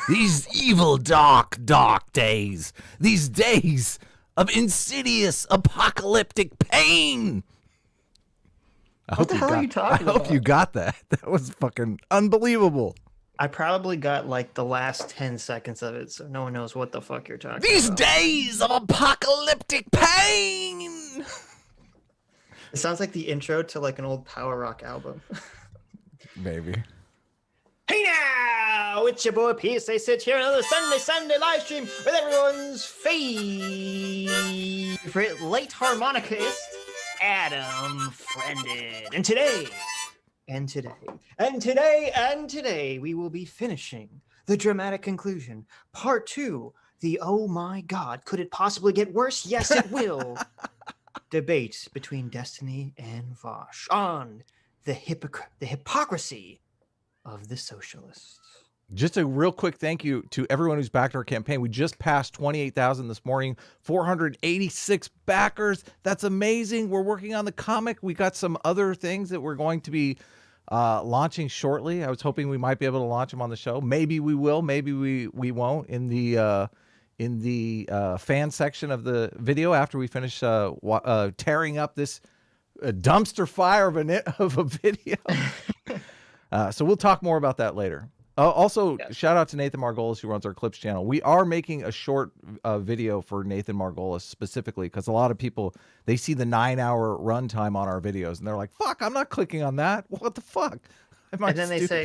These evil, dark days. These days of insidious, apocalyptic pain. What the hell are you talking about? I hope you got that. That was fucking unbelievable. I probably got like the last 10 seconds of it, so no one knows what the fuck you're talking These about. days of apocalyptic pain. It sounds like the intro to like an old power rock album. Maybe. Hey now, it's your boy Pierce. I sit here on another Sunday live stream with everyone's favorite late harmonicist, Adam Friended. And today, we will be finishing the dramatic conclusion, part 2, the oh my god, could it possibly get worse? Yes, it will. Debate between Destiny and Vaush on the hypocrisy of the Socialist. Just a real quick thank you to everyone who's backed our campaign. We just passed 28,000 this morning, 486 backers. That's amazing. We're working on the comic. We got some other things that we're going to be launching shortly. I was hoping we might be able to launch them on the show. Maybe we will. Maybe we won't in the fan section of the video after we finish tearing up this dumpster fire of a video. So we'll talk more about that later. Also, yes. Shout out to Nathan Margolis, who runs our Clips channel. We are making a short video for Nathan Margolis specifically because a lot of people, they see the 9-hour runtime on our videos and they're like, fuck, I'm not clicking on that. What the fuck? Am I stupid? They say,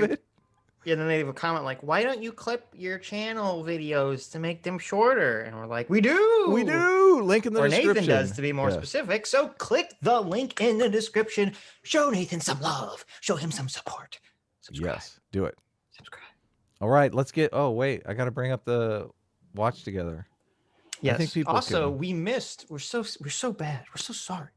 yeah, then they leave a comment like, why don't you clip your channel videos to make them shorter? And we're like, we do. We do. Link in the description. Or Nathan does, to be more specific. So click the link in the description. Show Nathan some love. Show him some support. Subscribe. Yes, do it. Subscribe. All right, let's get. Oh wait, I got to bring up the watch together. Yes. I think people also, we missed. We're so bad. We're so sorry.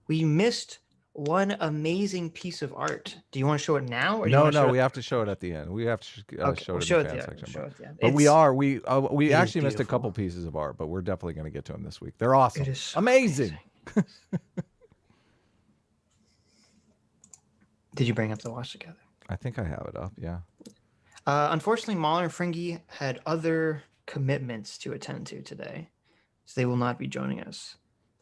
We missed one amazing piece of art. Do you want to show it now? Or no, we have to show it at the end. We have to show it in the fan section. But we actually missed a couple pieces of art, but we're definitely going to get to them this week. They're awesome. It is so amazing. Did you bring up the watch together? I think I have it up. Yeah. Unfortunately, Mahler and Fringy had other commitments to attend to today, so they will not be joining us.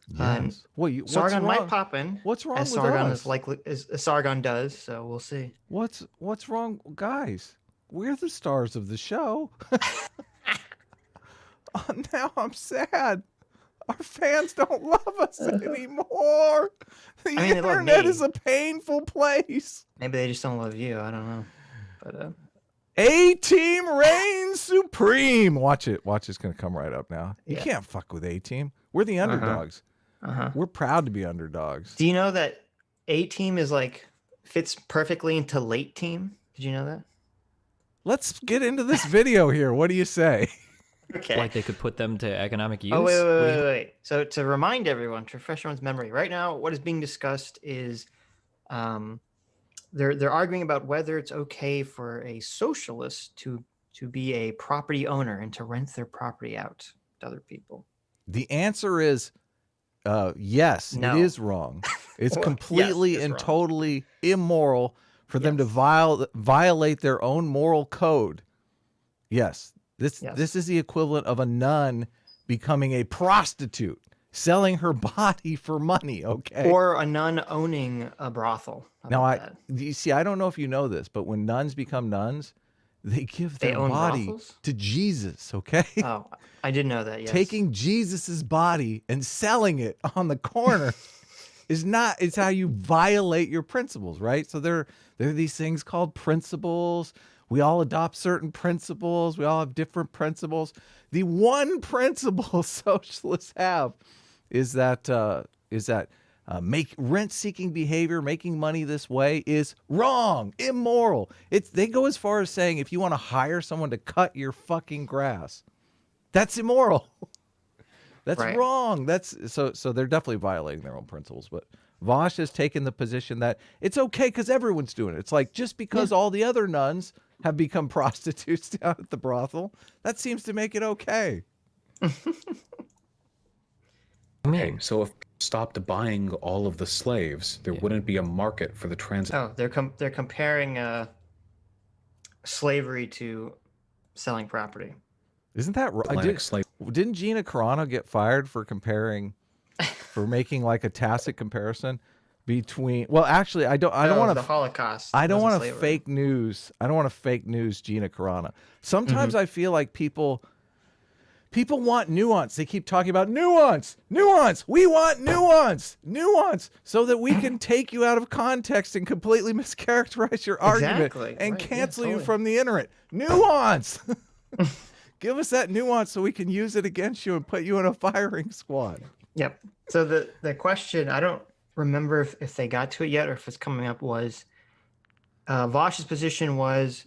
Yes. Sargon might pop in. What's wrong as with Sargon us? Is likely as Sargon does, so we'll see. What's wrong, guys? We're the stars of the show. Now I'm sad. Our fans don't love us anymore. The internet is a painful place. Maybe they just don't love you. I don't know. But A-Team reigns supreme. Watch it. Watch it's going to come right up now. You can't fuck with A-Team. We're the underdogs. We're proud to be underdogs. Do you know that A-Team is like fits perfectly into late team? Did you know that? Let's get into this video here. What do you say? Okay. Like they could put them to economic use? Oh, wait. So to remind everyone, to refresh everyone's memory, right now what is being discussed is they're arguing about whether it's okay for a socialist to be a property owner and to rent their property out to other people. The answer is yes, no. It is wrong. It's completely and totally immoral for them to violate their own moral code. Yes. This is the equivalent of a nun becoming a prostitute, selling her body for money, okay? Or a nun owning a brothel. Now, you see, I don't know if you know this, but when nuns become nuns, they give their body to Jesus, okay? Oh, I didn't know that, yes. Taking Jesus's body and selling it on the corner it's how you violate your principles, right? So there are these things called principles. We all adopt certain principles. We all have different principles. The one principle socialists have is that make rent-seeking behavior, making money this way is wrong, immoral. They go as far as saying if you want to hire someone to cut your fucking grass, that's immoral. That's wrong. So they're definitely violating their own principles. But Vaush has taken the position that it's okay because everyone's doing it. It's like just because all the other nuns have become prostitutes down at the brothel, that seems to make it okay. Okay, so if people stopped buying all of the slaves, there wouldn't be a market for the transit. Oh, they're comparing slavery to selling property. Isn't that right? Atlantic slave. Didn't Gina Carano get fired for making like a tacit comparison between? Well, actually, I don't want the to. Holocaust. I don't wasn't want to slavery. fake news. I don't want to fake news Gina Carano. Sometimes I feel like people want nuance. They keep talking about nuance. We want nuance, so that we can take you out of context and completely mischaracterize your argument Exactly. and Right. Yeah, cancel you totally. from the internet. Nuance. Give us that nuance so we can use it against you and put you in a firing squad. Yep. So the question, I don't remember if they got to it yet or if it's coming up, was Vaush's position was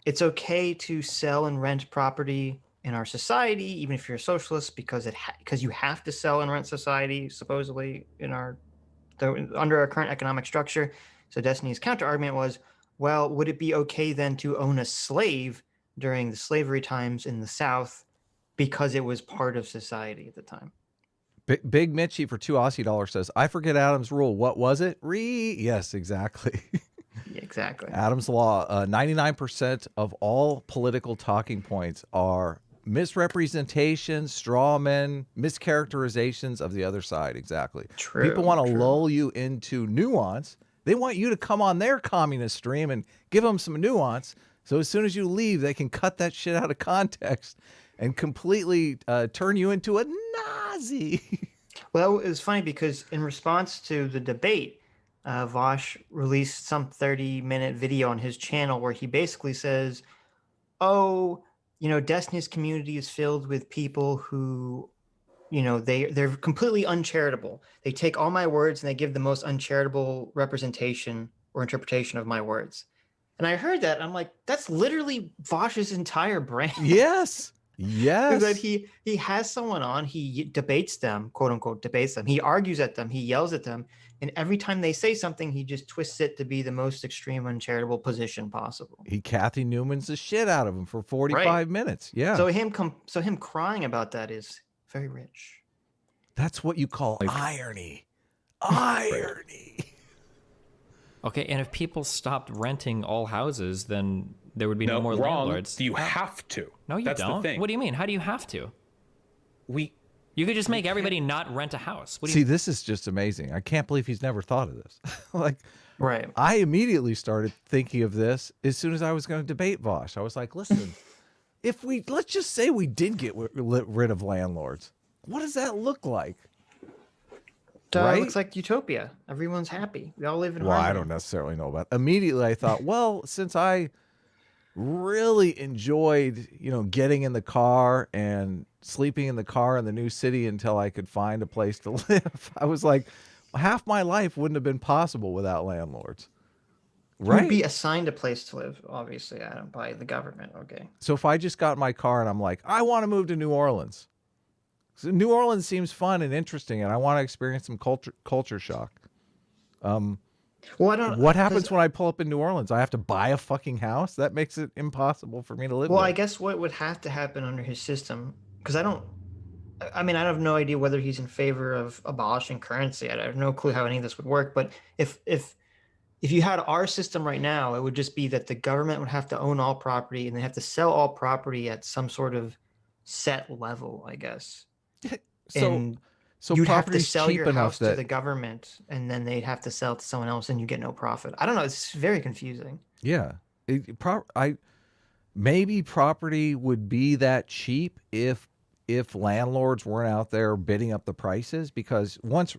it's okay to sell and rent property in our society, even if you're a socialist, because because you have to sell and rent society, supposedly under our current economic structure. So Destiny's counter argument was, well, would it be okay then to own a slave during the slavery times in the South because it was part of society at the time? Big Mitchie for $2 says, I forget Adam's rule. What was it? Yes, exactly. Yeah, exactly. Adam's law. 99% of all political talking points are misrepresentations, straw men, mischaracterizations of the other side. Exactly. True. People want to true. lull you into nuance. They want you to come on their communist stream and give them some nuance. So as soon as you leave, they can cut that shit out of context and completely turn you into a Nazi. Well, it was funny because in response to the debate, Vaush released some 30-minute video on his channel where he basically says, oh, Destiny's community is filled with people who, they're completely uncharitable. They take all my words and they give the most uncharitable representation or interpretation of my words. And I heard that, I'm like, that's literally Vaush's entire brand. Yes. Is that he has someone on, he debates them, quote unquote, debates them. He argues at them, he yells at them. And every time they say something, he just twists it to be the most extreme uncharitable position possible. He Kathy Newman's the shit out of him for 45 minutes. Yeah. So him crying about that is very rich. That's what you call irony. Irony. Okay, and if people stopped renting all houses, then there would be no more wrong. landlords. You have to. No, you That's don't. The thing. What do you mean? How do you have to? You could just make everybody not rent a house. What do See, you this is just amazing. I can't believe he's never thought of this. Right. I immediately started thinking of this as soon as I was going to debate Vaush. I was like, listen, let's just say we did get rid of landlords. What does that look like? It looks like utopia. Everyone's happy. We all live in harmony. I don't necessarily know about it. Immediately I thought, well, since I really enjoyed, getting in the car and sleeping in the car in the new city until I could find a place to live, I was like, half my life wouldn't have been possible without landlords. Right? You'd be assigned a place to live, obviously, Adam, by the government. Okay. So if I just got in my car and I'm like, I want to move to New Orleans. So New Orleans seems fun and interesting, and I want to experience some culture shock. Well, I don't. What happens when I pull up in New Orleans? I have to buy a fucking house? That makes it impossible for me to live Well, there. I guess what would have to happen under his system, because I have no idea whether he's in favor of abolishing currency. I have no clue how any of this would work. But if you had our system right now, it would just be that the government would have to own all property and they have to sell all property at some sort of set level, I guess. So you'd have to sell your house to the government, and then they'd have to sell it to someone else, and you get no profit. I don't know. It's very confusing. Yeah, maybe property would be that cheap if landlords weren't out there bidding up the prices, because once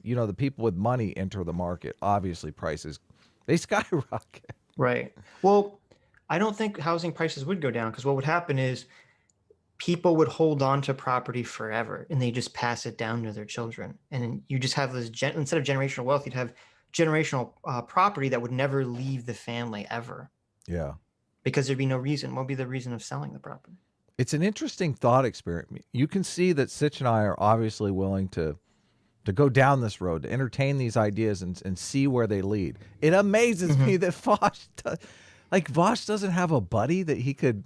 the people with money enter the market, obviously prices they skyrocket. Right. Well, I don't think housing prices would go down, because what would happen is people would hold on to property forever and they just pass it down to their children. And you just have this, instead of generational wealth, you'd have generational property that would never leave the family ever. Yeah. Because there'd be no reason. What would be the reason of selling the property? It's an interesting thought experiment. You can see that Sitch and I are obviously willing to go down this road, to entertain these ideas and see where they lead. It amazes me that Vaush doesn't have a buddy that he could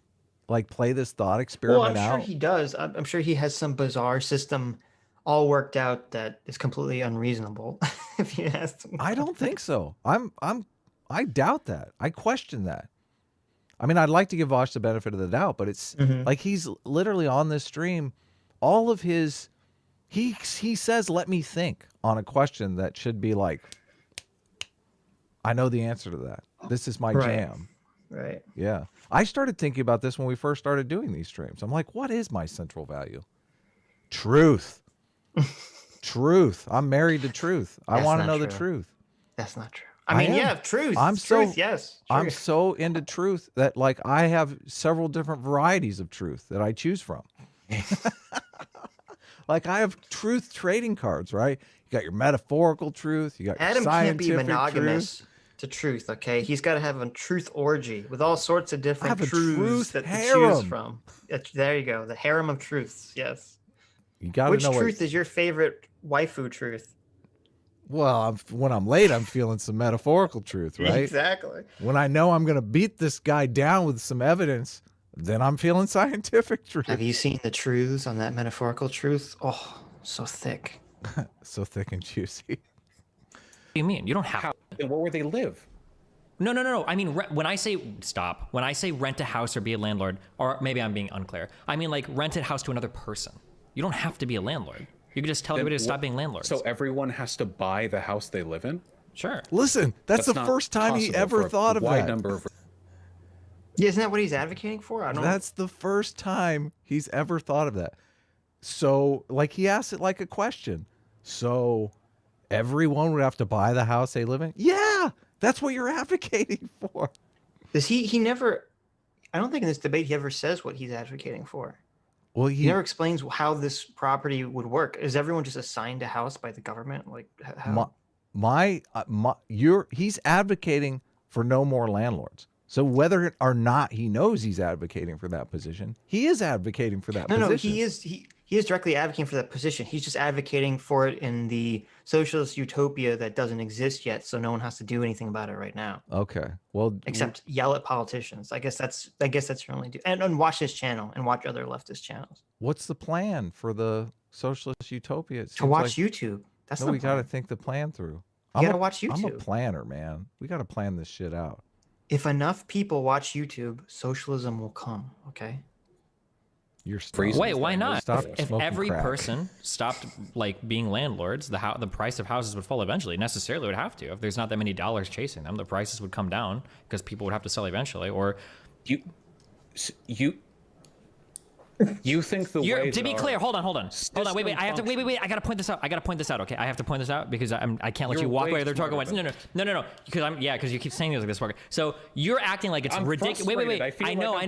play this thought experiment out. Well, I'm sure he does. I'm sure he has some bizarre system all worked out that is completely unreasonable. If you ask him. I don't think so. I doubt that. I question that. I mean, I'd like to give Vaush the benefit of the doubt, but it's like he's literally on this stream. All of his, he says, "Let me think" on a question that should be like, I know the answer to that. This is my jam. Right. Yeah. I started thinking about this when we first started doing these streams. I'm like, what is my central value? Truth. Truth. I'm married to truth. I want to know the truth. That's not true. I mean, yeah, truth. Truth, yes. I'm so into truth that like I have several different varieties of truth that I choose from. Like I have truth trading cards, right? You got your metaphorical truth. You got your Adam can't be scientific monogamous truth. to truth, okay? He's got to have a truth orgy with all sorts of different truths that to harem. choose from. There you go. The harem of truths, yes. You got to Which know truth is your favorite waifu truth? Well, when I'm late, I'm feeling some metaphorical truth, right? Exactly. When I know I'm going to beat this guy down with some evidence, then I'm feeling scientific truth. Have you seen the truths on that metaphorical truth? Oh, so thick. So thick and juicy. What do you mean? You don't have. And where would they live? No. I mean, when I say when I say rent a house or be a landlord, or maybe I'm being unclear. I mean like rent a house to another person. You don't have to be a landlord. You can just tell everybody to stop being landlords. So everyone has to buy the house they live in? Sure. Listen, that's the not first time he possible ever for a thought of wide that. number of... Yeah, isn't that what he's advocating for? I don't. That's the first time he's ever thought of that. So, like, he asked it like a question. So, everyone would have to buy the house they live in? Yeah, that's what you're advocating for. Does he never? I don't think in this debate he ever says what he's advocating for. Well, He never explains how this property would work. Is everyone just assigned a house by the government? Like how? He's advocating for no more landlords. So whether or not he knows he's advocating for that position, he is advocating for that position. No, he is directly advocating for that position. He's just advocating for it in the socialist utopia that doesn't exist yet, so no one has to do anything about it right now. Okay. Well, except yell at politicians. I guess that's your only do. And watch his channel and watch other leftist channels. What's the plan for the socialist utopia? To watch YouTube. That's no. We got to think the plan through. You got to watch YouTube. I'm a planner, man. We got to plan this shit out. If enough people watch YouTube, socialism will come. Okay. You're freezing. Wait, why not? Stop If smoking every crack. person stopped like being landlords, the price of houses would fall eventually. Necessarily would have to. If there's not that many dollars chasing them, the prices would come down because people would have to sell eventually. Or you think the way to be clear, hold on. Wait. I have to wait. I gotta point this out. Okay, I have to point this out because I can't let you walk away. They're talking about no. Because you keep saying this like this. So you're acting like it's ridiculous. Wait. I know.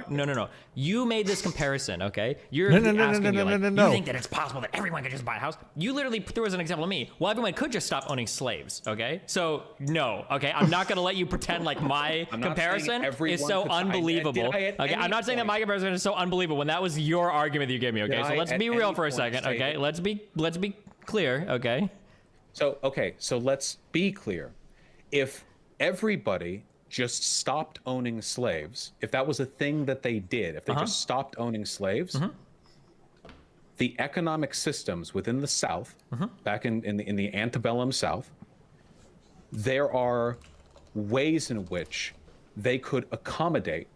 No. You made this comparison. Okay, you're asking you think that it's possible that everyone could just buy a house. You literally threw as an example of me. Well, everyone could just stop owning slaves. Okay, so no. Okay, I'm not gonna let you pretend like my comparison is so unbelievable. Okay, I'm not saying that my comparison is so unbelievable when that was your argument that you gave me. Okay, so let's be real for a second. Okay, let's be clear. Okay. So let's be clear. If everybody just stopped owning slaves, if that was a thing that they did, if they just stopped owning slaves, the economic systems within the South, back in the antebellum South, there are ways in which they could accommodate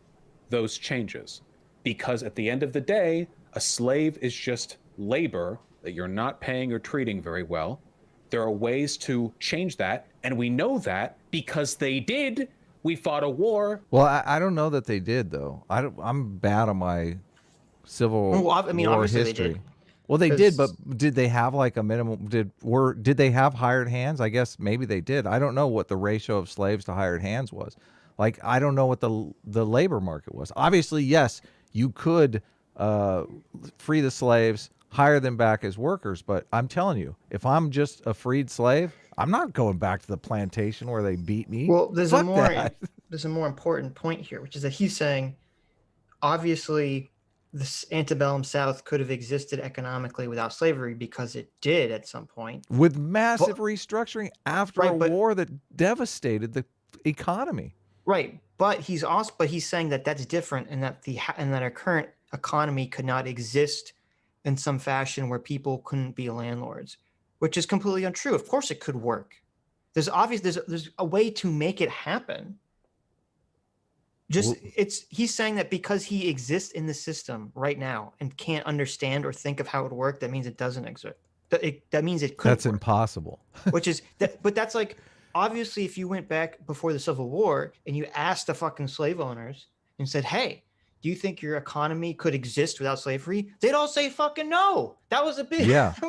those changes. Because at the end of the day, a slave is just labor that you're not paying or treating very well. There are ways to change that, and we know that because they did. We fought a war. Well, I don't know that they did, though. I'm bad on my Civil War history. They did. Well, they did, but did they have like a minimum? Did they have hired hands? I guess maybe they did. I don't know what the ratio of slaves to hired hands was. Like, I don't know what the labor market was. Obviously, yes, you could free the slaves, hire them back as workers. But I'm telling you, if I'm just a freed slave, I'm not going back to the plantation where they beat me. Well, there's a more important point here, which is that he's saying, obviously, this antebellum South could have existed economically without slavery because it did at some point. With massive restructuring after a war that devastated the economy. Right, but he's saying that that's different, and that our current economy could not exist in some fashion where people couldn't be landlords, which is completely untrue. Of course, it could work. There's a way to make it happen. He's saying that because he exists in the system right now and can't understand or think of how it would work, that means it doesn't exist. That means it couldn't. That's work. impossible. Which is that, but that's like, obviously, if you went back before the Civil War and you asked the fucking slave owners and said, "Hey, do you think your economy could exist without slavery?" They'd all say fucking no. That was a big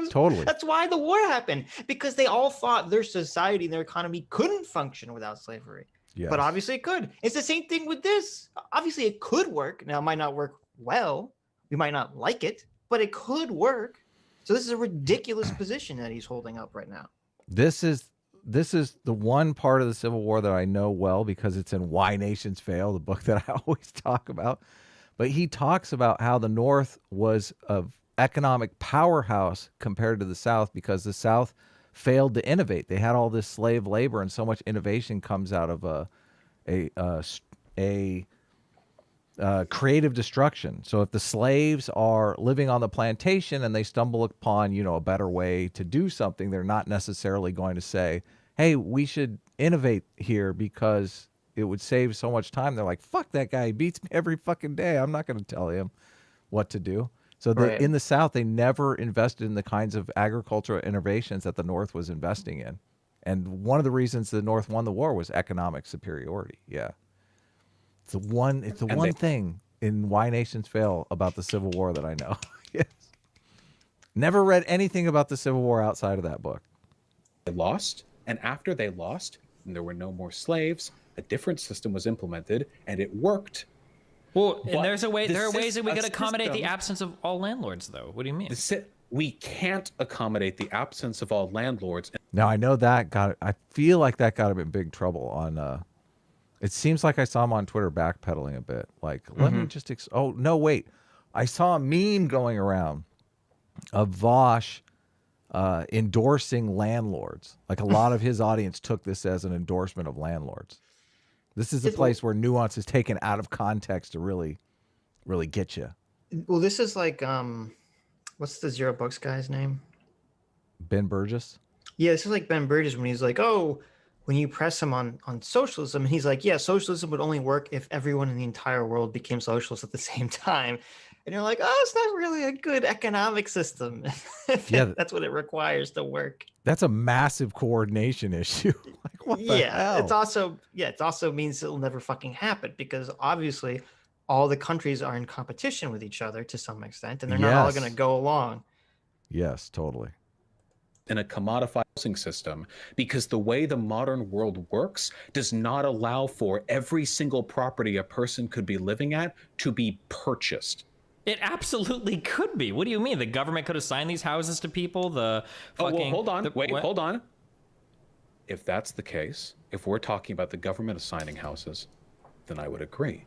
totally. That's why the war happened, because they all thought their society and their economy couldn't function without slavery. Yes. But obviously it could. It's the same thing with this. Obviously it could work. Now it might not work well. We might not like it, but it could work. So this is a ridiculous position that he's holding up right now. This is the one part of the Civil War that I know well because it's in Why Nations Fail, the book that I always talk about. But he talks about how the North was an economic powerhouse compared to the South because the South failed to innovate. They had all this slave labor, and so much innovation comes out of a creative destruction. So if the slaves are living on the plantation and they stumble upon, a better way to do something, they're not necessarily going to say, "Hey, we should innovate here because it would save so much time." They're like, "Fuck that guy. He beats me every fucking day. I'm not going to tell him what to do." So in the South, they never invested in the kinds of agricultural innovations that the North was investing in. And one of the reasons the North won the war was economic superiority. Yeah. It's the one thing in Why Nations Fail about the Civil War that I know. Yes. Never read anything about the Civil War outside of that book. They lost, and after they lost, and there were no more slaves, a different system was implemented, and it worked. Well, and there are ways that we could accommodate the absence of all landlords, though. What do you mean? We can't accommodate the absence of all landlords. Now, I know I feel like that got him in big trouble on, it seems like I saw him on Twitter backpedaling a bit. Like, let me just, oh, no, wait. I saw a meme going around of Vaush endorsing landlords. Like a lot of his audience took this as an endorsement of landlords. This is a place where nuance is taken out of context to really, really get you. Well, this is like, what's the Zero Books guy's name? Ben Burgess? Yeah, this is like Ben Burgess when he's like, "Oh, when you press him on socialism," and he's like, "Yeah, socialism would only work if everyone in the entire world became socialist at the same time." And you're like, "Oh, it's not really a good economic system." That's what it requires to work. That's a massive coordination issue. Like, what the hell? It also means it'll never fucking happen because obviously all the countries are in competition with each other to some extent, and they're not all going to go along. Yes, totally. In a commodified housing system, because the way the modern world works does not allow for every single property a person could be living at to be purchased. It absolutely could be. What do you mean? The government could assign these houses to people? Hold on. If that's the case, if we're talking about the government assigning houses, then I would agree.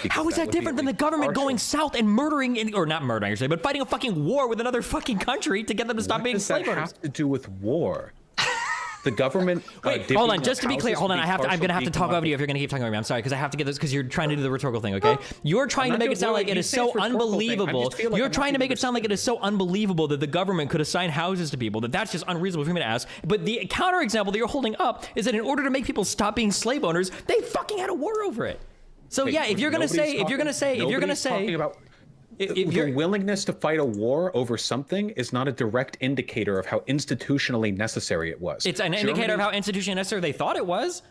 How is that different than the government going south and murdering, or not murdering, but fighting a fucking war with another fucking country to get them to stop being slave owners? What does that have to do with war? The government. Wait, hold on. Just to be clear, hold on. I'm gonna have to talk over you if you're gonna keep talking over me. I'm sorry, because I have to get this because you're trying to do the rhetorical thing. Okay, you're trying to make it sound like it is so unbelievable. You're trying to make it sound like it is so unbelievable that the government could assign houses to people that's just unreasonable for me to ask. But the counterexample that you're holding up is that in order to make people stop being slave owners, they fucking had a war over it. So yeah, if you're gonna say, your willingness to fight a war over something is not a direct indicator of how institutionally necessary it was. It's an indicator of how institutionally necessary they thought it was.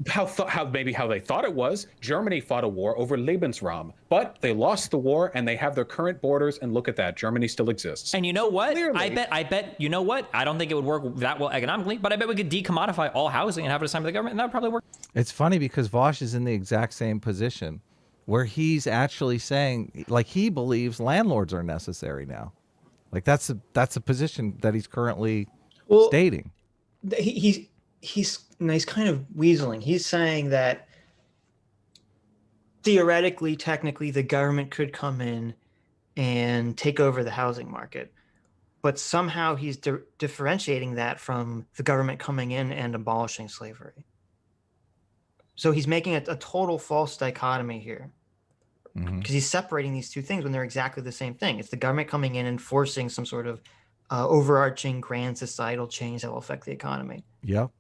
How they thought it was. Germany fought a war over Lebensraum, but they lost the war and they have their current borders. And look at that, Germany still exists. And you know what? Clearly, I bet. You know what? I don't think it would work that well economically, but I bet we could decommodify all housing and have it assigned to the government, and that would probably work. It's funny because Vaush is in the exact same position, where he's actually saying, like, he believes landlords are necessary now. Like that's a position that he's currently stating. He's kind of weaseling. He's saying that theoretically, technically, the government could come in and take over the housing market, but somehow he's differentiating that from the government coming in and abolishing slavery. So he's making a total false dichotomy here, because he's separating these two things when they're exactly the same thing. It's the government coming in and forcing some sort of overarching grand societal change that will affect the economy. Yep.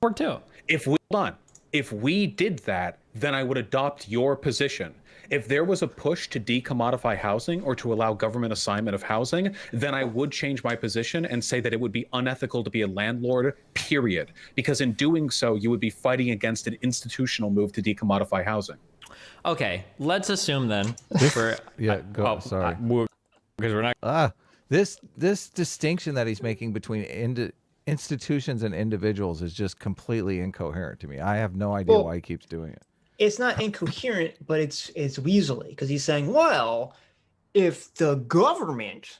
Work too. If If we did that, then I would adopt your position. If there was a push to decommodify housing or to allow government assignment of housing, then I would change my position and say that it would be unethical to be a landlord, period. Because in doing so, you would be fighting against an institutional move to decommodify housing. Okay, let's assume then. Sorry. Because we're not. This distinction that he's making between institutions and individuals is just completely incoherent to me. I have no idea why he keeps doing it. It's not incoherent, but it's weaselly, because he's saying, well, if the government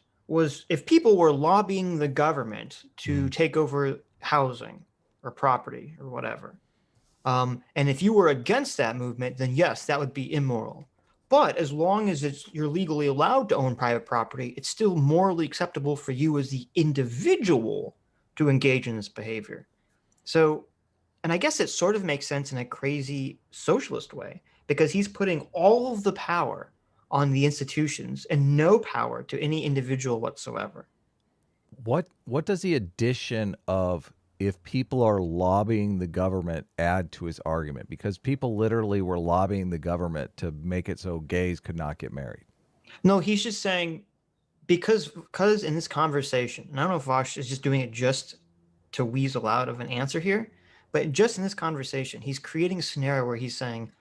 if people were lobbying the government to take over housing or property or whatever, and if you were against that movement, then yes, that would be immoral. But as long as you're legally allowed to own private property, it's still morally acceptable for you as the individual to engage in this behavior. So, and I guess it sort of makes sense in a crazy socialist way, because he's putting all of the power on the institutions and no power to any individual whatsoever. What does the addition of if people are lobbying the government add to his argument? Because people literally were lobbying the government to make it so gays could not get married. No, he's just saying because in this conversation, and I don't know if Vaush is just doing it just to weasel out of an answer here, but just in this conversation, he's creating a scenario where he's saying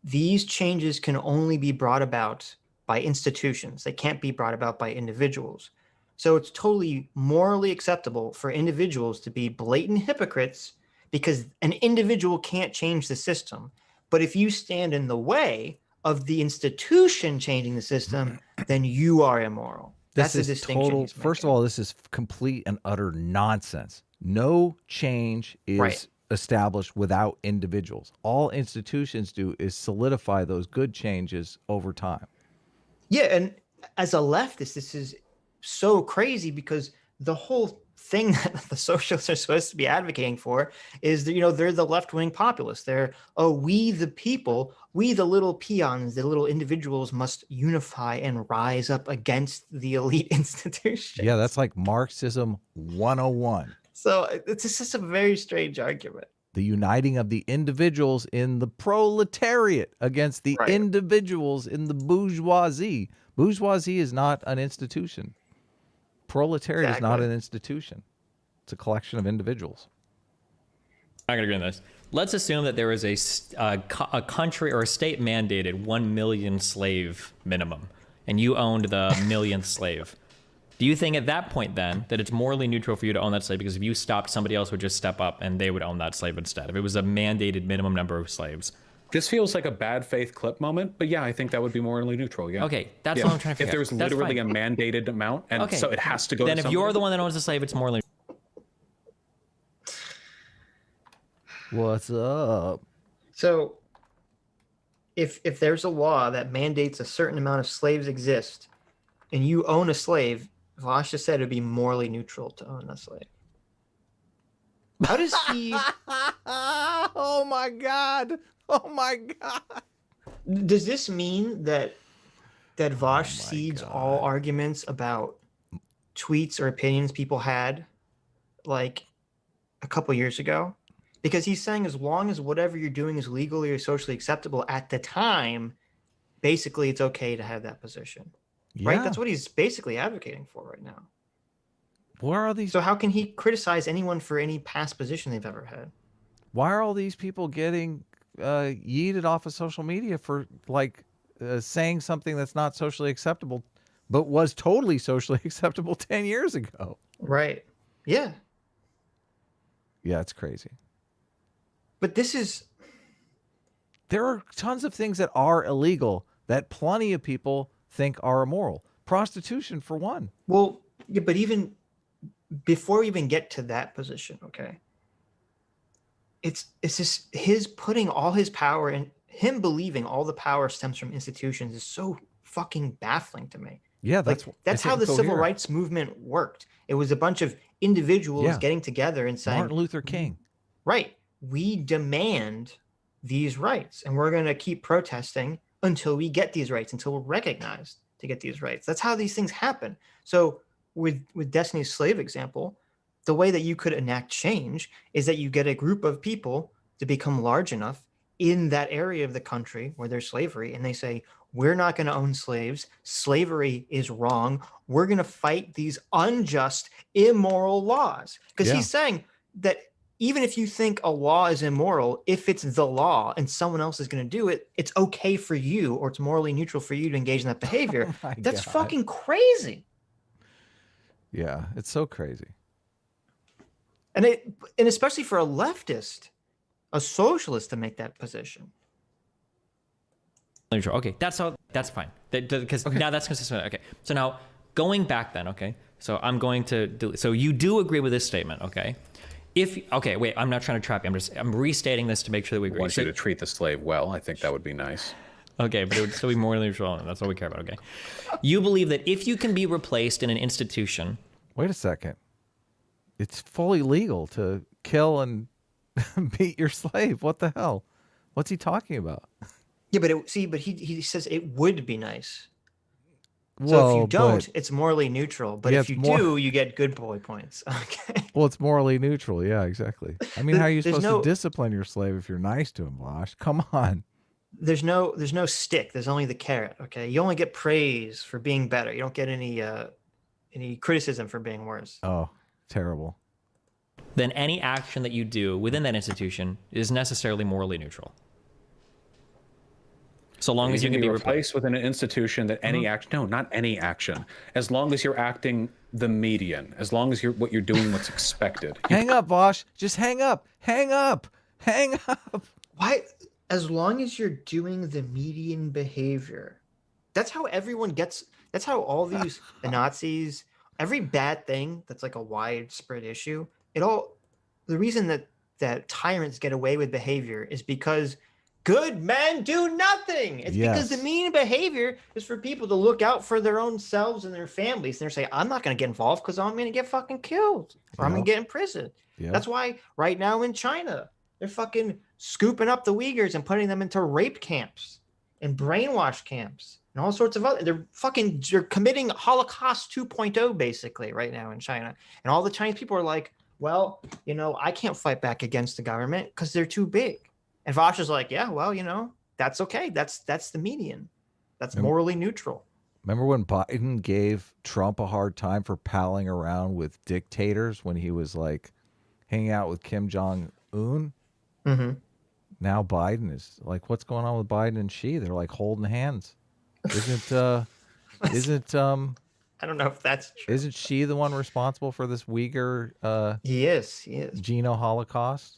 these changes can only be brought about by institutions. They can't be brought about by individuals. So it's totally morally acceptable for individuals to be blatant hypocrites because an individual can't change the system. But if you stand in the way of the institution changing the system, then you are immoral. That's the distinction he's making. First of all, this is complete and utter nonsense. No change is established without individuals. All institutions do is solidify those good changes over time. Yeah, and as a leftist, this is so crazy because the whole thing that the socialists are supposed to be advocating for is that, they're the left-wing populists. They're, we the people, we the little peons, the little individuals must unify and rise up against the elite institutions. Yeah, that's like Marxism 101. So it's just a very strange argument. The uniting of the individuals in the proletariat against the individuals in the bourgeoisie. Bourgeoisie is not an institution. Proletariat is not an institution. It's a collection of individuals. I'm not going to agree on this. Let's assume that there is a country or a state mandated 1 million slave minimum, and you owned the millionth slave. Do you think at that point then that it's morally neutral for you to own that slave because if you stopped, somebody else would just step up and they would own that slave instead? If it was a mandated minimum number of slaves. This feels like a bad faith clip moment, but yeah, I think that what be morally neutral. Yeah. Okay, that's what I'm trying to figure out. If there's literally a mandated amount, and so it has to go. Then if you're the one that owns the slave, it's morally. What's up? So, if there's a law that mandates a certain amount of slaves exist, and you own a slave, Vaush just said it'd be morally neutral to own a slave. How does he? Oh my God! Oh my God! Does this mean that Vaush cedes all arguments about tweets or opinions people had like a couple years ago? Because he's saying as long as whatever you're doing is legally or socially acceptable at the time, basically it's okay to have that position. Yeah. Right? That's what he's basically advocating for right now. Where are these? So how can he criticize anyone for any past position they've ever had? Why are all these people getting yeeted off of social media for saying something that's not socially acceptable, but was totally socially acceptable 10 years ago? Right. Yeah. Yeah, it's crazy. But there are tons of things that are illegal that plenty of people think are immoral. Prostitution, for one. Well, yeah, but even before we even get to that position, okay, it's just his putting all his power and him believing all the power stems from institutions is so fucking baffling to me. Yeah, that's how the civil rights movement worked. It was a bunch of individuals getting together and saying, Martin Luther King. Right. We demand these rights and we're going to keep protesting until we get these rights, until we're recognized to get these rights. That's how these things happen. So with Destiny's slave example, the way that you could enact change is that you get a group of people to become large enough in that area of the country where there's slavery, and they say, we're not going to own slaves. Slavery is wrong. We're going to fight these unjust, immoral laws. Because he's saying that even if you think a law is immoral, if it's the law and someone else is going to do it, it's okay for you, or it's morally neutral for you to engage in that behavior. That's fucking crazy. Yeah, it's so crazy. And especially for a leftist, a socialist, to make that position. Neutral. Okay, that's fine. Because now that's consistent. Okay, so now going back then. Okay, so I'm going to so you do agree with this statement. Okay, wait, I'm not trying to trap you. I'm restating this to make sure that we agree. I want you to treat the slave well. I think that would be nice. Okay, but it would still be morally neutral, and that's all we care about. Okay, you believe that if you can be replaced in an institution. Wait a second. It's fully legal to kill and beat your slave. What the hell? What's he talking about? Yeah, but he says it would be nice. So Well, if you don't, it's morally neutral. But if you do, you get good boy points. Okay. Well, it's morally neutral. Yeah, exactly. I mean, how are you supposed to discipline your slave if you're nice to him, Vaush? Come on. There's no stick. There's only the carrot. Okay. You only get praise for being better. You don't get any criticism for being worse. Oh, terrible. Then any action that you do within that institution is necessarily morally neutral. So long as you can be replaced within an institution that any action, no, not any action. As long as you're acting the median, as long as what you're doing what's expected. Hang up, Vaush. Just hang up. Hang up. Hang up. Why? As long as you're doing the median behavior. That's how everyone gets, that's how all these, the Nazis, every bad thing that's like a widespread issue, the reason that tyrants get away with behavior is because good men do nothing. It's because the mean behavior is for people to look out for their own selves and their families. And they're saying, I'm not going to get involved because I'm going to get fucking killed or I'm going to get in prison. That's why right now in China, they're fucking scooping up the Uyghurs and putting them into rape camps and brainwash camps and all sorts of other. They're committing Holocaust 2.0 basically right now in China. And all the Chinese people are like, well, I can't fight back against the government because they're too big. And Vaush is like, yeah, well, that's okay. That's the median. That's morally neutral. Remember when Biden gave Trump a hard time for palling around with dictators when he was like hanging out with Kim Jong-un? Mm-hmm. Now Biden is like, what's going on with Biden and Xi? They're like holding hands. Isn't I don't know if that's true. Isn't Xi the one responsible for this Uyghur he is Geno Holocaust?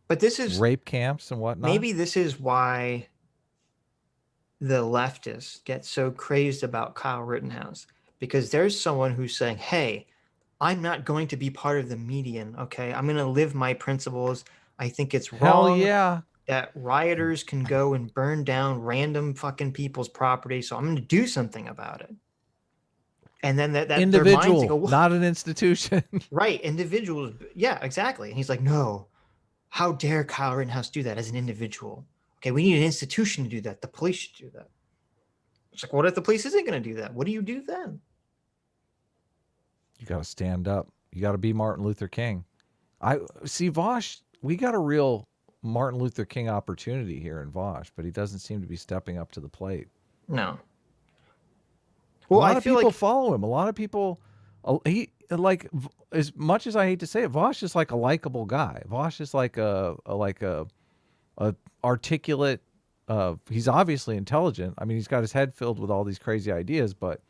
But this is rape camps and whatnot. Maybe this is why the leftists get so crazed about Kyle Rittenhouse, because there's someone who's saying, hey, I'm not going to be part of the median. Okay. I'm going to live my principles. I think it's wrong that rioters can go and burn down random fucking people's property. So I'm going to do something about it. And then that individual, their minds go, not an institution. Right. Individuals. Yeah, exactly. And he's like, no. How dare Kyle Rittenhouse do that as an individual? Okay, we need an institution to do that. The police should do that. It's like, what if the police isn't going to do that? What do you do then? You got to stand up. You got to be Martin Luther King. I see Vaush. We got a real Martin Luther King opportunity here in Vaush, but he doesn't seem to be stepping up to the plate. No. Well, a lot of people follow him. A lot of people. He like, as much as I hate to say it, Vaush is like a likable guy. Vaush is like a articulate. He's obviously intelligent. I mean, he's got his head filled with all these crazy ideas, but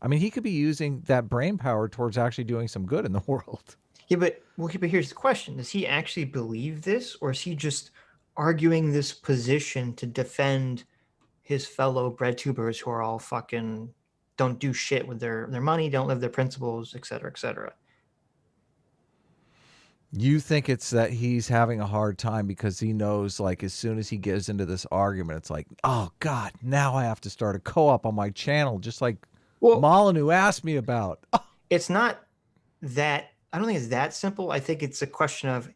I mean, he could be using that brain power towards actually doing some good in the world. Yeah, but here's the question: does he actually believe this, or is he just arguing this position to defend his fellow bread tubers who are all fucking don't do shit with their money, don't live their principles, et cetera, et cetera? You think it's that he's having a hard time because he knows, like, as soon as he gets into this argument, it's like, oh, God, now I have to start a co-op on my channel, just like Molyneux asked me about. Oh. It's not that, I don't think it's that simple. I think it's a question of,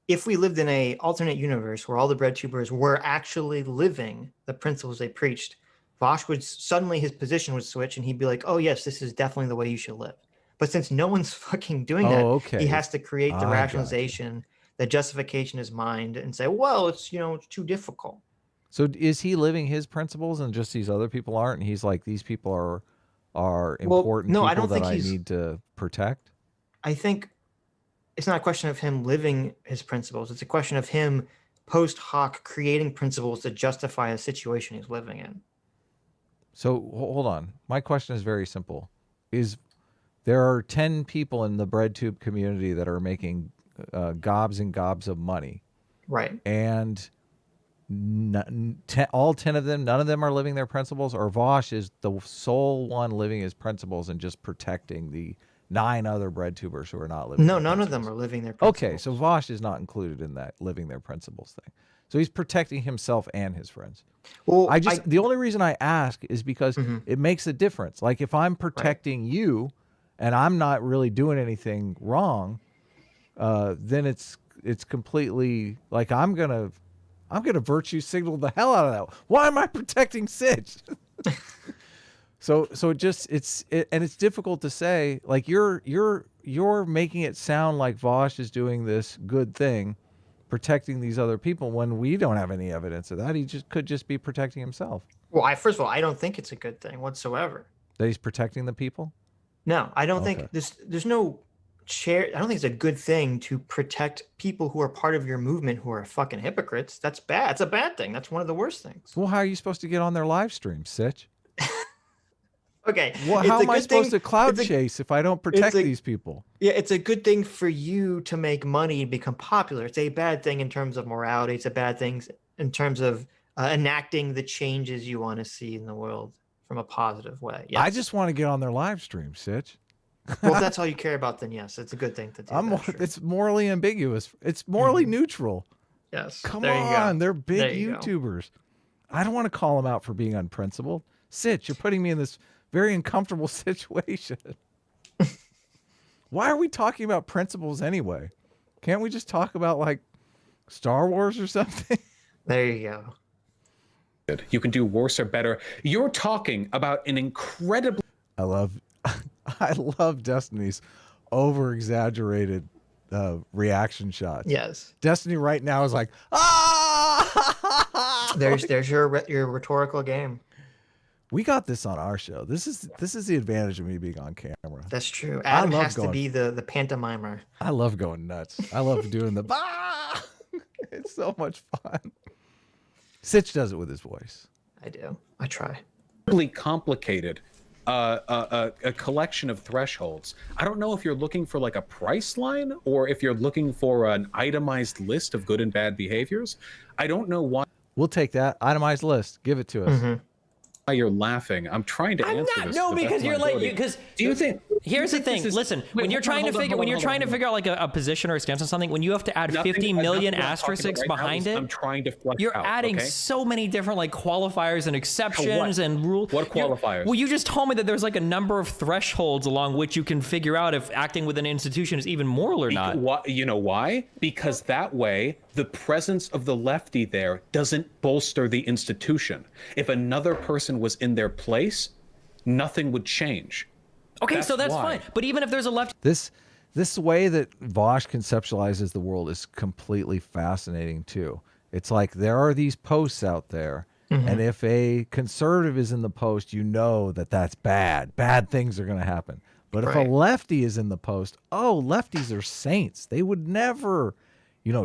if we lived in a alternate universe where all the bread tubers were actually living the principles they preached, Vaush would suddenly, his position would switch and he'd be like, oh yes, this is definitely the way you should live. But since no one's fucking doing that, he has to create the rationalization the justification is mind and say, well, it's, it's too difficult. So is he living his principles and just these other people aren't? And he's like, these people are important no, people I don't that think I he's, need to protect? I think it's not a question of him living his principles. It's a question of him post hoc creating principles to justify a situation he's living in. So hold on. My question is very simple. There are 10 people in the BreadTube community that are making gobs and gobs of money. Right. And all 10 of them, none of them are living their principles, or Vaush is the sole one living his principles and just protecting the 9 other BreadTubers who are not living. No, none of them are living their principles. Okay, so Vaush is not included in that living their principles thing. So he's protecting himself and his friends. Well, the only reason I ask is because it makes a difference. Like if I'm protecting you and I'm not really doing anything wrong, then it's completely like I'm gonna virtue signal the hell out of that. Why am I protecting Sitch? So it's difficult to say. Like you're making it sound like Vaush is doing this good thing, protecting these other people when we don't have any evidence of that. He could just be protecting himself. Well, first of all, I don't think it's a good thing whatsoever. That he's protecting the people? No, I don't think there's no I don't think it's a good thing to protect people who are part of your movement who are fucking hypocrites. That's bad. It's a bad thing. That's one of the worst things. Well, how are you supposed to get on their live stream, Sitch? Okay. Well, how am I supposed to cloud chase if I don't protect these people? Yeah, it's a good thing for you to make money and become popular. It's a bad thing in terms of morality. It's a bad thing in terms of enacting the changes you want to see in the world from a positive way. Yes. I just want to get on their live stream, Sitch. Well, if that's all you care about, then yes, it's a good thing to do. It's morally ambiguous. It's morally neutral. Yes. Come on, they're big YouTubers. I don't want to call them out for being unprincipled. Sitch, you're putting me in this very uncomfortable situation. Why are we talking about principles anyway? Can't we just talk about like Star Wars or something? There you go. You can do worse or better. You're talking about an incredibly... I love Destiny's over-exaggerated reaction shots. Yes. Destiny right now is like, ah! There's your rhetorical game. We got this on our show. This is the advantage of me being on camera. That's true. Adam has to be the pantomimer. I love going nuts. I love doing the bah! It's so much fun. Sitch does it with his voice. I do. I try. Really complicated. A collection of thresholds. I don't know if you're looking for like a price line or if you're looking for an itemized list of good and bad behaviors. I don't know why. We'll take that itemized list. Give it to us. Why you're laughing? I'm trying to answer this. No, because you're like, because do you think? Here's the thing. Listen, when you're trying to figure out like a position or a stance on something, when you have to add 50 million asterisks behind it, I'm trying to flesh you're out, adding so many different like qualifiers and exceptions and rules. What qualifiers? Well, you just told me that there's like a number of thresholds along which you can figure out if acting with an institution is even moral or not. You know why? Because that way, the presence of the lefty there doesn't bolster the institution. If another person was in their place, nothing would change. Okay, so that's fine. But even if there's a left... This way that Vaush conceptualizes the world is completely fascinating, too. It's like there are these posts out there, and if a conservative is in the post, you know that that's bad. Bad things are going to happen. But if a lefty is in the post, lefties are saints. They would never,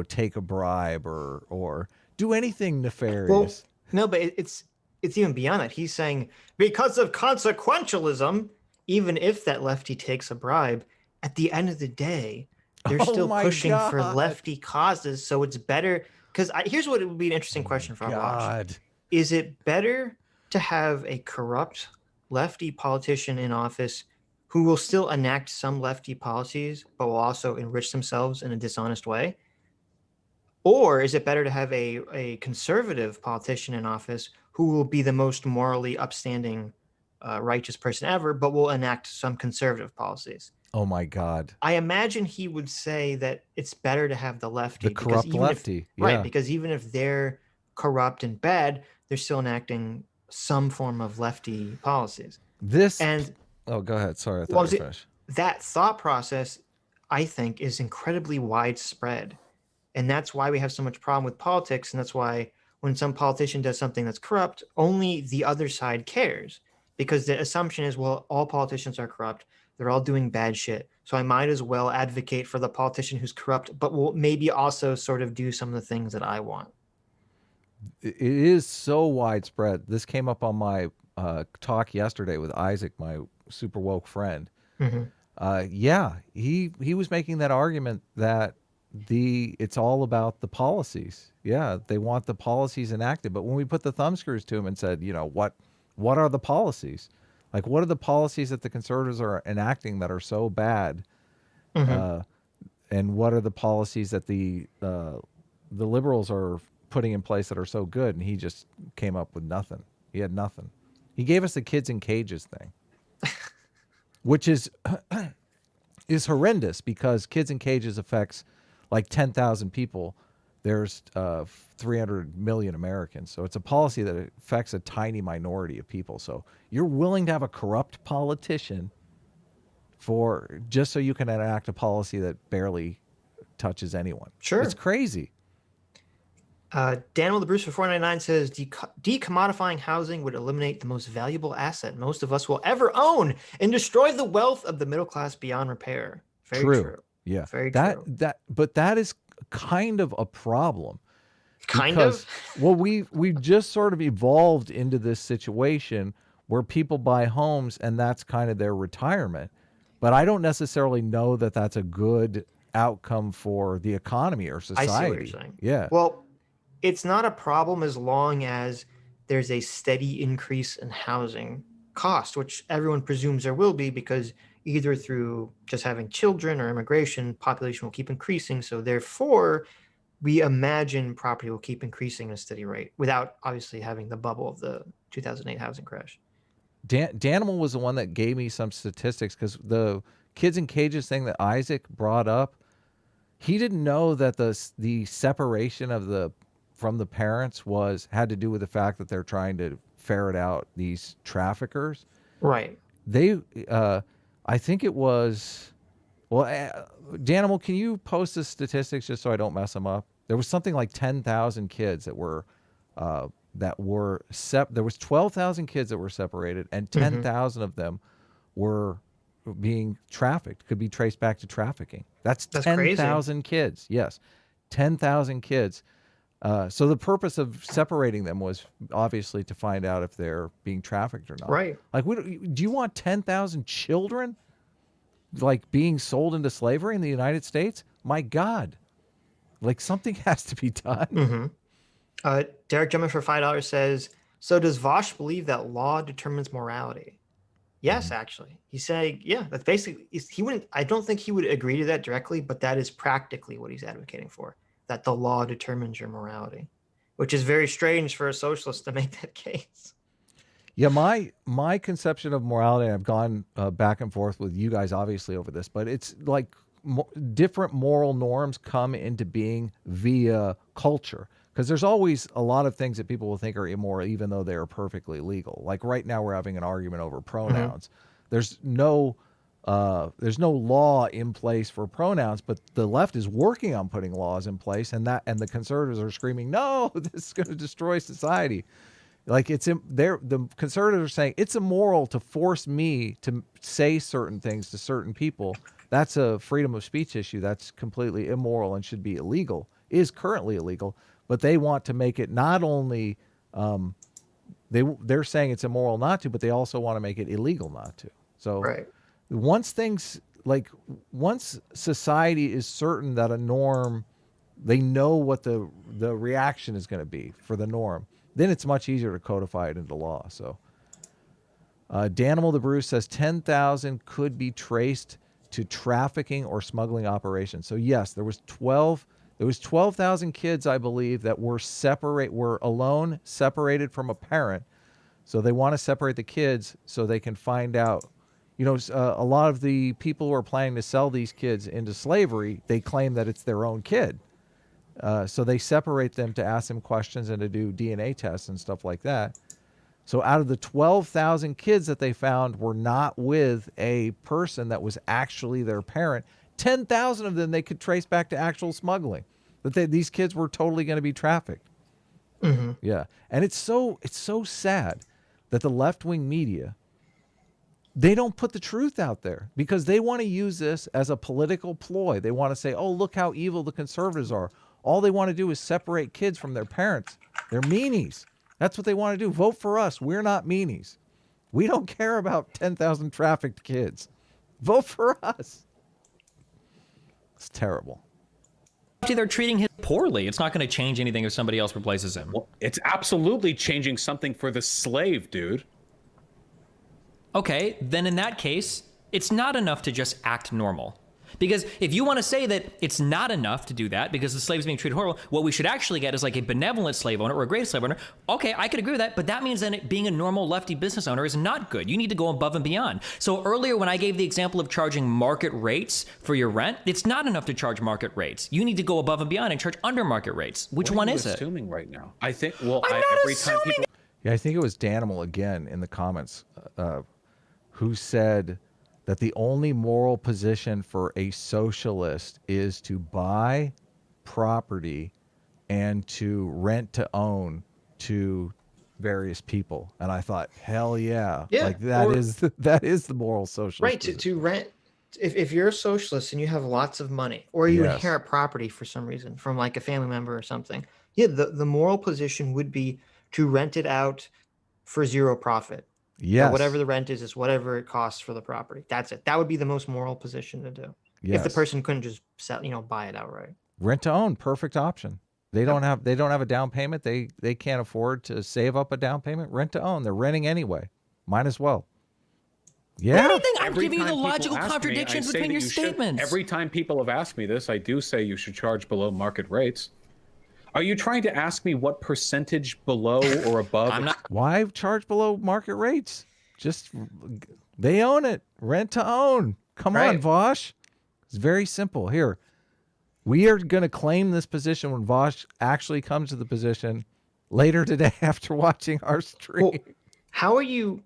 take a bribe or do anything nefarious. Well, no, but it's even beyond that. He's saying because of consequentialism, even if that lefty takes a bribe, at the end of the day, they're still pushing for lefty causes. So it's better because here's what it would be an interesting question for Vaush. Is it better to have a corrupt lefty politician in office who will still enact some lefty policies, but will also enrich themselves in a dishonest way? Or is it better to have a conservative politician in office who will be the most morally upstanding, righteous person ever, but will enact some conservative policies? Oh my God. I imagine he would say that it's better to have the lefty. The corrupt lefty. Right, because even if they're corrupt and bad, they're still enacting some form of lefty policies. Oh, go ahead. Sorry, I thought you finished. That thought process, I think, is incredibly widespread And that's why we have so much problem with politics. And that's why when some politician does something that's corrupt, only the other side cares. Because the assumption is, well, all politicians are corrupt. They're all doing bad shit. So I might as well advocate for the politician who's corrupt, but will maybe also sort of do some of the things that I want. It is so widespread. This came up on my talk yesterday with Isaac, my super woke friend. Yeah, he was making that argument that it's all about the policies. Yeah, they want the policies enacted. But when we put the thumbscrews to him and said, what are the policies? Like, what are the policies that the conservatives are enacting that are so bad? And what are the policies that the liberals are putting in place that are so good? And he just came up with nothing. He had nothing. He gave us the kids in cages thing, which is horrendous because kids in cages affects like 10,000 people. There's 300 million Americans. So it's a policy that affects a tiny minority of people. So you're willing to have a corrupt politician just so you can enact a policy that barely touches anyone. Sure. It's crazy. Daniel the Bruce for 499 says decommodifying housing would eliminate the most valuable asset most of us will ever own and destroy the wealth of the middle class beyond repair. Very true. Yeah. Very true. But that is kind of a problem. Kind of? Well, we've just sort of evolved into this situation where people buy homes and that's kind of their retirement. But I don't necessarily know that that's a good outcome for the economy or society. I see what you're saying. Yeah. Well, it's not a problem as long as there's a steady increase in housing cost, which everyone presumes there will be because either through just having children or immigration, population will keep increasing. So therefore, we imagine property will keep increasing at a steady rate without obviously having the bubble of the 2008 housing crash. Danimal was the one that gave me some statistics because the kids in cages thing that Isaac brought up, he didn't know that the separation from the parents had to do with the fact that they're trying to ferret out these traffickers. Right. I think it was, Danimal, can you post the statistics just so I don't mess them up? There was something like 10,000 kids that were there was 12,000 kids that were separated and 10,000 of them were being trafficked, could be traced back to trafficking. That's 10,000 kids. Yes. 10,000 kids. So the purpose of separating them was obviously to find out if they're being trafficked or not. Right. Like, do you want 10,000 children like being sold into slavery in the United States? My God. Like, something has to be done. Derek Jumpman for $5 says, so does Vaush believe that law determines morality? Yes, actually. He's saying, yeah, that's basically, I don't think he would agree to that directly, but that is practically what he's advocating for, that the law determines your morality, which is very strange for a socialist to make that case. Yeah, my conception of morality, and I've gone back and forth with you guys obviously over this, but it's like different moral norms come into being via culture. Because there's always a lot of things that people will think are immoral, even though they are perfectly legal. Like right now, we're having an argument over pronouns. There's no law in place for pronouns, but the left is working on putting laws in place, and the conservatives are screaming, "No, this is going to destroy society." Like the conservatives are saying it's immoral to force me to say certain things to certain people. That's a freedom of speech issue. That's completely immoral and should be illegal. Is currently illegal. But they want to make it not only they're saying it's immoral not to, but they also want to make it illegal not to. So once society is certain that a norm, they know what the reaction is going to be for the norm, then it's much easier to codify it into law. So Danimal the Bruce says 10,000 could be traced to trafficking or smuggling operations. So yes, there was 12,000 kids, I believe, that were alone, separated from a parent. So they want to separate the kids so they can find out. A lot of the people who are planning to sell these kids into slavery, they claim that it's their own kid. So they separate them to ask them questions and to do DNA tests and stuff like that. So out of the 12,000 kids that they found were not with a person that was actually their parent, 10,000 of them they could trace back to actual smuggling. that these kids were totally going to be trafficked. Yeah, and it's so sad that the left-wing media, they don't put the truth out there because they want to use this as a political ploy. They want to say, oh, look how evil the conservatives are. All they want to do is separate kids from their parents. They're meanies. That's what they want to do. Vote for us. We're not meanies. We don't care about 10,000 trafficked kids. Vote for us. It's terrible. They're treating him poorly. It's not going to change anything if somebody else replaces him. Well, it's absolutely changing something for the slave, dude. Okay, then in that case, it's not enough to just act normal. Because if you want to say that it's not enough to do that because the slave's being treated horrible, what we should actually get is like a benevolent slave owner or a great slave owner. Okay, I could agree with that, but that means then being a normal lefty business owner is not good. You need to go above and beyond. So earlier when I gave the example of charging market rates for your rent, it's not enough to charge market rates. You need to go above and beyond and charge under market rates. Which one is it? Assuming right now, I think. Well, I'm not every time assuming. people. Yeah, I think it was Danimal again in the comments who said that the only moral position for a socialist is to buy property and to rent to own to various people. And I thought, hell yeah. Like that is the moral socialist. Right, to rent. If you're a socialist and you have lots of money or you inherit property for some reason from like a family member or something, the moral position would be to rent it out for zero profit. Yes. Whatever the rent is whatever it costs for the property. That's it. That would be the most moral position to do. Yes. If the person couldn't just sell, buy it outright. Rent to own, perfect option. They don't have a down payment. They can't afford to save up a down payment. Rent to own. They're renting anyway. Might as well. Yeah. Anything? I'm Every giving you the time people logical ask me, contradictions I say between that your you should. statements. Every time people have asked me this, I do say you should charge below market rates. Are you trying to ask me what percentage below or above? I'm not. Why charge below market rates? Just they own it. Rent to own. Come on, Vaush. It's very simple. Here, we are going to claim this position when Vaush actually comes to the position later today after watching our stream. Well, how are you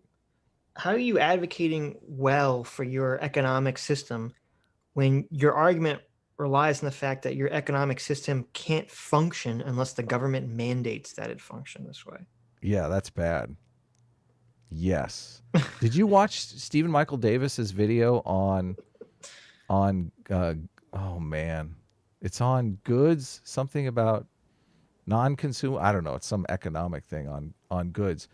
advocating well for your economic system when your argument relies on the fact that your economic system can't function unless the government mandates that it function this way? Yeah, that's bad. Yes. Did you watch Stephen Michael Davis's video on oh man, it's on goods, something about non-consumer. I don't know. It's some economic thing on goods.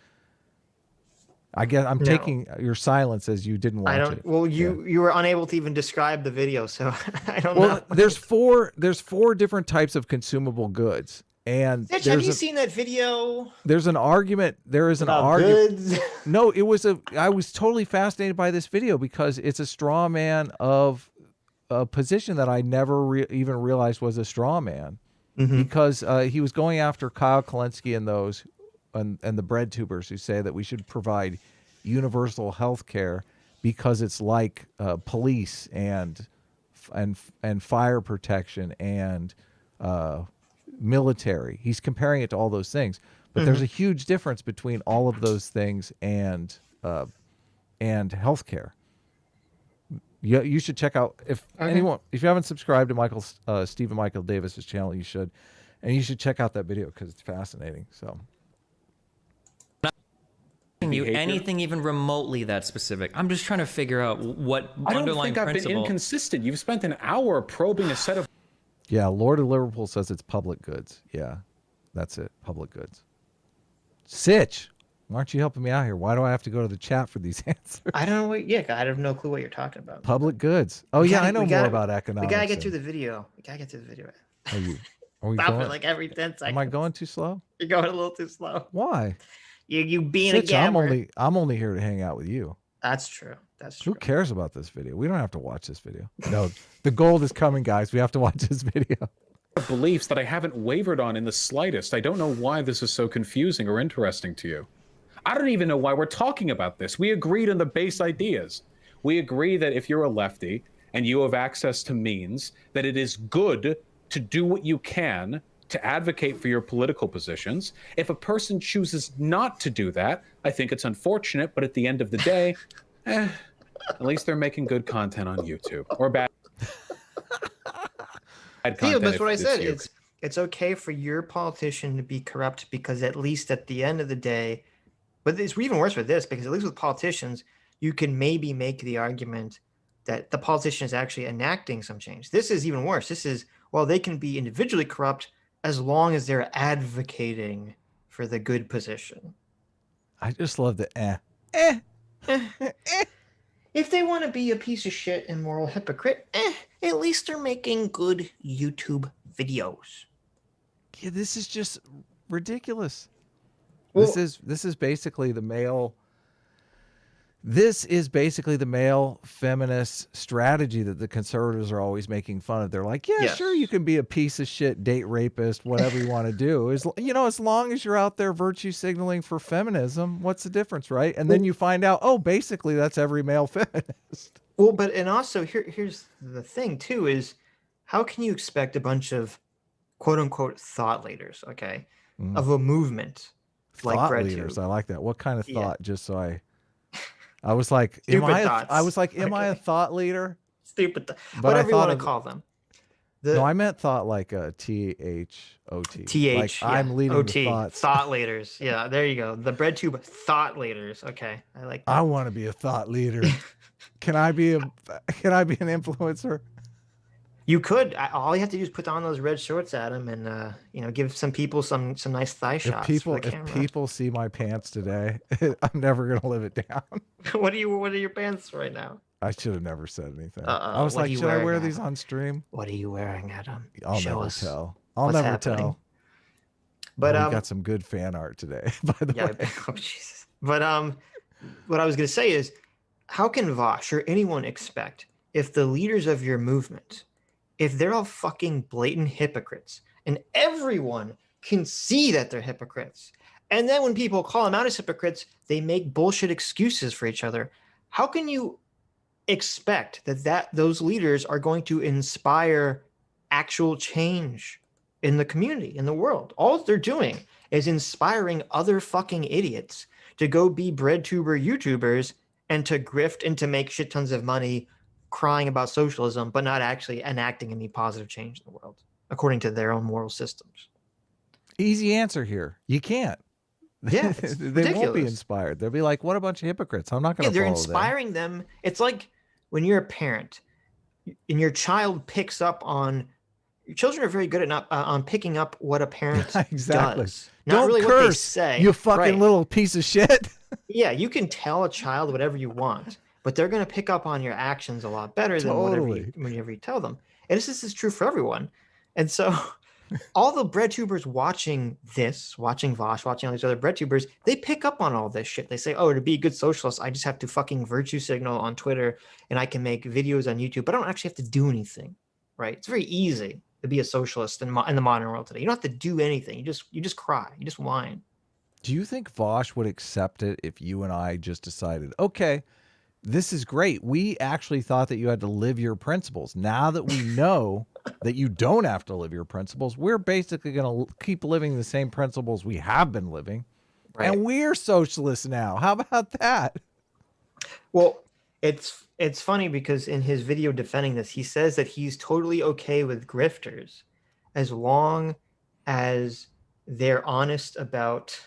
I guess I'm taking your silence as you didn't watch it. Well, you were unable to even describe the video, so I don't know. There's four different types of consumable goods. And Mitch, have you seen that video? There's an argument. There is an argument. No, I was totally fascinated by this video because it's a straw man of a position that I never even realized was a straw man, because he was going after Kyle Kalinske and those and the bread tubers who say that we should provide universal health care because it's like police and fire protection and military. He's comparing it to all those things, but there's a huge difference between all of those things and healthcare. You should check out if you haven't subscribed to Stephen Michael Davis's channel, you should, and you should check out that video because it's fascinating. So, you anything even remotely that specific. I'm just trying to figure out what I don't underlying think I've principle. been inconsistent. You've spent an hour probing a set of. Yeah, Lord of Liverpool says it's public goods. Yeah, that's it. Public goods. Sitch, why aren't you helping me out here? Why do I have to go to the chat for these answers? I don't know. I have no clue what you're talking about. Public goods. Oh, I know more about economics. We gotta get through the video. Are we Stop going? it like every 10 seconds. Am I going too slow? You're going a little too slow. Why? You being Sitch, a gambler. I'm only here to hang out with you. That's true. Who cares about this video? We don't have to watch this video. No, the gold is coming, guys. We have to watch this video. Beliefs that I haven't wavered on in the slightest. I don't know why this is so confusing or interesting to you. I don't even know why we're talking about this. We agreed on the base ideas. We agree that if you're a lefty and you have access to means, that it is good to do what you can to advocate for your political positions. If a person chooses not to do that, I think it's unfortunate, but at the end of the day, at least they're making good content on YouTube or bad content. That's what I said. It's okay for your politician to be corrupt because at least at the end of the day, but it's even worse with this because at least with politicians, you can maybe make the argument that the politician is actually enacting some change. This is even worse. This is, well, they can be individually corrupt as long as they're advocating for the good position. I just love the If they want to be a piece of shit and moral hypocrite, at least they're making good YouTube videos. Yeah, this is just ridiculous. Well, This is basically the male. This is basically the male feminist strategy that the conservatives are always making fun of. They're like, yeah, Yes. sure, you can be a piece of shit, date rapist, whatever you want to do. As long as you're out there virtue signaling for feminism, what's the difference, right? And then you find out, oh, basically that's every male feminist. Well, and also here's the thing too is how can you expect a bunch of quote unquote thought leaders, okay, of a movement like Thought Bread leaders, Tube? I like that. What kind of Yeah. thought? Just so I was like, am Stupid I thoughts. I a thought leader? Stupid, But whatever I you want thought to of- call them. No, I meant thought like a THOT. TH, Like yeah. I'm leading OT, the thoughts. thought leaders. Yeah, there you go. The Bread Tube thought leaders. Okay, I like that. I want to be a thought leader. Can I be an influencer? You could. All you have to do is put on those red shorts, Adam, and give some people some nice thigh shots. If for the camera. people see my pants today, I'm never gonna live it down. what are your pants right now? I should have never said anything. Uh-oh, I was what are like, you should I wearing, wear Adam? these on stream? What are you wearing, Adam? I'll Show never us tell. I'll what's never happening. tell. But we got some good fan art today, by the yeah, way. oh, Jesus. But what I was gonna say is, how can Vaush or anyone expect if the leaders of your movement, if they're all fucking blatant hypocrites, and everyone can see that they're hypocrites, and then when people call them out as hypocrites, they make bullshit excuses for each other. How can you expect that those leaders are going to inspire actual change in the community, in the world? All they're doing is inspiring other fucking idiots to go be bread tuber YouTubers and to grift and to make shit tons of money crying about socialism, but not actually enacting any positive change in the world according to their own moral systems. Easy answer here. You can't. Yeah, it's they won't be ridiculous. inspired. They'll be like, what a bunch of hypocrites. I'm not going Yeah, to they're follow inspiring them. It's like when you're a parent and your child picks up on. Your children are very good at not on picking up what a parent Exactly. does. Not Don't really curse, what they say. you fucking Right. little piece of shit. Yeah, you can tell a child whatever you want, but they're going to pick up on your actions a lot better than whenever you tell them. And this is true for everyone. And so all the bread tubers watching Vaush, watching all these other bread tubers, they pick up on all this shit. They say, oh, to be a good socialist, I just have to fucking virtue signal on Twitter and I can make videos on YouTube, but I don't actually have to do anything, right? It's very easy to be a socialist in the modern world today. You don't have to do anything. You just cry. You just whine. Do you think Vaush would accept it if you and I just decided, okay, this is great. We actually thought that you had to live your principles. Now that we know that you don't have to live your principles, we're basically going to keep living the same principles we have been living. Right. And we're socialists now. How about that? Well, it's funny because in his video defending this, he says that he's totally okay with grifters as long as they're honest about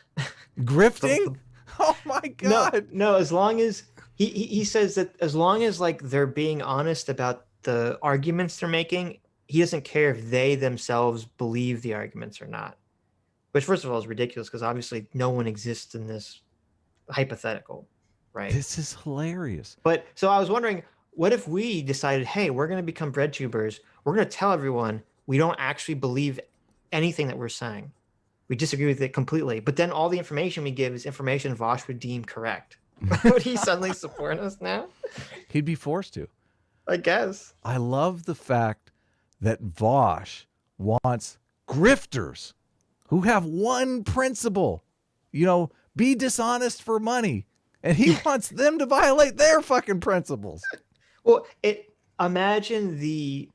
Grifting? Oh my God. No, as long as he says that as long as like they're being honest about the arguments they're making, he doesn't care if they themselves believe the arguments or not. Which first of all is ridiculous because obviously no one exists in this hypothetical, right? This is hilarious. But so I was wondering, what if we decided, hey, we're going to become bread tubers. We're going to tell everyone we don't actually believe anything that we're saying. We disagree with it completely. But then all the information we give is information Vaush would deem correct. Would he suddenly support us now? He'd be forced to. I guess. I love the fact that Vaush wants grifters who have one principle, be dishonest for money. And he wants them to violate their fucking principles. Well, imagine the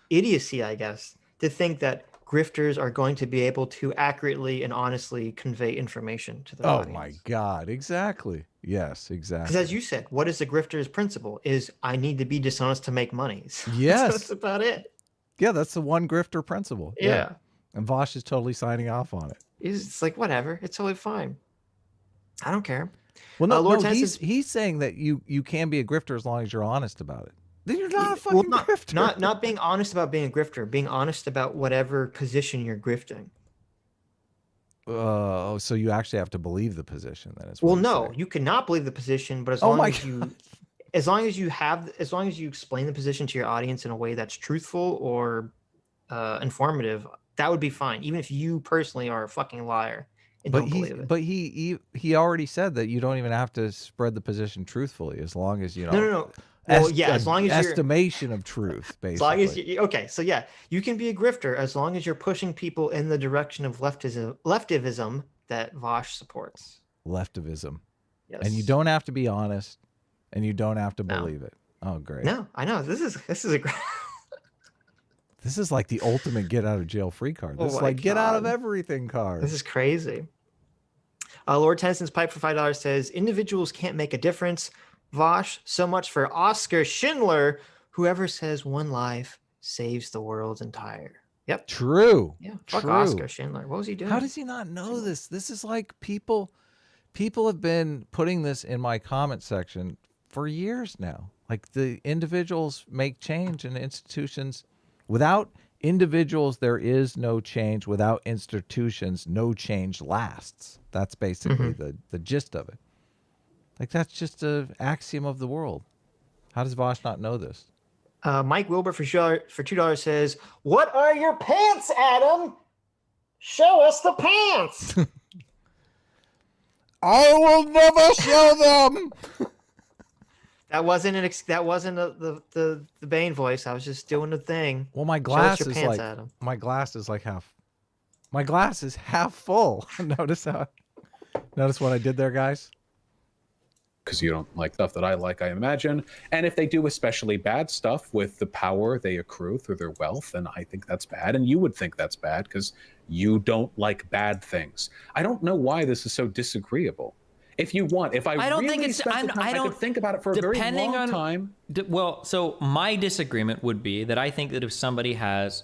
idiocy, I guess, to think that grifters are going to be able to accurately and honestly convey information to the audience. Oh my God. Exactly. Yes, exactly. Because as you said, what is the grifter's principle? Is I need to be dishonest to make money. Yes. That's about it. Yeah, that's the one grifter principle. Yeah. And Vaush is totally signing off on it. It's like, whatever. It's totally fine. I don't care. Well, no, Lord no, Tenson's- he's saying that you can be a grifter as long as you're honest about it. Then you're not a fucking grifter. Not being honest about being a grifter, being honest about whatever position you're grifting. So you actually have to believe the position then. Well, no, you cannot believe the position, but as long as you explain the position to your audience in a way that's truthful or informative, that would be fine. Even if you personally are a fucking liar and don't believe it. But he already said that you don't even have to spread the position truthfully, as long as you know. No. Well, yeah, as long as you're estimation of truth, basically. As long as okay, so yeah, you can be a grifter as long as you're pushing people in the direction of leftivism that Vaush supports. Leftivism. Yes. And you don't have to be honest, and you don't have to believe it. Oh, great. No, I know this is a This is like the ultimate get out of jail free card. This is like get out of everything card. This is crazy. Lord Tenson's pipe for $5 says individuals can't make a difference. Vaush, so much for Oscar Schindler. Whoever says one life saves the world entire. Yep. True. Yeah. Fuck True. Oscar Schindler. What was he doing? How does he not know this? This is like people have been putting this in my comment section for years now. Like the individuals make change in institutions. Without individuals, there is no change. Without institutions, no change lasts. That's basically the gist of it. Like, that's just an axiom of the world. How does Vaush not know this? Mike Wilbur for $2 says, "What are your pants, Adam? Show us the pants." I will never show them. That wasn't the Bane voice. I was just doing the thing. Well, my Show us glass your is pants, like Adam. my glass is like half. My glass is half full. Notice what I did there, guys? Because you don't like stuff that I like, I imagine. And if they do especially bad stuff with the power they accrue through their wealth, then I think that's bad. And you would think that's bad because you don't like bad things. I don't know why this is so disagreeable. If you want, if I don't really think it's. spent the time, I could think about it for a very long time. Well, so my disagreement would be that I think that if somebody has,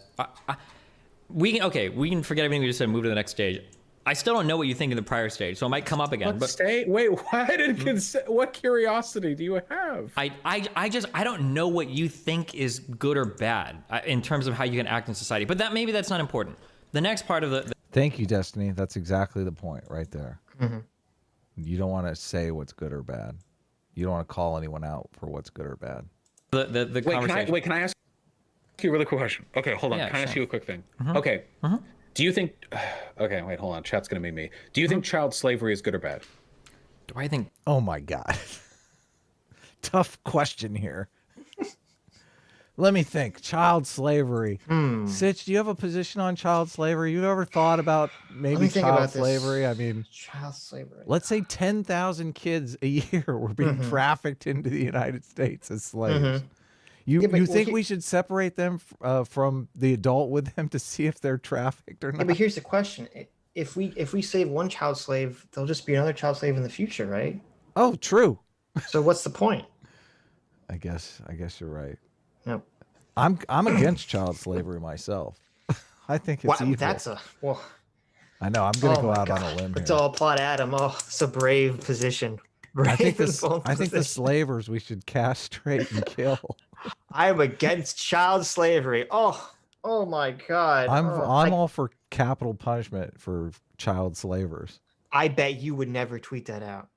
we can forget everything we just said and move to the next stage. I still don't know what you think in the prior stage, so it might come up again. Wait, why did what curiosity do you have? I don't know what you think is good or bad in terms of how you can act in society. But maybe that's not important. The next part of the Thank you, Destiny. That's exactly the point right there. You don't want to say what's good or bad. You don't want to call anyone out for what's good or bad. The conversation. Can I ask you a really quick question? Okay, hold on. Yeah, can I ask sure. you a quick thing? Okay. Do you think... Okay, wait, hold on. Chat's going to make me. Do you think child slavery is good or bad? Do I think... Oh, my God. Tough question here. Let me think. Child slavery. Sitch, do you have a position on child slavery? You ever thought about maybe child slavery? I mean, child slavery. Let's say 10,000 kids a year were being trafficked into the United States as slaves. You think we should separate them from the adult with them to see if they're trafficked or not? Yeah, but here's the question: if we save one child slave, there'll just be another child slave in the future, right? Oh, true. So what's the point? I guess you're right. No. I'm against child slavery myself. I think it's evil. I know. I'm gonna go out on a limb here. It's all applaud Adam. Oh, it's a brave position. I think the slavers we should castrate and kill. I'm against child slavery. Oh my God. I'm all for capital punishment for child slavers. I bet you would never tweet that out.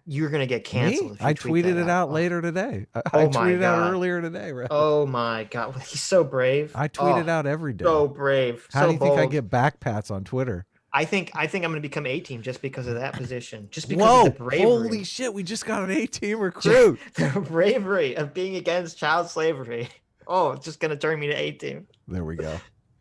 You're gonna get canceled. Me? I tweeted it out later today. I tweeted out earlier today. Right? Oh my God, he's so brave. I tweet it out every day. So brave. How do you think I get backpats on Twitter? I think I'm gonna become A-team just because of that position. Just because of the bravery. Holy shit, we just got an A-team recruit. The bravery of being against child slavery. Oh, it's just gonna turn me to A-team. There we go.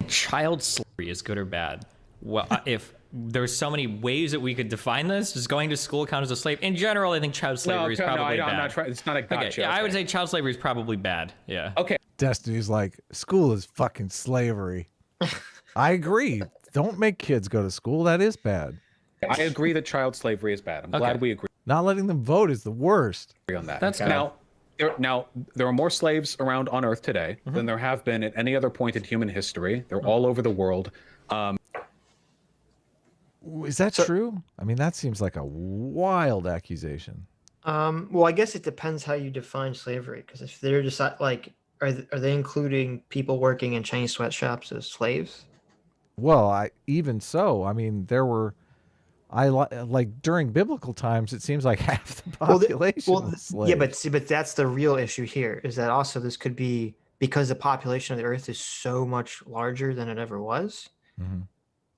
Child slavery is good or bad? Well, if there's so many ways that we could define this, does going to school count as a slave? In general, I think child slavery is probably bad. I'm not trying. It's not a gotcha. Okay, yeah, I would say child slavery is probably bad. Yeah. Okay. Destiny's like, school is fucking slavery. I agree. Don't make kids go to school. That is bad. I agree that child slavery is bad. I'm glad we agree Not letting them vote is the worst. on that. That's good. Now, there are more slaves around on Earth today than there have been at any other point in human history. They're all over the world. Is that true? I mean, that seems like a wild accusation. Well, I guess it depends how you define slavery. Because if they're just like, are they including people working in chain sweatshops as slaves? Well, even so, I mean, there were, like during biblical times, it seems like half the population was slaves. Yeah, but that's the real issue here. Is that also this could be because the population of the Earth is so much larger than it ever was. Mm-hmm.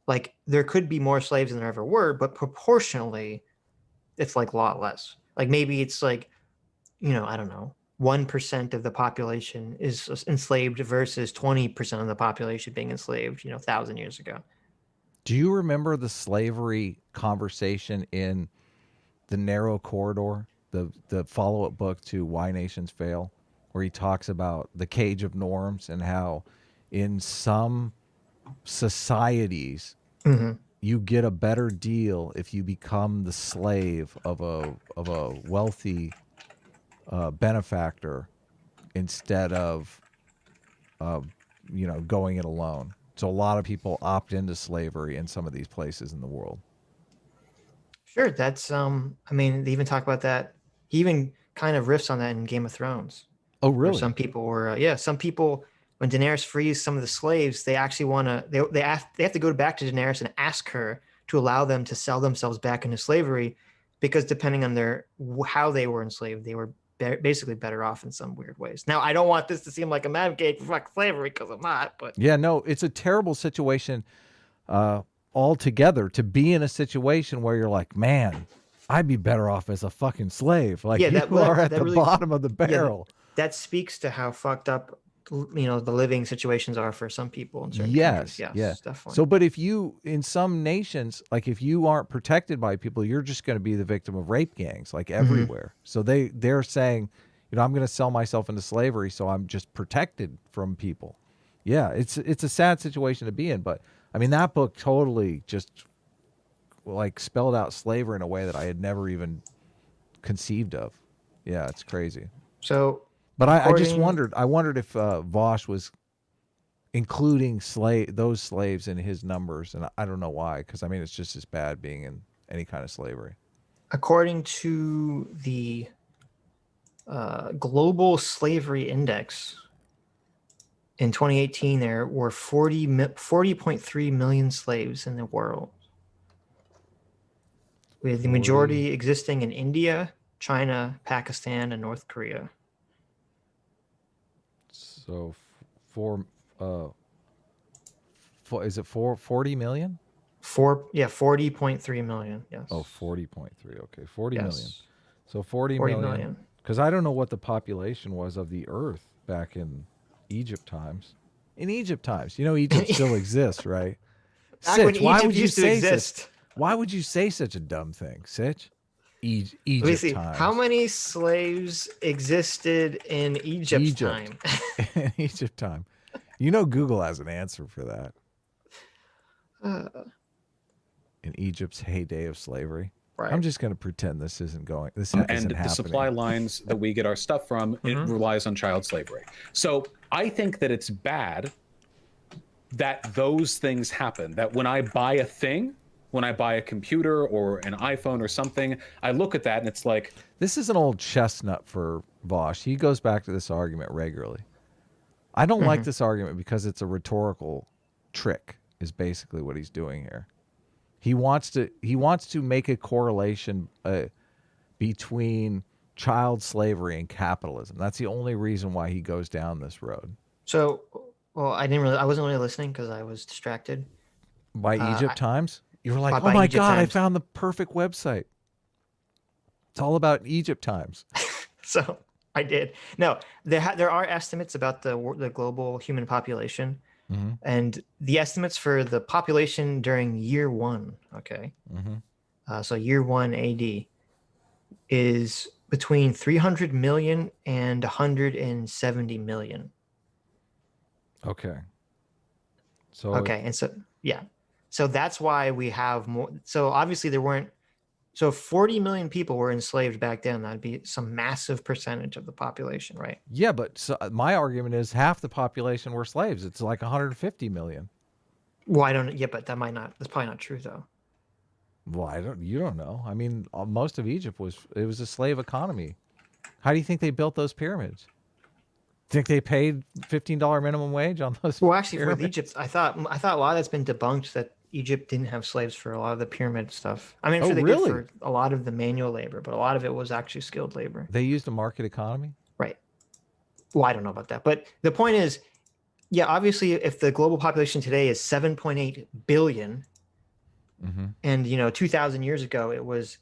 Like there could be more slaves than there ever were, but proportionally, it's like a lot less. Like maybe it's like, I don't know, 1% of the population is enslaved versus 20% of the population being enslaved, 1,000 years ago. Do you remember the slavery conversation in The Narrow Corridor, the follow-up book to Why Nations Fail, where he talks about the cage of norms and how in some societies you get a better deal if you become the slave of a wealthy benefactor instead of going it alone. So a lot of people opt into slavery in some of these places in the world. Sure, that's I mean, they even talk about that. He even kind of riffs on that in Game of Thrones. Oh, really? Some people were some people, when Daenerys frees some of the slaves, they actually want to they have to go back to Daenerys and ask her to allow them to sell themselves back into slavery, because depending on how they were enslaved, they were basically better off in some weird ways. Now, I don't want this to seem like I'm advocating for slavery, because I'm not. But yeah, no, it's a terrible situation altogether to be in a situation where you're like, man, I'd be better off as a fucking slave. Like you are at the bottom of the barrel. Yeah, that speaks to how fucked up the living situations are for some people in certain countries. Yes, definitely. So, but if you, in some nations, like if you aren't protected by people, you're just going to be the victim of rape gangs, like everywhere. So they're saying, I'm going to sell myself into slavery, so I'm just protected from people. Yeah, it's a sad situation to be in, but I mean that book totally just like spelled out slavery in a way that I had never even conceived of. Yeah, it's crazy. So. But I just wondered. I wondered if Vaush was including those slaves in his numbers, and I don't know why. Because I mean, it's just as bad being in any kind of slavery. According to the Global Slavery Index, in 2018, there were 40.3 million slaves in the world, with the majority existing in India, China, Pakistan, and North Korea. So, is it 40 million? 40.3 million. Yes. Oh, 40.3. Okay, 40 million. So 40 million. Because I don't know what the population was of the Earth back in Egypt times. In Egypt times, Egypt still exists, right? Sitch, why would you say such a dumb thing, Sitch? Egypt times. How many slaves existed in Egypt time? In Egypt time. Google has an answer for that. In Egypt's heyday of slavery. Right. I'm just going to pretend this isn't happening. The supply lines that we get our stuff from, it relies on child slavery. So I think that it's bad that those things happen, that when I buy a thing, when I buy a computer or an iPhone or something, I look at that and it's like... This is an old chestnut for Vaush. He goes back to this argument regularly. I don't like this argument because it's a rhetorical trick, is basically what he's doing here. He wants to make a correlation between child slavery and capitalism. That's the only reason why he goes down this road. So, well, I wasn't really listening because I was distracted. By Egypt Times? You were like, oh my God, I found the perfect website. It's all about Egypt Times. So I did. No, there are estimates about the global human population, and the estimates for the population during year 1, okay? So year 1 AD is between 300 million and 170 million. Okay. So and so that's why we have more. So obviously there weren't. So 40 million people were enslaved back then. That'd be some massive percentage of the population, right? Yeah, but my argument is half the population were slaves. It's like 150 million. Well, I don't. Yeah, but that's probably not true though. Well, you don't know. I mean, most of Egypt was a slave economy. How do you think they built those pyramids? Think they paid $15 minimum wage on those? Well, actually, pyramids? with Egypt, I thought a lot of that's been debunked, that Egypt didn't have slaves for a lot of the pyramid stuff. I mean, I'm sure they did for a lot of the manual labor, but a lot of it was actually skilled labor. They used a market economy? Right. Well, I don't know about that, but the point is, yeah, obviously, if the global population today is 7.8 billion, and 2,000 years ago it was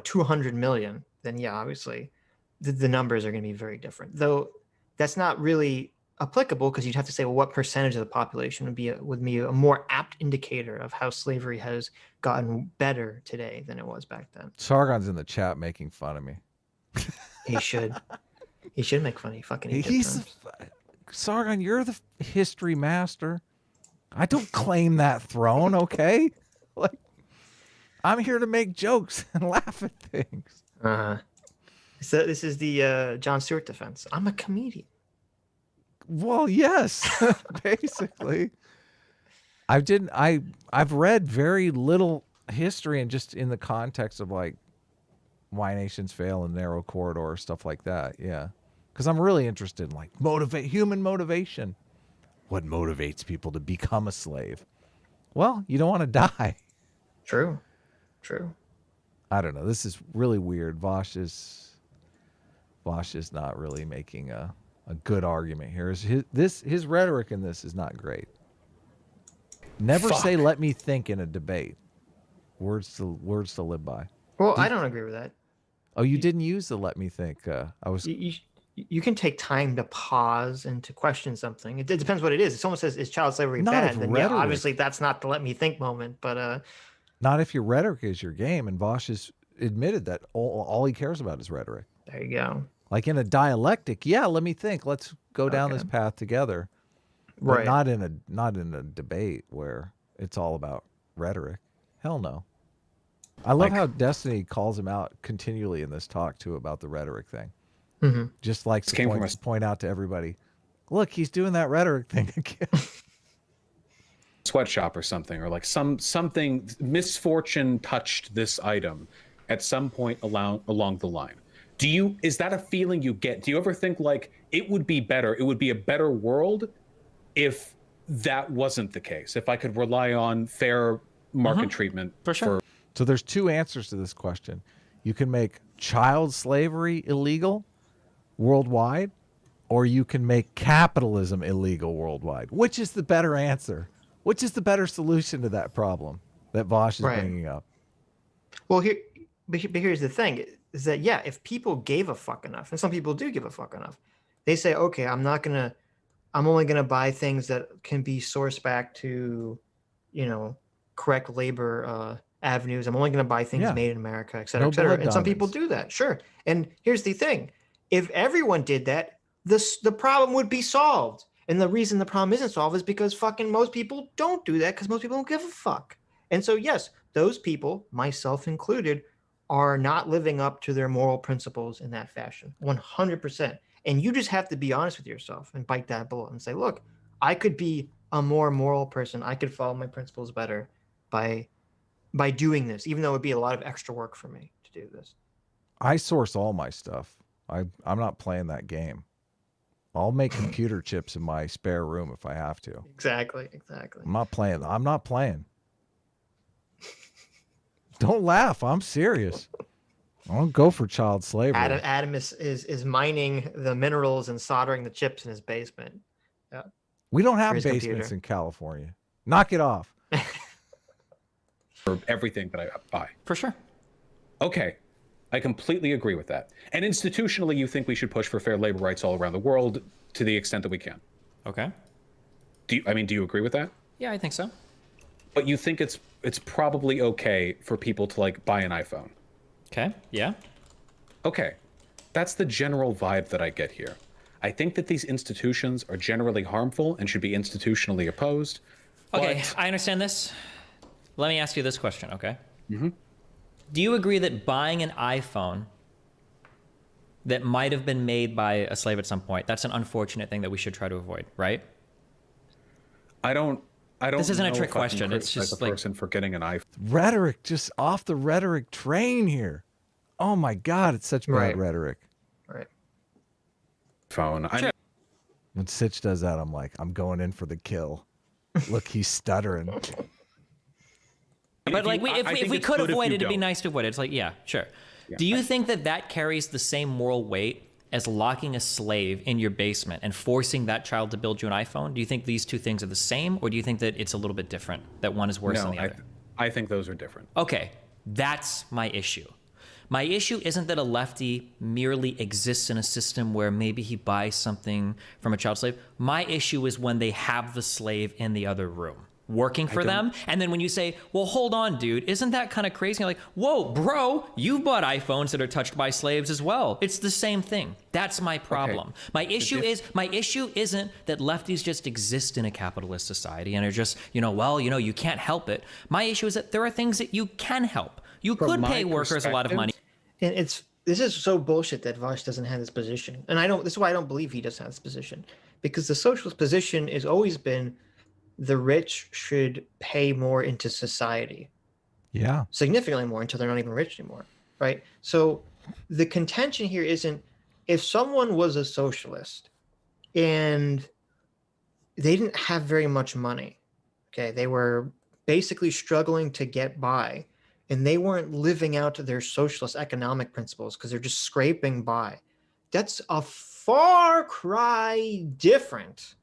200 million, then yeah, obviously, the numbers are going to be very different. Though that's not really applicable, because you'd have to say, well, what percentage of the population would be a more apt indicator of how slavery has gotten better today than it was back then. Sargon's in the chat making fun of me. He should. He should make fun of fucking Egypt. Sargon, you're the history master. I don't claim that throne, okay? Like, I'm here to make jokes and laugh at things. So this is the Jon Stewart defense. I'm a comedian. Well, yes, basically. I've read very little history, and just in the context of like why nations fail in narrow corridor, stuff like that. Yeah. Because I'm really interested in like human motivation. What motivates people to become a slave? Well, you don't want to die. True. I don't know. This is really weird. Vaush is not really making a good argument here. His rhetoric in this is not great. Never say "let me think" in a debate. Words to live by. Well, I don't agree with that. Oh, you didn't use the "let me think." You can take time to pause and to question something. It depends what it is. If someone says, "Is child slavery bad?" Then yeah, obviously that's not the "let me think" moment. But not if your rhetoric is your game. And Vaush has admitted that all he cares about is rhetoric. There you go. Like in a dialectic, yeah, let me think. Let's go down this path together. But Right. not in a debate where it's all about rhetoric. Hell no. I love how Destiny calls him out continually in this talk too about the rhetoric thing. Just likes to point out to everybody, look, he's doing that rhetoric thing again. Sweatshop or something, or like something misfortune touched this item at some point along the line. Is that a feeling you get? Do you ever think like it would be a better world if that wasn't the case? If I could rely on fair market treatment for sure. So there's two answers to this question. You can make child slavery illegal worldwide, or you can make capitalism illegal worldwide. Which is the better answer? Which is the better solution to that problem that Vaush is bringing up? Well, here's the thing: is that yeah, if people gave a fuck enough, and some people do give a fuck enough, they say, okay, I'm only gonna buy things that can be sourced back to, correct labor avenues. I'm only gonna buy things made in America, et cetera, et cetera. And some people do that, sure. And here's the thing: if everyone did that, the problem would be solved. And the reason the problem isn't solved is because fucking most people don't do that, because most people don't give a fuck. And so, yes, those people, myself included, are not living up to their moral principles in that fashion, 100%. And you just have to be honest with yourself and bite that bullet and say, look, I could be a more moral person. I could follow my principles better by doing this, even though it would be a lot of extra work for me to do this. I source all my stuff. I'm not playing that game. I'll make computer chips in my spare room if I have to. Exactly. I'm not playing. Don't laugh. I'm serious. I don't go for child slavery. Adam is mining the minerals and soldering the chips in his basement. Yeah. We don't have basements in California. Knock it off. For everything that I buy. For sure. Okay. I completely agree with that. And institutionally, you think we should push for fair labor rights all around the world to the extent that we can. Okay. Do you agree with that? Yeah, I think so. But you think it's probably okay for people to like buy an iPhone? Okay. Yeah. Okay. That's the general vibe that I get here. I think that these institutions are generally harmful and should be institutionally opposed. Okay, I understand this. Let me ask you this question, okay? Mm-hmm. Do you agree that buying an iPhone that might have been made by a slave at some point, that's an unfortunate thing that we should try to avoid, right? I don't I don't. This isn't a know trick if I can question. It's criticize just a like person for getting an iPhone. Rhetoric, just off the rhetoric train here. Oh my God, it's such bad rhetoric. Right. Phone. Sure. When Sitch does that, I'm like, I'm going in for the kill. Look, he's stuttering. But like, if we could avoid it, it'd be don't. nice to avoid it. It's like, yeah, sure. Yeah. Do you think that that carries the same moral weight as locking a slave in your basement and forcing that child to build you an iPhone? Do you think these two things are the same, or do you think that it's a little bit different, that one is worse than the other? I think those are different. Okay, that's my issue. My issue isn't that a lefty merely exists in a system where maybe he buys something from a child slave. My issue is when they have the slave in the other room working for them. And then when you say, well, hold on, dude, isn't that kind of crazy? You're like, whoa, bro, you've bought iPhones that are touched by slaves as well. It's the same thing. That's my problem. Okay. My issue isn't that lefties just exist in a capitalist society and are just, you can't help it. My issue is that there are things that you can help. You could pay workers a lot of money. And this is so bullshit that Vaush doesn't have this position. And this is why I don't believe he doesn't have this position. Because the socialist position has always been the rich should pay more into society. Yeah. Significantly more until they're not even rich anymore. Right? So the contention here isn't if someone was a socialist and they didn't have very much money. Okay. They were basically struggling to get by. And they weren't living out their socialist economic principles because they're just scraping by. That's a far cry different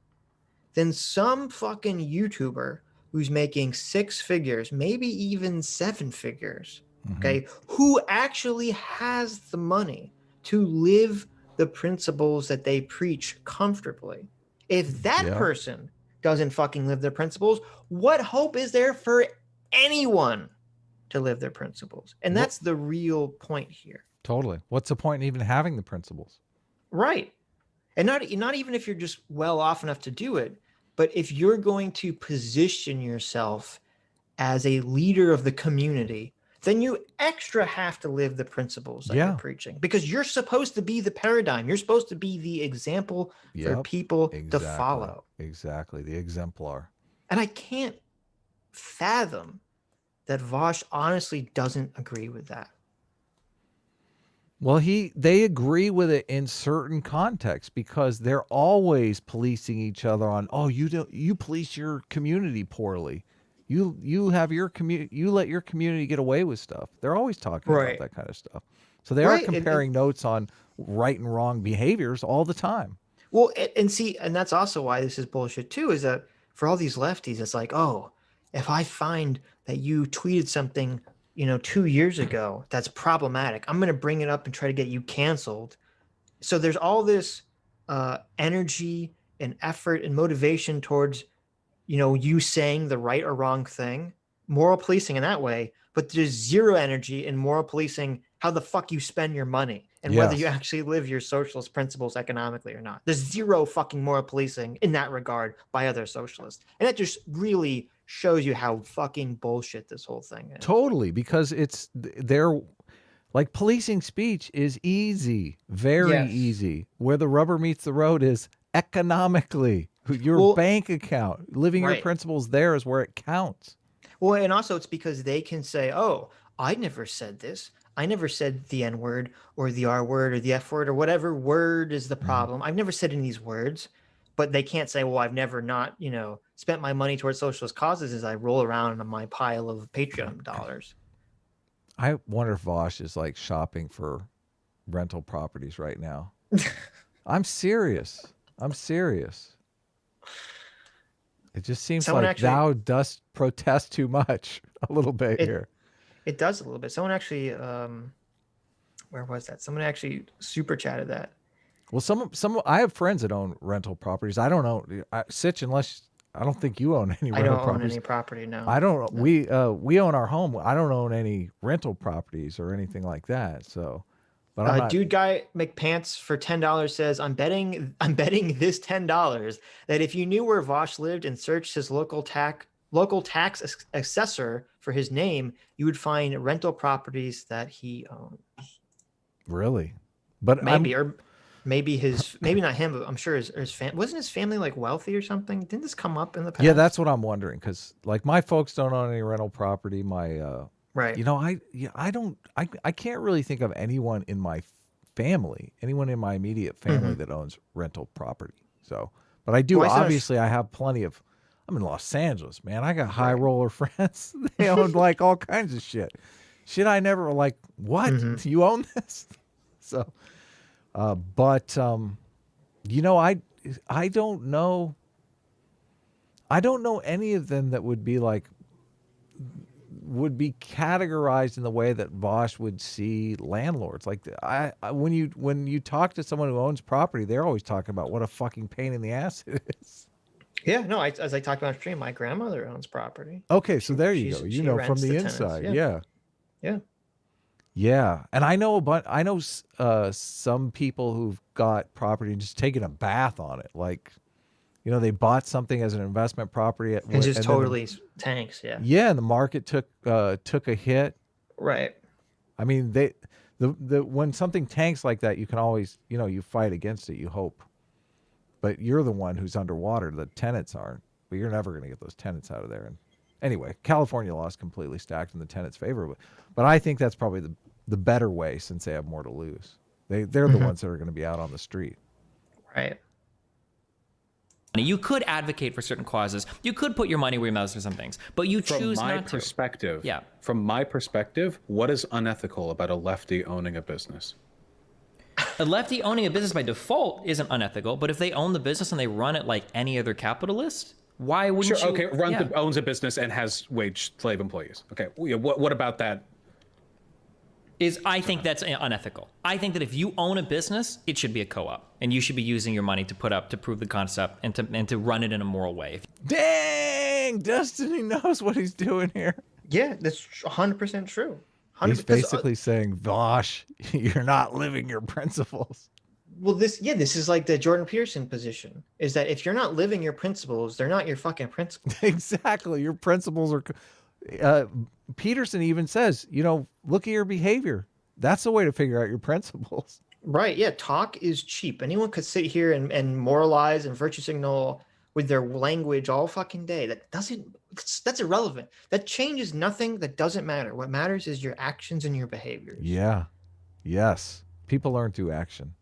than some fucking YouTuber who's making 6 figures, maybe even 7 figures, okay, who actually has the money to live the principles that they preach comfortably. If that person doesn't fucking live their principles, what hope is there for anyone to live their principles? And that's the real point here. Totally. What's the point in even having the principles? Right. And not even if you're just well off enough to do it, but if you're going to position yourself as a leader of the community, then you extra have to live the principles that you're preaching, because you're supposed to be the paradigm. You're supposed to be the example for people to follow. Exactly. The exemplar. And I can't fathom that Vaush honestly doesn't agree with that. Well, they agree with it in certain contexts because they're always policing each other on, you police your community poorly. You have your community, you let your community get away with stuff. They're always talking about that kind of stuff. So they are comparing notes on right and wrong behaviors all the time. Well, and that's also why this is bullshit too, is that for all these lefties, it's like, if I find that you tweeted something 2 years ago that's problematic, I'm going to bring it up and try to get you canceled. So there's all this energy and effort and motivation towards, you saying the right or wrong thing, moral policing in that way, but there's zero energy in moral policing how the fuck you spend your money and whether you actually live your socialist principles economically or not. There's zero fucking moral policing in that regard by other socialists. And that just really shows you how fucking bullshit this whole thing is. Totally, because they're like, policing speech is easy, very easy. Where the rubber meets the road is economically. Your bank account, living your principles there is where it counts. Well, and also it's because they can say, I never said this. I never said the N word or the R word or the F word or whatever word is the problem. I've never said any of these words. But they can't say, well, I've never not, spent my money towards socialist causes as I roll around on my pile of Patreon dollars. I wonder if Vaush is like shopping for rental properties right now. I'm serious. It just seems thou dost protest too much a little bit here. It does a little bit. Someone actually, where was that? Someone actually super chatted that. Well, I have friends that own rental properties. I don't know, Sitch, unless I don't think you own any rental properties. I don't own any property, no. I don't. No. We own our home. I don't own any rental properties or anything like that. So, but I'm not... Dude guy McPants for $10 says, I'm betting this $10 that if you knew where Vaush lived and searched his local tax assessor for his name, you would find rental properties that he owns. Really? But maybe maybe not him, but I'm sure his family, wasn't his family like wealthy or something? Didn't this come up in the past? Yeah, that's what I'm wondering, because like my folks don't own any rental property. My right. You know, I can't really think of anyone in my family, anyone in my immediate family that owns rental property. So, but I do, obviously I have plenty of, I'm in Los Angeles, man. I got high roller friends. They own like all kinds of shit. Shit I never like, what? You own this? So, but you know, I don't know. I don't know any of them that would be like, would be categorized in the way that Vaush would see landlords. Like when you talk to someone who owns property, they're always talking about what a fucking pain in the ass it is. Yeah, no, as I talked about on stream, my grandmother owns property. Okay, so there you go. You know, from the inside. Yeah. And I know some people who've got property and just taken a bath on it. Like, you know, they bought something as an investment property and just totally tanks. Yeah. Yeah, and the market took a hit. Right. I mean, the when something tanks like that, you can always, you know, you fight against it. You hope, but you're the one who's underwater. The tenants aren't. But you're never going to get those tenants out of there. And anyway, California law is completely stacked in the tenants' favor. But I think that's probably the better way, since they have more to lose. They're the ones that are going to be out on the street. Right. You could advocate for certain causes. You could put your money where your mouth is for some things, but you choose not to. From my perspective, what is unethical about a lefty owning a business? A lefty owning a business by default isn't unethical, but if they own the business and they run it like any other capitalist, why wouldn't you? Okay, owns a business and has wage slave employees. Okay, what about that? I think that's unethical. I think that if you own a business, it should be a co-op, and you should be using your money to prove the concept and to run it in a moral way. Dang, Destiny knows what he's doing here. Yeah, that's 100% true. He's basically saying, Vaush, you're not living your principles. Well, this is like the Jordan Peterson position, is that if you're not living your principles, they're not your fucking principles. Exactly. Your principles are... Peterson even says, you know, look at your behavior. That's the way to figure out your principles. Right. Yeah. Talk is cheap. Anyone could sit here and moralize and virtue signal with their language all fucking day. That's irrelevant. That changes nothing. That doesn't matter. What matters is your actions and your behaviors. Yeah. Yes. People learn through action.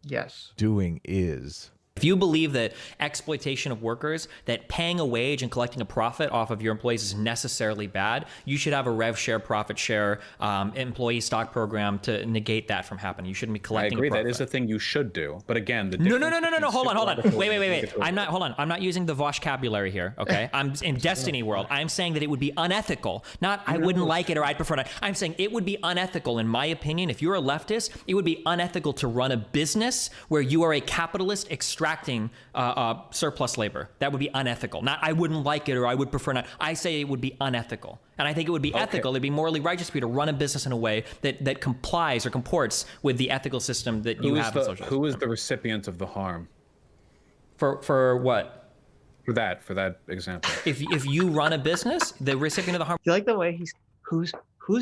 Yes. Doing is. If you believe that exploitation of workers, that paying a wage and collecting a profit off of your employees is necessarily bad, you should have a rev share, profit share, employee stock program to negate that from happening. You shouldn't be collecting. I agree. That is a thing you should do. But again, no. Hold on. Wait. I'm not using the vocabulary here. Okay. I'm in Destiny world. I'm saying that it would be unethical. Not I wouldn't like it or I'd prefer not. I'm saying it would be unethical, in my opinion. If you're a leftist, it would be unethical to run a business where you are a capitalist extracting surplus labor. That would be unethical. Not I wouldn't like it or I would prefer not. I say it would be unethical. And I think it would be ethical. It'd be morally righteous for you to run a business in a way that complies or comports with the ethical system that you have in socialism. Who is the recipient of the harm? For what? For that example. If you run a business, the recipient of the harm. You like the way who's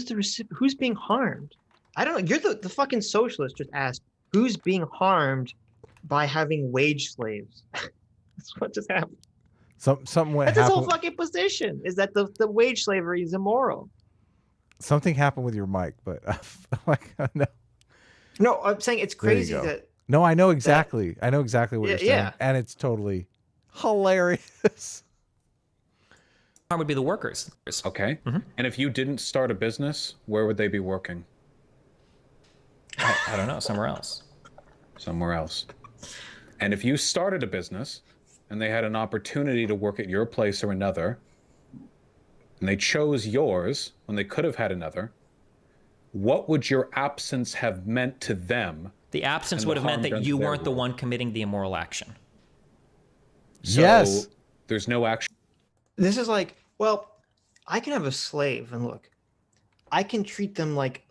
the recipient? Who's being harmed? I don't know. You're the fucking socialist. Just asked who's being harmed by having wage slaves. That's what just happened. Something went. That's his whole fucking position, is that the wage slavery is immoral. Something happened with your mic, but no. No, I'm saying it's crazy that. No, I know exactly. I know exactly what you're saying, and it's totally hilarious. Harm would be the workers. Okay. And if you didn't start a business, where would they be working? I don't know. Somewhere else. Somewhere else. And if you started a business and they had an opportunity to work at your place or another, and they chose yours when they could have had another, what would your absence have meant to them? The absence would have meant that you weren't the one committing the immoral action. So yes. There's no action. This is like, well, I can have a slave, and look, I can treat them like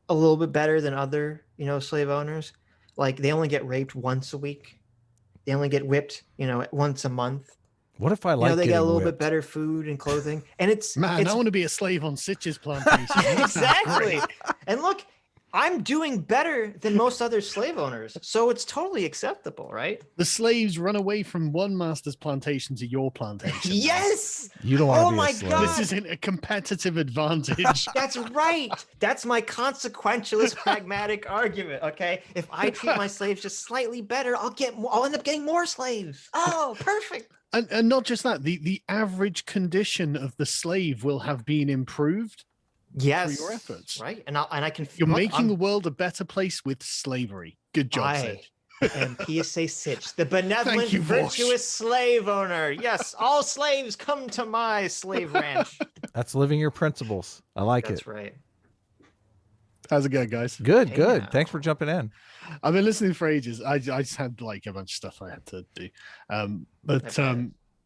a little bit better than other, slave owners. Like they only get raped once a week. They only get whipped, once a month. What if I like they get a little bit better food and clothing, and it's I want to be a slave on Sitch's plantation. Exactly. And look, I'm doing better than most other slave owners, so it's totally acceptable, right? The slaves run away from one master's plantation to your plantation. Yes. You don't want to Oh be my a slave. God. This isn't a competitive advantage. That's right. That's my consequentialist pragmatic argument. Okay, if I treat my slaves just slightly better, I'll end up getting more slaves. Oh, perfect. And not just that, the average condition of the slave will have been improved. Yes, for your efforts, right? And I can. You're making the world a better place with slavery. Good job, Sitch. And PSA Sitch, the benevolent, virtuous slave owner. Yes, all slaves come to my slave ranch. That's living your principles. I like That's it. right. How's it going, guys? Good, Hey good. now. Thanks for jumping in. I've been listening for ages. I just had like a bunch of stuff I had to do.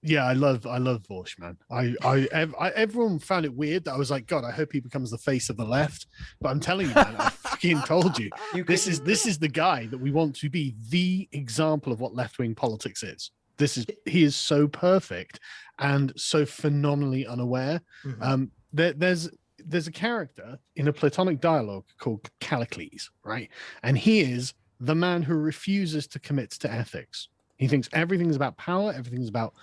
Yeah, I love Vaush, man. Everyone found it weird that I was like, God, I hope he becomes the face of the left. But I'm telling you, man, I fucking told you. This is the guy that we want to be the example of what left-wing politics is. He is so perfect and so phenomenally unaware. Mm-hmm. There's a character in a Platonic dialogue called Callicles, right? And he is the man who refuses to commit to ethics. He thinks everything's about power, everything's about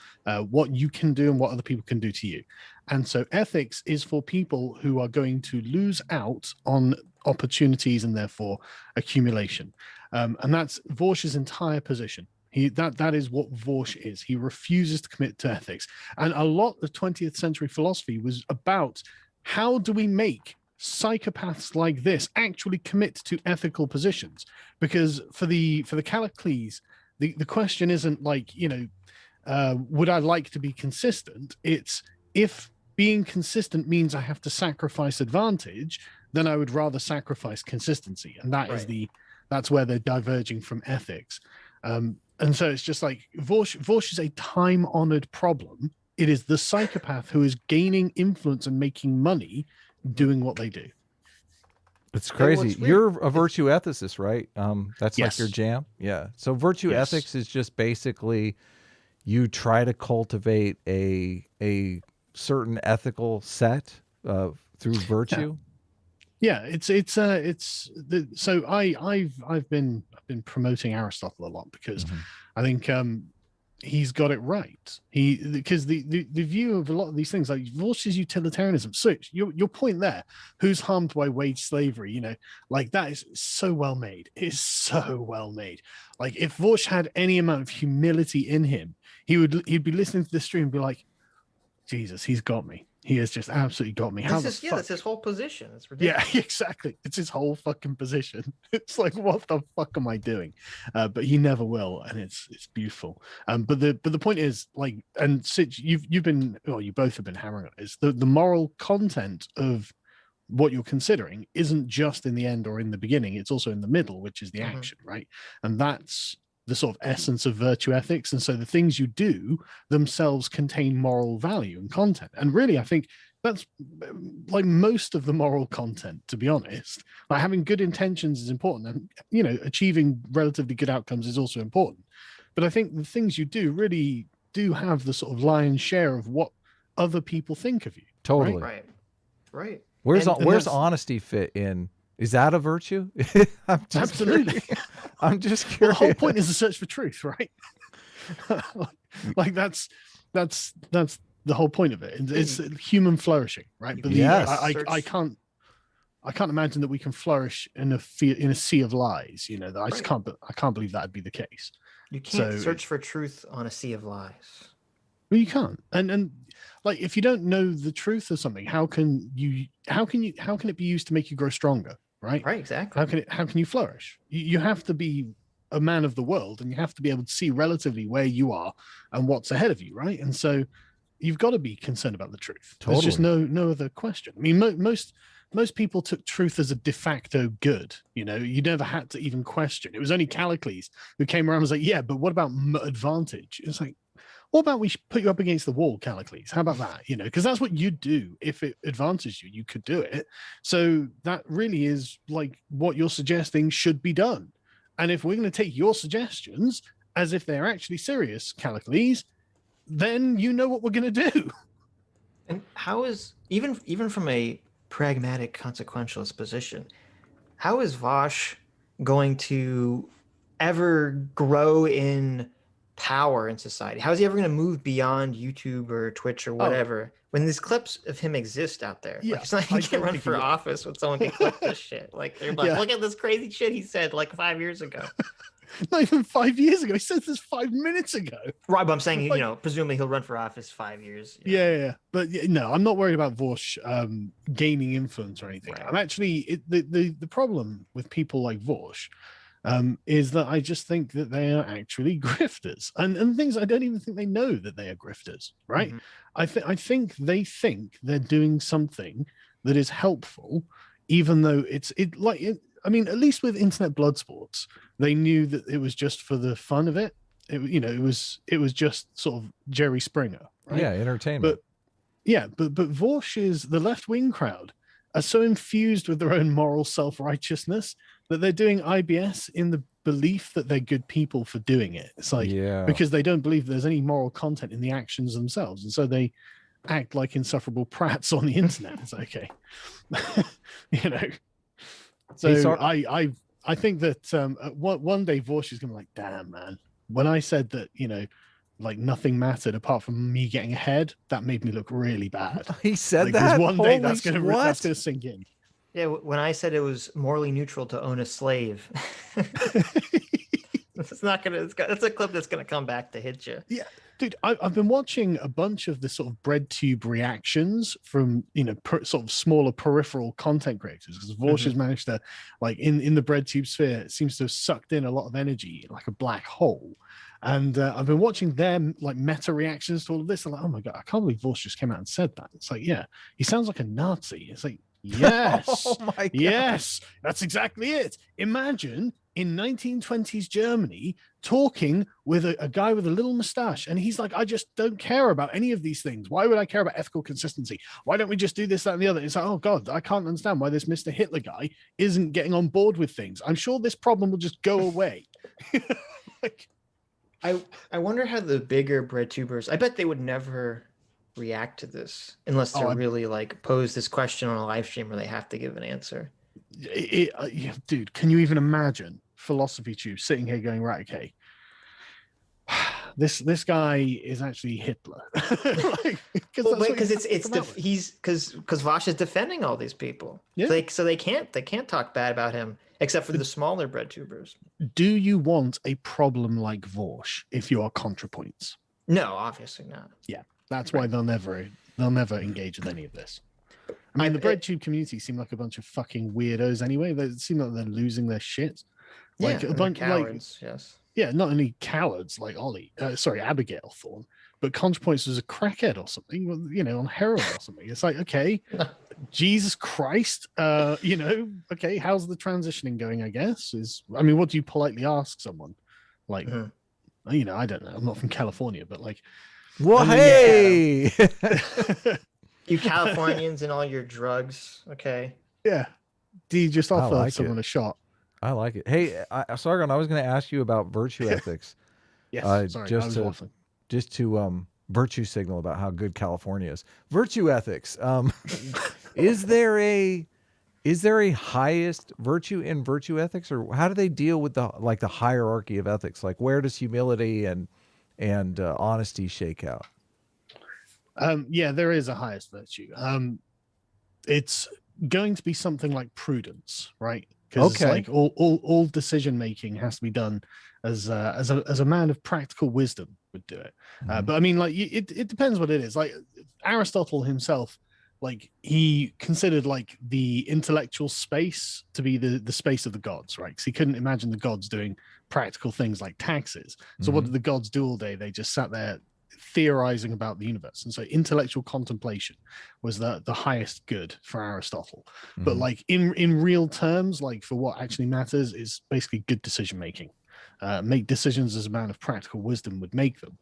what you can do and what other people can do to you. And so ethics is for people who are going to lose out on opportunities and therefore accumulation. And that's Vaush's entire position. That is what Vaush is. He refuses to commit to ethics. And a lot of 20th century philosophy was about how do we make psychopaths like this actually commit to ethical positions? Because for the Callicles, the question isn't like, would I like to be consistent? It's if being consistent means I have to sacrifice advantage, then I would rather sacrifice consistency. And that's where they're diverging from ethics. And so it's just like Vaush is a time-honored problem. It is the psychopath who is gaining influence and making money doing what they do. It's crazy. You're a virtue ethicist, right? That's Yes. like your jam. Yeah. So virtue ethics is just basically you try to cultivate a certain ethical set through virtue. Yeah, so I've been promoting Aristotle a lot because I think he's got it right. Because the view of a lot of these things, like Vaush's utilitarianism. So your point there, who's harmed by wage slavery, like that is so well made. It is so well made. Like if Vaush had any amount of humility in him, he'd be listening to the stream and be like, Jesus, he's got me. He has just absolutely got me. That's his whole position. It's ridiculous. Yeah, exactly. It's his whole fucking position. It's like, what the fuck am I doing? But he never will, and it's beautiful. But the point is, like, and Sitch, you both have been hammering on this. The moral content of what you're considering isn't just in the end or in the beginning. It's also in the middle, which is the action, right? And that's the sort of essence of virtue ethics. And so the things you do themselves contain moral value and content. And really, I think that's like most of the moral content, to be honest. Like having good intentions is important, and achieving relatively good outcomes is also important. But I think the things you do really do have the sort of lion's share of what other people think of you. Totally. Right. Where's honesty fit in? Is that a virtue? Absolutely. I'm just curious. Well, the whole point is the search for truth, right? like that's the whole point of it. It's human flourishing, right? But I can't imagine that we can flourish in a sea of lies. I just can't believe that'd be the case. You can't search for truth on a sea of lies. Well, you can't. And like if you don't know the truth of something, how can it be used to make you grow stronger? Right, exactly. How can you flourish? You have to be a man of the world, and you have to be able to see relatively where you are and what's ahead of you, right? And so you've got to be concerned about the truth. Totally. There's just no other question. I mean, most people took truth as a de facto good. You never had to even question. It was only Callicles who came around and was like, yeah, but what about advantage? It's like, what about we put you up against the wall, Callicles? How about that? Because that's what you do. If it advances you, you could do it. So that really is like what you're suggesting should be done. And if we're going to take your suggestions as if they're actually serious, Callicles, then you know what we're going to do. And how is even from a pragmatic consequentialist position, how is Vaush going to ever grow in power in society? How is he ever going to move beyond YouTube or Twitch or whatever when these clips of him exist out there? Yeah, Like, it's not he can't run for office when someone can clip this shit. Like, they're like, look at this crazy shit he said like 5 years ago. Not even 5 years ago. He said this 5 minutes ago. Right, but I'm saying, you know, presumably he'll run for office 5 years. Yeah. But no, I'm not worried about Vaush gaining influence or anything. Right. I'm actually the problem with people like Vaush is that I just think that they are actually grifters, and things I don't even think they know that they are grifters. Right? Mm-hmm. I think they think they're doing something that is helpful, even though I mean, at least with internet blood sports, they knew that it was just for the fun of it. It was just sort of Jerry Springer, right? Yeah, entertainment. But Vaush is the left-wing crowd are so infused with their own moral self-righteousness that they're doing IBS in the belief that they're good people for doing it. It's like because they don't believe there's any moral content in the actions themselves, and so they act like insufferable prats on the internet. It's okay, you know. So I think that one day Vaush is going to be like, damn, man, when I said that, you know, like nothing mattered apart from me getting ahead, that made me look really bad. He said like, that? One day that's going to sink in. Yeah, when I said it was morally neutral to own a slave. It's not gonna. That's a clip that's gonna come back to hit you. Yeah, dude, I've been watching a bunch of the sort of bread tube reactions from sort of smaller peripheral content creators because Vaush has managed to, like, in the bread tube sphere, it seems to have sucked in a lot of energy like a black hole. And I've been watching their like meta reactions to all of this. I'm like, oh my god, I can't believe Vaush just came out and said that. It's like, yeah, he sounds like a Nazi. It's like, yes, oh my god. Yes, that's exactly it. Imagine in 1920s Germany talking with a guy with a little mustache, and he's like, I just don't care about any of these things. Why would I care about ethical consistency? Why don't we just do this, that, and the other? It's like, oh god, I can't understand why this Mr. Hitler guy isn't getting on board with things. I'm sure this problem will just go away. Like, I wonder how the bigger bread tubers, I bet they would never react to this unless they're really like pose this question on a live stream where they have to give an answer. Dude, can you even imagine Philosophy Tube sitting here going, right, okay, this guy is actually Hitler. Because Vaush is defending all these people. Yeah. So they can't talk bad about him except for the smaller bread tubers. Do you want a problem like Vaush if you are ContraPoints? No, obviously not. Yeah, that's why they'll never engage with any of this. I mean, the breadtube community seem like a bunch of fucking weirdos anyway. They seem like they're losing their shit. Like a bunch of cowards, yes. Yeah, not only cowards like Abigail Thorne, but ContraPoints was a crackhead or something, on heroin or something. It's like, okay, Jesus Christ, okay, how's the transitioning going, I guess? What do you politely ask someone? Like, I don't know. I'm not from California, but like, well, hey! You Californians and all your drugs, okay? Yeah. Do you just offer someone a shot? I like it. Hey, Sargon, I was going to ask you about virtue ethics. Yes, sorry, just to virtue signal about how good California is. Virtue ethics. Is there a highest virtue in virtue ethics, or how do they deal with the hierarchy of ethics? Like, where does humility and honesty shake out? Yeah, there is a highest virtue. It's going to be something like prudence, right? Because it's like all decision making has to be done as a man of practical wisdom would do it. But I mean, like, it depends what it is. Like Aristotle himself, like, he considered like the intellectual space to be the space of the gods, right? Because he couldn't imagine the gods doing practical things like taxes. So what did the gods do all day? They just sat there theorizing about the universe. And so intellectual contemplation was the highest good for Aristotle. But like in real terms, like for what actually matters is basically good decision making. Make decisions as a man of practical wisdom would make them,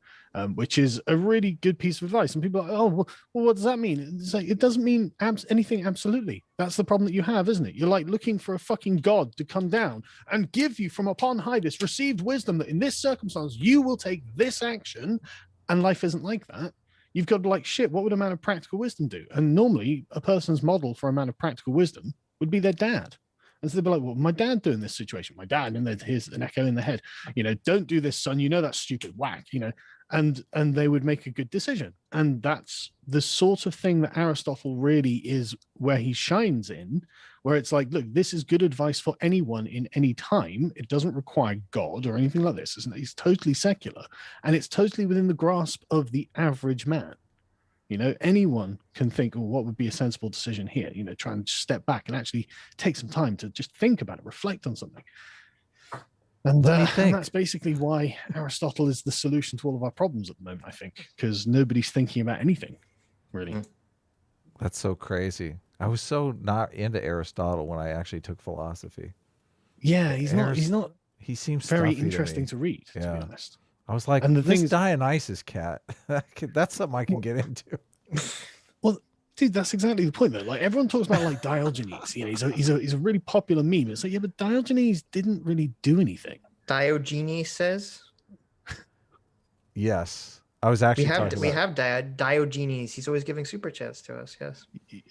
which is a really good piece of advice. And people are like, oh, well, what does that mean? It's like, it doesn't mean anything absolutely. That's the problem that you have, isn't it? You're like looking for a fucking god to come down and give you from upon high this received wisdom that in this circumstance you will take this action. And life isn't like that. You've got to like, shit, what would a man of practical wisdom do? And normally a person's model for a man of practical wisdom would be their dad. And so they'd be like, well, my dad doing this situation, my dad, and then here's an echo in the head, don't do this, son, that's stupid, whack, and they would make a good decision. And that's the sort of thing that Aristotle really is where he shines in, where it's like, look, this is good advice for anyone in any time. It doesn't require God or anything like this. It's totally secular, and it's totally within the grasp of the average man. Anyone can think, oh, what would be a sensible decision here? Try and step back and actually take some time to just think about it, reflect on something. And that's basically why Aristotle is the solution to all of our problems at the moment, I think, because nobody's thinking about anything, really. That's so crazy. I was so not into Aristotle when I actually took philosophy. Yeah, he's not. He seems very stuffy interesting to read, to be Yeah. honest. I was like, And the this thing is- Dionysus cat, that's something I can get into. Well, dude, that's exactly the point, though. Like, everyone talks about like Diogenes. He's a really popular meme. It's like, yeah, but Diogenes didn't really do anything. Diogenes says Yes. I was actually we have Diogenes. He's always giving super chats to us. Yes.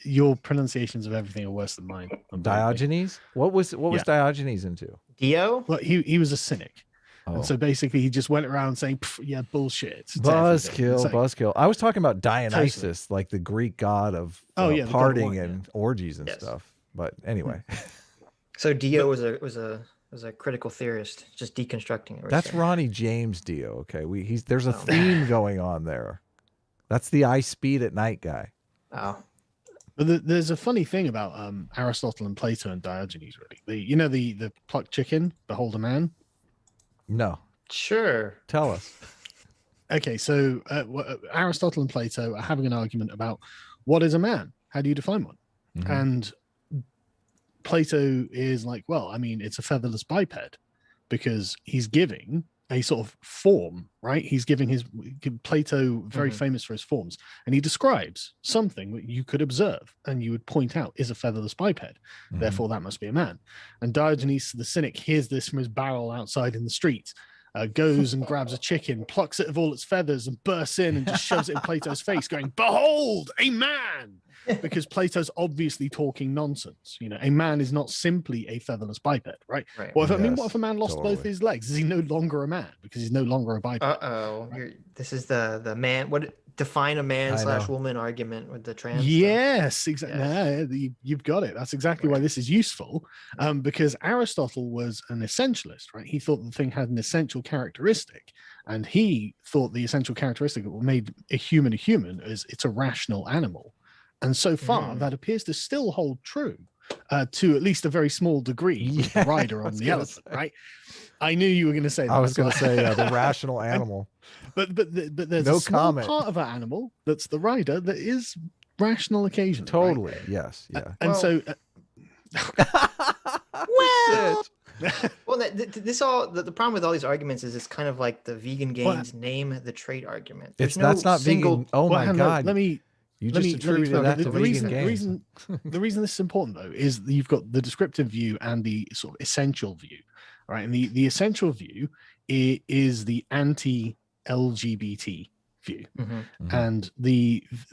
Your pronunciations of everything are worse than mine. Diogenes. What was Diogenes into? Dio. Well, he was a cynic. Oh. And so basically he just went around saying, yeah, bullshit. It's Buzzkill, everything. It's like, buzzkill. I was talking about Dionysus, like the Greek god of the god of partying wine, and orgies and Yes. stuff. But anyway, So Dio was a critical theorist, just deconstructing it. that's Ronnie James Dio. Okay, there's a theme going on there. That's the I speed at night guy. Oh. But there's a funny thing about Aristotle and Plato and Diogenes, really. The plucked chicken, behold a man. No, Sure. tell us. Okay, so Aristotle and Plato are having an argument about what is a man? How do you define one? Mhm. And Plato is like, well, I mean, it's a featherless biped, because he's giving a sort of form, right? He's giving Plato very famous for his forms, and he describes something that you could observe and you would point out is a featherless biped. Mhm. Therefore, that must be a man. And Diogenes, the cynic, hears this from his barrel outside in the street, goes and grabs a chicken, plucks it of all its feathers, and bursts in and just shoves it in Plato's face, going, "Behold, a man!" Because Plato's obviously talking nonsense. A man is not simply a featherless biped, right? Right. What if Yes, what if a man lost both totally. his legs? Is he no longer a man because he's no longer a biped? Uh-oh. This is the man. What define a man I know. / woman argument with the trans stuff. Yes, exactly. Yes. You've got it. That's exactly why this is useful, because Aristotle was an essentialist, right? He thought the thing had an essential characteristic, and he thought the essential characteristic that made a human is it's a rational animal. And so far, that appears to still hold true, to at least a very small degree, with the rider on the elephant, right? I knew you were going to say that. I was going to say the rational animal. But there's No a small comment. part of that animal that's the rider that is rational occasionally. right? Totally. Yes. Yeah. And Well- so Well, well, the problem with all these arguments is it's kind of like the vegan gains name the trait argument. There's That's not single, vegan. Oh well, my hang on, God. let me You let just me- let me attributed explain. that The to reason- vegan the games. reason the reason this is important, though, is that you've got the descriptive view and the sort of essential view, right? And the essential view is the anti-LGBT view, Mhm. Mhm.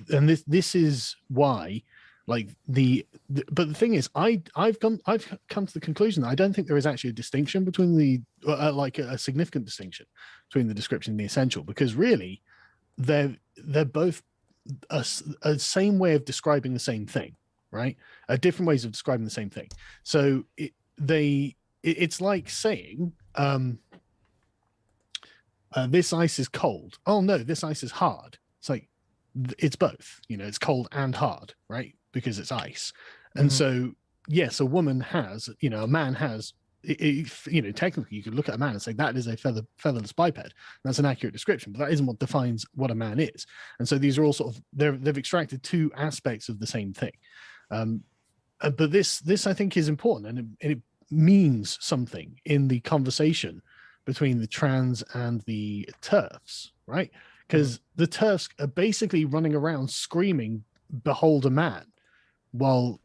and this is why, like but the thing is, I've come to the conclusion that I don't think there is actually a distinction between like a significant distinction between the description and the essential, because really they're both a same way of describing the same thing, right? Different ways of describing the same thing. So it's like saying this ice is cold. Oh no, this ice is hard. It's like it's both. It's cold and hard, right? Because it's ice. And Mhm. so yes, a woman has, a man has. Technically, you could look at a man and say that is a featherless biped. That's an accurate description, but that isn't what defines what a man is. And so these are all sort of they've extracted two aspects of the same thing. But this I think is important, and it means something in the conversation between the trans and the TERFs, right? Because the TERFs are basically running around screaming, "Behold a man," while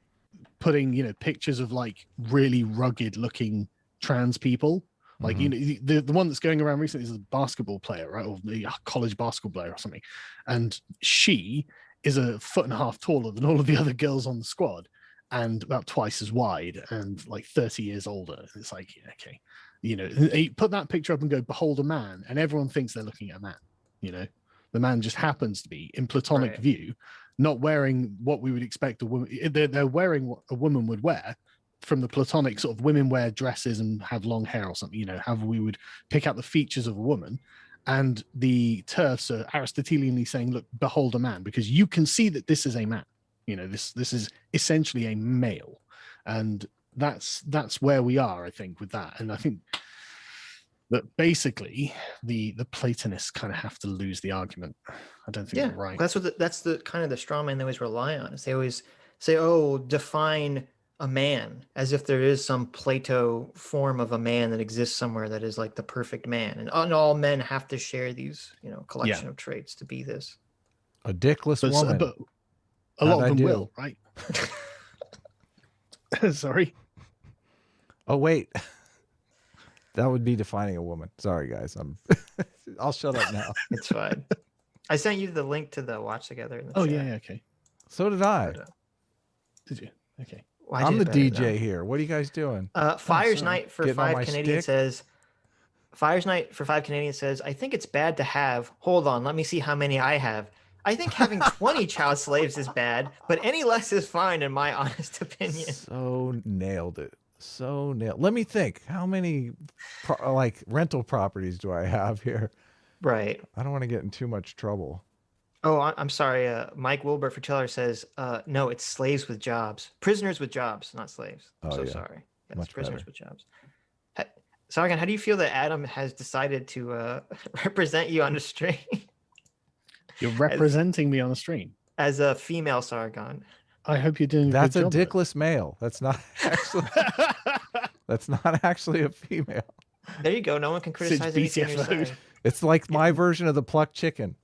putting pictures of like really rugged looking trans people, like the one that's going around recently is a basketball player, right, or a college basketball player or something, and she is 1.5 feet taller than all of the other girls on the squad, and about twice as wide and like 30 years older. And it's like, yeah, okay, you know, you put that picture up and go, behold a man, and everyone thinks they're looking at a man. You know, the man just happens to be, in platonic view, not wearing what we would expect a woman. They're wearing what a woman would wear from the platonic sort of women wear dresses and have long hair or something, you know, how we would pick out the features of a woman. And the TERFs are Aristotelianly saying, look, behold a man, because you can see that this is a man. You know, this is essentially a male. And that's where we are, I think, with that. And I think that basically the Platonists kind of have to lose the argument. I don't think they're right. That's the kind of the straw man they always rely on. Is they always say, oh, define a man, as if there is some Plato form of a man that exists somewhere that is like the perfect man, and all men have to share these, you know, collection of traits to be this. A dickless woman. But a lot of them will, right? Sorry. Oh wait, that would be defining a woman. Sorry guys, I'll shut up now. It's fine. I sent you the link to the watch together in the chat. Yeah, okay. So did I. Did you? Okay. Well, I'm the DJ here. What are you guys doing? Fires Night for Getting on my 5 Canadian stick? says. Fires Night for 5 Canadian says, I think it's bad to have. Hold on, let me see how many I have. I think having 20 child slaves is bad, but any less is fine in my honest opinion. So nailed it. So nailed. Let me think. How many like rental properties do I have here? Right. I don't want to get in too much trouble. Oh, I'm sorry. Mike Wilbur for Teller says, no, it's slaves with jobs. Prisoners with jobs, not slaves. I'm so sorry. That's Much prisoners better. with jobs. Sargon, how do you feel that Adam has decided to represent you on the stream? You're representing me on the stream. As a female Sargon. I hope you're doing That's a a good job dickless male. That's not actually that's not actually a female. There you go. No one can criticize anything you're saying. It's like my version of the plucked chicken.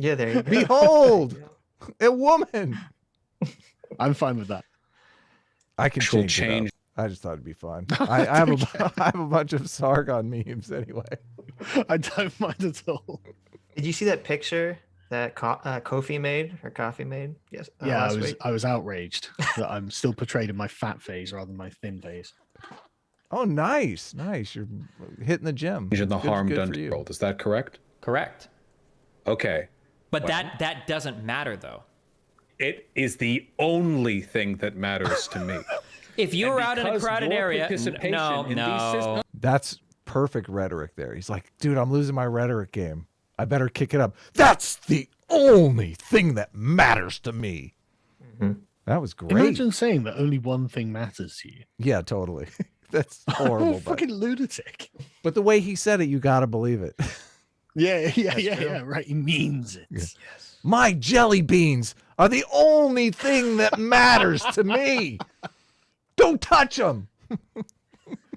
Yeah, there you go. Behold, a woman. I'm fine with that. I can change it up. I just thought it'd be fun. I have a bunch of Sargon memes anyway. I don't mind at all. Did you see that picture that Kofi made or Coffee made? Yes. Yeah, I was outraged that I'm still portrayed in my fat phase rather than my thin phase. Oh, nice. You're hitting the gym. In the harm done for to the you. world. Is that correct? Correct. Okay. But that doesn't matter though. It is the only thing that matters to me. If you were out in a crowded area, no. That's perfect rhetoric there. He's like, dude, I'm losing my rhetoric game. I better kick it up. That's the only thing that matters to me. Mm-hmm. That was great. Imagine saying that only one thing matters to you. Yeah, totally. That's horrible. Fucking lunatic. But the way he said it, you got to believe it. Yeah, right. He means it. Yeah. Yes. My jelly beans are the only thing that matters to me. Don't touch them.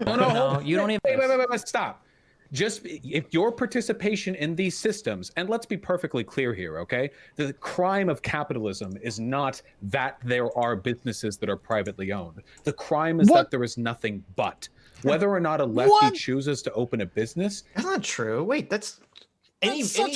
No, you don't even. Wait, stop. Just if your participation in these systems, and let's be perfectly clear here, okay? The crime of capitalism is not that there are businesses that are privately owned. The crime is that there is nothing but. Whether or not a lefty chooses to open a business. That's not true. Wait, that's sorry,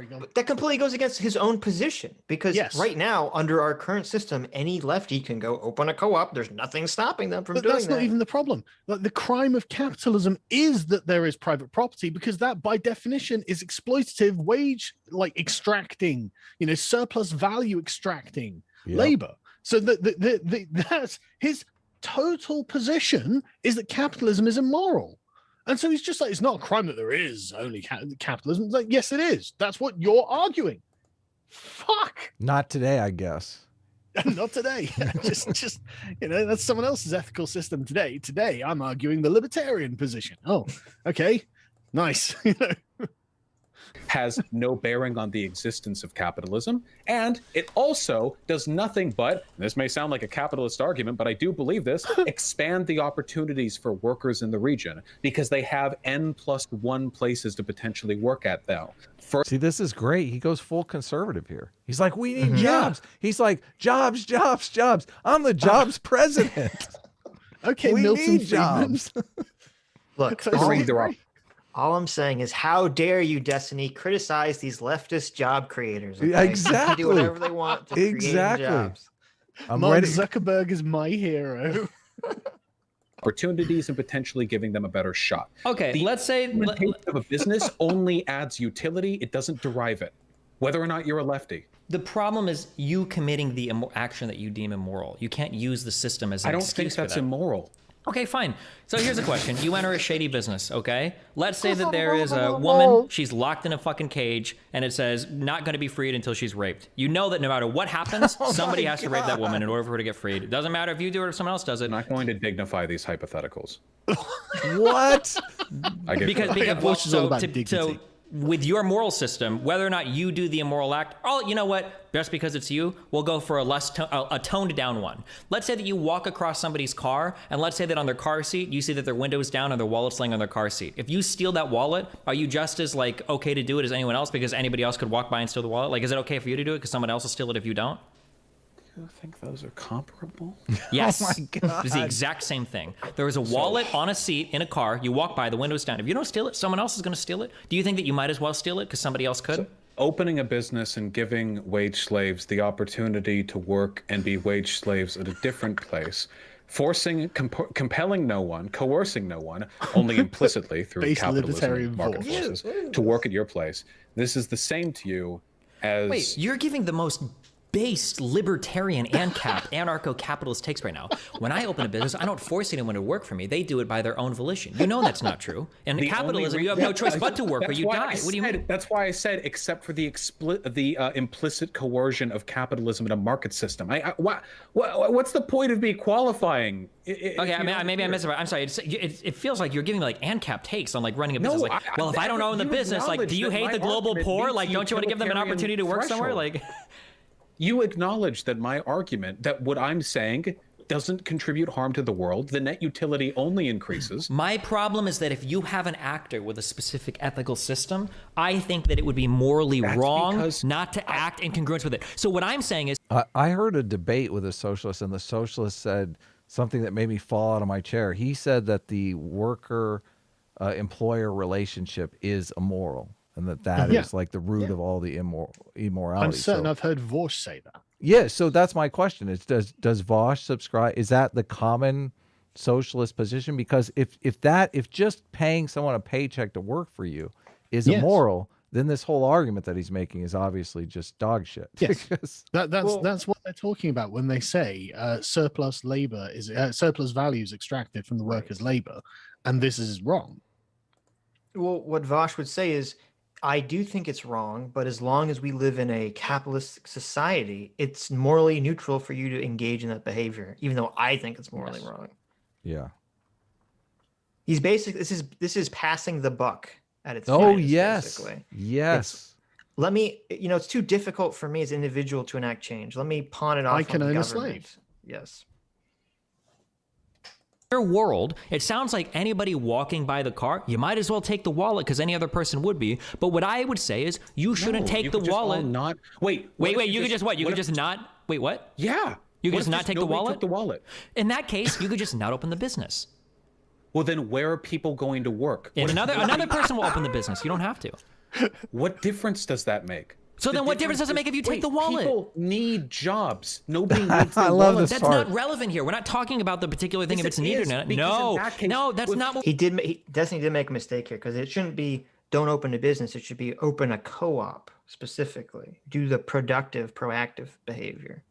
go on. That completely goes against his own position, because right now, under our current system, any lefty can go open a co-op. There's nothing stopping them from doing that. That's not even the problem. Like, the crime of capitalism is that there is private property, because that by definition is exploitative wage, like extracting, surplus value extracting labor. So that's his total position, is that capitalism is immoral. And so he's just like, it's not a crime that there is only capitalism. It's like, yes, it is. That's what you're arguing. Fuck. Not today, I guess. Not today. just that's someone else's ethical system today. Today, I'm arguing the libertarian position. Oh, okay. Nice. Has no bearing on the existence of capitalism, and it also does nothing but, this may sound like a capitalist argument, but I do believe this, expand the opportunities for workers in the region, because they have N+1 places to potentially work at now. See, this is great. He goes full conservative here. He's like, we need jobs. He's like, jobs. I'm the jobs president. Okay, we Milton need jobs. Look, all I'm saying is, how dare you, Destiny, criticize these leftist job creators? Okay? Exactly. They can do whatever they want to create jobs. I'm Mark ready. Zuckerberg is my hero. Opportunities and potentially giving them a better shot. Okay, let's say Of a business only adds utility. It doesn't derive it, whether or not you're a lefty. the problem is you committing the action that you deem immoral. You can't use the system as an I don't excuse think that's for that. immoral. Okay, fine. So here's a question. You enter a shady business, okay? Let's say that there is a woman, she's locked in a fucking cage, and it says not going to be freed until she's raped. You know that no matter what happens, somebody has to rape that woman in order for her to get freed. It doesn't matter if you do it or if someone else does it. I'm not going to dignify these hypotheticals. What? I get Because Vaush is all about so dignity. with your moral system, whether or not you do the immoral act, oh, you know what? Just because it's you, we'll go for a toned down one. Let's say that you walk across somebody's car, and let's say that on their car seat, you see that their window's down and their wallet's laying on their car seat. If you steal that wallet, are you just as like okay to do it as anyone else because anybody else could walk by and steal the wallet? Like, is it okay for you to do it because someone else will steal it if you don't? I think those are comparable. Yes. Oh my God. It's the exact same thing. There is a wallet on a seat in a car. You walk by, the window's down. If you don't steal it, someone else is going to steal it. Do you think that you might as well steal it because somebody else could? So, opening a business and giving wage slaves the opportunity to work and be wage slaves at a different place, forcing, compelling no one, coercing no one, only implicitly through Base capitalism libertarian and market Vaush. forces, to work at your place. This is the same to you as... Wait, you're giving the most based libertarian and anarcho-capitalist takes right now. When I open a business, I don't force anyone to work for me. They do it by their own volition. You know that's not true. In capitalism, you have no choice but to work or you die. What do you mean? That's why I said, except for the implicit coercion of capitalism in a market system. What's the point of me qualifying? Okay, maybe I missed it. I'm sorry. It feels like you're giving like ANCAP takes on like running a business. Like, well, if I don't own the business, like, do you hate the global poor? Like, don't you want to give them an opportunity to work somewhere? Like, you acknowledge that my argument, that what I'm saying doesn't contribute harm to the world, the net utility only increases. My problem is that if you have an actor with a specific ethical system, I think that it would be morally wrong not to act in congruence with it. So what I'm saying is... I heard a debate with a socialist, and the socialist said something that made me fall out of my chair. He said that the worker-employer relationship is immoral, and that is like the root of all the immorality. I'm certain I've heard Vaush say that. Yeah, so that's my question. Is does Vaush subscribe? Is that the common socialist position? Because if just paying someone a paycheck to work for you is immoral, then this whole argument that he's making is obviously just dog shit. Yes. That's what they're talking about when they say surplus labor is surplus value is extracted from the workers' labor, and this is wrong. Well, what Vaush would say is, I do think it's wrong, but as long as we live in a capitalist society, it's morally neutral for you to engage in that behavior, even though I think it's morally wrong. Yeah. He's basically this is passing the buck at its Oh finest, yes. basically. Yes. Let me, it's too difficult for me as an individual to enact change. Let me pawn it off. I can on the own a government. slave. Yes. your world, it sounds like anybody walking by the car, you might as well take the wallet because any other person would be. But what I would say is you shouldn't take the wallet. Wait, you could just what? You could just not. Wait, what? Yeah. You could just not take the wallet? Took the wallet. In that case, you could just not open the business. Well, then where are people going to work? And another person will open the business. You don't have to. What difference does that make? So then what difference does it make if you take the wallet? People need jobs. Nobody needs the I love wallet. this That's part. not relevant here. We're not talking about the particular thing if it's needed or not. because No, in that case, no, that's with- not what... Destiny did make a mistake here because it shouldn't be don't open a business. It should be open a co-op specifically. Do the productive, proactive behavior.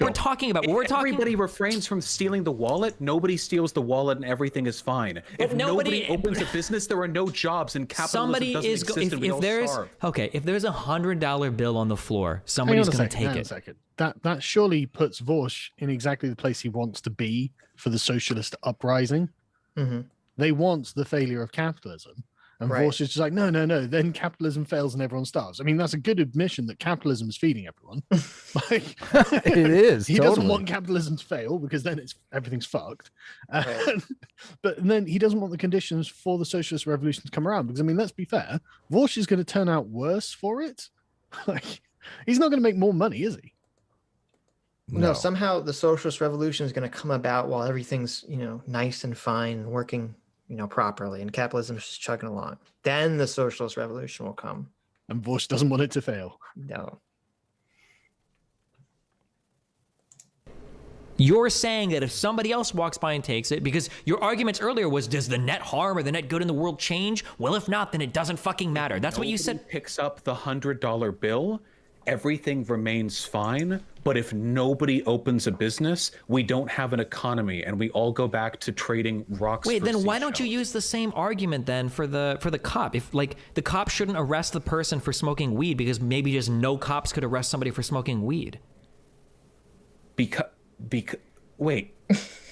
We're talking about. We're talking. Everybody refrains from stealing the wallet. Nobody steals the wallet, and everything is fine. If nobody opens a business, there are no jobs, and capitalism Somebody doesn't is exist, and we if all there's starve. okay. If there's $100 bill on the floor, Hang somebody's on going to take a it. second. That surely puts Vaush in exactly the place he wants to be for the socialist uprising. Mm-hmm. They want the failure of capitalism. And Right. Vaush is just like, no. Then capitalism fails and everyone starves. I mean, that's a good admission that capitalism is feeding everyone. Like, It is. he doesn't totally. want capitalism to fail because then everything's fucked. Right. But then he doesn't want the conditions for the socialist revolution to come around because, I mean, let's be fair, Vaush is going to turn out worse for it. Like, he's not going to make more money, is he? No, somehow the socialist revolution is going to come about while everything's, nice and fine and working, properly, and capitalism is just chugging along. Then the socialist revolution will come. And Vaush doesn't want it to fail. No. You're saying that if somebody else walks by and takes it, because your arguments earlier was, does the net harm or the net good in the world change? Well, if not, then it doesn't fucking matter. That's what you said. Picks up the $100 bill, everything remains fine. But if nobody opens a business, we don't have an economy, and we all go back to trading rocks. Wait, for then why seashells. don't you use the same argument then for the cop? If like the cop shouldn't arrest the person for smoking weed because maybe just no cops could arrest somebody for smoking weed. Because wait,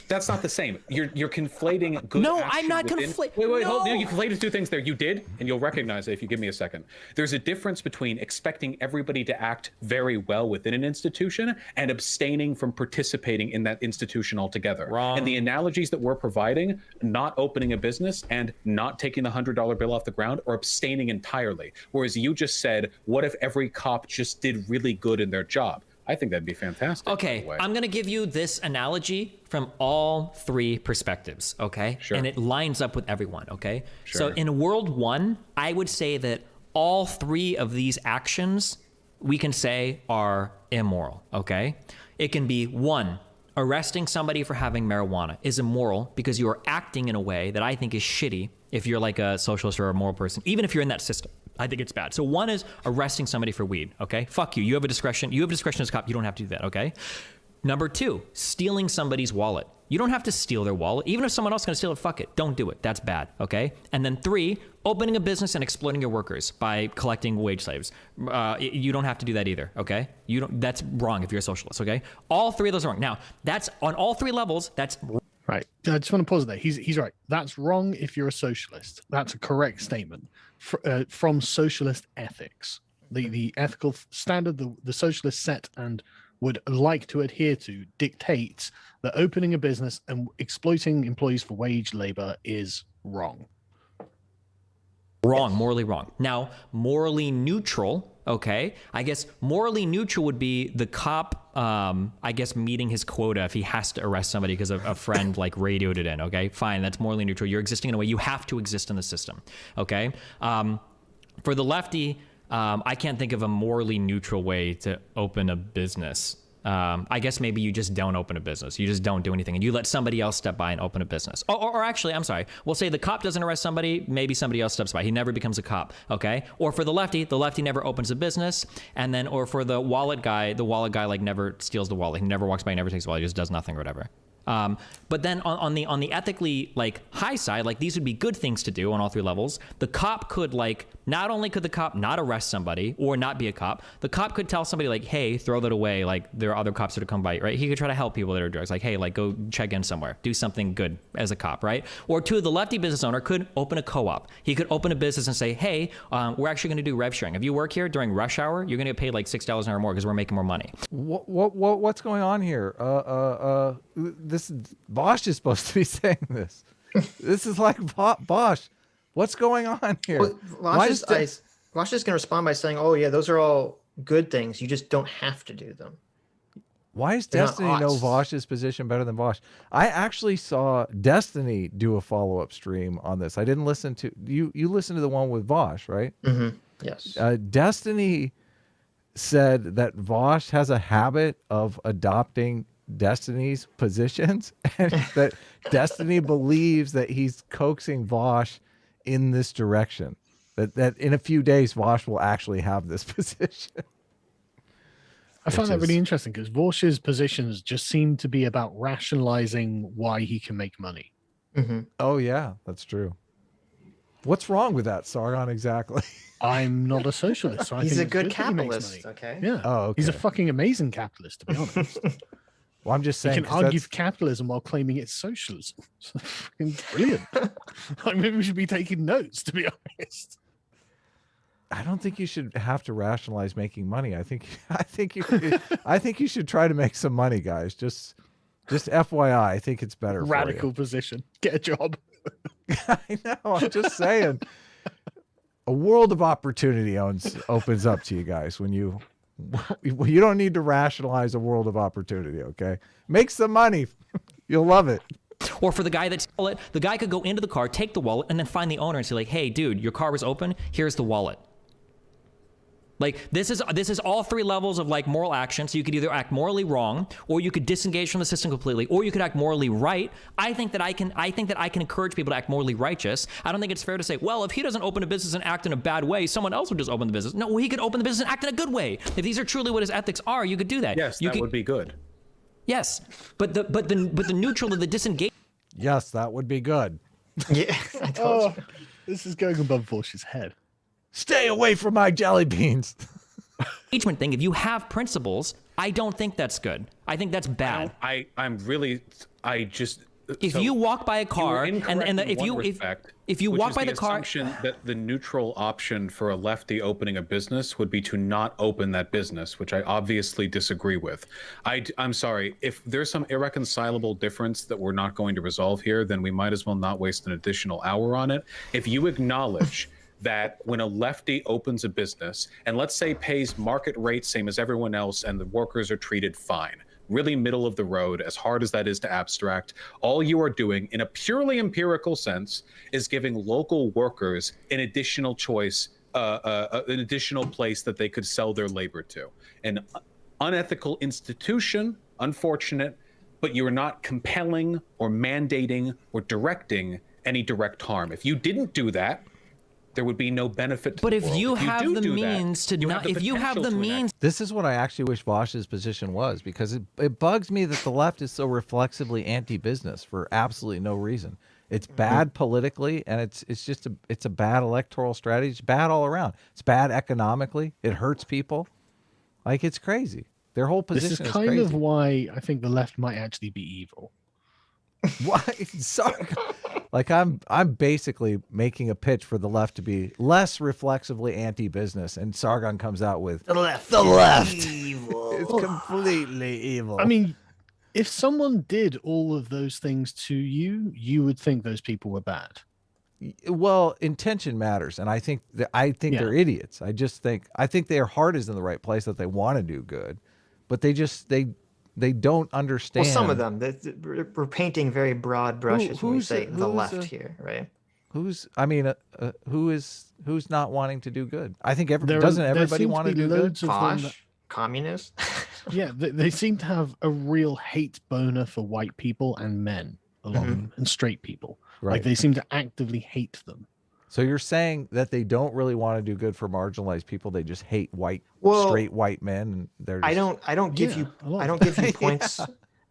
that's not the same. You're conflating good. No, action I'm not within- conflating. Wait, no. hold. You conflated two things there. You did, and you'll recognize it if you give me a second. There's a difference between expecting everybody to act very well within an institution and abstaining from participating in that institution altogether. Wrong. And the analogies that we're providing, not opening a business and not taking the $100 bill off the ground, or abstaining entirely. Whereas you just said, what if every cop just did really good in their job? I think that'd be fantastic. Okay, I'm going to give you this analogy from all three perspectives, okay? Sure. And it lines up with everyone, okay? Sure. So in World 1, I would say that all three of these actions we can say are immoral, okay? It can be 1, arresting somebody for having marijuana is immoral because you are acting in a way that I think is shitty if you're like a socialist or a moral person, even if you're in that system. I think it's bad. So 1 is arresting somebody for weed, okay? Fuck you. You have a discretion. You have a discretion as a cop. You don't have to do that, okay? Number 2, stealing somebody's wallet. You don't have to steal their wallet. Even if someone else is going to steal it, fuck it. Don't do it. That's bad, okay? And then 3, opening a business and exploiting your workers by collecting wage slaves. You don't have to do that either, okay? That's wrong if you're a socialist, okay? All 3 of those are wrong. Now, that's on all 3 levels, that's Right. I just want to pause there. He's right. That's wrong if you're a socialist. That's a correct statement from socialist ethics. The ethical standard the socialists set and would like to adhere to dictates that opening a business and exploiting employees for wage labor is wrong. Wrong, morally wrong. Now, morally neutral, okay? I guess morally neutral would be the cop, I guess, meeting his quota if he has to arrest somebody because a friend like radioed it in, okay? Fine, that's morally neutral. You're existing in a way you have to exist in the system, okay? For the lefty, I can't think of a morally neutral way to open a business. I guess maybe you just don't open a business. You just don't do anything and you let somebody else step by and open a business. Or actually, I'm sorry. We'll say the cop doesn't arrest somebody. Maybe somebody else steps by. He never becomes a cop. Okay. Or for the lefty never opens a business. And then, or for the wallet guy like never steals the wallet. He never walks by, he never takes the wallet. He just does nothing or whatever. But then on the ethically like high side, like these would be good things to do on all 3 levels. The cop could like, not only could the cop not arrest somebody or not be a cop, the cop could tell somebody like, hey, throw that away. Like there are other cops that are come by, right? He could try to help people that are drugs. Like, hey, like go check in somewhere, do something good as a cop, right? Or 2, the lefty business owner could open a co-op. He could open a business and say, hey, we're actually going to do rev sharing. If you work here during rush hour, you're going to get paid like $6 an hour more because we're making more money. What's going on here? This Vaush is supposed to be saying this. This is like Vaush. What's going on here? Well, Vaush is going to respond by saying, "Oh yeah, those are all good things. You just don't have to do them." Why is They're not Destiny know oughts. Vaush's position better than Vaush? I actually saw Destiny do a follow-up stream on this. I didn't listen to you. You listened to the one with Vaush, right? Mm-hmm. Yes. Destiny said that Vaush has a habit of adopting Destiny's positions, and that Destiny believes that he's coaxing Vaush in this direction. That in a few days Vaush will actually have this position. I find that really interesting because Vaush's positions just seem to be about rationalizing why he can make money. Mm-hmm. Oh yeah, that's true. What's wrong with that, Sargon? Exactly. I'm not a socialist. So I He's think a it's good that he makes capitalist. money. Okay. Yeah. Oh, okay. He's a fucking amazing capitalist, to be honest. Well, I'm just He saying. can argue for capitalism while claiming it's socialism. So fucking brilliant. Like maybe we should be taking notes, to be honest. I don't think you should have to rationalize making money. I think you should try to make some money, guys. Just FYI, I think it's better. Radical position. Get a job. I know. I'm just saying. A world of opportunity opens up to you guys when you don't need to rationalize a world of opportunity. Okay, make some money. You'll love it. Or for the guy that stole it, the guy could go into the car, take the wallet, and then find the owner and say like, hey, dude, your car was open. Here's the wallet. Like this is all three levels of like moral action. So you could either act morally wrong, or you could disengage from the system completely, or you could act morally right. I think that I can encourage people to act morally righteous. I don't think it's fair to say, well, if he doesn't open a business and act in a bad way, someone else would just open the business. No, he could open the business and act in a good way. If these are truly what his ethics are, you could do that. Yes, that would be good. Yes, but the neutral or the disengagement. Yes, that would be good. Yeah, I told you. This is going above Vaush's head. Stay away from my jelly beans. Thing. If you have principles, I don't think that's good. I think that's bad. If you walk by a car if you walk by the car, assumption that the neutral option for a lefty opening a business would be to not open that business, which I obviously disagree with. I'm sorry, if there's some irreconcilable difference that we're not going to resolve here, then we might as well not waste an additional hour on it. If you acknowledge that when a lefty opens a business and let's say pays market rate same as everyone else and the workers are treated fine, really middle of the road, as hard as that is to abstract, all you are doing in a purely empirical sense is giving local workers an additional choice, an additional place that they could sell their labor to. An unethical institution, unfortunate, but you are not compelling or mandating or directing any direct harm. If you didn't do that, there would be no benefit to but the if world. you If have do the do that, means to not, if you have the means, This is what I actually wish Vaush's position was, because it bugs me that the left is so reflexively anti-business for absolutely no reason. It's bad politically, and it's a bad electoral strategy. It's bad all around. It's bad economically. It hurts people. Like, it's crazy. Their whole position This is is kind crazy. of why I think the left might actually be evil. Why? Sorry. Like, I'm basically making a pitch for the left to be less reflexively anti-business, and Sargon comes out with The left. the left. Evil. It's completely evil. I mean, if someone did all of those things to you, you would think those people were bad. well, intention matters, and I think they're idiots. I think their heart is in the right place, that they want to do good, but they don't understand. Well, some of them. We're painting very broad brushes when we say the left here, right? Who's not wanting to do good? I think There everybody seem to want to be do good? loads of them Vaush, that- communist. Yeah, they seem to have a real hate boner for white people and men, a lot of them, and straight people. Right. Like they seem to actively hate them. So you're saying that they don't really want to do good for marginalized people. They just hate straight white men. And they're just... I don't give you points.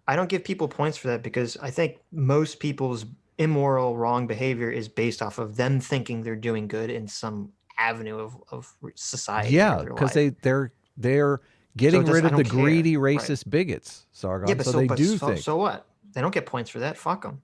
I don't give people points for that, because I think most people's immoral, wrong behavior is based off of them thinking they're doing good in some avenue of society. Yeah, because they're getting rid of the greedy racist bigots, Sargon. Yeah, but so they do think. So what? They don't get points for that. Fuck them.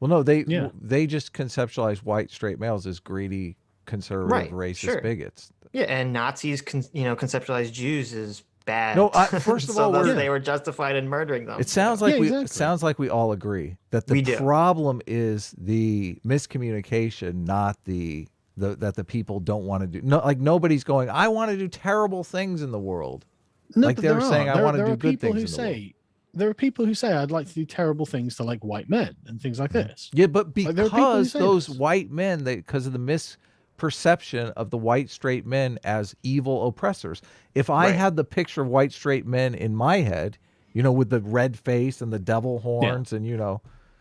Well, no, they just conceptualize white straight males as greedy, conservative, racist bigots. Yeah, and Nazis, conceptualize Jews as bad. No, first of all, they were justified in murdering them. It sounds like it sounds like we all agree that the problem is the miscommunication, not that the people don't want to do. No, like nobody's going, I want to do terrible things in the world. No, like but they're saying, I want to do good things in the world. There are people who say, I'd like to do terrible things to like white men and things like this. Yeah, but because those this. white men, because of the misperception of the white straight men as evil oppressors. If I had the picture of white straight men in my head, with the red face and the devil horns and,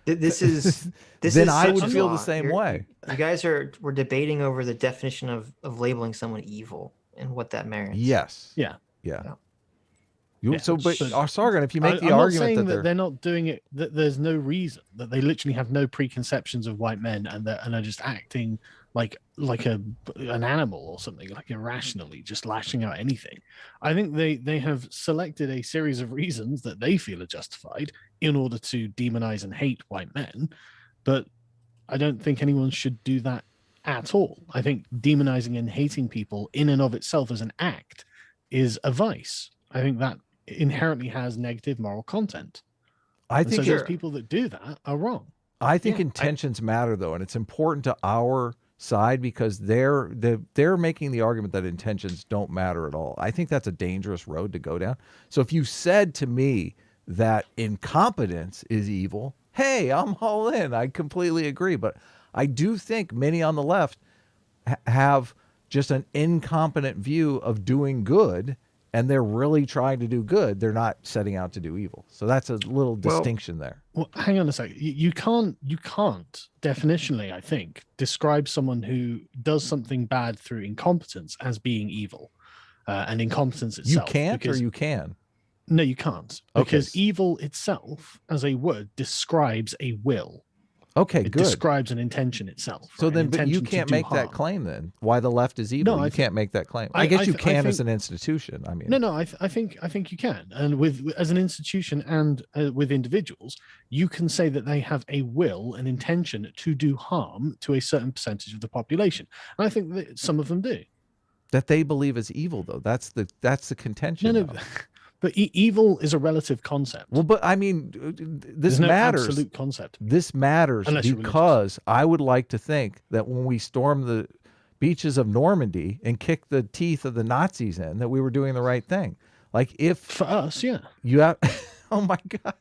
This is then I would such feel law. the same way. You guys we're debating over the definition of labeling someone evil and what that merits. Yes. Yeah. Sargon, if you make the I'm argument not saying that they're not doing it, that there's no reason, that they literally have no preconceptions of white men and are just acting like an animal or something, like irrationally, just lashing out anything. I think they have selected a series of reasons that they feel are justified in order to demonize and hate white men, but I don't think anyone should do that at all. I think demonizing and hating people in and of itself as an act is a vice. I think that inherently has negative moral content. I think those people that do that are wrong. I think intentions matter, though, and it's important to our side because they're making the argument that intentions don't matter at all. I think that's a dangerous road to go down. So if you said to me that incompetence is evil, hey, I'm all in. I completely agree. But I do think many on the left have just an incompetent view of doing good, and they're really trying to do good. They're not setting out to do evil. So that's a little distinction there. Well, hang on a second. You can't definitionally, I think, describe someone who does something bad through incompetence as being evil, and incompetence itself. You can't, or you can. No, you can't, because evil itself, as a word, describes a will. Okay, it good. describes an intention itself. So right? then, but you can't make that claim then. Why the left is evil? No, you can't make that claim. I guess you can as an institution. I mean, no. I think you can, and with as an institution and with individuals, you can say that they have a will, an intention to do harm to a certain percentage of the population. And I think that some of them do. That they believe is evil, though. That's the contention. No. But evil is a relative concept. Well, but I mean, this matters. Absolute concept. This matters because I would like to think that when we stormed the beaches of Normandy and kicked the teeth of the Nazis in, that we were doing the right thing. Like if for us, yeah, you have. Oh my God.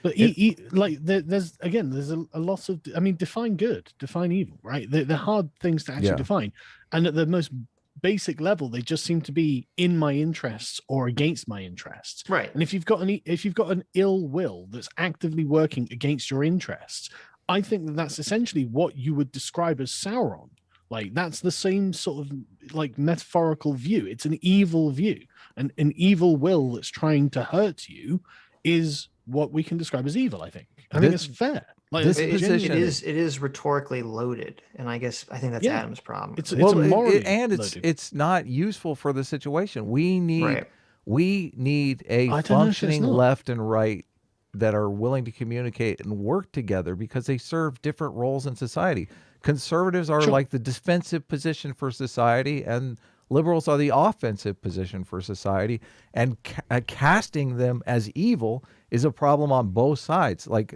But there's a lot of. I mean, define good, define evil, right? They're hard things to actually define, and at the most basic level, they just seem to be in my interests or against my interests. Right. And if you've got an ill will that's actively working against your interests, I think that's essentially what you would describe as Sauron. Like that's the same sort of like metaphorical view. It's an evil view, and an evil will that's trying to hurt you is what we can describe as evil. I think it's fair. Like this it position is rhetorically loaded, and I think that's Adam's problem. It's it's not useful for the situation. We need a functioning left and right that are willing to communicate and work together because they serve different roles in society. Conservatives are like the defensive position for society, and liberals are the offensive position for society. And casting them as evil is a problem on both sides. Like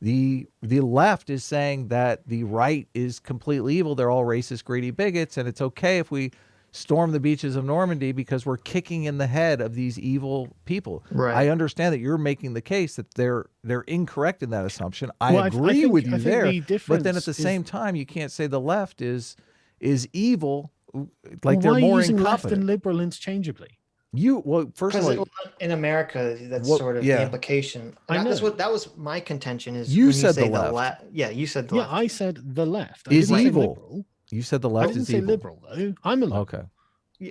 the left is saying that the right is completely evil. They're all racist, greedy bigots, and it's okay if we storm the beaches of Normandy because we're kicking in the head of these evil people. Right. I understand that you're making the case that they're incorrect in that assumption. I agree with you there, but then at the same time, you can't say the left is evil. Like they're more using incompetent. Left and liberal interchangeably. First of all, in America, that's sort of the implication. I know. That was my contention. Is you when said you say the left. Yeah, you said the left. Yeah, I said the left. Is evil. Liberal. You said the left I didn't is say evil. liberal though. I'm a liberal. Okay.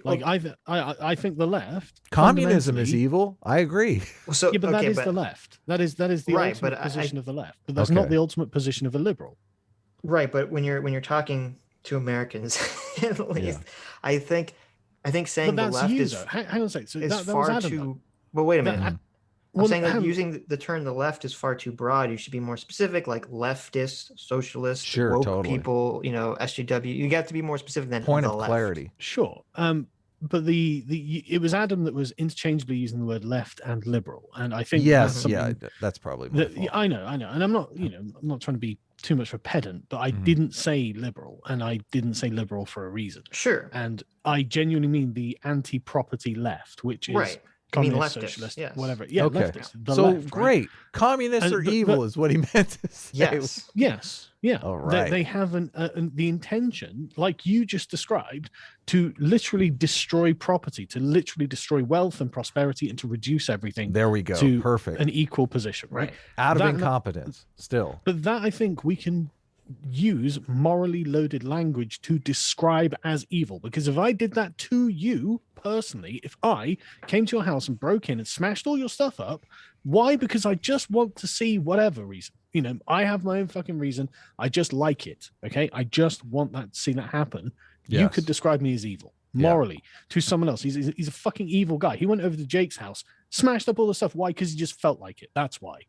Like I think the left. Communism is evil. I agree. So yeah, but that is the left. That is the ultimate position of the left. But that's not the ultimate position of a liberal. Right, but when you're talking to Americans, at least, I think saying the left is hang on a second. So is that far was Adam, too. But wait a minute. I'm saying that Adam, using the term "the left" is far too broad. You should be more specific, like leftist, socialist, woke people. SJW. You got to be more specific than point the of left. clarity. Sure. But it was Adam that was interchangeably using the word left and liberal, and I think that's probably my fault. I know, and I'm not I'm not trying to be too much of a pedant, but I didn't say liberal, and I didn't say liberal for a reason. Sure. And I genuinely mean the anti-property left, which is right. communist, leftist, socialist, yes. whatever. Yeah, okay. leftist. So left, great. Right? Communists are evil is what he meant to say. Yes. Yeah. All right. They have the intention, like you just described, to literally destroy property, to literally destroy wealth and prosperity, and to reduce everything. There we go. To perfect. An equal position, right? Out of incompetence, still. But that I think we can use morally loaded language to describe as evil, because if I did that to you personally, if I came to your house and broke in and smashed all your stuff up, why? Because I just want to see whatever reason. I have my own fucking reason. I just like it. Okay, I just want to see that happen. Yes. You could describe me as evil morally to someone else. He's a fucking evil guy. He went over to Jake's house, smashed up all the stuff. Why? Because he just felt like it. That's why.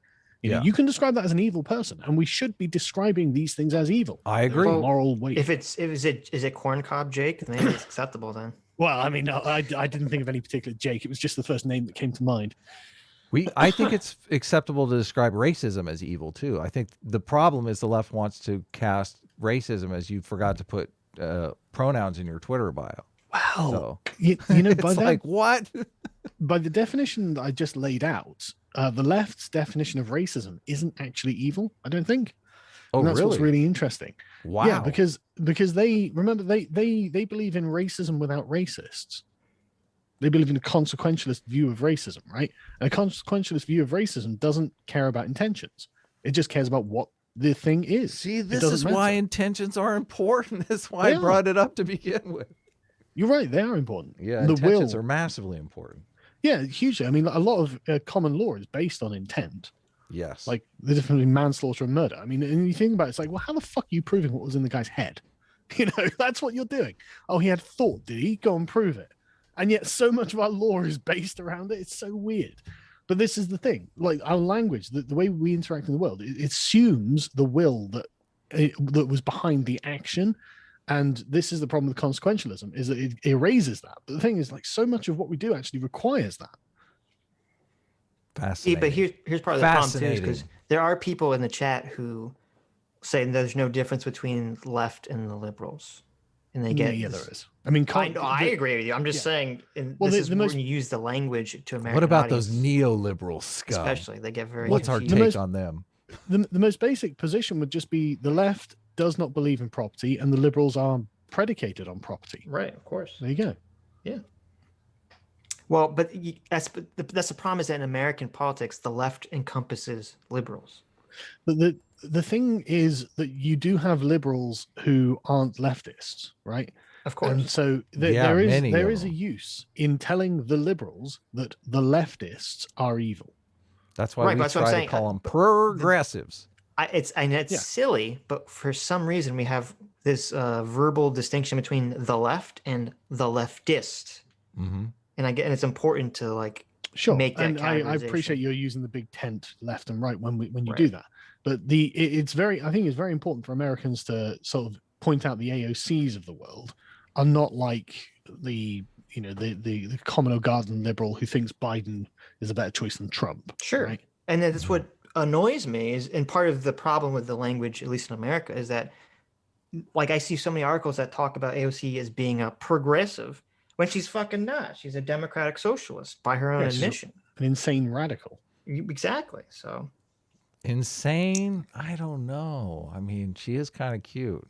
You can describe that as an evil person, and we should be describing these things as evil. I agree. Moral weight. Is it corn cob Jake? Then it's acceptable then. Well, I mean, I didn't think of any particular Jake. It was just the first name that came to mind. I think it's acceptable to describe racism as evil too. I think the problem is the left wants to cast racism as you forgot to put pronouns in your Twitter bio. Wow. So, by it's that, like what? By the definition that I just laid out, the left's definition of racism isn't actually evil, I don't think. Oh, And that's what's really? really interesting. Wow. Yeah, because they remember they believe in racism without racists. They believe in a consequentialist view of racism, right? And a consequentialist view of racism doesn't care about intentions. It just cares about what the thing is. See, It this doesn't is why matter. intentions are important. That's why They I are. brought it up to begin with. You're right. They are important. Yeah, The intentions will. are massively important. Yeah, hugely. I mean, a lot of common law is based on intent. Yes. Like the difference between manslaughter and murder. I mean, and you think about it, it's like, well, how the fuck are you proving what was in the guy's head? You know, that's what you're doing. Oh, he had thought, did he? Go and prove it. And yet so much of our law is based around it. It's so weird. But this is the thing, like our language, the way we interact in the world, it assumes the will that was behind the action. And this is the problem with consequentialism, is that it erases that. But the thing is, like, so much of what we do actually requires that. Fascinating. But here's part of the problem too, is Fascinating. because there are people in the chat who say there's no difference between left and the liberals, and they get Yeah, there is. I mean, I agree with you. I'm just saying, Well, this is most- when you use the language to American What about those audience, neoliberal scum? especially they get very What's our confused. take on them? the most basic position would just be the left does not believe in property, and the liberals are predicated on property. Right, of course. There you go. Well, but that's the problem, is that in American politics, the left encompasses liberals. But the thing is that you do have liberals who aren't leftists, right? Of course. And so Yeah, many there of is a them. use in telling the liberals that the leftists are evil. That's why Right, we but that's what I'm try to saying. call them progressives. It's Yeah. silly, but for some reason we have this verbal distinction between the left and the leftist, Mm-hmm. and it's important to like Sure, make that and I categorization. appreciate you're using the big tent left and right when you Right. do that. But it's very, I think it's very important for Americans to sort of point out the AOCs of the world are not like the common or garden liberal who thinks Biden is a better choice than Trump. Sure. Right? And that's what annoys me is, and part of the problem with the language, at least in America, is that like I see so many articles that talk about AOC as being a progressive when she's fucking not. She's a democratic socialist by her own Yeah, she's admission. An insane radical. Exactly. So Insane? I don't know. I mean, she is kind of cute.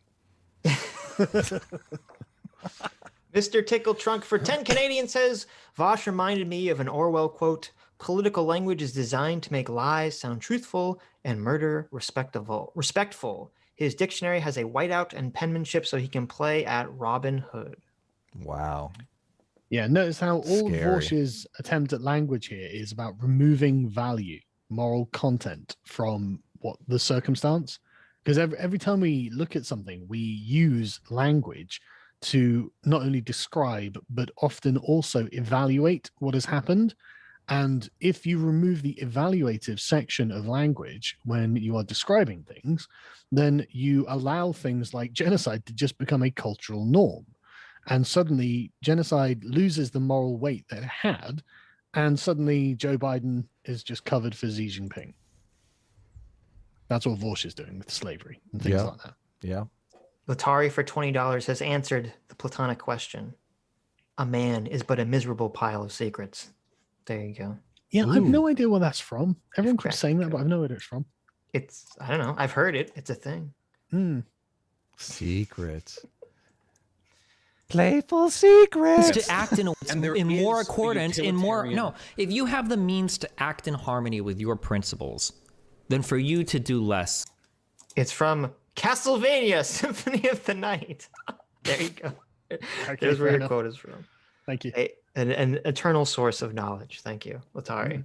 Mr. Tickle Trunk for 10 Canadian says, Vaush reminded me of an Orwell quote, political language is designed to make lies sound truthful and murder respectful. His dictionary has a whiteout and penmanship so he can play at Robin Hood. Wow. Yeah, notice how all of Scary. Vaush's attempt at language here is about removing value, moral content from the circumstance. Because every time we look at something, we use language to not only describe, but often also evaluate what has happened. And if you remove the evaluative section of language when you are describing things, then you allow things like genocide to just become a cultural norm. And suddenly genocide loses the moral weight that it had. And suddenly Joe Biden is just covered for Xi Jinping. That's what Vaush is doing with slavery and things Yeah. like that. Yeah. Latari for $20 has answered the Platonic question. A man is but a miserable pile of secrets. There you go. Yeah, I have Ooh. no idea where that's from. Everyone keeps Correct. saying that, but I have no idea where it's from. I don't know. I've heard it. It's a thing. Secrets. Playful secrets. To act in And there more is a accordance, in more utilitarian- if you have the means to act in harmony with your principles, then for you to do less. It's from Castlevania Symphony of the Night. There you go. There's fair where your enough. quote is from. Thank you. An eternal source of knowledge. Thank you, Latari.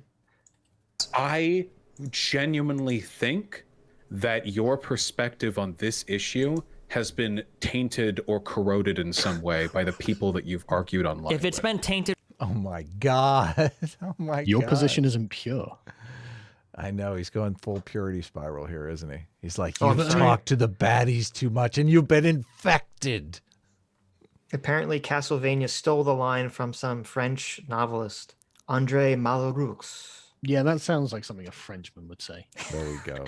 I genuinely think that your perspective on this issue has been tainted or corroded in some way by the people that you've argued online. If it's with. been tainted, Oh my God. Oh my God. Your position isn't pure. I know he's going full purity spiral here, isn't he? He's like, Oh, you've but I mean- talked to the baddies too much and you've been infected. Apparently, Castlevania stole the line from some French novelist, André Malraux. Yeah, that sounds like something a Frenchman would say. There we go.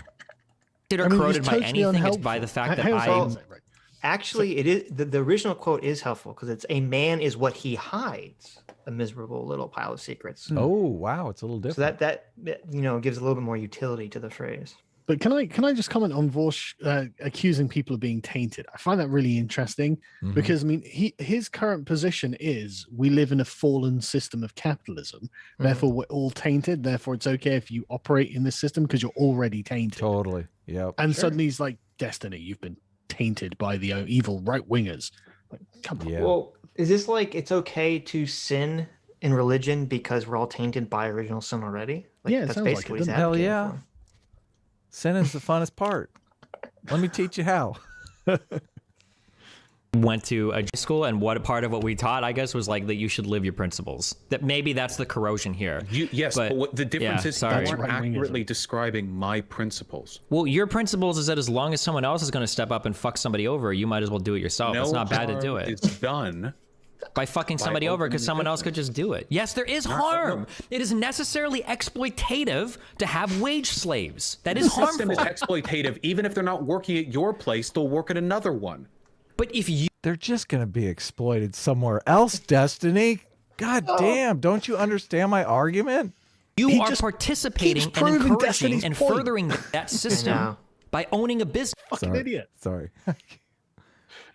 or I mean, corroded it's by totally anything, it's by the unhelpful. fact that Hang on a I. second, right. Actually, it is the original quote is helpful because it's a man is what he hides, a miserable little pile of secrets. Oh, wow. It's a little So different. that gives a little bit more utility to the phrase. But can I just comment on Vaush accusing people of being tainted? I find that really interesting because I mean his current position is we live in a fallen system of capitalism, therefore we're all tainted. Therefore, it's okay if you operate in this system because you're already tainted. Totally. Yep. And suddenly he's like, Destiny, you've been tainted by the evil right wingers. Like, come on. Yeah. Well, is this like it's okay to sin in religion because we're all tainted by original sin already? Like, Yeah, it that's sounds like basically it, what he's doesn't it? Hell advocating yeah. for. Sinning's the funnest part. Let me teach you how. Went to a school, and what part of what we taught, I guess, was like that you should live your principles. That maybe that's the corrosion here. Yes, but what the difference is sorry. you weren't accurately describing my principles. Well, your principles is that as long as someone else is going to step up and fuck somebody over, you might as well do it yourself. No It's not bad to harm do it. is done By fucking somebody over because opening someone else could business. just do it. Yes, there is harm. It is necessarily exploitative to have wage slaves. That is The system harmful. is exploitative. Even if they're not working at your place, they'll work at another one. But if you They're just going to be exploited somewhere else, Destiny. God damn. Don't you understand my argument? He are just participating keeps and proving encouraging Destiny's and point. furthering that system by owning a business. Fucking Sorry. idiot. Sorry.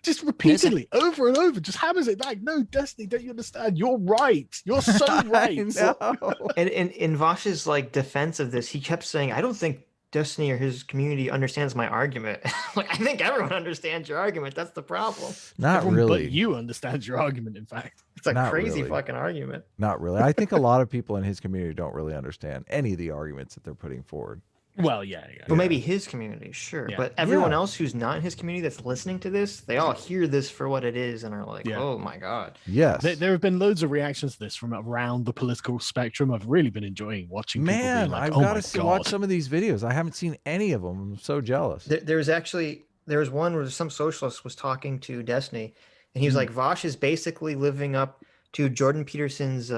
Just repeatedly, over and over, just hammers it back. No, Destiny, don't you understand? You're right. You're so right. I know. And in Vaush's like defense of this, he kept saying, "I don't think Destiny or his community understands my argument." Like, I think everyone understands your argument. That's the problem. Not Everyone really. But you understand your argument, in fact. It's a Not crazy really. fucking argument. Not really. I think a lot of people in his community don't really understand any of the arguments that they're putting forward. Well, yeah. Well, maybe his community, sure, Yeah. but everyone Yeah. else who's not in his community that's listening to this, they all hear this for what it is and are like, Yeah. "Oh my god." Yes. There have been loads of reactions to this from around the political spectrum. I've really been enjoying watching people be Man, like, I've oh got my to watch God. some of these videos. I haven't seen any of them. I'm so jealous. There was one where some socialist was talking to Destiny, and he was like, "Vaush is basically living up to Jordan Peterson's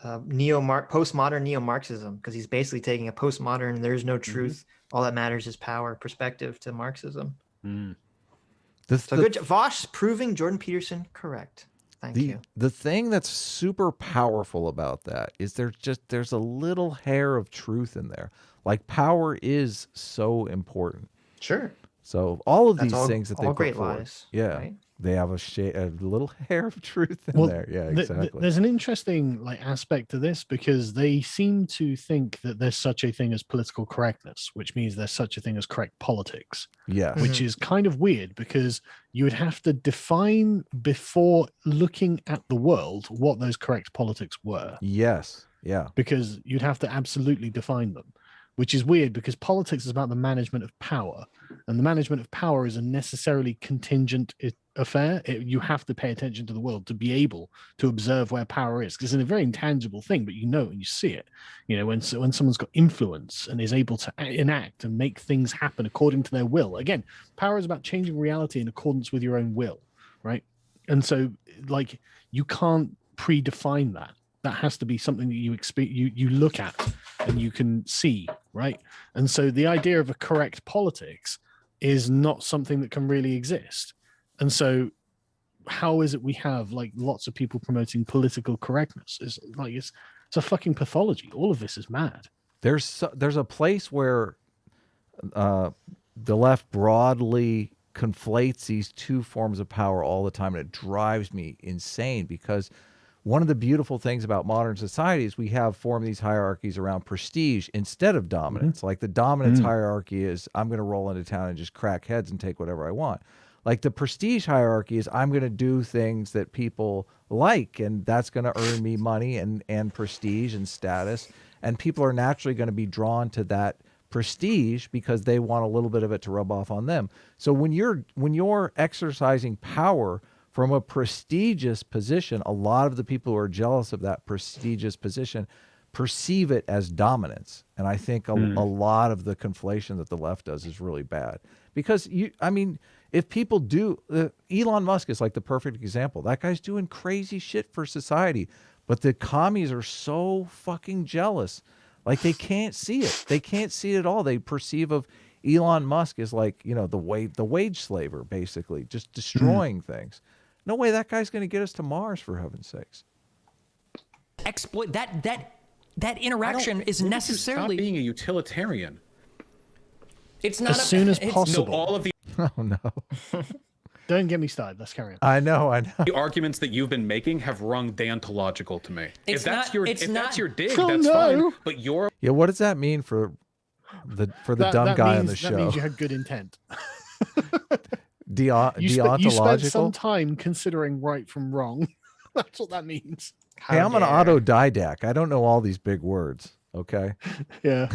postmodern neo-Marxism, because he's basically taking a postmodern, there is no truth, all that matters is power perspective to Marxism." So good job. Vaush proving Jordan Peterson correct. Thank you. The thing that's super powerful about that is there's a little hair of truth in there. Like, power is so important. Sure. So all of That's these all- things that they all put great forward, lies, yeah, right? they have a little hair of truth in there. Yeah, exactly. There's an interesting aspect to this because they seem to think that there's such a thing as political correctness, which means there's such a thing as correct politics, Yes. which is kind of weird because you would have to define before looking at the world what those correct politics were, Yes. Yeah. because you'd have to absolutely define them, which is weird because politics is about the management of power, and the management of power is a necessarily contingent affair. You have to pay attention to the world to be able to observe where power is, because it's a very intangible thing, but you know and you see it. You know, when someone's got influence and is able to enact and make things happen according to their will. Again, power is about changing reality in accordance with your own will, right? And so, like, you can't predefine that. That has to be something that you look at and you can see, right? And so the idea of a correct politics is not something that can really exist. And so how is it we have lots of people promoting political correctness? It's a fucking pathology. All of this is mad. There's a place where the left broadly conflates these two forms of power all the time, and it drives me insane because one of the beautiful things about modern society is we have formed these hierarchies around prestige instead of dominance. Like, the dominance hierarchy is I'm going to roll into town and just crack heads and take whatever I want. Like, the prestige hierarchy is I'm going to do things that people like, and that's going to earn me money and prestige and status. And people are naturally going to be drawn to that prestige because they want a little bit of it to rub off on them. So when you're exercising power from a prestigious position, a lot of the people who are jealous of that prestigious position perceive it as dominance. And I think a lot of the conflation that the left does is really bad. Because, if people do, Elon Musk is like the perfect example. That guy's doing crazy shit for society. But the commies are so fucking jealous. Like, they can't see it. They can't see it at all. They perceive of Elon Musk as the wage slaver, basically, just destroying things. No way that guy's going to get us to Mars, for heaven's sakes. exploit that interaction is necessarily Stop being a utilitarian. It's not as soon as it's- possible. No, all of the Oh no. Don't get me started. Let's carry on. I know. arguments that you've been making have rung deontological to me. It's If that's not- your it's if not- that's your dig, Oh, that's no. fine. But you're Yeah, what does that mean for the dumb that guy means, on the That show? means you had good intent. You You spent some deontological? time considering right from wrong. That's what that means. Hey, I'm an autodidact. I don't know all these big words. Okay. Yeah.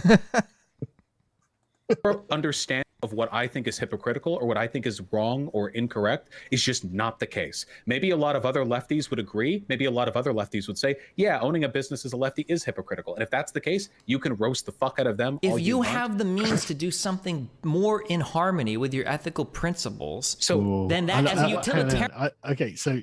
understanding of what I think is hypocritical or what I think is wrong or incorrect is just not the case. Maybe a lot of other lefties would agree. Maybe a lot of other lefties would say, yeah, owning a business as a lefty is hypocritical. And if that's the case, you can roast the fuck out of them. If all you want. have the means to do something more in harmony with your ethical principles, So then that as a utilitarian. Okay, so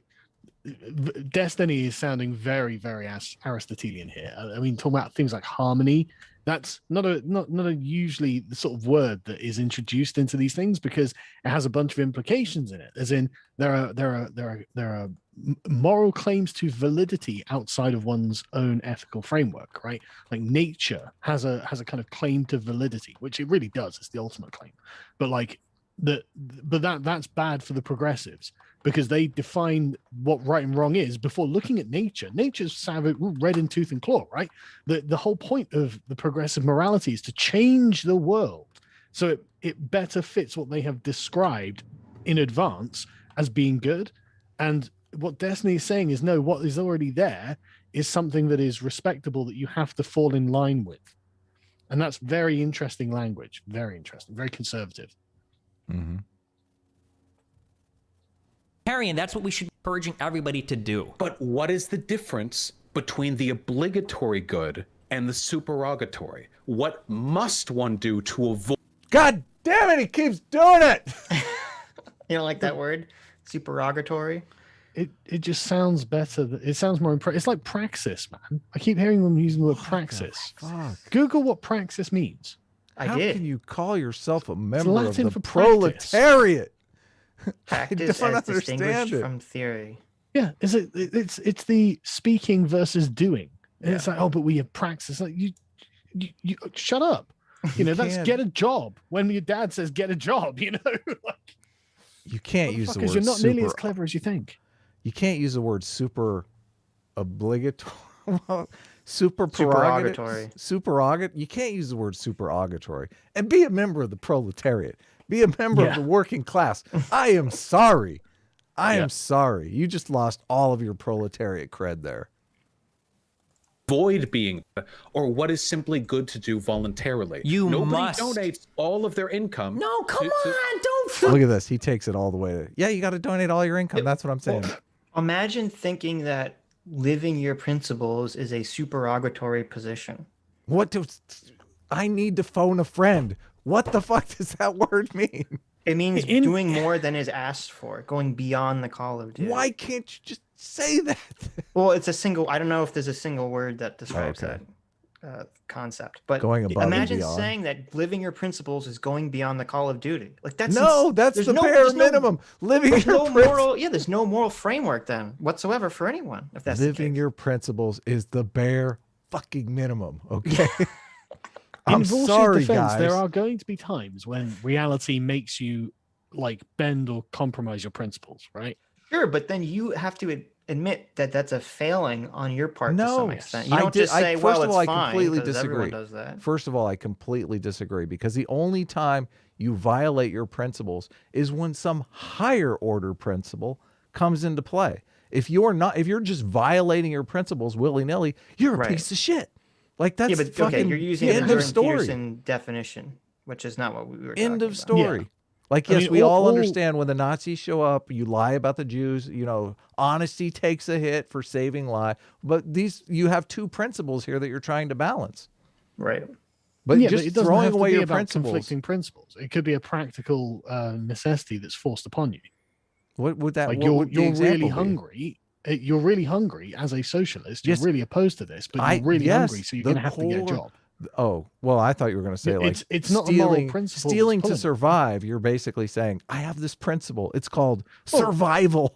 Destiny is sounding very, very Aristotelian here. I mean, talking about things like harmony. That's not a usually the sort of word that is introduced into these things because it has a bunch of implications in it. As in, there are moral claims to validity outside of one's own ethical framework, right? Like nature has a kind of claim to validity, which it really does. It's the ultimate claim, but like that's bad for the progressives because they define what right and wrong is before looking at nature. Nature's savage, red in tooth and claw, right? The whole point of the progressive morality is to change the world so it better fits what they have described in advance as being good. And what Destiny is saying is, no, what is already there is something that is respectable that you have to fall in line with. And that's very interesting language, very interesting, very conservative. Mm-hmm. That's what we should be encouraging everybody to do. But what is the difference between the obligatory good and the supererogatory? What must one do to avoid? God damn it, he keeps doing it. You don't like that word? Supererogatory? It just sounds better. It sounds more impressive. It's like praxis, man. I keep hearing them using the word praxis. Fuck. Google what praxis means. How can you call yourself a member of Latin the for practice. proletariat? Practice don't as distinguished understand it. from theory. Yeah, it's the speaking versus doing. And it's like, oh, but we have praxis. Like you shut up. You know, that's can't- get a job. When your dad says get a job, you know, like You can't use the word you're not nearly as super. clever as you think. You can't use the word super obligatory. Super Supererogatory. Supererogatory. You can't use the word supererogatory and be a member of the proletariat. Be a member of the working class. I am sorry. I am sorry. You just lost all of your proletariat cred there. Avoid being, or what is simply good to do voluntarily. Nobody Nobody donates all of their income. No, come on, don't. Look at this. He takes it all the way to, yeah, you got to donate all your income. That's what I'm saying. Imagine thinking that living your principles is a supererogatory position. What do I need to phone a friend? What the fuck does that word mean? It means doing more than is asked for, going beyond the call of duty. Why can't you just say that? Well, it's a single. I don't know if there's a single word that describes that concept. But Going above and imagine beyond. saying that living your principles is going beyond the call of duty. Like that's That's there's the no- bare there's no- minimum. Living There's your no principles. moral. Yeah, there's no moral framework then whatsoever for anyone. If that's the Living case. your principles is the bare fucking minimum. Okay. I'm In Vaush's sorry, defense, guys. there are going to be times when reality makes you like bend or compromise your principles, right? Sure, but then you have to admit that that's a failing on your part to some extent. You I don't did- just say, first "Well, of it's all, I fine," completely 'cause everyone disagree. does that. First of all, I completely disagree because the only time you violate your principles is when some higher order principle comes into play. If you're just violating your principles willy-nilly, you're a Right. piece of shit. Like that's Yeah, but fucking okay, you're using the end of Jordan story. Peterson definition, which is not what we were End talking of about. story. Like, I yes, mean, we all all- understand when the Nazis show up, you lie about the Jews, you know, honesty takes a hit for saving lie. But you have two principles here that you're trying to balance. Right. But yeah, just but it doesn't throwing have to away be your about principles. conflicting principles. It could be a practical necessity that's forced upon you. What would that? Like what you're would the example really be? hungry. You're really hungry as a socialist. You're Yes. really opposed to this, but you're really yes, hungry, so you're the going to have to get a core- job. Oh, well, I thought you were going to say like It's not a moral principle that's Stealing to pulling. survive. You're basically saying, I have this principle. It's called survival.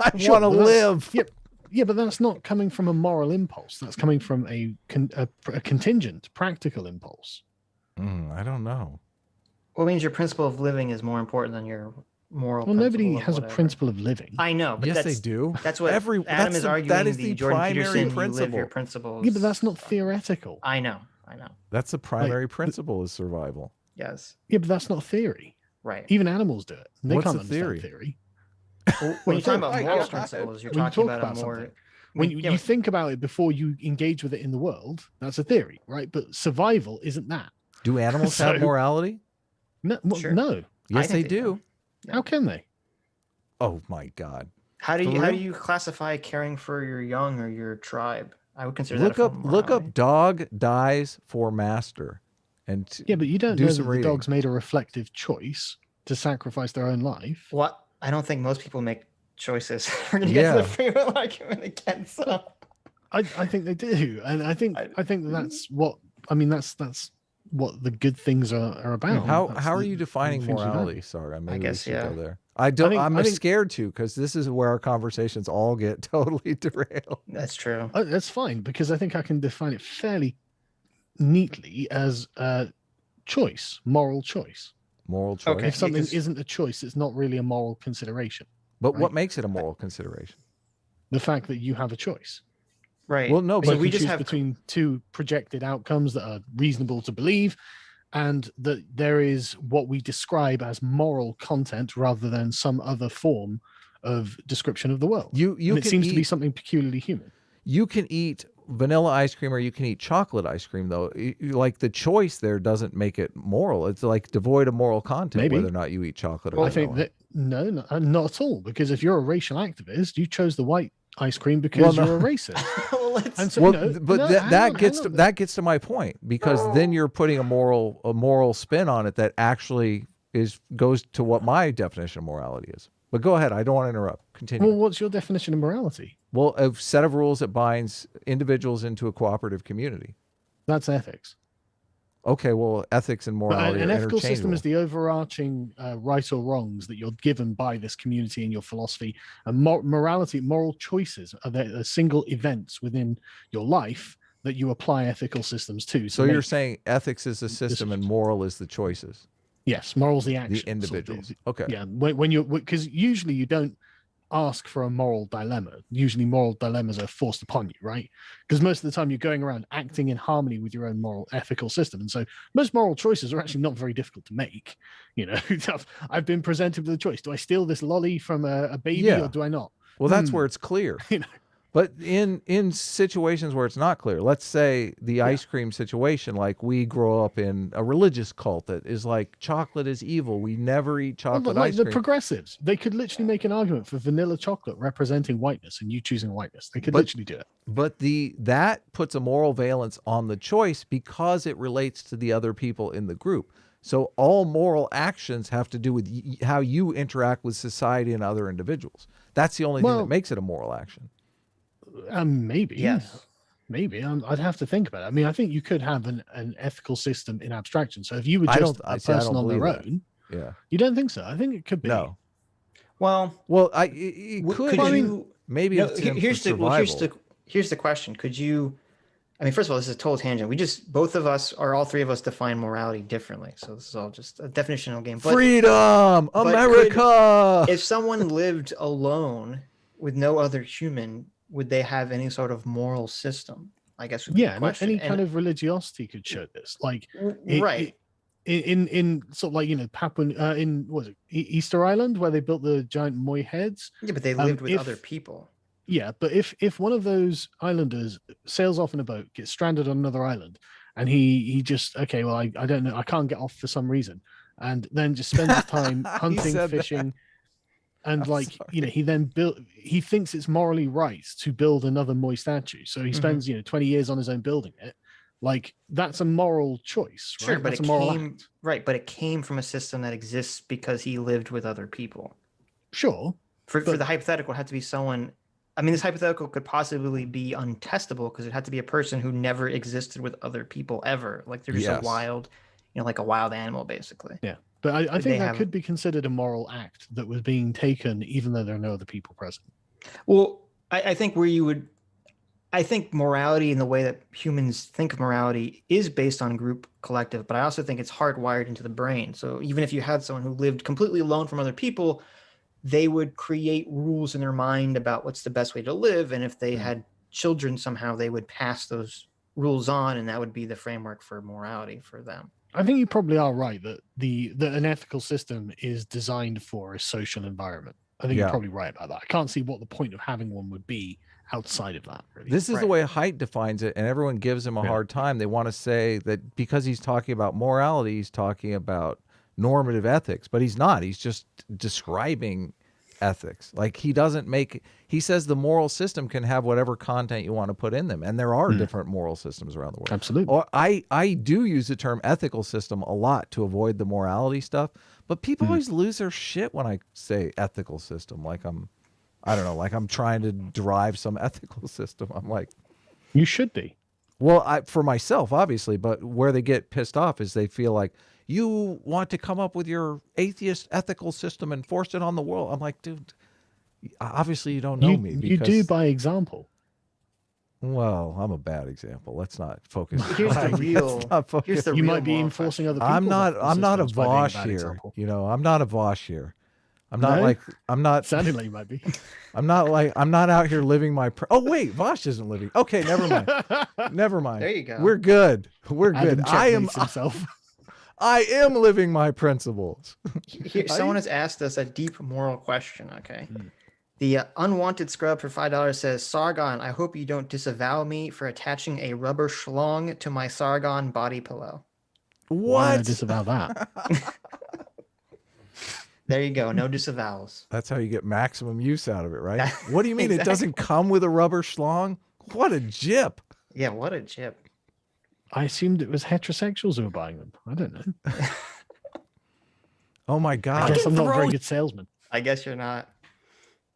I Sure, want to but that's- live. Yeah, but that's not coming from a moral impulse. That's coming from a contingent, practical impulse. I don't know. Well, it means your principle of living is more important than your moral. Well, nobody principle of has a whatever. principle of living. I know, but Yes, that's, they do. That's what Every- Adam that's is the- arguing. that is the Jordan primary Peterson, you live principle. your principles. Yeah, but that's not theoretical. I know. That's the primary principle is survival. Yes. Yeah, but that's not theory. Right. Even animals do it. They What's can't a understand theory? theory. Well, when you're talking about Oh my moral God. principles, you're When you talking talk about about a more. something, when you think about it before you engage with it in the world, that's a theory, right? But survival isn't that. Do animals So- have morality? No, Sure. no. Yes, they think they do. How can they? Oh my God. How do For you real? classify caring for your young or your tribe? I would consider Look that a up form of look up morality. dog dies for master. And Yeah, but you don't do know some that the reading. dog's made a reflective choice to sacrifice their own life. What? I don't think most people make choices. We're gonna Yeah. get to the free will argument again. So. I think they do, and I think that's what I mean. That's what the good things are about. how That's are the you defining things you value. morality? Sorry, maybe guess, we should yeah. go there. I don't. think- I'm I think- scared to because this is where our conversations all get totally derailed. That's true. That's fine because I think I can define it fairly neatly as choice, moral choice. Moral choice. Okay. If something 'cause- isn't a choice, it's not really a moral consideration. But right. what makes it a moral consideration? The fact that you have a choice. Right. Well, no, so but we you just choose have between two projected outcomes that are reasonable to believe, and that there is what we describe as moral content rather than some other form of description of the world. you And it can seems to be eat- something peculiarly human. You can eat vanilla ice cream or you can eat chocolate ice cream though. Like the choice there doesn't make it moral. It's like devoid of moral content Maybe. whether or not you eat chocolate or I think vanilla. that not at all, because if you're a racial activist, you chose the white ice cream because Well, no. you're a racist. well, let's, And so, Well, you know, but no, that, hang that on, gets hang to on. that gets to my point because then you're putting a moral spin on it that actually goes to what my definition of morality is. But go ahead, I don't want to interrupt. Continue. Well, what's your definition of morality? Well, a set of rules that binds individuals into a cooperative community. That's ethics. Okay, well, ethics and But morality an are ethical system interchangeable. is the overarching right or wrongs that you're given by this community in your philosophy. And morality, moral choices are the single events within your life that you apply ethical systems to. So you're make- saying ethics is the system and moral is the choices, yes, morals the action, the individuals. Okay. Yeah, when you because usually you don't ask for a moral dilemma. Usually moral dilemmas are forced upon you, right? Because most of the time you're going around acting in harmony with your own moral ethical system. And so most moral choices are actually not very difficult to make. You know, I've been presented with a choice. Do I steal this lolly from a baby Yeah. or do I not? Well, that's where it's clear. You know. But in situations where it's not clear, let's say the ice cream situation, like we grow up in a religious cult that is like chocolate is evil. We never eat Well, chocolate like ice the cream. progressives, they could literally make an argument for vanilla chocolate representing whiteness and you choosing whiteness. They could But- literally do it. But that puts a moral valence on the choice because it relates to the other people in the group. So all moral actions have to do with how you interact with society and other individuals. That's the only thing Well- that makes it a moral action. Maybe. yes. Maybe. I'd have to think about it. I mean, I think you could have an ethical system in abstraction. So if you were I just don't- a see, I person don't on their believe that. own, Yeah. you don't think so? I think it could be. No. Well, Well, it could. could be. you? Maybe No, it's him for here's the survival. here's the question. Could you? I mean, first of all, this is a total tangent. We just both of us or all three of us define morality differently. So this is all just a definitional game. But Freedom, could- America. if someone lived alone with no other human, would they have any sort of moral system? I guess would be the Yeah, and question. any kind of religiosity could show this. Like it- right. in sort of like, you know, Papua in what was it Easter Island where they built the giant moi heads. Yeah, but they lived with if- other people. Yeah, but if one of those islanders sails off in a boat, gets stranded on another island, and he just okay, well I don't know, I can't get off for some reason, and then just spends his time hunting, said that. fishing, and I'm like you know he thinks it's morally right to build another moi statue, so he spends 20 years on his own building it. Like that's a moral choice, right? Sure, but That's it a moral came act. right, but it came from a system that exists because he lived with other people. Sure, For But- the hypothetical, it had to be someone. I mean, this hypothetical could possibly be untestable because it had to be a person who never existed with other people ever. Like they're just Yes. a wild, like a wild animal, basically. yeah, but I Could they think that have- could be considered a moral act that was being taken, even though there are no other people present. Well, I think where you would, I think morality and the way that humans think of morality is based on group collective, but I also think it's hardwired into the brain. So even if you had someone who lived completely alone from other people, they would create rules in their mind about what's the best way to live. And if they had children somehow, they would pass those rules on, and that would be the framework for morality for them. I think you probably are right that that an ethical system is designed for a social environment. I think you're probably right about that. I can't see what the point of having one would be outside of that. Really. This is the way Haidt defines it, and everyone gives him a hard time. They want to say that because he's talking about morality, he's talking about normative ethics, but he's not. He's just describing ethics. Like he says the moral system can have whatever content you want to put in them, and there are different moral systems around the world. Absolutely. Or I do use the term ethical system a lot to avoid the morality stuff, but people always lose their shit when I say ethical system. Like I don't know, like I'm trying to derive some ethical system. I'm like, you should be. Well, for myself, obviously, but where they get pissed off is they feel like you want to come up with your atheist ethical system and force it on the world. I'm like, dude, obviously you don't know me. You do by example. Well, I'm a bad example. Let's not focus. Here's the real. Here's the You real might be moral enforcing other people. I'm not a Vaush here. You know, I'm not a Vaush here. I'm not Sounding like you might be. I'm not out here living my. Oh wait, Vaush isn't living. Okay, never mind. Never mind. There you go. We're good. We're good. Himself. I am living my principles. Here, someone has asked us a deep moral question. Okay. The unwanted scrub for $5 says, Sargon, I hope you don't disavow me for attaching a rubber schlong to my Sargon body pillow. Why did I disavow that? There you go. No disavowals. That's how you get maximum use out of it, right? What do you mean It doesn't come with a rubber schlong? What a jip. Yeah, what a jip. I assumed it was heterosexuals who were buying them. I don't know. Oh my God. I guess I'm not a very good salesman. I guess you're not.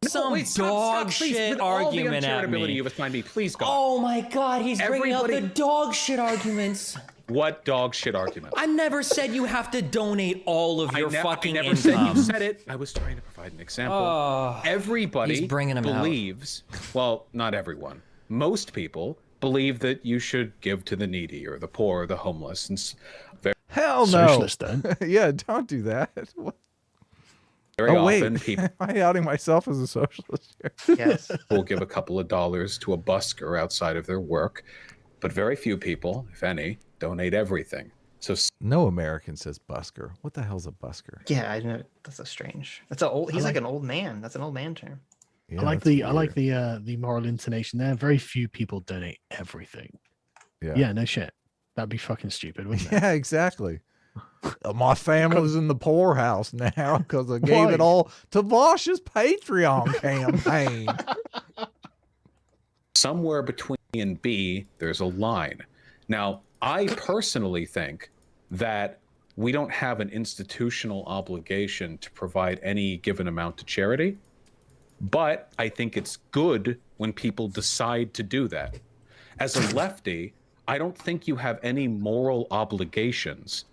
Some dog shit argument at me. You find me, please God. Oh my God, he's bringing up the dog shit arguments. What dog shit argument? I never said you have to donate all of your fucking income. I never said you said it. I was trying to provide an example. Everybody believes, well, not everyone. Most people believe that you should give to the needy or the poor or the homeless. And hell no. Socialist, then. Yeah, don't do that. Very often people am I outing myself as a socialist here? Yes. will give a couple of dollars to a busker outside of their work, but very few people, if any, donate everything. So no American says busker. What the hell's a busker? Yeah, I know that's a strange. That's a old. He's like an old man. That's an old man term. Yeah, I like the moral intonation there. Very few people donate everything. Yeah, no shit. That'd be fucking stupid, wouldn't it? Yeah, exactly. My family's in the poorhouse now because I gave it all to Vaush's Patreon campaign. Somewhere between A and B, there's a line. Now, I personally think that we don't have an institutional obligation to provide any given amount to charity, but I think it's good when people decide to do that. As a lefty, I don't think you have any moral obligations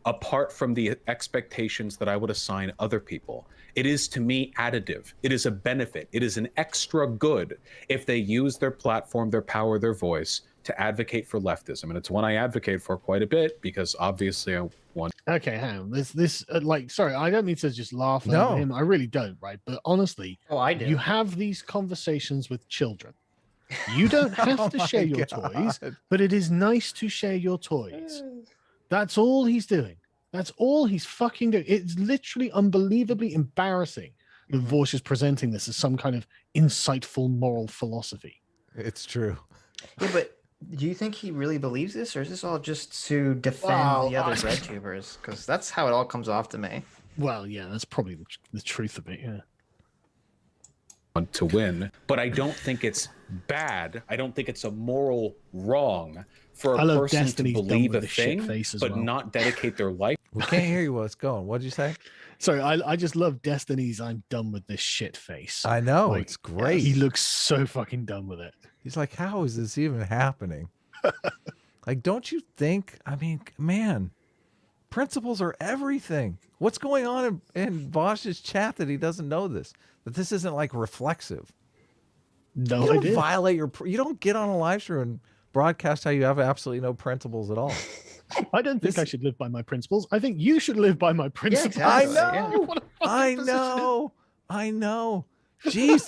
apart from the expectations that I would assign other people. It is, to me, additive. It is a benefit. It is an extra good if they use their platform, their power, their voice to advocate for leftism. And it's one I advocate for quite a bit because obviously I want... Okay, hang on. Sorry, I don't mean to just laugh at him. I really don't, right? But honestly, I do. You have these conversations with children. You don't have to share your toys, but it is nice to share your toys. That's all he's doing. That's all he's fucking doing. It's literally unbelievably embarrassing that Vaush is presenting this as some kind of insightful moral philosophy. It's true. Yeah, but do you think he really believes this, or is this all just to defend the other red tubers? Because that's how it all comes off to me. Well, yeah, that's probably the truth of it, yeah. Want to win, but I don't think it's bad. I don't think it's a moral wrong for a person to believe a thing, but not dedicate their life. We can't hear you while it's going. What did you say? Sorry, I just love Destiny's I'm done with this shit face. I know, it's great. He looks so fucking done with it. He's like, how is this even happening? Like, don't you think, I mean, man, principles are everything. What's going on in Vaush's chat that he doesn't know this? That this isn't like reflexive. No You don't idea. violate you don't get on a live stream and broadcast how you have absolutely no principles at all. I don't think I should live by my principles. I think you should live by my principles. exactly. I know. What a fucking I position. know. I know. Jeez,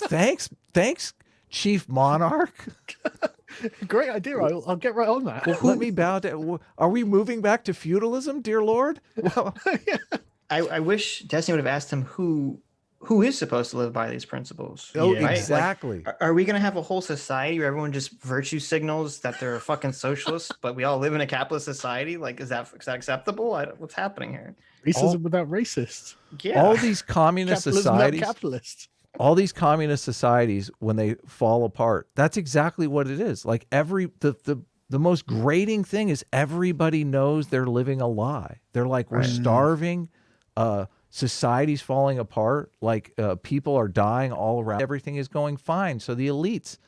thanks, Chief Monarch. Great idea. I'll get right on that. Let me bow down. Are we moving back to feudalism, dear Lord? Well, I wish Destiny would have asked him who is supposed to live by these principles. oh, Yeah. Right? exactly. Like, are we gonna have a whole society where everyone just virtue signals that they're a fucking socialist, but we all live in a capitalist society? Like, is that acceptable? What's happening here? Racism without racists. Yeah. All these communist Capitalism without societies, capitalists. all these communist societies, when they fall apart, that's exactly what it is. Like the most grating thing is everybody knows they're living a lie. They're like, we're starving, society's falling apart, like people are dying all around. Everything is going fine. So the elites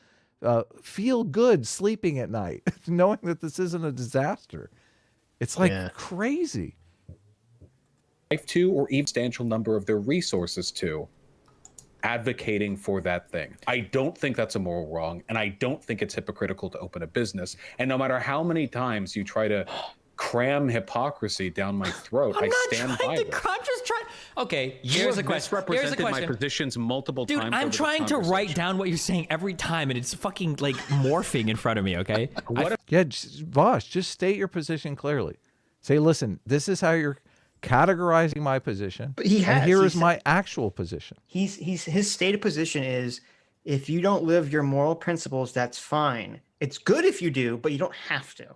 feel good sleeping at night, knowing that this isn't a disaster. It's like crazy. Life to, or even substantial number of their resources to, advocating for that thing. I don't think that's a moral wrong, and I don't think it's hypocritical to open a business. And no matter how many times you try to cram hypocrisy down my throat, I stand by it. I'm just trying. Okay, You here's have a question. Here's a misrepresented my question. positions multiple Dude, times. I'm over the trying to write conversation. down what you're saying every time, and it's fucking like morphing in front of me. Okay. Yeah, Vaush, just state your position clearly. Say, listen, this is how you're categorizing my position. But he and has. here He is said- my actual position. He's his stated position is, if you don't live your moral principles, that's fine. It's good if you do, but you don't have to.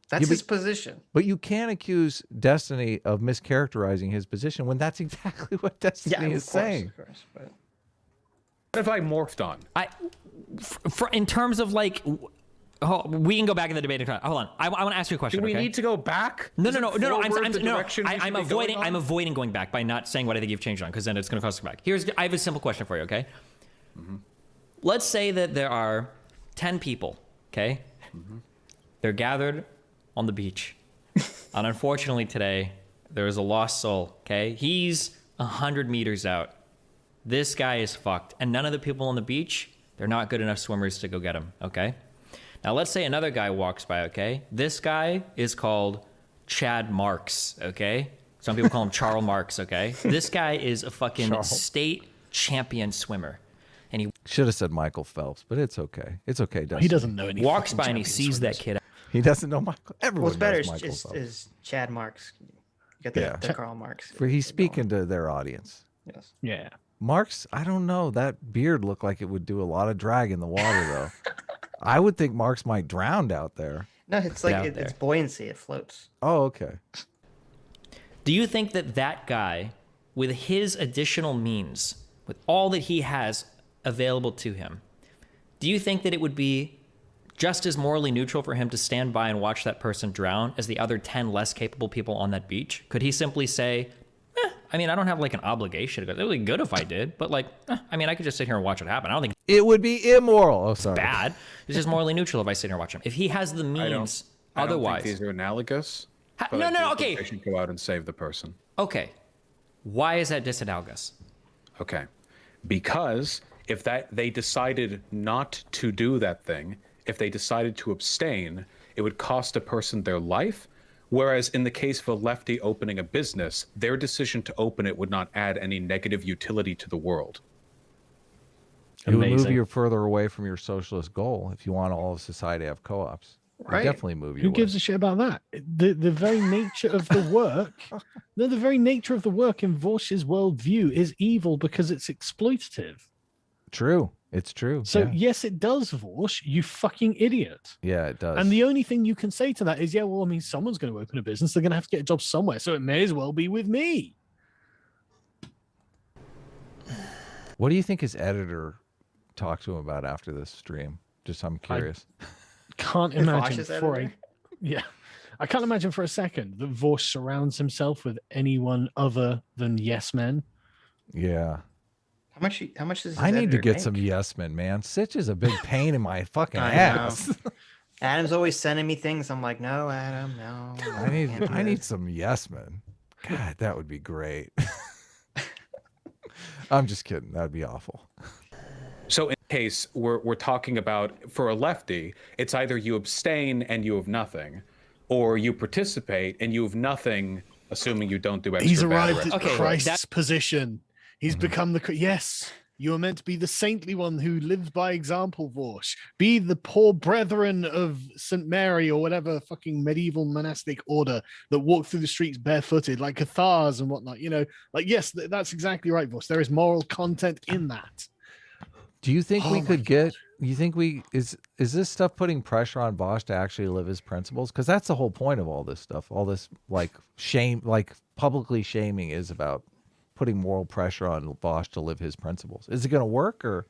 That's his position. But you can't accuse Destiny of mischaracterizing his position when that's exactly what Destiny is saying. Of course, but... What have I morphed on? In terms of like, we can go back in the debate. Hold on, I want to ask you a question. Do we okay? need to go back? No. Is it forward the direction we should I'm be going avoiding. on? I'm avoiding going back by not saying what I think you've changed on, because then it's going to cost us back. I have a simple question for you. Okay. Let's say that there are 10 people. Okay. They're gathered on the beach, and unfortunately today there is a lost soul. Okay. He's 100 meters out. This guy is fucked, and none of the people on the beach, they're not good enough swimmers to go get him. Okay. Now, let's say another guy walks by, okay? This guy is called Chad Marks, okay? Some people call him Charles Marks, okay? This guy is a fucking state champion swimmer. And he Should have said Michael Phelps, but it's okay. It's okay, Destiny. He doesn't know any. walks fucking by and he champion sees that swimmers. kid. He doesn't know Michael. Everyone What's better knows Michael Phelps. is Chad Marks. You got the, Yeah. the Karl Marx. For he's speaking to their audience. Yes. Yeah. Marks, I don't know. That beard looked like it would do a lot of drag in the water, though. I would think Marks might drown out there. No, it's like Out it's there. buoyancy. It floats. Oh, okay. Do you think that that guy, with his additional means, with all that he has available to him, do you think that it would be just as morally neutral for him to stand by and watch that person drown as the other 10 less capable people on that beach? Could he simply say, I mean, I don't have like an obligation. It would be good if I did, but like, I mean, I could just sit here and watch it happen. I don't think it's It would be immoral. Oh, sorry. bad. It's just morally neutral if I sit here and watch him. If he has the means, I don't otherwise. think these are analogous. but No, I no, do okay. think they should go out and save the person. Okay. Why is that disanalogous? Okay. Because if they decided not to do that thing, if they decided to abstain, it would cost a person their life. Whereas in the case of a lefty opening a business, their decision to open it would not add any negative utility to the world. It would move Amazing. you further away from your socialist goal if you want all of society to have co-ops. It would Right. definitely move you Who away. gives a shit about that? The very nature of the work, no, the very nature of the work in Vaush's worldview is evil because it's exploitative. True. It's true. So yeah. yes, it does, Vaush, you fucking idiot. Yeah, it does. And the only thing you can say to that is, yeah, well, I mean, someone's going to open a business. They're going to have to get a job somewhere. So it may as well be with me. What do you think his editor talked to him about after this stream? Just I'm curious. Can't Is imagine Vaush's for a, editor? yeah, I can't imagine for a second that Vaush surrounds himself with anyone other than yes men. Yeah. How much does his I need to editor get make? some yes men, man. Sitch is a big pain in my fucking I know. ass. Adam's always sending me things. I'm like, no, Adam, no. I need some yes men. God, that would be great. I'm just kidding. That'd be awful. So case, we're talking about, for a lefty, it's either you abstain and you have nothing, or you participate and you have nothing, assuming you don't do extra He's bad arrived or at extra good. Christ's position. He's become the yes. You are meant to be the saintly one who lives by example, Vaush. Be the poor brethren of St. Mary or whatever fucking medieval monastic order that walk through the streets barefooted, like Cathars and whatnot. You know, like, yes, that's exactly right, Vaush. There is moral content in that. Do you think we Oh my could get? You think is this stuff putting pressure on Vaush to actually live his principles? Because that's the whole point of all this stuff. All this like shame, like publicly shaming, is about putting moral pressure on Vaush to live his principles. Is it going to work or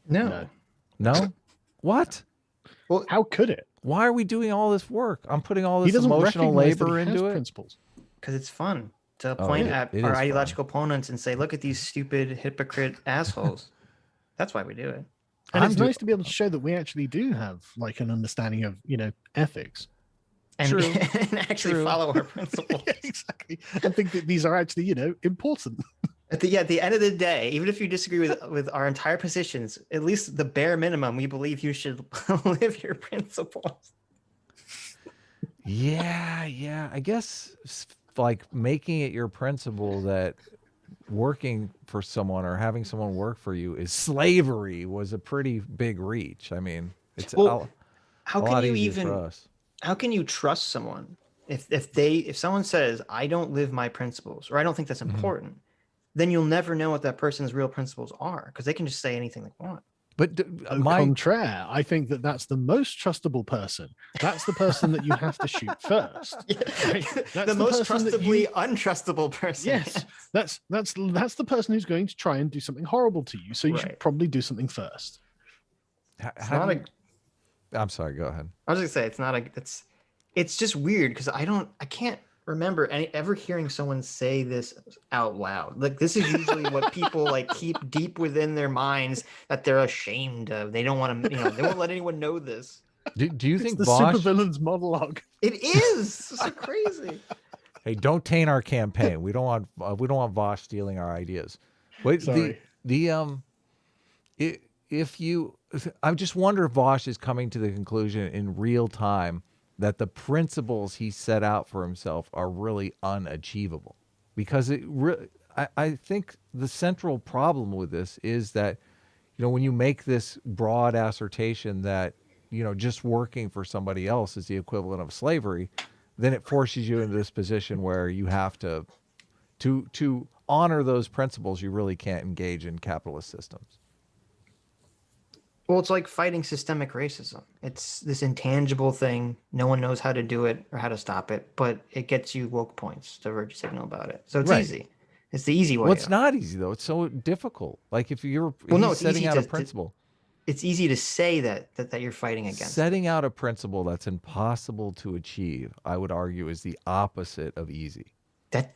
No. no? What? Well, How could it? Why are we doing all this work? I'm putting all He this doesn't emotional recognize that labor he has into it. principles. because it's fun to point it at is our fun. ideological opponents and say, look at these stupid hypocrite assholes. That's why we do it. And it's I'm nice to be able to show that we actually do have like an understanding of, you know, ethics. And, True. and actually True. follow our principles. Yeah, exactly. I think that these are actually, you know, important. At the end of the day, even if you disagree with our entire positions, at least the bare minimum, we believe you should live your principles. Yeah. I guess like making it your principle that working for someone or having someone work for you is slavery was a pretty big reach. I mean, it's Well, a lot easier for us. how can you trust someone if someone says, I don't live my principles, or I don't think that's important, then you'll never know what that person's real principles are, because they can just say anything they want. But Au contraire, I think that that's the most trustable person. That's the person that you have to shoot first. Right? That's The most person that trustably untrustable person. Yes, that's the person who's going to try and do something horrible to you. So you should Right. probably do something first. It's not I'm sorry, go ahead. I was gonna say it's just weird because I can't remember ever hearing someone say this out loud. Like, this is usually what people like keep deep within their minds that they're ashamed of. They don't want to, they won't let anyone know this. Do you think It's the Vaush? supervillain's monologue. It is so crazy. Hey, don't taint our campaign. We don't want Vaush stealing our ideas. Wait, Sorry. I just wonder if Vaush is coming to the conclusion in real time that the principles he set out for himself are really unachievable, because I think the central problem with this is that, when you make this broad assertion that, just working for somebody else is the equivalent of slavery, then it forces you into this position where you have to honor those principles. You really can't engage in capitalist systems. Well, it's like fighting systemic racism. It's this intangible thing. No one knows how to do it or how to stop it, but it gets you woke points to virtue signal about it. So it's Right. easy. It's the easy way. Well, it's not easy though. It's so difficult. Like if no, he's it's setting easy out a to- principle, It's easy to say that you're fighting against. setting out a principle that's impossible to achieve, I would argue, is the opposite of easy. That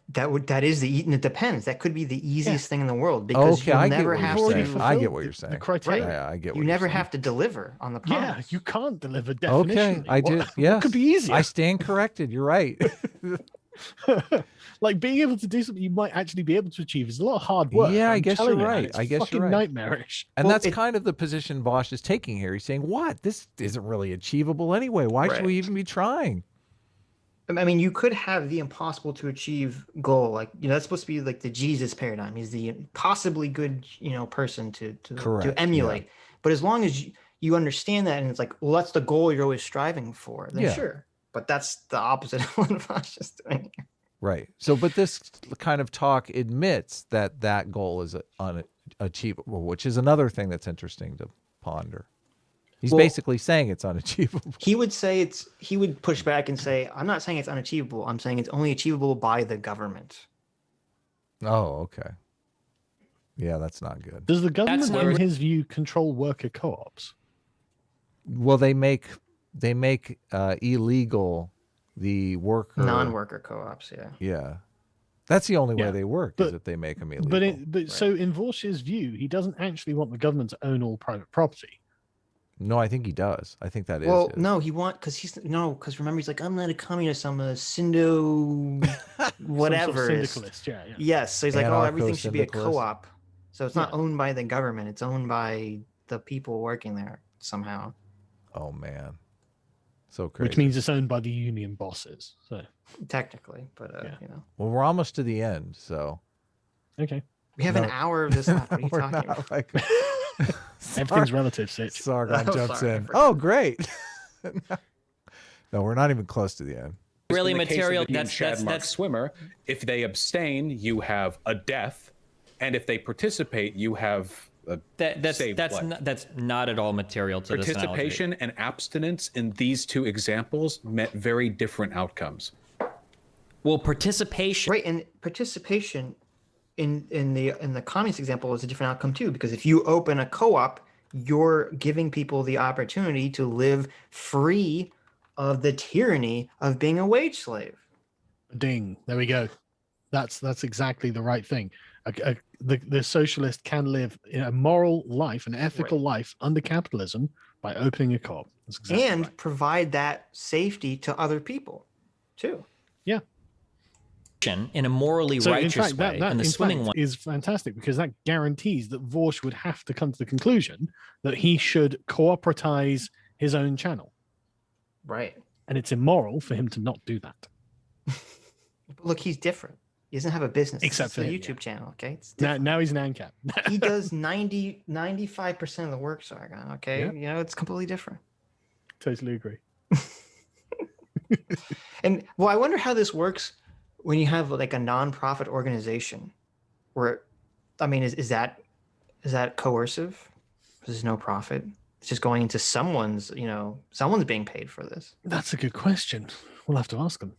is and it depends. That could be the easiest thing in the world, because Okay, you'll I get never what have you're to. saying. I get what you're saying. The criteria. Yeah, I get what You you're never saying. have to deliver on the Yeah, promise. you can't deliver Okay, definition. I did. Yes, What could be easier? I stand corrected. You're right. Like being able to do something you might actually be able to achieve is a lot of hard work. Yeah, I I'm guess telling you're you, and right. it's I guess fucking you're right. nightmarish. And Well, that's kind of the position Vaush is taking here. He's saying, "What? This isn't really achievable anyway. Why should we Right. even be trying?" I mean, you could have the impossible to achieve goal, like that's supposed to be like the Jesus paradigm. He's the possibly good, person to Correct, yeah. emulate. But as long as you understand that, and it's like, well, that's the goal you're always striving for, then Yeah. sure. But that's the opposite of what Vosh is doing. Right. So, but this kind of talk admits that goal is unachievable, which is another thing that's interesting to ponder. He's Well- basically saying it's unachievable. He would say he would push back and say, I'm not saying it's unachievable. I'm saying it's only achievable by the government. Oh, okay. Yeah, that's not good. Does the government, where- in his view, control worker co-ops? Well, they make illegal the worker Non-worker co-ops, yeah. Yeah, that's the only way Yeah, they work, is but- if they make them illegal. But so in Vaush's view, he doesn't actually want the government to own all private property. No, I think he does. I think that is. Well, his. no, because remember, he's like, I'm not a communist, I'm a syndo whatever. Some sort of is. syndicalist, Yes, so he's like, everything should be a Anarcho-syndicalist. co-op. So it's not owned by the government, it's owned by the people working there somehow. Oh man, so crazy. Which means it's owned by the union bosses. So Technically, but Yeah. you know, Well, we're almost to the end, so okay, we have an hour of this left. What are you we're talking about? not like everything's relative, Sitch. Sargon Oh, jumps sorry, I in. forgot. Oh, great. No, we're not even close to the end. Really In the case of material. the Ian Shadmark swimmer, if they abstain, you have a death, and if they participate, you have a saved life. that's not at all material to this analogy. Participation and abstinence in these two examples meant very different outcomes. Well, participation. Right, and participation in the communist example is a different outcome too, because if you open a co-op, you're giving people the opportunity to live free of the tyranny of being a wage slave. Ding. There we go. That's exactly the right thing. The socialist can live in a moral life, an ethical life under capitalism by opening a co-op. That's exactly And right. provide that safety to other people too. Yeah. In a morally So in righteous fact, way, that and the in swimming fact one. is fantastic because that guarantees that Vaush would have to come to the conclusion that he should cooperatize his own channel. Right. And it's immoral for him to not do that. But look, he's different. He doesn't have a business. Except This for is a him, YouTube channel, okay? It's Now, different. now he's an ANCAP. He does 95% of the work, Sargon, okay? Yeah. You know, it's completely different. Totally agree. And well, I wonder how this works when you have like a nonprofit organization where, I mean, is that coercive? There's no profit. It's just going into someone's, you know, someone's being paid for this. That's a good question. We'll have to ask them.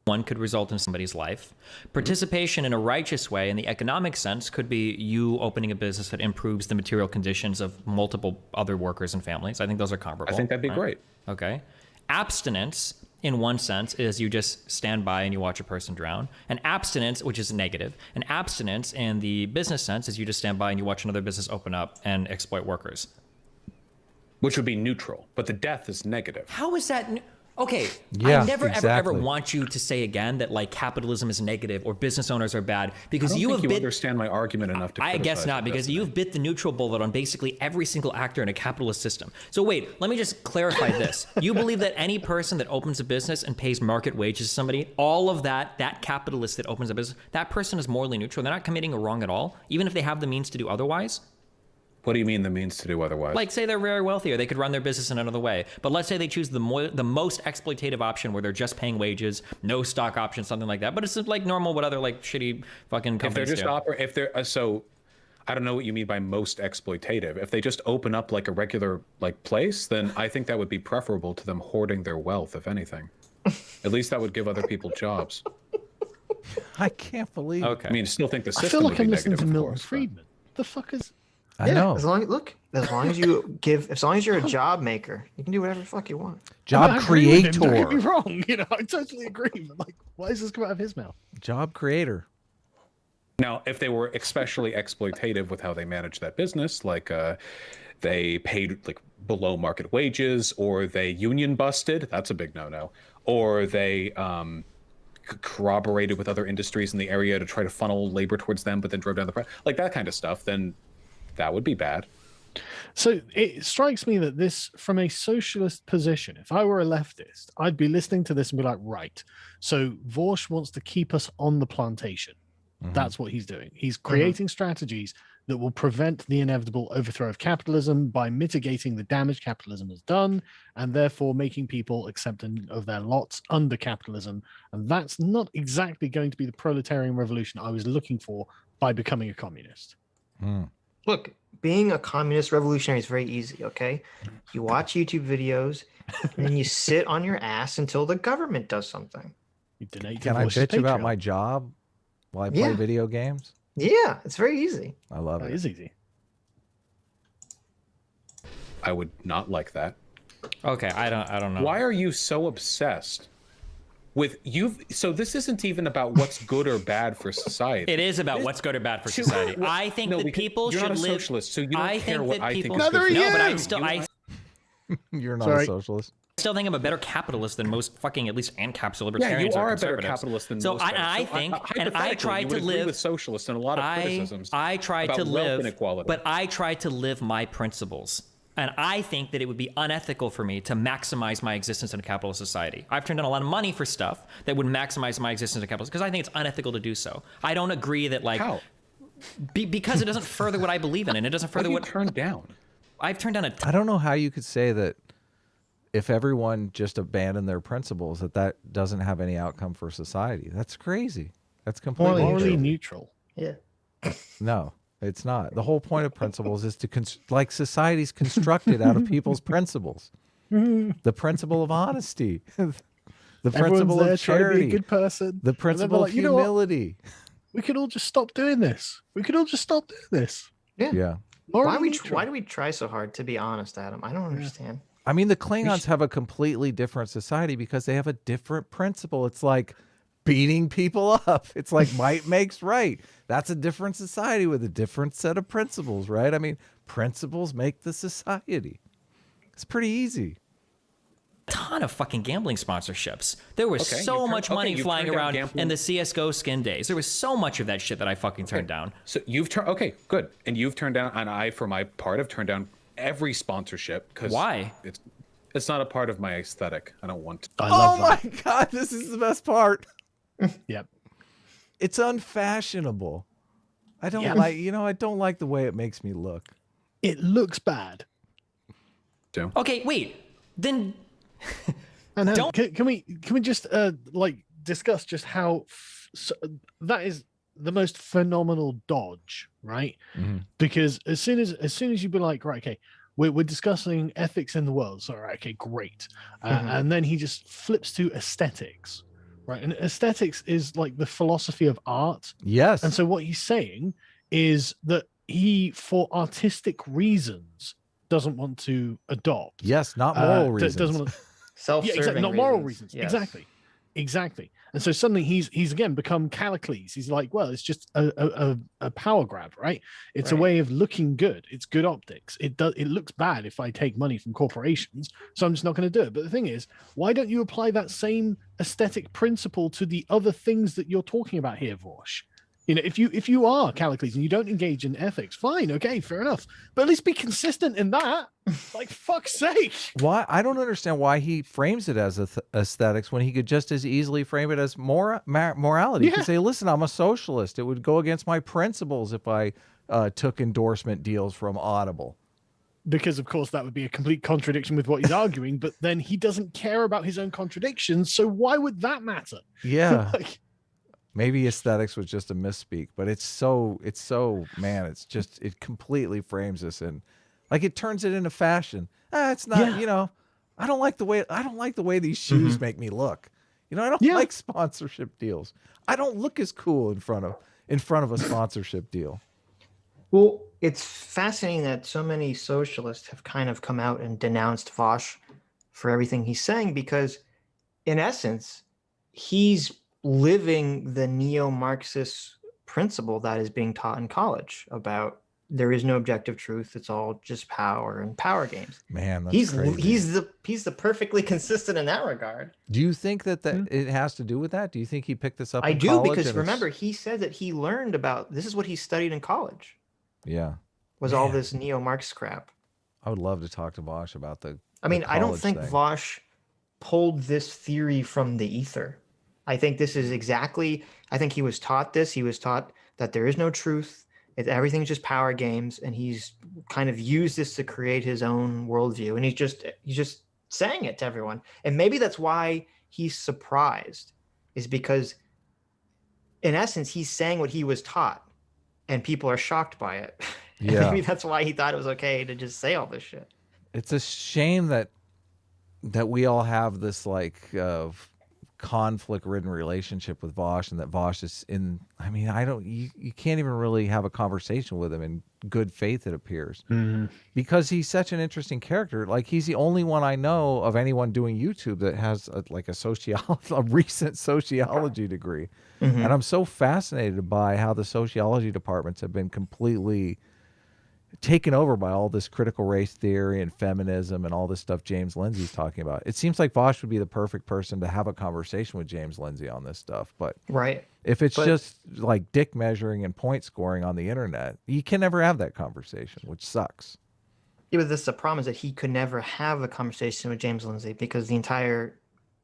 One could result in somebody's life. Participation in a righteous way, in the economic sense, could be you opening a business that improves the material conditions of multiple other workers and families. I think those are comparable. I think that'd be right? great. Okay. Abstinence, in one sense, is you just stand by and you watch a person drown. And abstinence, which is negative. And abstinence, in the business sense, is you just stand by and you watch another business open up and exploit workers. Which would be neutral, but the death is negative. How is that? Okay, Yeah, I never ever exactly. want you to say again that like capitalism is negative or business owners are bad I because don't you think have you bit. understand my argument enough to I guess criticize not it, because Destiny. you've bit the neutral bullet on basically every single actor in a capitalist system. So wait, let me just clarify this. You believe that any person that opens a business and pays market wages to somebody, all of that capitalist that opens a business, that person is morally neutral. They're not committing a wrong at all, even if they have the means to do otherwise. What do you mean the means to do otherwise? Like, say they're very wealthy, or they could run their business in another way. But let's say they choose the most exploitative option, where they're just paying wages, no stock options, something like that. But it's like normal, what other like shitty fucking if companies they're just do. if they're so, I don't know what you mean by most exploitative. If they just open up like a regular like place, then I think that would be preferable to them hoarding their wealth, if anything. At least that would give other people jobs. I can't believe. Okay. I mean, still think the I system feel like would be I'm listening to negative, of Milton course, but- Friedman. The fuck is... I know. As long as you're a job maker, you can do whatever the fuck you want. Job I agree with him, don't get me creator. wrong. You know, I totally agree. But like, why does this come out of his mouth? Job creator. Now, if they were especially exploitative with how they manage that business, like they paid like below market wages, or they union busted, that's a big no-no, or they corroborated with other industries in the area to try to funnel labor towards them, but then drove down the price, like that kind of stuff, then that would be bad. So it strikes me that this, from a socialist position, if I were a leftist, I'd be listening to this and be like, right, so Vaush wants to keep us on the plantation. That's what he's doing. He's creating strategies that will prevent the inevitable overthrow of capitalism by mitigating the damage capitalism has done, and therefore making people accepting of their lots under capitalism. And that's not exactly going to be the proletarian revolution I was looking for by becoming a communist. Look, being a communist revolutionary is very easy, okay? You watch YouTube videos and then you sit on your ass until the government does something. You donate to Can I Vaush's bitch about Patreon. my job while I play Yeah. video games? Yeah, it's very easy. I love That it. is easy. I would not like that. Okay, I don't know. Why are you so obsessed with so this isn't even about what's good or bad for society. It is about what's good or bad for society. I think No, that because people you're should not a live. socialist, so you don't I care think what that I think people. is good for Neither No, are but I you. still. You I and You're not Sorry. a socialist. still think I'm a better capitalist than most fucking, at least ANCAPs or libertarians. Yeah, you or are a better conservatives. capitalist than so most. I think, and I tried to live with socialists and a lot of criticisms. I tried about to wealth live, inequality. but I tried to live my principles. And I think that it would be unethical for me to maximize my existence in a capitalist society. I've turned down a lot of money for stuff that would maximize my existence in a capitalist because I think it's unethical to do so. I don't agree that like how because it doesn't further what I believe in, and it doesn't further what turned down. I've turned down I don't know how you could say that if everyone just abandoned their principles, that doesn't have any outcome for society. That's crazy. That's completely Morally neutral. Yeah. No, it's not. The whole point of principles is to like society's constructed out of people's principles. The principle of honesty, the principle of charity, be a good person. the principle of humility. We could all just stop doing this. We could all just stop doing this. Yeah. Why do we try so hard? To be honest, Adam, I don't understand. I mean, the Klingons have a completely different society because they have a different principle. It's like beating people up. It's like might makes right. That's a different society with a different set of principles, right? I mean, principles make the society. It's pretty easy. ton of fucking gambling sponsorships. There was so much money flying around in the CSGO skin days. There was so much of that shit that I fucking turned down. So you've turned, okay, good. And you've turned down, and I, for my part, have turned down every sponsorship. Because why? It's not a part of my aesthetic. I don't want to. I love my God, this is the best part. Yep. It's unfashionable. I don't like, I don't like the way it makes me look. It looks bad. Okay, wait. Then And can we just like discuss just how that is the most phenomenal dodge, right? Mm-hmm. Because as soon as you'd be like, right, okay, we're discussing ethics in the world, so right, okay, great, and then he just flips to aesthetics, right? And aesthetics is like the philosophy of art. Yes. And so what he's saying is that he, for artistic reasons, doesn't want to adopt. Yes, not moral reasons. Doesn't want to, self-serving exactly, not moral reasons. Yes. Exactly. And so suddenly he's again become Callicles. He's like, well, it's just a power grab, right? It's a way of looking good. It's good optics. It looks bad if I take money from corporations, so I'm just not going to do it. But the thing is, why don't you apply that same aesthetic principle to the other things that you're talking about here, Vaush? If you are Callicles and you don't engage in ethics, fine, okay, fair enough. But at least be consistent in that. Like, fuck's sake. Why? I don't understand why he frames it as aesthetics when he could just as easily frame it as morality. He could say, listen, I'm a socialist. It would go against my principles if I took endorsement deals from Audible. Because, of course, that would be a complete contradiction with what he's arguing. But then he doesn't care about his own contradictions. So why would that matter? Yeah. Maybe aesthetics was just a misspeak, but it's so man, it completely frames this in, like, it turns it into fashion. It's not, I don't like the way these shoes make me look. I don't like sponsorship deals. I don't look as cool in front of a sponsorship deal. Well, it's fascinating that so many socialists have kind of come out and denounced Vaush for everything he's saying, because in essence, he's living the neo-Marxist principle that is being taught in college about there is no objective truth. It's all just power and power games. Man, that's crazy. He's the perfectly consistent in that regard. Do you think that it has to do with that? Do you think he picked this up? I do, because remember, he said that he learned about, this is what he studied in college. Yeah. Was all this neo-Marx crap. I would love to talk to Vaush about the I don't think Vaush pulled this theory from the ether. I think this is I think he was taught this. He was taught that there is no truth. Everything's just power games. And he's kind of used this to create his own worldview. And he's just saying it to everyone. And maybe that's why he's surprised, is because in essence, he's saying what he was taught and people are shocked by it. Yeah. Maybe that's why he thought it was okay to just say all this shit. It's a shame that we all have this conflict-ridden relationship with Vaush, and that Vaush is you can't even really have a conversation with him in good faith, it appears, because he's such an interesting character. Like, he's the only one I know of anyone doing YouTube that has a recent sociology degree. And I'm so fascinated by how the sociology departments have been completely taken over by all this critical race theory and feminism and all this stuff James Lindsay's talking about. It seems like Vaush would be the perfect person to have a conversation with James Lindsay on this stuff. But Right. if it's just like dick measuring and point scoring on the internet, you can never have that conversation, which sucks. Yeah, but this is the problem, is that he could never have a conversation with James Lindsay because the entire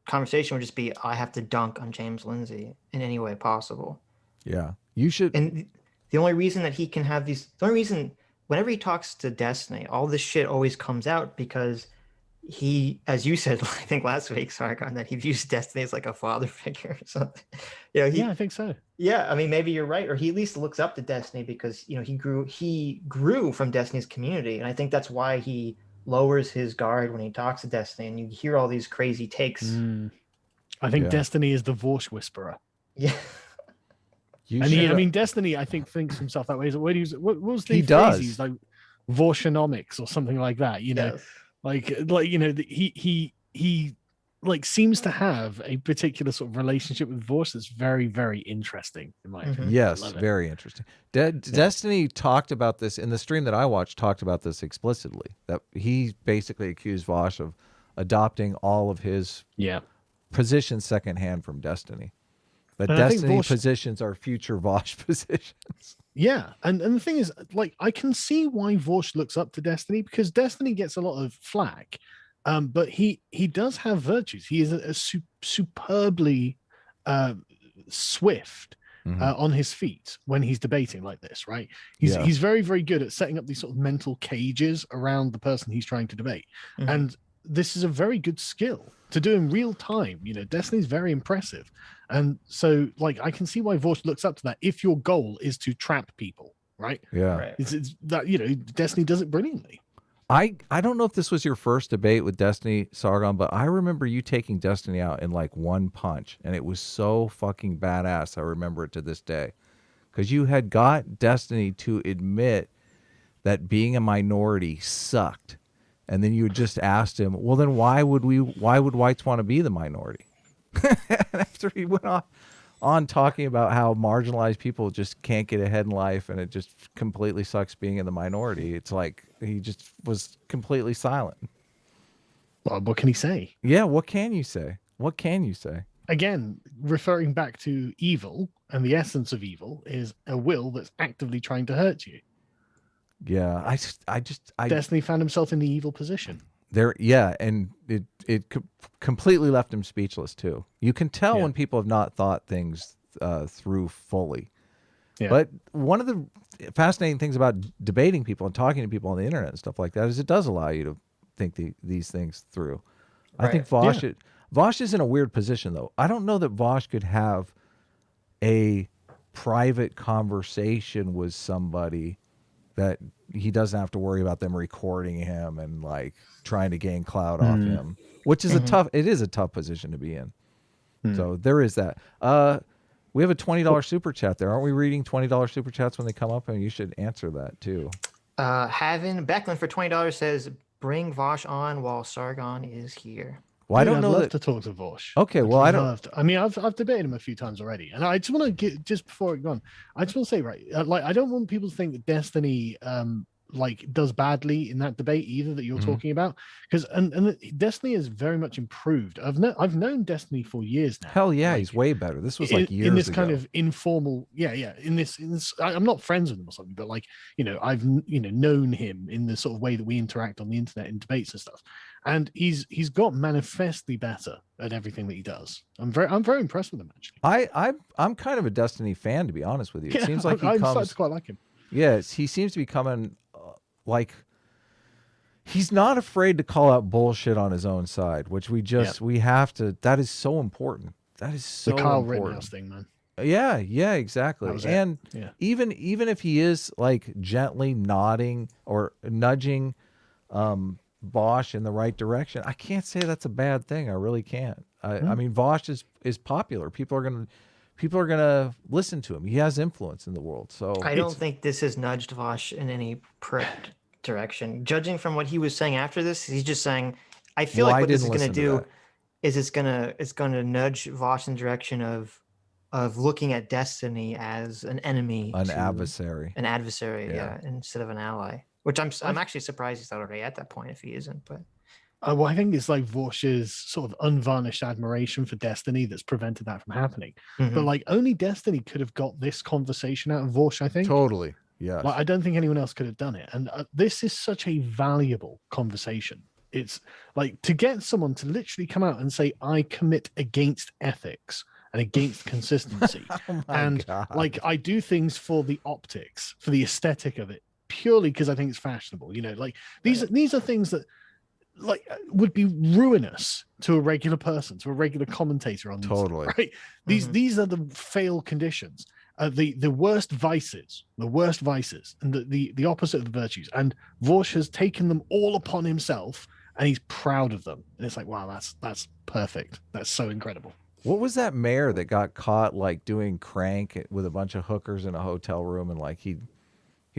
conversation would just be, I have to dunk on James Lindsay in any way possible. Yeah. You should. And the only reason that he can have these, the only reason whenever he talks to Destiny, all this shit always comes out because he, as you said, I think last week, Sargon, that he views Destiny as like a father figure or something. You know, Yeah, I think so. yeah, I mean, maybe you're right, or he at least looks up to Destiny because, you know, he grew from Destiny's community, and I think that's why he lowers his guard when he talks to Destiny, and you hear all these crazy takes. I think Destiny is the Vaush whisperer. Yeah. I mean, Destiny, I think, thinks himself that way. What was the He phrase? does. He's like Vaushonomics or something like that. You know, Yes. like you know, he like seems to have a particular sort of relationship with Vaush that's very, very interesting in my opinion. Yes, I love it. very interesting. Destiny talked about this in the stream that I watched, talked about this explicitly, that he basically accused Vaush of adopting all of his positions secondhand from Destiny. But And I think Destiny Vaush- positions are future Vaush positions. Yeah, and the thing is, like, I can see why Vaush looks up to Destiny, because Destiny gets a lot of flack, but he does have virtues. He is a superbly swift on his feet when he's debating like this, right? He's very, very good at setting up these sort of mental cages around the person he's trying to debate, and this is a very good skill to do in real time. You know, Destiny's very impressive. And so, like, I can see why Vaush looks up to that if your goal is to trap people, right? Yeah. Right. It's that, you know, Destiny does it brilliantly. I don't know if this was your first debate with Destiny, Sargon, but I remember you taking Destiny out in like one punch, and it was so fucking badass. I remember it to this day. Because you had got Destiny to admit that being a minority sucked. And then you had just asked him, well, then why would whites want to be the minority? And after he went on talking about how marginalized people just can't get ahead in life and it just completely sucks being in the minority, it's like he just was completely silent. Well, what can he say? Yeah, what can you say? What can you say? Again, referring back to evil, and the essence of evil is a will that's actively trying to hurt you. Yeah, I Destiny found himself in the evil position. there, yeah, and it completely left him speechless too. You can tell when people have not thought things through fully. Yeah. But one of the fascinating things about debating people and talking to people on the internet and stuff like that is it does allow you to think these things through. I think Vaush is in a weird position though. I don't know that Vaush could have a private conversation with somebody that he doesn't have to worry about them recording him and like trying to gain clout off him, which is it is a tough position to be in. So there is that. We have a $20 super chat there. Aren't we reading $20 super chats when they come up? And you should answer that too. Having Becklin for $20 says, bring Vaush on while Sargon is here. Well, I don't I'd know love that. to talk to Vaush. Okay, well, I don't. I mean, I've debated him a few times already, and I just want to get, just before it gone, I just want to say, right, like, I don't want people to think that Destiny like does badly in that debate either that you're talking about, because and Destiny is very much improved. I've known Destiny for years now. Hell yeah, Like, he's way better. This was like years in this ago. kind of informal, in this I'm not friends with him or something, but like, you know, I've known him in the sort of way that we interact on the internet in debates and stuff, and he's got manifestly better at everything that he does. I'm very impressed with him actually. I'm kind of a Destiny fan, to be honest with you. It seems like I'm starting to quite like him. Yes, he seems to be coming like he's not afraid to call out bullshit on his own side, which we have to. That is so important. That is so The Kyle important. Rittenhouse thing, man. Yeah, exactly. And even if he is like gently nodding or nudging Vaush in the right direction, I can't say that's a bad thing. I really can't. I mean, Vaush is popular. People are gonna listen to him. He has influence in the world. So I don't think this has nudged Vaush in any direction. Judging from what he was saying after this, he's just saying, I feel like what this is going to do is it's going to nudge Vaush in the direction of looking at Destiny as an enemy, an adversary. instead of an ally. Which I'm actually surprised he's not already at that point if he isn't. But well, I think it's like Vaush's sort of unvarnished admiration for Destiny that's prevented that from happening. But like only Destiny could have got this conversation out of Vaush, I think. Totally. Yeah. Like, I don't think anyone else could have done it. And this is such a valuable conversation. It's like to get someone to literally come out and say, I commit against ethics and against consistency. And like, I do things for the optics, for the aesthetic of it, purely because I think it's fashionable. You know, like these are things that like would be ruinous to a regular person, to a regular commentator on these, right? These are the fail conditions. The worst vices, and the opposite of the virtues. And Vaush has taken them all upon himself, and he's proud of them. And it's like, wow, that's perfect. That's so incredible. What was that mayor that got caught like doing crank with a bunch of hookers in a hotel room, and like he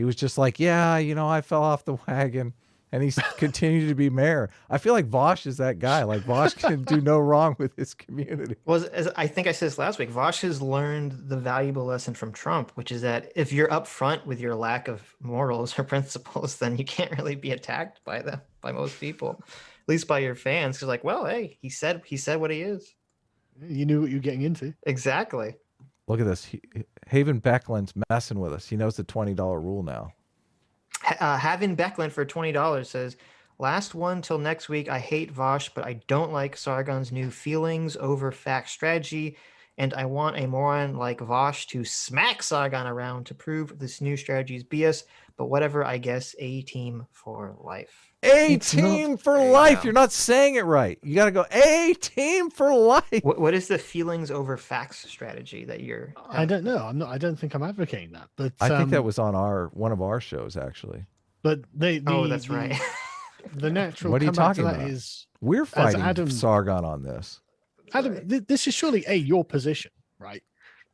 was just like, yeah, you know, I fell off the wagon. And he's continued to be mayor. I feel like Vaush is that guy. Like Vaush can do no wrong with his community. Well, as I think I said this last week, Vaush has learned the valuable lesson from Trump, which is that if you're upfront with your lack of morals or principles, then you can't really be attacked by most people, at least by your fans. Because like, well, hey, he said what he is. You knew what you were getting into. Exactly. Look at this. Haven Beckland's messing with us. He knows the $20 rule now. Having Beckland for $20 says, last one till next week. I hate Vaush, but I don't like Sargon's new feelings over fact strategy. And I want a moron like Vaush to smack Sargon around to prove this new strategy is BS. But whatever, I guess, a team for life. A team for life. You're not saying it right. You got to go a team for life. What is the feelings over facts strategy that you're? I don't know. I don't think I'm advocating that. But I think that was on one of our shows actually. But that's right. The natural. What are you talking about? We're fighting Sargon on this. Adam, this is surely your position, right?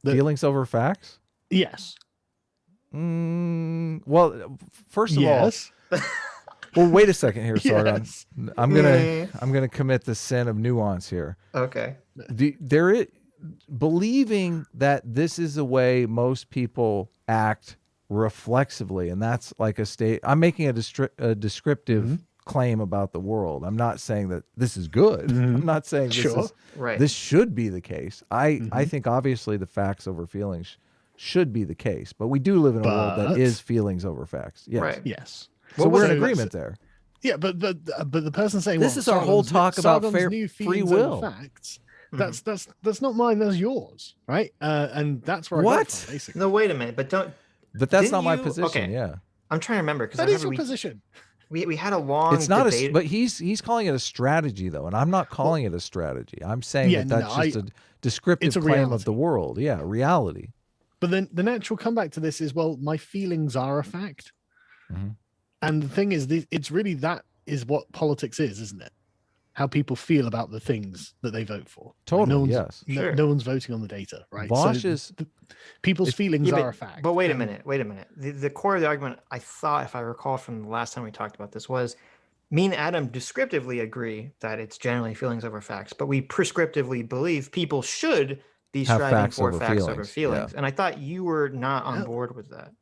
Feelings over facts. Yes. Well, first of all, well, wait a second here, Sargon. Yes. I'm gonna commit the sin of nuance here. Okay. Believing that this is the way most people act reflexively, and that's like a state. I'm making a descriptive claim about the world. I'm not saying that this is good. I'm not saying this should be the case. I think obviously the facts over feelings should be the case, but we do live in a world that is feelings over facts. Yes. Right. Yes. So we're in agreement there. Yeah, but the person saying this is our whole talk about free will. Facts. That's not mine. That's yours, right? And that's where I got from, basically. No, wait a minute, but don't. But that's not my position. Okay. Yeah, I'm trying to remember because that is your position. We had a long. It's not debate. but he's calling it a strategy though, and I'm not calling it a strategy. I'm saying that's just a descriptive claim of the world. Yeah, reality. But then the natural comeback to this is, well, my feelings are a fact. And the thing is, it's really that is what politics is, isn't it? How people feel about the things that they vote for. Totally, yes. No one's voting on the data, right? Vaush people's feelings are a fact. But wait a minute. The core of the argument, I thought, if I recall from the last time we talked about this, was me and Adam descriptively agree that it's generally feelings over facts, but we prescriptively believe people should be striving for facts over feelings. Yeah. And I thought you were not on board with that.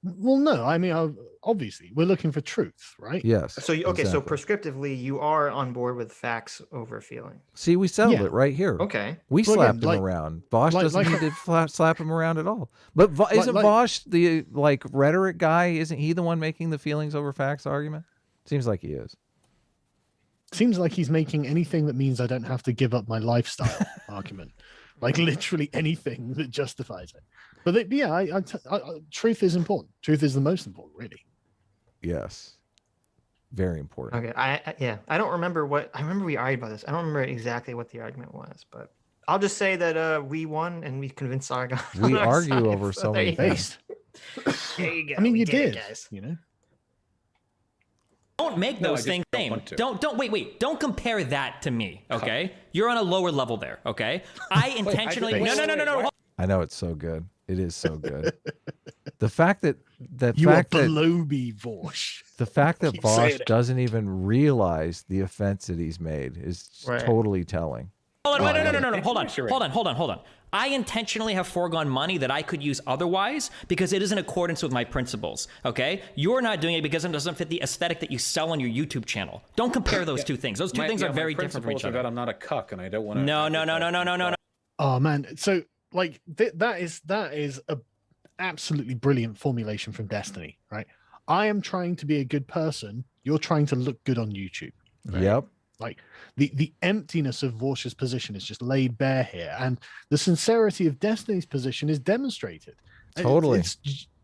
Well, no, I mean, obviously, we're looking for truth, right? Yes. So, so prescriptively, you are on board with facts over feelings. See, we settled it right here. Okay. We slapped him around. Vaush doesn't need to slap him around at all. But isn't Vaush the rhetoric guy? Isn't he the one making the feelings over facts argument? Seems like he is. Seems like he's making anything that means I don't have to give up my lifestyle argument. Like literally anything that justifies it. But truth is important. Truth is the most important, really. Yes. Very important. Okay. I don't remember I remember we argued about this. I don't remember exactly what the argument was, but I'll just say that we won and we convinced Sargon. We argue over so many things. There you go. I mean, you did, guys. You know. Don't make those things same. Don't wait. Don't compare that to me. Okay, you're on a lower level there. Okay, I intentionally. No. I know it's so good. It is so good. The fact that you are below me, Vaush. The fact that Vaush doesn't even realize the offense that he's made is totally telling. Hold on, no. Hold on. I intentionally have foregone money that I could use otherwise because it is in accordance with my principles, okay? You're not doing it because it doesn't fit the aesthetic that you sell on your YouTube channel. Don't compare those two things. Those two things are very different from each other. I'm not a cuck and I don't want to... No. Oh, man. So, like, that is a absolutely brilliant formulation from Destiny, right? I am trying to be a good person. You're trying to look good on YouTube. Right? Yep. Like the emptiness of Vaush's position is just laid bare here, and the sincerity of Destiny's position is demonstrated. Totally.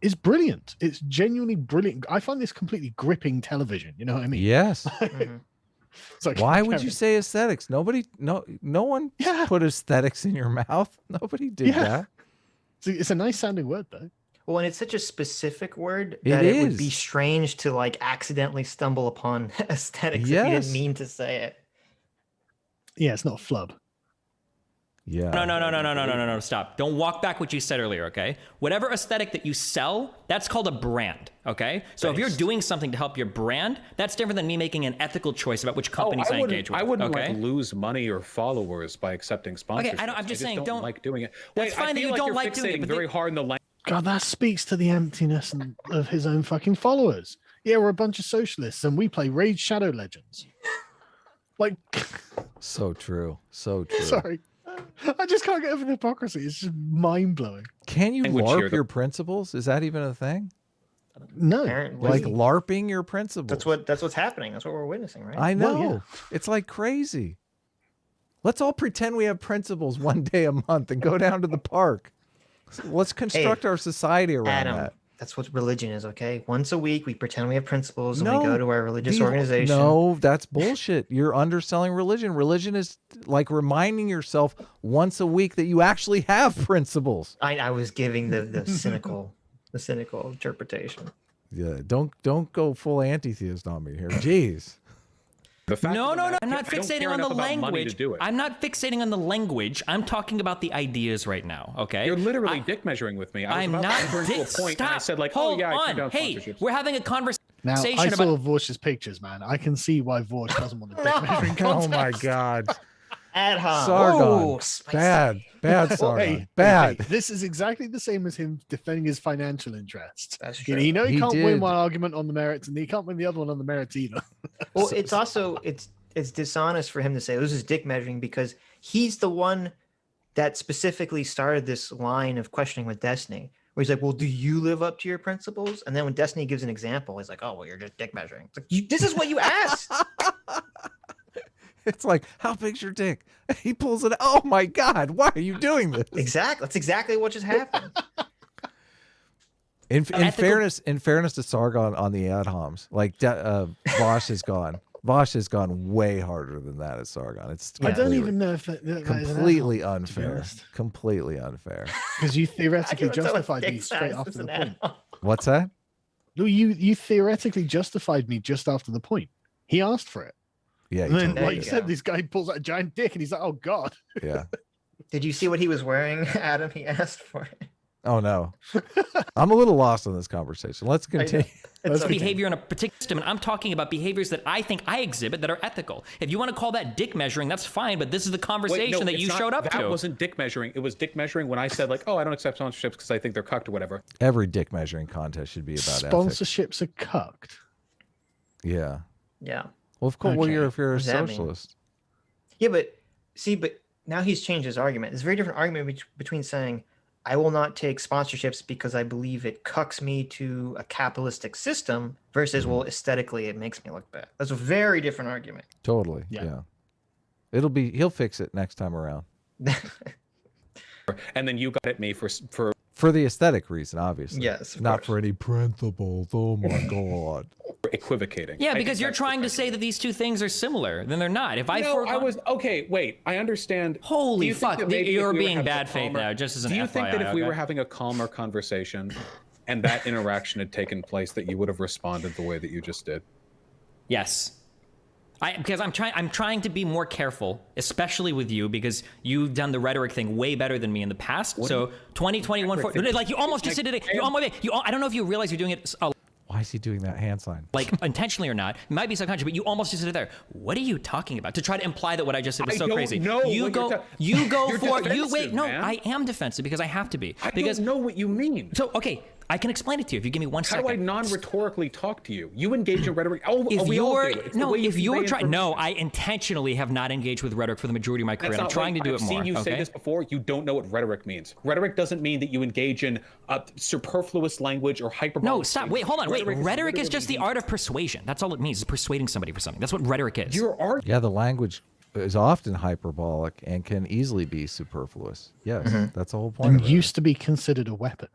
It's brilliant. It's genuinely brilliant. I find this completely gripping television. You know what I mean? Yes. It's like, Why would you say aesthetics? No one put aesthetics in your mouth. Nobody did that. It's a nice sounding word, though. Well, and it's such a specific word that it would be strange to like accidentally stumble upon aesthetics if you didn't mean to say it. Yeah, it's not a flub. Yeah. No, stop. Don't walk back what you said earlier, okay? Whatever aesthetic that you sell, that's called a brand, okay? So if you're doing something to help your brand, that's different than me making an ethical choice about which companies I engage with. I wouldn't okay? like lose money or followers by accepting sponsorships. Okay, I'm just saying, don't like doing it. That's fine that you don't like doing it, but very hard in the language. God, that speaks to the emptiness of his own fucking followers. Yeah, we're a bunch of socialists and we play Raid Shadow Legends. Like, so true. So true. Sorry. I just can't get over the hypocrisy. It's just mind-blowing. Can you LARP your principles? Is that even a thing? No. Apparently. Like LARPing your principles. That's what's happening. That's what we're witnessing, right? I know. Well, yeah. It's like crazy. Let's all pretend we have principles one day a month and go down to the park. Let's construct our society around that. That's what religion is, okay? Once a week, we pretend we have principles and we go to our religious organization. No, that's bullshit. You're underselling religion. Religion is like reminding yourself once a week that you actually have principles. I was giving the cynical interpretation. Yeah, don't go full anti-theist on me here. Jeez. No. I'm not fixating on the language. I'm not fixating on the language. I'm talking about the ideas right now. Okay. You're literally dick measuring with me. I'm not to a point and I said like, Hold oh yeah, I on. Hey, we're having a conversation. Now, I saw Vaush's pictures, man. I can see why Vaush doesn't want the dick measuring contest. Oh my God. Ad hoc. Sargon. Bad Sargon. Bad. Hey, this is exactly the same as him defending his financial interests. That's true. You know, he can't win one argument on the merits, and he can't win the other one on the merits either. Well, it's also it's dishonest for him to say this is dick measuring because he's the one that specifically started this line of questioning with Destiny, where he's like, "Well, do you live up to your principles?" And then when Destiny gives an example, he's like, "Oh, well, you're just dick measuring." It's like, this is what you asked. It's like, how big's your dick? He pulls it. Oh my God! Why are you doing this? Exactly. That's exactly what just happened. In fairness to Sargon on the ad homs, like Vaush has gone. Vaush has gone way harder than that at Sargon. I don't even know if that completely unfair. Completely unfair. Because you theoretically justified me straight after the point. What's that? No, you theoretically justified me just after the point. He asked for it. Yeah. And then, like you said, this guy pulls out a giant dick, and he's like, "Oh God." Yeah. Did you see what he was wearing, Adam? He asked for it. Oh no, I'm a little lost on this conversation. Let's continue. It's behavior in a particular system, and I'm talking about behaviors that I think I exhibit that are ethical. If you want to call that dick measuring, that's fine, but this is the conversation that you showed up to. That wasn't dick measuring. It was dick measuring when I said like, oh, I don't accept sponsorships because I think they're cucked or whatever. Every dick measuring contest should be about sponsorships are cucked. Yeah. Yeah. Well, of course, Okay. if you're a socialist. Yeah, but now he's changed his argument. It's a very different argument between saying, I will not take sponsorships because I believe it cucks me to a capitalistic system versus, well, aesthetically, it makes me look bad. That's a very different argument. Totally. Yeah. He'll fix it next time around. And then you got at me for the aesthetic reason, obviously. Yes. Not for any principles. Oh my God. Equivocating. Yeah, because you're trying to say that these two things are similar. Then they're not. If I was okay. Wait, I understand. Holy fuck! You're being bad faith now. Just as an FYI. Do you think that if we were having a calmer conversation, and that interaction had taken place, that you would have responded the way that you just did? Yes. Because I'm trying to be more careful, especially with you, because you've done the rhetoric thing way better than me in the past. So 2021, like you almost just did it. I don't know if you realize you're doing it. Why is he doing that hand sign? Like intentionally or not, it might be subconscious, but you almost just sit there. What are you talking about? To try to imply that what I just said was so crazy. You go for you. Wait, no, man. I am defensive because I have to be. I Because don't know what you mean. so okay, I can explain it to you if you give me 1 second. How do I non-rhetorically talk to you? You engage in rhetoric. Oh, If we all you're do. It's the no, way you if you're convey trying, no, information. I intentionally have not engaged with rhetoric for the majority of my career. That's I'm not trying to do I've it more. seen you say okay? this before. You don't know what rhetoric means. Rhetoric doesn't mean that you engage in superfluous language or hyperbolic. No, stop. Wait, hold on. Wait, rhetoric is just the literally art of persuasion. That's all it means. Is persuading somebody for something. That's what rhetoric is. Your art. Yeah, the language is often hyperbolic and can easily be superfluous. Yes, that's the whole point. And of it. used to be considered a weapon.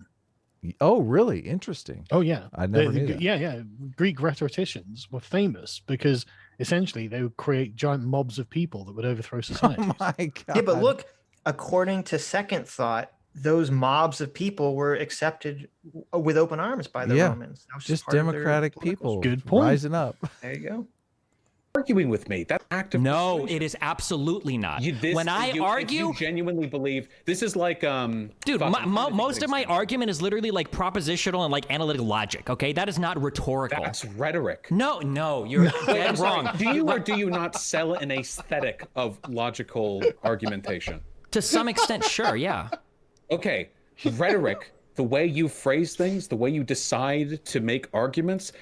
Oh, really? Interesting. Oh yeah, I never knew that. Yeah. Greek rhetoricians were famous because essentially they would create giant mobs of people that would overthrow society. Oh my God. Yeah, but look, according to second thought, those mobs of people were accepted with open arms by the Romans. That was just part of their democratic political people Good point. rising up. There you go. Arguing with me. That's active. No, persuasion. it is absolutely not. When I if argue, you genuinely believe this is like dude, fucking- most of my argument is literally like propositional and like analytical logic. Okay, that is not rhetorical. That's rhetoric. No, you're dead wrong. Do you or do you not sell an aesthetic of logical argumentation? To some extent, sure, yeah. Okay, rhetoric, the way you phrase things, the way you decide to make arguments,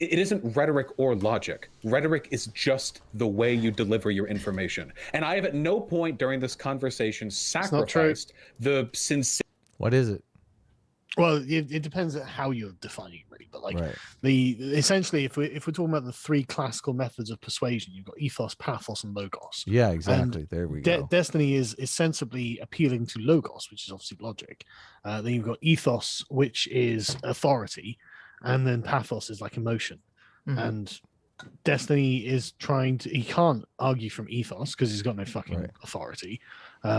it isn't rhetoric or logic. Rhetoric is just the way you deliver your information. And I have at no point during this conversation sacrificed the sincere. What is it? Well, it depends on how you're defining it, really. But like Right. essentially, if we're talking about the three classical methods of persuasion, you've got ethos, pathos, and logos. Yeah, exactly. There we go. Destiny is sensibly appealing to logos, which is obviously logic. Then you've got ethos, which is authority, and then pathos is like emotion. And Destiny is trying to. He can't argue from ethos because he's got no fucking authority.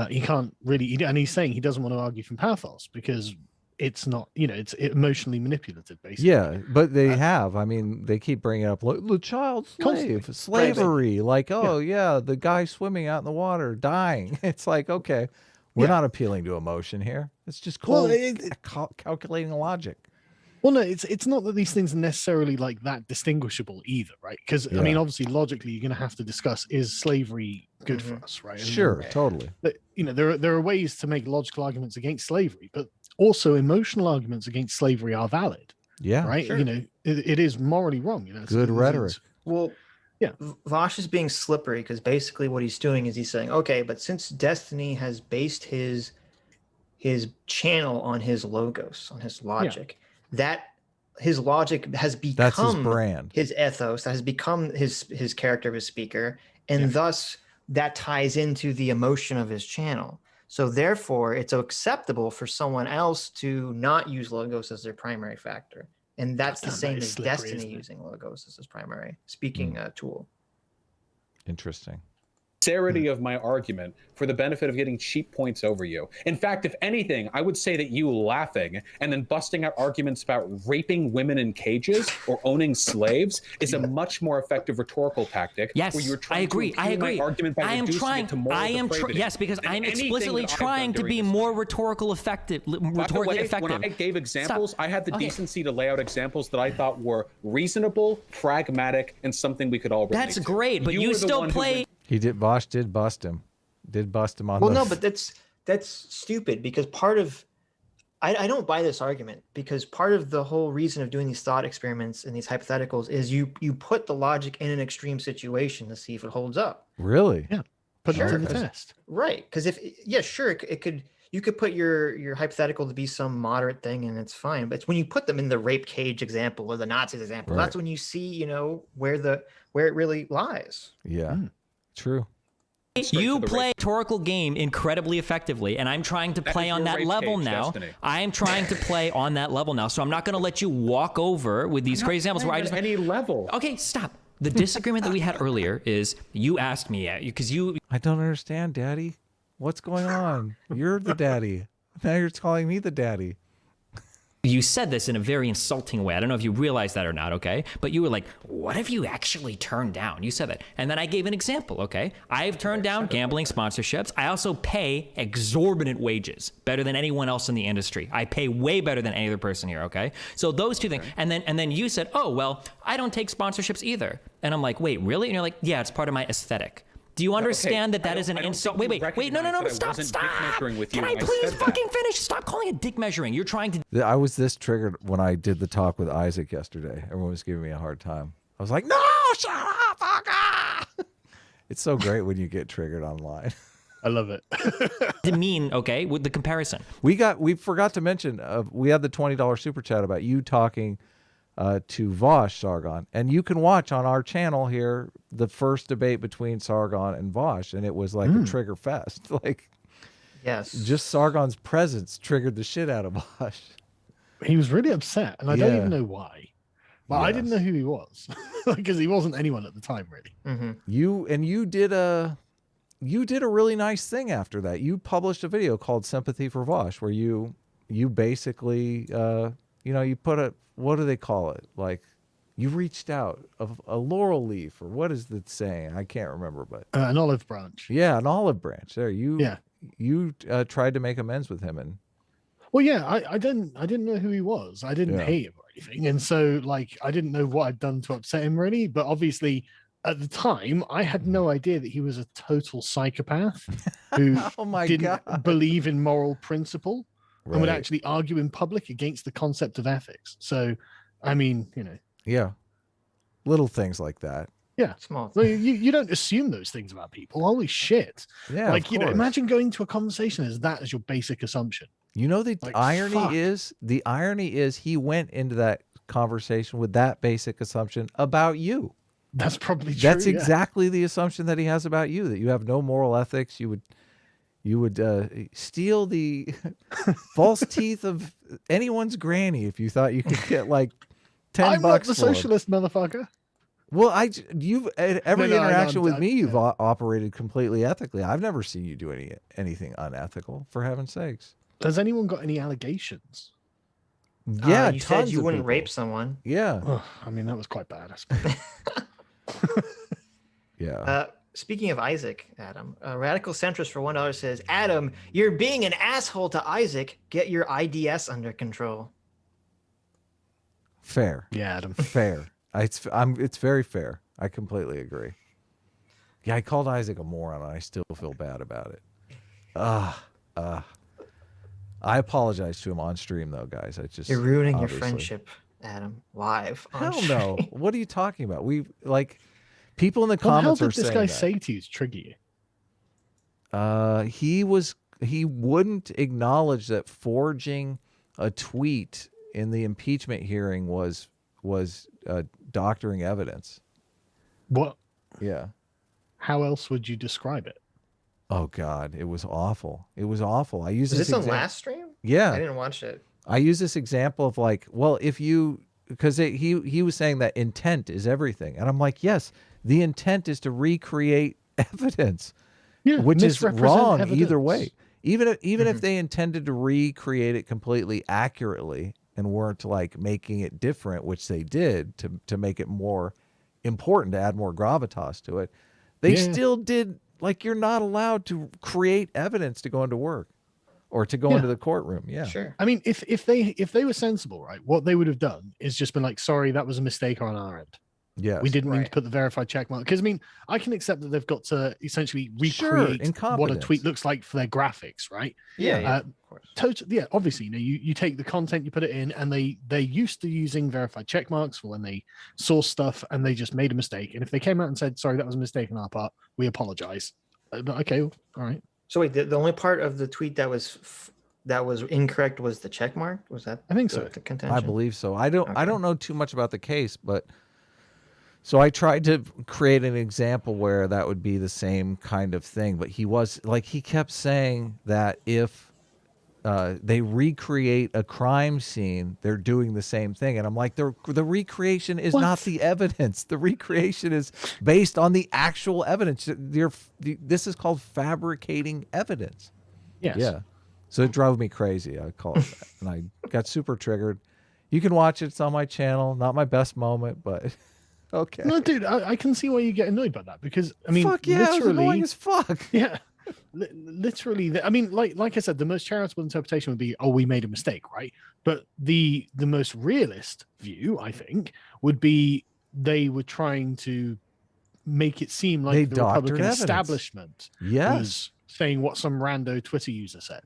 He can't really, and he's saying he doesn't want to argue from pathos because it's not, it's emotionally manipulative, basically. Yeah, but they have. I mean, they keep bringing up the child slave, slavery. Like, the guy swimming out in the water, dying. It's like, okay, we're not appealing to emotion here. It's just cool calculating logic. Well, no, it's not that these things are necessarily like that distinguishable either, right? Because I mean, obviously, logically, you're going to have to discuss: is slavery good for us, right? Sure, totally. But there are ways to make logical arguments against slavery, but also emotional arguments against slavery are valid. Yeah, right. Sure. It is morally wrong. Good rhetoric. Well, yeah, Vaush is being slippery because basically what he's doing is he's saying, okay, but since Destiny has based his channel on his logos, on his logic. That his logic has become that's his brand, his ethos, that has become his character of his speaker, and thus that ties into the emotion of his channel. So therefore, it's acceptable for someone else to not use logos as their primary factor, and that's the same as Destiny using logos as his primary speaking tool. Interesting. Sincerity of my argument for the benefit of getting cheap points over you. In fact, if anything, I would say that you laughing and then busting out arguments about raping women in cages or owning slaves is a much more effective rhetorical tactic. Yes, where you're trying I agree. To I agree. my argument by I am reducing trying. it to moral depravity Yes, because than I'm anything explicitly that I've trying done to be during this more rhetorically effective. When I gave examples, I had the decency to lay out examples that I thought were reasonable, pragmatic, and something we could all relate That's to. great, but you still play. Vaush did bust him. Did bust him on. Well, no, but that's stupid because part of I don't buy this argument because part of the whole reason of doing these thought experiments and these hypotheticals is you put the logic in an extreme situation to see if it holds up. Really? Yeah. Put it to the test. Right. Because you could put your hypothetical to be some moderate thing and it's fine. But it's when you put them in the rape cage example or the Nazis example, that's when you see, where it really lies. Yeah. True. You play a rhetorical game incredibly effectively, and I'm trying to play on that level now. I am trying to play on that level now, so I'm not going to let you walk over with these crazy examples where I just any level. Okay, stop. The disagreement that we had earlier is you asked me because you. I don't understand, Daddy. What's going on? You're the daddy. Now you're calling me the daddy. You said this in a very insulting way. I don't know if you realize that or not, okay? But you were like, what if you actually turned down? You said that. And then I gave an example, okay? I've turned down gambling sponsorships. I also pay exorbitant wages, better than anyone else in the industry. I pay way better than any other person here, okay? So those two things. And then you said, oh, well, I don't take sponsorships either. And I'm like, wait, really? And you're like, yeah, it's part of my aesthetic. Do you understand that is an insult? Wait, no, stop. Can I please fucking finish? Stop calling it dick measuring. You're trying to. I was this triggered when I did the talk with Isaac yesterday. Everyone was giving me a hard time. I was like, no, shut up, fucker. It's so great when you get triggered online. I love it. Demean, okay, with the comparison. We forgot to mention, we had the $20 super chat about you talking to Vaush, Sargon, and you can watch on our channel here the first debate between Sargon and Vaush, and it was like a trigger fest. Like, Yes. just Sargon's presence triggered the shit out of Vaush. He was really upset, and I don't even know why. Well, I didn't know who he was because he wasn't anyone at the time, really. Mm-hmm. You did a really nice thing after that. You published a video called "Sympathy for Vaush," where you basically you put a, what do they call it? Like, you reached out of a laurel leaf, or what is the saying? I can't remember, but An olive branch. Yeah, an olive branch. There, you tried to make amends with him, and well, yeah, I didn't know who he was. I didn't hate him or anything, and so like I didn't know what I'd done to upset him really. But obviously, at the time, I had no idea that he was a total psychopath who didn't believe in moral principle. Right. And would actually argue in public against the concept of ethics. So, I mean, yeah, little things like that. Yeah, Small. So you don't assume those things about people. Holy shit! Yeah, like imagine going to a conversation as that as your basic assumption. The irony is he went into that conversation with that basic assumption about you. That's probably true. That's exactly the assumption that he has about you, that you have no moral ethics. You would steal the false teeth of anyone's granny if you thought you could get like $10 I'm not the for them. socialist, motherfucker. Well, every interaction with me, you've operated completely ethically. I've never seen you do anything unethical, for heaven's sakes. Has anyone got any allegations? Yeah, you said you wouldn't people. rape someone. Yeah. Oh, I mean, that was quite bad, I suppose. Yeah. Speaking of Isaac, Adam, Radical Centrist for $1 says, Adam, you're being an asshole to Isaac. Get your IDS under control. Fair. Yeah, Adam. Fair. It's very fair. I completely agree. Yeah, I called Isaac a moron, and I still feel bad about it. I apologize to him on stream, though, guys. You're ruining your friendship, Adam. Live. Hell no. What are you talking about? People in the comments are saying this guy say to you to trigger you? He wouldn't acknowledge that forging a tweet in the impeachment hearing was doctoring evidence. What? Yeah. How else would you describe it? Oh God, it was awful. It was awful. I use this on last stream? Yeah. I didn't watch it. I use this example of like, well, because he was saying that intent is everything, and I'm like, yes, the intent is to recreate evidence, which is wrong either way. Even if they intended to recreate it completely accurately and weren't like making it different, which they did to make it more important, to add more gravitas to it, they still did. Like, you're not allowed to create evidence to go into work or to go into the courtroom. Yeah, sure. I mean, if they were sensible, right, what they would have done is just been like, sorry, that was a mistake on our end. Yeah, we didn't mean to put the verified check mark. Because I mean, I can accept that they've got to essentially recreate what a tweet looks like for their graphics, right? Yeah, of course. Totally. Yeah, obviously, you take the content, you put it in, and they're used to using verified check marks for when they source stuff, and they just made a mistake. And if they came out and said, sorry, that was a mistake on our part, we apologize. Okay, all right. So wait, the only part of the tweet that was incorrect was the check mark? Was that? I think so. The contention? I believe so. I don't know too much about the case, but so I tried to create an example where that would be the same kind of thing. But he kept saying that if they recreate a crime scene, they're doing the same thing. And I'm like, the recreation is not the evidence. The recreation is based on the actual evidence. This is called fabricating evidence. Yes. Yeah. So it drove me crazy. I called it that. And I got super triggered. You can watch it. It's on my channel. Not my best moment, but okay. No, dude, I can see why you get annoyed by that because I mean, fuck yeah, it was annoying as fuck. Yeah, literally. I mean, like I said, the most charitable interpretation would be, "Oh, we made a mistake," right? But the most realist view, I think, would be they were trying to make it seem like They the doctored Republican evidence. establishment Yes, was saying what some rando Twitter user said.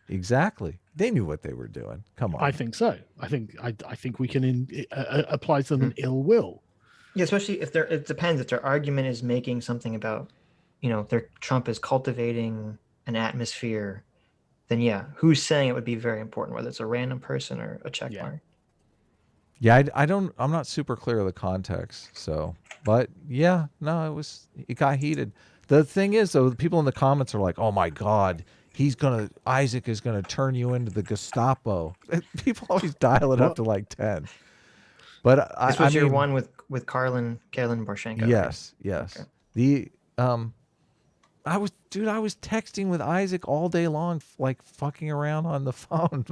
exactly. They knew what they were doing. Come on. I think so. I think we can apply to them an ill will. Yeah, especially if they're. It depends if their argument is making something about, their Trump is cultivating an atmosphere. Then yeah, who's saying it would be very important, whether it's a random person or a check mark. Yeah, I'm not super clear of the context. So, but yeah, no, it got heated. The thing is, though, the people in the comments are like, "Oh my God, Isaac is gonna turn you into the Gestapo." People always dial it up to like 10. But This was your one with Kailyn Poroshenko. Yes, yes. Okay. I was texting with Isaac all day long, like fucking around on the phone.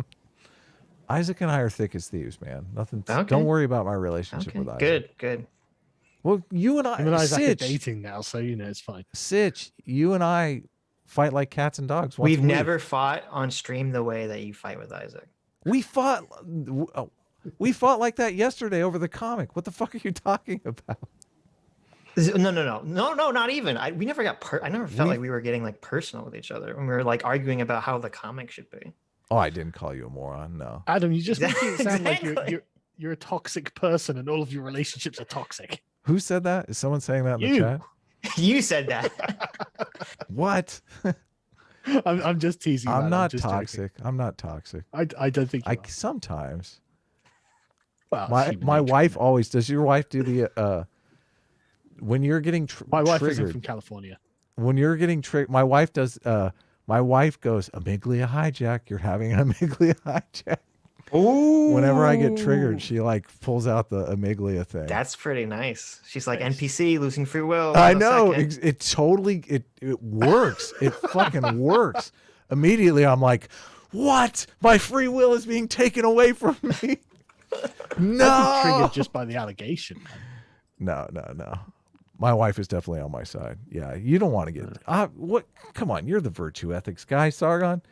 Isaac and I are thick as thieves, man. Nothing. Okay. Don't worry about my relationship with Isaac. Good. Well, you and I, Isaac are Sitch, dating now, so it's fine. Sitch, you and I fight like cats and dogs. We've never fought on stream the way that you fight with Isaac. We fought like that yesterday over the comic. What the fuck are you talking about? No, not even. We never got. I never felt like we were getting like personal with each other when we were like arguing about how the comic should be. Oh, I didn't call you a moron. No, Adam, you just make it sound like you're a toxic person and all of your relationships are toxic. Who said that? Is someone saying that in the chat? You said that. What? I'm just teasing. I'm not toxic. I'm not toxic. I don't think you are. Sometimes. Well, my wife always does. Your wife do the when you're getting my wife triggered, isn't from California. When you're getting triggered, my wife does. My wife goes, amygdala hijack. You're having an amygdala hijack. Ooh. Whenever I get triggered, she like pulls out the amygdala thing. That's pretty nice. She's like NPC losing free will. I know. It totally it works. It fucking works. Immediately, I'm like, what? My free will is being taken away from me. No. I'd be triggered just by the allegation. No. My wife is definitely on my side. Yeah, you don't want to get what? Come on, you're the virtue ethics guy, Sargon.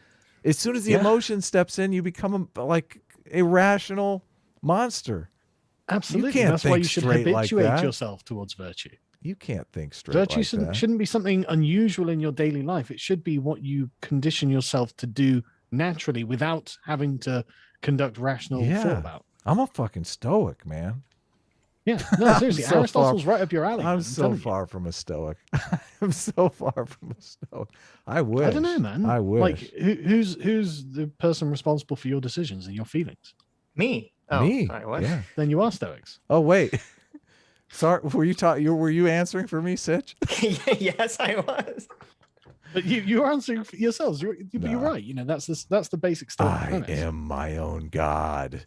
As soon as the emotion steps in, you become like a rational monster. Absolutely, you can't that's think why you should straight habituate like that. yourself towards virtue. You can't think straight. Virtue like shouldn't be something unusual in your daily life. It should be what you condition yourself to do naturally without having to conduct rational thought about. I'm a fucking stoic, man. Yeah, no, seriously, so Aristotle's right up your alley. I'm so far from a stoic. I'm so far from a stoic. I wish. I don't know, man. I wish. Like, who's the person responsible for your decisions and your feelings? Me. Oh, Me. Sorry, what? Yeah. Then you are stoics. Oh wait. Sorry, were you answering for me, Sitch? Yes, I was. But you're answering for yourselves. You're right. You know, that's the basic story. I am my own god.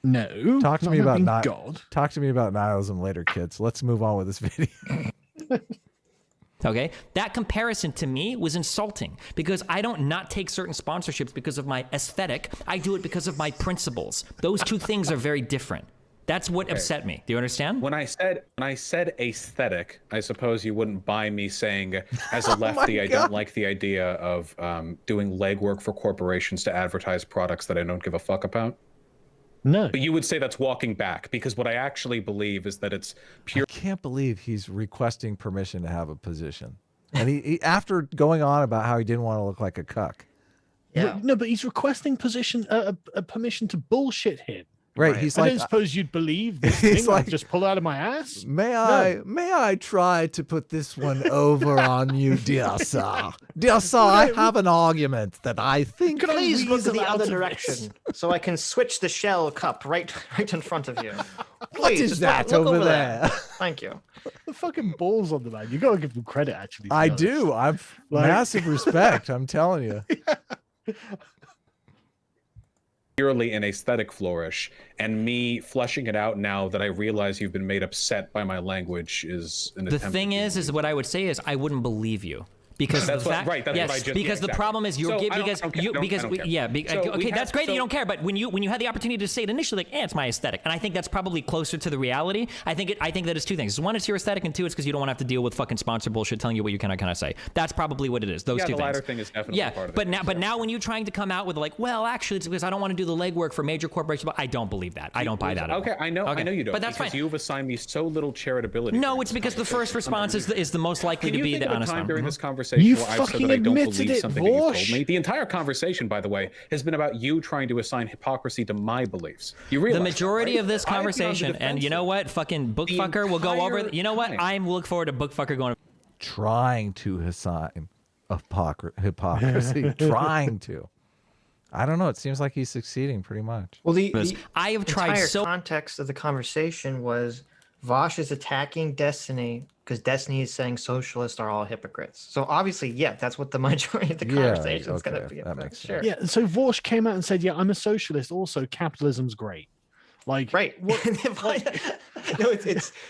No. Talk to me about God. Talk to me about nihilism later, kids. Let's move on with this video. Okay, that comparison to me was insulting because I don't not take certain sponsorships because of my aesthetic. I do it because of my principles. Those two things are very different. That's what upset me. Do you understand? When I said aesthetic, I suppose you wouldn't buy me saying, as a lefty, I don't like the idea of doing legwork for corporations to advertise products that I don't give a fuck about. No. But you would say that's walking back, because what I actually believe is that it's pure. I can't believe he's requesting permission to have a position. And he after going on about how he didn't want to look like a cuck. Yeah. No, but he's requesting permission to bullshit him. Right. He's I like, don't suppose you'd believe this he's thing like, I just pull out of my ass. May I try to put this one over on you, dear sir? Dear sir, I have an argument that I think. Please look reason the out other of direction so I can switch the shell cup right in front of you. What Please, is just that look over there? Thank you. The fucking balls on the man. You gotta give them credit, actually. to be I honest. do. I've Like- massive respect. I'm telling you. Purely an aesthetic flourish, and me fleshing it out now that I realize you've been made upset by my language is an The attempt thing to is what I would say is I wouldn't believe you Because That's the what- fact, right, that's what yes, I just- because yeah, the exactly. problem is you're So, giving I don't care. I don't care. So we okay, have- that's great that you so- don't care, but when you had the opportunity to say it initially, like, it's my aesthetic, and I think that's probably closer to the reality. I think that it's two things. One, it's your aesthetic, and two, it's because you don't want to have to deal with fucking sponsor bullshit telling you what you can or cannot say. That's probably what it is. Those Yeah, two the things. latter thing is definitely part of it. But now when you're trying to come out with like, well, actually, it's because I don't want to do the legwork for major corporations. I don't believe that. I don't buy that at all. Okay, I know you don't. But that's because fine. You've assigned me so little charitability. No, during it's this because the conversation. first response is the most likely Can to be you think the of a honest time one. during this conversation You where I've said fucking that I don't admitted believe it, something that you've told Vaush. me? The entire conversation, by the way, has been about you trying to assign hypocrisy to my beliefs. You realize The majority that, right? of this I have been on the conversation, and you know defensive. what, fucking The bookfucker will go over. entire You know what? time. I'm look forward to bookfucker going. Trying to assign hypocrisy. Trying to. I don't know. It seems like he's succeeding pretty much. Well, the I have tried entire so. context of the conversation was Vaush is attacking Destiny because Destiny is saying socialists are all hypocrites. So obviously, yeah, that's what the majority of the Yeah, conversation is going to okay, be that about. makes Sure. Yeah, so Vaush came out and said, "Yeah, I'm a socialist. Also, capitalism's great." Like, Right. what, No,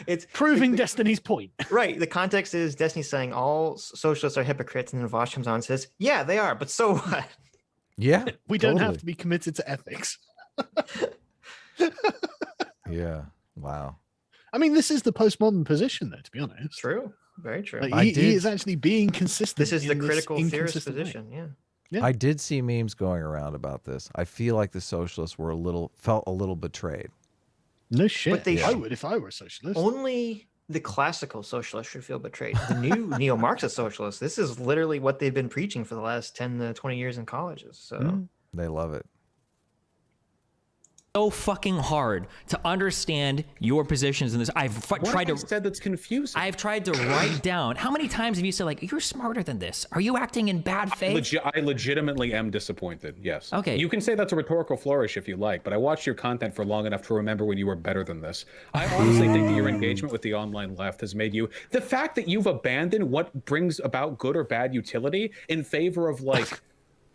it's proving Destiny's point. right. The context is Destiny saying all socialists are hypocrites, and then Vaush comes on and says, "Yeah, they are, but so what?" Yeah. We don't have totally. to be committed to ethics. Yeah. Wow. I mean, this is the postmodern position, though. To be honest, True. Very true. Like, I he did- is actually being consistent. This is the in critical theorist inconsistent way. position. Yeah. Yeah. I did see memes going around about this. I feel like the socialists were felt a little betrayed. No shit. they I should- would if I were a socialist. Only the classical socialists should feel betrayed. The new neo-Marxist socialists, this is literally what they've been preaching for the last 10 to 20 years in colleges. So They love it. So fucking hard to understand your positions in this. What tried have to. I said that's confusing? I've tried to write down. How many times have you said like, "You're smarter than this"? Are you acting in bad faith? I legitimately am disappointed. Yes. Okay. You can say that's a rhetorical flourish if you like, but I watched your content for long enough to remember when you were better than this. I honestly think that your engagement with the online left has made you. The fact that you've abandoned what brings about good or bad utility in favor of like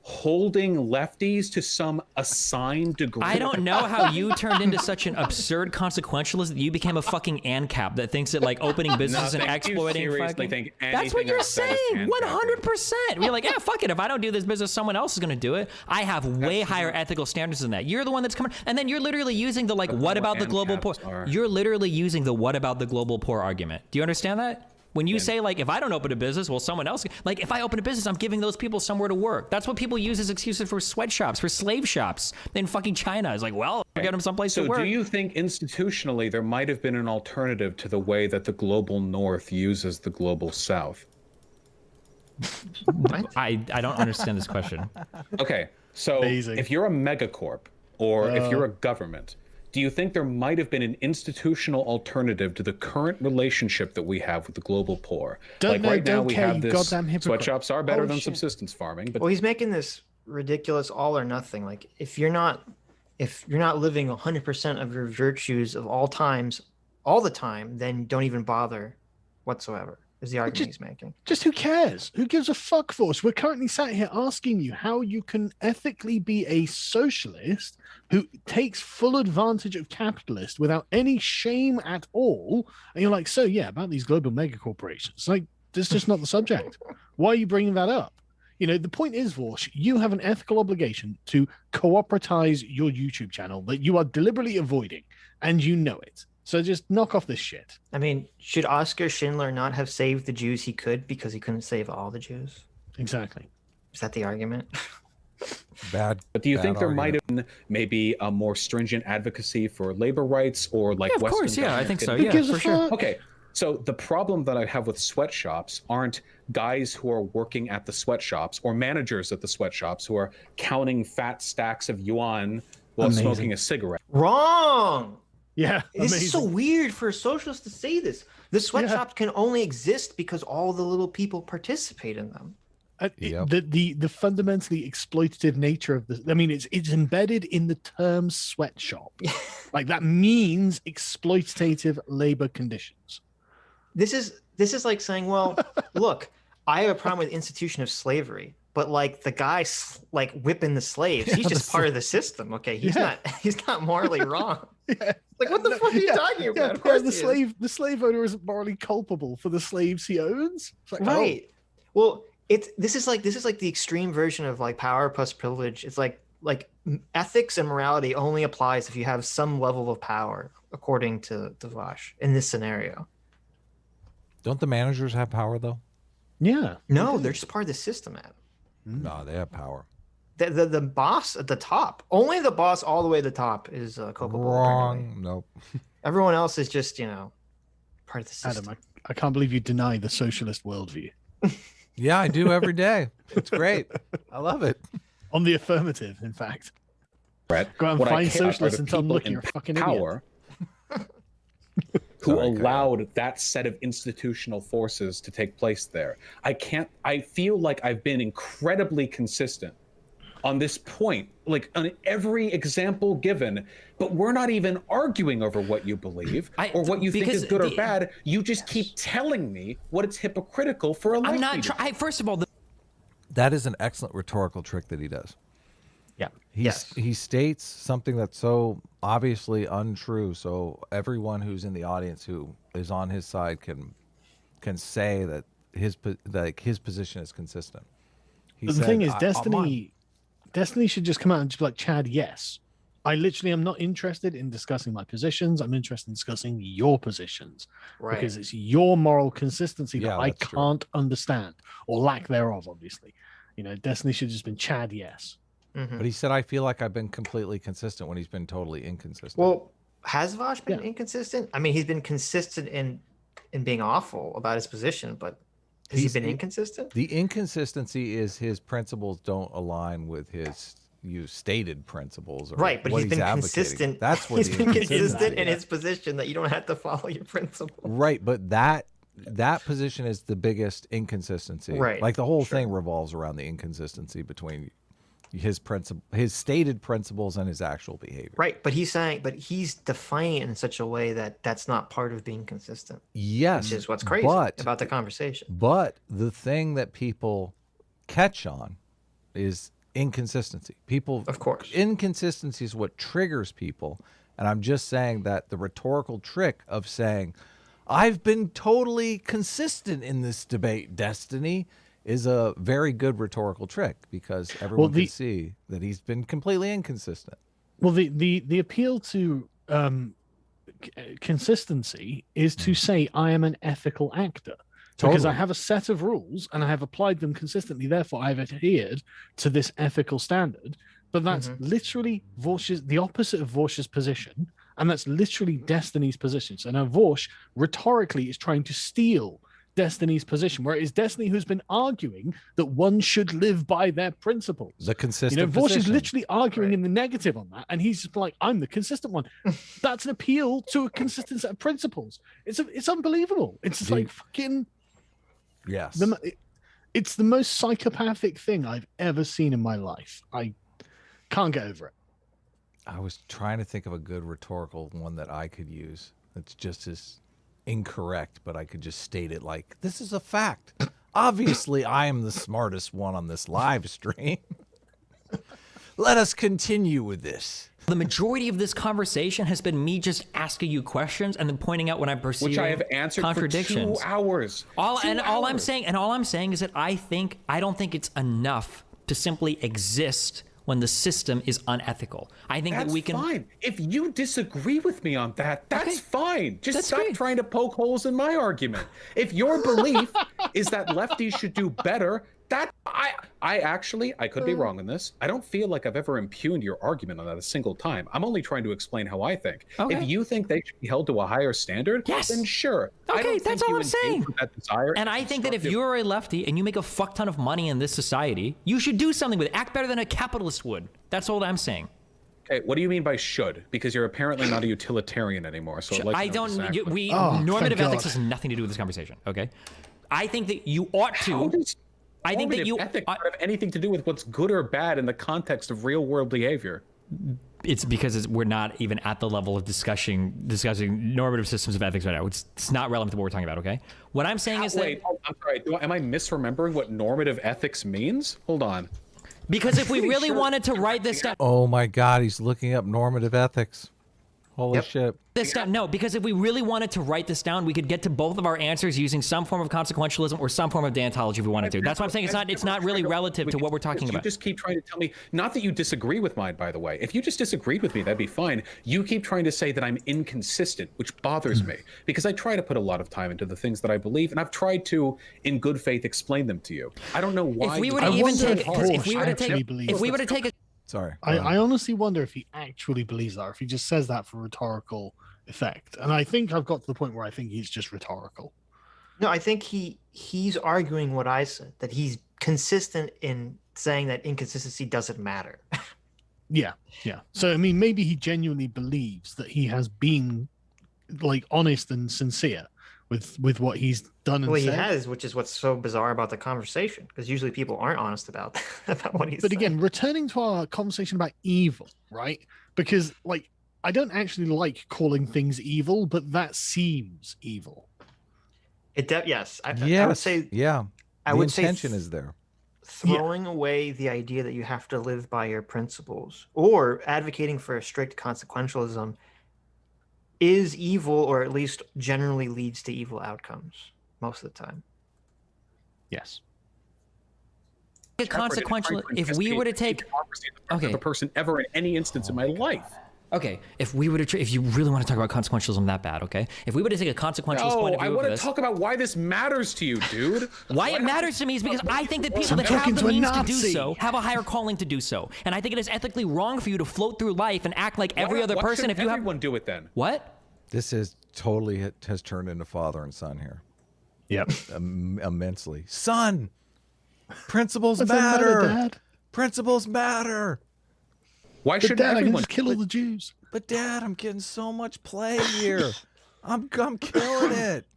holding lefties to some assigned degree. I don't know how you turned into such an absurd consequentialist that you became a fucking ANCAP that thinks that like opening businesses and think you exploiting seriously fucking. think That's what anything you're I've said is saying. ANCAP? 100%. You're like, yeah, fuck it. If I don't do this business, someone else is going to do it. I have way higher ethical standards than that. You're the one that's coming, and then you're literally using the like, That's what not what about the global poor? ANCAPs are. You're literally using the what about the global poor argument. Do you understand that? When you say like, if I don't open a business, well, someone else. Like, if I open a business, I'm giving those people somewhere to work. That's what people use as excuses for sweatshops, for slave shops in fucking China. It's like, well, I'll get them someplace to So work. do you think institutionally there might have been an alternative to the way that the global north uses the global south? I don't understand this question. Okay, so Amazing. if you're a megacorp or if you're a government, do you think there might have been an institutional alternative to the current relationship that we have with the global poor? Don't like know, right now don't we care, have you this goddamn hypocrite. sweatshops are better Holy than shit. subsistence farming, but well, he's making this ridiculous all or nothing. Like if you're not living 100% of your virtues of all times, all the time, then don't even bother whatsoever. Is the argument he's making. Just who cares? Who gives a fuck for us? We're currently sat here asking you how you can ethically be a socialist who takes full advantage of capitalists without any shame at all. And you're like, so yeah, about these global mega corporations. Like, that's just not the subject. Why are you bringing that up? You know, the point is, Vaush, you have an ethical obligation to cooperatize your YouTube channel that you are deliberately avoiding, and you know it. So just knock off this shit. I mean, should Oskar Schindler not have saved the Jews he could because he couldn't save all the Jews? Exactly. Is that the argument? Bad. But do you bad think there might argument. have been maybe a more stringent advocacy for labor rights or like Yeah, of Western course, yeah, I government think so. could- Yeah, gives a for sure. fuck? Okay, so the problem that I have with sweatshops aren't guys who are working at the sweatshops or managers at the sweatshops who are counting fat stacks of yuan while Amazing. smoking a cigarette. Wrong. Yeah. This is so amazing. weird for a socialist to say this. The sweatshops can only exist because all the little people participate in them. Yep. The fundamentally exploitative nature of this. I mean, it's embedded in the term sweatshop. Like that means exploitative labor conditions. This is like saying, well, look, I have a problem with institution of slavery, but like the guy like whipping the slaves, he's just part of the system. Okay, he's not morally wrong. Yeah. Like what the fuck are you talking about? Of course the he is. slave owner isn't morally culpable for the slaves he owns. It's like, oh, Right. Well, This is like the extreme version of like power plus privilege. It's like ethics and morality only applies if you have some level of power, according to Vaush in this scenario. Don't the managers have power though? Yeah. No, they're just part of the system, man. No, they have power. The boss at the top, only the boss all the way to the top is culpable. Wrong. Apparently. Nope. Everyone else is just, part of the system. Adam, I can't believe you deny the socialist worldview. Yeah, I do every day. It's great. I love it. On the affirmative, in fact. Brett, Go out and what I find care about socialists are and tell them, people look, in you're a fucking power who Sorry, allowed that set of institutional forces to take place there. I feel like I've been incredibly consistent on this point, like on every example given, but we're not even arguing over what you believe or what you think is good or bad. You just keep telling me what it's hypocritical for a life. I'm not first of all, That is an excellent rhetorical trick that he does. Yeah. He states something that's so obviously untrue, so everyone who's in the audience who is on his side can say that his position is consistent. But the thing is, Destiny should just come out and just be like, Chad, yes. I literally am not interested in discussing my positions. I'm interested in discussing your positions. Right. Because it's your moral consistency that I that's can't understand, or lack thereof, obviously. Destiny should have just been Chad, yes. Mm-hmm. But he said, I feel like I've been completely consistent when he's been totally inconsistent. Well, has Vaush been inconsistent? I mean, he's been consistent in being awful about his position, but has he been inconsistent? The inconsistency is his principles don't align with his stated principles. Or right, but what he's been advocating. consistent. That's what he's been consistent in his position that you don't have to follow your principles. Right, but that position is the biggest inconsistency. Right, like the whole thing revolves around the inconsistency between his stated principles and his actual behavior. Right, but he's defining it in such a way that that's not part of being consistent. Yes, which is what's crazy about the conversation. But the thing that people catch on is inconsistency. Of course, inconsistency is what triggers people. And I'm just saying that the rhetorical trick of saying, I've been totally consistent in this debate, Destiny, is a very good rhetorical trick because everyone can see that he's been completely inconsistent. Well, the appeal to consistency is to say I am an ethical actor. Because I have a set of rules and I have applied them consistently. Therefore, I've adhered to this ethical standard. But that's literally the opposite of Vaush's position. And that's literally Destiny's position. So now Vaush rhetorically is trying to steal Destiny's position, where it is Destiny who's been arguing that one should live by their principles. The consistent Vaush is literally arguing in the negative on that, and he's just like, I'm the consistent one. That's an appeal to a consistent set of principles. It's unbelievable. It's just like fucking... Yes. It's the most psychopathic thing I've ever seen in my life. I can't get over it. I was trying to think of a good rhetorical one that I could use. That's just as incorrect, but I could just state it like, this is a fact. Obviously, I am the smartest one on this live stream. Let us continue with this. The majority of this conversation has been me just asking you questions and then pointing out when I'm perceiving which I have answered contradictions. for 2 hours. All I'm saying is that I don't think it's enough to simply exist when the system is unethical. I think that we can. That's fine. If you disagree with me on that, that's fine. Just stop trying to poke holes in my argument. If your belief is that lefties should do better, that I could be wrong on this. I don't feel like I've ever impugned your argument on that a single time. I'm only trying to explain how I think. Okay. If you think they should be held to a higher standard, then sure. Okay, that's all I'm saying. That desire and I think that if you're a lefty and you make a fuck ton of money in this society, you should do something with it. Act better than a capitalist would. That's all I'm saying. Okay, what do you mean by should? Because you're apparently not a utilitarian anymore. So normative ethics has nothing to do with this conversation. Okay, I think that you ought to. I think that ethics don't have anything to do with what's good or bad in the context of real world behavior. It's because we're not even at the level of discussing normative systems of ethics right now. It's not relevant to what we're talking about. Okay, what I'm saying is I'm sorry. Am I misremembering what normative ethics means? Hold on. Because if we really wanted to write this down, oh my God, he's looking up normative ethics. Holy shit. This down. No, because if we really wanted to write this down, we could get to both of our answers using some form of consequentialism or some form of deontology if we wanted to. That's why I'm saying it's not really relative to what we're talking about. You just keep trying to tell me, not that you disagree with mine, by the way. If you just disagreed with me, that'd be fine. You keep trying to say that I'm inconsistent, which bothers me, because I try to put a lot of time into the things that I believe, and I've tried to, in good faith, explain them to you. I don't know why. If we were to even take, if we were to take a Sorry. I honestly wonder if he actually believes that, or if he just says that for rhetorical effect. And I think I've got to the point where I think he's just rhetorical. No, I think he's arguing what I said, that he's consistent in saying that inconsistency doesn't matter. Yeah. So I mean, maybe he genuinely believes that he has been like honest and sincere with what he's done and well, said. he has, which is what's so bizarre about the conversation, because usually people aren't honest about what he's But saying. again, returning to our conversation about evil, right? Because like I don't actually like calling things evil, but that seems evil. Yes, I would say yeah. I The would say intention is there. throwing away the idea that you have to live by your principles or advocating for a strict consequentialism is evil, or at least generally leads to evil outcomes most of the time. Yes. consequential. If we were to take, okay, a person ever in any instance in my life. Okay, if we were to, if you really want to talk about consequentialism that bad, okay? If we were to take a consequentialist point of view I want of to this, talk about why this matters to you, dude. why it matters to me is because I think that people that have the means to do so have a higher calling to do so, and I think it is ethically wrong for you to float through life and act like every other person. If you have everyone do it then? What? This is totally has turned into father and son here. Yep. Immensely. Son, principles Doesn't matter, matter. Dad. Principles matter. Why should Dad, I can everyone just kill all the Jews? But Dad, I'm getting so much play here. I'm killing it.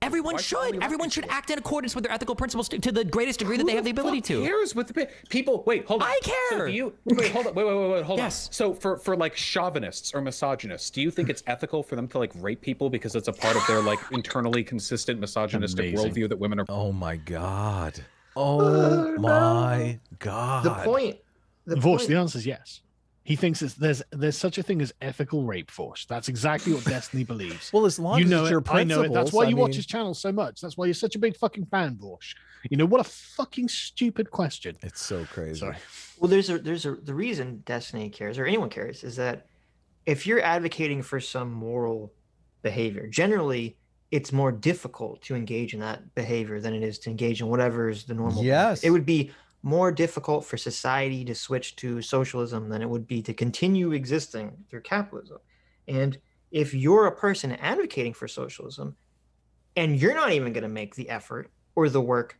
Everyone should. Everyone should act in accordance with their ethical principles to the greatest degree that they have the ability to. Who cares with the people? Wait, hold on. I care. So do you wait? Hold on. Wait. Hold Yes. on. So for like chauvinists or misogynists, do you think it's ethical for them to like rape people because it's a part of their like internally consistent misogynistic worldview that women are? Oh my God. Oh my God. Vaush, the answer is yes. He thinks there's such a thing as ethical rape, Vaush. That's exactly what Destiny believes. Well, as long you as know it's your it, I know it. That's principles, why I you watch mean- his channel so much. That's why you're such a big fucking fan, Vaush. You know what a fucking stupid question. It's so crazy. Sorry. Well, the reason Destiny cares, or anyone cares, is that if you're advocating for some moral behavior, generally it's more difficult to engage in that behavior than it is to engage in whatever is the normal. Yes. It would be more difficult for society to switch to socialism than it would be to continue existing through capitalism. And if you're a person advocating for socialism and you're not even going to make the effort or the work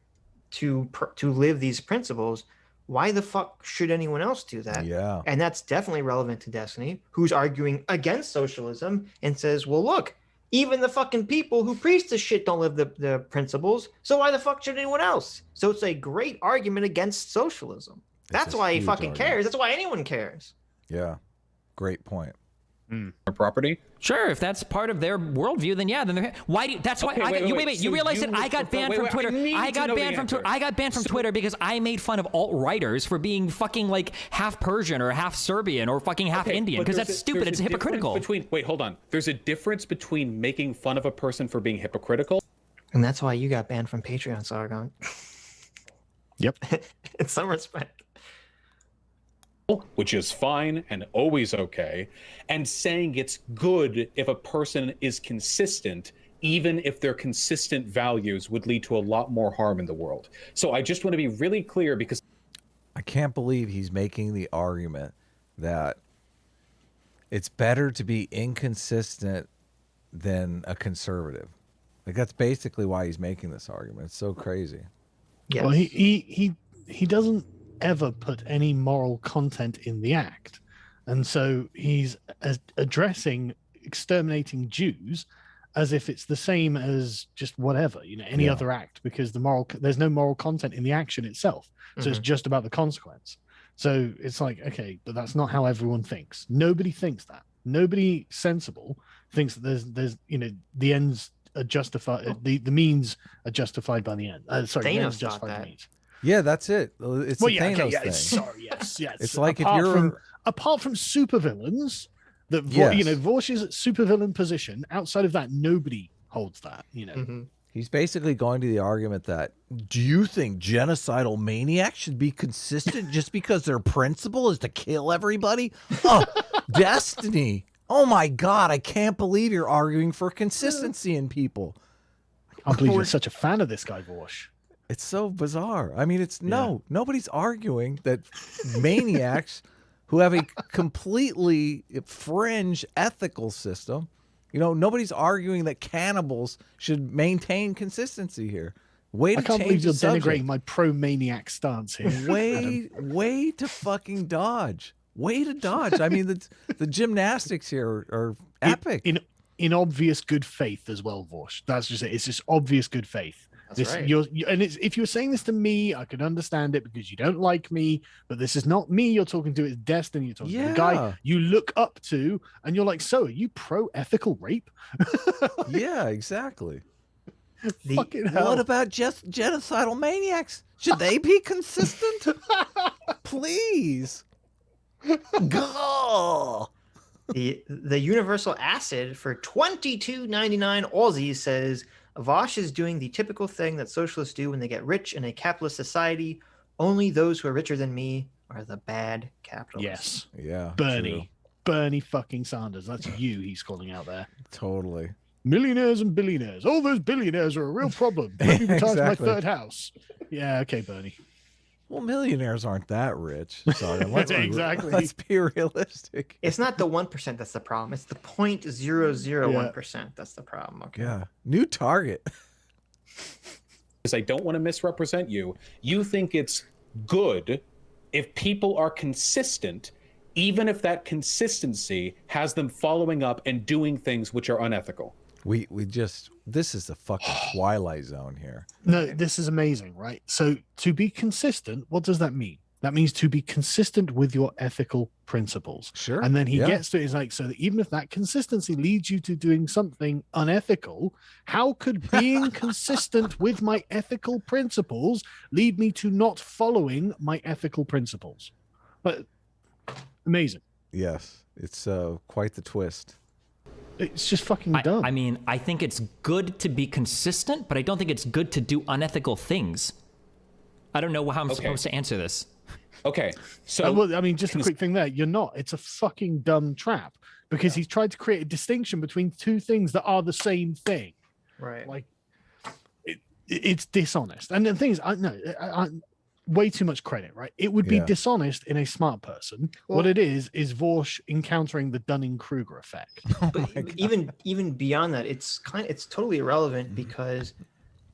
to live these principles, why the fuck should anyone else do that? Yeah. And that's definitely relevant to Destiny, who's arguing against socialism and says, well, look, even the fucking people who preach this shit don't live the principles. So why the fuck should anyone else? So it's a great argument against socialism. That's why he fucking cares. That's why anyone cares. Yeah. Great point. Property? Sure, if that's part of their worldview, then yeah, then they're. Why do? That's why. Okay, I got, wait. You So realize that you- I got banned from Twitter. I got banned from Twitter. I got banned from Twitter because I made fun of alt-righters for being fucking like half Persian or half Serbian or fucking half Indian, because that's stupid. It's hypocritical. Wait, hold on. There's a difference between making fun of a person for being hypocritical. And that's why you got banned from Patreon, Sargon. Yep. In some respect. Which is fine and always okay, and saying it's good if a person is consistent, even if their consistent values would lead to a lot more harm in the world. So I just want to be really clear, because I can't believe he's making the argument that it's better to be inconsistent than a conservative. Like, that's basically why he's making this argument. It's so crazy. Yes. Well, he doesn't ever put any moral content in the act, and so he's addressing exterminating Jews as if it's the same as just whatever, any other act, because there's no moral content in the action itself, so it's just about the consequence. So it's like, okay, but that's not how everyone thinks. Nobody thinks that. Nobody sensible thinks that there's the ends are justified, the means are justified by the end. Sorry, the ends Thanos justify thought the that. means. Yeah, that's it. It's Well, the yeah, Thanos okay, yeah, thing. sorry, yes. It's like if apart you're from apart from supervillains, That you know, Vaush's supervillain position. Outside of that, nobody holds that. You know, he's basically going to the argument that, do you think genocidal maniacs should be consistent just because their principle is to kill everybody? Oh, Destiny. Oh my God, I can't believe you're arguing for consistency in people. I can't believe you're such a fan of this guy, Vaush. It's so bizarre. I mean, nobody's arguing that maniacs who have a completely fringe ethical system, you know, nobody's arguing that cannibals should maintain consistency here. I can't believe you're denigrating my pro-maniac stance here. Way to fucking dodge. Way to dodge. I mean, the gymnastics here are epic. In obvious good faith as well, Vaush. That's just it. It's just obvious good faith. That's right. If you were saying this to me, I could understand it because you don't like me. But this is not me you're talking to. It's Destiny you're talking to. The guy you look up to, and you're like, so are you pro-ethical rape? Yeah, exactly. Fucking hell. What about just genocidal maniacs? Should they be consistent? Please. Go. The universal acid for $22.99 Aussie says Vaush is doing the typical thing that socialists do when they get rich in a capitalist society. Only those who are richer than me are the bad capitalists. Yes. Yeah. Bernie fucking Sanders. That's you he's calling out there. Totally. Millionaires and billionaires. All those billionaires are a real problem. Let me retire to my Exactly. third house. Yeah, okay, Bernie. Well, millionaires aren't that rich. Sorry, Exactly. Let's be realistic. It's not the 1% that's the problem. It's the 0.001% that's the problem. Okay. Yeah. New target. Because I don't want to misrepresent you. You think it's good if people are consistent, even if that consistency has them following up and doing things which are unethical. This is the fucking Twilight Zone here. No, this is amazing, right? So to be consistent, what does that mean? That means to be consistent with your ethical principles. Sure. And then he gets to it, he's like, so that even if that consistency leads you to doing something unethical, how could being consistent with my ethical principles lead me to not following my ethical principles? But amazing. Yes. It's quite the twist. It's just fucking dumb. I mean, I think it's good to be consistent, but I don't think it's good to do unethical things. I don't know how I'm supposed to answer this. Okay, so well, I mean, just a quick thing there. You're not. It's a fucking dumb trap because he's tried to create a distinction between two things that are the same thing. Right. Like, it's dishonest. And the thing is, I way too much credit, right? It would be dishonest in a smart person. Well, what it is Vaush encountering the Dunning-Kruger effect. But even beyond that, it's totally irrelevant because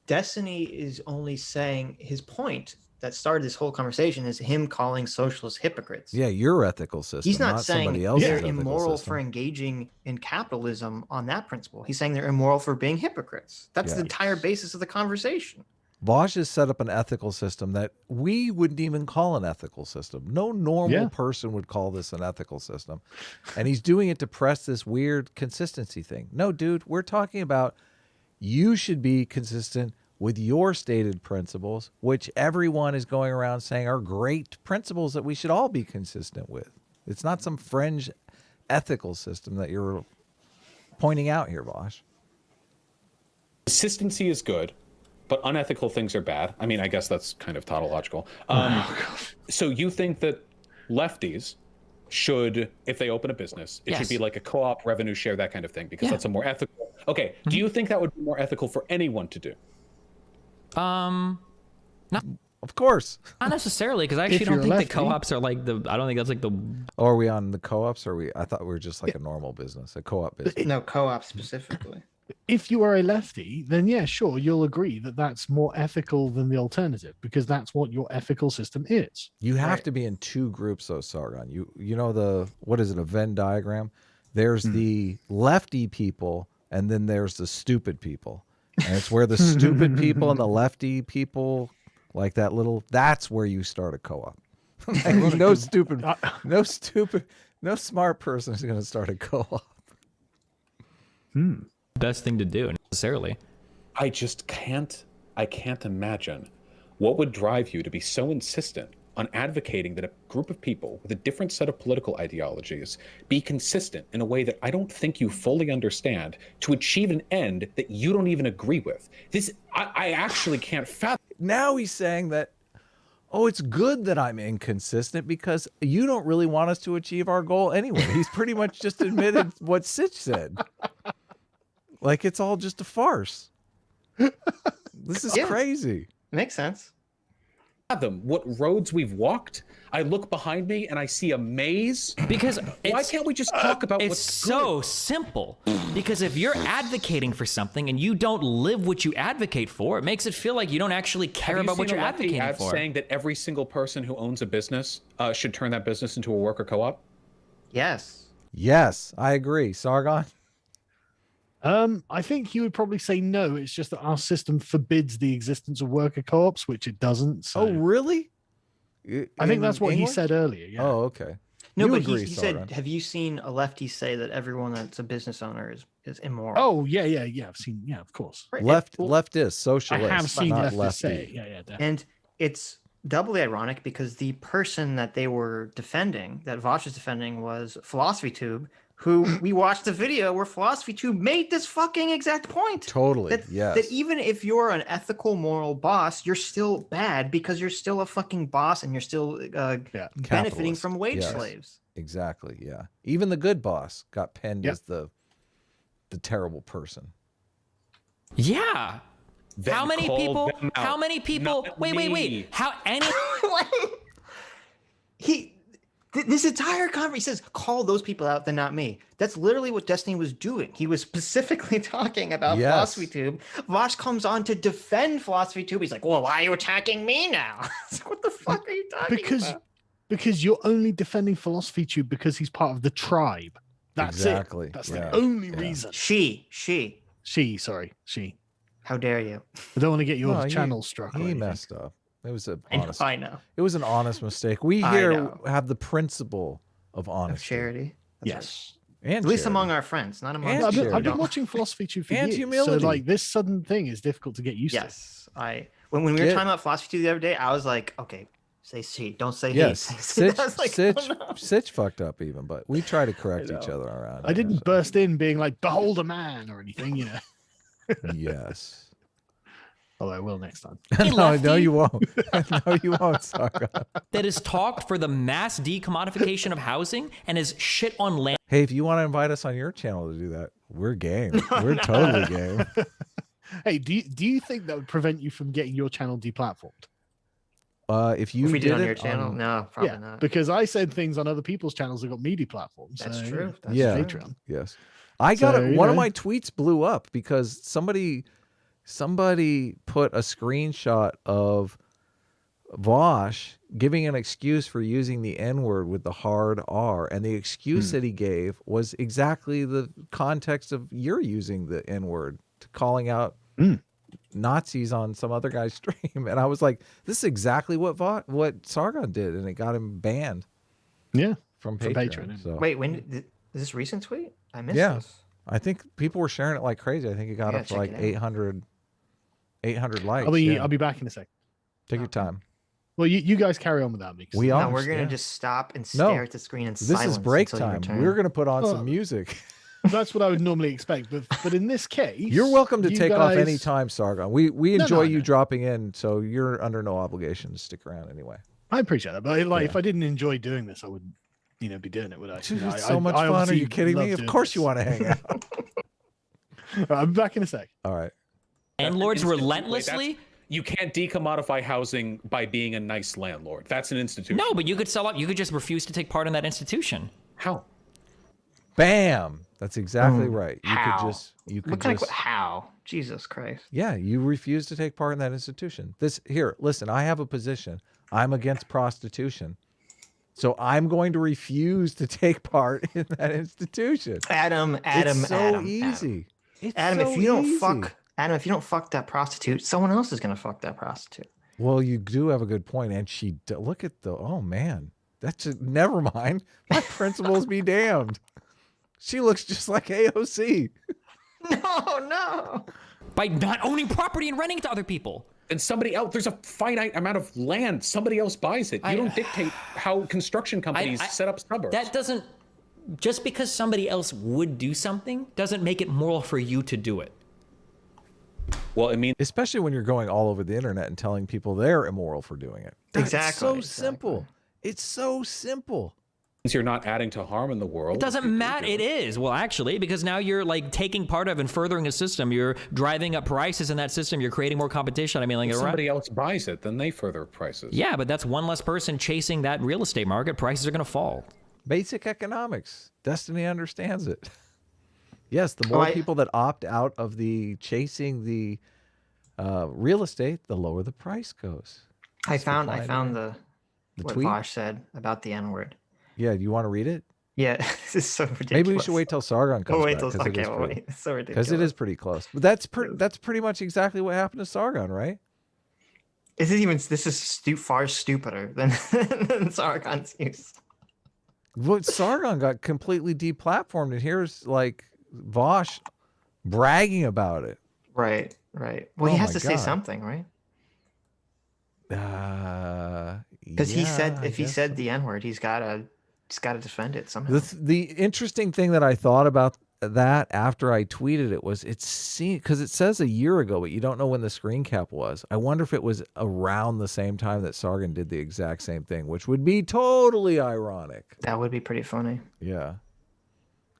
Destiny is only saying his point that started this whole conversation is him calling socialists hypocrites. Yeah, your ethical system. He's not saying somebody else's they're ethical immoral system. for engaging in capitalism on that principle. He's saying they're immoral for being hypocrites. That's the entire basis of the conversation. Vaush has set up an ethical system that we wouldn't even call an ethical system. No normal person would call this an ethical system. And he's doing it to press this weird consistency thing. No, dude, we're talking about you should be consistent with your stated principles, which everyone is going around saying are great principles that we should all be consistent with. It's not some fringe ethical system that you're pointing out here, Vaush. consistency is good, but unethical things are bad. I mean, I guess that's kind of tautological. So you think that lefties should, if they open a business, it should be like a co-op, revenue share, that kind of thing, because that's a more ethical. Okay. Do you think that would be more ethical for anyone to do? Not Of course. not necessarily, because I actually don't think the co-ops are like the. I don't think that's like the. Oh, are we on the co-ops? Or are we? I thought we were just like a normal business, a co-op business. No, co-op specifically. If you are a lefty, then yeah, sure, you'll agree that that's more ethical than the alternative because that's what your ethical system is. You have to be in two groups, though, Sargon. You know the what is it? A Venn diagram. There's the lefty people, and then there's the stupid people, and it's where the stupid people and the lefty people, like that little. That's where you start a co-op. Like, no smart person is going to start a co-op. Best thing to do necessarily. I can't imagine what would drive you to be so insistent on advocating that a group of people with a different set of political ideologies be consistent in a way that I don't think you fully understand to achieve an end that you don't even agree with. I actually can't fathom. Now he's saying that, oh, it's good that I'm inconsistent because you don't really want us to achieve our goal anyway. He's pretty much just admitted what Sitch said. Like, it's all just a farce. This is crazy. Makes sense. What roads we've walked. I look behind me and I see a maze. Because why can't we just talk about what's so simple? Because if you're advocating for something and you don't live what you advocate for, it makes it feel like you don't actually care about what you're advocating for. Saying that every single person who owns a business should turn that business into a worker co-op? Yes. Yes, I agree. Sargon? I think he would probably say no. It's just that our system forbids the existence of worker co-ops, which it doesn't. So. Oh, really? I think that's what he said earlier. Yeah. Oh, okay. No, You but agree, he said, Sargon. have you seen a lefty say that everyone that's a business owner is immoral? Oh, yeah. I've seen. Yeah, of course. Right. Leftist, socialist. I have seen not leftists lefty. say. Yeah, definitely. And it's doubly ironic because the person that they were defending, that Vaush is defending, was Philosophy Tube, who we watched the video where Philosophy Tube made this fucking exact point. Totally, That even if you're an ethical, moral boss, you're still bad because you're still a fucking boss and you're still benefiting Capitalist. from wage Yes. slaves. Exactly, yeah. Even the good boss got penned as the terrible person. Yeah. Then How many call people? them out, How many people? not Wait. me. How any? This entire conversation, he says, call those people out, then not me. That's literally what Destiny was doing. He was specifically talking about Yes. Philosophy Tube. Vaush comes on to defend Philosophy Tube. He's like, well, why are you attacking me now? It's like, what the fuck are you talking about? Because you're only defending Philosophy Tube because he's part of the tribe. That's Exactly, it. That's yeah, the only yeah. reason. She. She. How dare you? I don't want to get your No, channel struck. or He anything. messed up. It was a I know. honest. I know. It was an honest mistake. We I here know. have the principle of Of honesty. charity. That's Yes. And right. At least charity. among our friends, not among And I've charity. been watching Philosophy Tube for And years. humility. So like this sudden thing is difficult to get used to. Yes. When we were Get- talking about Philosophy Tube the other day, I was like, okay, say she, don't say Yes, he. I was like, oh, no. Sitch fucked up even, but we try to correct each other around. I didn't burst in being like, behold a man or anything, you know. Yes. Although I will next time. No, lefty? you won't. No, you won't, Sargon. that has talked for the mass decommodification of housing and has shit on land. Hey, if you want to invite us on your channel to do that, we're game. We're totally game. Hey, do you think that would prevent you from getting your channel deplatformed? If you If we did on it your channel, no, probably not. Because I said things on other people's channels that got me deplatformed. That's so, true. That's Yeah. true. Patreon. Yes. I got So, it. you One of know. my tweets blew up because somebody put a screenshot of Vaush giving an excuse for using the N-word with the hard R. And the excuse that he gave was exactly the context of you're using the N-word to calling out Nazis on some other guy's stream. And I was like, this is exactly what Sargon did. And it got him banned Yeah. from From Patreon. Patreon, So, Wait, is this recent tweet? I missed Yeah. this. I think people were sharing it like crazy. I think it got Yeah, up to check like it out. 800 likes. I'll be back in a sec. Take your time. Well, you guys carry on without me. 'cause We No, are. we're gonna yeah. just stop and No, stare at the screen in This silence is break until you time. return. We're going to put on Well, some music. That's what I would normally expect, but in this case, You're welcome to you take off guys- any time, Sargon. We No, enjoy no, you no. dropping in, so you're under no obligation to stick around anyway. I appreciate that, but like, Yeah. if I didn't enjoy doing this, I wouldn't, be doing it, would I? Dude, You know, it's so much I fun. Are obviously you kidding love me? Of doing course this. you want to hang out. All right, I'll be back in a sec. All right. Landlords Institute. Wait, relentlessly. You can't decommodify housing by being a nice landlord. That's an institution. No, but you could sell up. You could just refuse to take part in that institution. How? Bam. That's exactly right. You How? could just What kind of how? Jesus Christ. Yeah, you refuse to take part in that institution. Listen, I have a position. I'm against prostitution. So I'm going to refuse to take part in that institution. Adam, It's so Adam. easy. It's Adam, so if you don't easy. fuck that prostitute, someone else is gonna fuck that prostitute. Well, you do have a good point, and look at oh man, that's just, never mind. My principles be damned. She looks just like AOC. No. By not owning property and renting it to other people. And somebody else, there's a finite amount of land. Somebody else buys it. You don't dictate how construction companies set up suburbs. That doesn't, just because somebody else would do something doesn't make it moral for you to do it. Well, I mean, especially when you're going all over the internet and telling people they're immoral for doing it. Exactly. It's so simple. It's so simple. You're not adding to harm in the world. It doesn't matter. It is. Well, actually, because now you're like taking part of and furthering a system. You're driving up prices in that system. You're creating more competition. I mean, like if somebody else buys it, then they further prices. Yeah, but that's one less person chasing that real estate market. Prices are going to fall. Basic economics. Destiny understands it. Yes, the more people that opt out of the chasing the real estate, the lower the price goes. I found the what tweet? Vaush said about the N-word. Yeah, do you want to read it? Yeah, this is so ridiculous. Maybe we should wait till Sargon comes wait back. till I can't wait. It's so ridiculous. Because it is pretty close. But that's pretty much exactly what happened to Sargon, right? This is far stupider than Sargon's use. Well, Sargon got completely deplatformed, and here's like Vaush bragging about it. Right. Well, he has to say something, right? Because he said if he said the N-word, he's got to defend it somehow. The interesting thing that I thought about that after I tweeted it was because it says a year ago, but you don't know when the screen cap was. I wonder if it was around the same time that Sargon did the exact same thing, which would be totally ironic. That would be pretty funny. Yeah.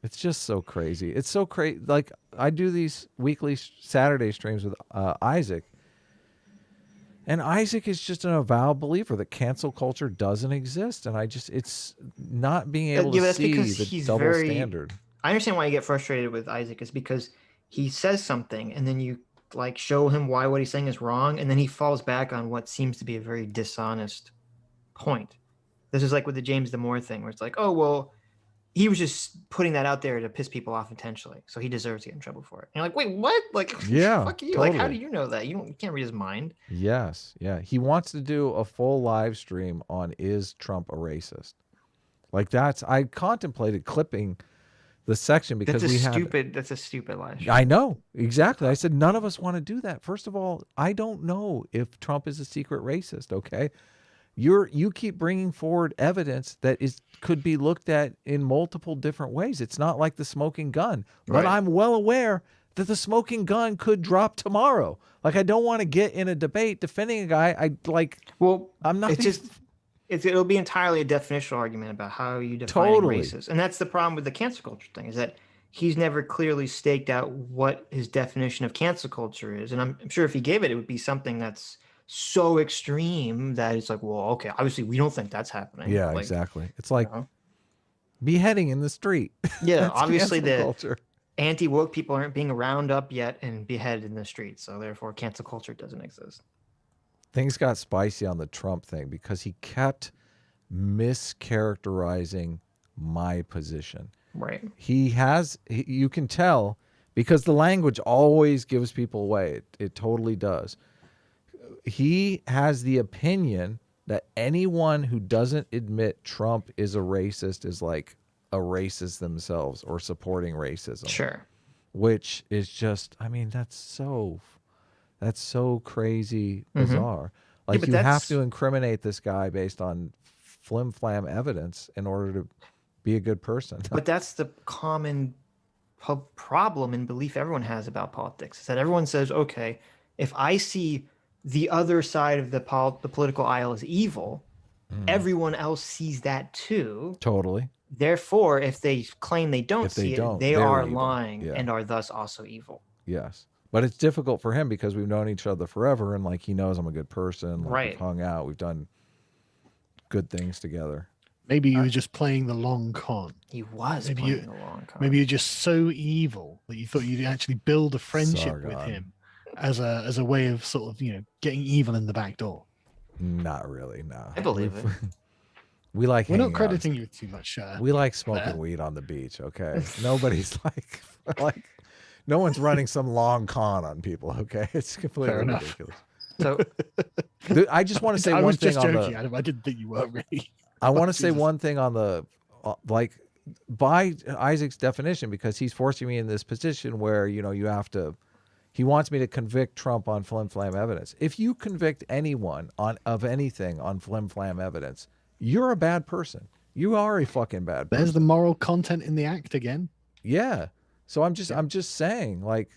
It's just so crazy. It's so crazy. Like, I do these weekly Saturday streams with Isaac. And Isaac is just an avowed believer that cancel culture doesn't exist. And it's not being able to see the double standard. I understand why you get frustrated with Isaac is because he says something and then you like show him why what he's saying is wrong. And then he falls back on what seems to be a very dishonest point. This is like with the James Damore thing where it's like, oh, well, he was just putting that out there to piss people off intentionally. So he deserves to get in trouble for it. And you're like, wait, what? Like, yeah, fuck you. Totally. Like, how do you know that? You can't read his mind. Yes. Yeah. He wants to do a full live stream on is Trump a racist? Like I contemplated clipping the section because that's a stupid live stream. I know. Exactly. I said, none of us want to do that. First of all, I don't know if Trump is a secret racist. Okay. You keep bringing forward evidence that could be looked at in multiple different ways. It's not like the smoking gun, but I'm well aware that the smoking gun could drop tomorrow. Like, I don't want to get in a debate defending a guy. I'm not. It'll be entirely a definitional argument about how you define racist, and that's the problem with the cancel culture thing. Is that he's never clearly staked out what his definition of cancel culture is, and I'm sure if he gave it, it would be something that's so extreme that it's like, well, okay, obviously we don't think that's happening. Yeah, like, exactly. It's like beheading in the street. Yeah, obviously the anti-woke people aren't being round up yet and beheaded in the street, so therefore cancel culture doesn't exist. Things got spicy on the Trump thing because he kept mischaracterizing my position. Right. You can tell because the language always gives people away. It totally does. He has the opinion that anyone who doesn't admit Trump is a racist is like a racist themselves or supporting racism. Fsure. Which is just, I mean, that's so crazy bizarre. Like, you have to incriminate this guy based on flim-flam evidence in order to be a good person. But that's the common problem and belief everyone has about politics, is that everyone says, okay, if I see the other side of the political aisle is evil, everyone else sees that too. Totally. Therefore, if they claim they don't see it, they are lying and are thus also evil. Yes. But it's difficult for him because we've known each other forever, and like, he knows I'm a good person. Like, we've hung out, we've done good things together. Maybe you were just playing the long con. He was playing the long con. Maybe you're just so evil that you thought you'd actually build a friendship with him as a way of sort of, getting evil in the back door. Not really, no. I believe it. We like. We're not crediting you too much. We like smoking weed on the beach. Okay, nobody's like, no one's running some long con on people. Okay, it's completely ridiculous. So, I just want to say one thing on the. Adam. I didn't think you were really. I want to say one thing on the, by Isaac's definition, because he's forcing me in this position where you have to He wants me to convict Trump on flim-flam evidence. If you convict anyone of anything on flim-flam evidence, you're a bad person. You are a fucking bad person. There's the moral content in the act again. Yeah. So I'm just saying, like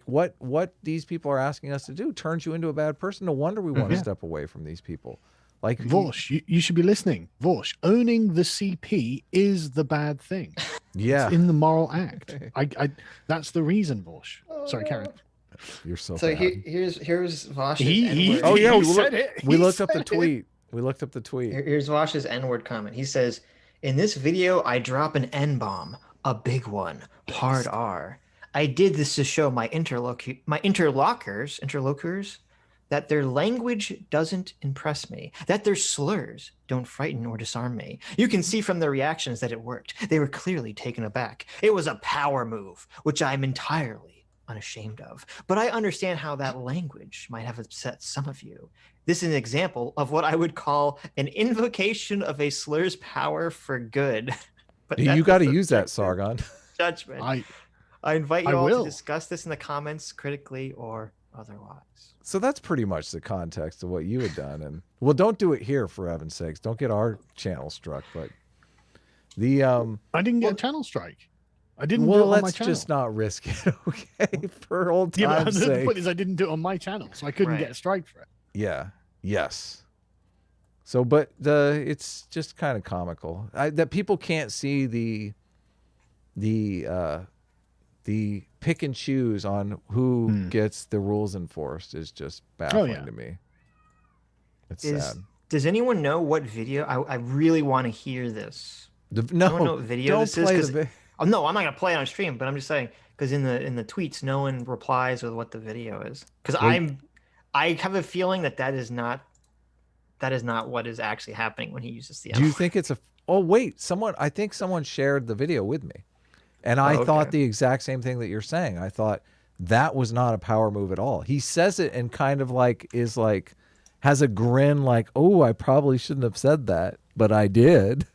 what these people are asking us to do turns you into a bad person. No wonder we want to step away from these people. Like Vaush, you should be listening. Vaush, owning the CP is the bad thing. Yeah. It's in the moral act. I that's the reason, Vaush. Sorry, Karen. You're so So bad. here's Vaush's N-word. Oh yeah, we He looked up the said it. tweet. We looked up the tweet. Here's Vaush's N-word comment. He says, "In this video, I drop an N-bomb, a big one, hard R. I did this to show my interlocutors that their language doesn't impress me, that their slurs don't frighten or disarm me. You can see from their reactions that it worked. They were clearly taken aback. It was a power move, which I'm entirely unashamed of. But I understand how that language might have upset some of you. This is an example of what I would call an invocation of a slur's power for good." But You got to use that, Sargon. judgment. I invite you I all will. to discuss this in the comments, critically or otherwise. So that's pretty much the context of what you had done. And well, don't do it here for heaven's sakes. Don't get our channel struck. But the I didn't get a channel strike. I didn't do it well, on my let's channel. just not risk it, okay? For old Yeah, but time's the sake. point is I didn't do it on my channel, so I couldn't Right. get a strike for it. Yeah. Yes. So, but it's just kind of comical that people can't see the pick and choose on who gets the rules enforced is just baffling to me. It's sad. Does anyone know what video? I really want to hear this. No, I don't know what video don't this is. play 'Cause- the oh, no, I'm not gonna play it on stream, but I'm just saying because in the tweets, no one replies with what the video is. Because I have a feeling that is not what is actually happening when he uses the. Do you think it's a? Oh wait, I think someone shared the video with me, and I thought the exact same thing that you're saying. I thought that was not a power move at all. He says it and kind of has a grin, like, "Oh, I probably shouldn't have said that, but I did."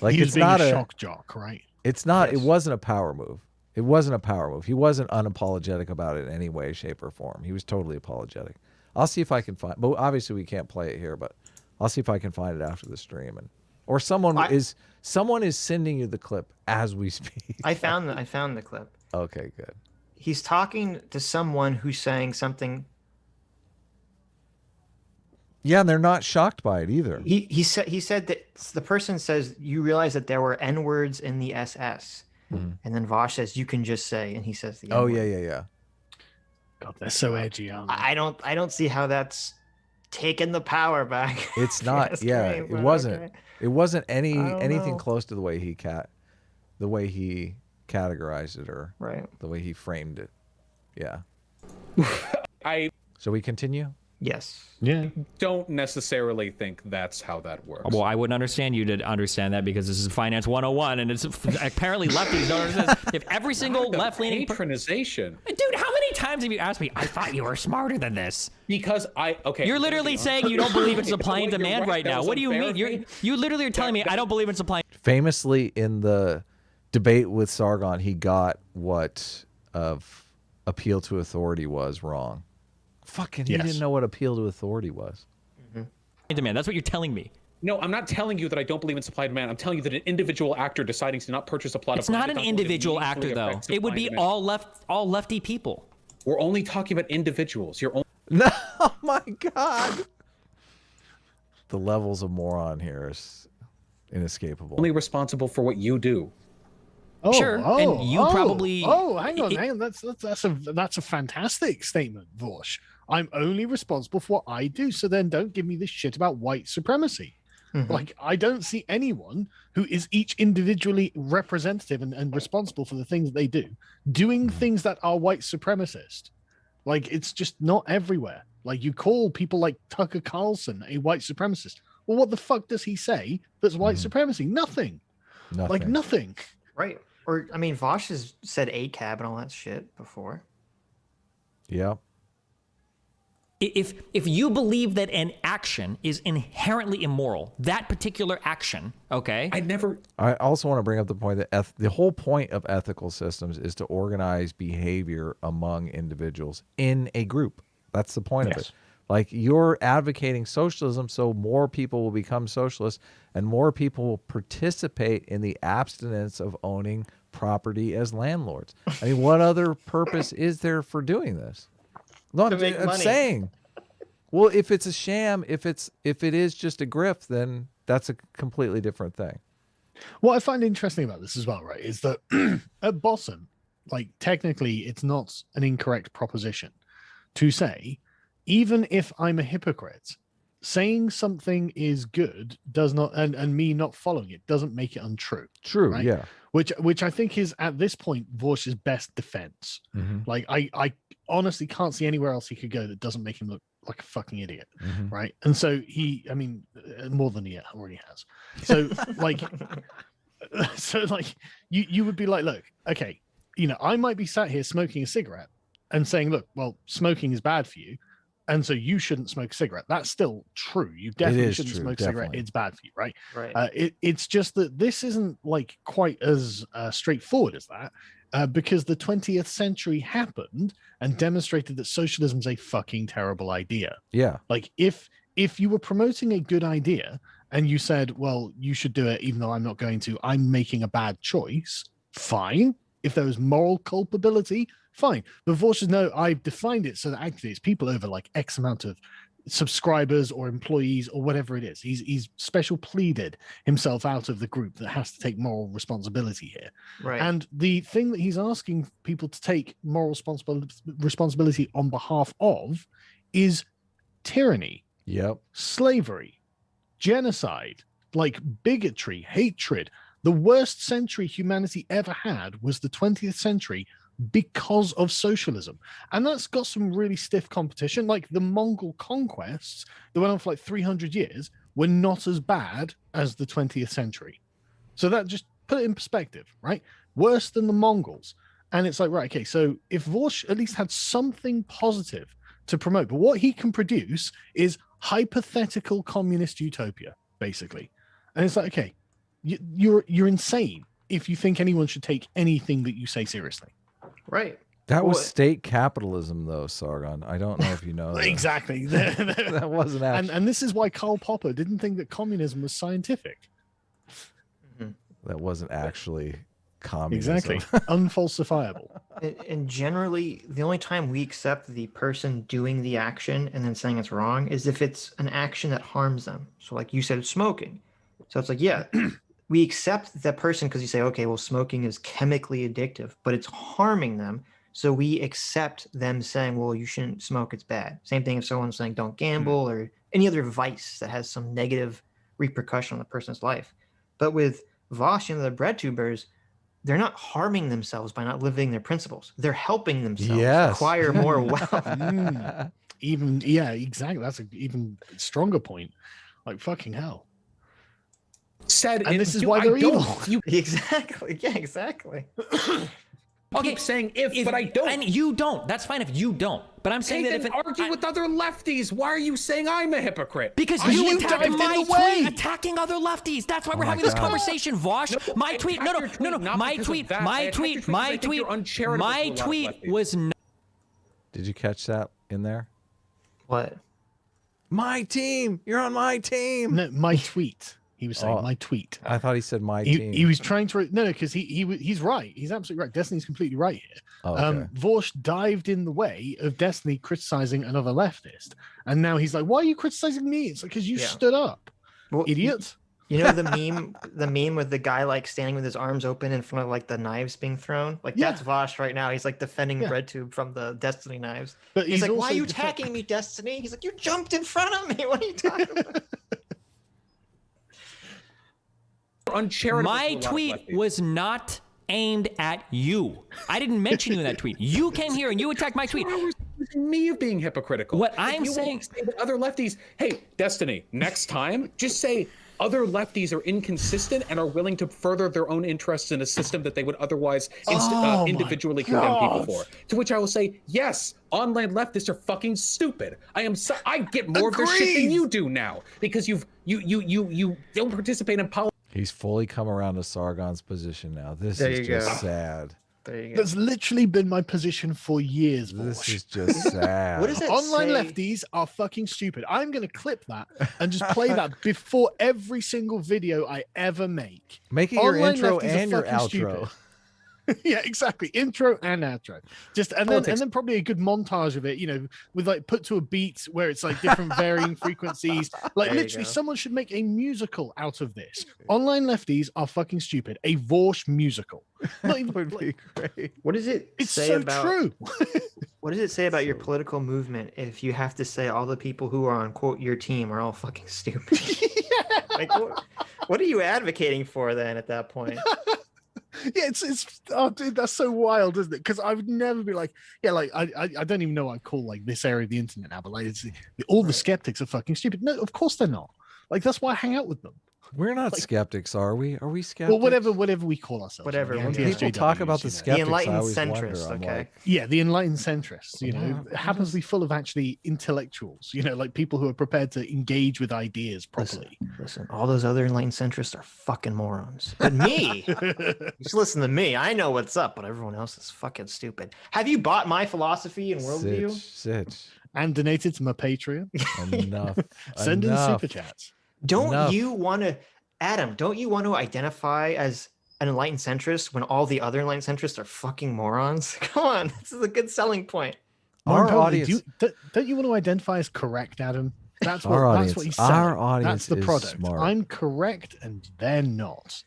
Like He's it's being not a a shock jock, right? It's not. Yes. It wasn't a power move. It wasn't a power move. He wasn't unapologetic about it in any way, shape, or form. He was totally apologetic. I'll see if I can find. But obviously, we can't play it here. But I'll see if I can find it after the stream, or someone is sending you the clip as we speak. I found the clip. Okay, good. He's talking to someone who's saying something. Yeah, and they're not shocked by it either. He said that the person says you realize that there were N words in the SS, and then Vaush says you can just say, and he says the. Oh N-word. yeah. God, they're so edgy, aren't they? I don't see how that's taken the power back. It's not. That's Yeah, great, it but wasn't. okay. It wasn't anything know. close to the way he categorized it or Right. the way he framed it. Yeah. I So we continue. Yes. Yeah. don't necessarily think that's how that works. Well, I wouldn't understand you to understand that because this is Finance 101, and it's apparently lefties don't understand. If every single left-leaning patronization. dude, how many times have you asked me? I thought you were smarter than this. Because You're literally saying you don't believe in supply and demand right now. What do you mean? You literally are telling me I don't believe in supply. Famously, in the debate with Sargon, he got what of appeal to authority was wrong. Fucking, he didn't know what appeal to authority was. Demand. That's what you're telling me. No, I'm not telling you that I don't believe in supply and demand. I'm telling you that an individual actor deciding to not purchase a plot It's of not an land would individual immediately actor though. affect It would supply be and demand. all lefty people. We're only talking about individuals. You're No, oh my God. The levels of moron here is inescapable. only responsible for what you do. Oh, Sure, and you probably- hang on. That's a fantastic statement, Vaush. I'm only responsible for what I do, so then don't give me this shit about white supremacy. Like, I don't see anyone who is each individually representative and responsible for the things they do, doing things that are white supremacist. Like, it's just not everywhere. Like, you call people like Tucker Carlson a white supremacist. Well, what the fuck does he say that's white supremacy? Nothing. Like, nothing. Right. Or I mean, Vaush has said ACAB and all that shit before. Yep. if you believe that an action is inherently immoral, that particular action, okay? I also want to bring up the point that the whole point of ethical systems is to organize behavior among individuals in a group. That's the point of it. Like, you're advocating socialism so more people will become socialists and more people will participate in the abstinence of owning property as landlords. I mean, what other purpose is there for doing this? No, I'm saying, well, if it's a sham, if it is just a grift, then that's a completely different thing. What I find interesting about this as well, right, is that at bottom, like, technically it's not an incorrect proposition to say, even if I'm a hypocrite, saying something is good does not, and me not following it doesn't make it untrue. True, right? yeah. Which I think is, at this point, Vaush's best defense. Like, I honestly can't see anywhere else he could go that doesn't make him look like a fucking idiot, right? And so I mean, more than he already has. So like, you would be like, look, okay, I might be sat here smoking a cigarette and saying, look, well, smoking is bad for you, and so you shouldn't smoke a cigarette. That's still true. You definitely shouldn't smoke a cigarette. It's bad for you, right? Right. It's just that this isn't like quite as straightforward as that, because the 20th century happened and demonstrated that socialism is a fucking terrible idea. Yeah. Like, if you were promoting a good idea and you said, well, you should do it even though I'm not going to, I'm making a bad choice, fine. If there was moral culpability, fine. But Vaush says, no, I've defined it so that actually it's people over like X amount of subscribers or employees or whatever it is. He's special pleaded himself out of the group that has to take moral responsibility here. Right. And the thing that he's asking people to take moral responsibility on behalf of is tyranny, slavery, genocide, like bigotry, hatred. The worst century humanity ever had was the 20th century because of socialism. And that's got some really stiff competition. Like, the Mongol conquests that went on for like 300 years were not as bad as the 20th century. So that, just put it in perspective, right? Worse than the Mongols. And it's like, right, okay, so if Vaush at least had something positive to promote, but what he can produce is hypothetical communist utopia, basically. And it's like, okay, you're insane if you think anyone should take anything that you say seriously. Right. That was state capitalism, though, Sargon. I don't know if you know that. Exactly. That wasn't actually. And this is why Karl Popper didn't think that communism was scientific. That wasn't actually communism. Exactly. Unfalsifiable. And generally, the only time we accept the person doing the action and then saying it's wrong is if it's an action that harms them. So like you said, smoking. So it's like, yeah, we accept that person because you say, okay, well, smoking is chemically addictive, but it's harming them. So we accept them saying, well, you shouldn't smoke, it's bad. Same thing if someone's saying don't gamble or any other vice that has some negative repercussion on the person's life. But with Vaush and the bread tubers, they're not harming themselves by not living their principles. They're helping themselves acquire more wealth. Even, yeah, exactly. That's an even stronger point. Like, fucking hell. And this is why they're evil. Exactly. Yeah, exactly. Okay, keep saying but I don't. And you don't. That's fine if you don't. But I'm saying that if argue with other lefties. Why are you saying I'm a hypocrite? Because you attacked my tweet attacking other lefties. That's why we're having this conversation, Vaush. No, my tweet, no. My tweet was not. Did you catch that in there? What? My team. You're on my team. No, my tweet. He was saying my tweet. I thought he said my team. He was trying to because he's right. He's absolutely right. Destiny's completely right here. Oh, okay. Vaush dived in the way of Destiny criticizing another leftist, and now he's like, "Why are you criticizing me?" It's like, because you stood up, idiot. You know the meme with the guy like standing with his arms open in front of like the knives being thrown. Like that's Vaush right now. He's like defending BreadTube from the Destiny knives. But he's like, "Why are you attacking me, Destiny?" He's like, "You jumped in front of me. What are you talking about?" My tweet was not aimed at you. I didn't mention you in that tweet. You came here and you attacked my tweet. Me of being hypocritical. What I'm saying to other lefties, hey, Destiny, next time, just say other lefties are inconsistent and are willing to further their own interests in a system that they would otherwise individually condemn people for. To which I will say, yes, online leftists are fucking stupid. I get more of their shit than you do now because you don't participate in politics. He's fully come around to Sargon's position now. This is just sad. There you go. That's literally been my position for years. This is just sad. What does it Online say? lefties are fucking stupid. I'm going to clip that and just play that before every single video I ever make. Make it your Online intro lefties are and your fucking outro. stupid. Yeah, exactly. Intro and outro. Just and then probably a good montage of it, you know, with like put to a beat where it's like different varying frequencies. Like There you literally, go. someone should make a musical out of this. Online lefties are fucking stupid. A Vaush musical. Not even, Would be great. What does it it's say so about true. what does it say about your political movement if you have to say all the people who are on quote your team are all fucking stupid? Like what are you advocating for then at that point? Yeah, it's oh dude, that's so wild, isn't it? Because I would never be like, yeah, like I don't even know what I call like this area of the internet now, but like it's all the skeptics are fucking stupid. No, of course they're not. Like that's why I hang out with them. We're not Like- skeptics, are we? Are we skeptics? Well, whatever we call ourselves. Whatever, the when People talk about the anti-SJWs, skeptics. enlightened I always centrist, wonder. I'm okay. like, Yeah, the enlightened centrists, you know, Yeah, it happens to be full of actually intellectuals, you know, like people who are prepared to engage with ideas properly. Listen, all those other enlightened centrists are fucking morons. But me, just listen to me. I know what's up, but everyone else is fucking stupid. Have you bought my philosophy and worldview? Sitch. And donated to my Patreon. Enough. Send in Enough. super chats. Don't Enough. you want to, Adam? Don't you want to identify as an enlightened centrist when all the other enlightened centrists are fucking morons? Come on, this is a good selling point. Our More importantly, audience. don't you want to identify as correct, Adam? That's what, Our that's audience- what he's selling. our audience That's the is product. smart. I'm correct and they're not.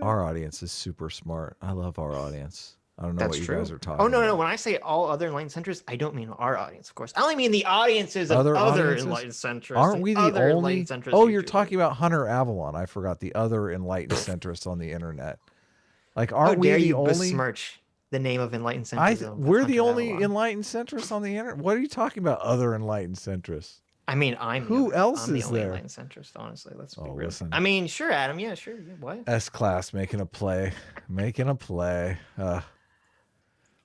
Our audience is super smart. I love our audience. I don't know That's what you true. guys are talking Oh no, about. no. When I say all other enlightened centrists, I don't mean our audience, of course. I only mean the audiences of Other other audiences? enlightened centrists. Aren't and we the other only? enlightened centrist Oh, you're YouTubers. talking about Hunter Avalon. I forgot the other enlightened centrists on the internet. Like, How aren't we dare the you only? besmirch the name of enlightened centrism? We're the Hunter only Avalon. enlightened centrists on the internet. What are you talking about? Other enlightened centrists? I mean, Who else I'm the is only there? enlightened centrist, honestly. Let's be Oh, real. listen. I mean, sure, Adam. Yeah, sure. Yeah, what? S-Class making a play. Making a play.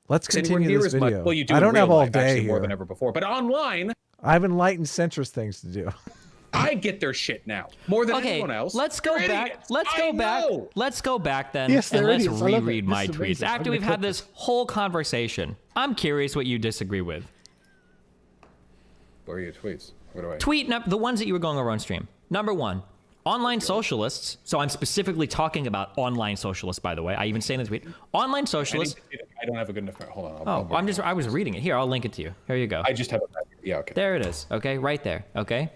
Let's Anywhere continue near this as much- video. well, you do I in don't real have all life, day actually, more here. than ever before. But online, I have enlightened centrist things to do. I get their shit now more than Okay, anyone else. let's go They're back. idiots. Let's I go back. know. Let's go back then, Yes, and they're let's idiots. I love it. reread This my is tweets. amazing. I'm After gonna we've had clip this whole conversation, I'm curious what you disagree with. What are your tweets? What do I? Tweet the ones that you were going over on stream. Number one, online socialists. So I'm specifically talking about online socialists, by the way. I even say in the tweet, online I, need socialists. to see that. I don't have a good enough. Hold on. Oh, I was reading it. Here, I'll link it to you. Here you go. I just have a. Yeah. Okay. There it is. Okay, right there. Okay.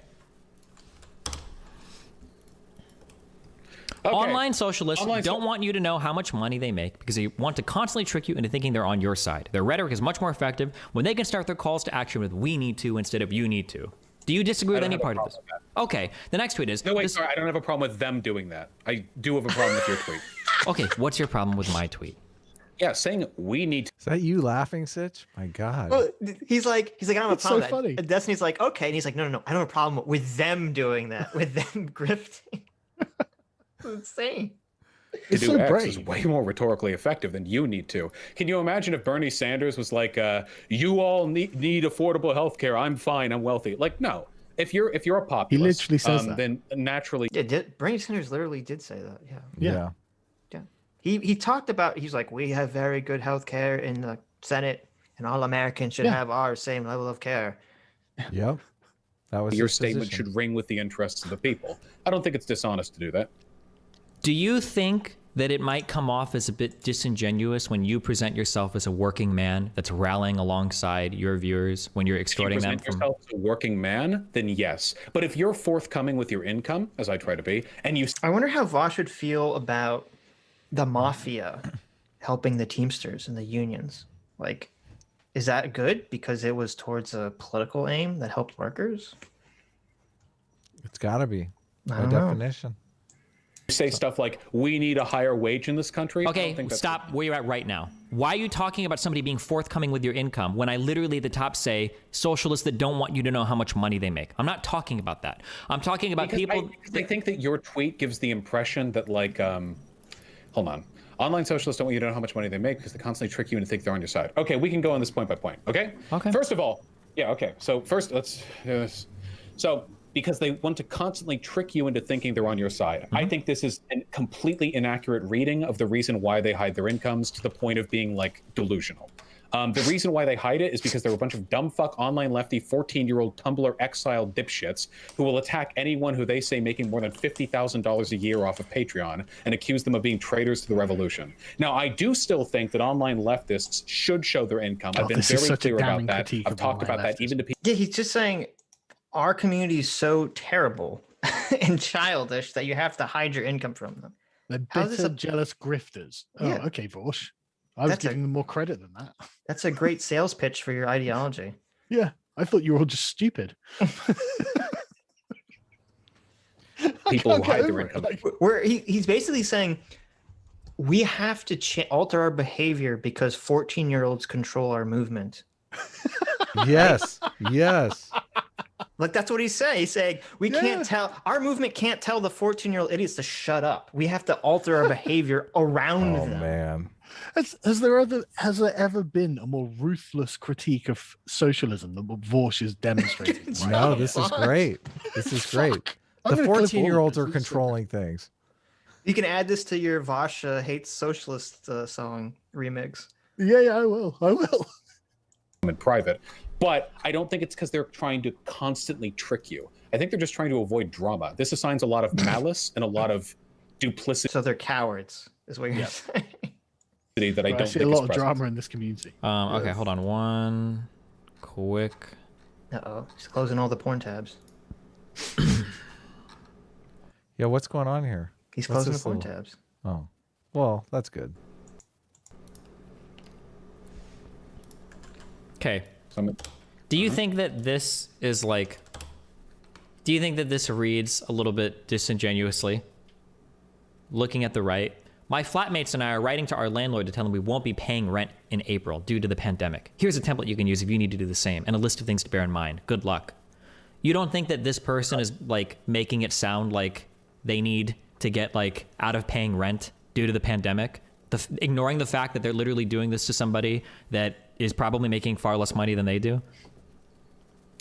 Okay. Online socialists Online don't want you to know how much money they make because they want to constantly trick you into thinking they're on your side. Their rhetoric is much more effective when they can start their calls to action with "we need to" instead of "you need to." Do you disagree with don't any have a part of this? problem with Okay. The next tweet is. No, wait. this- Sorry, I don't have a problem with them doing that. I do have a problem with your tweet. Okay. What's your problem with my tweet? Yeah, saying we need. Is that you laughing, Sitch? My God. Well, he's like, I don't have a It's so problem with funny. that. And Destiny's like, okay, and he's like, no, I don't have a problem with them doing that, with them grifting. It's insane. To It's do so X brave. is way more rhetorically effective than you need to. Can you imagine if Bernie Sanders was like, "You all need affordable health care. I'm fine. I'm wealthy." Like, no. If you're a populist, literally says that. then naturally Yeah, Bernie Sanders literally did say that. Yeah. Yeah. He talked about, he's like, we have very good health care in the Senate, and all Americans should Yeah. have our same level of care. Yep. That was your his statement position. should ring with the interests of the people. I don't think it's dishonest to do that. Do you think that it might come off as a bit disingenuous when you present yourself as a working man that's rallying alongside your viewers when you're If you extorting them present from? yourself as a working man, then yes. But if you're forthcoming with your income, as I try to be, and you I wonder how Vaush would feel about the mafia helping the Teamsters and the unions. Like, is that good because it was towards a political aim that helped workers? It's got to be. By don't know. definition. say stuff like, we need a higher wage in this country, I Okay, don't think that's- stop where you're at right now. Why are you talking about somebody being forthcoming with your income when I literally at the top say socialists that don't want you to know how much money they make? I'm not talking about that. I'm talking about people. I think that your tweet gives the impression that like, hold on. Online socialists don't want you to know how much money they make because they constantly trick you and think they're on your side. Okay, we can go on this point by point. Okay. Okay. First of all, yeah. Okay. So first, let's do this. So because they want to constantly trick you into thinking they're on your side. I think this is a completely inaccurate reading of the reason why they hide their incomes to the point of being like delusional. The reason why they hide it is because they're a bunch of dumb fuck online lefty 14-year-old Tumblr exile dipshits who will attack anyone who they say making more than $50,000 a year off of Patreon and accuse them of being traitors to the revolution. Now, I do still think that online leftists should show their income. I've been very clear about that. I've talked about that even to people. Yeah, he's just saying our community is so terrible and childish that you have to hide your income from them. They're How is this bitter, a- jealous grifters. Oh, Yeah. okay, Vaush. I was That's a- giving them more credit than that. That's a great sales pitch for your ideology. Yeah, I thought you were all just stupid. People who hide their over it. income. Like, Where he's basically saying we have to alter our behavior because 14-year-olds control our movement. Yes. Yes. Like that's what he's saying. He's saying we Yeah. can't tell our movement can't tell the 14-year-old idiots to shut up. We have to alter our behavior around Oh them. man. has there ever been a more ruthless critique of socialism than what Vaush is demonstrating? right No, now? this is great. This is great. I'm The gonna clip all of 14-year-olds this. are This is so controlling things. You can add this to your Vaush hates socialist song remix. Yeah, I will. In private, but I don't think it's because they're trying to constantly trick you. I think they're just trying to avoid drama. This assigns a lot of malice and a lot of duplicity So they're cowards, is what you're Yep. saying. that I I don't see think a is lot of present. drama in this community. Okay, hold on one quick. Uh-oh. He's closing all the porn tabs. Yeah, what's going on here? He's What's closing the this porn little- tabs. Oh. Well, that's good. Okay. So Do you think that this is like, do you think that this reads a little bit disingenuously? Looking at the right, my flatmates and I are writing to our landlord to tell him we won't be paying rent in April due to the pandemic. Here's a template you can use if you need to do the same and a list of things to bear in mind. Good luck. You don't think that this person is like making it sound like they need to get like out of paying rent due to the pandemic? Ignoring the fact that they're literally doing this to somebody that is probably making far less money than they do?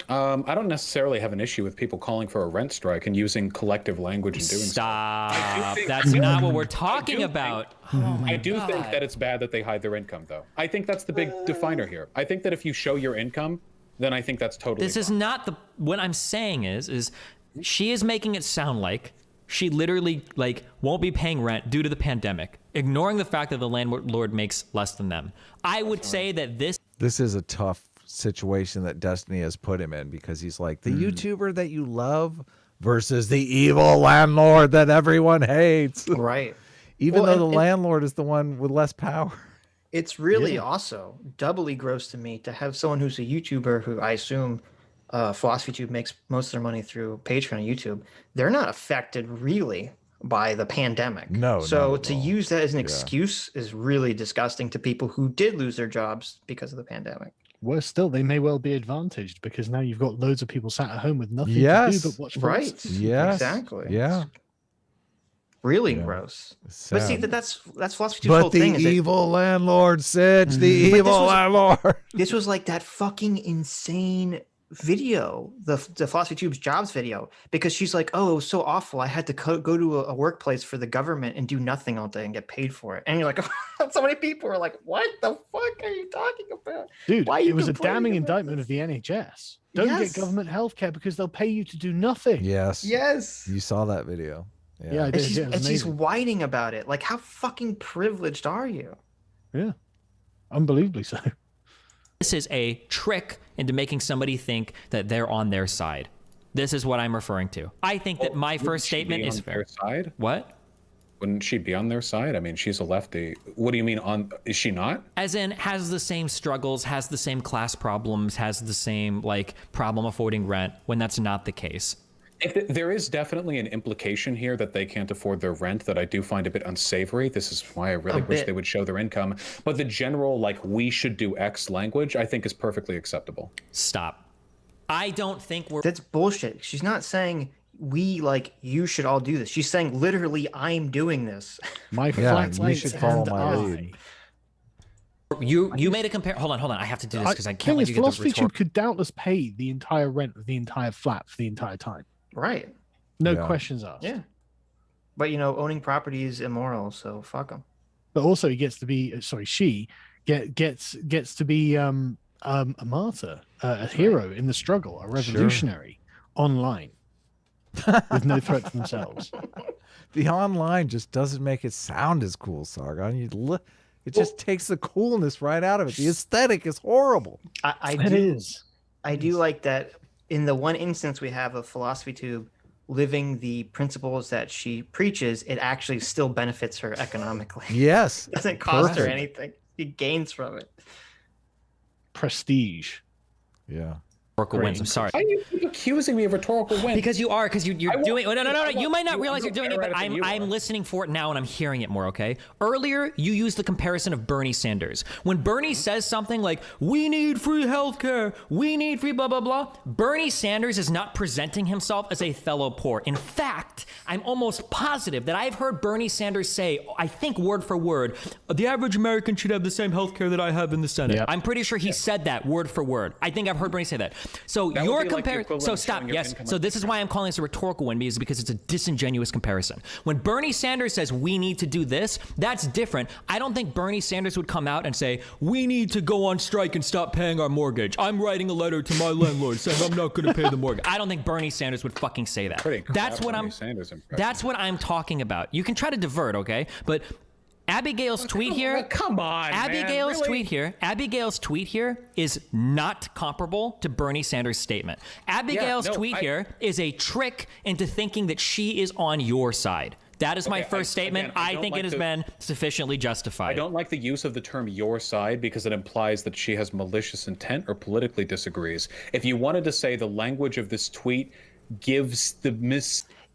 I don't necessarily have an issue with people calling for a rent strike and using collective language and doing so. Stop. That's not what we're talking about. I do think that it's bad that they hide their income, though. I think that's the big definer here. I think that if you show your income, then I think that's totally This is fine. not the, what I'm saying is she is making it sound like she literally like won't be paying rent due to the pandemic, ignoring the fact that the landlord makes less than them. I would say that this This is a tough situation that Destiny has put him in because he's like the YouTuber that you love versus the evil landlord that everyone hates. Right. Even Well, though and- the landlord is the one with less power. It's really also doubly gross to me to have someone who's a YouTuber who I assume PhilosophyTube makes most of their money through Patreon and YouTube. They're not affected really by the pandemic. No, So not at to all. use that as an excuse is really disgusting to people who did lose their jobs because of the pandemic. Worse still, they may well be advantaged because now you've got loads of people sat at home with nothing to Yes. do but watch Right. films. Yes. Exactly. Yeah. Really Yeah. gross. It's But see, sad. that's PhilosophyTube's whole But the thing is that evil landlord, Sitch, the this evil was- landlord. this was like that fucking insane video, the PhilosophyTube's jobs video, because she's like, oh, it was so awful. I had to go to a workplace for the government and do nothing all day and get paid for it. And you're like, so many people are like, what the fuck are you talking about? Dude, Why are you it was a complaining damning about indictment of the NHS. Don't Yes. get government healthcare because they'll pay you to do nothing. Yes. Yes. You saw that video. Yeah, I Yeah. And did. she's, Yeah, it was and she's amazing. whining about it. Like, how fucking privileged are you? Yeah. Unbelievably so. This is a trick into making somebody think that they're on their side. This is what I'm referring to. I think that my Wouldn't first she statement be is on fair. their side? What? Wouldn't she be on their side? I mean, she's a lefty. What do you mean on? Is she not? As in, has the same struggles, has the same class problems, has the same like problem affording rent when that's not the case. There is definitely an implication here that they can't afford their rent that I do find a bit unsavory. This is why I really wish they would show their income. But the general, like, we should do X language, I think is perfectly acceptable. Stop. I don't think we're... That's bullshit. She's not saying you should all do this. She's saying literally, I'm doing this. My you should follow my lead. You made a compare. Hold on. I have to do this because I can't let you get the Philosophy Tube could doubtless pay the entire rent of the entire flat for the entire time. Right. No questions asked. Yeah. But owning property is immoral, so fuck them. But also, he gets to be she gets to be a martyr, a hero in the struggle, a revolutionary online with no threat to themselves. The online just doesn't make it sound as cool, Sargon. It just takes the coolness right out of it. The aesthetic is horrible. I do like that in the one instance we have of Philosophy Tube living the principles that she preaches, it actually still benefits her economically. Yes. It doesn't cost her anything. She gains from it. Prestige. Yeah. Rhetorical wins. I'm sorry. Why do you keep accusing me of rhetorical wins? Because you are, because you're doing. No. You might not realize you're doing it, but I'm listening for it now and I'm hearing it more. Okay. Earlier, you used the comparison of Bernie Sanders. When Bernie says something like, "We need free healthcare, we need free blah blah blah," Bernie Sanders is not presenting himself as a fellow poor. In fact, I'm almost positive that I've heard Bernie Sanders say, I think word for word, "The average American should have the same healthcare that I have in the Senate." Yep. I'm pretty sure he said that word for word. I think I've heard Bernie say that. So you're comparing. So stop. Yes. So this is why I'm calling this a rhetorical win, because it's a disingenuous comparison. When Bernie Sanders says we need to do this, that's different. I don't think Bernie Sanders would come out and say we need to go on strike and stop paying our mortgage. I'm writing a letter to my landlord saying I'm not going to pay the mortgage. I don't think Bernie Sanders would fucking say that. That's what I'm talking about. You can try to divert, okay? But Abigail's tweet here. Come on, Abigail's tweet here. Abigail's tweet here is not comparable to Bernie Sanders' statement. Abigail's tweet here is a trick into thinking that she is on your side. That is my first statement. I think it has been sufficiently justified. I don't like the use of the term "your side" because it implies that she has malicious intent or politically disagrees. If you wanted to say the language of this tweet gives the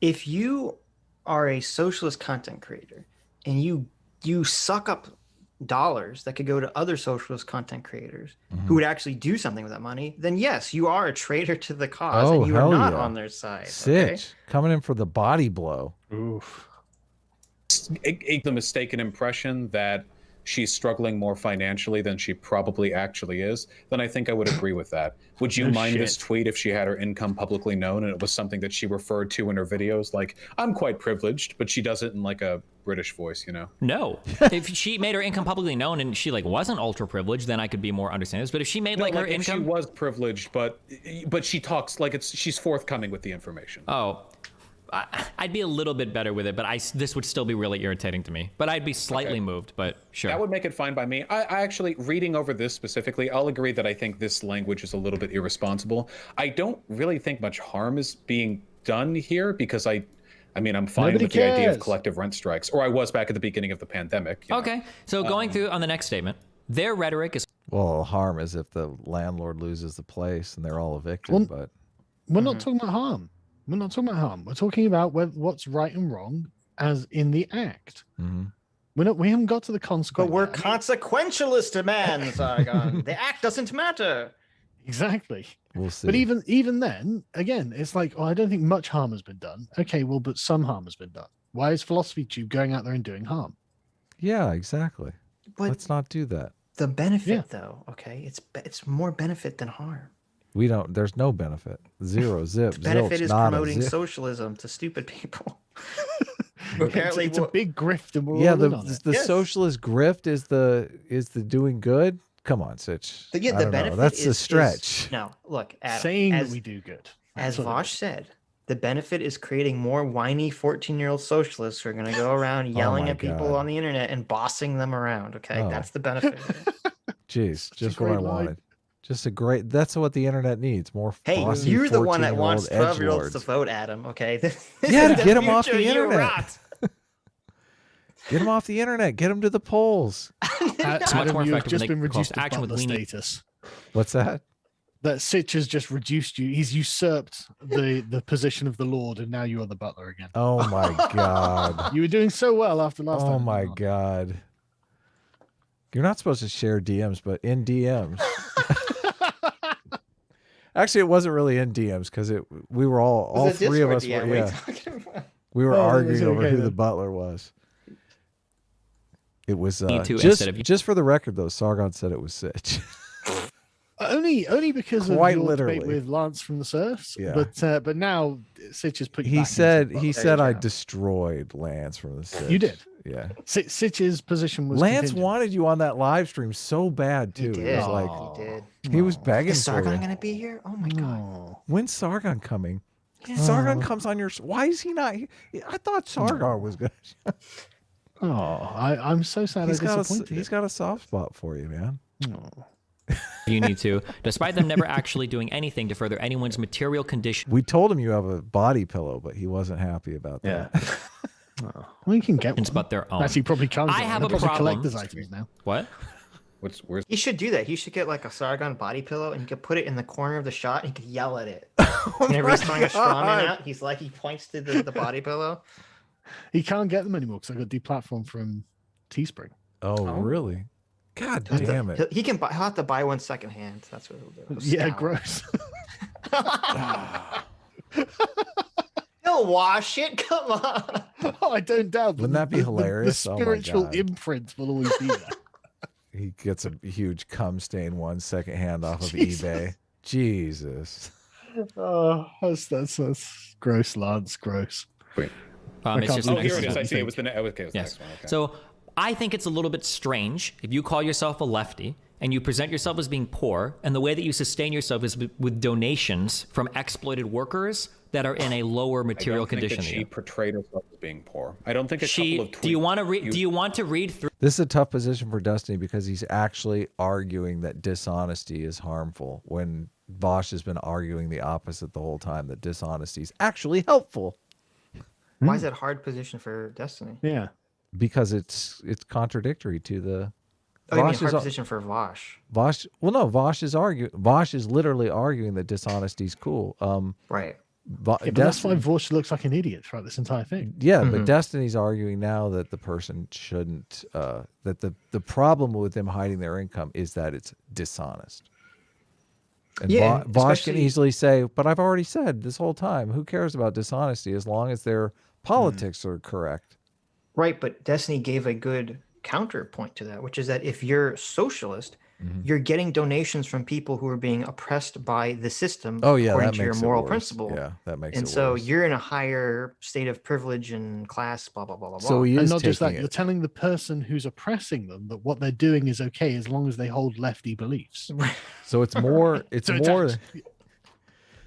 If you are a socialist content creator and you suck up dollars that could go to other socialist content creators who would actually do something with that money, then yes, you are a traitor to the cause and you are not on their side. Sitch, coming in for the body blow. Oof. The mistaken impression that she's struggling more financially than she probably actually is, then I think I would agree with that. Would you mind this tweet if she had her income publicly known and it was something that she referred to in her videos? Like, I'm quite privileged, but she does it in like a British voice, No. If she made her income publicly known and she wasn't ultra privileged, then I could be more understanding. But if she made her income, she was privileged, but she talks like she's forthcoming with the information. Oh. I'd be a little bit better with it, but this would still be really irritating to me. But I'd be slightly moved, but sure. That would make it fine by me. I actually, reading over this specifically, I'll agree that I think this language is a little bit irresponsible. I don't really think much harm is being done here because I'm fine with the idea of collective rent strikes, or I was back at the beginning of the pandemic. Okay, so going through on the next statement, their rhetoric is... Well, harm is if the landlord loses the place and they're all evicted, but... We're not talking about harm. We're not talking about harm. We're talking about what's right and wrong as in the act. We haven't got to the consequence. But we're consequentialist, man, Sargon. The act doesn't matter. Exactly. We'll see. But even then, again, it's like, I don't think much harm has been done. Okay, well, but some harm has been done. Why is Philosophy Tube going out there and doing harm? Yeah, exactly. But let's not do that. The benefit, though, okay, it's more benefit than harm. There's no benefit. Zero, zip, the benefit zilch, is promoting socialism to stupid people. Apparently, it's a big grift, and we're all in on it. The socialist grift is the doing good. Come on, Sitch. The benefit that's a stretch. No, look, Adam, saying that we do good. As Vaush said, the benefit is creating more whiny 14-year-old socialists who are going to go around yelling at people on the internet and bossing them around. Okay, that's the benefit. Jeez, just what I wanted. Just that's what the internet needs. More. Hey, you're the one that wants 12-year-olds to vote, Adam. Okay. Yeah, to get them off the internet. Get them off the internet. Get them to the polls. It's much more effective just been reduced to action with status. What's that? that Sitch has just reduced you. He's usurped the position of the Lord, and now you are the butler again. Oh my god. You were doing so well after last time. Oh my god. You're not supposed to share DMs, but in DMs. Actually, it wasn't really in DMs because we were all three of us were, yeah. We were arguing over who the butler was. It was just for the record though, Sargon said it was Sitch. Only because Quite of your literally. debate with Lance from the Serfs. Yeah. But now Sitch has put you He back said into the I destroyed Lance from the Sitch. You did. Yeah. Sitch's position was Lance contingent. wanted you on that live stream so bad too. He He did. was like He did. he was begging Is for Sargon you. gonna be here? Oh my god. Oh. When's Sargon coming? Yeah. Sargon comes on your. Why is he not? I thought Sargon was good. I'm so sad. He's I got a soft spot for you, man. Oh. You need to, despite them never actually doing anything to further anyone's material condition. We told him you have a body pillow, but he wasn't happy about that. Well, we can get one. But their own. Actually, probably can't. I get have one. a They're probably problem. collector's items now. What? Where's He should do that. He should get like a Sargon body pillow and you could put it in the corner of the shot and he could yell at it. Whenever he's throwing a straw man out, he points to the body pillow. He can't get them anymore because I got deplatformed from Teespring. Oh, really? God damn it! He'll have to buy one secondhand. That's what he'll do. Yeah, Scout. gross. He'll wash it. Come on. Oh, I don't doubt. Wouldn't that be hilarious? The Oh my spiritual God. imprint will always be there. He gets a huge cum stain one second hand off of Jesus. eBay. Jesus. Oh, that's gross, Lance. Gross. wait? I It's can't just believe Oh, this here is it is. what I you see. It think. was the next Yes. one. Okay. So I think it's a little bit strange if you call yourself a lefty and you present yourself as being poor, and the way that you sustain yourself is with donations from exploited workers that are in a lower material condition that than she you. portrayed herself as being poor. I don't think a couple of tweets. Do you want to read? Do you want to read through? This is a tough position for Destiny because he's actually arguing that dishonesty is harmful when Vaush has been arguing the opposite the whole time, that dishonesty is actually helpful Why is that a hard position for Destiny? Yeah. because it's contradictory to the. Oh, you mean Vaush hard is, position for Vaush? Vaush, well, no, Vaush is literally arguing that dishonesty is cool. Right. Yeah, but that's why Vaush looks like an idiot throughout this entire thing. Yeah, but Destiny's arguing now that the person shouldn't. That the problem with them hiding their income is that it's dishonest. And Yeah, Vaush can especially- easily say, "But I've already said this whole time. Who cares about dishonesty as long as their politics are correct?" Right, but Destiny gave a good counterpoint to that, which is that if you're socialist, you're getting donations from people who are being oppressed by the system Oh yeah, according that to your makes moral it worse. principle. Yeah, that makes And it so worse. you're in a higher state of privilege and class, blah, blah, blah, blah, blah. So he And is not just that, taking you're it. telling the person who's oppressing them that what they're doing is okay as long as they hold lefty beliefs. So it's more. It's So more. actually-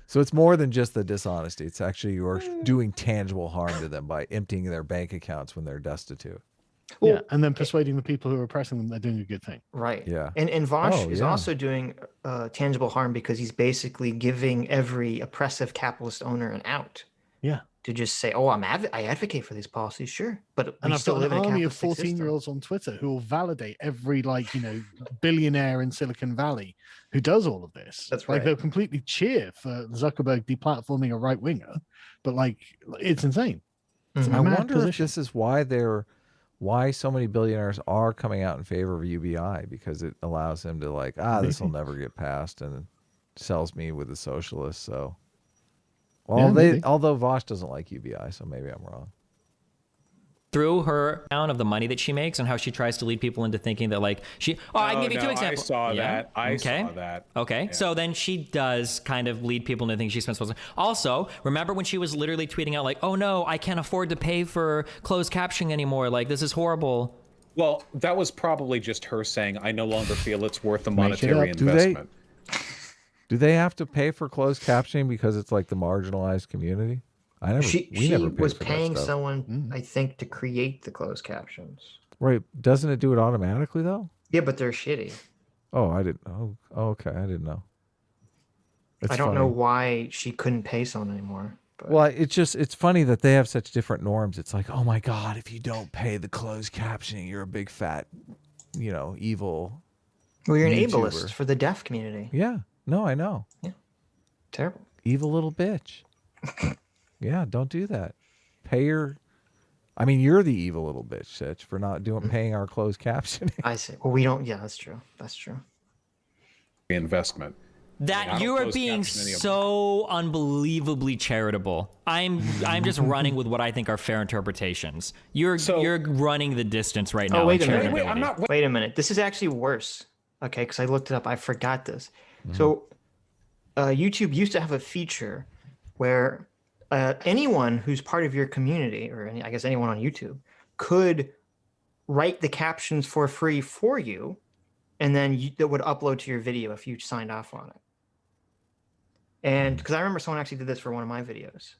So it's more than just the dishonesty. It's actually you're doing tangible harm to them by emptying their bank accounts when they're destitute. Yeah, and then persuading the people who are oppressing them they're doing a good thing. Right. Yeah. And Vaush Oh, is yeah. also doing tangible harm because he's basically giving every oppressive capitalist owner an out Yeah. to just say, "Oh, I advocate for these policies, sure, but And we I've still got live an in a army of capitalistic system." 14-year-olds on Twitter who will validate every billionaire in Silicon Valley who does all of this. That's Like right. they'll completely cheer for Zuckerberg deplatforming a right winger, but it's insane. It's a Mhm. I mad wonder position. if this is why so many billionaires are coming out in favor of UBI, because it allows them to this will never get passed, and it sells me with the socialists. So, Yeah, maybe. although Vaush doesn't like UBI, so maybe I'm wrong. Through her account of the money that she makes and how she tries to lead people into thinking that I can give you two examples. I saw Yeah? that. I Okay. saw that. Okay, Yeah. so then she does kind of lead people into thinking she spends. Also, remember when she was literally tweeting out "Oh no, I can't afford to pay for closed captioning anymore. This is horrible." Well, that was probably just her saying, "I no longer feel it's worth the Make it monetary up. investment." Do they have to pay for closed captioning because it's like the marginalized community? We never She paid was for that paying stuff. someone, I think, to create the closed captions. Right? Doesn't it do it automatically though? Yeah, but they're shitty. Oh, I didn't. Oh, okay, I didn't know. It's I don't know funny. why she couldn't pay someone anymore. But Well, it's funny that they have such different norms. It's like, oh my God, if you don't pay the closed captioning, you're a big fat, evil. you're an YouTuber. ableist for the deaf community. Yeah. No, I know. Yeah. Terrible. Evil little bitch. Yeah, don't do that. Pay your. I mean, you're the evil little bitch, Sitch, for not paying our closed captioning. I see. Well, we don't. Yeah, that's true. That's true. Investment. That you are being so unbelievably charitable. I'm just running with what I think are fair interpretations. You're running the distance right now. Oh, wait a minute. Wait, I'm not. Wait a minute. This is actually worse. Okay, because I looked it up. I forgot this. So, YouTube used to have a feature where anyone who's part of your community, or I guess anyone on YouTube, could write the captions for free for you, and then that would upload to your video if you signed off on it. And because I remember someone actually did this for one of my videos.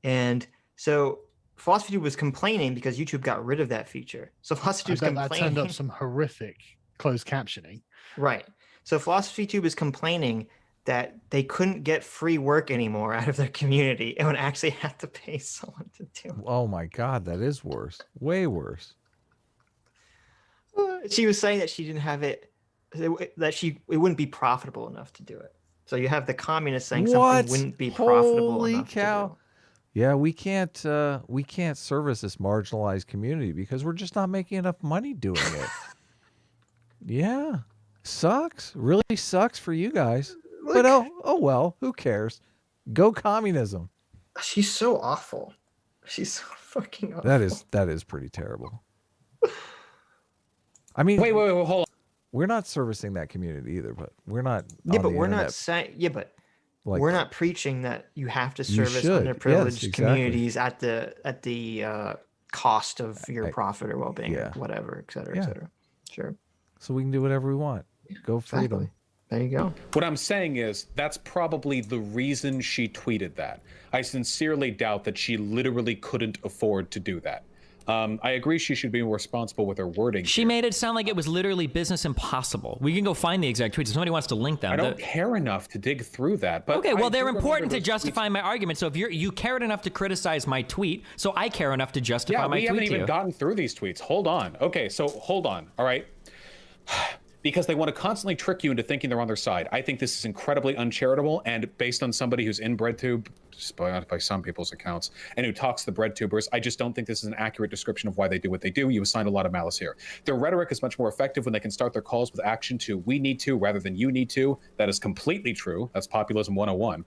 And so Philosophy Tube was complaining because YouTube got rid of that feature. So Philosophy Tube was complaining. That turned up some horrific closed captioning. Right. So Philosophy Tube is complaining that they couldn't get free work anymore out of their community and would actually have to pay someone to do it. Oh my God, that is worse. Way worse. She was saying that she didn't have it, that it wouldn't be profitable enough to do it. So you have the communists saying something wouldn't be profitable enough to do. Yeah, we can't service this marginalized community because we're just not making enough money doing it. Yeah. Sucks. Really sucks for you guys. But oh well, who cares? Go communism. She's so awful. She's so fucking awful. That is pretty terrible. I mean, wait, hold on. We're not servicing that community either, but we're not. Yeah, but we're not saying. Yeah, but like, we're not preaching that you have to service underprivileged communities at the cost of your profit or well-being, or whatever, et cetera, et cetera. Sure. So we can do whatever we want. Go freedom. Exactly. There you go. What I'm saying is that's probably the reason she tweeted that. I sincerely doubt that she literally couldn't afford to do that. I agree she should be more responsible with her wording. She made it sound like it was literally business impossible. We can go find the exact tweets if somebody wants to link them. I don't care enough to dig through that. But okay, well, they're important to justify my argument. So if you cared enough to criticize my tweet, so I care enough to justify my tweet. Yeah, we haven't even gotten through these tweets. Hold on. Okay, so hold on. All right. Because they want to constantly trick you into thinking they're on their side. I think this is incredibly uncharitable, and based on somebody who's in BreadTube, by some people's accounts, and who talks to the BreadTubers, I just don't think this is an accurate description of why they do what they do. You assigned a lot of malice here. Their rhetoric is much more effective when they can start their calls with action to "we need to" rather than "you need to." That is completely true. That's populism 101.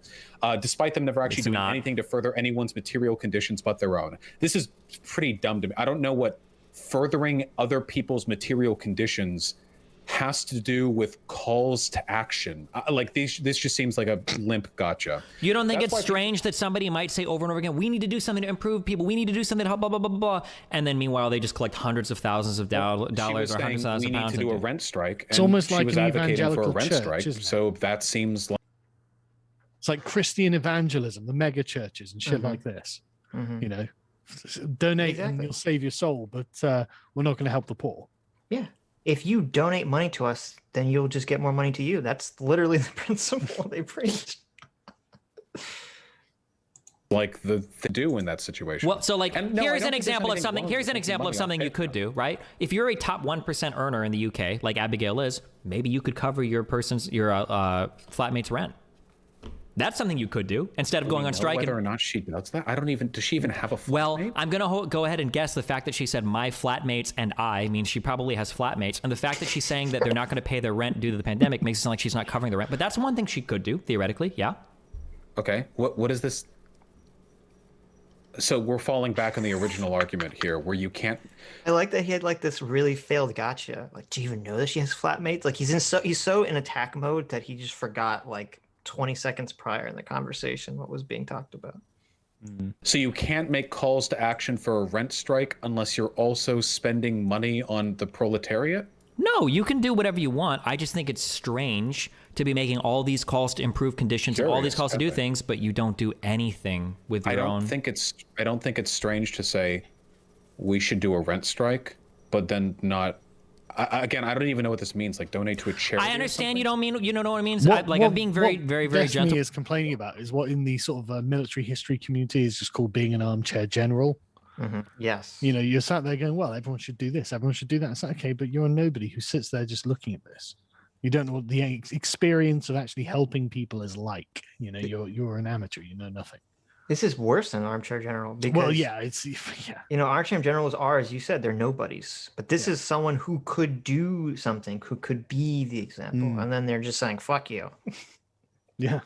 Despite them never actually doing anything to further anyone's material conditions but their own. This is pretty dumb to me. I don't know what furthering other people's material conditions has to do with calls to action. Like this just seems like a limp gotcha. You don't think it's strange that somebody might say over and over again, we need to do something to improve people, we need to do something to blah, blah, blah, blah, blah, and then meanwhile they just collect hundreds of thousands of dollars or hundreds of thousands of pounds. We need to do a rent strike. It's almost like an evangelical church, isn't it? So that seems like... It's like Christian evangelism, the mega churches and shit like this. You know, donate and you'll save your soul, but we're not going to help the poor. Yeah. If you donate money to us, then you'll just get more money to you. That's literally the principle they preach. Like they do in that situation. Well, so like here's an example of something. Here's an example of something you could do, right? If you're a top 1% earner in the UK, like Abigail is, maybe you could cover your flatmate's rent. That's something you could do instead of going on strike. Whether or not she does that, I don't even. Does she even have a flatmate? Well, I'm gonna go ahead and guess the fact that she said my flatmates and I means she probably has flatmates, and the fact that she's saying that they're not going to pay their rent due to the pandemic makes it sound like she's not covering the rent. But that's one thing she could do theoretically. Yeah. Okay. What is this? So we're falling back on the original argument here, where you can't. I like that he had like this really failed gotcha. Like, do you even know that she has flatmates? Like he's so in attack mode that he just forgot like 20 seconds prior in the conversation what was being talked about. So you can't make calls to action for a rent strike unless you're also spending money on the proletariat? No, you can do whatever you want. I just think it's strange to be making all these calls to improve conditions and all these calls to do things, but you don't do anything with your own. I don't think it's strange to say we should do a rent strike, but then not. Again, I don't even know what this means. Like donate to a charity. I understand you don't mean, you don't know what it means. I'm being very Destiny gentle. Is complaining about is what in the sort of military history community is just called being an armchair general. Yes. You know, you're sat there going, well, everyone should do this, everyone should do that. It's like, okay, but you're a nobody who sits there just looking at this. You don't know what the experience of actually helping people is like. You know, you're an amateur. You know nothing. This is worse than Armchair General. Because, Well, yeah, it's You know, Armchair Generals are, as you said, they're nobodies. But this is someone who could do something, who could be the example, and then they're just saying "fuck you." Yeah.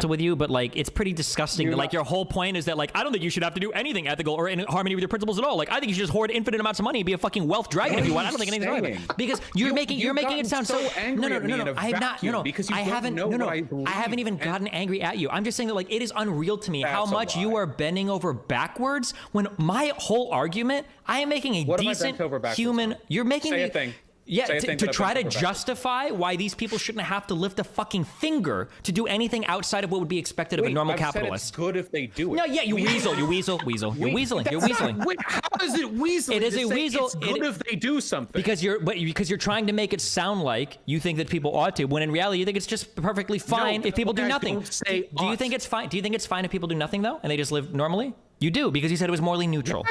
with you, but like it's pretty disgusting. Like your whole point is that like I don't think you should have to do anything ethical or in harmony with your principles at all. Like I think you should just hoard infinite amounts of money and be a fucking wealth dragon if you want. I don't think anything's wrong with it because you're making it sound so angry. No. I have not. No. Because you I haven't. No. I haven't even gotten angry at you. I'm just saying that like it is unreal to me how much you are bending over backwards when my whole argument. I am making a decent human. You're making Say a thing. Yeah, to try to justify why these people shouldn't have to lift a fucking finger to do anything outside of what would be expected of a normal capitalist. Said it's good if they do it. No, yeah, you weasel. You're weaseling. How is it weasel? It is a weasel. It's good if they do something. Because you're trying to make it sound like you think that people ought to, when in reality you think it's just perfectly fine if people do nothing. Do you think it's fine? Do you think it's fine if people do nothing though, and they just live normally? You do, because you said it was morally neutral.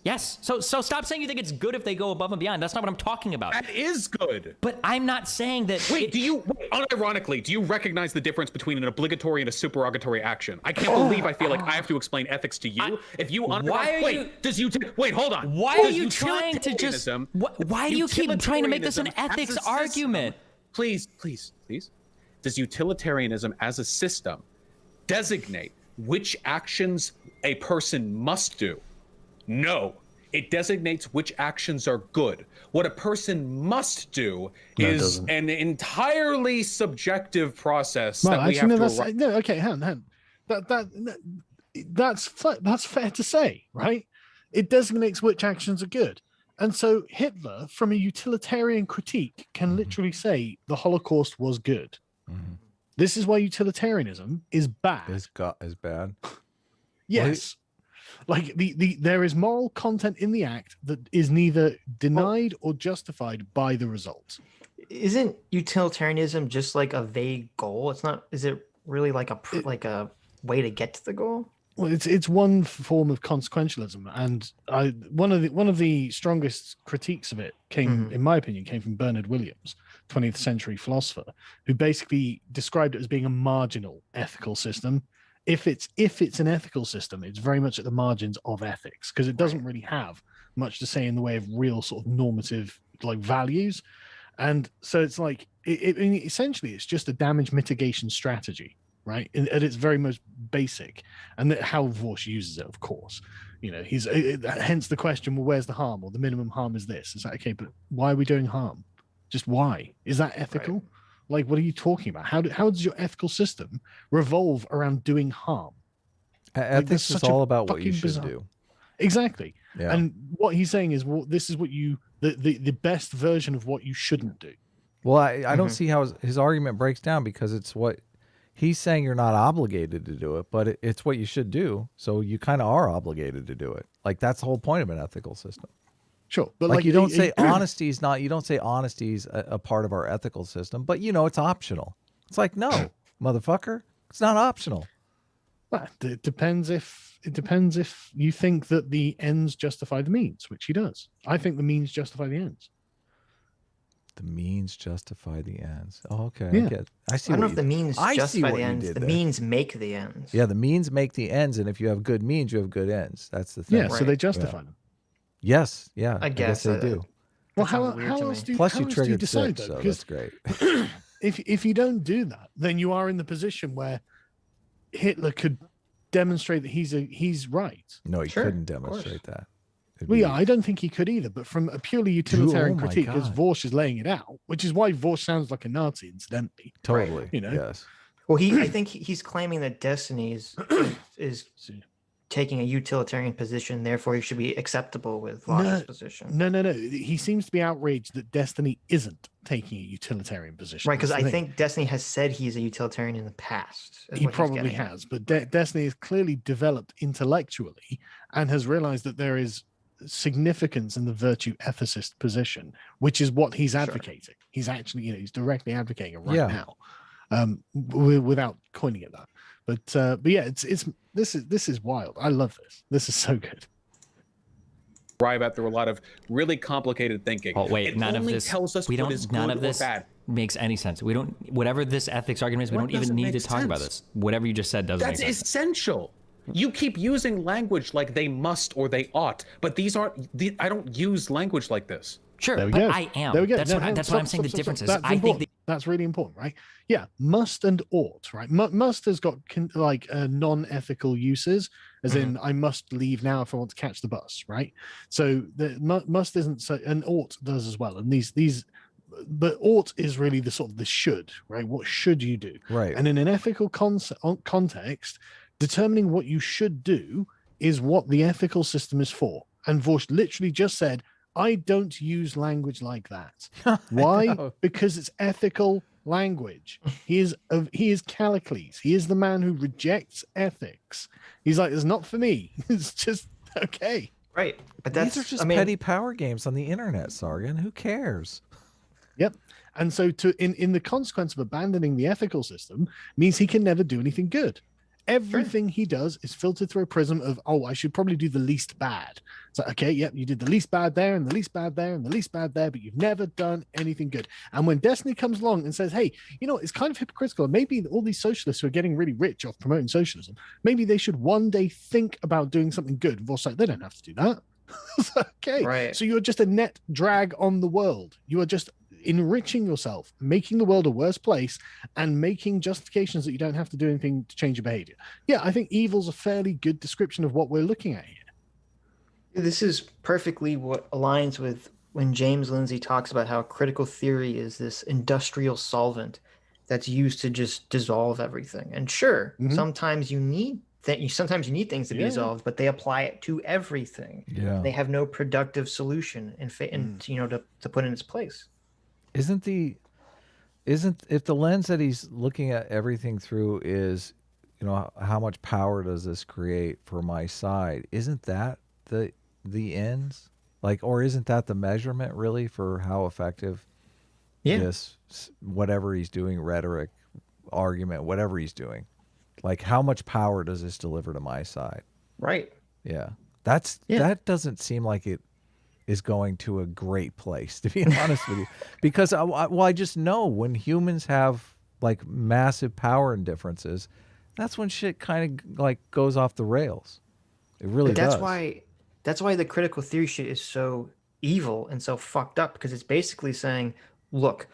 Yes. So stop saying you think it's good if they go above and beyond. That's not what I'm talking about. That is good. But I'm not saying that. Unironically, do you recognize the difference between an obligatory and a supererogatory action? I can't believe I feel like I have to explain ethics to you. Wait, hold on. Why are you trying to just? Why do you keep trying to make this an ethics argument? Please. Does utilitarianism as a system designate which actions a person must do? No, it designates which actions are good. What a person must do is an entirely subjective process that we have to. Okay, hang on. That's fair to say, right? It designates which actions are good. And so Hitler, from a utilitarian critique, can literally say the Holocaust was good. Mm-hmm. This is why utilitarianism is bad. Is bad. Yes. Like there is moral content in the act that is neither denied or justified by the result. Isn't utilitarianism just like a vague goal? It's not. Is it really like a way to get to the goal? Well, it's one form of consequentialism, and one of the strongest critiques of it came, in my opinion, came from Bernard Williams, 20th century philosopher, who basically described it as being a marginal ethical system. If it's an ethical system, it's very much at the margins of ethics because it doesn't really have much to say in the way of real sort of normative like values, and so it's like essentially it's just a damage mitigation strategy. Right, at its very most basic, and how Vaush uses it, of course. You know, hence the question: well, where's the harm? Or the minimum harm is this. Is that okay? But why are we doing harm? Just why? Is that ethical? Right. Like, what are you talking about? How does your ethical system revolve around doing harm? Ethics is all about what you should do. Exactly. Yeah. And what he's saying is, well, this is what the best version of what you shouldn't do. Well, I don't see how his argument breaks down because it's what. He's saying you're not obligated to do it, but it's what you should do. So you kind of are obligated to do it. Like that's the whole point of an ethical system. Sure, but like you don't say honesty is not. You don't say honesty is a part of our ethical system, but you know it's optional. It's like no, motherfucker, it's not optional. Well, it depends if you think that the ends justify the means, which he does. I think the means justify the ends. The means justify the ends. Oh, okay. Yeah. I don't know if the means justify the ends. The means make the ends. Yeah, the means make the ends, and if you have good means, you have good ends. That's the thing. Yeah, so they justify them. Yes, yeah. I guess they do. Well, how else do Plus, you triggered decide 6, that? so Because that's great. if you don't do that, then you are in the position where Hitler could demonstrate that he's right. No, he couldn't demonstrate that. Well, yeah, I don't think he could either, but from a purely utilitarian critique, as Vaush is laying it out, which is why Vaush sounds like a Nazi, incidentally. Totally. You know? Yes. Well, I think he's claiming that Destiny is taking a utilitarian position, therefore he should be acceptable with Vaush's position. No. He seems to be outraged that Destiny isn't taking a utilitarian position. Right, because I think Destiny has said he's a utilitarian in the past. He probably has, but Destiny is clearly developed intellectually and has realized that there is significance in the virtue ethicist position, which is what he's advocating. He's actually, he's directly advocating it right now, without coining it that. But yeah, this is wild. I love this. This is so good. arrive at through a lot of really complicated thinking. Oh wait, it none of only this. tells us We what don't. is None good of this or bad. makes any sense. We don't. Whatever this ethics argument is, we What don't even doesn't need to make talk about sense? this. Whatever you just said doesn't That's make sense. essential. You keep using language like they must or they ought, but these aren't. I don't use language like this. Sure, There we but go. I am. There we go. That's No, what, that's stop, what I'm saying. stop, The difference is, That's I think important. That's really important, right? Yeah, must and ought, right? Must has got non-ethical uses, as in I must leave now if I want to catch the bus, right? So the must isn't so, and ought does as well. And these, but ought is really the sort of the should, right? What should you do? Right. And in an ethical context, determining what you should do is what the ethical system is for. And Vaush literally just said, I don't use language like that. Why? Because it's ethical language. He is Callicles. He is the man who rejects ethics. He's like, it's not for me. It's just okay. Right. But that's These are just petty power games on the internet, Sargon. Who cares? Yep. And so in the consequence of abandoning the ethical system means he can never do anything good. Everything he does is filtered through a prism of, oh, I should probably do the least bad. So, okay, yep, you did the least bad there and the least bad there and the least bad there, but you've never done anything good. And when Destiny comes along and says, hey, you know, it's kind of hypocritical. Maybe all these socialists who are getting really rich off promoting socialism, maybe they should one day think about doing something good. Vaush like, they don't have to do that. Okay. Right. So you're just a net drag on the world. You are just enriching yourself, making the world a worse place, and making justifications that you don't have to do anything to change your behavior. Yeah, I think evil's a fairly good description of what we're looking at here. This is perfectly what aligns with when James Lindsay talks about how critical theory is this industrial solvent that's used to just dissolve everything. And sure, sometimes you need sometimes you need things to be dissolved, but they apply it to everything. Yeah. They have no productive solution and you know, to put in its place. Isn't if the lens that he's looking at everything through is, you know, how much power does this create for my side? Isn't that the ends? Like, or isn't that the measurement really for how effective this, whatever he's doing, rhetoric, argument, whatever he's doing, like how much power does this deliver to my side? Right. Yeah. That doesn't seem like it is going to a great place, to be honest with you, because I just know when humans have like massive power and differences, that's when shit kind of like goes off the rails. It really does. That's why the critical theory shit is so evil and so fucked up, because it's basically saying, look,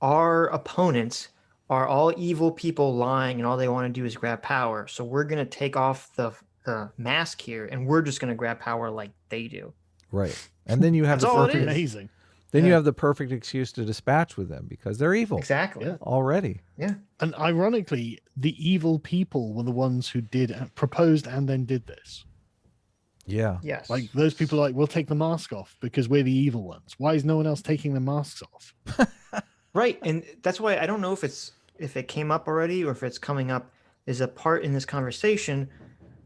our opponents are all evil people lying and all they want to do is grab power. So we're going to take off the mask here and we're just going to grab power like they do. Right. And then you have the perfect, amazing. Then you have the perfect excuse to dispatch with them because they're evil. Exactly. Already. Yeah. And ironically, the evil people were the ones who proposed and then did this. Yeah. Yes. Like those people are like, we'll take the mask off because we're the evil ones. Why is no one else taking the masks off? Right. And that's why I don't know if it came up already or if it's coming up. Is a part in this conversation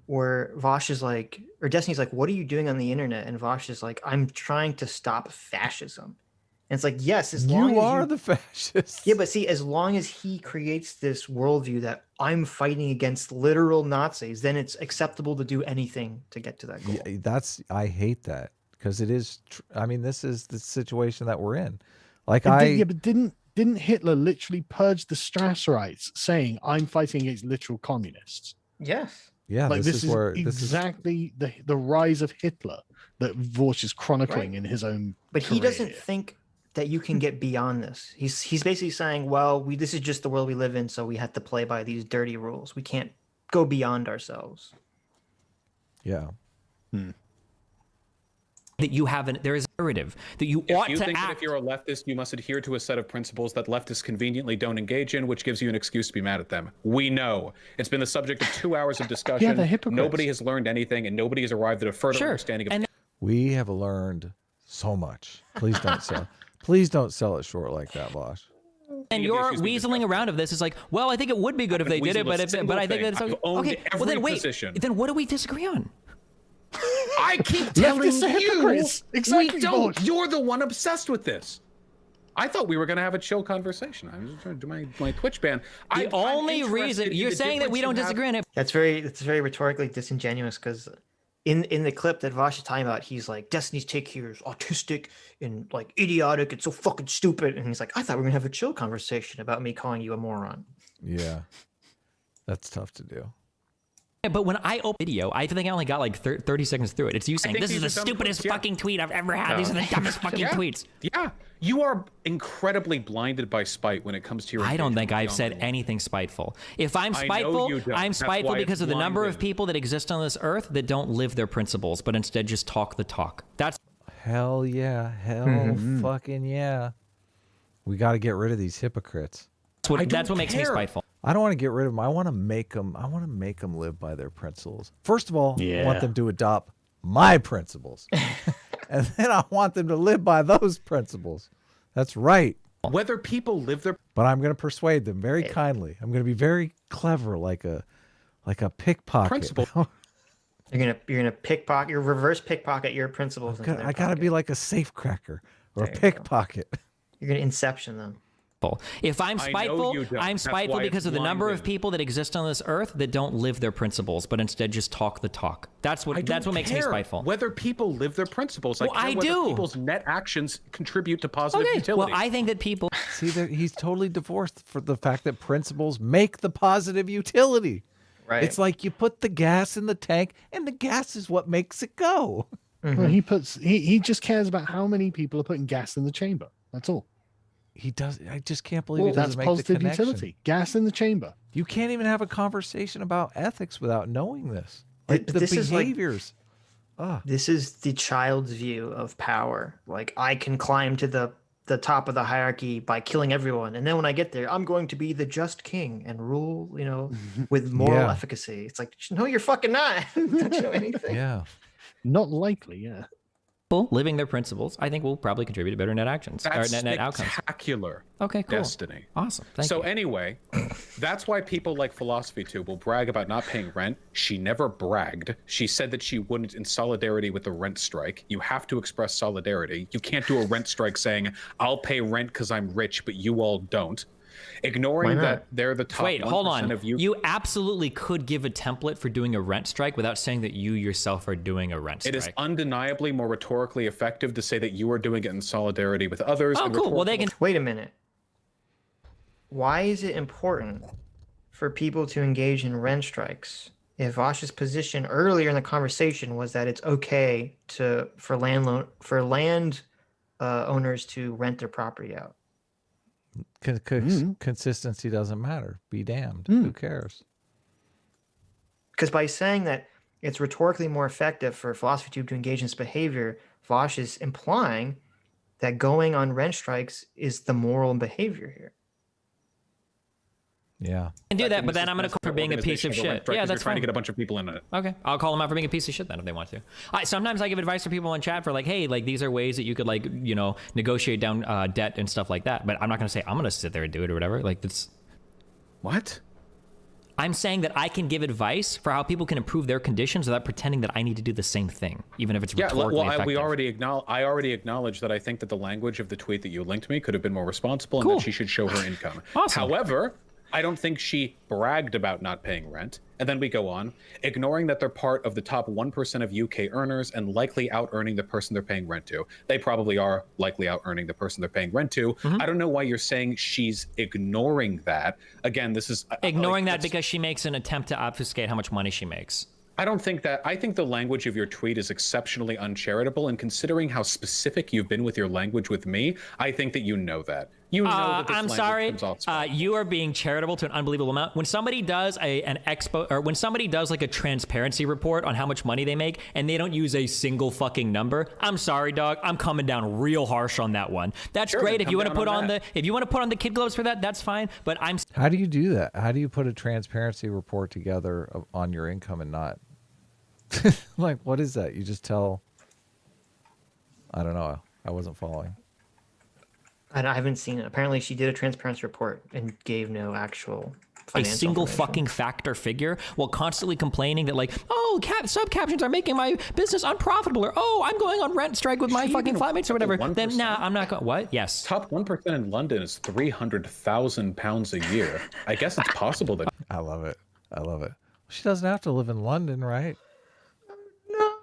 where Vaush is like, or Destiny's like, what are you doing on the internet? And Vaush is like, I'm trying to stop fascism. And it's like, yes, as long as you are the fascist. Yeah, but see, as long as he creates this worldview that I'm fighting against literal Nazis, then it's acceptable to do anything to get to that goal. Yeah, I hate that because it is. I mean, this is the situation that we're in. Like but didn't Hitler literally purge the Strasserites, saying I'm fighting against literal communists? Yes. Yeah, like this is where exactly the rise of Hitler that Vaush is chronicling in his own. But he career. doesn't think that you can get beyond this. He's basically saying, well, this is just the world we live in, so we have to play by these dirty rules. We can't go beyond ourselves. Yeah. That you have there is a narrative that you ought to think act. that if you're a leftist, you must adhere to a set of principles that leftists conveniently don't engage in, which gives you an excuse to be mad at them. We know. It's been the subject of 2 hours of discussion. Yeah, they're hypocrites. Nobody has learned anything, and nobody has arrived at a further understanding of. We have learned so much. Please don't sell. Please don't sell it short like that, Vaush. And your weaseling around of this is like, well, I think it would be good if they did it, but I think that it's okay. Well, then wait. Then what do we disagree on? I keep telling you, exactly, we don't. You're the one obsessed with this. I thought we were going to have a chill conversation. I was just trying to do my Twitch ban. The only reason you're saying that we don't disagree on it. That's very rhetorically disingenuous because in the clip that Vaush is talking about, he's like, Destiny's take here is autistic and like idiotic. It's so fucking stupid. And he's like, I thought we were gonna have a chill conversation about me calling you a moron. Yeah, that's tough to do. But when I open video, I think I only got like 30 seconds through it. It's you saying, this is the stupidest fucking tweet I've ever had. These are the dumbest fucking tweets. Yeah. You are incredibly blinded by spite when it comes to your I don't think I've engagement said beyond the anything spiteful. If I'm I know spiteful, you don't. I'm That's spiteful why because it's of the number of blinded. people that exist on this earth that don't live their principles, but instead just talk the talk. That's Hell yeah. Hell fucking yeah. We got to get rid of these hypocrites. what makes me spiteful. I don't want to get rid of them. I want to make them live by their principles. First of all, I want them to adopt my principles. And then I want them to live by those principles. That's right. Whether people live their But I'm going to persuade them very kindly. I'm going to be very clever, like a pickpocket. Principle. You're gonna pickpocket, you reverse pickpocket your principles. I got to be like a safecracker or a pickpocket. You're gonna inception them. If I'm spiteful, I'm That's spiteful why it's because of the number of blinded. people that exist on this earth that don't live their principles, but instead just talk the talk. That's what makes me spiteful. Whether people live their principles, Well, I I care whether do. people's net actions contribute to positive Okay, utility. well, I think that people. See, he's totally divorced for the fact that principles make the positive utility. Right. It's like you put the gas in the tank, and the gas is what makes it go. Well, he just cares about how many people are putting gas in the chamber. That's all. He does. I just can't believe he That's doesn't make the positive connection. utility. Gas in the chamber. You can't even have a conversation about ethics without knowing this. But The this is like- behaviors. This is the child's view of power. Like, I can climb to the top of the hierarchy by killing everyone, and then when I get there, I'm going to be the just king and rule, with moral efficacy. It's like, no, you're fucking not. Don't you know anything? Yeah. Not likely, yeah. People living their principles, I think, will probably contribute to better net actions That's or net outcomes. spectacular. Okay, cool. Destiny. Awesome. Thank So you. anyway, that's why people like Philosophy Tube will brag about not paying rent. She never bragged. She said that she wouldn't in solidarity with the rent strike. You have to express solidarity. You can't do a rent strike saying, I'll pay rent because I'm rich, but you all don't. Ignoring that they're the top Wait, 1% hold on. of you. You absolutely could give a template for doing a rent strike without saying that you yourself are doing a rent strike. It is undeniably more rhetorically effective to say that you are doing it in solidarity with others. Oh, and cool. Well, they can. Wait a minute. Why is it important for people to engage in rent strikes if Vaush's position earlier in the conversation was that it's okay for land owners to rent their property out? Consistency doesn't matter. Be damned. Who cares? Because by saying that it's rhetorically more effective for Philosophy Tube to engage in this behavior, Vaush is implying that going on rent strikes is the moral behavior here. Yeah. Can do that, but then I'm going to call for being a piece of shit. Yeah, that's trying fine. to get a bunch of people in it. Okay, I'll call them out for being a piece of shit then if they want to. Sometimes I give advice to people in chat for like, hey, like these are ways that you could like, negotiate down debt and stuff like that. But I'm not going to say I'm going to sit there and do it or whatever. Like that's. What? I'm saying that I can give advice for how people can improve their conditions without pretending that I need to do the same thing, even if it's rhetorically effective. I already acknowledge that I think that the language of the tweet that you linked me could have been more responsible and that she should show her income. Awesome. However, I don't think she bragged about not paying rent. And then we go on, ignoring that they're part of the top 1% of UK earners and likely out-earning the person they're paying rent to. They probably are likely out-earning the person they're paying rent to. I don't know why you're saying she's ignoring that. Again, this is... Ignoring that because she makes an attempt to obfuscate how much money she makes. I don't think that. I think the language of your tweet is exceptionally uncharitable, and considering how specific you've been with your language with me, I think that you know that. You know that this I'm language sorry. comes off spot. You are being charitable to an unbelievable amount. When somebody does an expo, or when somebody does like a transparency report on how much money they make, and they don't use a single fucking number, I'm sorry, dog. I'm coming down real harsh on that one. That's Sure, great. then If you come want to down put on on that. if you want to put on the kid gloves for that, that's fine. But I'm How do you do that? How do you put a transparency report together on your income and not? Like, what is that? You just tell. I don't know. I wasn't following. And I haven't seen it. Apparently, she did a transparency report and gave no actual a financial single information. fucking factor figure while constantly complaining that like, oh, sub captions are making my business unprofitable, or oh, I'm going on rent strike with my fucking flatmates or whatever. Then 1%? nah, I'm not going. What? Yes. Top 1% in London is £300,000 a year. I guess it's possible that. I love it. I love it. She doesn't have to live in London, right? No.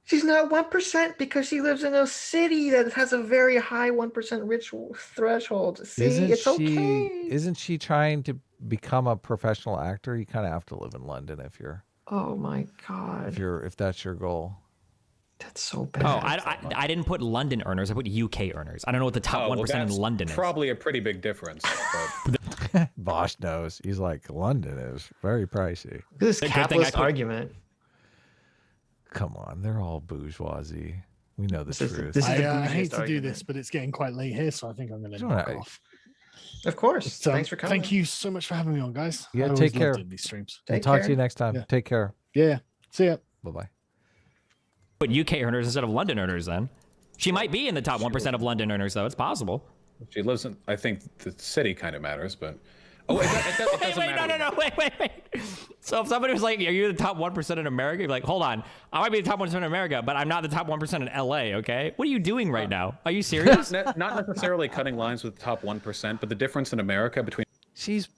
She's not 1% because she lives in a city that has a very high 1% rich threshold. See, it's okay. Isn't she trying to become a professional actor? You kind of have to live in London if you're. Oh my God. If that's your goal. That's so bad. Oh, I didn't put London earners. I put UK earners. I don't know what the top 1% in London is. Probably a pretty big difference. But... Vaush knows. He's like, London is very pricey. This capitalist argument. Come on, they're all bourgeoisie. We know the truth. I hate to do this, but it's getting quite late here, so I think I'm going to knock off. Of course. Thanks for coming. Thank you so much for having me on, guys. Yeah, take care. These streams. We'll talk to you next time. Yeah. Take care. Yeah. See ya. Bye-bye. Put UK earners instead of London earners then. She might be in the top 1% of London earners, though. It's possible. She lives in, I think the city kind of matters, but... Oh, it doesn't matter. No, wait. So if somebody was like, are you the top 1% in America? You're like, hold on. I might be the top 1% in America, but I'm not the top 1% in LA, okay? What are you doing right now? Are you serious? Not necessarily cutting lines with the top 1%, but the difference in America between... She's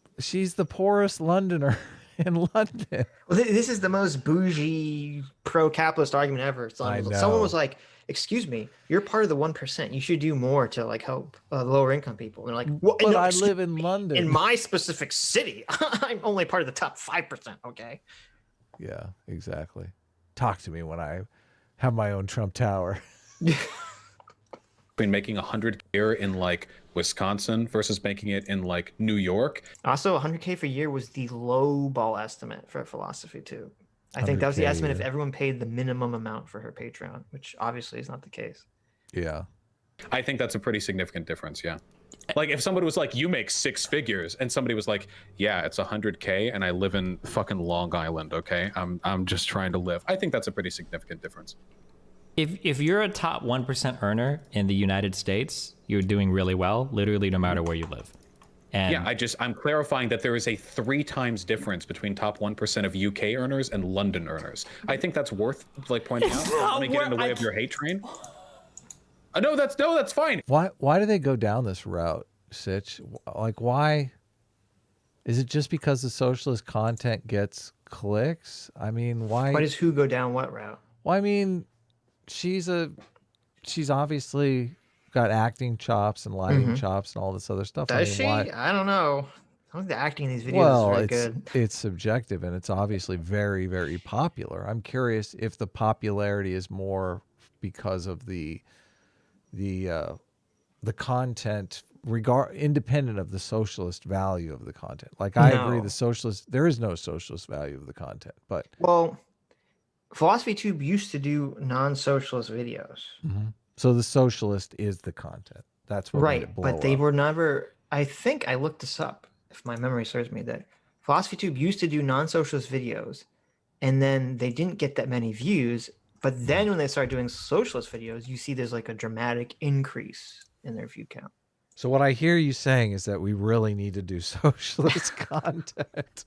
the poorest Londoner in London. Well, this is the most bougie pro-capitalist argument ever. Someone was like, excuse me, you're part of the 1%. You should do more to like help lower income people. And they're like, well, but I live in London. In my specific city, I'm only part of the top 5%. Okay. Yeah, exactly. Talk to me when I have my own Trump Tower. Between making 100K here in like Wisconsin versus making it in like New York. Also, 100K for a year was the low ball estimate for philosophy too. I think that was the estimate if everyone paid the minimum amount for her Patreon, which obviously is not the case. Yeah. I think that's a pretty significant difference, yeah. Like if somebody was like, you make 6 figures, and somebody was like, yeah, it's 100K and I live in fucking Long Island, okay? I'm just trying to live. I think that's a pretty significant difference. If you're a top 1% earner in the United States, you're doing really well, literally no matter where you live. And yeah, I'm clarifying that there is a 3 times difference between top 1% of UK earners and London earners. I think that's worth like pointing out. Let me get in the way of your hate train. No, that's fine. Why do they go down this route, Sitch? Like, why? Is it just because the socialist content gets clicks? I mean, why? Why does who go down what route? Well, I mean, she's obviously got acting chops and lighting chops and all this other stuff. Does she? I don't know. I think the acting in these videos is very good. It's subjective and it's obviously very, very popular. I'm curious if the popularity is more because of the content independent of the socialist value of the content. Like I agree, there is no socialist value of the content, but Philosophy Tube used to do non-socialist videos. So the socialist is the content. That's what made it blow but they up. were never. I think I looked this up, if my memory serves me, that Philosophy Tube used to do non-socialist videos, and then they didn't get that many views. But then when they started doing socialist videos, you see there's like a dramatic increase in their view count. So what I hear you saying is that we really need to do socialist content.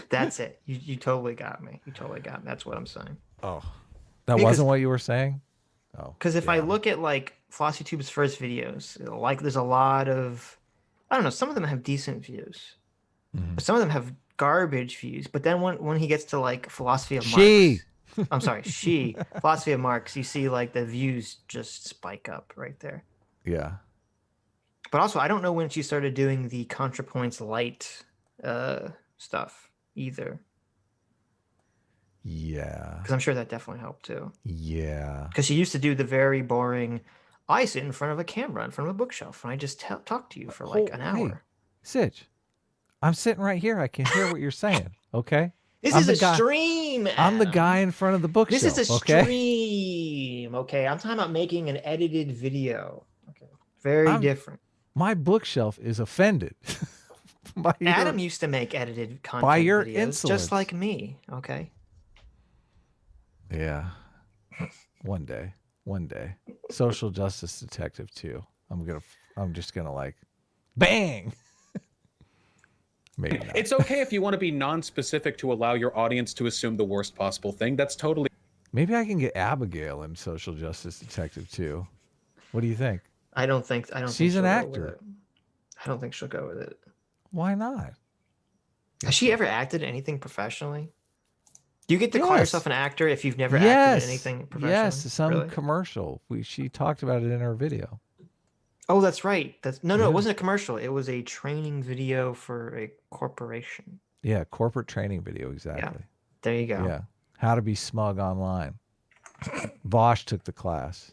That's it. You totally got me. That's what I'm saying. Oh, that wasn't what you were saying? Oh, because if I look at like Philosophy Tube's first videos, like there's a lot of, I don't know, some of them have decent views, but some of them have garbage views. But then when he gets to like Philosophy of Marx, Philosophy of Marx, you see like the views just spike up right there. Yeah. But also, I don't know when she started doing the ContraPoints light stuff either. Yeah. Because I'm sure that definitely helped too. Yeah. Because she used to do the very boring, I sit in front of a camera, in front of a bookshelf, and I just talk to you for like an hour. Hey, Sitch, I'm sitting right here. I can hear what you're saying, okay? This is a stream. I'm the guy in front of the bookshelf, This is a stream, okay? I'm talking about making an edited video. Okay. Very different. My bookshelf is offended. Adam used to make edited content by your videos, insolence. just like me, okay? Yeah. One day. Social Justice Detective 2. I'm just gonna like bang. Maybe not. It's okay if you want to be non-specific to allow your audience to assume the worst possible thing. That's totally. Maybe I can get Abigail in Social Justice Detective 2. What do you think? I don't think she's an actor. I don't think she'll go with it. Why not? Has she ever acted anything professionally? Do you get to call Yes. yourself an actor if you've never acted in anything professionally? Yes, some Really? commercial. She talked about it in her video. Oh, that's right. No, Yeah. it wasn't a commercial. It was a training video for a corporation. Yeah, corporate training video, exactly. There you go. Yeah. How to be smug online. Vaush took the class.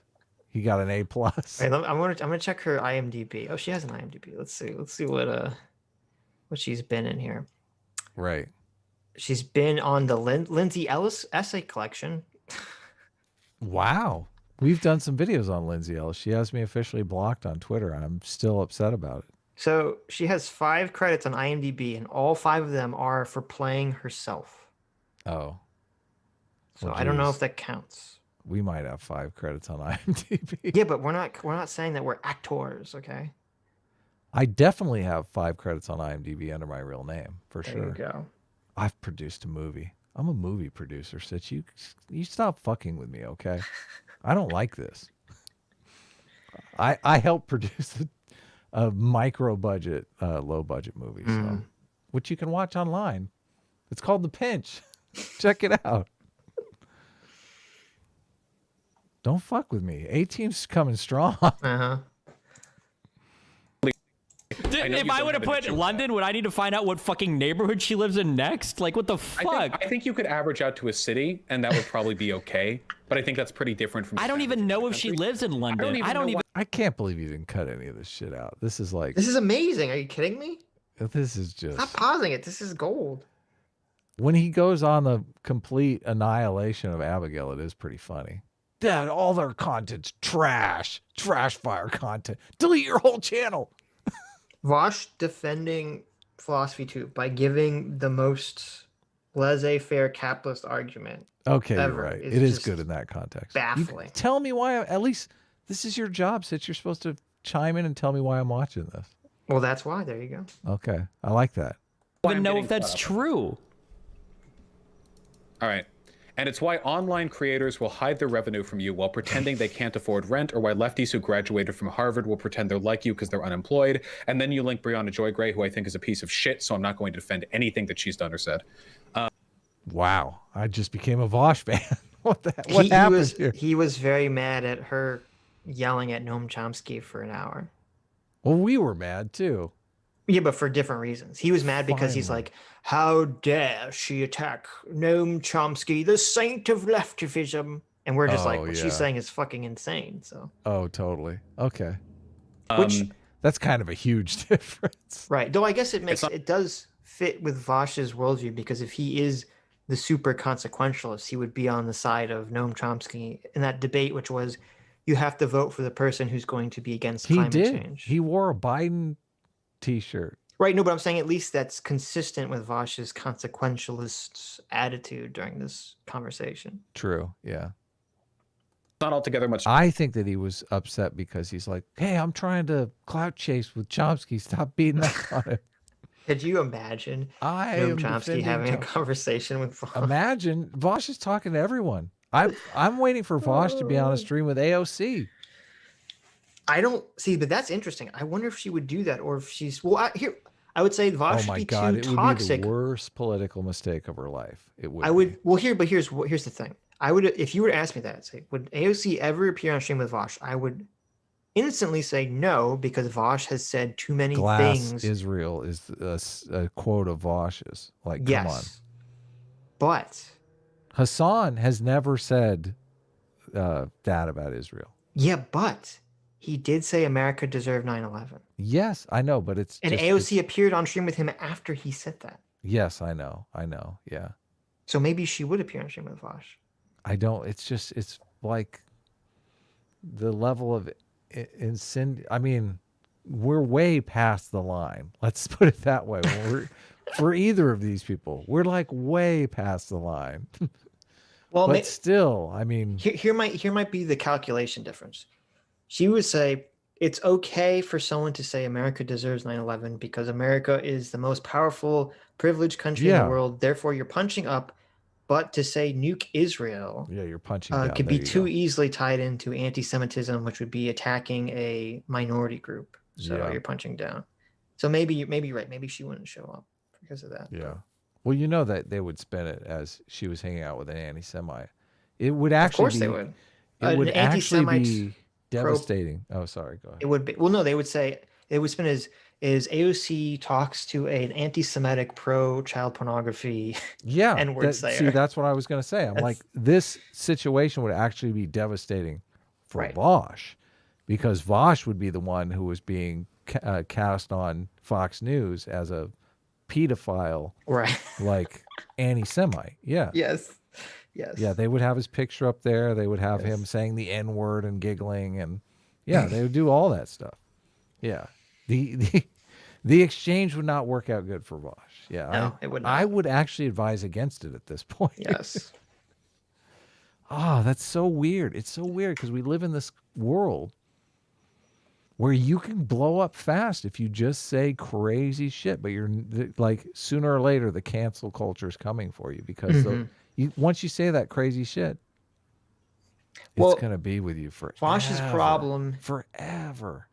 He got an A+. Wait, I'm gonna check her IMDb. Oh, she has an IMDb. Let's see what she's been in here. Right. She's been on the Lindsay Ellis essay collection. Wow. We've done some videos on Lindsay Ellis. She has me officially blocked on Twitter, and I'm still upset about it. So she has 5 credits on IMDb, and all 5 of them are for playing herself. Oh. So Well, I don't know geez. if that counts. We might have 5 credits on IMDb. Yeah, but we're not saying that we're actors, okay? I definitely have 5 credits on IMDb under my real name, for There sure. you go. I've produced a movie. I'm a movie producer, Sitch. You stop fucking with me, okay? I don't like this. I helped produce a micro budget, low budget movie, so, which you can watch online. It's called The Pinch. Check it out. Don't fuck with me. A-Team's coming strong. Uh-huh. If I would have put London, would I need to find out what fucking neighborhood she lives in next? Like, what the fuck? I think you could average out to a city, and that would probably be okay. But I think that's pretty different from. I don't even know if she lives in London. I don't even. I can't believe you didn't cut any of this shit out. This is like, This is amazing. Are you kidding me? this is just. Stop pausing it. This is gold. When he goes on the complete annihilation of Abigail, it is pretty funny. Dad, all their content's trash. Trash fire content. Delete your whole channel. Vaush defending philosophy 2 by giving the most laissez-faire capitalist argument. Okay, Ever. you're right. It's It is just good in that context. baffling. Tell me why. At least this is your job, Sitch. You're supposed to chime in and tell me why I'm watching this. Well, that's why. There you go. Okay, I like that. even know if that's true. All right. And it's why online creators will hide their revenue from you while pretending they can't afford rent, or why lefties who graduated from Harvard will pretend they're like you because they're unemployed. And then you link Brianna Joy Gray, who I think is a piece of shit, so I'm not going to defend anything that she's done or said. Wow, I just became a Vaush fan. What happened here? He was very mad at her yelling at Noam Chomsky for an hour. Well, we were mad too. Yeah, but for different reasons. He was mad because he's Finally. like, how dare she attack Noam Chomsky, the saint of leftivism? And we're just like, what yeah. she's saying is fucking insane. So Oh, totally. Okay. Which That's kind of a huge difference. right. Though I guess it does fit with Vaush's worldview, because if he is the super consequentialist, he would be on the side of Noam Chomsky in that debate, which was you have to vote for the person who's going to be against climate change. He wore a Biden t-shirt. Right, no, but I'm saying at least that's consistent with Vaush's consequentialist attitude during this conversation. True. Yeah. Not altogether much. I think that he was upset because he's like, hey, I'm trying to clout chase with Chomsky. Stop beating up on him. Could you imagine I Noam am Chomsky defending having a Chomsky. conversation with Vaush? Imagine Vaush is talking to everyone. I'm waiting for Vaush to be on a stream with AOC. I don't see, but that's interesting. I wonder if she would do that, or if she's I would say Vaush Oh should my be God, too it would toxic. be the worst political mistake of her life. It would. I would. Well, here's the thing. I would, if you were to ask me that, say, would AOC ever appear on stream with Vaush? I would instantly say no, because Vaush has said too many Glass things. Israel is a quote of Vaush's. Like, Yes, come on. but Hassan has never said that about Israel. yeah, but he did say America deserved 9/11. Yes, I know, but it's And just, AOC appeared on stream with him after he said that. yes, I know, yeah. So maybe she would appear on stream with Vaush. I don't. It's like the level of I mean, we're way past the line. Let's put it that way. For either of these people, we're like way past the line. Well, but still, I mean, here might be the calculation difference. She would say it's okay for someone to say America deserves 9/11 because America is the most powerful, privileged country in the world. Therefore, you're punching up. But to say nuke Israel, yeah, you're punching down. could be There you too go. easily tied into anti-Semitism, which would be attacking a minority group. So Yeah. you're punching down. So maybe you're right. Maybe she wouldn't show up because of that. Yeah. Well, you know that they would spin it as she was hanging out with an anti-Semite. It would actually Of course be, they would. It would An actually anti-Semite be devastating. Oh, sorry. Go ahead. It would be. Well, no, they would say it would spin as AOC talks to an anti-Semitic pro-child pornography. Yeah. N-word slayer. See, that's what I was going to say. I'm like, this situation would actually be devastating for Vaush, because Vaush would be the one who was being cast on Fox News as a pedophile, Right. like anti-Semite. Yeah. Yes. Yes. Yeah, they would have his picture up there. They would have him saying the N-word and giggling, and yeah, they would do all that stuff. Yeah. The exchange would not work out good for Vaush. Yeah. No, it would not. I would actually advise against it at this point. Yes. Oh, that's so weird. It's so weird because we live in this world where you can blow up fast if you just say crazy shit, but you're like, sooner or later the cancel culture is coming for you, because once you say that crazy shit, it's gonna be with you forever. Vaush's problem forever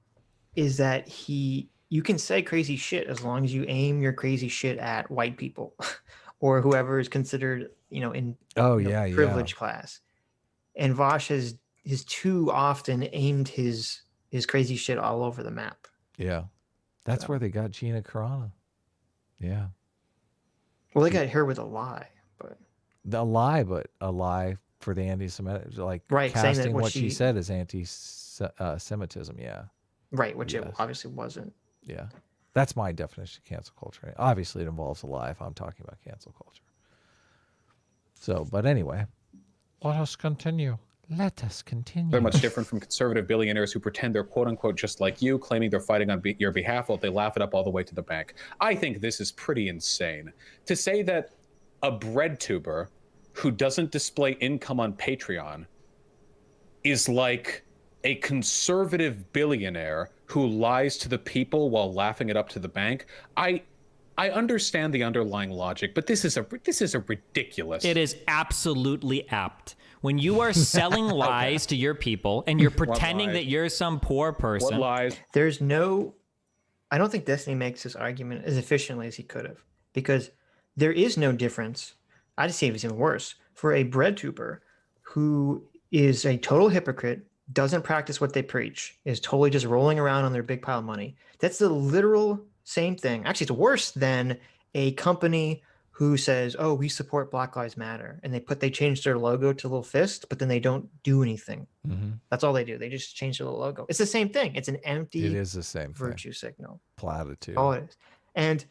is that you can say crazy shit as long as you aim your crazy shit at white people or whoever is considered, in privileged class. And Vaush has too often aimed his crazy shit all over the map. Yeah. That's where they got Gina Carano. Yeah. Well, they got her with a lie, but a lie for the anti-Semitic, like saying casting that what she said as anti-Semitism. Yeah. Right, which it obviously wasn't. Yeah. That's my definition of cancel culture. Obviously, it involves a lie if I'm talking about cancel culture. So, but anyway, let us continue. Let us continue. They're much different from conservative billionaires who pretend they're quote unquote just like you, claiming they're fighting on your behalf while they laugh it up all the way to the bank. I think this is pretty insane. To say that a bread tuber who doesn't display income on Patreon is like a conservative billionaire who lies to the people while laughing it up to the bank. I understand the underlying logic, but this is a ridiculous. It is absolutely apt. When you are selling lies to your people and you're pretending that you're some poor person. What lies? I don't think Destiny makes this argument as efficiently as he could have, because there is no difference. I'd say it's even worse for a bread tuber who is a total hypocrite, doesn't practice what they preach, is totally just rolling around on their big pile of money. That's the literal same thing. Actually, it's worse than a company who says, "Oh, we support Black Lives Matter," and they change their logo to a little fist, but then they don't do anything. That's all they do. They just change their logo. It's the same thing. It's an empty. It is the same virtue signal. Platitude. Oh, it is. And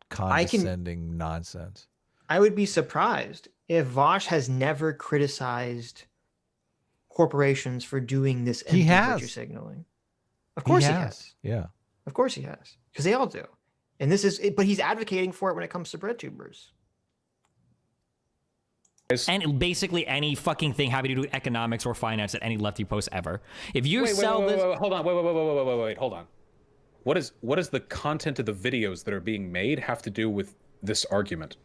condescending nonsense. I would be surprised if Vaush has never criticized corporations for doing this empty virtue signaling. Of course he has. Yeah. Of course he has, because they all do. And but he's advocating for it when it comes to bread tubers. And basically any fucking thing having to do with economics or finance that any lefty posts ever. If you Hold on. Hold on. What is the content of the videos that are being made have to do with this argument?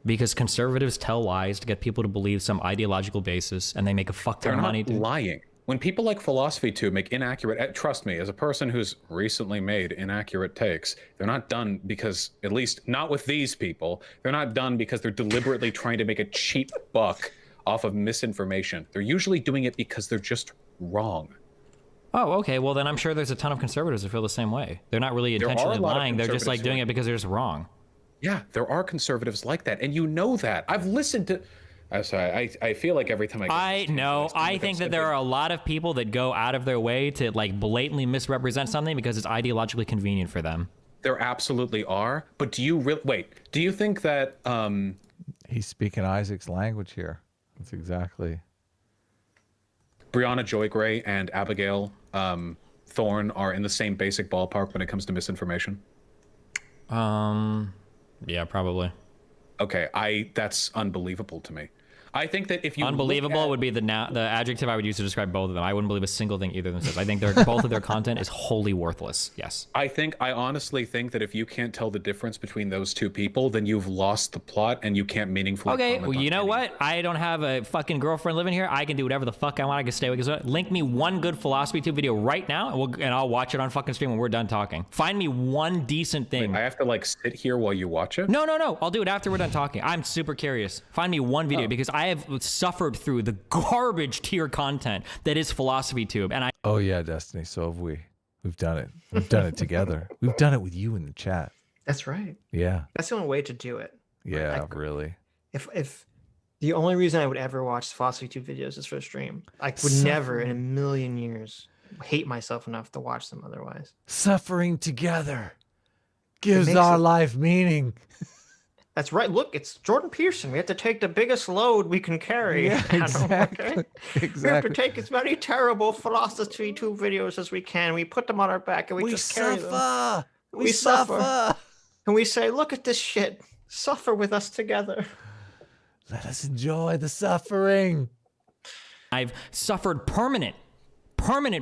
Because conservatives tell lies to get people to believe some ideological basis, and they make a fuck ton of money. They're not lying. When people like Philosophy Tube make inaccurate, trust me, as a person who's recently made inaccurate takes, they're not done because, at least not with these people, they're not done because they're deliberately trying to make a cheap buck off of misinformation. They're usually doing it because they're just wrong. Oh, okay. Well, then I'm sure there's a ton of conservatives who feel the same way. They're not really intentionally lying. They're just like doing it because they're just wrong. Yeah, there are conservatives like that, and you know that. I've listened to... I'm sorry, I feel like every time I think that there are a lot of people that go out of their way to like blatantly misrepresent something because it's ideologically convenient for them. There absolutely are, but do you do you think that he's speaking Isaac's language here? That's exactly. Brianna Joy Gray and Abigail Thorne are in the same basic ballpark when it comes to misinformation? Yeah, probably. Okay, that's unbelievable to me. I think that if you unbelievable would be the adjective I would use to describe both of them. I wouldn't believe a single thing either of them says. I think both of their content is wholly worthless. Yes. I honestly think that if you can't tell the difference between those two people, then you've lost the plot and you can't meaningfully. Okay, well, you know what? I don't have a fucking girlfriend living here. I can do whatever the fuck I want. I can stay with you. Link me one good philosophy tube video right now, and I'll watch it on fucking stream when we're done talking. Find me one decent thing. Wait, I have to like sit here while you watch it? No. I'll do it after we're done talking. I'm super curious. Find me one video because I have suffered through the garbage tier content that is philosophy tube, and Oh yeah, Destiny. So have we. We've done it. We've done it together. We've done it with you in the chat. That's right. Yeah. That's the only way to do it. Yeah, really. If the only reason I would ever watch philosophy tube videos is for a stream, I would never in a million years hate myself enough to watch them otherwise. Suffering together gives our life meaning. That's right. Look, it's Jordan Peterson. We have to take the biggest load we can carry. Yeah, exactly. We have to take as many terrible philosophy tube videos as we can. We put them on our back and we just carry them. We suffer. And we say, look at this shit. Suffer with us together. Let us enjoy the suffering. I've suffered permanent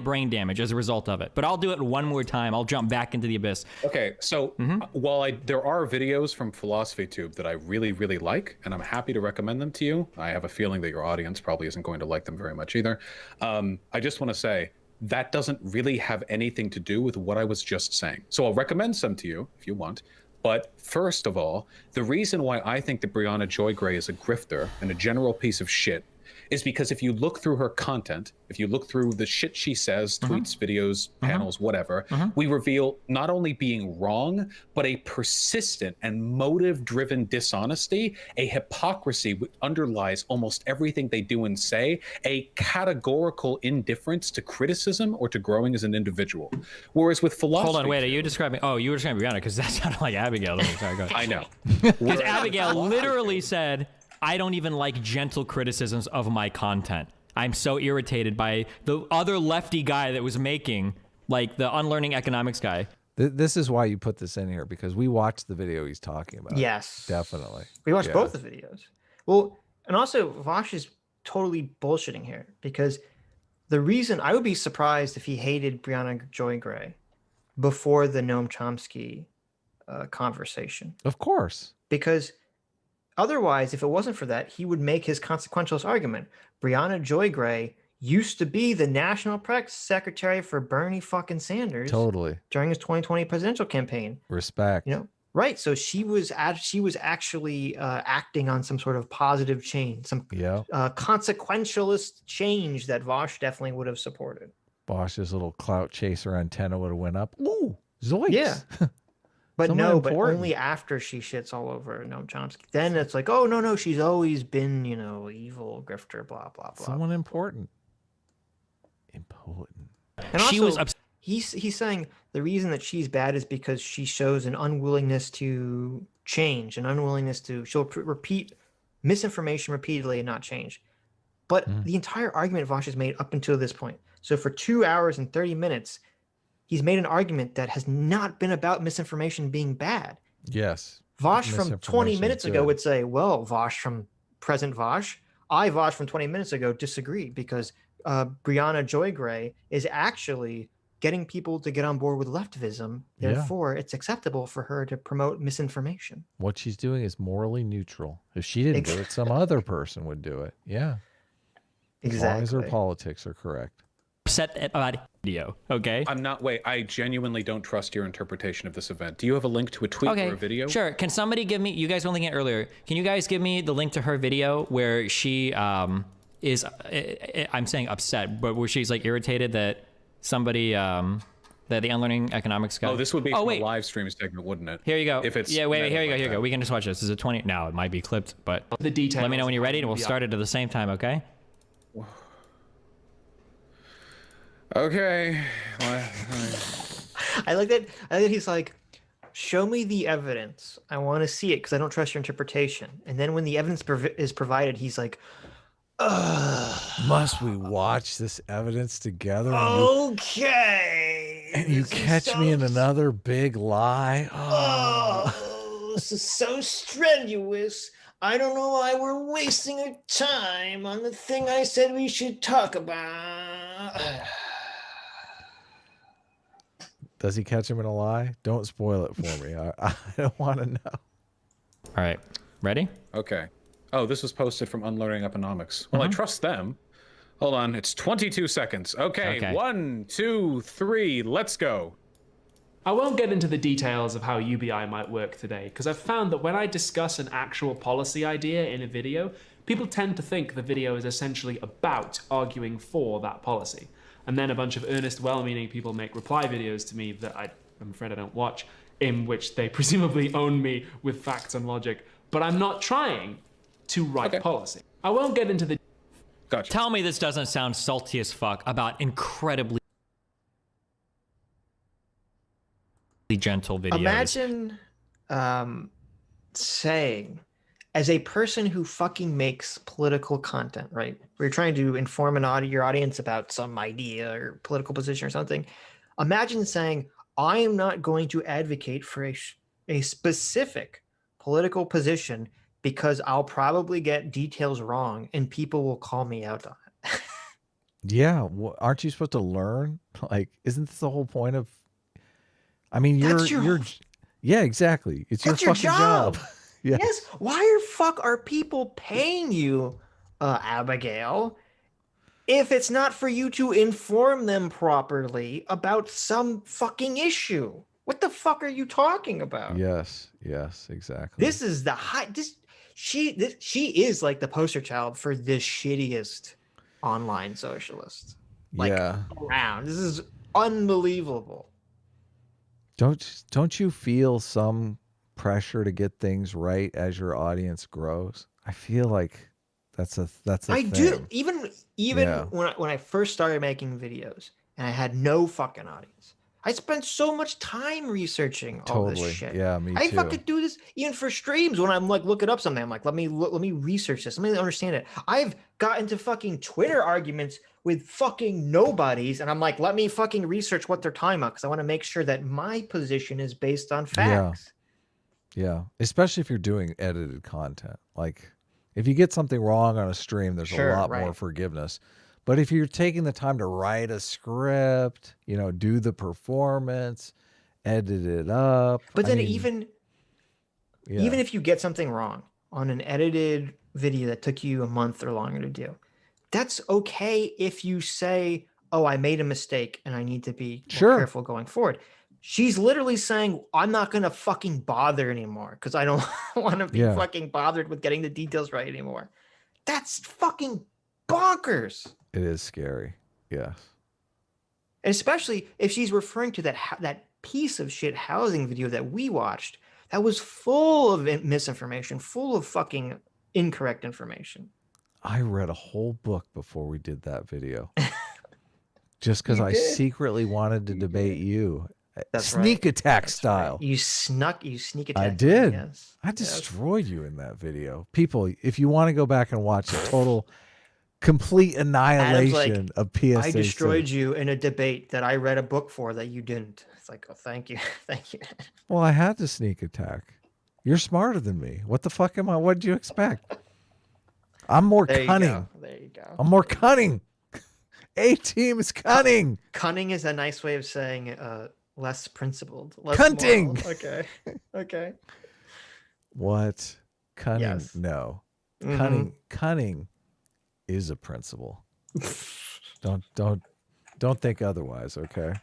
brain damage as a result of it, but I'll do it one more time. I'll jump back into the abyss. Okay, so while there are videos from Philosophy Tube that I really, really like, and I'm happy to recommend them to you, I have a feeling that your audience probably isn't going to like them very much either. I just want to say that doesn't really have anything to do with what I was just saying. So I'll recommend some to you if you want. But first of all, the reason why I think that Brianna Joy Gray is a grifter and a general piece of shit is because if you look through her content, if you look through the shit she says, tweets, videos, panels, whatever, we reveal not only being wrong, but a persistent and motive-driven dishonesty, a hypocrisy which underlies almost everything they do and say, a categorical indifference to criticism or to growing as an individual. Whereas with philosophy... Hold on, wait, are you describing... Oh, you were describing Brianna, because that sounded like Abigail. Sorry, go ahead. I know. Because Abigail literally said... I don't even like gentle criticisms of my content. I'm so irritated by the other lefty guy that was making, like the unlearning economics guy. This is why you put this in here, because we watched the video he's talking about. Yes. Definitely. We watched both the videos. Well, and also Vaush is totally bullshitting here, because the reason I would be surprised if he hated Brianna Joy Gray before the Noam Chomsky conversation. Of course. Because otherwise, if it wasn't for that, he would make his consequentialist argument. Brianna Joy Gray used to be the national press secretary for Bernie fucking Sanders. Totally. During his 2020 presidential campaign. Respect. You know, right? So she was actually acting on some sort of positive change, some consequentialist change that Vaush definitely would have supported. Vaush's little clout chaser antenna would have went up. Ooh, zoinks. Yeah. But no, but only after she shits all over Noam Chomsky. Then it's like, oh, no, she's always been, you know, evil, grifter, blah, blah, blah. Someone important. Important. And also, he's saying the reason that she's bad is because she shows an unwillingness to change, an unwillingness to, she'll repeat misinformation repeatedly and not change. But the entire argument Vaush has made up until this point. So for 2 hours and 30 minutes, he's made an argument that has not been about misinformation being bad. Yes. Vaush from 20 minutes ago would say, well, Vaush from present Vaush, Vaush from 20 minutes ago disagree because Brianna Joy Gray is actually getting people to get on board with leftivism. Therefore, it's acceptable for her to promote misinformation. What she's doing is morally neutral. If she didn't do it, some other person would do it. Yeah. Exactly. As long as her politics are correct. Upset about video, okay? I genuinely don't trust your interpretation of this event. Do you have a link to a tweet or a video? Sure. Can somebody give me, you guys were linking it earlier, can you guys give me the link to her video where she is, I'm saying upset, but where she's like irritated that somebody, that the unlearning economics guy. Oh, this would be from a live stream segment, wouldn't it? Here you go. If it's here you go. We can just watch this. This is a 20, now it might be clipped, but the details. Let me know when you're ready and we'll start it at the same time, okay? Okay. I like that he's like, show me the evidence. I want to see it because I don't trust your interpretation. And then when the evidence is provided, he's like, must we watch this evidence together? Okay. And you catch me in another big lie? Oh, this is so strenuous. I don't know why we're wasting our time on the thing I said we should talk about. Does he catch him in a lie? Don't spoil it for me. I don't want to know. All right, ready? Okay. Oh, this was posted from Unlearning Economics. Well, I trust them. Hold on, it's 22 seconds. Okay, 1, 2, 3, let's go. I won't get into the details of how UBI might work today, because I've found that when I discuss an actual policy idea in a video, people tend to think the video is essentially about arguing for that policy. And then a bunch of earnest, well-meaning people make reply videos to me that I'm afraid I don't watch, in which they presumably own me with facts and logic. But I'm not trying to write policy. I won't get into the... Gotcha. Tell me this doesn't sound salty as fuck about incredibly gentle videos. Imagine saying, as a person who fucking makes political content, right? Where you're trying to inform your audience about some idea or political position or something. Imagine saying, I am not going to advocate for a specific political position because I'll probably get details wrong and people will call me out on it. Yeah, aren't you supposed to learn? Like, isn't this the whole point of? I mean, you're yeah, exactly. It's your fucking job. Yeah. Yes. Why the fuck are people paying you, Abigail, if it's not for you to inform them properly about some fucking issue? What the fuck are you talking about? Yes, exactly. This is the she is like the poster child for the shittiest online socialist. Like, around. This is unbelievable. Don't you feel some pressure to get things right as your audience grows? I feel like that's a thing. Do. Even when I first started making videos and I had no fucking audience, I spent so much time researching all this shit. Yeah, me too. I fucking do this even for streams when I'm like looking up something. I'm like, let me research this. Let me understand it. I've got into fucking Twitter arguments with fucking nobodies, and I'm like, let me fucking research what they're talking about because I want to make sure that my position is based on facts. Yeah, especially if you're doing edited content. Like, if you get something wrong on a stream, there's a lot more forgiveness. But if you're taking the time to write a script, do the performance, edit it up. But then even if you get something wrong on an edited video that took you a month or longer to do, that's okay if you say, oh, I made a mistake and I need to be more careful going forward. She's literally saying, I'm not going to fucking bother anymore because I don't want to be fucking bothered with getting the details right anymore. That's fucking bonkers. It is scary. Yes. Especially if she's referring to that piece of shit housing video that we watched that was full of misinformation, full of fucking incorrect information. I read a whole book before we did that video. Just because I secretly wanted to debate you. That's sneak attack style. Right. You sneak attack. I did. Yes. I destroyed you in that video. People, if you want to go back and watch the total complete annihilation of PSA. I destroyed you in a debate that I read a book for that you didn't. It's like, oh, thank you. Thank you. Well, I had to sneak attack. You're smarter than me. What the fuck am I? What did you expect? I'm more cunning. There you go. I'm more cunning. A-team is cunning. Cunning is a nice way of saying less principled. Less Cunting. Moral. Okay. Okay. What? Cunning? Yes. No. Mm-hmm. Cunning is a principle. Don't think otherwise, okay?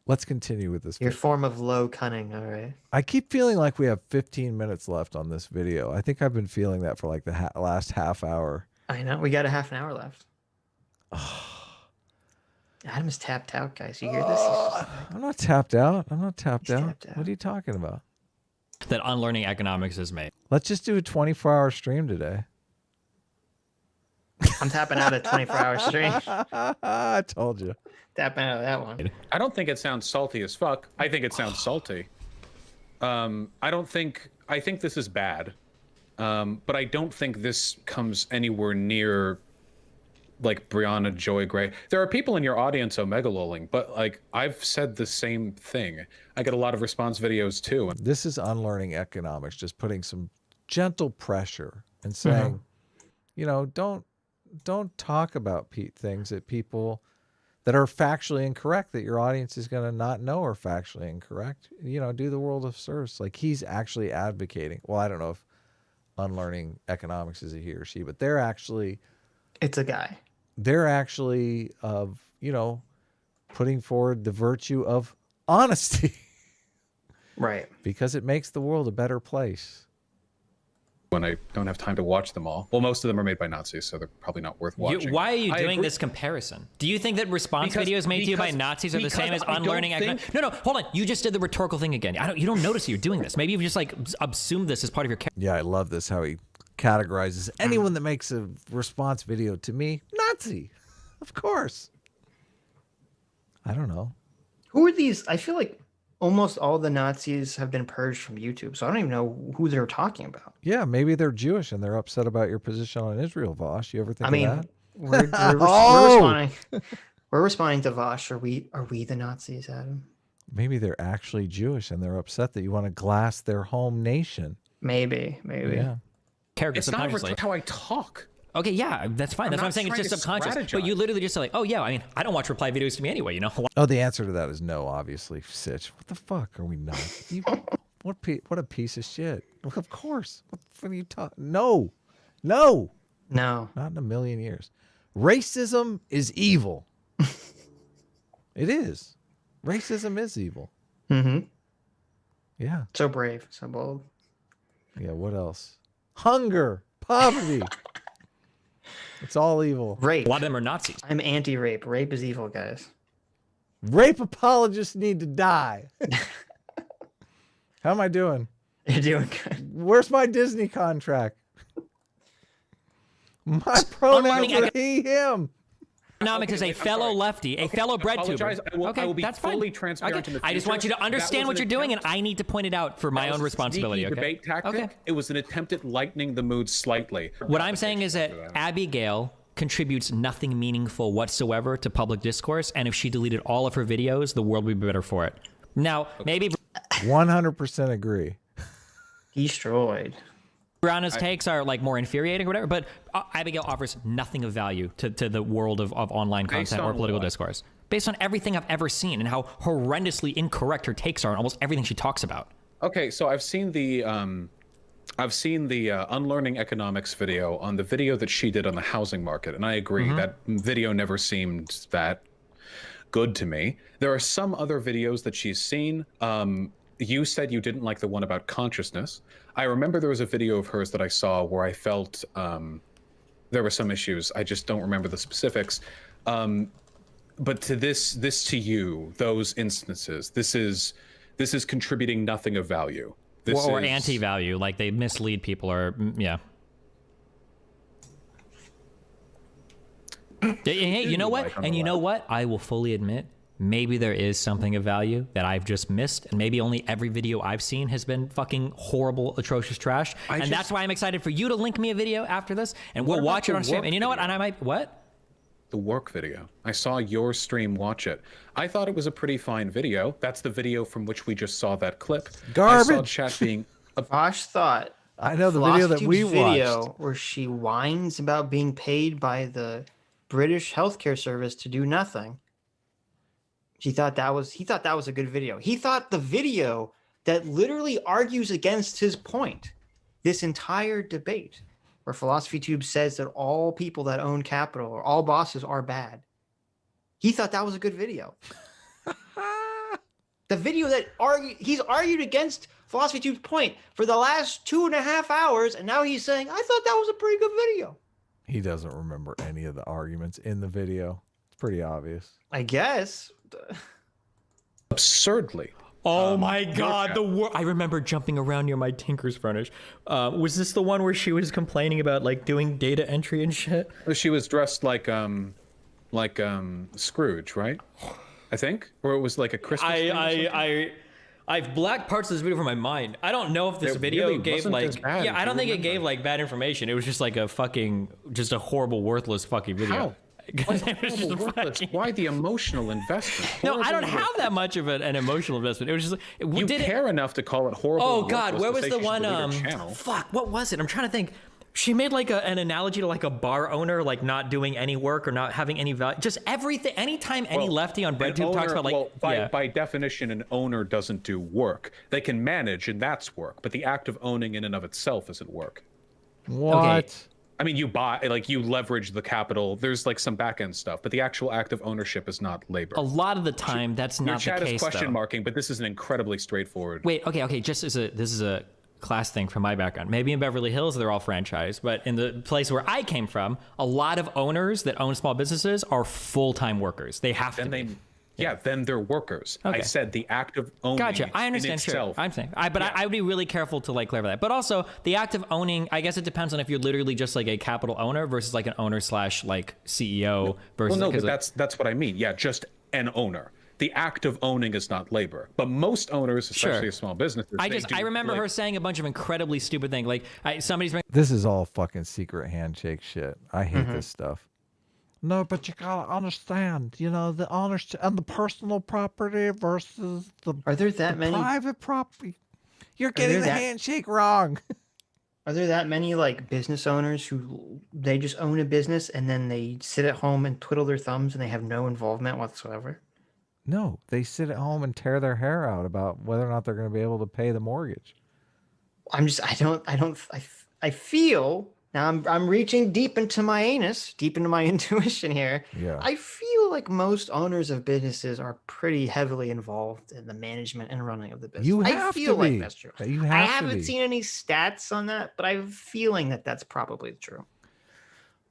Let's continue with this. Your form of low cunning, all right. I keep feeling like we have 15 minutes left on this video. I think I've been feeling that for like the last half hour. I know. We got a half an hour left. Adam's tapped out, guys. You hear this? I'm not tapped out. I'm not tapped out. What are you talking about? That Unlearning Economics is made. Let's just do a 24-hour stream today. I'm tapping out a 24-hour stream. I told you. Tapping out of that one. I don't think it sounds salty as fuck. I think it sounds salty. I think this is bad. But I don't think this comes anywhere near like Brianna Joy Gray. There are people in your audience Omega lolling, but like I've said the same thing. I get a lot of response videos too. This is Unlearning Economics, just putting some gentle pressure and saying, you know, don't talk about things that people that are factually incorrect, that your audience is going to not know are factually incorrect. You know, do the world of service. Like, he's actually advocating. Well, I don't know if Unlearning Economics is a he or she, but they're actually, It's a guy. They're actually you know, putting forward the virtue of honesty. Right. Because it makes the world a better place. When I don't have time to watch them all. Well, most of them are made by Nazis, so they're probably not worth watching. Why are you doing this comparison? Do you think that response videos made to you by Nazis are the same as unlearning economics? No, hold on. You just did the rhetorical thing again. You don't notice you're doing this. Maybe you've just like assumed this as part of your character. Yeah, I love this, how he categorizes anyone that makes a response video to me, Nazi. Of course. I don't know. Who are these? I feel like almost all the Nazis have been purged from YouTube, so I don't even know who they're talking about. Yeah, maybe they're Jewish and they're upset about your position on Israel, Vaush. You ever think of that? We're responding. We're responding to Vaush. Are we the Nazis, Adam? Maybe they're actually Jewish and they're upset that you want to glass their home nation. Maybe. Yeah. Character It's not subconsciously. how I talk. Okay, yeah, that's fine. That's what I'm saying. It's just subconscious. But you literally just say like, oh yeah, I mean, I don't watch reply videos to me anyway, you know? Oh, the answer to that is no, obviously. Sitch, what the fuck are we not? What a piece of shit. Of course. What are you talking? No. Not in a million years. Racism is evil. It is. Racism is evil. Mm-hmm. Yeah. So brave, so bold. Yeah, what else? Hunger, poverty. It's all evil. Rape. A lot of them are Nazis. I'm anti-rape. Rape is evil, guys. Rape apologists need to die. How am I doing? You're doing good. Where's my Disney contract? My pronouns are he, him. Economics is a fellow lefty, a fellow bread tuber. I will be that's fully fine. transparent in the I just want you future. to understand what you're doing, and I need to point it out for my own responsibility. Sneaky Okay. debate tactic. Okay. It was an attempt at lightening the mood slightly. What I'm saying is that Abigail contributes nothing meaningful whatsoever to public discourse, and if she deleted all of her videos, the world would be better for it. Now, maybe 100% agree. Destroyed. Brianna's takes are like more infuriating or whatever, but Abigail offers nothing of value to the world of online content or political discourse, based on everything I've ever seen and how horrendously incorrect her takes are on almost everything she talks about. Okay, so I've seen the Unlearning Economics video on the video that she did on the housing market, and I agree that video never seemed that good to me. There are some other videos that she's seen. You said you didn't like the one about consciousness. I remember there was a video of hers that I saw where I felt there were some issues. I just don't remember the specifics. But to this to you, those instances, this is contributing nothing of value. Or anti-value, like they mislead people, or yeah. Hey, you know what? And you know what? I will fully admit, maybe there is something of value that I've just missed, and maybe only every video I've seen has been fucking horrible, atrocious trash. And that's why I'm excited for you to link me a video after this, and we'll watch it on stream. And you know what? And I might the work video. I saw your stream watch it. I thought it was a pretty fine video. That's the video from which we just saw that clip. Garbage. I saw chat being Vosh thought I know the video that we watched. where she whines about being paid by the British healthcare service to do nothing. He thought that was a good video. He thought the video that literally argues against his point, this entire debate, where PhilosophyTube says that all people that own capital or all bosses are bad. He thought that was a good video. The video that he's argued against PhilosophyTube's point for the last 2.5 hours, and now he's saying, I thought that was a pretty good video. He doesn't remember any of the arguments in the video. It's pretty obvious. I guess. absurdly. Oh my God, I remember jumping around near my Tinker's furnace. Was this the one where she was complaining about like doing data entry and shit? She was dressed like Scrooge, right? I think, or it was like a Christmas. I've blacked parts of this video from my mind. I don't know if this video really gave wasn't as like bad, I don't think it remember. gave like bad information. It was just like a horrible, worthless fucking video. How? 'Cause it was just Worthless. fucking- Why the emotional investment? No, I don't Horrible. have that much of an emotional investment. It was just You care enough to call it horrible. Oh and God, worthless where to was say the she should one? delete her channel. Fuck, what was it? I'm trying to think. She made like an analogy to like a bar owner, like not doing any work or not having any value. Just everything. Anytime any lefty on BreadTube talks about like, by definition, an owner doesn't do work. They can manage, and that's work. But the act of owning in and of itself isn't work. What? Okay. I mean, you buy, like, you leverage the capital. There's like some back end stuff, but the actual act of ownership is not labor. a lot of the time, that's Your not the chat case. is question though. marking, but this is an incredibly straightforward. Wait, okay. Just this is a class thing from my background. Maybe in Beverly Hills they're all franchise, but in the place where I came from, a lot of owners that own small businesses are full-time workers. They have to. Then be. they, yeah, then they're workers. I Okay. said the act of owning. Gotcha. I in understand. Sure. itself. I'm saying, I would be really careful to like clarify that. But also, the act of owning, I guess it depends on if you're literally just like a capital owner versus like an owner slash like CEO versus. Well, no, but like, that's what I mean. Yeah, just an owner. The act of owning is not labor, but most owners, especially Sure. of small businesses, I remember her saying a bunch of incredibly stupid things. Like somebody's been, This is all fucking secret handshake shit. I hate this stuff. No, but you gotta understand, you know, the owners and the personal property versus the Are there that many? private property. You're getting there the that- handshake wrong. Are there that many like business owners who they just own a business and then they sit at home and twiddle their thumbs and they have no involvement whatsoever? No, they sit at home and tear their hair out about whether or not they're going to be able to pay the mortgage. I feel now I'm reaching deep into my anus, deep into my intuition here. Yeah. I feel like most owners of businesses are pretty heavily involved in the management and running of the business. You I have feel to like be. that's true. You I have to haven't be. seen any stats on that, but I'm feeling that that's probably true.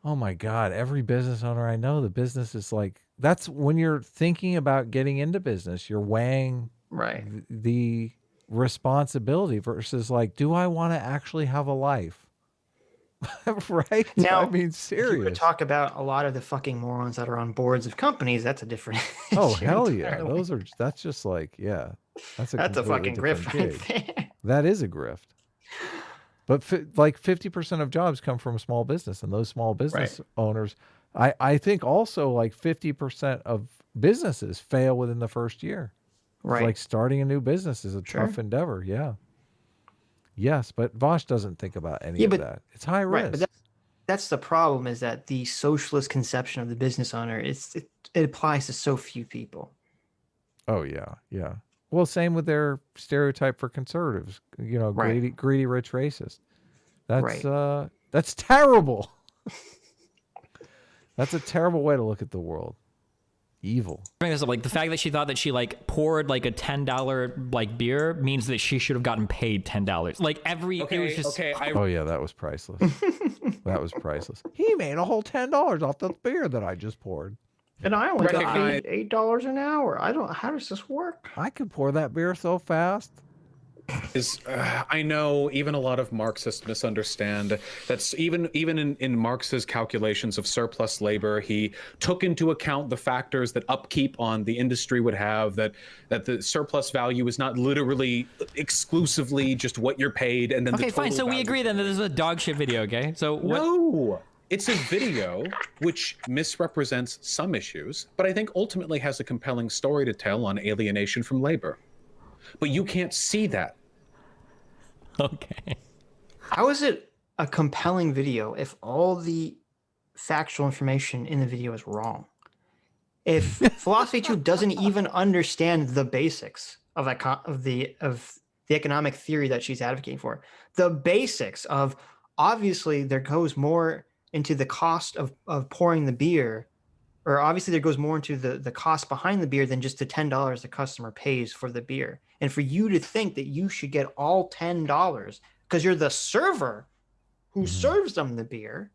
Oh my God. Every business owner I know, the business is like, that's when you're thinking about getting into business, you're weighing Right. the responsibility versus like, do I want to actually have a life? Right? Now, I mean, If you were to serious. talk about a lot of the fucking morons that are on boards of companies, that's a different Oh, issue hell yeah. entirely. That's just like, yeah. That's a That's a completely fucking grift different right gig. there. That is a grift. But like 50% of jobs come from small business, and those small business owners, I think also like 50% of businesses fail within the first year. Right. Like starting a new business is a tough endeavor. Yeah. Yes, but Vaush doesn't think about any of but- that. It's high risk. Right, but that's the problem, is that the socialist conception of the business owner it applies to so few people. Oh yeah, yeah. Well, same with their stereotype for conservatives. You know, Right. greedy rich racist. That's Right. that's terrible. That's a terrible way to look at the world. Evil. bring this up, like the fact that she thought that she like poured like a $10 like beer means that she should have gotten paid $10. Like it was just Oh yeah, that was priceless. That was priceless. He made a whole $10 off the beer that I just poured. And I only got Recognize- paid $8 an hour. How does this work? I could pour that beer so fast. I know even a lot of Marxists misunderstand that's even in Marx's calculations of surplus labor, he took into account the factors that upkeep on the industry would have, that the surplus value is not literally exclusively just what you're paid and then okay, the fine. total So we value. agree then that this is a dog shit video. Okay, so what? No, it's a video which misrepresents some issues, but I think ultimately has a compelling story to tell on alienation from labor. But you can't see that. Okay. How is it a compelling video if all the factual information in the video is wrong? If Philosophy 2 doesn't even understand the basics of the economic theory that she's advocating for, the basics of, obviously there goes more into the cost of pouring the beer, or obviously there goes more into the cost behind the beer than just the $10 the customer pays for the beer. And for you to think that you should get all $10 because you're the server who serves them the beer,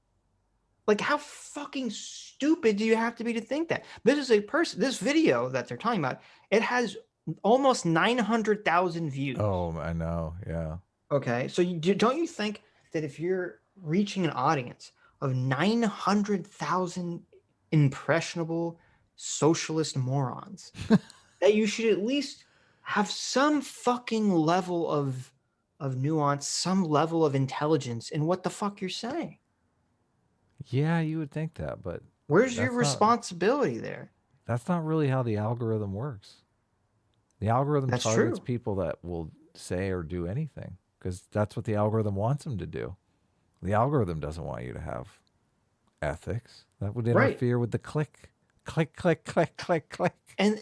like how fucking stupid do you have to be to think that? This is this video that they're talking about, it has almost 900,000 views. Oh, I know. Yeah. Okay, so don't you think that if you're reaching an audience of 900,000 impressionable socialist morons, that you should at least have some fucking level of nuance, some level of intelligence in what the fuck you're saying? Yeah, you would think that, but Where's your That's not- responsibility there? That's not really how the algorithm works. The algorithm That's targets true. people that will say or do anything because that's what the algorithm wants them to do. The algorithm doesn't want you to have ethics. That would Right. interfere with the click, click, click, click, click, click. And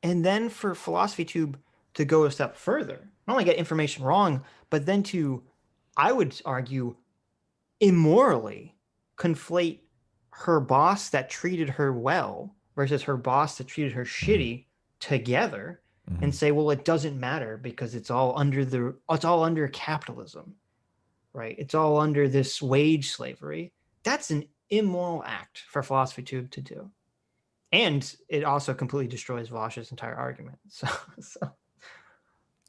then for Philosophy Tube to go a step further, not only get information wrong, but then to, I would argue, immorally conflate her boss that treated her well versus her boss that treated her shitty together and say, well, it doesn't matter because it's all under capitalism, right? It's all under this wage slavery. That's an immoral act for Philosophy Tube to do. And it also completely destroys Vaush's entire argument. So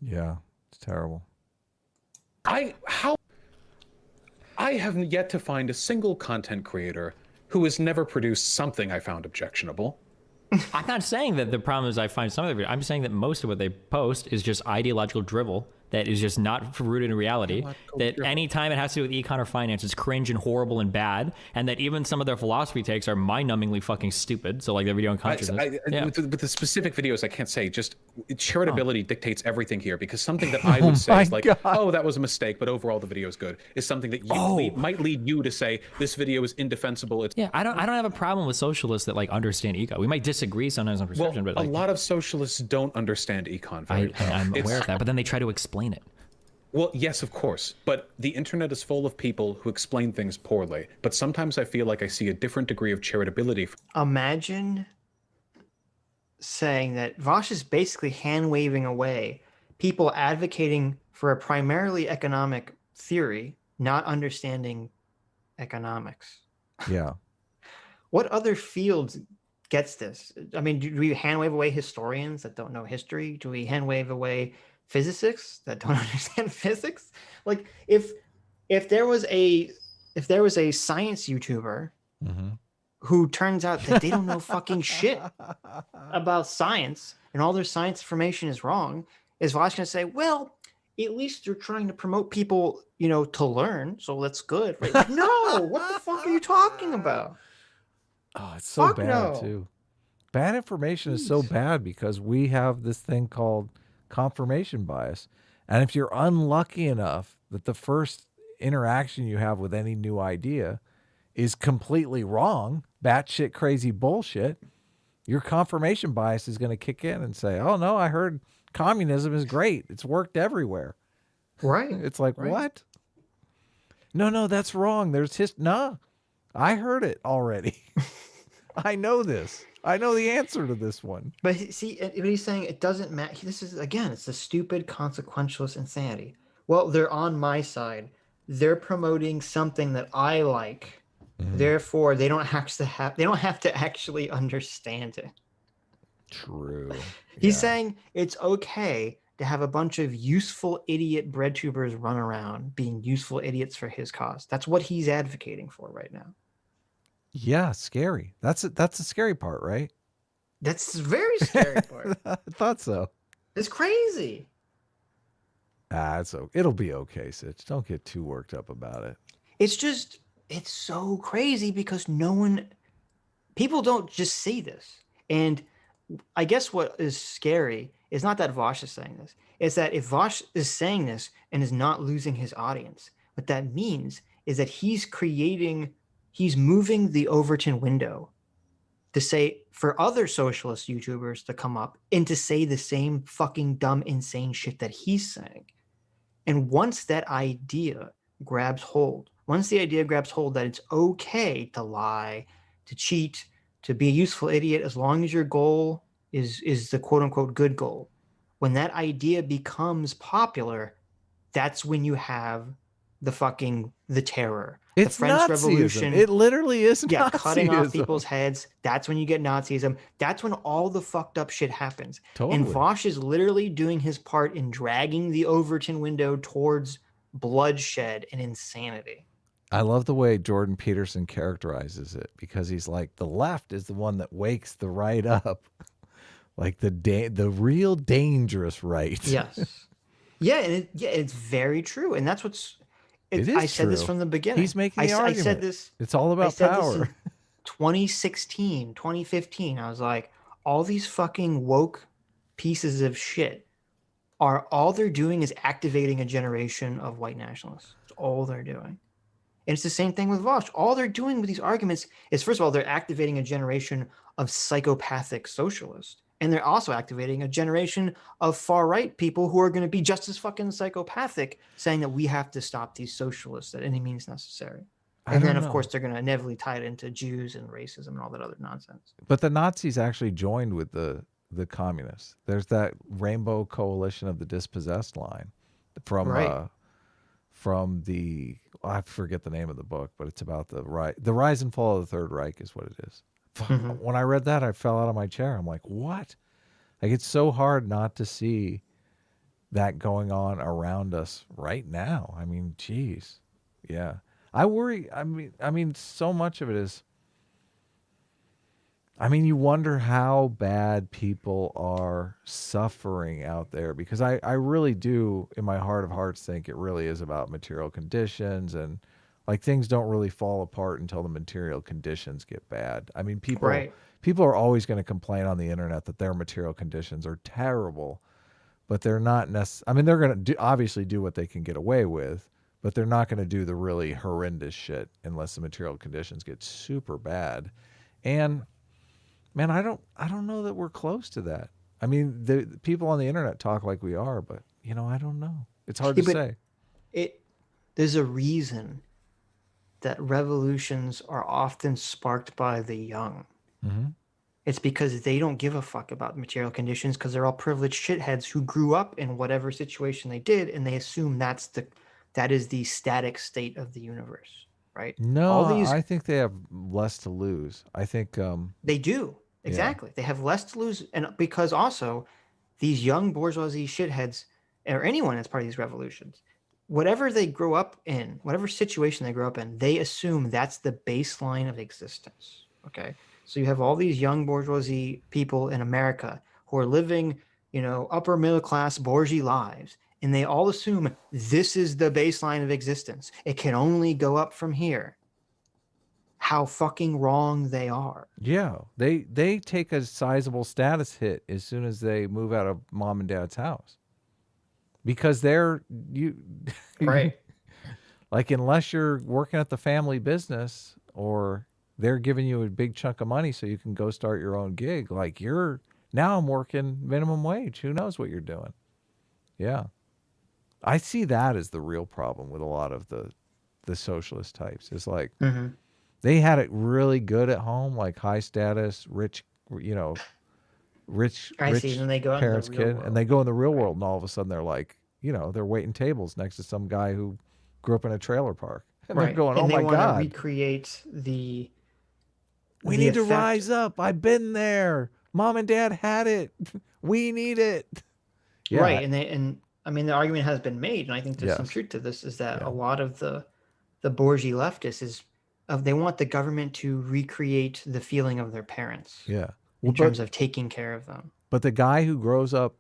Yeah, it's terrible. I have yet to find a single content creator who has never produced something I found objectionable. I'm not saying that the problem is I find some of it. I'm saying that most of what they post is just ideological drivel that is just not rooted in reality. That anytime it has to do with econ or finance, it's cringe and horrible and bad. And that even some of their philosophy takes are mind-numbingly fucking stupid. So like their video on consciousness. With the specific videos, I can't say. Just charitability dictates everything here, because something that I would say is like, oh, that was a mistake, but overall the video is good, is something that you might lead you to say this video is indefensible. It's I don't have a problem with socialists that like understand econ. We might disagree sometimes on perception, but like, a lot of socialists don't understand econ very well. I'm aware of that, but then they try to explain it. Well, yes, of course, but the internet is full of people who explain things poorly. But sometimes I feel like I see a different degree of charitability. imagine saying that Vaush is basically hand-waving away people advocating for a primarily economic theory, not understanding economics. Yeah. What other field gets this? I mean, do we hand-wave away historians that don't know history? Do we hand-wave away physicists that don't understand physics? Like if there was a science YouTuber who turns out that they don't know fucking shit about science and all their science information is wrong, is Vaush gonna say, well, at least you're trying to promote people, to learn, so that's good, right? Like, no, what the fuck are you talking about? Oh, it's so Fuck bad no. too. Bad information is so bad because we have this thing called confirmation bias. And if you're unlucky enough that the first interaction you have with any new idea is completely wrong, batshit crazy bullshit, your confirmation bias is going to kick in and say, oh no, I heard communism is great. It's worked everywhere. Right. It's like, Right. what? No, that's wrong. No, I heard it already. I know this. I know the answer to this one. But see, but he's saying it doesn't matter. This is, again, it's a stupid consequentialist insanity. Well, they're on my side. They're promoting something that I like. Therefore, they don't have to actually understand it. True. He's saying it's okay to have a bunch of useful idiot bread tubers run around being useful idiots for his cause. That's what he's advocating for right now. Yeah, scary. That's the scary part, right? That's the very scary part. I thought so. It's crazy. It'll be okay, Sitch. Don't get too worked up about it. It's so crazy because people don't just see this. And I guess what is scary is not that Vaush is saying this. It's that if Vaush is saying this and is not losing his audience, what that means is that he's moving the Overton window to say for other socialist YouTubers to come up and to say the same fucking dumb, insane shit that he's saying. And once that idea grabs hold, that it's okay to lie, to cheat, to be a useful idiot, as long as your goal is the quote unquote good goal. When that idea becomes popular, that's when you have the terror. It's the French Nazism. Revolution. It literally is Yeah, Nazism. cutting off people's heads. That's when you get Nazism. That's when all the fucked up shit happens. Totally. And Vaush is literally doing his part in dragging the Overton window towards bloodshed and insanity. I love the way Jordan Peterson characterizes it, because he's like, the left is the one that wakes the right up. Like the real dangerous right. Yes. Yeah, and it's very true. And that's what's... It is I said this true. from the beginning. He's making the argument. I said this. It's all about I said this power. 2016, 2015, I was like, all these fucking woke pieces of shit are all they're doing is activating a generation of white nationalists. That's all they're doing. And it's the same thing with Vaush. All they're doing with these arguments is, first of all, they're activating a generation of psychopathic socialists. And they're also activating a generation of far-right people who are going to be just as fucking psychopathic, saying that we have to stop these socialists at any means necessary. And then, of course, they're going to inevitably tie it into Jews and racism and all that other nonsense. But the Nazis actually joined with the communists. There's that Rainbow Coalition of the Dispossessed line from the, I forget the name of the book, but it's about the rise and fall of the Third Reich is what it is. When I read that, I fell out of my chair. I'm like, what? Like, it's so hard not to see that going on around us right now. I mean, geez. Yeah. I worry. I mean, so much of it is, I mean, you wonder how bad people are suffering out there, because I really do, in my heart of hearts, think it really is about material conditions, and like things don't really fall apart until the material conditions get bad. I mean, people are always going to complain on the internet that their material conditions are terrible, but they're not necessarily, I mean, they're going to obviously do what they can get away with, but they're not going to do the really horrendous shit unless the material conditions get super bad. And man, I don't know that we're close to that. I mean, the people on the internet talk like we are, but you know, I don't know. It's hard to say. There's a reason that revolutions are often sparked by the young. Mm-hmm. It's because they don't give a fuck about material conditions, because they're all privileged shitheads who grew up in whatever situation they did, and they assume that is the static state of the universe, right? No, I think they have less to lose. I think they do. Exactly. Yeah. They have less to lose, and because also these young bourgeoisie shitheads, or anyone that's part of these revolutions, whatever they grow up in, whatever situation they grow up in, they assume that's the baseline of existence. Okay. So you have all these young bourgeoisie people in America who are living, you know, upper middle class bourgeois lives, and they all assume this is the baseline of existence. It can only go up from here. How fucking wrong they are. Yeah. They take a sizable status hit as soon as they move out of mom and dad's house. Because right. Like, unless you're working at the family business, or they're giving you a big chunk of money so you can go start your own gig, like, now I'm working minimum wage. Who knows what you're doing? Yeah. I see that as the real problem with a lot of the socialist types. It's like, they had it really good at home, like high status, rich, you know, rich and they go parents' kid, and they go in the real world, and all of a sudden they're like, you know, they're waiting tables next to some guy who grew up in a trailer park, and they're going, "Oh my God!" They want to recreate we need to rise up. I've been there. Mom and Dad had it. We need it. Yeah. Right, and I mean, the argument has been made, and I think there's some truth to this, is that a lot of the bourgeois leftists they want the government to recreate the feeling of their parents. Yeah. In terms of taking care of them. But the guy who grows up,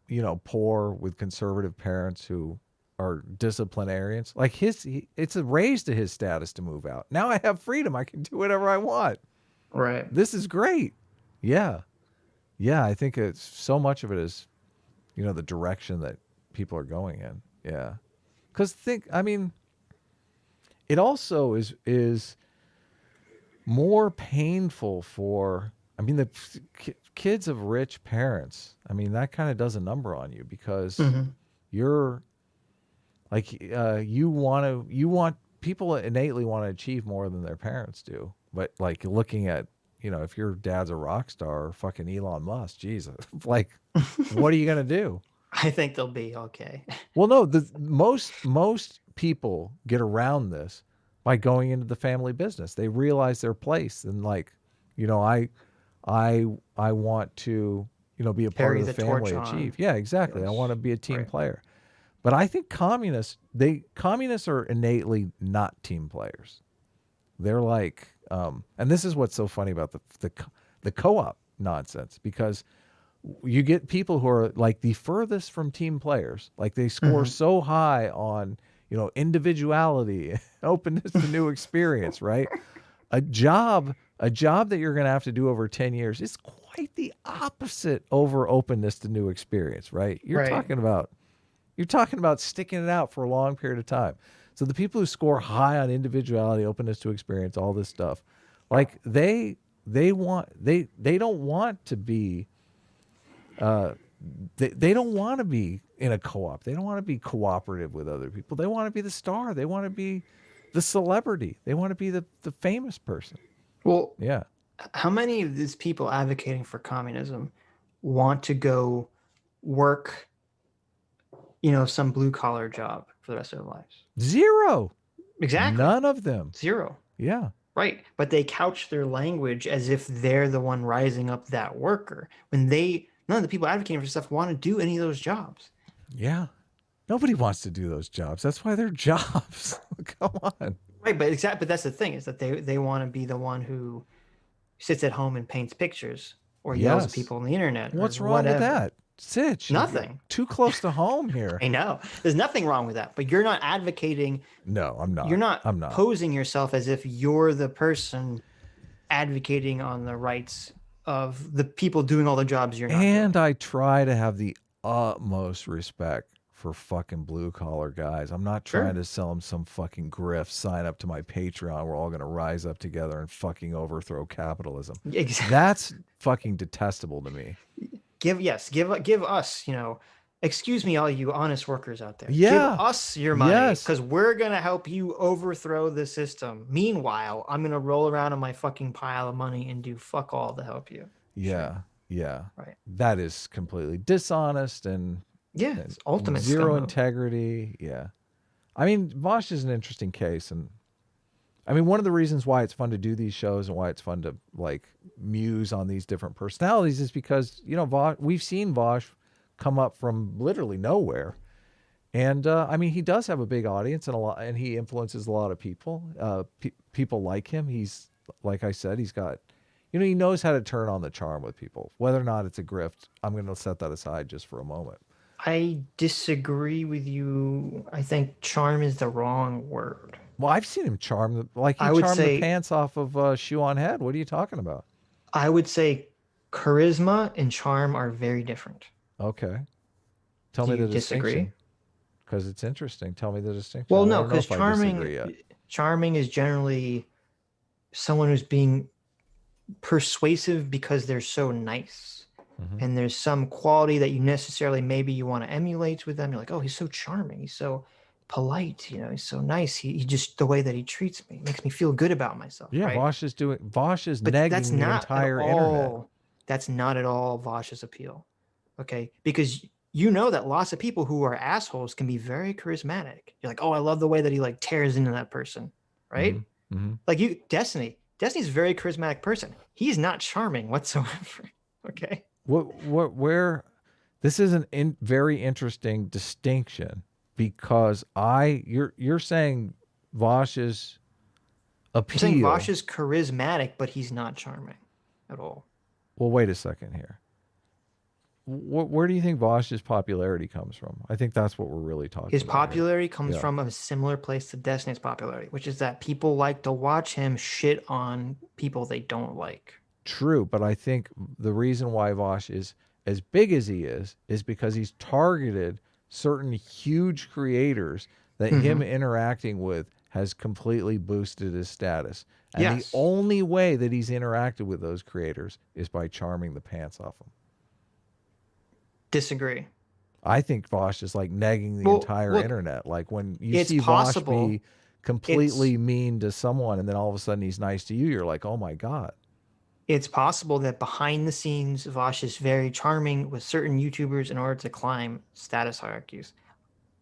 you know, poor with conservative parents who are disciplinarians, like it's a raise to his status to move out. Now I have freedom. I can do whatever I want. Right. This is great. Yeah. Yeah. I think it's so much of it is, you know, the direction that people are going in. Yeah. Because I mean, it also is more painful for, I mean, the kids of rich parents, I mean, that kind of does a number on you, because you're like, people innately want to achieve more than their parents do. But like, looking at, you know, if your dad's a rock star or fucking Elon Musk, Jesus, like, what are you going to do? I think they'll be okay. Well, no, most people get around this by going into the family business. They realize their place, and like, you know, I want to, you know, be a part of the family, achieve. Yeah, exactly. Yes. I want to be a team player. But I think communists are innately not team players. They're like, and this is what's so funny about the co-op nonsense, because you get people who are like the furthest from team players. Like, they score so high on, you know, individuality, openness to new experience, right? a job that you're going to have to do over 10 years is quite the opposite over openness to new experience, right? You're talking about sticking it out for a long period of time. So the people who score high on individuality, openness to experience, all this stuff, like they don't want to be they don't want to be in a co-op. They don't want to be cooperative with other people. They want to be the star. They want to be the celebrity. They want to be the famous person. Well, yeah. How many of these people advocating for communism want to go work, some blue collar job for the rest of their lives? Zero. Exactly. None of them. Zero. Yeah. Right. But they couch their language as if they're the one rising up that worker when none of the people advocating for stuff want to do any of those jobs. Yeah. Nobody wants to do those jobs. That's why they're jobs. Come on. Right. But that's the thing is that they want to be the one who sits at home and paints pictures or yells at people on the internet. What's wrong with that? Sitch. Nothing. Too close to home here. I know. There's nothing wrong with that. But you're not advocating. No, I'm not. I'm not posing yourself as if you're the person advocating on the rights of the people doing all the jobs you're not doing. I try to have the utmost respect for fucking blue collar guys. I'm not trying to sell them some fucking grift. Sign up to my Patreon. We're all going to rise up together and fucking overthrow capitalism. Exactly. That's fucking detestable to me. Give us, excuse me, all you honest workers out there. Yeah. Give us your money because we're going to help you overthrow the system. Meanwhile, I'm going to roll around in my fucking pile of money and do fuck all to help you. Yeah. Sure. Yeah. Right. That is completely dishonest and it's ultimate zero scum. integrity. Yeah. I mean, Vaush is an interesting case. And I mean, one of the reasons why it's fun to do these shows and why it's fun to like muse on these different personalities is because, Vaush, we've seen Vaush come up from literally nowhere. And I mean, he does have a big audience and he influences a lot of people. People like him. He's, like I said, he's got, he knows how to turn on the charm with people. Whether or not it's a grift, I'm going to set that aside just for a moment. I disagree with you. I think charm is the wrong word. Well, I've seen him charm, he charmed the pants off of Shoe on Head. What are you talking about? I would say charisma and charm are very different. Okay. Tell me the distinction. Because it's interesting. Tell me the distinction. Well, no, because charming is generally someone who's being persuasive because they're so nice. Mm-hmm. And there's some quality that maybe you want to emulate with them. You're like, oh, he's so charming. He's so polite. He's so nice. He just, the way that he treats me makes me feel good about myself. Yeah, right? Vaush is negging the entire internet. That's not at all Vaush's appeal. Okay. Because that lots of people who are assholes can be very charismatic. You're like, oh, I love the way that he like tears into that person. Right. Mm-hmm. Mm-hmm. Like Destiny's a very charismatic person. He's not charming whatsoever. Okay. Where this is very interesting distinction because you're saying Vaush's appeal. I'm saying Vaush is charismatic, but he's not charming at all. Well, wait a second here. Where do you think Vaush's popularity comes from? I think that's what we're really talking about. His popularity comes from a similar place to Destiny's popularity, which is that people like to watch him shit on people they don't like. True, but I think the reason why Vaush is as big as he is because he's targeted certain huge creators that him interacting with has completely boosted his status. And the only way that he's interacted with those creators is by charming the pants off them. Disagree. I think Vaush is like negging the entire internet. Like when you see Vaush be completely mean to someone and then all of a sudden he's nice to you, you're like, oh my God. It's possible that behind the scenes, Vaush is very charming with certain YouTubers in order to climb status hierarchies.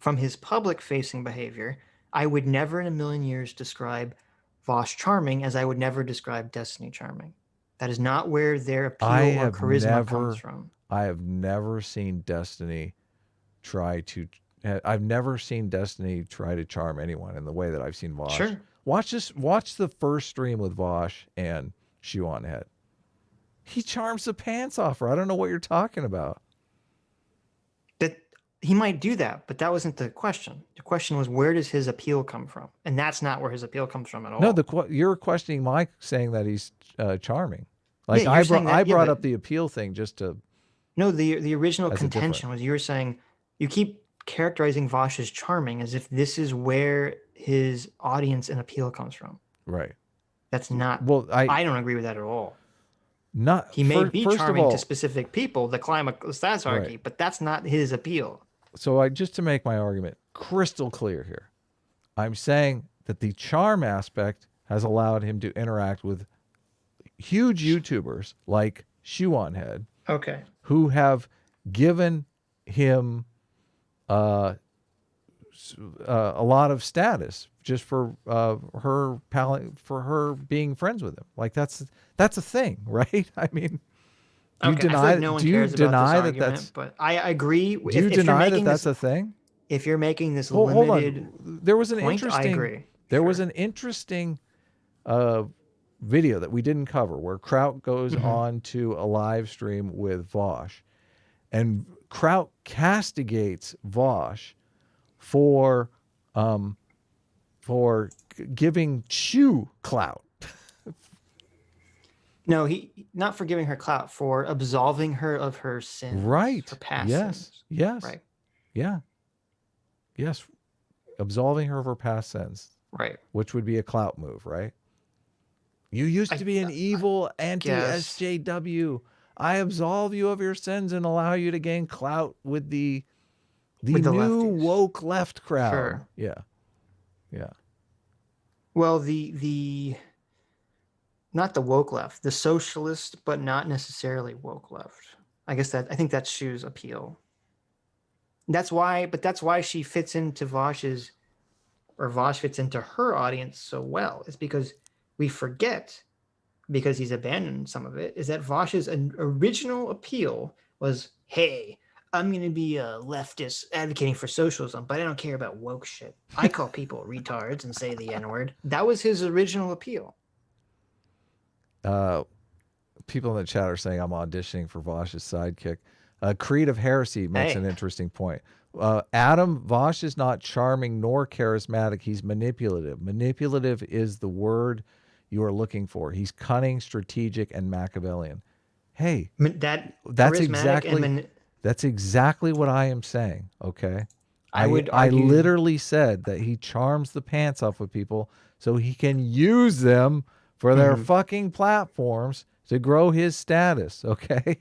From his public-facing behavior, I would never in a million years describe Vaush charming as I would never describe Destiny charming. That is not where their appeal or charisma comes from. I have never seen Destiny try to charm anyone in the way that I've seen Vaush. Sure. Watch the first stream with Vaush and Shoe on Head. He charms the pants off her. I don't know what you're talking about. he might do that, but that wasn't the question. The question was, where does his appeal come from? And that's not where his appeal comes from at all. No, you're questioning Mike saying that he's charming. Like Yeah, I you're saying that- yeah, brought but- up the appeal thing just to. No, the original As a contention was, you were saying, you keep characterizing Vaush as charming as if this is where his audience and appeal comes from. Right. That's not. Well, I don't agree with that at all. not. He may be first of charming all, to specific people, the climate stats hierarchy, but that's not his appeal. So just to make my argument crystal clear here, I'm saying that the charm aspect has allowed him to interact with huge YouTubers like Shoe on Head, Okay. who have given him a lot of status just for her being friends with him. Like that's a thing, right? I mean, do you Okay, I feel deny? like no one do you cares deny about this that argument, that's? but I agree. Do you deny that that's a thing? If you're making this Hold limited on. There was an point, I interesting. agree. There was an interesting video that we didn't cover where Kraut goes on to a live stream with Vaush, and Kraut castigates Vaush for giving Shoe clout. No, he not for giving her clout, for absolving her of her sins. Right. Her past Yes. sins. Yes. Right. Yeah. Yes. Absolving her of her past sins, Right. which would be a clout move, right? You used to be an evil anti-SJW. I absolve you of your sins and allow you to gain clout with the With the new lefties. woke left crowd. Sure. Yeah. Yeah. Well, the not the woke left, the socialist, but not necessarily woke left. I think that's Shu's appeal. That's why she fits into Vaush fits into her audience so well. It's because we forget, because he's abandoned some of it, is that Vaush's original appeal was, hey, I'm going to be a leftist advocating for socialism, but I don't care about woke shit. I call people retards and say the N-word. That was his original appeal. People in the chat are saying I'm auditioning for Vaush's sidekick. Creed of Heresy makes an interesting point. Adam, Vaush is not charming nor charismatic. He's manipulative. Manipulative is the word you are looking for. He's cunning, strategic, and Machiavellian. Hey, that's exactly what I am saying. Okay, I literally said that he charms the pants off of people so he can use them for their fucking platforms to grow his status. Okay,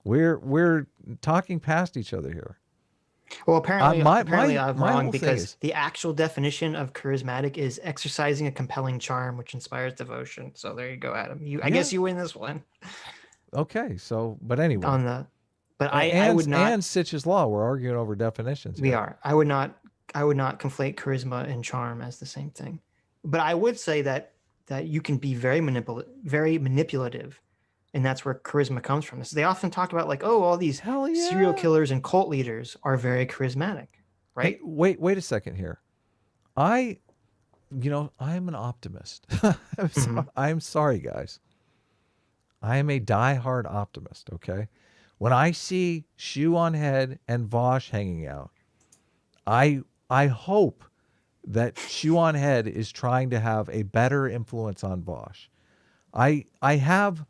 we're talking past each other here. Well, apparently I'm my wrong, whole thing because is- the actual definition of charismatic is exercising a compelling charm which inspires devotion. So there you go, Adam. I guess you win this one. Okay, so but anyway, I would not. And Sitch's law. We're arguing over definitions. We here. are. I would not conflate charisma and charm as the same thing. But I would say that you can be very manipulative, and that's where charisma comes from. So they often talk about, like, oh, all these Hell yeah. serial killers and cult leaders are very charismatic, right? Hey, wait a second here. I'm an optimist. I'm sorry, guys. I am a diehard optimist. Okay, when I see Shoe on Head and Vaush hanging out, I hope that Shoe on Head is trying to have a better influence on Vaush. I have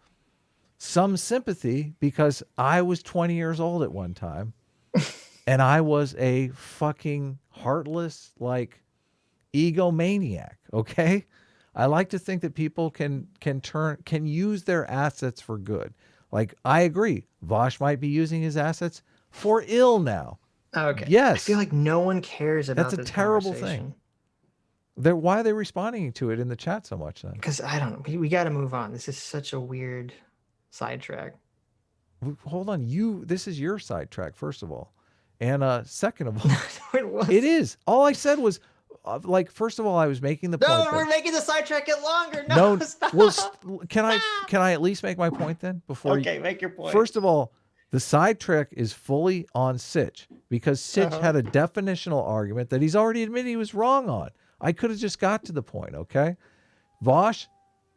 some sympathy because I was 20 years old at one time and I was a fucking heartless, like, egomaniac. Okay. I like to think that people can use their assets for good. Like, I agree. Vaush might be using his assets for ill now. Okay. Yes. I feel like no one cares about That's a terrible thing. Why are they responding to it in the chat so much then? Because I don't know. We got to move on. This is such a weird sidetrack. Hold on. This is your sidetrack, first of all. And second of all, It was. it is. All I said was, first of all, I was making the point. No, that- we're making the sidetrack get longer. No, stop. Well, can I at least make my point then before Okay, make your point. First of all, the sidetrack is fully on Sitch because Sitch had a definitional argument that he's already admitted he was wrong on. I could have just got to the point, okay? Vaush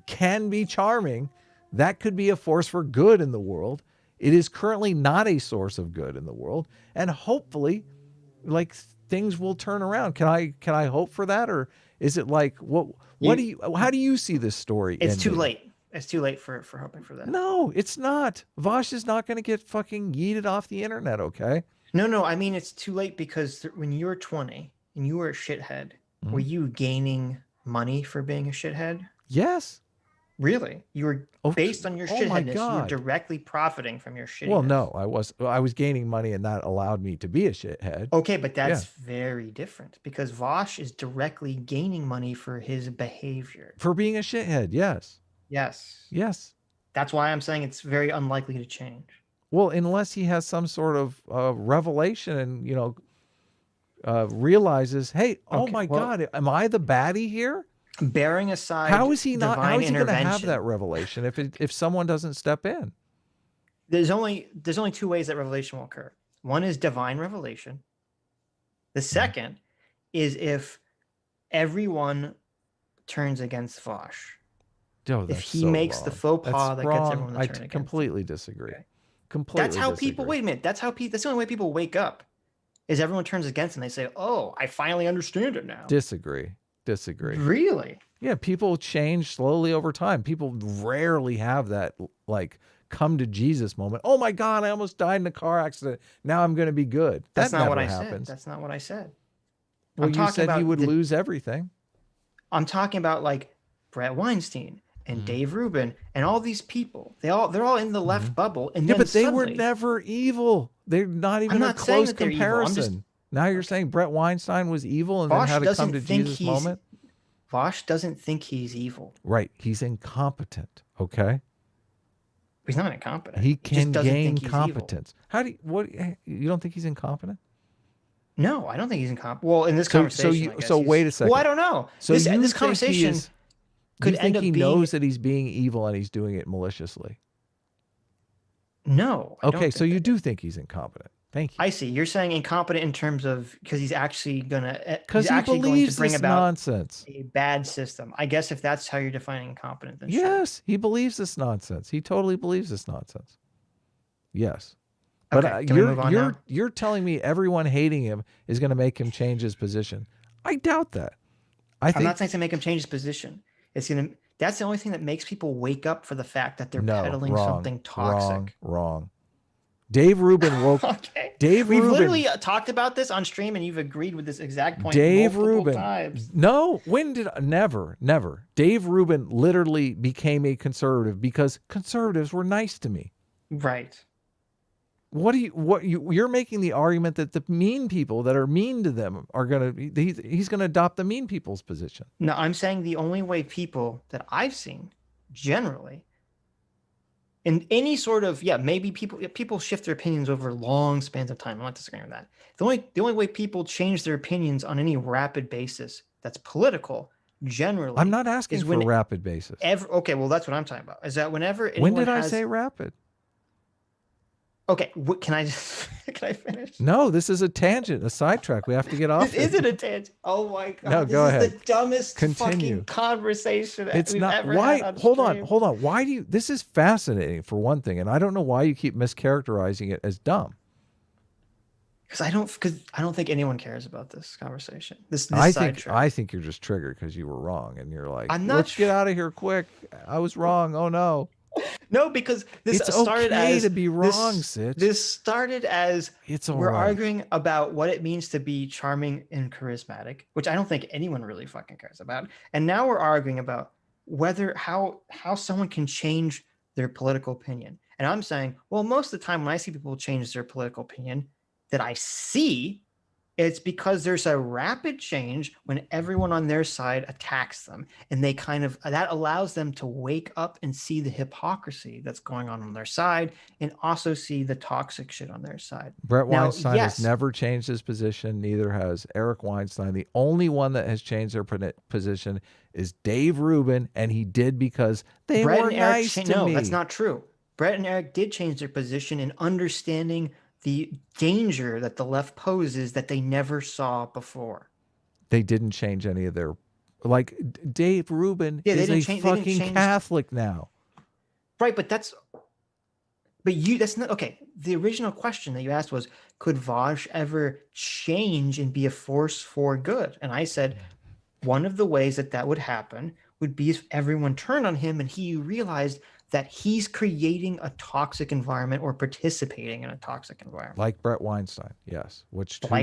can be charming. That could be a force for good in the world. It is currently not a source of good in the world, and hopefully, like, things will turn around. Can I hope for that, or is it like how do you see this story? It's ending? too late. It's too late for hoping for that. No, it's not. Vaush is not going to get fucking yeeted off the internet, okay? No. I mean, it's too late because when you were 20 and you were a shithead, were you gaining money for being a shithead? Yes. Really? You were based on your shitheadness. You were directly profiting from your shittiness. Well, no, I was gaining money, and that allowed me to be a shithead. Okay, but that's very different because Vaush is directly gaining money for his behavior. For being a shithead, yes. Yes. Yes. That's why I'm saying it's very unlikely to change. Well, unless he has some sort of revelation and, realizes, hey, oh my God, am I the baddie here? Bearing aside, how is he going to have that revelation if someone doesn't step in? There's only two ways that revelation will occur. One is divine revelation. The second is if everyone turns against Vaush. Oh, if he makes the faux pas that gets everyone to turn against him. Completely disagree. Okay. Completely. That's how people. Wait a minute. That's the only way people wake up. Is everyone turns against him? They say, "Oh, I finally understand it now." Disagree. Really? Yeah, people change slowly over time. People rarely have that like come to Jesus moment. Oh my God, I almost died in a car accident. Now I'm going to be good. That's not what I happens. said. That's not what I said. Well, you said you would lose everything. I'm talking about like Brett Weinstein and Dave Rubin and all these people. They're all in the left bubble. And but they were never evil. They're not even a close comparison. Now you're saying Brett Weinstein was evil and then had to come to Jesus moment? Vaush doesn't think he's evil. Right. He's incompetent. Okay. He's not incompetent. He can gain competence. How do you don't think he's incompetent? No, I don't think he's incompetent. Well, in this conversation, so wait a second. Well, I don't know. So this conversation could end up being. He knows that he's being evil and he's doing it maliciously. No. Okay, so you do think he's incompetent. Thank you. I see. You're saying incompetent in terms of because he's actually going to bring about nonsense. A bad system. I guess if that's how you're defining incompetent, then yes, sure. He believes this nonsense. He totally believes this nonsense. Yes. But you're telling me everyone hating him is going to make him change his position. I doubt that. I'm not saying to make him change his position. That's the only thing that makes people wake up for the fact that they're peddling something toxic. Wrong. Dave Rubin woke. Okay. We've literally talked about this on stream, and you've agreed with this exact point. Dave Rubin. Times. No, when did never. Dave Rubin literally became a conservative because conservatives were nice to me. Right. You're making the argument that the mean people that are mean to them are he's gonna adopt the mean people's position. No, I'm saying the only way people that I've seen generally. In any sort of maybe people shift their opinions over long spans of time. I'm not disagreeing with that. The only way people change their opinions on any rapid basis that's political generally. I'm not asking for a rapid basis. Okay, well that's what I'm talking about. Is that whenever when did I say rapid? Okay, can I finish? No, this is a tangent, a sidetrack. We have to get off. This isn't a tangent. Oh my God! No, go ahead. This is the dumbest fucking conversation we've ever had on stream. Hold on. Why do you? This is fascinating for one thing, and I don't know why you keep mischaracterizing it as dumb. Because I don't think anyone cares about this conversation. I think you're just triggered because you were wrong, and you're like, let's get out of here quick. I was wrong. Oh no. No, because this started to be wrong, Sid. This started as we're arguing about what it means to be charming and charismatic, which I don't think anyone really fucking cares about. And now we're arguing about how someone can change their political opinion. And I'm saying, well, most of the time when I see people change their political opinion that I see, it's because there's a rapid change when everyone on their side attacks them, and they that allows them to wake up and see the hypocrisy that's going on their side, and also see the toxic shit on their side. Brett Weinstein has never changed his position. Neither has Eric Weinstein. The only one that has changed their position is Dave Rubin, and he did because they were nice to me. No, that's not true. Brett and Eric did change their position in understanding the danger that the left poses that they never saw before. They didn't change any of their, like Dave Rubin is a fucking Catholic now. Right, but that's But that's not okay. The original question that you asked was, could Vaush ever change and be a force for good? And I said, one of the ways that would happen would be if everyone turned on him and he realized that he's creating a toxic environment or participating in a toxic environment. Like Brett Weinstein, yes.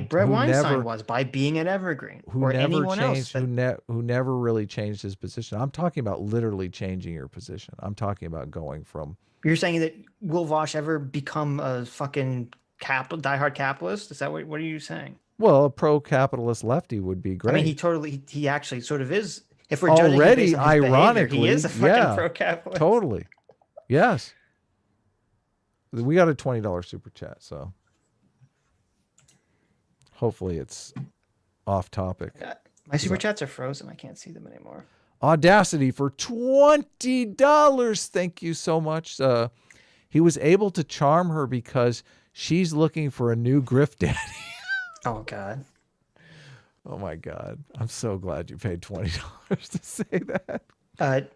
Brett Weinstein was by being an evergreen, or anyone else. Who never really changed his position. I'm talking about literally changing your position. I'm talking about going from... You're saying that will Vaush ever become a fucking diehard capitalist? Is that what are you saying? Well, a pro-capitalist lefty would be great. I mean, he actually sort of is. If we're judging already, him based on his ironically, behavior, he is a fucking pro-capitalist. Totally. Yes. We got a $20 super chat, so hopefully it's off topic. My super chats are frozen. I can't see them anymore. Audacity for $20. Thank you so much. He was able to charm her because she's looking for a new grift daddy. Oh, God. Oh, my God. I'm so glad you paid $20 to say that.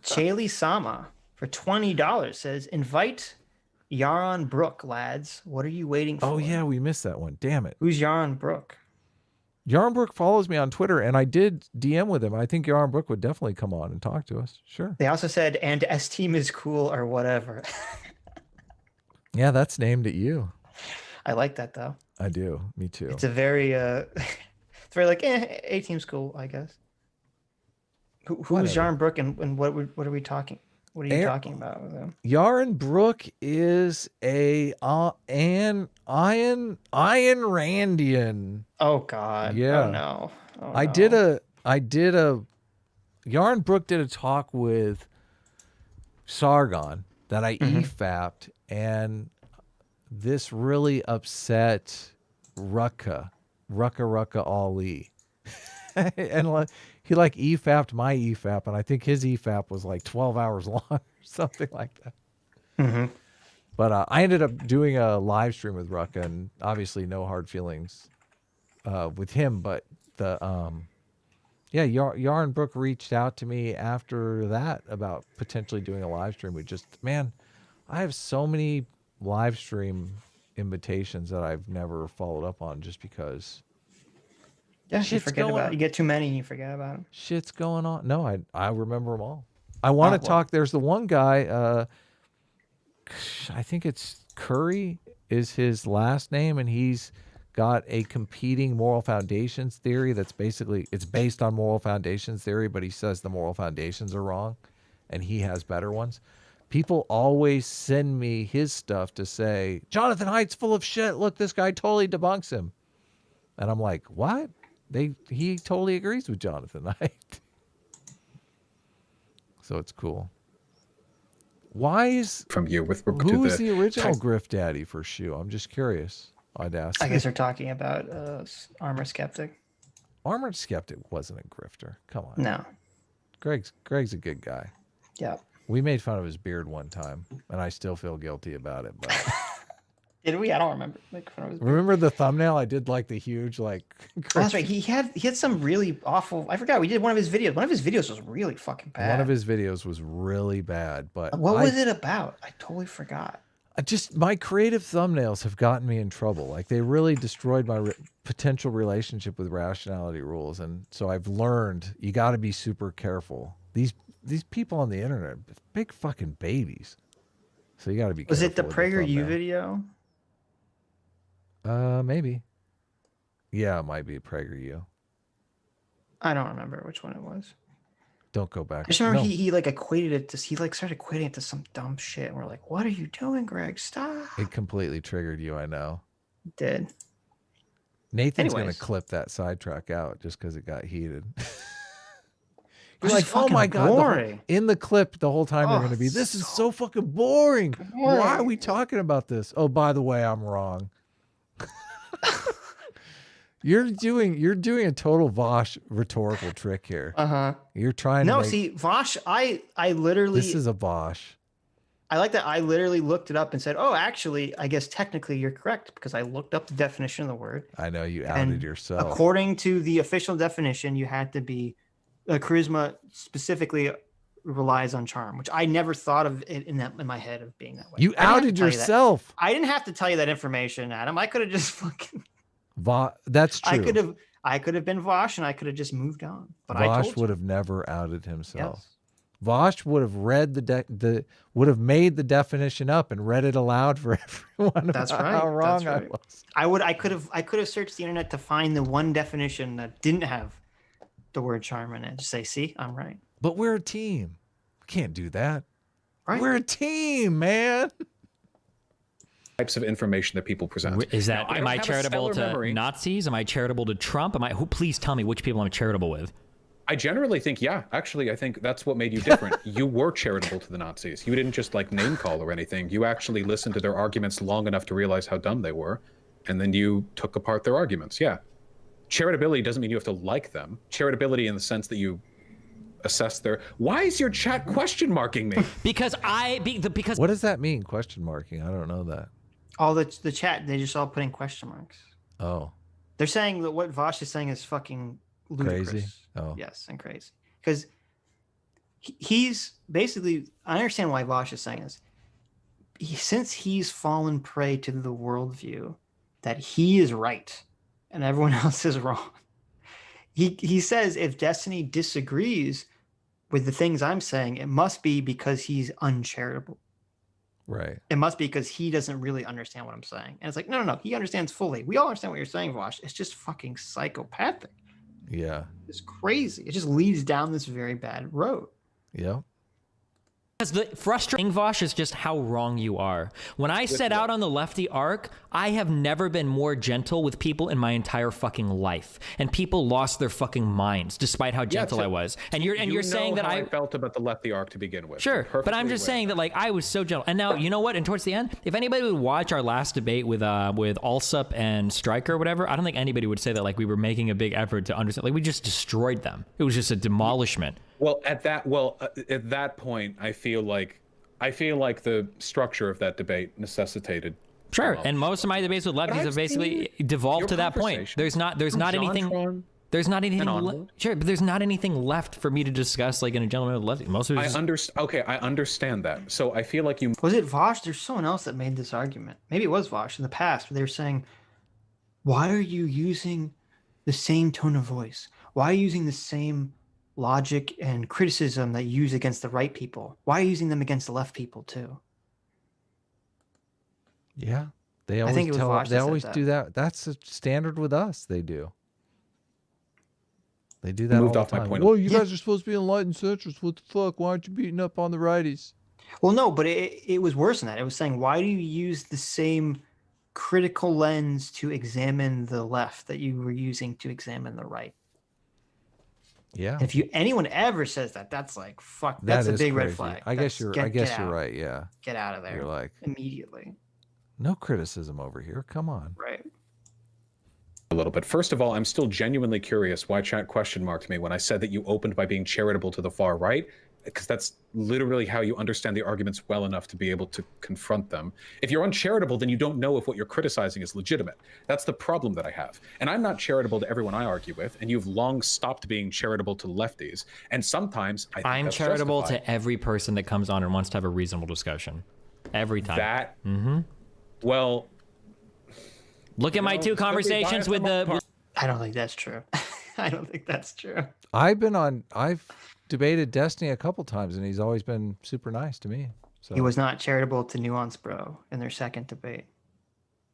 Chaley Sama for $20 says, invite Yaron Brook, lads. What are you waiting for? Oh, yeah, we missed that one. Damn it. Who's Yaron Brook? Yaron Brook follows me on Twitter, and I did DM with him. I think Yaron Brook would definitely come on and talk to us. Sure. They also said, and S-Team is cool or whatever. Yeah, that's named at you. I like that, though. I do. Me too. It's a very, it's very like, A-Team's cool, I guess. Who's Yaron Brook, and what are we talking? What are you talking about with him? Yaron Brook is a Ayn Randian. Oh God. Yeah. Oh no. Oh, I did a Yaron Brook did a talk with Sargon that I e-fapped, and this really upset Rucka Ali. And he like e-fapped my e-fap, and I think his e-fap was like 12 hours long or something like that. But I ended up doing a live stream with Rucka, and obviously no hard feelings with him. But the Yaron Brook reached out to me after that about potentially doing a live stream. I have so many live stream invitations that I've never followed up on just because. Yeah, you forget about it. You get too many and you forget about them. Shit's going on. No, I remember them all. I want to talk. There's the one guy, I think it's Curry is his last name, and he's got a competing moral foundations theory that's basically, it's based on moral foundations theory, but he says the moral foundations are wrong, and he has better ones. People always send me his stuff to say, Jonathan Haidt's full of shit. Look, this guy totally debunks him. And I'm like, what? He totally agrees with Jonathan Haidt. So it's cool. Why is from you with who is the original Grift Daddy for Shu? I'm just curious. Audacity. I guess they're talking about Armor Skeptic. Armor Skeptic wasn't a grifter. Come on. No. Greg's a good guy. Yeah. We made fun of his beard one time, and I still feel guilty about it. But did we? I don't remember. Remember the thumbnail? I did like the huge like. Oh, that's right. He had some really awful. I forgot. We did one of his videos. One of his videos was really fucking bad. One of his videos was really bad. But what was it about? I totally forgot. My creative thumbnails have gotten me in trouble. Like they really destroyed my potential relationship with rationality rules, and so I've learned you got to be super careful. These people on the internet, big fucking babies. So you got to be. Was it the PragerU video? Maybe. Yeah, it might be PragerU. I don't remember which one it was. Don't go back. I just remember he like equated it to, he like started equating it to some dumb shit. And we're like, what are you doing, Greg? Stop. It completely triggered you, I know. It did. Nathan's going to clip that sidetrack out just because it got heated. You're like, oh my God. In the clip, the whole time they're going to be, this is so fucking boring. Why are we talking about this? Oh, by the way, I'm wrong. You're doing a total Vaush rhetorical trick here. You're trying to see, Vaush, I literally. This is a Vaush. I like that. I literally looked it up and said, oh, actually, I guess technically you're correct because I looked up the definition of the word. I know you outed yourself. According to the official definition, you had to be a charisma, specifically relies on charm, which I never thought of it in my head of being that way. You outed yourself. I didn't have to tell you that information, Adam. I could have just fucking. That's true. I could have been Vaush, and I could have just moved on. But Vaush would have never outed himself. Yes. Vaush would have read would have made the definition up and read it aloud for everyone. That's right. How wrong That's right. I was. I could have searched the internet to find the one definition that didn't have the word charm in it. Just say, see, I'm right. But we're a team. We can't do that. Right. We're a team, man. Types of information that people present. Is that Now, am I don't have a charitable stellar to memory. Nazis? Am I charitable to Trump? Please tell me which people I'm charitable with. I generally think, yeah, actually, I think that's what made you different. You were charitable to the Nazis. You didn't just like name call or anything. You actually listened to their arguments long enough to realize how dumb they were. And then you took apart their arguments. Yeah. Charitability doesn't mean you have to like them. Charitability in the sense that you assess their... Why is your chat question marking me? Because What does that mean? Question marking. I don't know that. All the chat, they just all putting question marks. Oh. They're saying that what Vaush is saying is fucking ludicrous. Crazy? Oh. Yes, and crazy. Because he's basically, I understand why Vaush is saying this. Since he's fallen prey to the worldview that he is right and everyone else is wrong, he says if Destiny disagrees with the things I'm saying, it must be because he's uncharitable. Right. It must be because he doesn't really understand what I'm saying. And it's like, no. He understands fully. We all understand what you're saying, Vaush. It's just fucking psychopathic. Yeah. It's crazy. It just leads down this very bad road. Yeah. Because the frustrating, Vaush, is just how wrong you are. When I set out on the lefty arc, I have never been more gentle with people in my entire fucking life, and people lost their fucking minds despite how gentle I was. And you're saying that I felt about the lefty arc to begin with. Sure, but I'm just saying that like I was so gentle. And now you know what? And towards the end, if anybody would watch our last debate with Alsup and Stryker or whatever, I don't think anybody would say that like we were making a big effort to understand. Like we just destroyed them. It was just a demolishment. Well, at that point, I feel like the structure of that debate necessitated. Sure, and most of my debates with lefties have basically devolved to that point. There's not anything. There's not anything. Sure, but there's not anything left for me to discuss like in a gentleman with lefty. Most of it is I understand that. So I feel like you. Was it Vaush? There's someone else that made this argument. Maybe it was Vaush in the past, where they were saying, "Why are you using the same tone of voice? Why are you using the same logic and criticism that you use against the right people? Why are you using them against the left people too?" Yeah. They always think it was Vaush they that always said do that. That's a standard with us. They do. They do that Moved all off the my time. point. Well, you guys are supposed to be enlightened centrists. What the fuck? Why aren't you beating up on the righties? Well, no, but it was worse than that. It was saying, why do you use the same critical lens to examine the left that you were using to examine the right? Yeah. If anyone ever says that, that's like, fuck, that's a big red flag. I guess you're out. right. Yeah. Get out of there. You're like, immediately. no criticism over here. Come on. Right. A little bit. First of all, I'm still genuinely curious why chat question marked me when I said that you opened by being charitable to the far right, because that's literally how you understand the arguments well enough to be able to confront them. If you're uncharitable, then you don't know if what you're criticizing is legitimate. That's the problem that I have. And I'm not charitable to everyone I argue with, and you've long stopped being charitable to lefties. And sometimes I think I'm that's charitable justified. to every person that comes on and wants to have a reasonable discussion. Every time. That, well... Look at my two conversations with the... I don't think that's true. I don't think that's true. I've debated Destiny a couple times, and he's always been super nice to me. So. He was not charitable to Nuance Bro in their second debate.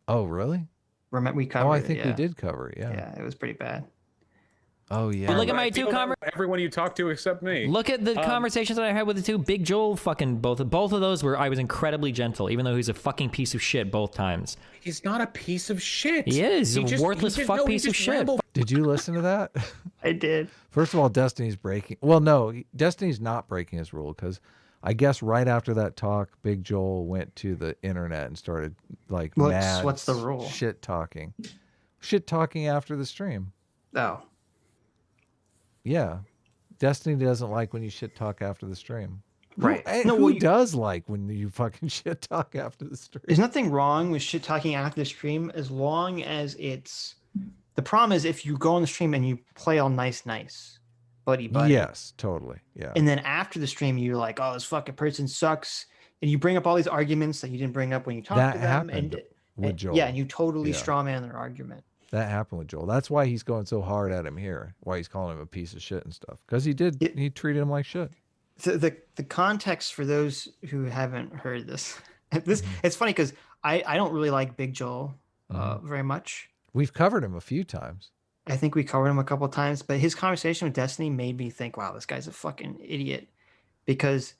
Oh, really? Remember, we covered Oh, I it, think we yeah. did cover it. Yeah. Yeah, it was pretty bad. Oh, yeah. But look at my two People know conversations. everyone you talk to except me. Look at the conversations that I had with the two. Big Joel, fucking both of those were I was incredibly gentle, even though he's a fucking piece of shit both times. He's not a piece of shit. He is. He's a worthless piece of shit. Did you listen to that? I did. First of all, Destiny's breaking. Well, no, Destiny's not breaking his rule because I guess right after that talk, Big Joel went to the internet and started like What's the rule? Shit talking after the stream. Oh. Yeah, Destiny doesn't like when you shit talk after the stream. Right. Who does like when you fucking shit talk after the stream? There's nothing wrong with shit talking after the stream as long as it's... The problem is if you go on the stream and you play all nice, buddy. Yes, totally. Yeah. And then after the stream, you're like, oh, this fucking person sucks. And you bring up all these arguments that you didn't bring up when you talked to them. Happened with Joel. Yeah, and you totally strawman their argument. That happened with Joel. That's why he's going so hard at him here. Why he's calling him a piece of shit and stuff. Because he treated him like shit. The context for those who haven't heard this, it's funny because I don't really like Big Joel very much. We've covered him a few times. I think we covered him a couple of times, but his conversation with Destiny made me think, wow, this guy's a fucking idiot. Because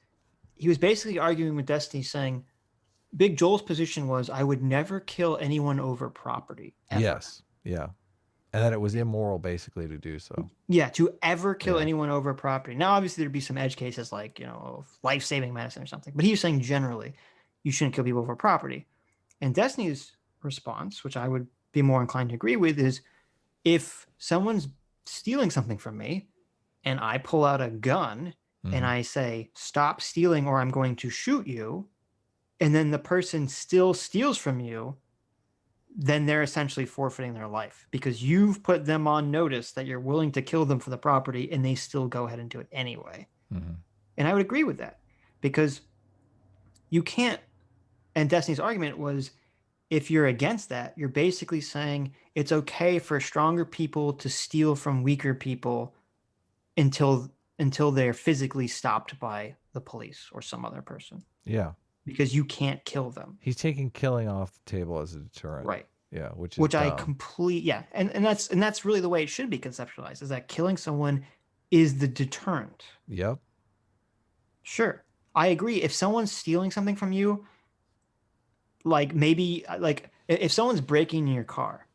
he was basically arguing with Destiny saying, Big Joel's position was, I would never kill anyone over property. Ever. Yes. Yeah. And that it was immoral basically to do so. Yeah, to ever kill anyone over property. Now, obviously, there'd be some edge cases like, life-saving medicine or something. But he was saying generally, you shouldn't kill people over property. And Destiny's response, which I would be more inclined to agree with, is if someone's stealing something from me and I pull out a gun and I say, stop stealing or I'm going to shoot you, and then the person still steals from you, then they're essentially forfeiting their life because you've put them on notice that you're willing to kill them for the property and they still go ahead and do it anyway. And I would agree with that because you can't, and Destiny's argument was, if you're against that, you're basically saying it's okay for stronger people to steal from weaker people until they're physically stopped by the police or some other person. Yeah. Because you can't kill them. He's taking killing off the table as a deterrent. Right. Yeah, which I and that's really the way it should be conceptualized, is that killing someone is the deterrent. Yep. Sure. I agree. If someone's stealing something from you, like maybe like if someone's breaking in your car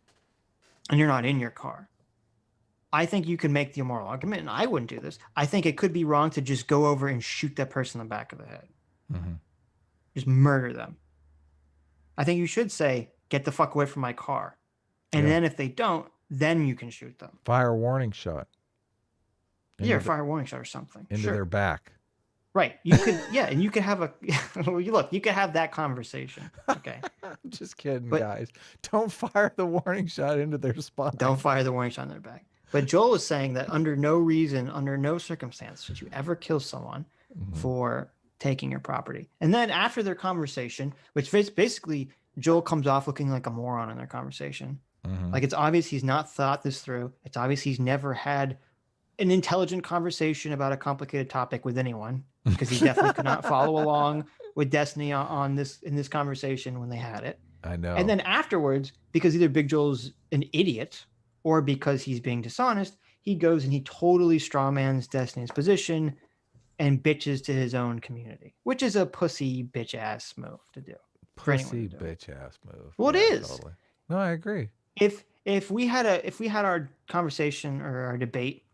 and you're not in your car, I think you can make the immoral argument, and I wouldn't do this. I think it could be wrong to just go over and shoot that person in the back of the head. Just murder them. I think you should say, get the fuck away from my car. And then if they don't, then you can shoot them. Fire a warning shot. Fire a warning shot or something. Into their back. Right. You could, and you could have you could have that conversation. Okay. I'm just kidding, guys. Don't fire the warning shot into their spine. Don't fire the warning shot in their back. But Joel is saying that under no reason, under no circumstance should you ever kill someone for taking your property. And then after their conversation, which basically Joel comes off looking like a moron in their conversation. Like it's obvious he's not thought this through. It's obvious he's never had an intelligent conversation about a complicated topic with anyone, because he definitely could not follow along with Destiny in this conversation when they had it. I know. And then afterwards, because either Big Joel's an idiot or because he's being dishonest, he goes and he totally strawmans Destiny's position and bitches to his own community, which is a pussy bitch ass move to do. Pussy bitch ass move. Well, it is. Totally. No, I agree. If we had our conversation or our debate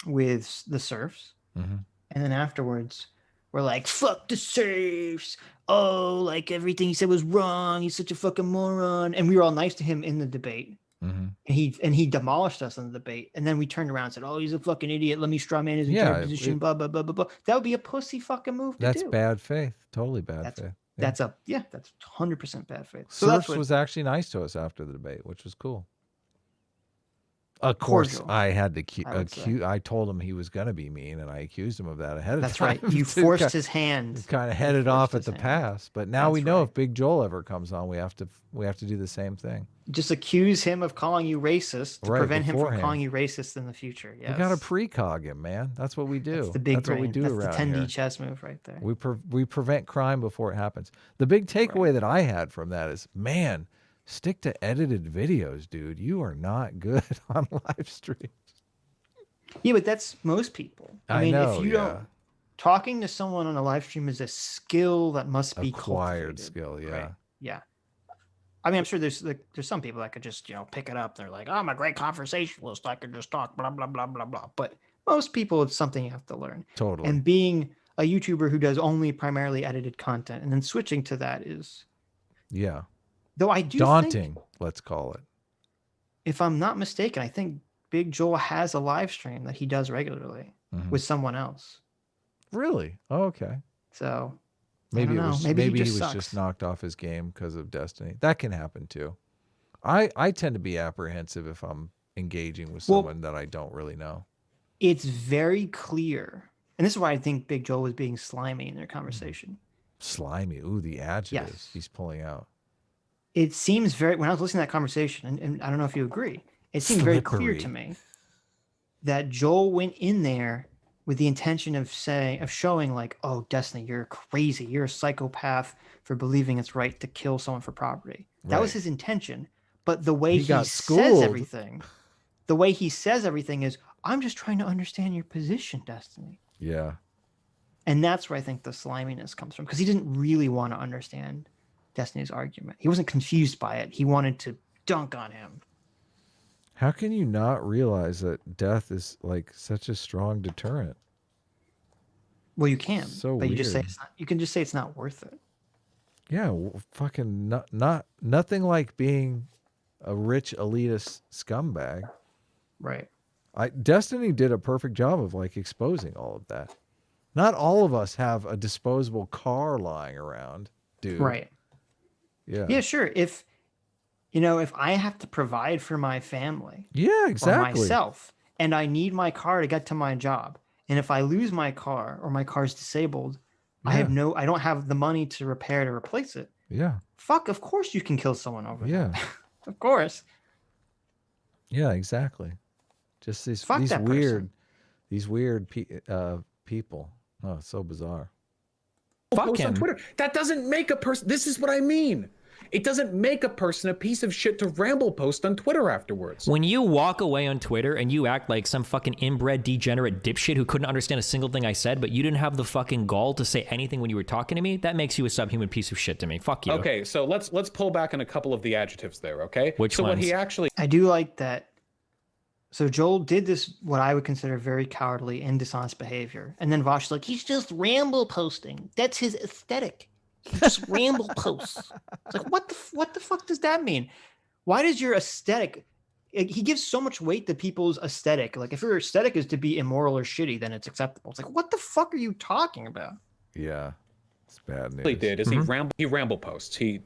with the serfs, and then afterwards we're like, fuck the serfs. Oh, like everything he said was wrong. He's such a fucking moron. And we were all nice to him in the debate. And he demolished us in the debate, and then we turned around and said, "Oh, he's a fucking idiot. Let me strawman his entire position." Blah blah blah blah blah. That would be a pussy fucking move. That's bad faith. Totally bad faith. That's 100% bad faith. So Surfs was actually nice to us after the debate, which was cool. Of course, I had to I told him he was going to be mean, and I accused him of that ahead of time. That's right. You forced his hand. Kind of headed off at the pass, but now we know if Big Joel ever comes on, we have to do the same thing. Just accuse him of calling you racist to prevent him from calling you racist in the future. Yes. We got to precog him, man. That's what we do. That's the big brain. What we do That's around the 10D here. chess move right there. We prevent crime before it happens. The big takeaway that I had from that is, man, stick to edited videos, dude. You are not good on live streams. Yeah, but that's most people. I mean, know, if you don't, talking to someone on a live stream is a skill that must be acquired cultivated, skill. Yeah. Right? Yeah. I mean, I'm sure there's some people that could just, pick it up. They're like, oh, I'm a great conversationalist. I could just talk, blah, blah, blah, blah, blah. But most people, it's something you have to learn. Totally. And being a YouTuber who does only primarily edited content and then switching to that is. Yeah. Though I do daunting, think, let's call it. If I'm not mistaken, I think Big Joel has a live stream that he does regularly with someone else. Really? Oh, okay. So maybe he was sucks. just knocked off his game because of Destiny. That can happen too. I tend to be apprehensive if I'm engaging with someone that I don't really know. it's very clear, and this is why I think Big Joel was being slimy in their conversation. Slimy. Ooh, the adjectives he's pulling out. It seems very, when I was listening to that conversation, and I don't know if you agree, it seemed very clear to me that Joel went in there with the intention of showing like, oh, Destiny, you're crazy. You're a psychopath for believing it's right to kill someone for property. That was his intention. But the way he says everything, is, I'm just trying to understand your position, Destiny. Yeah. And that's where I think the sliminess comes from, because he didn't really want to understand Destiny's argument. He wasn't confused by it. He wanted to dunk on him. How can you not realize that death is like such a strong deterrent? Well, you can, so but weird. you just say it's not. You can just say it's not worth it. Yeah, fucking nothing like being a rich elitist scumbag. Right. Destiny did a perfect job of like exposing all of that. Not all of us have a disposable car lying around, dude. Right. Yeah. Yeah, sure. If I have to provide for my family, yeah, exactly, or myself, and I need my car to get to my job, and if I lose my car or my car's disabled, I don't have the money to repair to replace it. Yeah. Fuck, of course you can kill someone over that. Of course. Yeah, exactly. Just these weird people. Oh, it's so bizarre. Fuck him. On Twitter. That doesn't make a person. This is what I mean. It doesn't make a person a piece of shit to ramble post on Twitter afterwards. When you walk away on Twitter and you act like some fucking inbred, degenerate dipshit who couldn't understand a single thing I said, but you didn't have the fucking gall to say anything when you were talking to me, that makes you a subhuman piece of shit to me. Fuck you. Okay, so let's pull back on a couple of the adjectives there, okay? Which ones? What he actually... I do like that. So Joel did this, what I would consider very cowardly and dishonest behavior. And then Vaush is like, he's just ramble posting. That's his aesthetic. He just ramble posts. It's like, what the fuck does that mean? Why does your aesthetic... He gives so much weight to people's aesthetic. Like, if your aesthetic is to be immoral or shitty, then it's acceptable. It's like, what the fuck are you talking about? Yeah. It's bad news. What he did is he ramble posts. He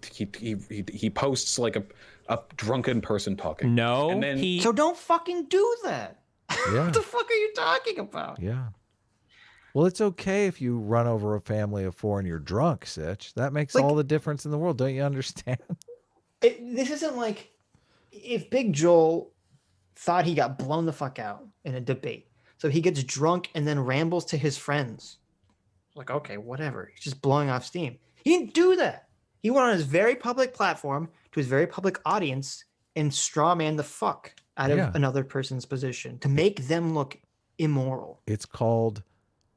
posts like a drunken person talking. No, and then So don't fucking do that. Yeah. What the fuck are you talking about? Yeah. Well, it's okay if you run over a family of 4 and you're drunk, Sitch. That makes all the difference in the world. Don't you understand? This isn't like if Big Joel thought he got blown the fuck out in a debate. So he gets drunk and then rambles to his friends. Like, okay, whatever. He's just blowing off steam. He didn't do that. He went on his very public platform to his very public audience and straw man the fuck out of another person's position to make them look immoral. It's called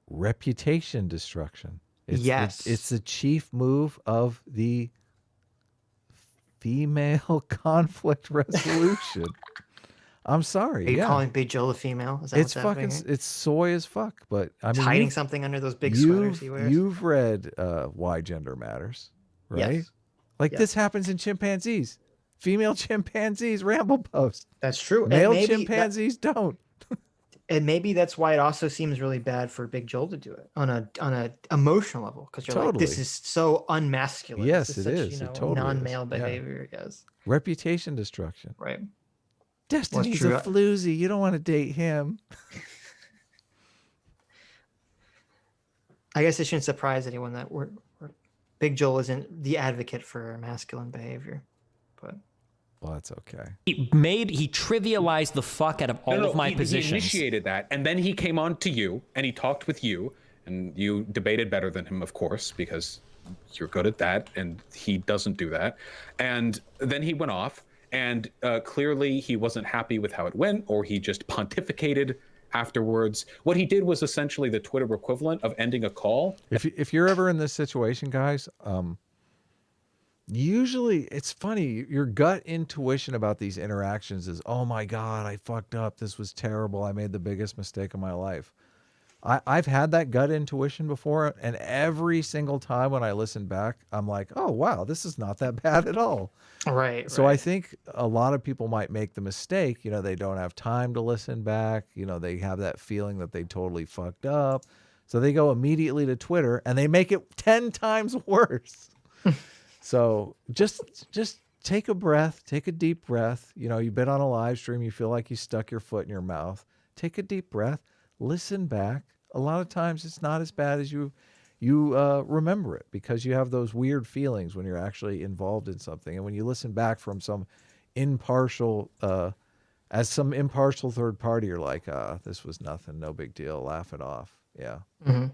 reputation destruction. It's the chief move of the female conflict resolution. I'm sorry. Are you calling Big Joel a female? Is that it's fucking. It's soy as fuck. But I mean, hiding something under those big sweaters he wears. You've read Why Gender Matters, right? Yes. Like this happens in chimpanzees. Female chimpanzees ramble post. That's true. Male chimpanzees don't. And maybe that's why it also seems really bad for Big Joel to do it on a emotional level, because you're like, this is so unmasculine. Yes, this it is. is. Such, It totally non-male behavior. Yes. Reputation destruction. Right. Destiny's a floozy. You don't want to date him. I guess it shouldn't surprise anyone that Big Joel isn't the advocate for masculine behavior, but. Well, that's okay. He trivialized the fuck out of all of my positions. He initiated that, and then he came on to you, and he talked with you, and you debated better than him, of course, because you're good at that, and he doesn't do that. And then he went off, and clearly he wasn't happy with how it went, or he just pontificated afterwards. What he did was essentially the Twitter equivalent of ending a call. If you're ever in this situation, guys, usually it's funny, your gut intuition about these interactions is, oh my God, I fucked up. This was terrible. I made the biggest mistake of my life. I've had that gut intuition before, and every single time when I listen back, I'm like, oh wow, this is not that bad at all. Right. So I think a lot of people might make the mistake, they don't have time to listen back. They have that feeling that they totally fucked up. So they go immediately to Twitter and they make it 10 times worse. So just take a breath, take a deep breath. You've been on a live stream, you feel like you stuck your foot in your mouth. Take a deep breath. listen back. A lot of times it's not as bad as you remember it, because you have those weird feelings when you're actually involved in something. And when you listen back from some impartial, as some impartial third party, you're like, this was nothing, no big deal, laugh it off. Yeah. Mm-hmm.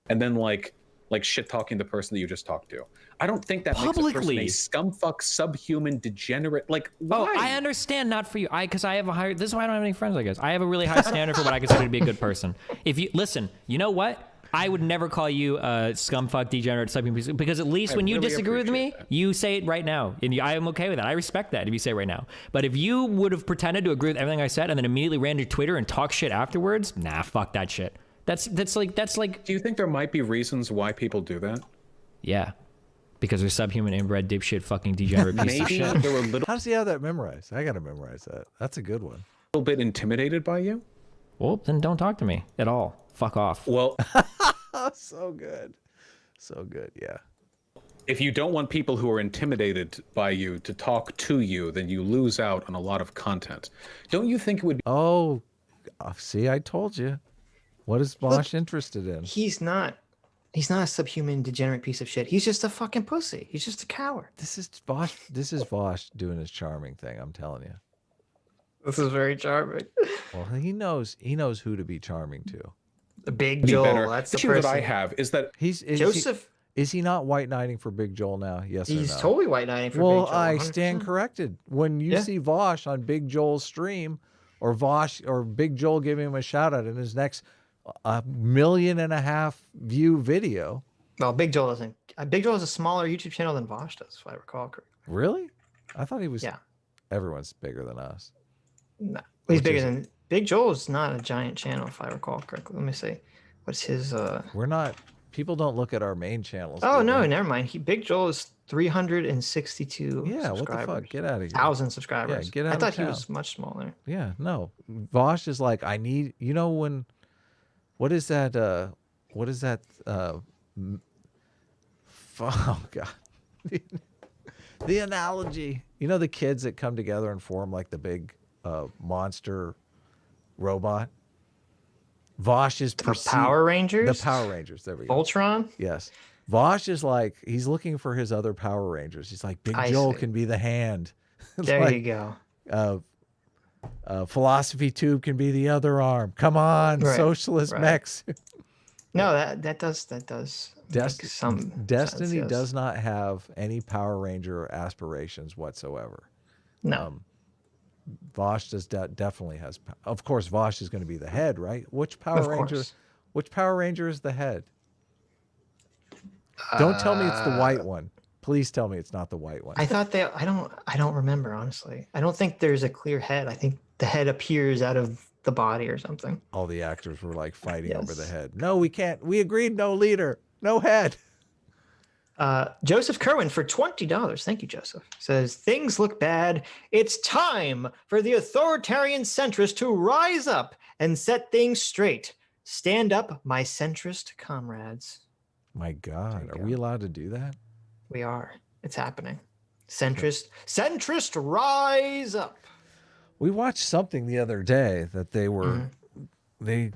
And then like shit talking the person that you just talked to. I don't think that makes a person a scumfuck, subhuman, degenerate. Like, why? Oh, I understand, not for you. Because I have a higher. This is why I don't have any friends. I guess I have a really high standard for what I consider to be a good person. If you listen, you know what? I would never call you a scumfuck, degenerate, subhuman, because at least when you disagree with me, you say it right now, and I am okay with that. I respect that if you say it right now. But if you would have pretended to agree with everything I said and then immediately ran to Twitter and talk shit afterwards, nah, fuck that shit. That's like. Do you think there might be reasons why people do that? Yeah, because they're subhuman, inbred, dipshit, fucking degenerate piece of shit. There were a little How does he have that memorized? I gotta memorize that. That's a good one. bit intimidated by you. Well, then don't talk to me at all. Fuck off. Well, So good, so good. Yeah. if you don't want people who are intimidated by you to talk to you, then you lose out on a lot of content. Don't you think it would be Oh, see, I told you. What is Vaush interested in? He's not a subhuman, degenerate piece of shit. He's just a fucking pussy. He's just a coward. This is Vaush. This is Vaush doing his charming thing. I'm telling you. This is very charming. Well, he knows who to be charming to. The Big Joel. better? That's The the issue person. that I have is that Joseph. Is he not white knighting for Big Joel now? Yes or no? He's totally white knighting for Well, Big Joel. I 100%. stand corrected. When you see Vaush on Big Joel's stream, or Vaush or Big Joel giving him a shout out in his next 1.5 million view video. Well, Big Joel doesn't. Big Joel has a smaller YouTube channel than Vaush does, if I recall correctly. Really? I thought he was. Yeah. Everyone's bigger than us. No, he's Which bigger is- than Big Joel's not a giant channel, if I recall correctly. Let me see. What's his? We're not. People don't look at our main channels. Oh do no, they? never mind. Big Joel is 362. Yeah. What the subscribers. fuck? Get out of here. 1,000 subscribers. get out I of thought he town. was much smaller. Yeah. No. Vaush is like, I need. You know when? What is that? What is that? Oh God. The analogy. You know the kids that come together and form like the big monster robot. Vaush is The Power Rangers? The Power Rangers. There we go. Voltron? Yes. Vaush is like, he's looking for his other Power Rangers. He's like, Big I Joel see. can be the hand. There Like, you go. Philosophy Tube can be the other arm. Come on, Right, socialist right. mechs. No, that does make some Destiny sense, yes. does not have any Power Ranger aspirations whatsoever. No. Vaush definitely has. Of course, Vaush is going to be the head, right? Which Power Of Ranger? course. Which Power Ranger is the head? Don't tell me it's the white one. Please tell me it's not the white one. I thought I don't remember, honestly. I don't think there's a clear head. I think the head appears out of the body or something. All the actors were like fighting over the Yes. head. No, we can't. We agreed. No leader. No head. Joseph Kerwin for $20. Thank you, Joseph. Says, things look bad. It's time for the authoritarian centrist to rise up and set things straight. Stand up, my centrist comrades. My God, There you are we allowed to do that? We are. It's happening. Centrist, rise up. We watched something the other day that they were Mm-hmm.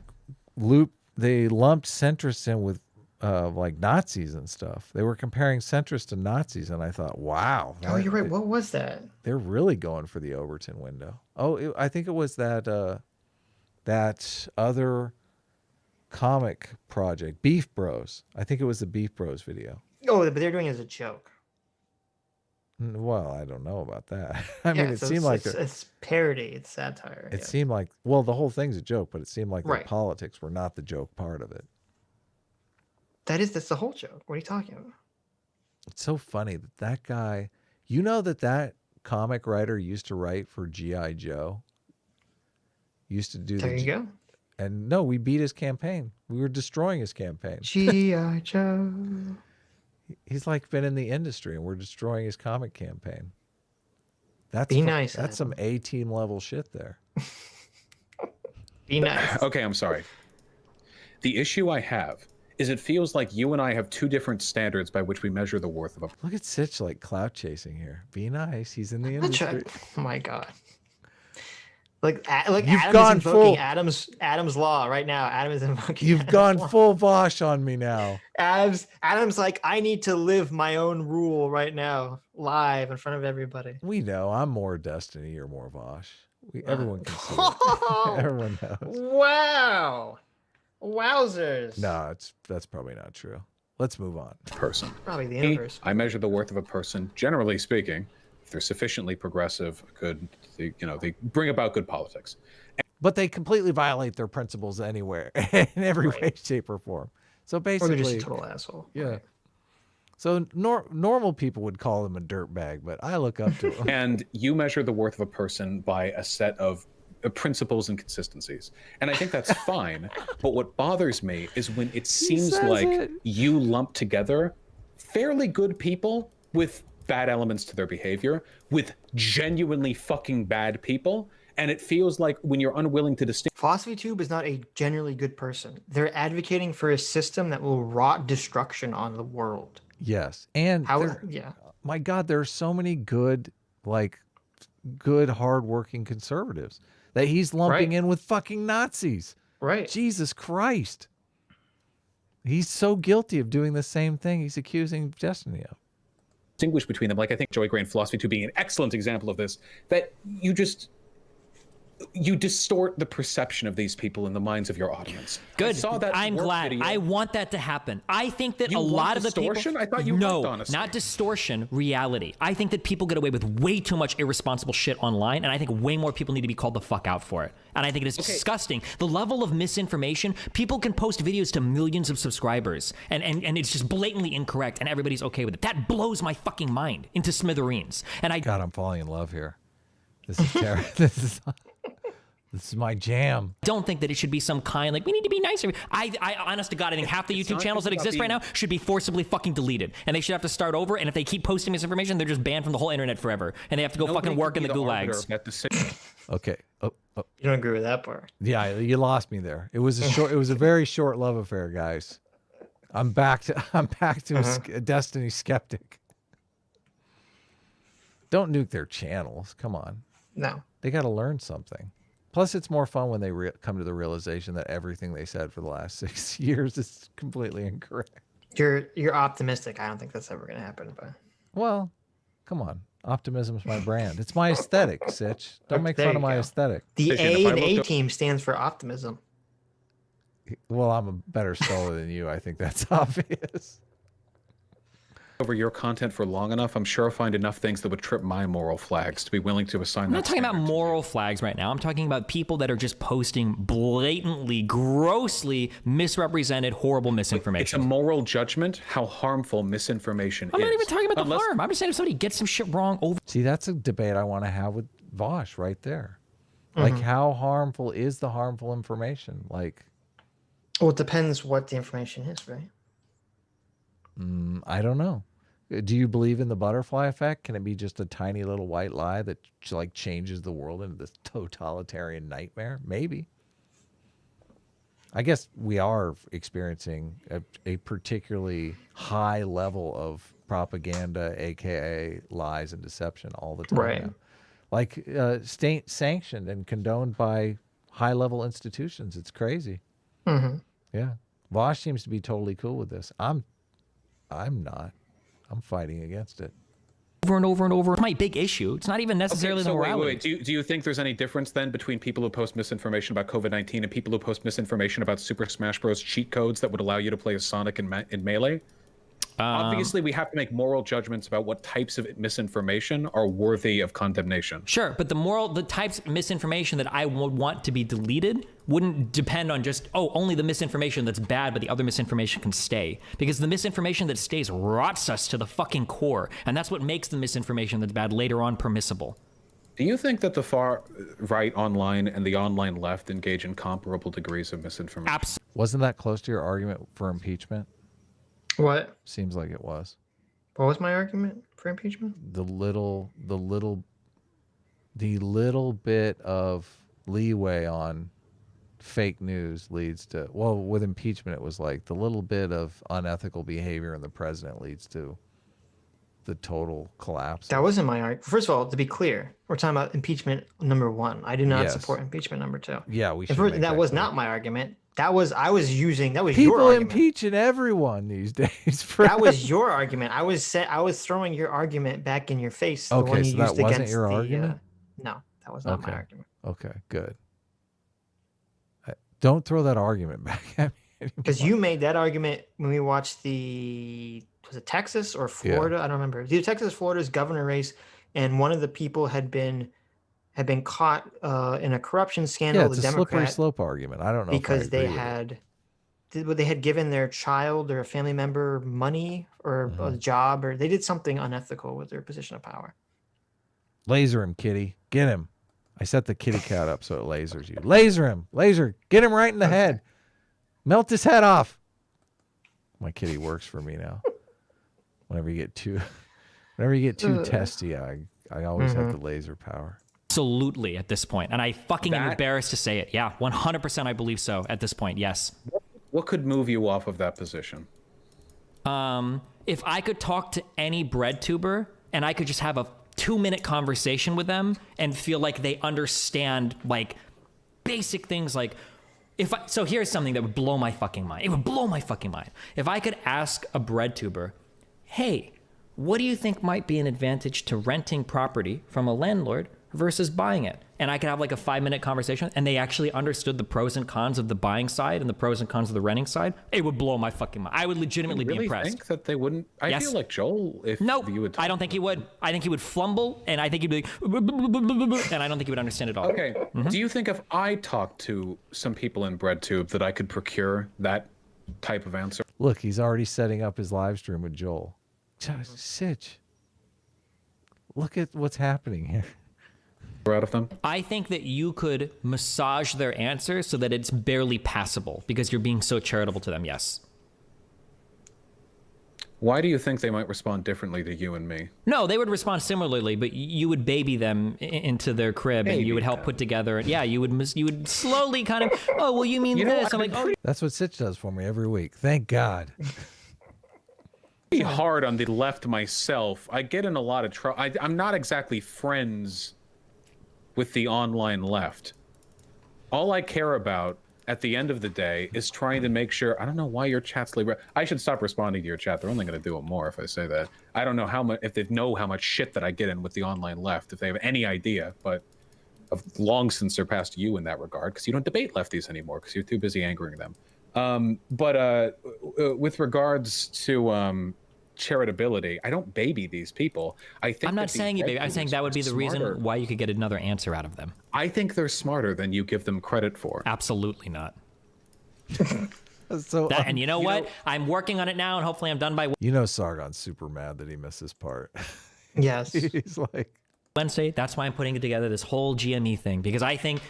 they lumped centrists in with like Nazis and stuff. They were comparing centrists to Nazis, and I thought, wow. Oh, you're right. What was that? They're really going for the Overton window. Oh, I think it was that that other comic project, Beef Bros. I think it was the Beef Bros video. Oh, but they're doing it as a joke. Well, I don't know about that. I mean, it so seemed like it's parody. It's satire. it seemed like, well, the whole thing's a joke, but it seemed like Right. the politics were not the joke part of it. That's the whole joke. What are you talking about? It's so funny that guy, you know, that comic writer used to write for G.I. Joe. Used to do There you go. And no, we beat his campaign. We were destroying his campaign. G.I. Joe. He's like been in the industry and we're destroying his comic campaign. That's Be nice, That's some A-team level shit there. Be nice. Okay, I'm sorry. The issue I have is it feels like you and I have two different standards by which we measure the worth of a. Look at Sitch like clout chasing here. Be nice. He's in the I'm not industry. Oh my God. Like You've Adam gone is invoking full- Adam's law right now. Adam is invoking. You've Adam's gone law. full Vaush on me now. Adam's like, I need to live my own rule right now, live in front of everybody. We know I'm more Destiny, you're more Vaush. Everyone can see it. Everyone knows. Wow. Wowzers. No, that's probably not true. Let's move on. Person. Probably the universe. I measure the worth of a person, generally speaking, if they're sufficiently progressive, they bring about good politics. But they completely violate their principles anywhere, in every way, shape, or form. So Or they're basically, just a total asshole. yeah. So normal people would call him a dirtbag, but I look up to him. And you measure the worth of a person by a set of principles and consistencies. And I think that's fine. But what bothers me is when it seems like you lump together fairly good people with bad elements to their behavior with genuinely fucking bad people. And it feels like when you're unwilling to distinguish. Philosophy Tube is not a generally good person. They're advocating for a system that will wrought destruction on the world. Yes, and Yeah. my God, there are so many good, hardworking conservatives that he's lumping in with fucking Nazis. Right. Jesus Christ. He's so guilty of doing the same thing he's accusing Destiny of. Distinguish between them. Like I think Joey Gray and Philosophy 2 being an excellent example of this, that you distort the perception of these people in the minds of your audience. Good. I saw that I'm glad. video. I want that to happen. I think that You a want lot of the distortion? people. I thought you no, liked honesty. not distortion. Reality. I think that people get away with way too much irresponsible shit online, and I think way more people need to be called the fuck out for it. And I think it is disgusting. The level of misinformation. People can post videos to millions of subscribers, and it's just blatantly incorrect, and everybody's okay with it. That blows my fucking mind into smithereens. And God, I'm falling in love here. This is terrible. This is my jam. Don't think that it should be some kind, like, we need to be nicer. I honest to God, I think half the YouTube channels that exist right now should be forcibly fucking deleted. And they should have to start over. And if they keep posting misinformation, they're just banned from the whole internet forever. And they have to go fucking work in the gulags. Okay. You don't agree with that part. Yeah, you lost me there. It was a very short love affair, guys. I'm back to a Destiny skeptic. Don't nuke their channels. Come on. No. They got to learn something. Plus, it's more fun when they come to the realization that everything they said for the last 6 years is completely incorrect. You're optimistic. I don't think that's ever going to happen. But Well, come on. Optimism's my brand. It's my aesthetic, Sitch. Don't make fun of my aesthetic. The A in A team stands for optimism. Well, I'm a better scholar than you. I think that's obvious. Over your content for long enough, I'm sure I'll find enough things that would trip my moral flags to be willing to assign I'm that. not talking about standard to you. moral flags right now. I'm talking about people that are just posting blatantly, grossly misrepresented, horrible It's misinformation. a moral judgment how harmful misinformation I'm is. not even talking about the Unless- harm. I'm just saying if somebody gets some shit wrong over. See, that's a debate I want to have with Vaush right there. Like, how harmful is the harmful information? Like, Well, it depends what the information is, right? I don't know. Do you believe in the butterfly effect? Can it be just a tiny little white lie that like changes the world into this totalitarian nightmare? Maybe. I guess we are experiencing a particularly high level of propaganda, aka lies and deception, all the time. Right. Now. Like state sanctioned and condoned by high level institutions. It's crazy. Mm-hmm. Yeah. Vaush seems to be totally cool with this. I'm not. I'm fighting against it. and over and over. It's my big issue. It's not even necessarily Okay, so the morality. wait. Do you think there's any difference then between people who post misinformation about COVID-19 and people who post misinformation about Super Smash Bros. Cheat codes that would allow you to play as Sonic in Melee? Obviously, we have to make moral judgments about what types of misinformation are worthy of condemnation. Sure, but the types of misinformation that I would want to be deleted wouldn't depend on just, only the misinformation that's bad, but the other misinformation can stay. Because the misinformation that stays rots us to the fucking core, and that's what makes the misinformation that's bad later on permissible. Do you think that the far right online and the online left engage in comparable degrees of misinformation? Absolutely. Wasn't that close to your argument for impeachment? What? Seems like it was. What was my argument for impeachment? The little bit of leeway on fake news leads to, well, with impeachment, it was like the little bit of unethical behavior in the president leads to the total collapse. That wasn't my argument. First of all, to be clear, we're talking about impeachment number 1. I do not Yes. support impeachment number 2. Yeah, we should. That was not my argument. That was your People argument. impeaching everyone these days. That was your argument. I was throwing your argument back in your face. The Okay, one you so that used wasn't against your the, argument? No, that was not Okay. my argument. Okay, good. Don't throw that argument back at me. Because you made that argument when we watched was it Texas or Florida? I don't remember. Either Texas or Florida's governor race, and one of the people had been caught in a corruption scandal. Yeah, it's the a slippery Democrat, slope argument. I don't know because if I they agree with it. they had given their child or a family member money or a job, or they did something unethical with their position of power. Laser him, kitty. Get him. I set the kitty cat up so it lasers you. Laser him. Laser. Get him right in the head. Melt his head off. My kitty works for me now. Whenever you get too testy, I always have the laser power. Absolutely at this point. And I fucking am embarrassed to say it. Yeah, 100% I believe so at this point, yes. What could move you off of that position? If I could talk to any bread tuber and I could just have a 2-minute conversation with them and feel like they understand like basic things like so here's something that would blow my fucking mind. It would blow my fucking mind. If I could ask a bread tuber, hey, what do you think might be an advantage to renting property from a landlord versus buying it? And I could have like a 5-minute conversation and they actually understood the pros and cons of the buying side and the pros and cons of the renting side. It would blow my fucking mind. I would legitimately be impressed. I think that they wouldn't. I feel like Joel, if you would. I don't think he would. I think he would flumble and I think he'd be like, and I don't think he would understand it all. Okay. Do you think if I talked to some people in BreadTube that I could procure that type of answer? Look, he's already setting up his live stream with Joel. Sitch. Look at what's happening here. Out of them? I think that you could massage their answer so that it's barely passable because you're being so charitable to them. Yes. Why do you think they might respond differently to you and me? No, they would respond similarly, but you would baby them into their crib and you would help put together. Yeah, you would slowly kind of. Oh, well, you mean this? I'm like, oh. That's what Sitch does for me every week. Thank God. Be hard on the left myself. I get in a lot of trouble. I'm not exactly friends with the online left. All I care about at the end of the day is trying to make sure. I don't know why your chat's like. I should stop responding to your chat. They're only going to do it more if I say that. I don't know how much, if they know how much shit that I get in with the online left, if they have any idea, but I've long since surpassed you in that regard because you don't debate lefties anymore because you're too busy angering them. But with regards to charitability, I don't baby these people. I think I'm not saying you baby. I'm saying that would be the reason why you could get another answer out of them. I think they're smarter than you give them credit for. Absolutely not. So, and you know what? I'm working on it now, and hopefully I'm done by Sargon's super mad that he missed this part. Yes. He's like, Wednesday. That's why I'm putting together this whole GME thing because I think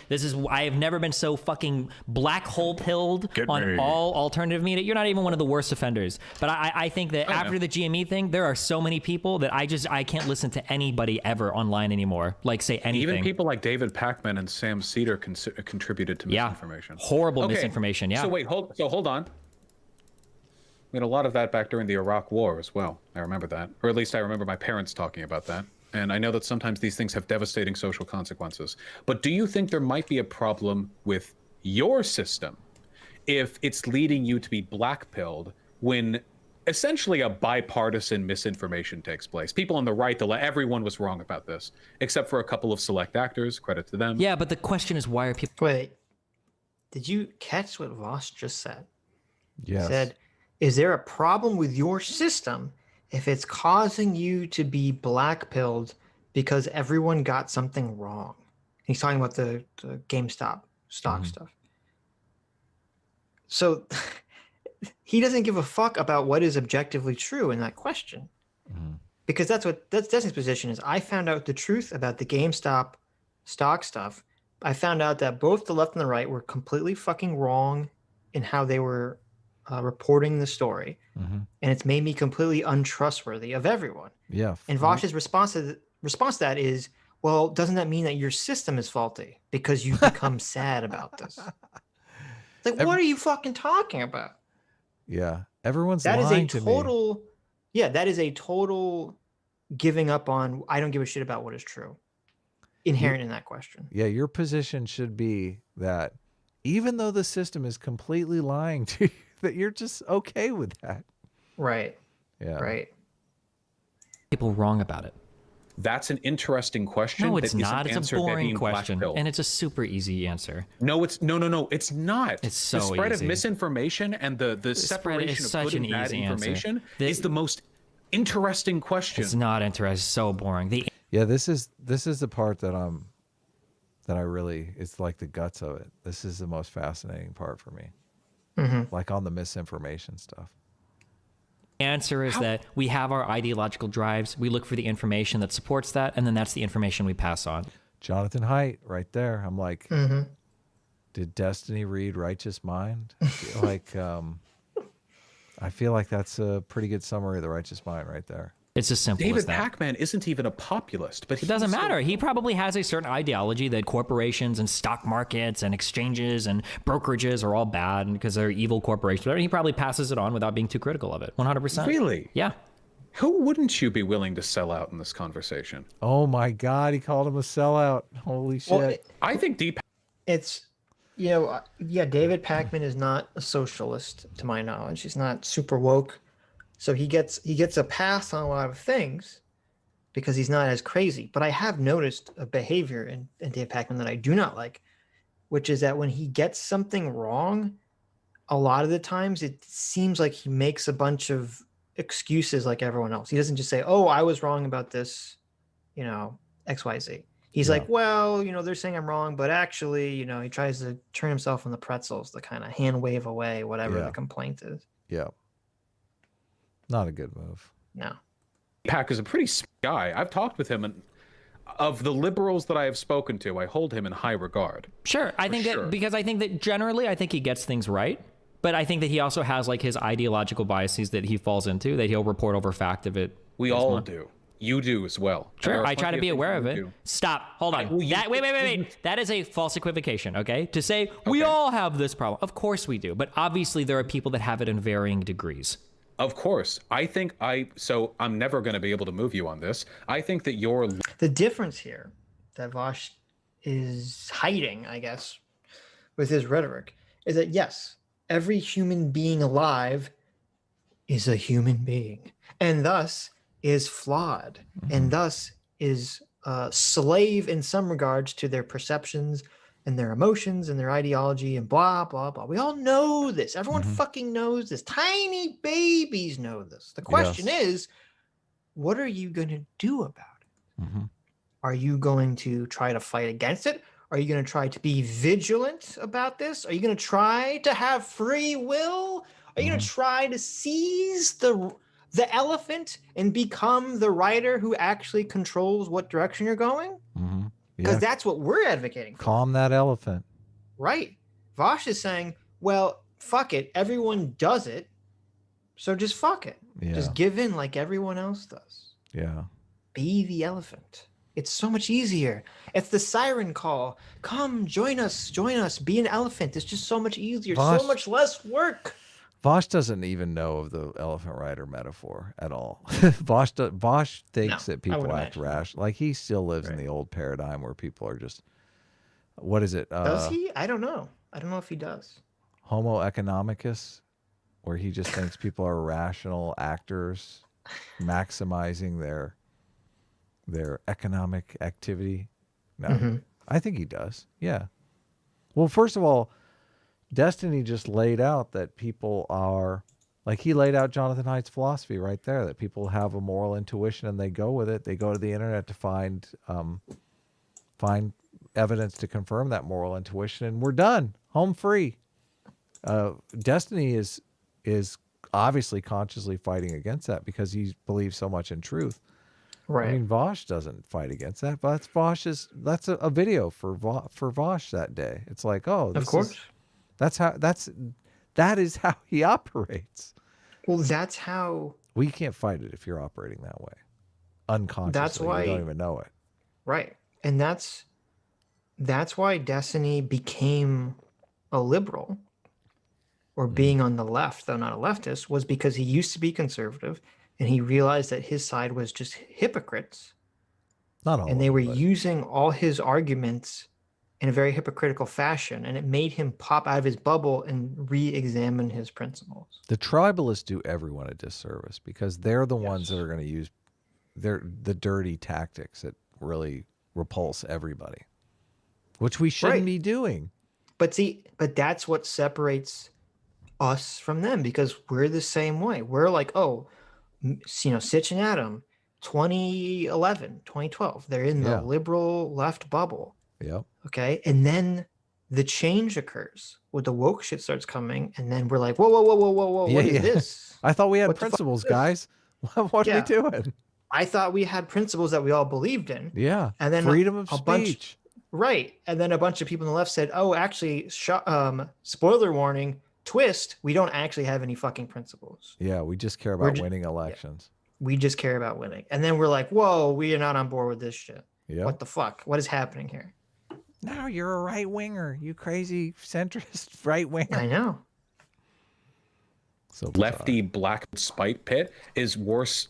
I have never been so fucking black hole pilled on all alternative media. You're not even one of the worst offenders, but I think that after the GME thing, there are so many people that I can't listen to anybody ever online anymore. Like say anything. Even people like David Pacman and Sam Cedar contributed to misinformation. Horrible misinformation. Yeah. So wait, hold on. We had a lot of that back during the Iraq War as well. I remember that, or at least I remember my parents talking about that. And I know that sometimes these things have devastating social consequences. But do you think there might be a problem with your system if it's leading you to be blackpilled when essentially a bipartisan misinformation takes place? People on the right, everyone was wrong about this, except for a couple of select actors. Credit to them. Yeah, but the question is, why are people... Wait, did you catch what Vaush just said? yes. He said, is there a problem with your system if it's causing you to be blackpilled because everyone got something wrong? He's talking about the GameStop stock stuff. So he doesn't give a fuck about what is objectively true in that question. Because that's Destiny's position is. I found out the truth about the GameStop stock stuff. I found out that both the left and the right were completely fucking wrong in how they were reporting the story. And it's made me completely untrustworthy of everyone. Yeah. And Vaush's response to that is, well, doesn't that mean that your system is faulty because you become sad about this? Like, what are you fucking talking about? Yeah. Everyone's That is lying a to me. total, yeah, that is a total giving up on I don't give a shit about what is true inherent in that question. Yeah, your position should be that even though the system is completely lying to you, that you're just okay with that. Right. Yeah. Right. People wrong about it. That's an interesting question. No, it's that not. isn't It's a answered by boring being question, black-pilled. and it's a super easy answer. No, it's no, it's not. It's so the spread easy. of misinformation and the spread separation is of such good an and bad easy answer. information The- is the most interesting question. It's not interesting. So boring. Yeah, this is the part that I really, it's like the guts of it. This is the most fascinating part for me. Like on the misinformation stuff. answer is that we have our ideological drives. We look for the information that supports that, and then that's the information we pass on. Jonathan Haidt, right there. I'm like, did Destiny read Righteous Mind? I feel like that's a pretty good summary of the Righteous Mind right there. It's as simple as David that. Pac-Man isn't even a populist, but It doesn't matter. He probably has a certain ideology that corporations and stock markets and exchanges and brokerages are all bad because they're evil corporations. He probably passes it on without being too critical of it. 100%. Really? Yeah. Who wouldn't you be willing to sell out in this conversation? Oh my God, he called him a sellout. Holy shit. Well, I think Deep. it's, you know, yeah, David Pacman is not a socialist to my knowledge. He's not super woke. So he gets a pass on a lot of things because he's not as crazy. But I have noticed a behavior in Dave Pacman that I do not like, which is that when he gets something wrong, a lot of the times it seems like he makes a bunch of excuses like everyone else. He doesn't just say, oh, I was wrong about this, you know, XYZ. He's like, well, you know, they're saying I'm wrong, but actually, you know, he tries to turn himself on the pretzels to kind of hand wave away whatever the complaint is. Yeah. Not a good move. No. Pac is a pretty smart guy. I've talked with him, and of the liberals that I have spoken to, I hold him in high regard. Sure. I think that because I think that generally I think he gets things right. But I think that he also has like his ideological biases that he falls into that he'll report over fact if it. We all do. You do as well. Sure, I try to be aware of it. Stop. Hold on. Wait. That is a false equivocation, okay? To say we all have this problem. Of course we do. But obviously there are people that have it in varying degrees. Of course. So I'm never going to be able to move you on this. I think that The difference here that Vaush is hiding, I guess, with his rhetoric is that, yes, every human being alive is a human being and thus is flawed and thus is a slave in some regards to their perceptions and their emotions and their ideology and blah, blah, blah. We all know this. Everyone fucking knows this. Tiny babies know this. The question is, what are you going to do about it? Are you going to try to fight against it? Are you going to try to be vigilant about this? Are you going to try to have free will? Are you going to try to seize the elephant and become the rider who actually controls what direction you're going? Because that's what we're advocating for. Calm that elephant. Right. Vaush is saying, well, fuck it. Everyone does it. So just fuck it. Yeah. Just give in like everyone else does. Yeah. Be the elephant. It's so much easier. It's the siren call. Come, join us, be an elephant. It's just so much easier, so much less work. Vaush doesn't even know of the elephant rider metaphor at all. Vaush thinks that people act rash. Like he still lives in the old paradigm where people are just, what is it? Does he? I don't know. I don't know if he does. Homo economicus, where he just thinks people are rational actors maximizing their economic activity. No, I think he does. Yeah. Well, first of all, Destiny just laid out that people are, like he laid out Jonathan Haidt's philosophy right there, that people have a moral intuition and they go with it. They go to the internet to find evidence to confirm that moral intuition, and we're done. Home free. Destiny is obviously consciously fighting against that because he believes so much in truth. Right. I mean, Vaush doesn't fight against that, but that's a video for Vaush that day. It's like, oh, of course. That is how he operates. Well, that's how. We can't fight it if you're operating that way, unconsciously. That's why you don't even know it. Right, and that's why Destiny became a liberal, or being on the left, though not a leftist, was because he used to be conservative. and he realized that his side was just hypocrites. Not all. And they were but... using all his arguments in a very hypocritical fashion, and it made him pop out of his bubble and re-examine his principles. The tribalists do everyone a disservice because they're the ones that are going to use the dirty tactics that really repulse everybody, which we shouldn't be doing. But that's what separates us from them, because we're the same way. We're like, oh, Sitch and Adam, 2011, 2012, they're in the liberal left bubble. Yep. Okay. And then the change occurs with the woke shit starts coming. And then we're like, whoa. What is this? I thought we had principles, guys. What are we doing? I thought we had principles that we all believed in. Yeah. And then freedom of speech. Right. And then a bunch of people on the left said, oh, actually, spoiler warning, twist, we don't actually have any fucking principles. Yeah. We just care about winning elections. We just care about winning. And then we're like, whoa, we are not on board with this shit. Yeah. What the fuck? What is happening here? Now you're a right winger, you crazy centrist right winger. I know. So lefty black spite pit is worse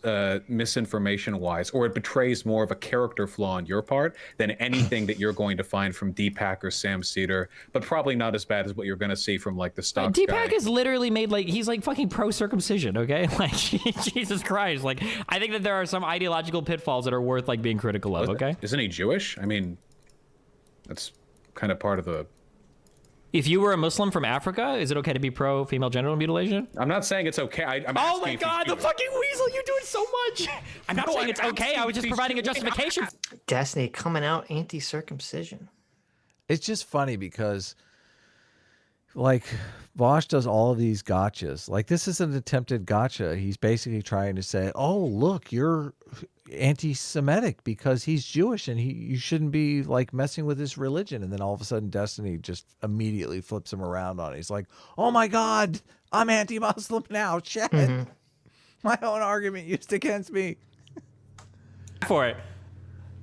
misinformation wise, or it betrays more of a character flaw on your part than anything that you're going to find from Deepak or Sam Cedar, but probably not as bad as what you're going to see from like the stock Deepak is literally made like, he's like fucking pro circumcision, okay? Like Jesus Christ. Like I think that there are some ideological pitfalls that are worth like being critical of, okay? Isn't he Jewish? I mean, that's kind of part of the... If you were a Muslim from Africa, is it okay to be pro female genital mutilation? I'm not saying it's okay. I'm oh my God, the fucking weasel! You do it so much. I'm not saying it's okay. I was just providing a justification. Destiny coming out anti-circumcision. It's just funny because, like, Vaush does all of these gotchas. Like, this is an attempted gotcha. He's basically trying to say, "Oh, look, you're anti-Semitic because he's Jewish and you shouldn't be like messing with his religion." And then all of a sudden Destiny just immediately flips him around on it. He's like, oh my God, I'm anti-Muslim now. Shit. My own argument used against me. For it.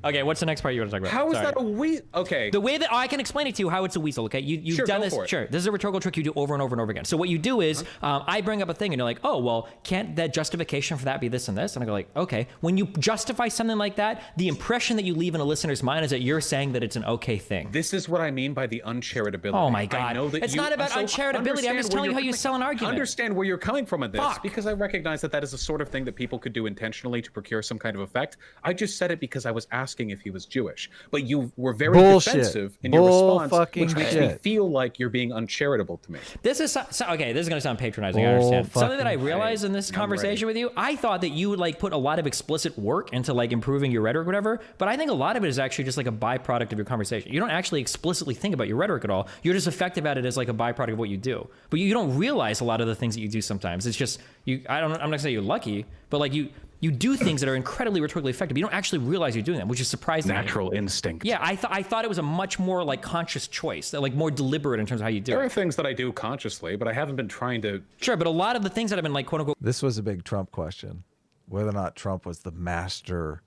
Okay, what's the next part you want to talk about? How is that a weasel? Okay. The way that I can explain it to you how it's a weasel, okay? You've sure, done this. Sure. This is a rhetorical trick you do over and over and over again. So what you do is I bring up a thing and you're like, oh, well, can't that justification for that be this and this? And I go like, okay. When you justify something like that, the impression that you leave in a listener's mind is that you're saying that it's an okay thing. This is what I mean by the uncharitability. Oh my God. I know that it's not about uncharitability. I'm just telling you how you sell an argument. I understand where you're coming from in this because I recognize that that is the sort of thing that people could do intentionally to procure some kind of effect. I just said it because I was asking if he was Jewish. But you were very defensive in your response, which makes me feel like you're being uncharitable to me. This is okay. This is going to sound patronizing. I understand. Something that I realized in this conversation with you, I thought that you would like put a lot of explicit work into like improving your rhetoric, or whatever. But I think a lot of it is actually just like a byproduct of your conversation. You don't actually explicitly think about your rhetoric at all. You're just effective at it as like a byproduct of what you do. But you don't realize a lot of the things that you do sometimes. It's just you. I'm not gonna say you're lucky, but like you do things that are incredibly rhetorically effective. You don't actually realize you're doing them, which is surprising. Natural instinct. Yeah, I thought it was a much more like conscious choice, that like more deliberate in terms of how you do it. There are things that I do consciously, but I haven't been trying to. Sure, but a lot of the things that have been like quote unquote. This was a big Trump question, whether or not Trump was the master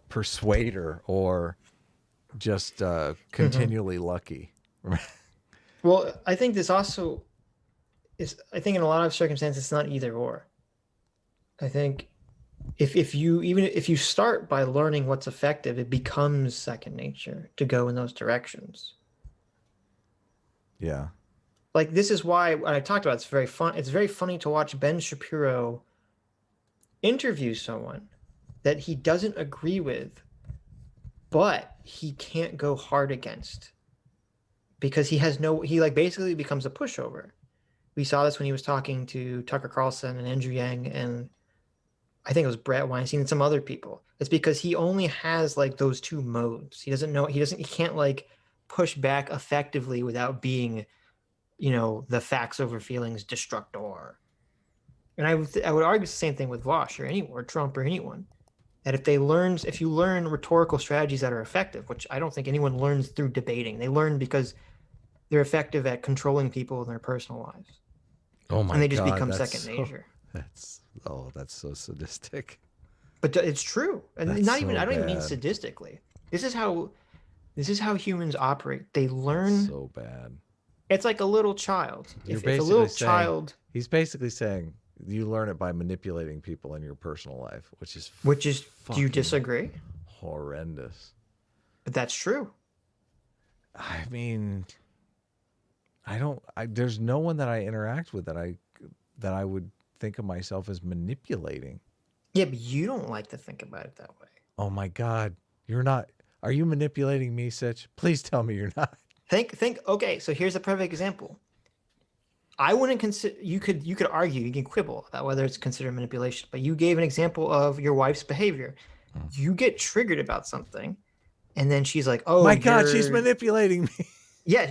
persuader or just continually lucky. Well, I think this also is. I think in a lot of circumstances, it's not either or. I think if you start by learning what's effective, it becomes second nature to go in those directions. Yeah. Like this is why when I talked about it's very fun. It's very funny to watch Ben Shapiro interview someone that he doesn't agree with, but he can't go hard against because he like basically becomes a pushover. We saw this when he was talking to Tucker Carlson and Andrew Yang and I think it was Brett Weinstein and some other people. It's because he only has like those two modes. He can't like push back effectively without being, the facts over feelings destructor. And I would argue the same thing with Vaush or Trump or anyone. That if you learn rhetorical strategies that are effective, which I don't think anyone learns through debating. They learn because they're effective at controlling people in their personal lives. Oh my God. And they just become second nature. That's so sadistic. But it's true. And That's I don't so even mean bad. sadistically. This is how humans operate. They learn. So bad. It's like a little child. You're If a little basically saying- child. He's basically saying You learn it by manipulating people in your personal life, which is do you disagree? Horrendous. But that's true. I mean, there's no one that I interact with that I would think of myself as manipulating. Yeah, but you don't like to think about it that way. Oh my God. You're not. Are you manipulating me, Sitch? Please tell me you're not. Okay, so here's a perfect example. I wouldn't consider, you could argue, you can quibble about whether it's considered manipulation, but you gave an example of your wife's behavior. You get triggered about something, and then she's like, oh my God, she's manipulating me. Yeah,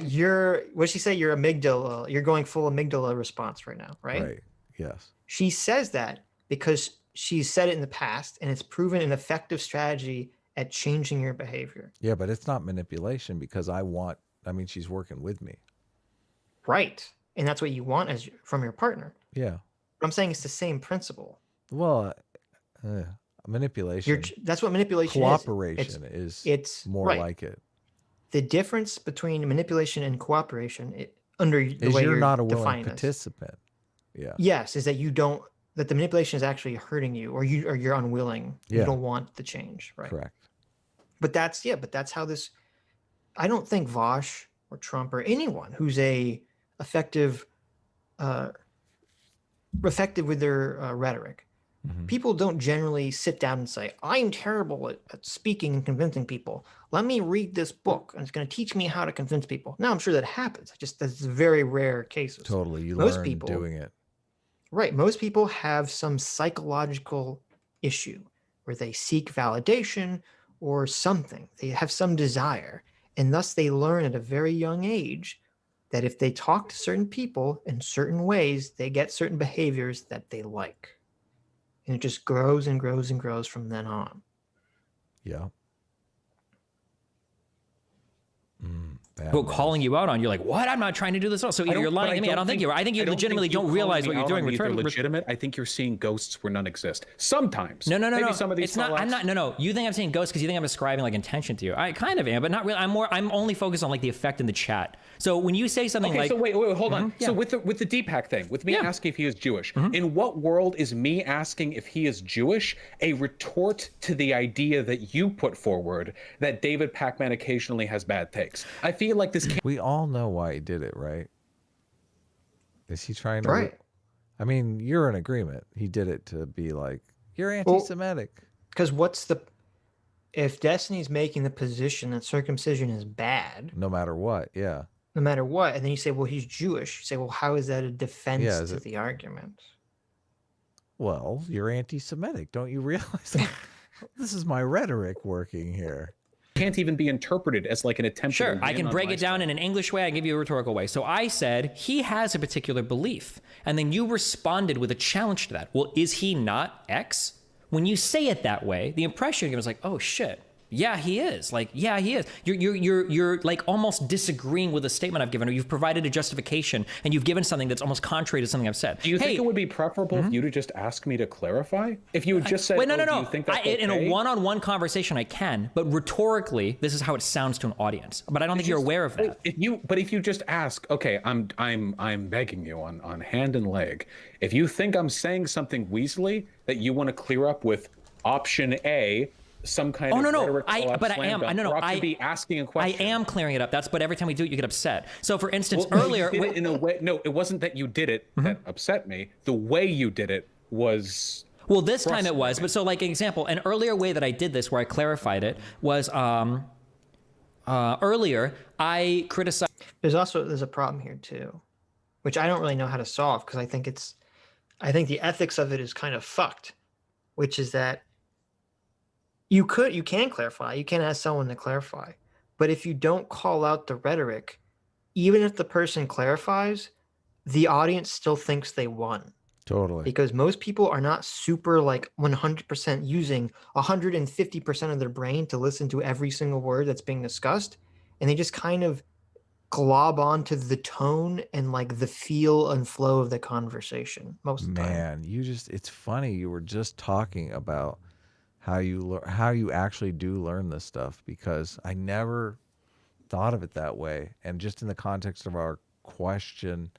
what'd she say? You're amygdala, you're going full amygdala response right now, right? Right, yes. She says that because she's said it in the past, and it's proven an effective strategy at changing your behavior. Yeah, but it's not manipulation because she's working with me. Right. And that's what you want from your partner. Yeah. But I'm saying it's the same principle. Well, manipulation. That's what manipulation cooperation is. It's more right. like it. The difference between manipulation and cooperation, under the way you're not a willing defining participant. This. Yeah. Yes, is that that the manipulation is actually hurting you, or you're unwilling. Yeah. You don't want the change, right? Correct. But that's how this. I don't think Vaush or Trump or anyone who's effective with their rhetoric. Mm-hmm. People don't generally sit down and say, I'm terrible at speaking and convincing people. Let me read this book and it's going to teach me how to convince people. Now, I'm sure that happens. That's very rare cases. Totally. You learn doing it. Right. Most people have some psychological issue where they seek validation or something. They have some desire, and thus they learn at a very young age that if they talk to certain people in certain ways, they get certain behaviors that they like. And it just grows and grows and grows from then on. Yeah. Well, calling you out on, you're like, what? I'm not trying to do this. So either you're lying to me. I don't think you are. I think you legitimately don't realize what you're doing. Legitimate. I think you're seeing ghosts where none exist. Sometimes. No. Maybe some of these it's not. I'm not. No. You think I'm seeing ghosts because you think I'm ascribing like intention to you. I kind of am, but not really. I'm only focused on like the effect in the chat. So when you say something like, so wait, hold on. Yeah. So with the Deepak thing, with me asking if he is Jewish, in what world is me asking if he is Jewish a retort to the idea that you put forward that David Pacman occasionally has bad takes? I feel like this. We all know why he did it, right? Is he trying to? Right. I mean, you're in agreement. He did it to be like, you're anti-Semitic. Because if Destiny's making the position that circumcision is bad, no matter what, yeah. No matter what, and then you say, well, he's Jewish. You say, well, how is that a defense to the argument? Well, you're anti-Semitic. Don't you realize that? This is my rhetoric working here. Can't even be interpreted as like an attempt. Sure, I can break it down in an English way. I give you a rhetorical way. So I said he has a particular belief, and then you responded with a challenge to that. Well, is he not X? When you say it that way, the impression is like, oh shit, yeah, he is. Like, yeah, he is. You're like almost disagreeing with a statement I've given, or you've provided a justification, and you've given something that's almost contrary to something I've said. Do you think it would be preferable if you to just ask me to clarify? If you had just said, no. Do you think that's okay? In a one-on-one conversation, I can, but rhetorically, this is how it sounds to an audience. But I don't think you're aware of that. If you just ask, okay, I'm begging you on hand and leg. If you think I'm saying something weaselly that you want to clear up with option A, some kind of rhetoric, I am be asking a question. I am clearing it up. But every time we do it, you get upset. So for instance, earlier you did it in a way. No, it wasn't that you did it that upset me. The way you did it was. Well, this time it was. But so like an example, an earlier way that I did this, where I clarified it, was earlier I criticized. There's a problem here too, which I don't really know how to solve because I think the ethics of it is kind of fucked, which is that. You can clarify. You can ask someone to clarify. But if you don't call out the rhetoric, even if the person clarifies, the audience still thinks they won. Totally. Because most people are not super like 100% using 150% of their brain to listen to every single word that's being discussed. And they just kind of glob onto the tone and like the feel and flow of the conversation most of the time. Man, it's funny. You were just talking about how you actually do learn this stuff, because I never thought of it that way. And just in the context of our question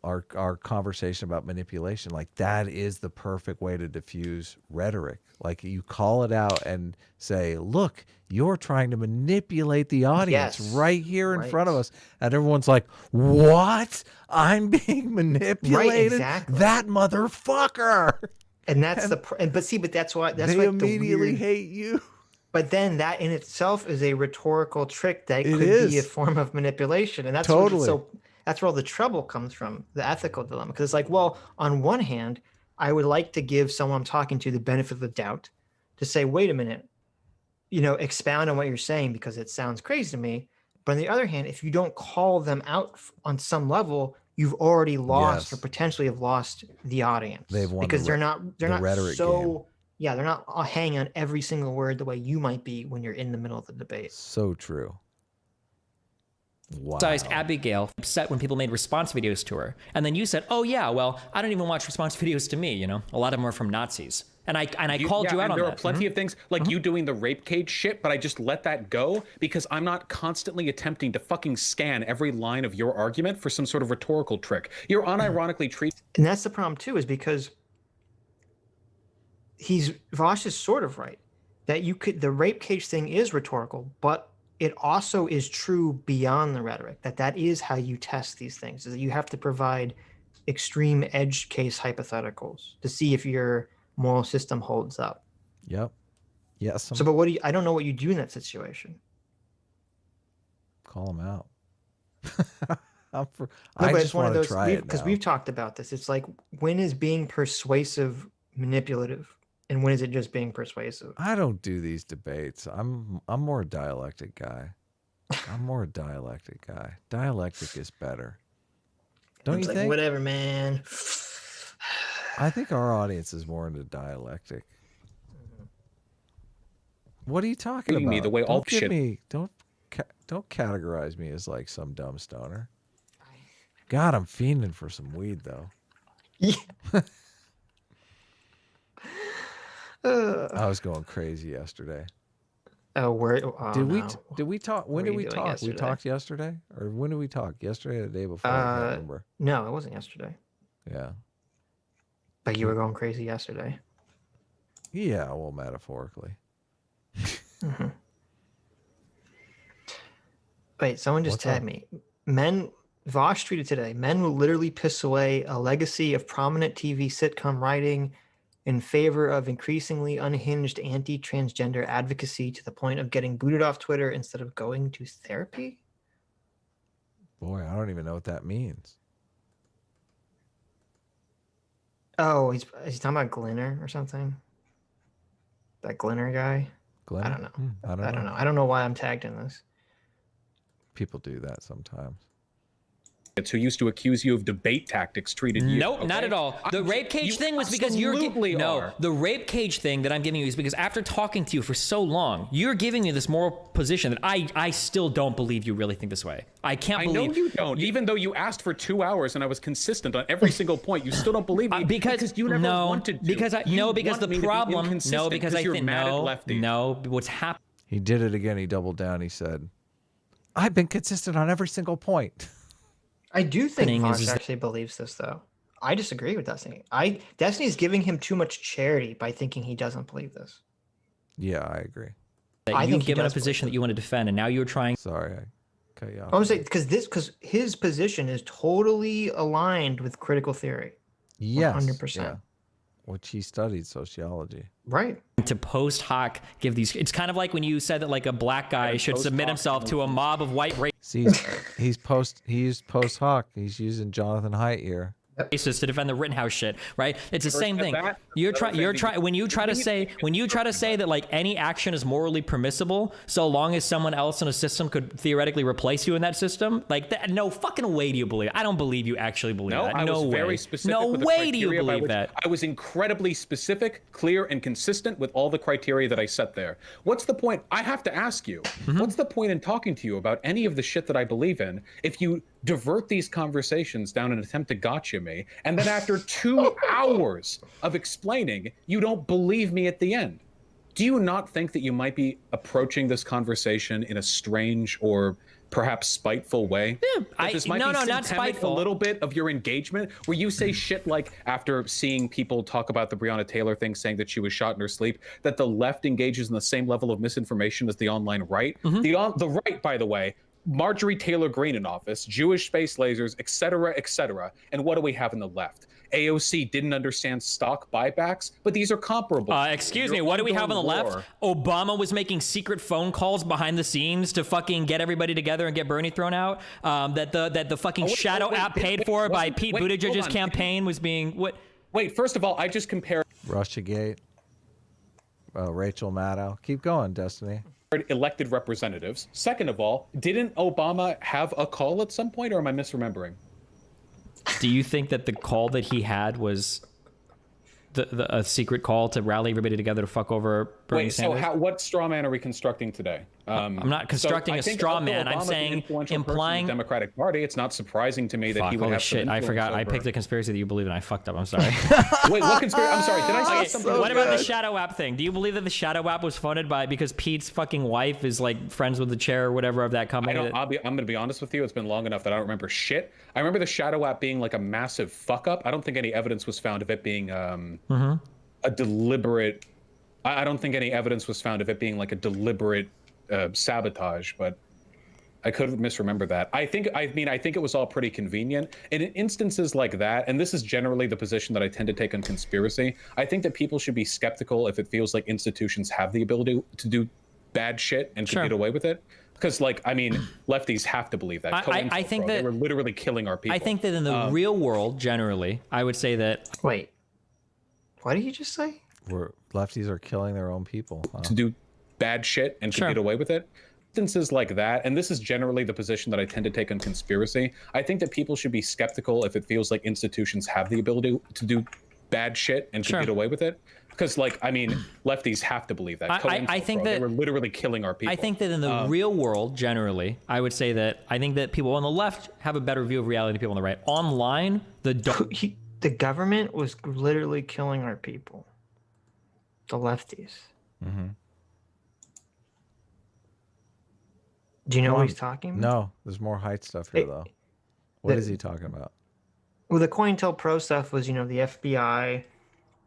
our conversation about manipulation, like that is the perfect way to diffuse rhetoric. Like you call it out and say, look, you're trying to manipulate the audience right here in front of us. And everyone's like, what? I'm being manipulated? Right, exactly. That motherfucker. And that's but that's why they like immediately hate you. But then that in itself is a rhetorical trick that could be a form of manipulation. And that's that's where all the trouble comes from, the ethical dilemma. Because it's like, well, on one hand, I would like to give someone I'm talking to the benefit of the doubt to say, wait a minute, expound on what you're saying because it sounds crazy to me. But on the other hand, if you don't call them out on some level, you've already lost or potentially have lost the audience. They've won because they're not rhetoric game. Yeah, they're not hanging on every single word the way you might be when you're in the middle of the debate. So true. Wow. Abigail upset when people made response videos to her. And then you said, oh yeah, well, I don't even watch response videos to me, A lot of them are from Nazis. And I called you out on that. There are plenty of things like you doing the rape cage shit, but I just let that go because I'm not constantly attempting to fucking scan every line of your argument for some sort of rhetorical trick. You're unironically treating. And that's the problem too, is because Vaush is sort of right that the rape cage thing is rhetorical, but it also is true beyond the rhetoric, that is how you test these things, is that you have to provide extreme edge case hypotheticals to see if your moral system holds up. Yep. Yes. So, but I don't know what you do in that situation. Call them out. I just want to try it because we've talked about this. It's like, when is being persuasive manipulative? And when is it just being persuasive? I don't do these debates. I'm more a dialectic guy. Dialectic is better. Don't you think? Whatever, man. I think our audience is more into dialectic. What are you talking about? Me the way all shit. Don't categorize me as like some dumb stoner. God, I'm fiending for some weed though. Yeah. I was going crazy yesterday. Did we talk? When did we talk? Yesterday? We talked yesterday, or when did we talk? Yesterday or the day before? I can't remember. No, it wasn't yesterday. Yeah. But you were going crazy yesterday. Yeah, well, metaphorically. Wait, someone just tagged me. Vaush tweeted today, men will literally piss away a legacy of prominent TV sitcom writing in favor of increasingly unhinged anti-transgender advocacy to the point of getting booted off Twitter instead of going to therapy? Boy, I don't even know what that means. Oh, he's talking about Glinner or something? That Glinner guy? Glinner? I don't know. I don't know. I don't know why I'm tagged in this. People do that sometimes. Who used to accuse you of debate tactics treated you. Nope, not at all. The rape cage thing was because the rape cage thing that I'm giving you is because after talking to you for so long, you're giving me this moral position that I still don't believe you really think this way. I can't believe. I know you don't. Even though you asked for 2 hours and I was consistent on every single point, you still don't believe me because you never wanted to. Because the problem. No, because I think what's happening. He did it again. He doubled down. He said, "I've been consistent on every single point." I do think Vaush actually believes this, though. I disagree with Destiny. Destiny's giving him too much charity by thinking he doesn't believe this. Yeah, I agree. You've given a position that you want to defend, and now you're trying. Sorry, I cut you off. I was saying because his position is totally aligned with critical theory. Yes, 100%. Yeah. Which he studied sociology. Right. To post hoc give these. It's kind of like when you said that like a black guy should submit himself to a mob of white racists. See, he used post hoc. He's using Jonathan Haidt here. Racist to defend the Rittenhouse shit, right? It's the same thing. When you try to say that like any action is morally permissible so long as someone else in a system could theoretically replace you in that system, like that, no fucking way do you believe it. I don't believe you actually believe that. I was very specific. No with the way do you criteria believe that. I was incredibly specific, clear, and consistent with all the criteria that I set there. What's the point? I have to ask you, what's the point in talking to you about any of the shit that I believe in if you divert these conversations down an attempt to gotcha me, and then after 2 hours of explaining, you don't believe me at the end? Do you not think that you might be approaching this conversation in a strange or perhaps spiteful way. Yeah, not spiteful. A little bit of your engagement, where you say shit like, after seeing people talk about the Breonna Taylor thing, saying that she was shot in her sleep, that the left engages in the same level of misinformation as the online right. The right, by the way, Marjorie Taylor Greene in office, Jewish space lasers, etc., etc. And what do we have in the left? AOC didn't understand stock buybacks, but these are comparable. Excuse me, what do we have on the left? Obama was making secret phone calls behind the scenes to fucking get everybody together and get Bernie thrown out. That the fucking shadow app paid for by Pete Buttigieg's campaign was being what? Wait, first of all, I just compared Russiagate. Rachel Maddow. Keep going, Destiny. Elected representatives. Second of all, didn't Obama have a call at some point, or am I misremembering? Do you think that the call that he had was a secret call to rally everybody together to fuck over Bernie Sanders? So what straw man are we constructing today? I'm not constructing a straw man. I'm saying, implying the Democratic Party. It's not surprising to me that he would have shit. I forgot. I picked a conspiracy that you believe in. I fucked up. I'm sorry. Wait, what conspiracy? I'm sorry. Did I say something? What about the shadow app thing? Do you believe that the shadow app was funded because Pete's fucking wife is like friends with the chair or whatever of that company? I'm going to be honest with you. It's been long enough that I don't remember shit. I remember the shadow app being like a massive fuck up. I don't think any evidence was found of it being a deliberate. I don't think any evidence was found of it being like a deliberate sabotage, but I could misremember that. I think it was all pretty convenient. And in instances like that, and this is generally the position that I tend to take on conspiracy, I think that people should be skeptical if it feels like institutions have the ability to do bad shit and can get away with it. Because, lefties have to believe that. I think that they were literally killing our people. I think that in the real world, generally, I would say that. Wait, what did you just say? Lefties are killing their own people. To do bad shit and can get away with it. Instances like that, and this is generally the position that I tend to take on conspiracy, I think that people should be skeptical if it feels like institutions have the ability to do bad shit and can get away with it. Because, lefties have to believe that. I think that they were literally killing our people. I think that in the real world, generally, I would say that I think that people on the left have a better view of reality than people on the right. Online, the government was literally killing our people. The lefties. Mm-hmm. Do you know what he's talking about? No, there's more height stuff here, though. What is he talking about? Well, the COINTELPRO stuff was, the FBI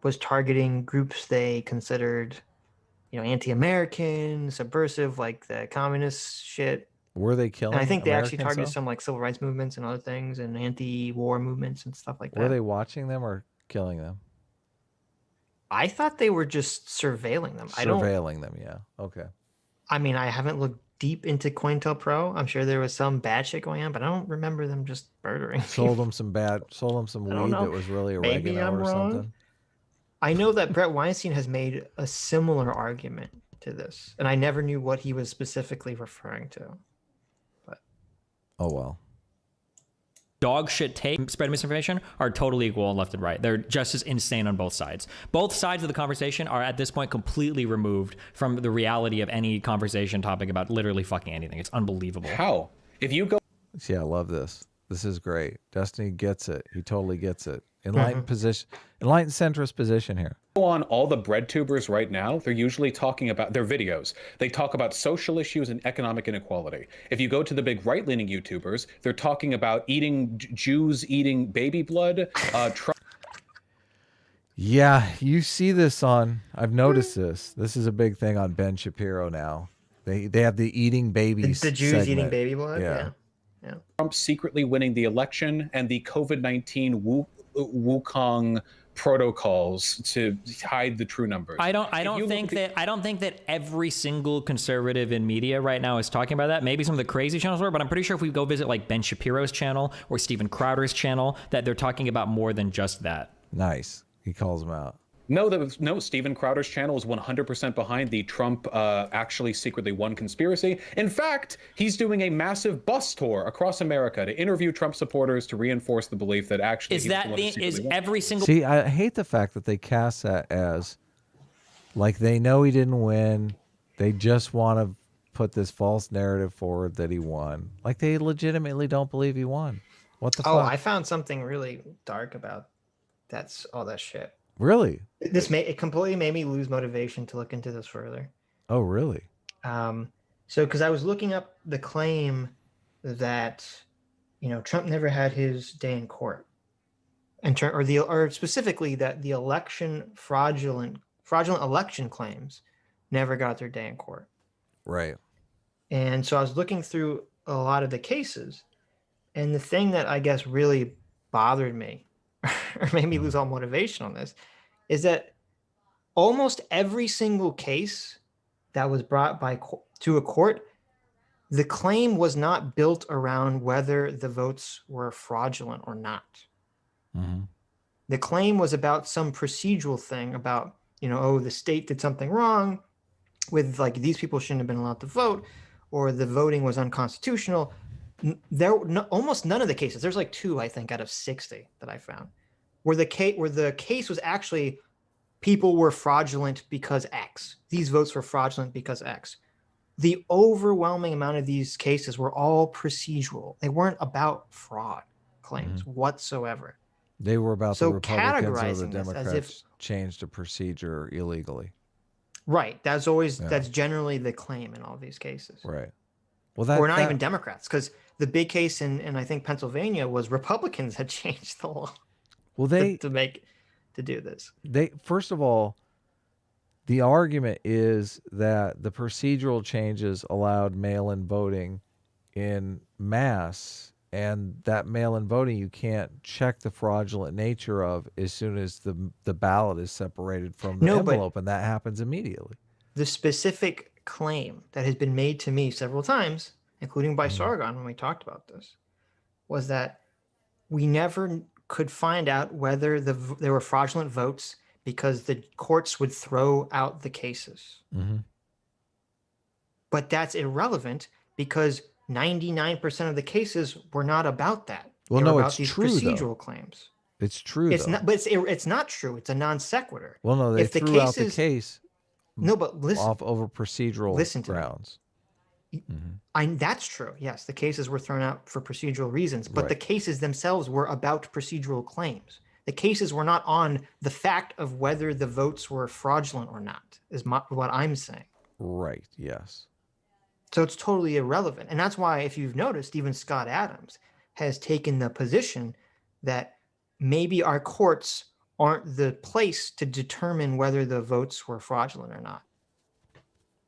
was targeting groups they considered, anti-American, subversive, like the communist shit. Were they killing? And I think they Americans, actually targeted some civil rights movements and other things and anti-war movements and stuff like that. Were they watching them or killing them? I thought they were just surveilling them. Surveilling them, yeah. Okay. I haven't looked deep into COINTELPRO. I'm sure there was some bad shit going on, but I don't remember them just murdering. Sold them some weed that was really oregano or something. I know that Brett Weinstein has made a similar argument to this, and I never knew what he was specifically referring to. But oh well. Dog shit take spread misinformation are totally equal on left and right. They're just as insane on both sides. Both sides of the conversation are at this point completely removed from the reality of any conversation topic about literally fucking anything. It's unbelievable. How? If you go... See, I love this. This is great. Destiny gets it. He totally gets it. Enlightened centrist position here. On all the bread tubers right now, they're usually talking about their videos. They talk about social issues and economic inequality. If you go to the big right-leaning YouTubers, they're talking about Jews eating baby blood. Yeah, you see this on. I've noticed this. This is a big thing on Ben Shapiro now. They have the eating babies. The Jews segment. eating baby blood. Yeah. Trump secretly winning the election and the COVID-19 Wukong protocols to hide the true numbers. I don't think that every single conservative in media right now is talking about that. Maybe some of the crazy channels were, but I'm pretty sure if we go visit like Ben Shapiro's channel or Steven Crowder's channel, that they're talking about more than just that. Nice. He calls them out. No, Steven Crowder's channel is 100% behind the Trump actually secretly won conspiracy. In fact, he's doing a massive bus tour across America to interview Trump supporters to reinforce the belief that actually every single... See, I hate the fact that they cast that as like they know he didn't win. They just want to put this false narrative forward that he won. Like they legitimately don't believe he won. What the fuck? Oh, I found something really dark about all that shit. Really? It completely made me lose motivation to look into this further. Oh, really? So because I was looking up the claim that, Trump never had his day in court, or specifically that the fraudulent election claims never got their day in court. Right. And so I was looking through a lot of the cases, and the thing that I guess really bothered me or made me lose all motivation on this is that almost every single case that was brought to a court, the claim was not built around whether the votes were fraudulent or not. Mm-hmm. The claim was about some procedural thing about, the state did something wrong with these people shouldn't have been allowed to vote, or the voting was unconstitutional. Almost none of the cases, there's 2, I think, out of 60 that I found, where the case was actually people were fraudulent because X. These votes were fraudulent because X. The overwhelming amount of these cases were all procedural. They weren't about fraud claims whatsoever. They were about the Republicans or the categorizing this Democrats as if changed a procedure illegally. Right. That's generally the claim in all these cases. Right. Well, or not even Democrats, because the big case in I think Pennsylvania was Republicans had changed the law. Well, to do this. First of all, the argument is that the procedural changes allowed mail-in voting in mass, and that mail-in voting you can't check the fraudulent nature of as soon as the ballot is separated from the envelope, and that happens immediately. The specific claim that has been made to me several times, including by Sargon when we talked about this, was that we never could find out whether there were fraudulent votes because the courts would throw out the cases. Mm-hmm. But that's irrelevant because 99% of the cases were not about that. Well, they were no, about it's these true, procedural claims. It's true, It's though. not, but it's not true. It's a non sequitur. Well, no, they threw out the case. No, but listen. Off over procedural grounds. That's true. Yes, the cases were thrown out for procedural reasons, but the cases themselves were about procedural claims. The cases were not on the fact of whether the votes were fraudulent or not, is what I'm saying. Right, yes. So it's totally irrelevant. And that's why, if you've noticed, even Scott Adams has taken the position that maybe our courts aren't the place to determine whether the votes were fraudulent or not.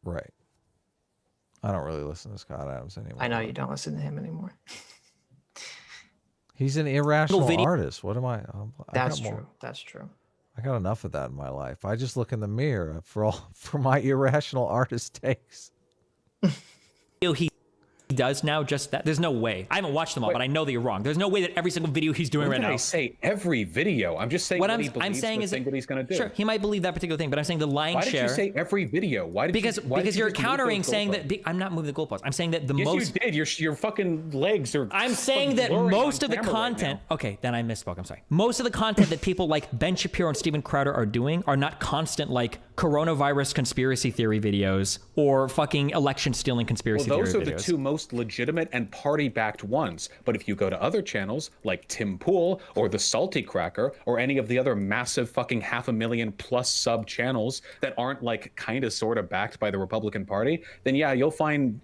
Right. I don't really listen to Scott Adams anymore. I know you don't listen to him anymore. He's an irrational artist. What am I? That's true. That's true. I got enough of that in my life. I just look in the mirror for my irrational artist takes. He does now just that. There's no way. I haven't watched them all, but I know that you're wrong. There's no way that every single video he's doing right now. I say every video. I'm just saying what he believes, I'm saying is what he's going to do. Sure, he might believe that particular thing, but I'm saying the lion's share. Why did you say every video? Because you're countering saying that I'm not moving the goalposts. I'm saying that Yes, you did. Your fucking legs are. I'm saying that most of the content. Okay, then I misspoke. I'm sorry. Most of the content that people like Ben Shapiro and Steven Crowder are doing are not constant coronavirus conspiracy theory videos or fucking election stealing conspiracy theory videos. Those are the two most legitimate and party-backed ones. But if you go to other channels like Tim Pool or the Salty Cracker or any of the other massive fucking 500,000+ sub channels that aren't kind of sort of backed by the Republican Party, then yeah, you'll find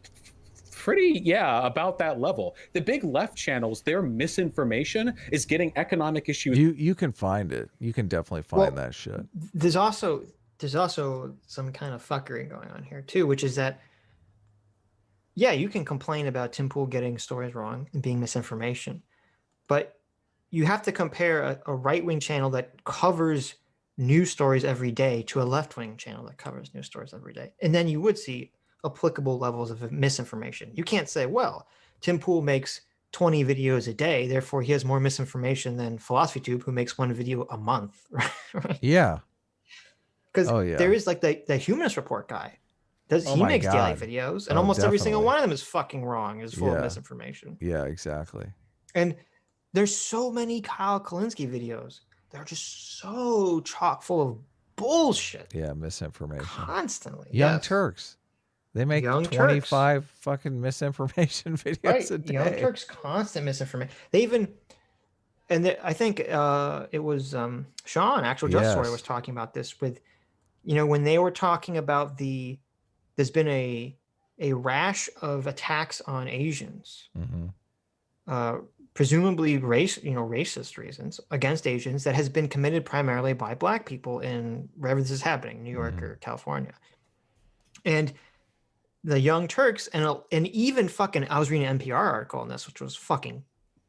about that level. The big left channels, their misinformation is getting economic issues. You can find it. You can definitely find that shit. There's also some kind of fuckery going on here too, which is that you can complain about Tim Pool getting stories wrong and being misinformation, but you have to compare a right-wing channel that covers news stories every day to a left-wing channel that covers news stories every day, and then you would see applicable levels of misinformation. You can't say, well, Tim Pool makes 20 videos a day, therefore he has more misinformation than PhilosophyTube, who makes one video a month. Right? Yeah. Because there is the Humanist Report guy. He makes daily videos, and almost every single one of them is fucking wrong, is full of misinformation. Yeah, exactly. And there's so many Kyle Kalinske videos. They're just so chock full of bullshit. Yeah, misinformation. Constantly. Young Turks. They make 25 fucking misinformation videos a day. Young Turks, constant misinformation. They even, I think it was Sean, Actual Just Story, was talking about this with, when they were talking about there's been a a rash of attacks on Asians, presumably racist reasons against Asians that has been committed primarily by Black people in wherever this is happening, New York or California. And the Young Turks and even fucking, I was reading an NPR article on this, which was fucking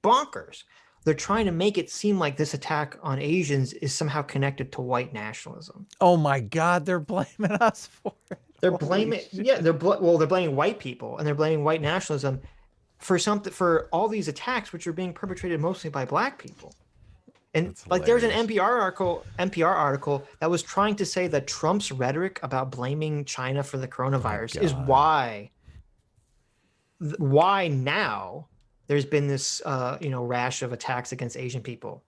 bonkers. They're trying to make it seem like this attack on Asians is somehow connected to white nationalism. Oh my God, they're blaming us for it. They're blaming, they're blaming white people and they're blaming white nationalism for all these attacks, which are being perpetrated mostly by Black people. And like, there's an NPR article that was trying to say that Trump's rhetoric about blaming China for the coronavirus is why now there's been this rash of attacks against Asian people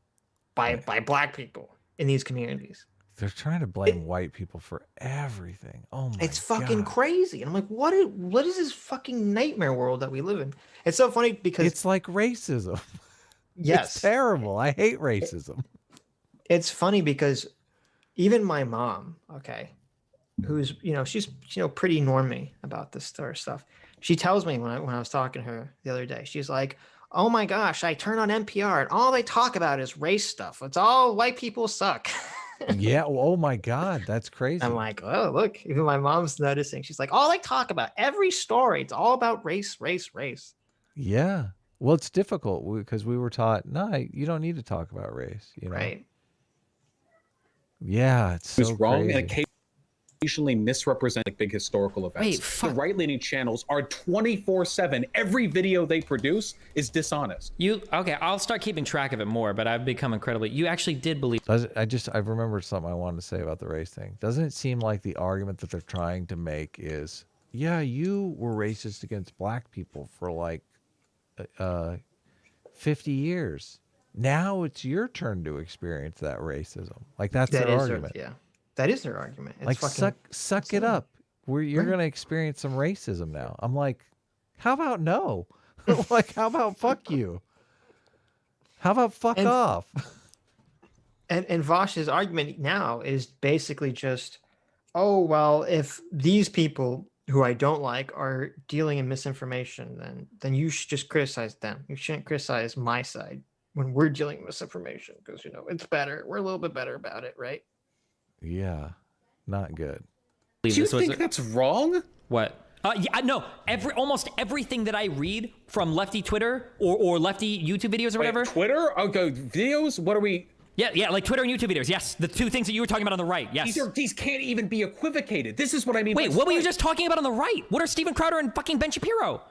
by Black people in these communities. They're trying to blame white people for everything. Oh my God. It's fucking crazy. And I'm like, what is this fucking nightmare world that we live in? It's so funny because it's like racism. Yes. It's terrible. I hate racism. It's funny because even my mom, who's, she's, pretty normy about this sort of stuff. She tells me when I was talking to her the other day, she's like, oh my gosh, I turn on NPR and all they talk about is race stuff. It's all white people suck. Yeah. Oh my God. That's crazy. I'm like, oh, look, even my mom's noticing. She's like, all they talk about, every story, it's all about race. Yeah. Well, it's difficult because we were taught, no, you don't need to talk about race. Right. Yeah. It's so wrong crazy. and occasionally misrepresent big historical events. Wait, fuck. The right-leaning channels are 24/7. Every video they produce is dishonest. I'll start keeping track of it more, but I've become incredibly, you actually did believe. I remembered something I wanted to say about the race thing. Doesn't it seem like the argument that they're trying to make is, yeah, you were racist against Black people for like 50 years. Now it's your turn to experience that racism. Like that's their argument. That is their argument. It's like fucking suck it up. You're going to experience some racism now. I'm like, how about no? Like, how about fuck you? How about fuck off? And Vaush's argument now is basically just, oh, well, if these people who I don't like are dealing in misinformation, then you should just criticize them. You shouldn't criticize my side when we're dealing with misinformation because, it's better. We're a little bit better about it, right? Yeah, not good. Do you think that's wrong? What? No. Almost everything that I read from lefty Twitter or lefty YouTube videos or whatever. Twitter? Okay, videos? What are we? Yeah, like Twitter and YouTube videos. Yes, the two things that you were talking about on the right. Yes. These can't even be equivocated. This is what I mean. Wait, what were you just talking about on the right? What are Steven Crowder and fucking Ben Shapiro?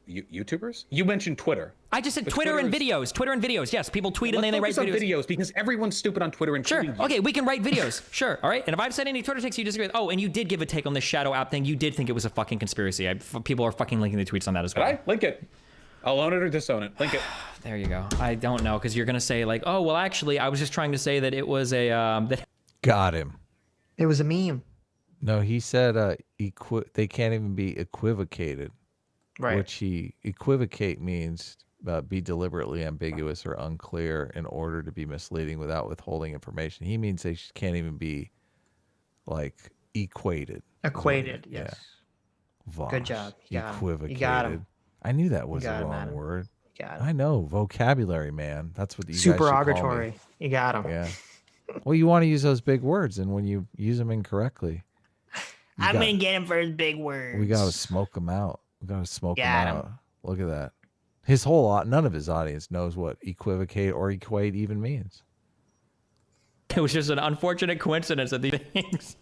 YouTubers? You mentioned Twitter. I just said Twitter and videos. Twitter and videos. Yes, people tweet and then they write videos. Because everyone's stupid on Twitter and sure. Okay, we can write videos. Sure. All right. And if I've said any Twitter takes you disagree with, and you did give a take on this shadow app thing. You did think it was a fucking conspiracy. People are fucking linking the tweets on that as well. Did I? Link it. I'll own it or disown it. Link it. There you go. I don't know because you're gonna say like, oh well, actually, I was just trying to say that it was a Got him. It was a meme. No, he said they can't even be equivocated. Right. Which equivocate means be deliberately ambiguous or unclear in order to be misleading without withholding information. He means they can't even be like equated. Equated, yes. Yeah. Vaush, good job. Equivocated. You got him. I knew that was the wrong word. You got him. I know, vocabulary, man. That's what you guys supererogatory. You got him. Yeah. Well, you want to use those big words, and when you use them incorrectly, I'm gonna get him for his big words. We gotta smoke him out. We gotta smoke him out. Look at that. None of his audience knows what equivocate or equate even means. It was just an unfortunate coincidence of these things.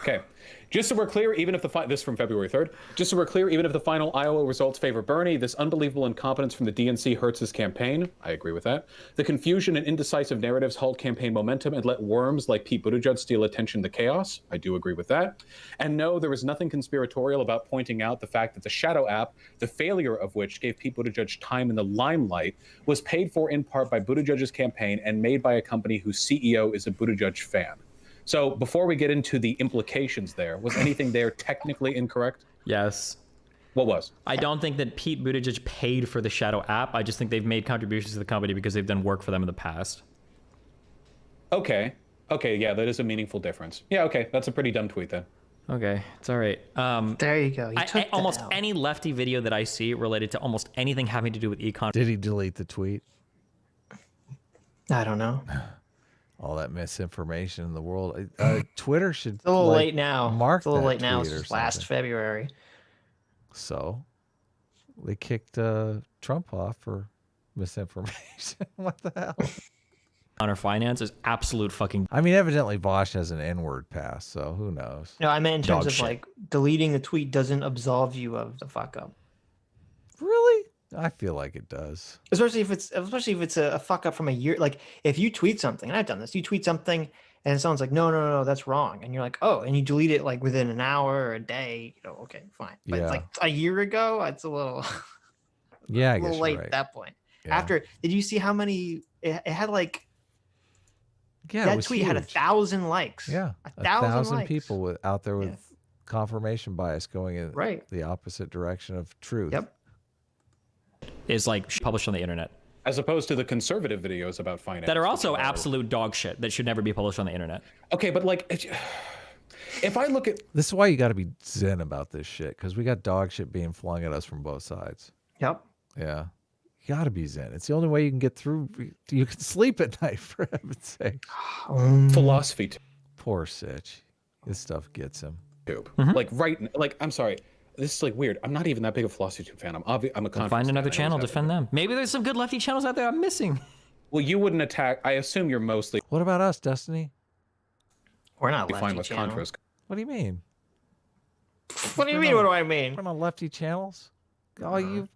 Okay. Just so we're clear, even if this is from February 3rd, just so we're clear, even if the final Iowa results favor Bernie, this unbelievable incompetence from the DNC hurts his campaign. I agree with that. The confusion and indecisive narratives halt campaign momentum and let worms like Pete Buttigieg steal attention to chaos. I do agree with that. And no, there was nothing conspiratorial about pointing out the fact that the Shadow app, the failure of which gave Pete Buttigieg time in the limelight, was paid for in part by Buttigieg's campaign and made by a company whose CEO is a Buttigieg fan. So before we get into the implications there, was anything there technically incorrect? Yes. What was? I don't think that Pete Buttigieg paid for the Shadow app. I just think they've made contributions to the company because they've done work for them in the past. Okay. Okay, yeah, that is a meaningful difference. Yeah, okay, that's a pretty dumb tweet then. Okay, it's all right. There you go. You took almost the L. any lefty video that I see related to almost anything having to do with econ. Did he delete the tweet? I don't know. All that misinformation in the world. Twitter should. It's a little late now. Mark It's a little that late now. tweet or It's last something. February. So they kicked Trump off for misinformation. What the hell? Counter finance is absolute fucking. I mean, evidently Vaush has an N-word pass, so who knows? No, I meant in terms Dog of shit. like deleting the tweet doesn't absolve you of the fuck up. Really? I feel like it does. Especially if it's a fuck up from a year. Like if you tweet something, and I've done this, you tweet something and someone's like, no, that's wrong. And you're like, oh, and you delete it like within an hour or a day, okay, fine. But Yeah. it's like a year ago, it's a little, Yeah, I a guess little you're late right. at that point. Yeah. After, did you see how many, it had like, Yeah, it that was tweet had huge. 1,000 likes. Yeah, a thousand likes. people out there with Yeah. confirmation bias going in Right. the opposite direction of truth. Yep. Is like published on the internet As opposed to the conservative videos about finance. that are also which absolute dog shit that should never be published on the internet. Okay, but like, if I look at... This is why you got to be zen about this shit, because we got dog shit being flung at us from both sides. Yep. Yeah. You got to be zen. It's the only way you can get through. You can sleep at night, for heaven's sake. philosophy Poor Sitch. This stuff gets him. tube. Mm-hmm. Like I'm sorry, this is like weird. I'm not even that big a philosophy tube fan. I'm a conference Find another fan. I channel, always have defend been. them. Maybe there's some good lefty channels out there I'm missing. Well, you wouldn't attack. I assume you're mostly What about us, Destiny? We're not fine lefty with channel. Contras. What do you mean? What do you mean? What do I mean? We're on lefty channels? Oh,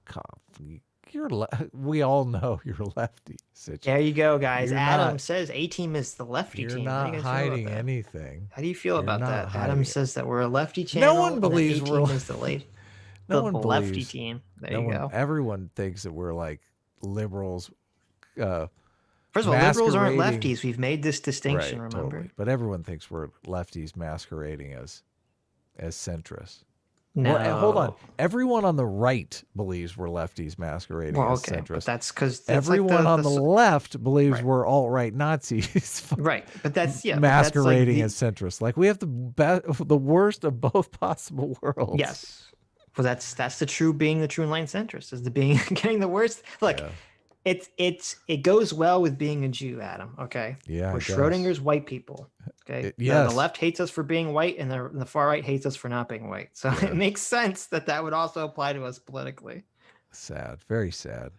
we all know you're lefty, Sitch. There you go, guys. You're Adam not- says A-Team is the lefty You're team. How do not you guys feel about hiding that? anything. How do you feel You're about not that? hiding Adam it. says that we're a lefty channel. one and believes that we're A-Team is the late. No the one lefty believes. team. There No you one, go. everyone thinks that we're like liberals. First of all, liberals aren't masquerading- lefties. We've made this distinction, right, remember? totally. But everyone thinks we're lefties masquerading as centrists. No. Well, hold on. Everyone on the right believes we're lefties masquerading Well, as okay, but centrists. that's because Everyone on the left believes Right. we're alt-right Nazis right. But that's but masquerading that's like as centrists. Like we have the worst of both possible worlds. yes. Well, that's the true being the true enlightened centrist is the being getting the worst. Look, Yeah. it goes well with being a Jew, Adam. Okay. Yeah, We're I guess. Schrodinger's white people. Okay. Yes. The left hates us for being white, and the far right hates us for not being white. So it makes sense that would also apply to us politically. Sad. Very sad.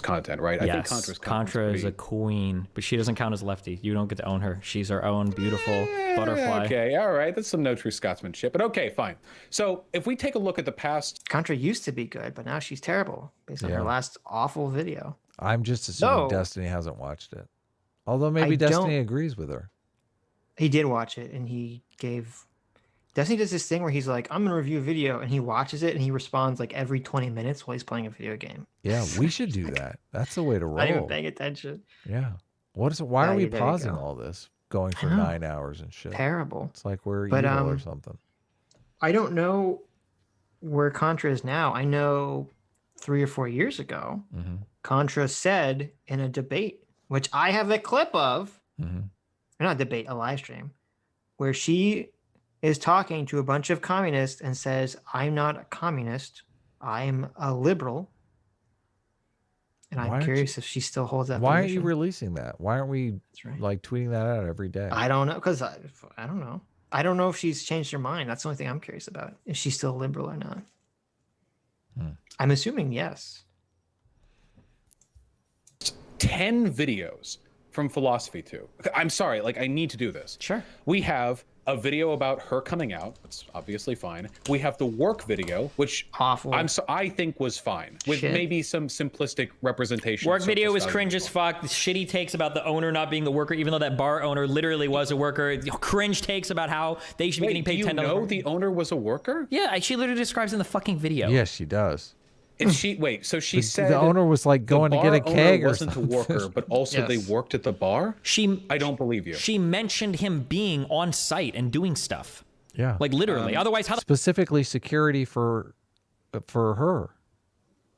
Content, right? I think Yes, Contra's Contra is a queen, but she doesn't count as lefty. You don't get to own her. She's our own beautiful butterfly. Okay, all right. That's some no true Scotsman shit, but okay, fine. So if we take a look at the past, Contra used to be good, but now she's terrible based on Yeah. her last awful video. I'm just assuming No. Destiny hasn't watched it. Although maybe Destiny agrees with her. He did watch it, and he gave. Destiny does this thing where he's like, "I'm gonna review a video," and he watches it and he responds like every 20 minutes while he's playing a video game. Yeah, we should do that. That's the way to Not even roll. paying attention. Yeah. What is it? Why Yeah, are we there you pausing go. all this? Going for know. 9 hours and shit. Terrible. It's like we're But, evil or something. I don't know where Contra is now. I know 3 or 4 years ago, Mm-hmm. Contra said in a debate, which I have a clip of, Mm-hmm. or not a debate, a live stream, where she is talking to a bunch of communists and says, "I'm not a communist. I'm a liberal." And Why I'm aren't curious if she still holds that Why aren't position. you releasing that? Why aren't we That's right. like tweeting that out every day? I don't know, because I don't know. I don't know if she's changed her mind. That's the only thing I'm curious about. Is she still liberal or not? I'm assuming yes. 10 videos from Philosophy 2. I'm sorry, like I need to do this. Sure. We have a video about her coming out. That's obviously fine. We have the work video, which Awful. I think was fine, with Shit. maybe some simplistic representation. Work of video surface was cringe value. as fuck. Shitty takes about the owner not being the worker, even though that bar owner literally was a worker. Cringe takes about how they should be getting Wait, paid do you $10. know the owner was a worker? Yeah, she literally describes in the fucking video. Yes, she does. And she wait, so she said The owner was like the going to get a bar owner keg or wasn't something. a worker, but also they Yes. worked at the bar. I don't believe you. She mentioned him being on site and doing stuff. Yeah. Like literally. Otherwise, how the Specifically security for her.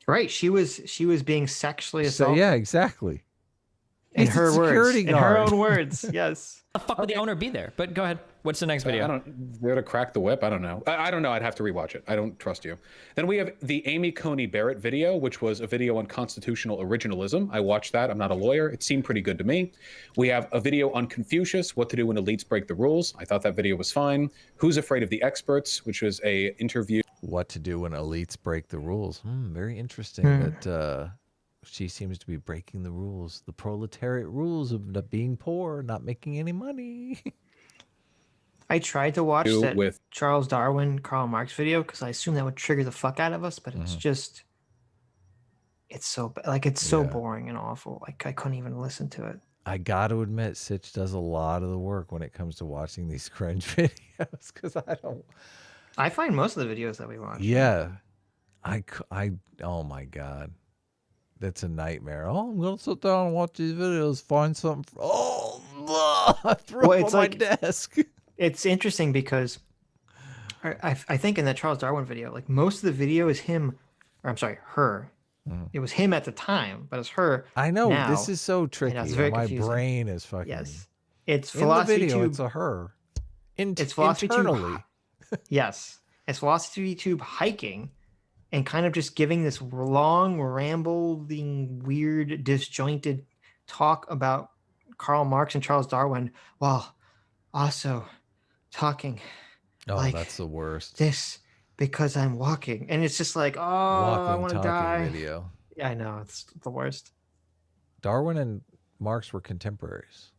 Right. She was being sexually So assaulted. yeah, exactly. In He's a her words. security In her guard. own words. Yes. The fuck would the owner be there? But go ahead. What's the next video? I don't. They're to crack the whip. I don't know. I don't know. I'd have to rewatch it. I don't trust you. Then we have the Amy Coney Barrett video, which was a video on constitutional originalism. I watched that. I'm not a lawyer. It seemed pretty good to me. We have a video on Confucius, what to do when elites break the rules. I thought that video was fine. Who's Afraid of the Experts, which was a interview. What to do when elites break the rules. Very interesting that she seems to be breaking the rules, the proletariat rules of not being poor, not making any money. I tried to watch that with Charles Darwin, Karl Marx video because I assumed that would trigger the fuck out of us, but it's just, it's so it's so boring and awful. Like I couldn't even listen to it. I got to admit, Sitch does a lot of the work when it comes to watching these cringe videos because I don't. I find most of the videos that we watch. Yeah, oh my God. That's a nightmare. Oh, I'm going to sit down and watch these videos, find something. I threw up on my desk. It's interesting because I think in that Charles Darwin video, like most of the video is him, or I'm sorry, her. It was him at the time, but it's her. I know. now. This is so tricky. It's very My confusing. brain is fucking. Yes. It's in the philosophy video, tube. it's a her. It's philosophy internally. tube. Yes. It's philosophy tube hiking and kind of just giving this long, rambling, weird, disjointed talk about Karl Marx and Charles Darwin while also talking Oh, that's the worst. this because I'm walking. And it's just like, oh, I Walking, want to talking die. video. Yeah, I know. It's the worst. Darwin and Marx were contemporaries.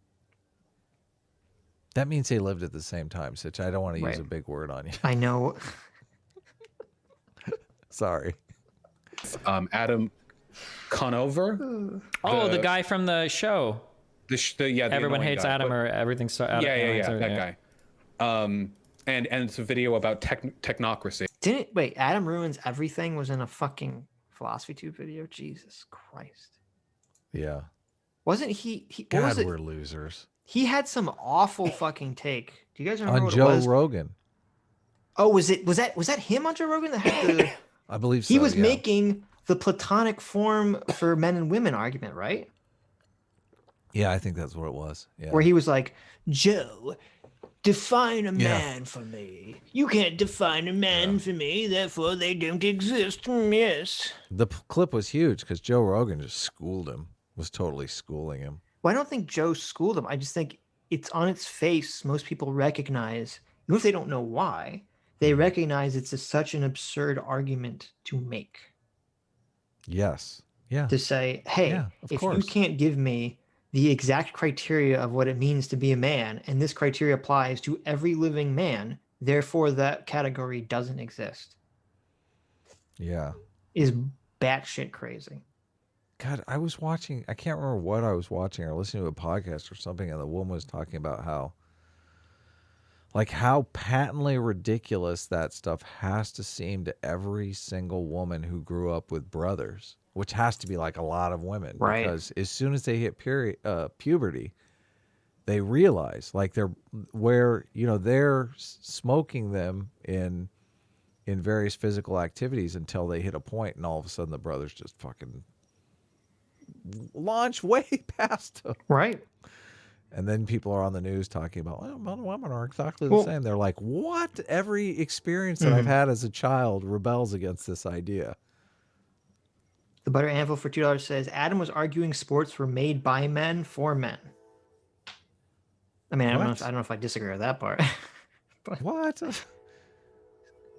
That means they lived at the same time, Sitch. I don't want to use a big word on you. I know. Sorry. Adam Conover. The guy from the show. The Everyone hates guy, Adam, or everything's so. Adam, that guy. And it's a video about technocracy. Adam Ruins Everything was in a fucking philosophy tube video? Jesus Christ. Yeah. Wasn't he what God, was it? we're losers. He had some awful fucking take. Do you guys remember On what Joe it was? Rogan. Oh, was that him on Joe Rogan that had the I believe so. he was yeah. making the platonic form for men and women argument, right? Yeah, I think that's what it was. Yeah. Where he was like, Joe, define a man for me. You can't define a man for me, therefore they don't exist. Yes. The clip was huge because Joe Rogan just schooled him, was totally schooling him. Well, I don't think Joe schooled him. I just think it's on its face. Most people recognize, even if they don't know why, they recognize it's such an absurd argument to make. Yes. Yeah. To say, hey, if you can't give me the exact criteria of what it means to be a man, and this criteria applies to every living man, therefore that category doesn't exist. Yeah. Is batshit crazy. God, I was watching, I can't remember what I was watching or listening to a podcast or something, and the woman was talking about how patently ridiculous that stuff has to seem to every single woman who grew up with brothers, which has to be like a lot of women. Right. Because as soon as they hit puberty, they realize like they're smoking them in various physical activities until they hit a point, and all of a sudden the brothers just fucking launch way past them. Right. And then people are on the news talking about, well, women are exactly the same. They're like, what? Every experience that I've had as a child rebels against this idea. The Butter Anvil for $2 says, Adam was arguing sports were made by men for men. I mean, I don't know if I disagree with that part. But what?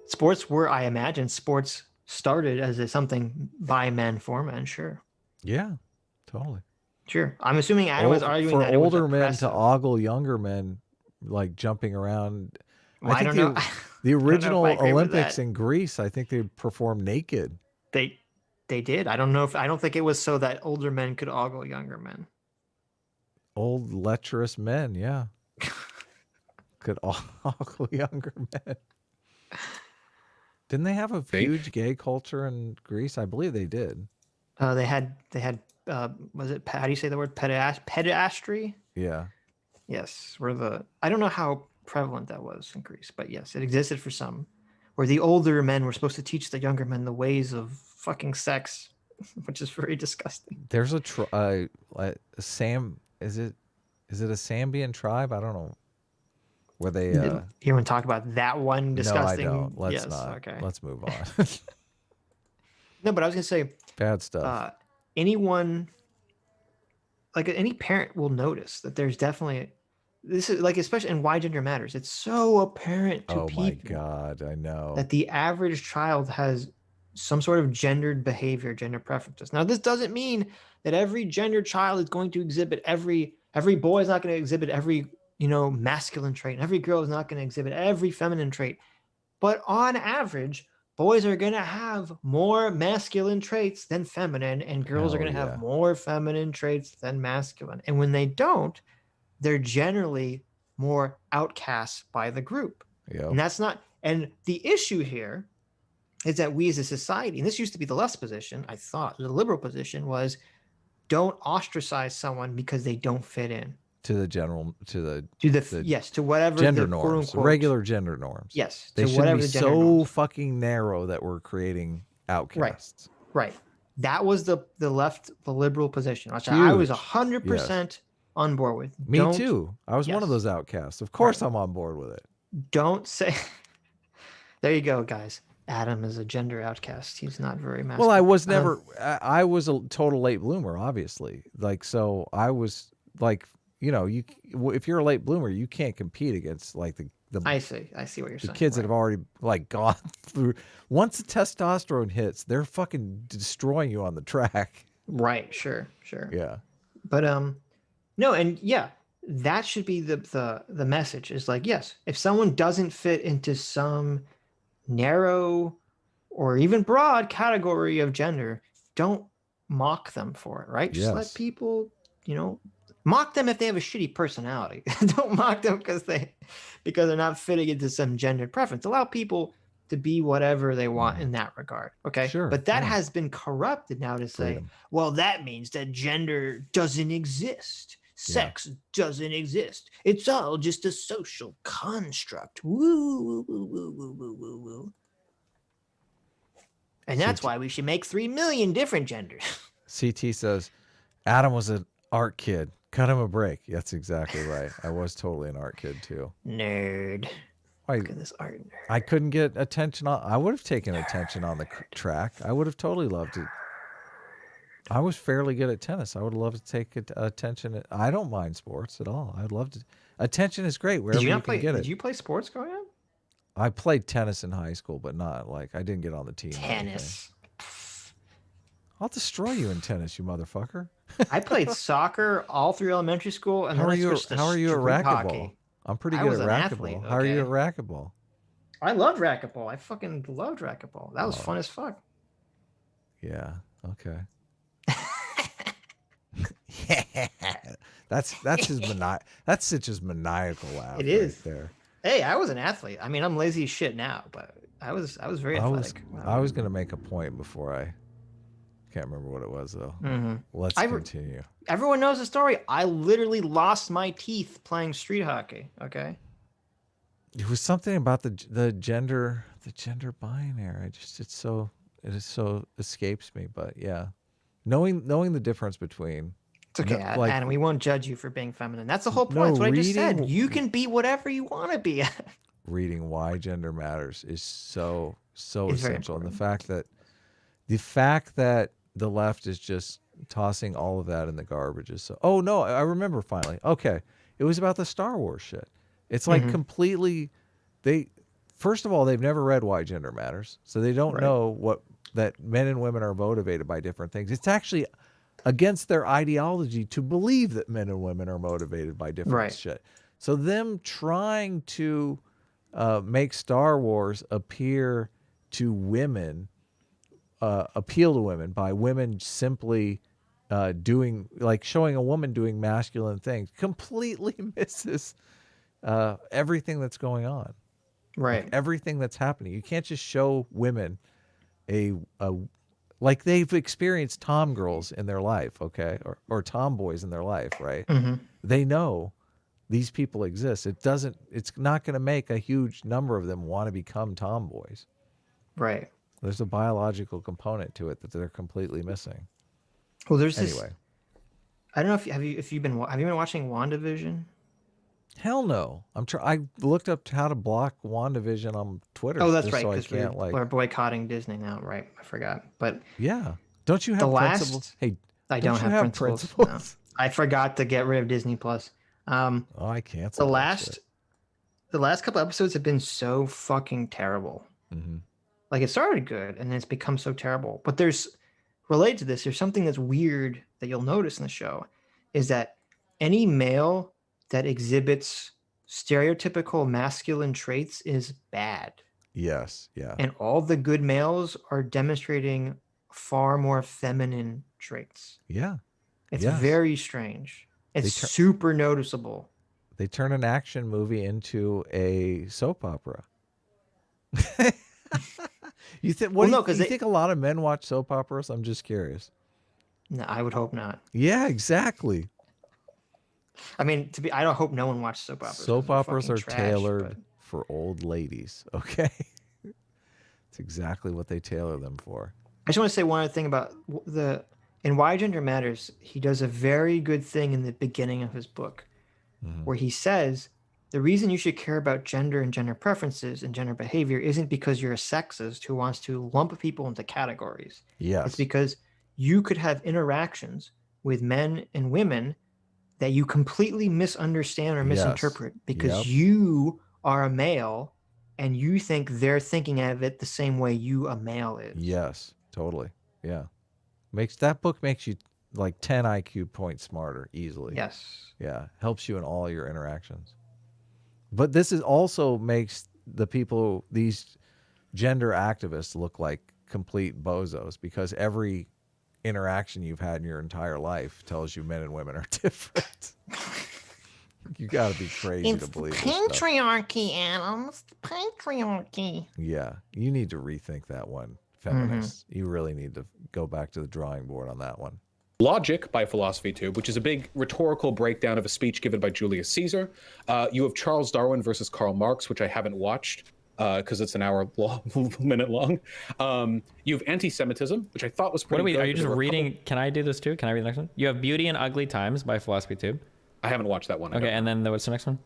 Sports were, I imagine, sports started as something by men for men, sure. Yeah, totally. Sure. I'm assuming Adam was arguing that for it was older men to oppressive. ogle younger men, like jumping around. Well, I don't know. The original I agree with Olympics that. in Greece, I think they performed naked. They did. I don't think it was so that older men could ogle younger men. Old lecherous men, yeah. Could ogle younger men. Didn't they have a huge gay culture in Greece? I believe they did. They had was it, how do you say the word, pedastry? Yeah. Yes, I don't know how prevalent that was in Greece, but yes, it existed for some, where the older men were supposed to teach the younger men the ways of fucking sex which is very disgusting. There's a Sam. Is it a Sambian tribe? I don't know. Where they? You want to talk about that one disgusting? No, I don't. Let's yes, not. Okay. Let's move on. No, but I was gonna say Bad stuff. Anyone, like any parent, will notice that there's definitely this is like, especially in Why Gender Matters. It's so apparent to people. Oh my God, I know that the average child has some sort of gendered behavior, gender preferences. Now, this doesn't mean that every gendered child is going to exhibit every boy is not going to exhibit every, masculine trait, and every girl is not going to exhibit every feminine trait. But on average, boys are going to have more masculine traits than feminine, and girls are going to have more feminine traits than masculine. And when they don't, they're generally more outcasts by the group. Yep. And that's not, and the issue here is that we as a society, and this used to be the left's position, I thought, the liberal position was, don't ostracize someone because they don't fit in. To the general, to whatever gender the norms, quote unquote, regular gender norms. Yes, they shouldn't be so fucking narrow that we're creating outcasts. Right. That was the liberal position, which I was 100% on board with. Me too. I was one of those outcasts. Of course, I'm on board with it. Don't say. There you go, guys. Adam is a gender outcast. He's not very masculine. Well, I was never. I was a total late bloomer, obviously. Like, so I was like, if you're a late bloomer, you can't compete against like the. I see what you're saying. The kids that have already like gone through. Once the testosterone hits, they're fucking destroying you on the track. Right. Sure. Yeah. But no, and yeah, that should be the message. Is like, yes, if someone doesn't fit into some narrow or even broad category of gender, don't mock them for it, right? Just let people, mock them if they have a shitty personality. Don't mock them because they're not fitting into some gendered preference. Allow people to be whatever they want in that regard. Okay. Sure. But that has been corrupted now to say, well, that means that gender doesn't exist. Sex doesn't exist. It's all just a social construct. Woo, woo, woo, woo, woo, woo, woo, woo. And that's why we should make 3 million different genders. CT says, Adam was an art kid. Cut him a break. That's exactly right. I was totally an art kid too. Nerd. Look at this art nerd. I couldn't get attention on. I would have taken attention on the track. I would have totally loved it. I was fairly good at tennis. I would love to take attention. I don't mind sports at all. I'd love to. Attention is great wherever you can get it. Did you play sports growing up? I played tennis in high school, but not like I didn't get on the team. Tennis. I'll destroy you in tennis, you motherfucker. I played soccer all through elementary school, and how are you at racquetball? Hockey. I'm pretty good at racquetball. Athlete, okay. How are you at racquetball? I loved racquetball. I fucking loved racquetball. That was fun as fuck. Yeah. Okay. That's such his maniacal laugh. It is right there. Hey, I was an athlete. I mean, I'm lazy as shit now, but I was very athletic. I was gonna make a point before I can't remember what it was though. Mm-hmm. Let's continue. Everyone knows the story. I literally lost my teeth playing street hockey. Okay. It was something about the gender binary. It so escapes me, but yeah. Knowing the difference between it's okay, Adam. We won't judge you for being feminine. That's the whole point. That's what I just said. You can be whatever you want to be. Reading Why Gender Matters is so essential, and the fact that the left is just tossing all of that in the garbage is so. Oh no, I remember finally. Okay, it was about the Star Wars shit. It's like completely. First of all, they've never read Why Gender Matters, so they don't know that men and women are motivated by different things. It's actually against their ideology to believe that men and women are motivated by different shit. So them trying to make Star Wars appeal to women by women simply showing a woman doing masculine things completely misses everything that's going on. Right. Like everything that's happening. You can't just show women like they've experienced tom girls in their life, okay? Or tomboys in their life, right? Mm-hmm. They know these people exist. It's not going to make a huge number of them want to become tomboys. Right. There's a biological component to it that they're completely missing. Well, there's this. Anyway, I don't know if you've been watching WandaVision? hell no. I looked up how to block WandaVision on Twitter. Oh, that's just right. So I Because can't we're boycotting Disney now, right? I forgot. But yeah. Don't you have the principles? Hey, I don't you have principles. No. I forgot to get rid of Disney Plus. Oh, I canceled the last couple episodes have been so fucking terrible. Mm-hmm. Like, it started good and then it's become so terrible. But related to this, there's something that's weird that you'll notice in the show, is that any male that exhibits stereotypical masculine traits is bad. Yes. Yeah. And all the good males are demonstrating far more feminine traits. Yeah. It's Yes. very strange. It's super noticeable. They turn an action movie into a soap opera. You think? What do you think a lot of men watch soap operas? I'm just curious. No, I would hope not. Yeah, exactly. I mean, I don't hope no one watches soap operas. Soap operas are trash, tailored for old ladies. Okay, it's exactly what they tailor them for. I just want to say one other thing about in Why Gender Matters. He does a very good thing in the beginning of his book, where he says the reason you should care about gender and gender preferences and gender behavior isn't because you're a sexist who wants to lump people into categories. Yes. It's because you could have interactions with men and women that you completely misunderstand or misinterpret because you are a male and you think they're thinking of it the same way you, a male, is. Yes, totally. Yeah. That book makes you like 10 IQ points smarter easily. Yes. Yeah. Helps you in all your interactions. But this also makes these gender activists look like complete bozos, because every interaction you've had in your entire life tells you men and women are different. You got to be crazy to believe this stuff. Patriarchy, Adam. It's the patriarchy. Yeah, you need to rethink that one, feminists. You really need to go back to the drawing board on that one. Logic by Philosophy Tube, which is a big rhetorical breakdown of a speech given by Julius Caesar. You have Charles Darwin versus Karl Marx, which I haven't watched because it's an hour long, minute long. You have anti-Semitism, which I thought was pretty good. Are you just reading? Can I do this too? Can I read the next one? You have Beauty and Ugly Times by Philosophy Tube. I haven't watched that one. Okay, and then what's the next one?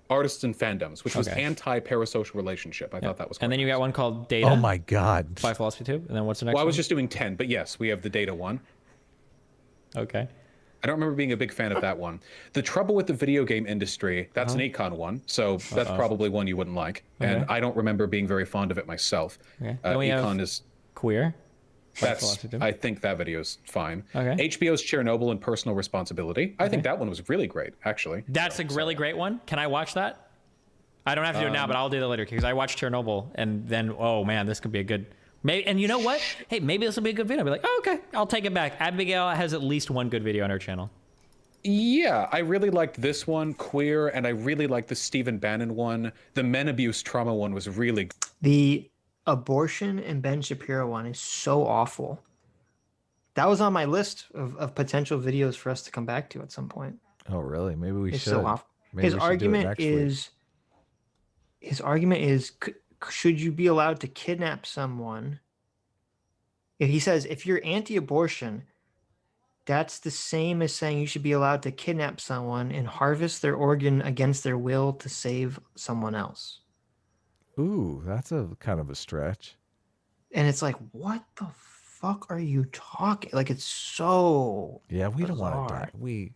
Artists and Fandoms, which was anti-parasocial relationship. I thought that was. And then you got one called Data. Oh my God. By Philosophy Tube. And then what's the next one? Well, I was just doing 10, but yes, we have the Data one. Okay. I don't remember being a big fan of that one. The Trouble with the Video Game Industry, that's an econ one, so that's probably one you wouldn't like. And I don't remember being very fond of it myself. Okay. Econ is Queer. I think that video is fine. Okay. HBO's Chernobyl and Personal Responsibility. I think that one was really great, actually. That's a really great one. Can I watch that? I don't have to do it now, but I'll do that later because I watched Chernobyl, and then man, this could be a good. Maybe, and you know what? Hey, maybe this will be a good video. I'll be like, oh, okay, I'll take it back. Abigail has at least one good video on her channel. Yeah, I really liked this one, Queer, and I really liked the Stephen Bannon one. The men abuse trauma one was really good. The abortion and Ben Shapiro one is so awful. That was on my list of potential videos for us to come back to at some point. Oh, really? Maybe we should. So awful. Maybe His argument is, should you be allowed to kidnap someone? If he says, if you're anti-abortion, that's the same as saying you should be allowed to kidnap someone and harvest their organ against their will to save someone else. Ooh, that's a kind of a stretch. And it's like, what the fuck are you talking? Like, it's so yeah. We don't want to bizarre. dive. We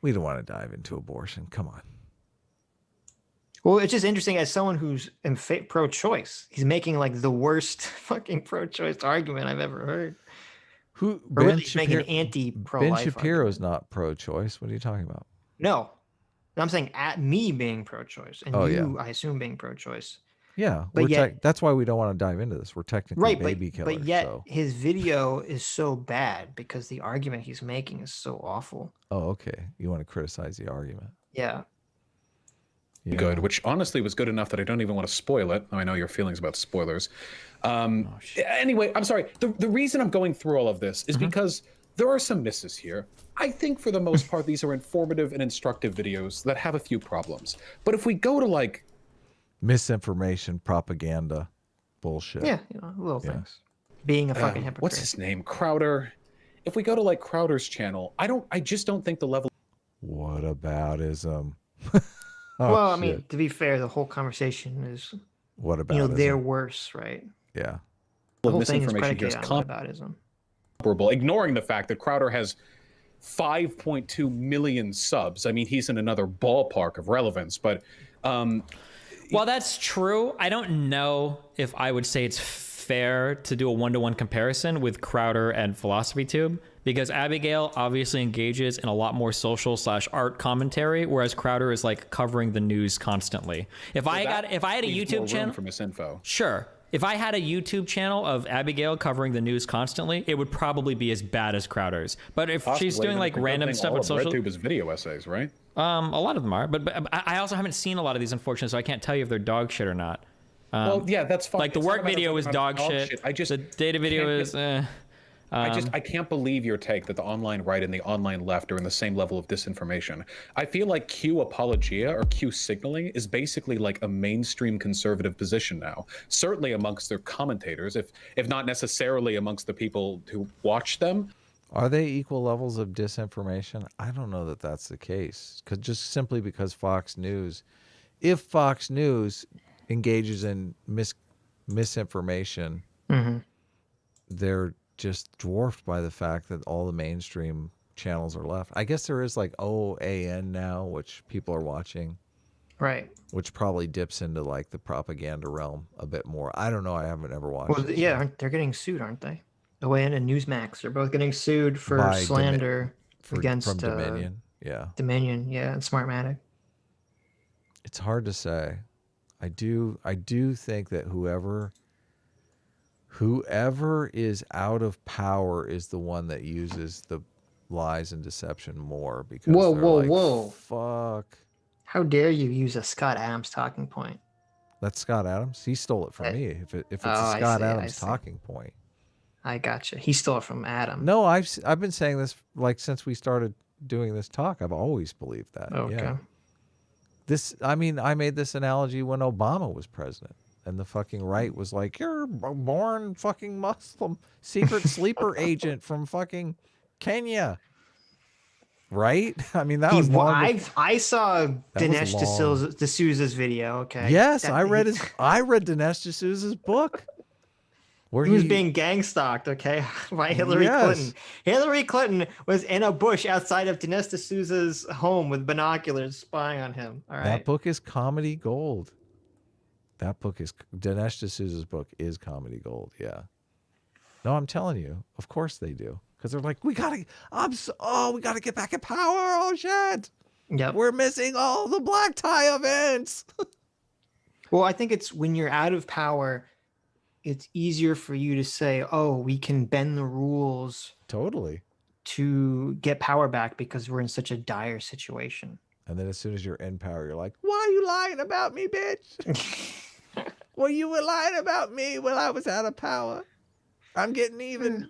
don't want to dive into abortion. Come on. Well, it's just interesting as someone who's pro-choice. He's making like the worst fucking pro-choice argument I've ever heard. Who? Or really, he's making an anti-pro-life Ben Shapiro's argument. not pro-choice. What are you talking about? No, I'm saying at me being pro-choice and I assume being pro-choice. Yeah, but that's why we don't want to dive into this. We're technically baby killers. But yet so. his video is so bad because the argument he's making is so awful. Oh, okay. You want to criticize the argument? Yeah. Good, which honestly was good enough that I don't even want to spoil it. I know your feelings about spoilers. Anyway, I'm sorry. The reason I'm going through all of this is because there are some misses here. I think for the most part, these are informative and instructive videos that have a few problems. But if we go to like misinformation, propaganda, bullshit. Yeah, little things. Being a fucking hypocrite. What's his name? Crowder. If we go to like Crowder's channel, I just don't think the level. What aboutism? Well, I mean, to be fair, the whole conversation is, what about they're worse, right? Yeah. The whole thing is predicated on whataboutism. Comparable, ignoring the fact that Crowder has 5.2 million subs. I mean, he's in another ballpark of relevance, but well, that's true. I don't know if I would say it's fair to do a one-to-one comparison with Crowder and Philosophy Tube, because Abigail obviously engages in a lot more social / art commentary, whereas Crowder is like covering the news constantly. If I had a YouTube channel for misinfo. Sure. If I had a YouTube channel of Abigail covering the news constantly, it would probably be as bad as Crowder's. But if she's doing like random stuff on social, RedTube is video essays, right? A lot of them are, but I also haven't seen a lot of these, unfortunately, so I can't tell you if they're dog shit or not. Well, yeah, that's fine. Like the work video is dog shit. The data video is. I can't believe your take that the online right and the online left are in the same level of disinformation. I feel like Q apologia or Q signaling is basically like a mainstream conservative position now. Certainly amongst their commentators, if not necessarily amongst the people who watch them. Are they equal levels of disinformation? I don't know that that's the case. Just simply because Fox News, if Fox News engages in misinformation, they're just dwarfed by the fact that all the mainstream channels are left. I guess there is like OAN now, which people are watching. Right. Which probably dips into like the propaganda realm a bit more. I don't know. I haven't ever watched it. Yeah, they're getting sued, aren't they? OAN and Newsmax. They're both getting sued for slander against Dominion. Yeah. Dominion, yeah, and Smartmatic. It's hard to say. I do think that whoever is out of power is the one that uses the lies and deception more, because whoa. Fuck. How dare you use a Scott Adams talking point? That's Scott Adams? He stole it from me. If it's a Scott Adams talking point. I gotcha. He stole it from Adam. No, I've been saying this like since we started doing this talk. I've always believed that. Okay. Yeah. I made this analogy when Obama was president, and the fucking right was like, "You're a born fucking Muslim secret sleeper agent from fucking Kenya." Right? I mean, that was long. I saw Dinesh D'Souza's video. Okay. Yes, I read Dinesh D'Souza's book. Where he was being gang stalked, okay, by Hillary Clinton. Hillary Clinton was in a bush outside of Dinesh D'Souza's home with binoculars spying on him. All right. That book is comedy gold. Dinesh D'Souza's book is comedy gold. Yeah. No, I'm telling you. Of course they do. Because they're like, we gotta get back in power. Oh shit. Yep. We're missing all the black tie events. Well, I think it's when you're out of power, it's easier for you to say, oh, we can bend the rules totally to get power back because we're in such a dire situation. And then as soon as you're in power, you're like, why are you lying about me, bitch? Well, you were lying about me when I was out of power. I'm getting even.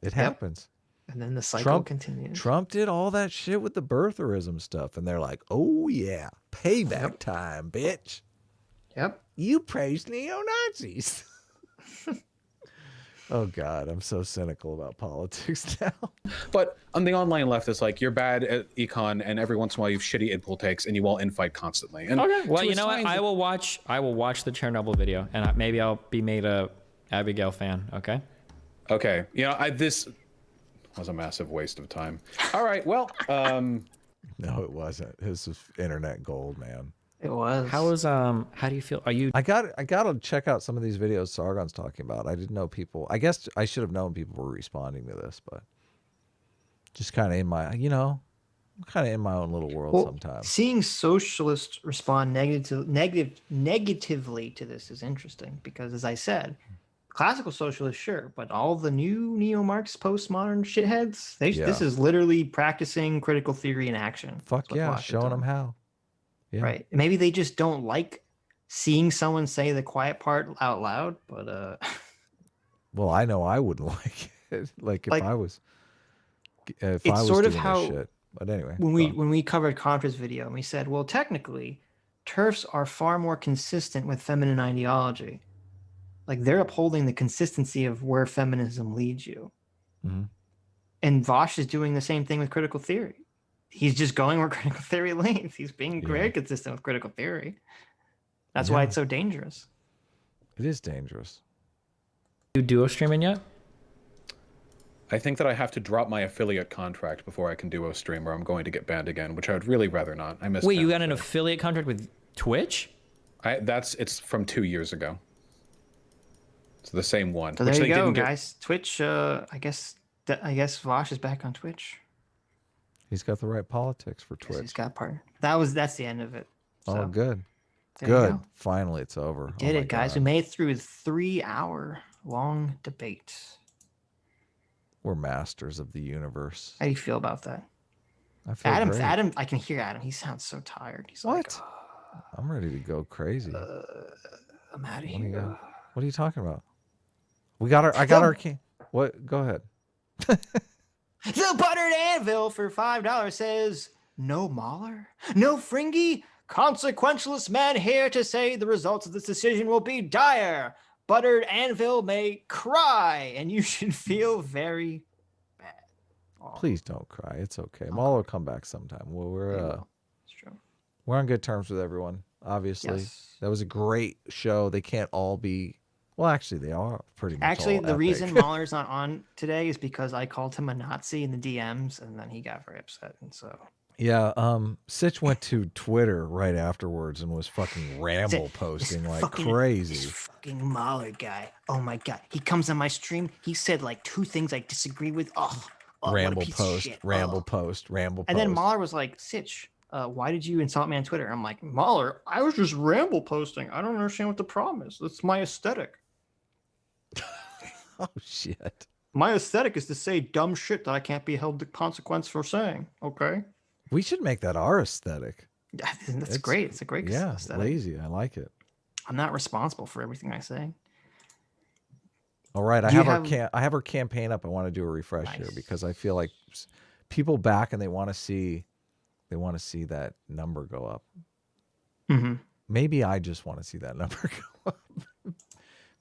It happens. And then the cycle continues. Trump did all that shit with the birtherism stuff. And they're like, oh, yeah, payback time, bitch. Yep. You praise neo-Nazis. Oh, God, I'm so cynical about politics now. But on the online left, it's like, you're bad at econ, and every once in a while you have shitty input takes, and you all infight constantly. And okay. Well, you know what? I will watch the Chernobyl video, and maybe I'll be made a Abigail fan, okay? Okay. You know, this was a massive waste of time. All right, well. No, it wasn't. This was internet gold, man. It was. How do you feel? Are you? I gotta check out some of these videos Sargon's talking about. I didn't know people. I guess I should have known people were responding to this, but just kind of in my, I'm kind of in my own little world sometimes. Seeing socialists respond negatively to this is interesting because, as I said, classical socialists, sure, but all the new neo-Marx postmodern shitheads, this is literally practicing critical theory in action. Fuck yeah, showing them how. Yeah. Right. Maybe they just don't like seeing someone say the quiet part out loud, but well, I know I wouldn't like it. If I was sort of doing how this shit. But anyway. When we covered Contra's video and we said, well, technically, TERFs are far more consistent with feminine ideology. Like they're upholding the consistency of where feminism leads you. Mm-hmm. And Vaush is doing the same thing with critical theory. He's just going where critical theory leads. He's being very consistent with critical theory. That's why it's so dangerous. It is dangerous. You duo streaming yet? I think that I have to drop my affiliate contract before I can duo stream, or I'm going to get banned again, which I would really rather not. I miss. Wait, you got an affiliate contract with Twitch? It's from 2 years ago. It's the same one. So there you go, guys. Twitch. I guess Vaush is back on Twitch. He's got the right politics for Twitch. He's got partner. That's the end of it. So, oh, good. Good. Go. Finally, it's over. We did it, guys. God. We made it through a 3-hour-long debate. We're masters of the universe. How do you feel about that? I feel great. Adam, I can hear Adam. He sounds so tired. He's what? Like, I'm ready to go crazy. I'm out of here. What are you talking about? I got our What? Go ahead. The Buttered Anvil for $5 says, no Mahler, no Fringy, consequentialist man here to say the results of this decision will be dire. Buttered Anvil may cry, and you should feel very bad. Oh. Please don't cry. It's okay. Mahler will come back sometime. Well, we're on good terms with everyone. Obviously, that was a great show. They can't all be. Well, actually, they are pretty much. Actually, all the epic. reason Mahler's not on today is because I called him a Nazi in the DMs, and then he got very upset, and so. Yeah, Sitch went to Twitter right afterwards and was fucking ramble posting like crazy. This fucking Mahler guy. Oh my god, he comes on my stream. He said like 2 things I disagree with. Ramble what a piece post, of shit. ramble post, ramble post. And then Mahler was like, Sitch, why did you insult me on Twitter? I'm like, Mahler, I was just ramble posting. I don't understand what the problem is. That's my aesthetic. Oh shit. My aesthetic is to say dumb shit that I can't be held to consequence for saying. Okay. We should make that our aesthetic. That's great. It's a great aesthetic. Lazy. I like it. I'm not responsible for everything I say. All right, I have our campaign up. I want to do a refresh here because I feel like people back and they want to see that number go up. Mm-hmm. Maybe I just want to see that number go up.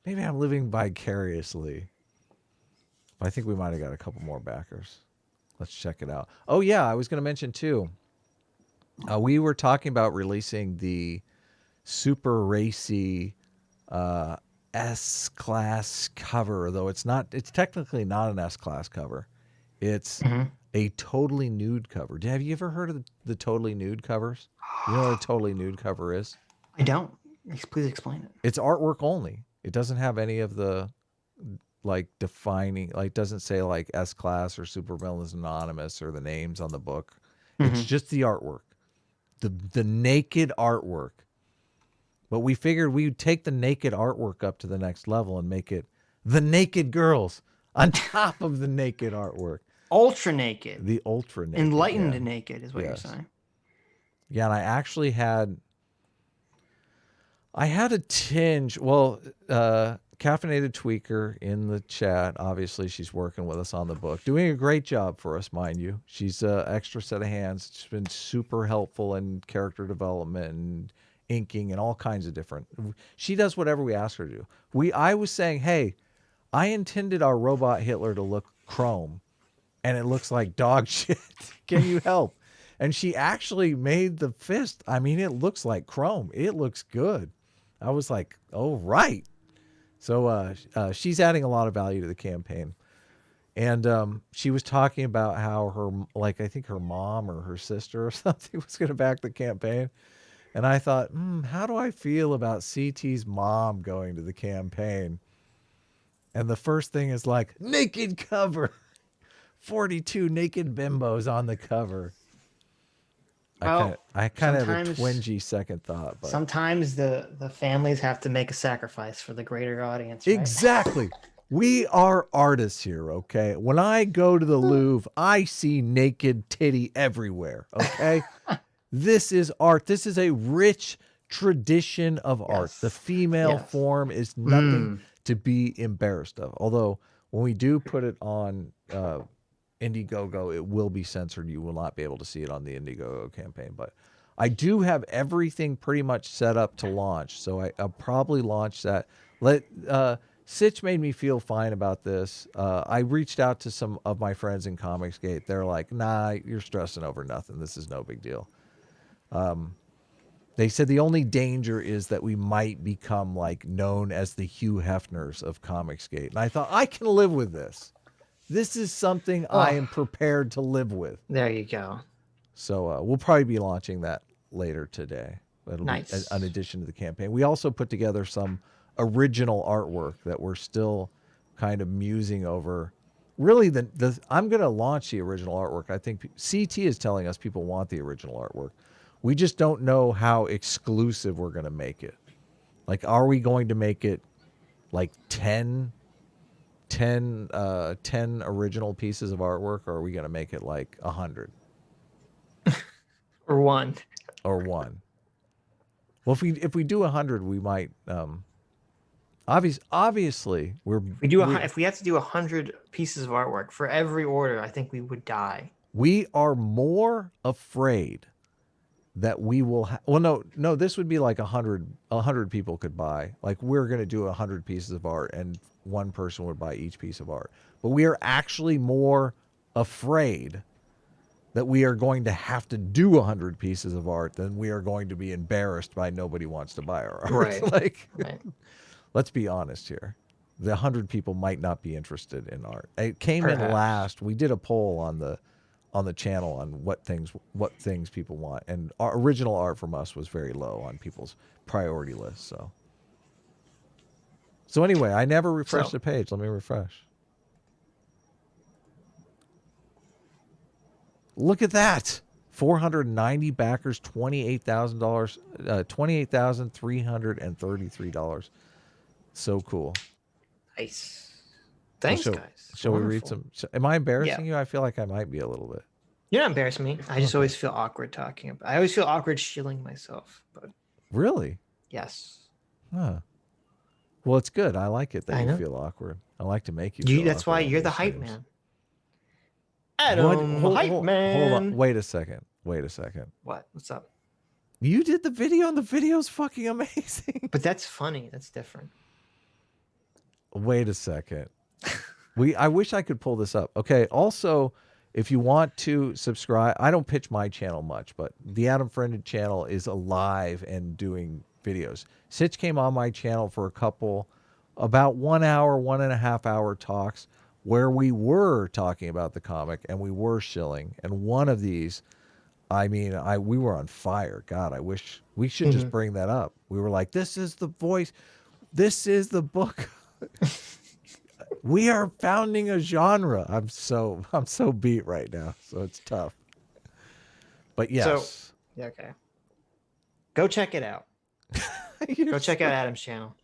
Maybe I'm living vicariously. But I think we might have got a couple more backers. Let's check it out. Oh, yeah, I was going to mention, too. We were talking about releasing the super racy S-Class cover, though it's technically not an S-Class cover. It's a totally nude cover. Have you ever heard of the totally nude covers? You know what a totally nude cover is? I don't. Please explain it. It's artwork only. It doesn't have any of the defining, doesn't say like S-Class or Supervillains Anonymous or the names on the book. It's just the artwork, the naked artwork. But we figured we would take the naked artwork up to the next level and make it the naked girls on top of the naked artwork. Ultra naked. The ultra naked. Enlightened naked is what you're saying. Yeah, and I actually had a tinge. Well, Caffeinated Tweaker in the chat. Obviously, she's working with us on the book, doing a great job for us, mind you. She's an extra set of hands. It's been super helpful in character development and inking and all kinds of different. She does whatever we ask her to do. I was saying, hey, I intended our robot Hitler to look chrome, and it looks like dog shit. Can you help? And she actually made the fist. I mean, it looks like chrome. It looks good. I was like, oh, right. So she's adding a lot of value to the campaign. And she was talking about how her, I think her mom or her sister or something was going to back the campaign. And I thought, how do I feel about CT's mom going to the campaign? And the first thing is naked cover. 42 naked bimbos on the cover. Well, I kind of have a twingy second thought. But sometimes the families have to make a sacrifice for the greater audience. Right? Exactly. We are artists here, okay? When I go to the Louvre, I see naked titty everywhere, okay? This is art. This is a rich tradition of art. The female form is nothing to be embarrassed of. Although, when we do put it on Indiegogo, it will be censored. You will not be able to see it on the Indiegogo campaign. But I do have everything pretty much set up to launch, so I'll probably launch that. Sitch made me feel fine about this. I reached out to some of my friends in Comicsgate. They're like, nah, you're stressing over nothing. This is no big deal. They said the only danger is that we might become like known as the Hugh Hefners of Comicsgate. And I thought, I can live with this. This is something I am prepared to live with. There you go. So we'll probably be launching that later today. It'll Nice. be an addition to the campaign. We also put together some original artwork that we're still kind of musing over. Really, I'm going to launch the original artwork. I think CT is telling us people want the original artwork. We just don't know how exclusive we're going to make it. Like, are we going to make it like 10 original pieces of artwork, or are we going to make it like 100? Or one. Or one. Well, if we do 100, we might. Obviously, If we have to do 100 pieces of artwork for every order, I think we would die. We are more afraid that we will. No. This would be like 100 people could buy. Like, we're going to do 100 pieces of art, and one person would buy each piece of art. But we are actually more afraid that we are going to have to do 100 pieces of art than we are going to be embarrassed by nobody wants to buy our art. Right. Let's be honest here. The 100 people might not be interested in art. It came in last. We did a poll on the channel on what things people want, and our original art from us was very low on people's priority list. So anyway, I never refreshed the page. Let me refresh. Look at that. 490 backers, $28,000, $28,333. So cool. Nice. Thanks, guys. Shall we read some? Am I embarrassing you? I feel like I might be a little bit. You're not embarrassing me. I just always feel awkward talking about. I always feel awkward shilling myself. But really, yes. Huh. Well, it's good. I like it that you feel awkward. I like to make you. Feel That's why you're the hype man. Adam, hype man. Hold on. Wait a second. What? What's up? You did the video, and the video's fucking amazing. But that's funny. That's different. Wait a second. I wish I could pull this up. Okay. Also, if you want to subscribe, I don't pitch my channel much, but the Adam Friended channel is alive and doing videos. Sitch came on my channel for about 1 hour, 1.5 hour talks where we were talking about the comic and we were shilling. And one of these, we were on fire. God, I wish we should just bring that up. We were like, this is the voice. This is the book. We are founding a genre. I'm so beat right now, so it's tough. But yes. So, okay. Go check it out. Go check out Adam's channel.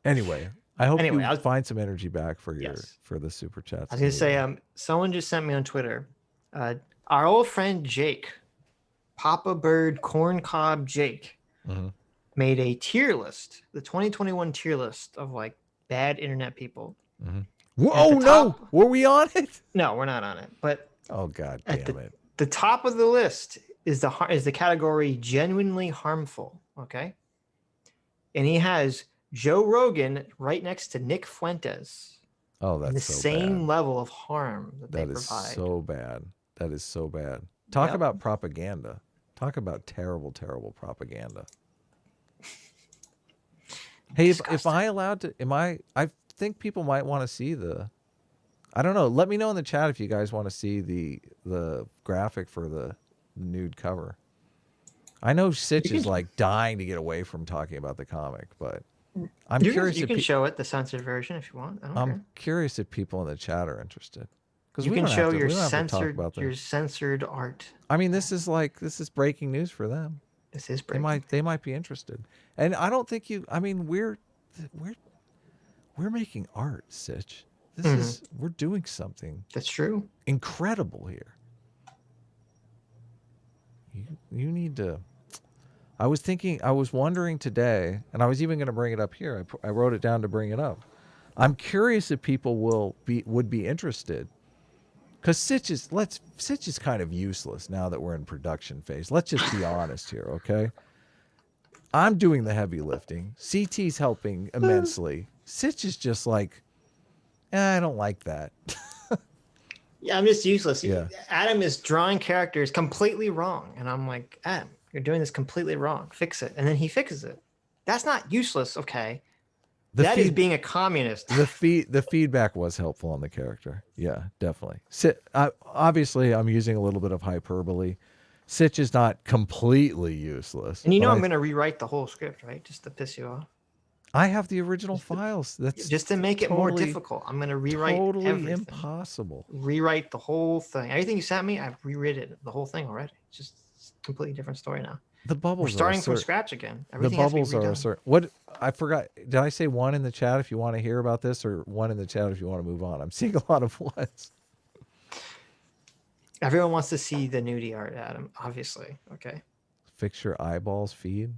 Anyway, I hope you find some energy back for for the super chats. I was gonna say, someone just sent me on Twitter. Our old friend Jake, Papa Bird Corncob Jake, made a tier list, the 2021 tier list of like bad internet people. Whoa, no! Were we on it? No, we're not on it. But oh god damn it! The top of the list is the category genuinely harmful. Okay, and he has Joe Rogan right next to Nick Fuentes. Oh, that's the so same bad. level of harm that they is provide. So bad. That is so bad. Talk about propaganda. Talk about terrible, terrible propaganda. Hey, if I allowed to, I think people might want to see I don't know. Let me know in the chat if you guys want to see the graphic for the nude cover. I know Sitch is like dying to get away from talking about the comic, but I'm curious. You can show it, the censored version, if you want. I'm curious if people in the chat are interested. You can show your censored art. I mean, this is breaking news for them. This is breaking. They might be interested, and I don't think we're making art, Sitch. We're doing something. That's true. Incredible here. You need to. I was wondering today, and I was even going to bring it up here. I wrote it down to bring it up. I'm curious if people would be interested Because Sitch is kind of useless now that we're in production phase. Let's just be honest here, okay? I'm doing the heavy lifting. CT's helping immensely. Sitch is just like, I don't like that. Yeah, I'm just useless. Yeah. Adam is drawing characters completely wrong. And I'm like, Adam, you're doing this completely wrong. Fix it. And then he fixes it. That's not useless, okay? That is being a communist. The feedback was helpful on the character. Yeah, definitely. Obviously, I'm using a little bit of hyperbole. Sitch is not completely useless. And I'm going to rewrite the whole script, right? Just to piss you off. I have the original files. That's just to make it more difficult. I'm going to rewrite everything. Impossible. Rewrite the whole thing. Everything you sent me, I've rewritten the whole thing already. It's just a completely different story now. The bubbles. We're starting from scratch again. Everything the bubbles are a certain. What I forgot. Did I say one in the chat if you want to hear about this, or one in the chat if you want to move on? I'm seeing a lot of ones. Everyone wants to see the nudie art, Adam. Obviously, okay. Fix your eyeballs feed.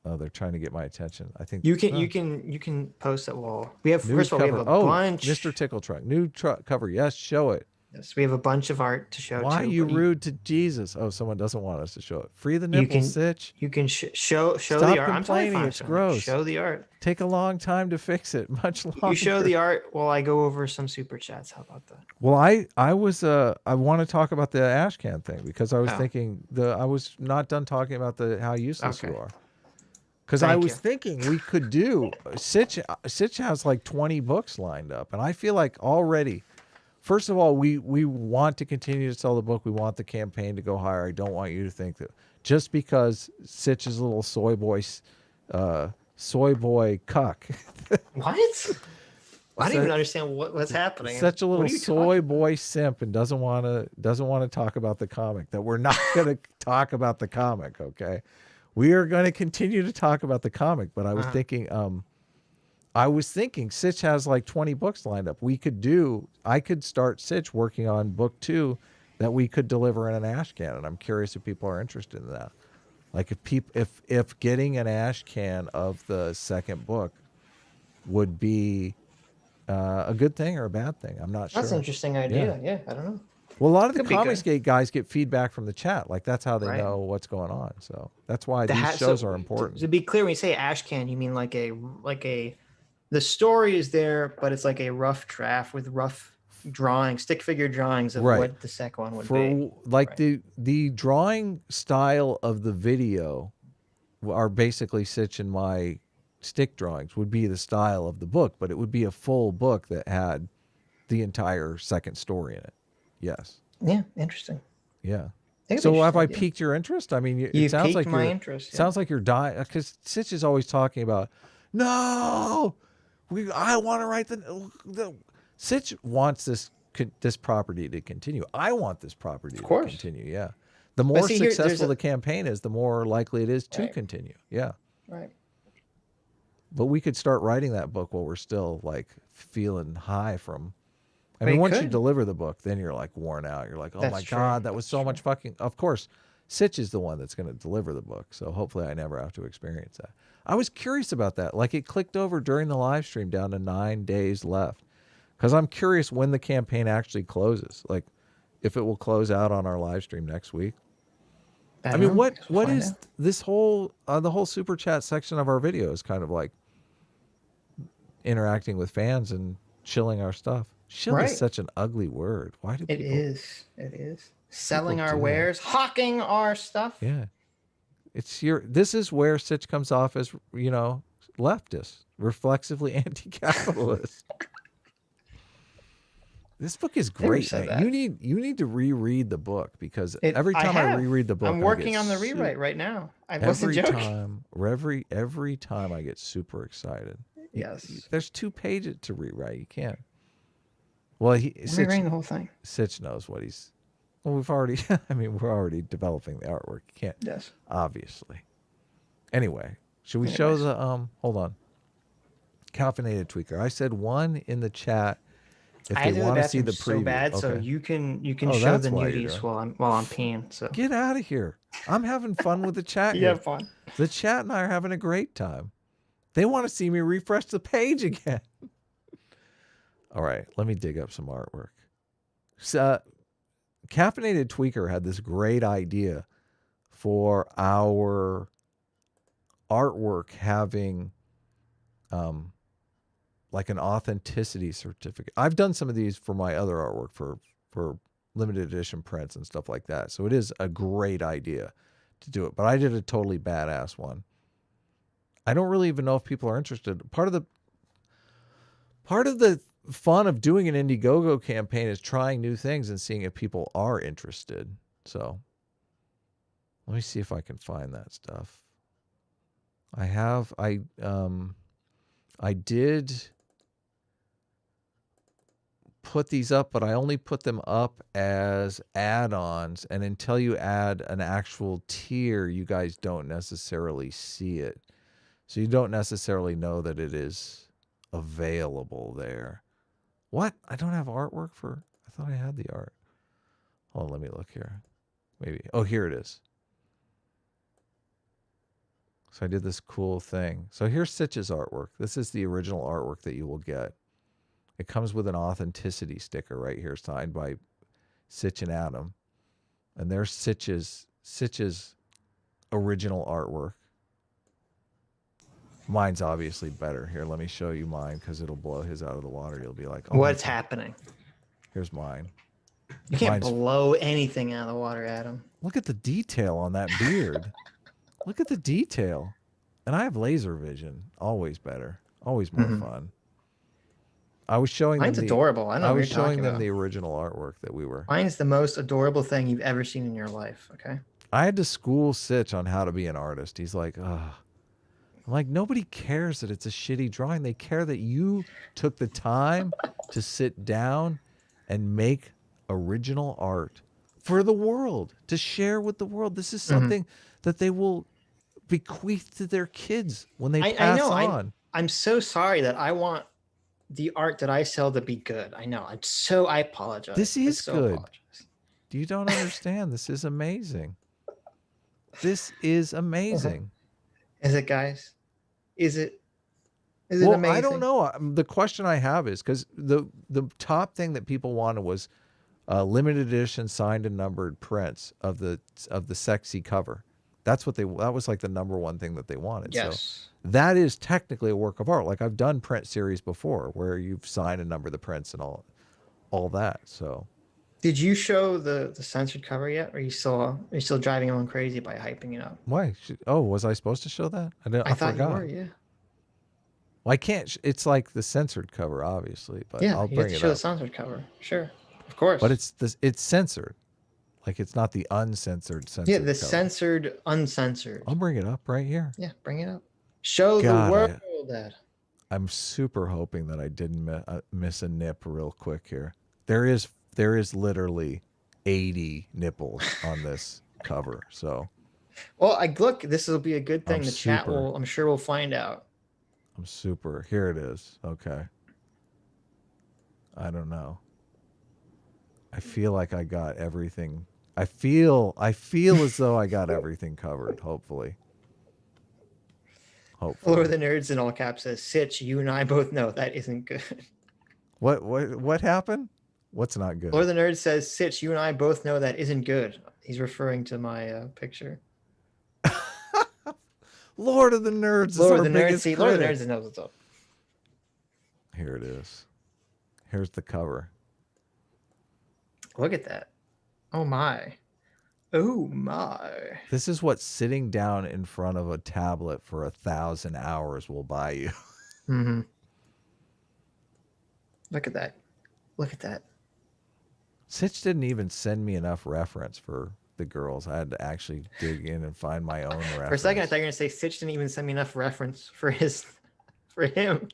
Oh, they're trying to get my attention. I think you can post it. Well, we have new first of all cover. we have a bunch. Mr. Tickle Truck, new truck cover. Yes, show it. Yes, we have a bunch of art to show. Why are you rude to Jesus? Oh, someone doesn't want us to show it. Free the nipples, Sitch. You can show Stop the art. Complaining. It's gross. Show the art. Take a long time to fix it. Much longer. You show the art while I go over some super chats. How about that? Well, I want to talk about the ashcan thing because I was thinking I was not done talking about how useless you are. Because I was thinking we could do Sitch has like 20 books lined up, and I feel like already. First of all, we want to continue to sell the book. We want the campaign to go higher. I don't want you to think that just because Sitch is a little soy boy cuck. What? I don't even understand what's happening. Such a little soy boy simp and doesn't want to talk about the comic. That we're not going to talk about the comic. Okay, we are going to continue to talk about the comic. But I was thinking Sitch has like 20 books lined up. I could start Sitch working on book 2 that we could deliver in an ash can. And I'm curious if people are interested in that. Like if getting an ash can of the second book would be a good thing or a bad thing. I'm not sure. That's an interesting idea. Yeah, I don't know. Well, a lot of the Comicsgate guys get feedback from the chat. Like that's how they know what's going on. So that's why these shows are important. To be clear, when you say ash can, you mean like a the story is there, but it's like a rough draft with rough drawings, stick figure drawings of what the second one would be. Like the drawing style of the video are basically Sitch and my stick drawings would be the style of the book, but it would be a full book that had the entire second story in it. Yes. Yeah, interesting. Yeah. So have I piqued your interest? I mean, it sounds like my interest. Yeah. Sounds like you're dying because Sitch is always talking about no. I want to write the Sitch wants this property to continue. I want this property to continue. Yeah. The more successful the campaign is, the more likely it is to continue. Yeah. Right. But we could start writing that book while we're still like feeling high from. I mean, once you deliver the book, then you're like worn out. You're like, oh my God, that was so much fucking. Of course, Sitch is the one that's going to deliver the book. So hopefully I never have to experience that. I was curious about that. Like it clicked over during the live stream down to 9 days left. Because I'm curious when the campaign actually closes. Like if it will close out on our live stream next week. I mean, what is this whole, the whole super chat section of our video is kind of like interacting with fans and shilling our stuff. Shill is such an ugly word. Why do people? It is. Selling our wares, hawking our stuff. Yeah. This is where Sitch comes off as, leftist, reflexively anti-capitalist. This book is great. You need to reread the book because every time I reread the book, I'm working on the rewrite right now. Every time I get super excited. Yes. There's 2 pages to rewrite. You can't. Well, rewriting the whole thing. Sitch knows what he's. Well, we're already developing the artwork. You can't. Yes. Obviously. Anyway, should we show the hold on. Caffeinated Tweaker. I said 1 in the chat if they want to see the preview. So bad, so you can show the nudies while I'm peeing. So get out of here. I'm having fun with the chat. You have fun. The chat and I are having a great time. They want to see me refresh the page again. All right, let me dig up some artwork. Caffeinated Tweaker had this great idea for our artwork having like an authenticity certificate. I've done some of these for my other artwork for limited edition prints and stuff like that. So it is a great idea to do it. But I did a totally badass one. I don't really even know if people are interested. Part of the fun of doing an Indiegogo campaign is trying new things and seeing if people are interested. So let me see if I can find that stuff. I did put these up, but I only put them up as add-ons, and until you add an actual tier, you guys don't necessarily see it. So you don't necessarily know that it is available there. What? I don't have artwork for... I thought I had the art. Hold on, let me look here. Maybe. Oh, here it is. So I did this cool thing. So here's Sitch's artwork. This is the original artwork that you will get. It comes with an authenticity sticker right here signed by Sitch and Adam. And there's Sitch's original artwork. Mine's obviously better. Here, let me show you mine because it'll blow his out of the water. You'll be like, oh, what's happening? Here's mine. You can't blow anything out of the water, Adam. Look at the detail on that beard. Look at the detail. And I have laser vision. Always better. Always more fun. I was showing Mine's them adorable. I know what was you're talking showing them about. the original artwork that we were. Mine's the most adorable thing you've ever seen in your life, okay? I had to school Sitch on how to be an artist. He's like, ugh. I'm like, nobody cares that it's a shitty drawing. They care that you took the time to sit down and make original art for the world, to share with the world. This is something that they will bequeath to their kids when they pass on. I'm so sorry that I want the art that I sell to be good. I know. I apologize. This is good. Apologize. You don't understand. This is amazing. This is amazing. Is it, guys? Is it amazing? I don't know. The question I have is because the top thing that people wanted was limited edition signed and numbered prints of the sexy cover. That was like the number one thing that they wanted. Yes. So that is technically a work of art. Like I've done print series before where you've signed and numbered the prints and all that. So did you show the censored cover yet? Or are you still driving everyone crazy by hyping it up? why? Oh, was I supposed to show that? I thought forgot. you were, yeah. Well, I can't. It's like the censored cover, obviously, but Yeah, I'll you bring have to it show up. the censored cover. Sure. Of course. But it's censored. Like it's not the uncensored censored. yeah, the cover. censored, uncensored. I'll bring it up right here. Yeah, bring it up. Show God, the world that. I'm super hoping that I didn't miss a nip real quick here. There is literally 80 nipples on this cover. So, well, look, this will be a good thing. I'm The chat super- I'm sure we'll find out. I'm super. Here it is. Okay. I don't know. I feel like I got everything. I feel as though I got everything covered. Hopefully. Floor of the Nerds in all caps says, Sitch, you and I both know that isn't good. What happened? What's not good? Floor of the Nerds says, Sitch, you and I both know that isn't good. He's referring to my picture. Lord of the Nerds. Lord is of our the Nerds. biggest See, Lord of the critic. Nerds knows what's up. Here it is. Here's the cover. Look at that. Oh my. Oh my. This is what sitting down in front of a tablet for 1,000 hours will buy you. Mm-hmm. Look at that. Look at that. Sitch didn't even send me enough reference for the girls. I had to actually dig in and find my own reference. For a second, I thought you were gonna say Sitch didn't even send me enough reference for him.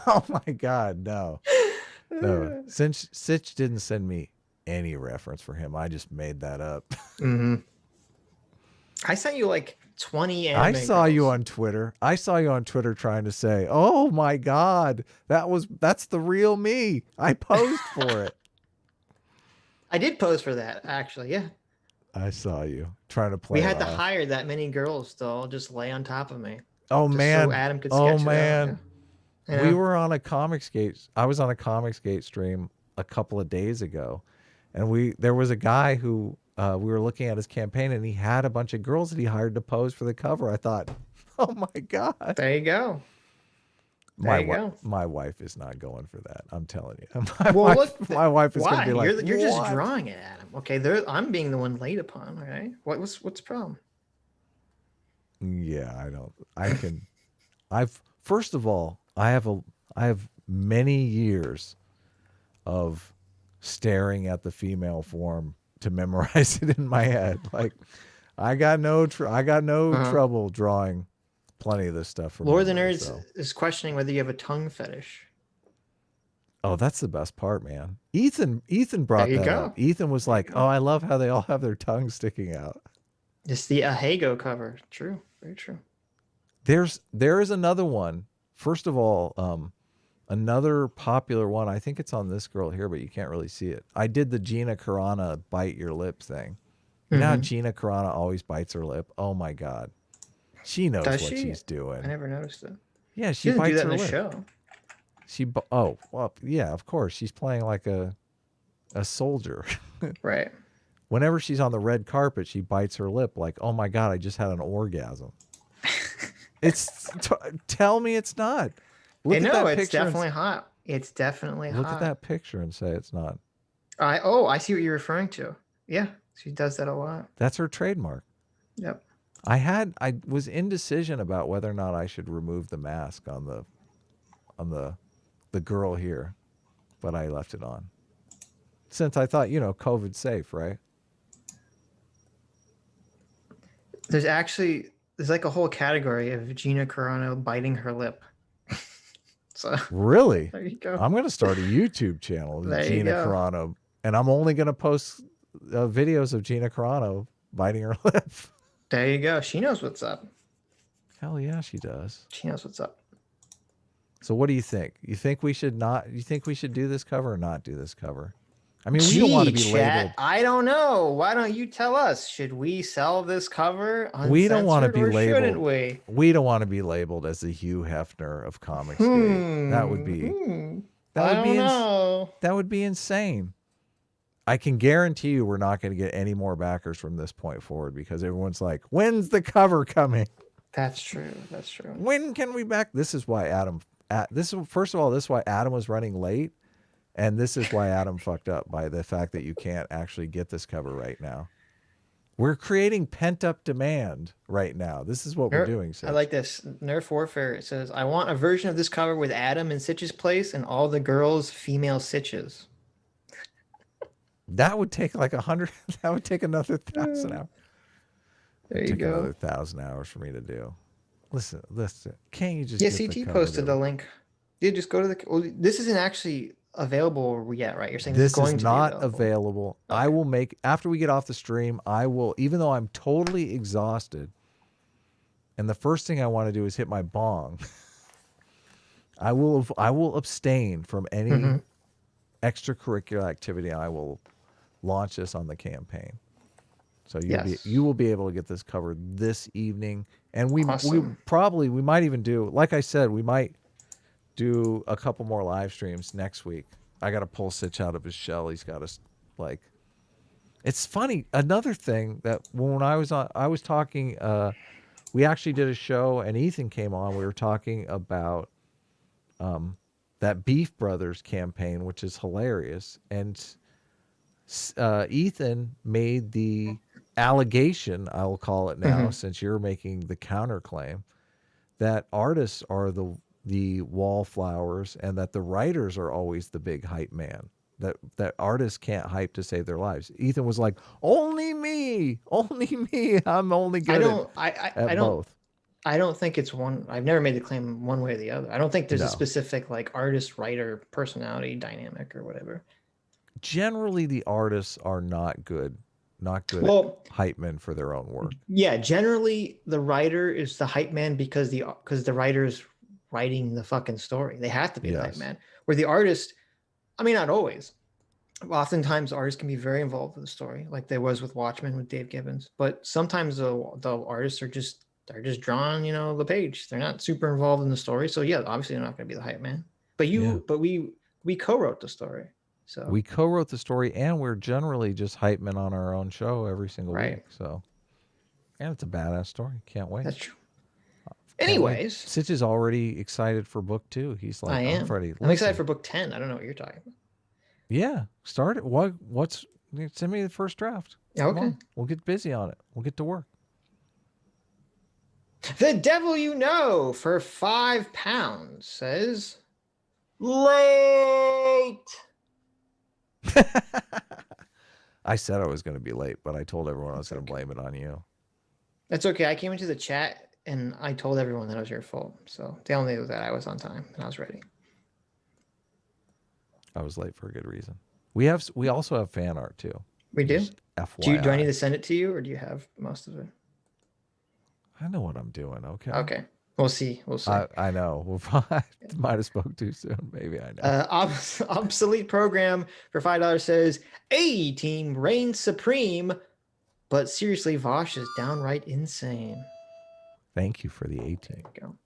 Oh my God, no. No. Sitch didn't send me any reference for him. I just made that up. Mm-hmm. I sent you like 20 I anime saw you girls. on Twitter. I saw you on Twitter trying to say, "Oh my God, that's the real me." I posed for it. I did pose for that, actually. Yeah. I saw you trying to play. We had it to off. hire that many girls to all just lay on top of me. Oh Just man. So Adam could sketch Oh it out, man. yeah. We Yeah. were on a Comicsgate. I was on a Comicsgate stream a couple of days ago, and there was a guy who we were looking at his campaign, and he had a bunch of girls that he hired to pose for the cover. I thought, oh my God. There you go. My wife is not going for that. I'm telling you. My Well, wife is going to be like, you're just "What?" drawing it at him. Okay, I'm being the one laid upon. Okay, what's the problem? Yeah, first of all, I have many years of staring at the female form to memorize it in my head. Like, I got no trouble drawing plenty of this stuff from Lord of the memory, Nerds so. is questioning whether you have a tongue fetish. Oh, that's the best part, man. Ethan brought There you that go. up. Ethan was like, "Oh, I love how they all have their tongues sticking out." It's the Ahego cover. True, very true. There is another one. First of all, another popular one. I think it's on this girl here, but you can't really see it. I did the Gina Carano bite your lip thing. You know how Gina Carano always bites her lip? Oh my God. She knows what she's doing. I never noticed it. Yeah, She she doesn't do bites that her in the lip. show. Oh, well, yeah, of course. She's playing like a soldier. Right. Whenever she's on the red carpet, she bites her lip like, "Oh my God, I just had an orgasm." Tell me it's not. Look at that it's picture definitely hot. It's definitely Look hot. at that picture and say it's not. I see what you're referring to. Yeah, she does that a lot. That's her trademark. Yep. I was indecision about whether or not I should remove the mask on the girl here, but I left it on. Since I thought, COVID's safe, right? There's like a whole category of Gina Carano biting her lip. So Really? there you go. I'm going to start a YouTube channel, There you Gina go. Carano, and I'm only going to post videos of Gina Carano biting her lip. There you go. She knows what's up. Hell yeah, she does. She knows what's up. So what do you think? You think we should do this cover or not do this cover? I mean, we don't want to be labeled. I don't know. Why don't you tell us? Should we sell this cover uncensored, We don't want to be or labeled. shouldn't we? We don't want to be labeled as the Hugh Hefner of Comicsgate. That would be. That would be insane. I can guarantee you we're not going to get any more backers from this point forward because everyone's like, "When's the cover coming?" That's true. That's true. When can we back? This is why first of all, this is why Adam was running late, and this is why Adam fucked up by the fact that you can't actually get this cover right now. We're creating pent up demand right now. This is what we're doing. I like this. Nerf Warfare. It says, "I want a version of this cover with Adam in Sitch's place and all the girls' female Sitches." That would take like 100. That would take another 1,000 hours. There you go. Another 1,000 hours for me to do. Listen. Can't you just? Yeah, CT posted the link. You just go to the. Well, this isn't actually available yet, right? You're saying This it's going is to not be available. Okay. I will make after we get off the stream. I will, even though I'm totally exhausted, and the first thing I want to do is hit my bong. I will abstain from any extracurricular activity. I will launch this on the campaign. So you will be able to get this covered this evening, and we might even do, like I said, we might do a couple more live streams next week. I got to pull Sitch out of his shell. He's got to like. It's funny. Another thing that when I was talking. We actually did a show, and Ethan came on. We were talking about that Beef Brothers campaign, which is hilarious, and Ethan made the allegation, I will call it now, since you're making the counterclaim, that artists are the wallflowers and that the writers are always the big hype man. That artists can't hype to save their lives. Ethan was like, only me. I'm only good at both. I don't think it's one. I've never made the claim one way or the other. I don't think there's a specific like artist, writer, personality dynamic or whatever. Generally, the artists are not good hype men for their own work. Yeah, generally the writer is the hype man because the writer is writing the fucking story. They have to be the hype man. Where the artist, I mean, not always. Oftentimes, artists can be very involved with the story, like there was with Watchmen with Dave Gibbons. But sometimes the artists are just drawing, the page. They're not super involved in the story. So yeah, obviously they're not going to be the hype man. But we co-wrote the story. So we co-wrote the story, and we're generally just hype men on our own show every single week. So, and it's a badass story. Can't wait. that's true. Can't wait. Anyways, Sitch is already excited for book 2. He's like, I am. I'm ready. I'm excited for book 10. I don't know what you're talking about. Yeah, start it. What's? Send me the first draft. Come Okay. on. We'll get busy on it. We'll get to work. The Devil You Know for £5 says late. I said I was going to be late, but I told everyone I was going to blame it on you. That's okay. I came into the chat and I told everyone that it was your fault. So they all knew that I was on time and I was ready. I was late for a good reason. We also have fan art too. We do? Just FYI. Do I need to send it to you or do you have most of it? I know what I'm doing. Okay. Okay. We'll see. We'll see. I know. We'll probably might have spoke too soon. Maybe I know. Obsolete Program for $5 says A team reigns supreme, but seriously, Vaush is downright insane. Thank you for the A team. There you go.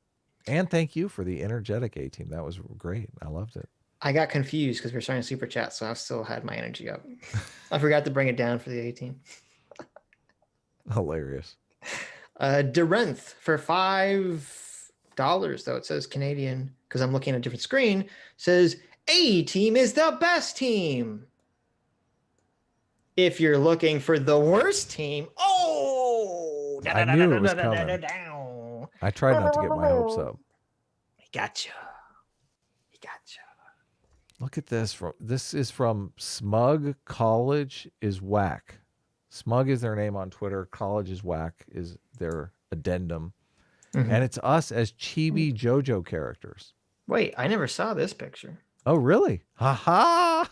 And thank you for the energetic A team. That was great. I loved it. I got confused because we were starting super chat, so I still had my energy up. I forgot to bring it down for the A team. Hilarious. Derenth for $5, though it says Canadian because I'm looking at a different screen, says A team is the best team. If you're looking for the worst team, I knew it was coming. I tried not to get my hopes up. He got you. Look at this. This is from Smug College is Whack. Smug is their name on Twitter. College is Whack is their addendum. Mm-hmm. And it's us as chibi JoJo characters. Wait, I never saw this picture. Oh, really? Ha ha!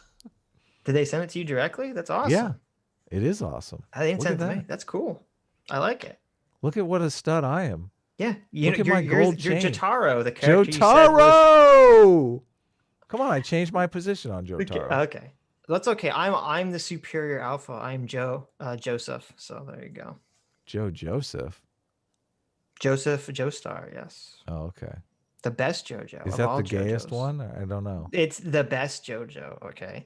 Did they send it to you directly? That's awesome. Yeah, it is awesome. I didn't Look send it at to me. that. That's cool. I like it. Look at what a stud I am. Yeah. Look at my gold you're chain. Jotaro, the character you said was... Jotaro! Come on, I changed my position on Jotaro. Okay. That's okay. I'm the superior alpha. I'm Joseph. So there you go. Joseph. Joseph Joestar, yes. Oh, okay. The best JoJo. Is of that all the gayest JoJos. one? I don't know. It's the best JoJo, okay?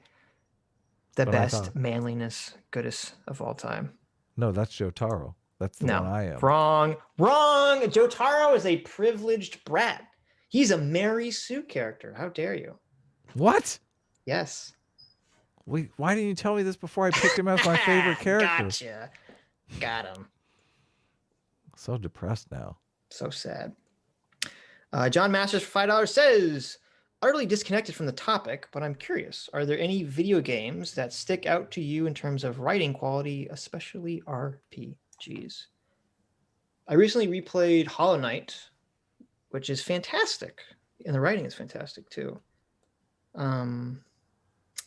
The But best manliness, goodest of all time. No, that's Jotaro. That's the one I am. Wrong. Jotaro is a privileged brat. He's a Mary Sue character. How dare you? What? Yes. Why didn't you tell me this before I picked him as my favorite character? Gotcha. Got him. So depressed now. So sad. John Masters for $5 says, utterly disconnected from the topic, but I'm curious. Are there any video games that stick out to you in terms of writing quality, especially RPGs? I recently replayed Hollow Knight, which is fantastic. And the writing is fantastic too.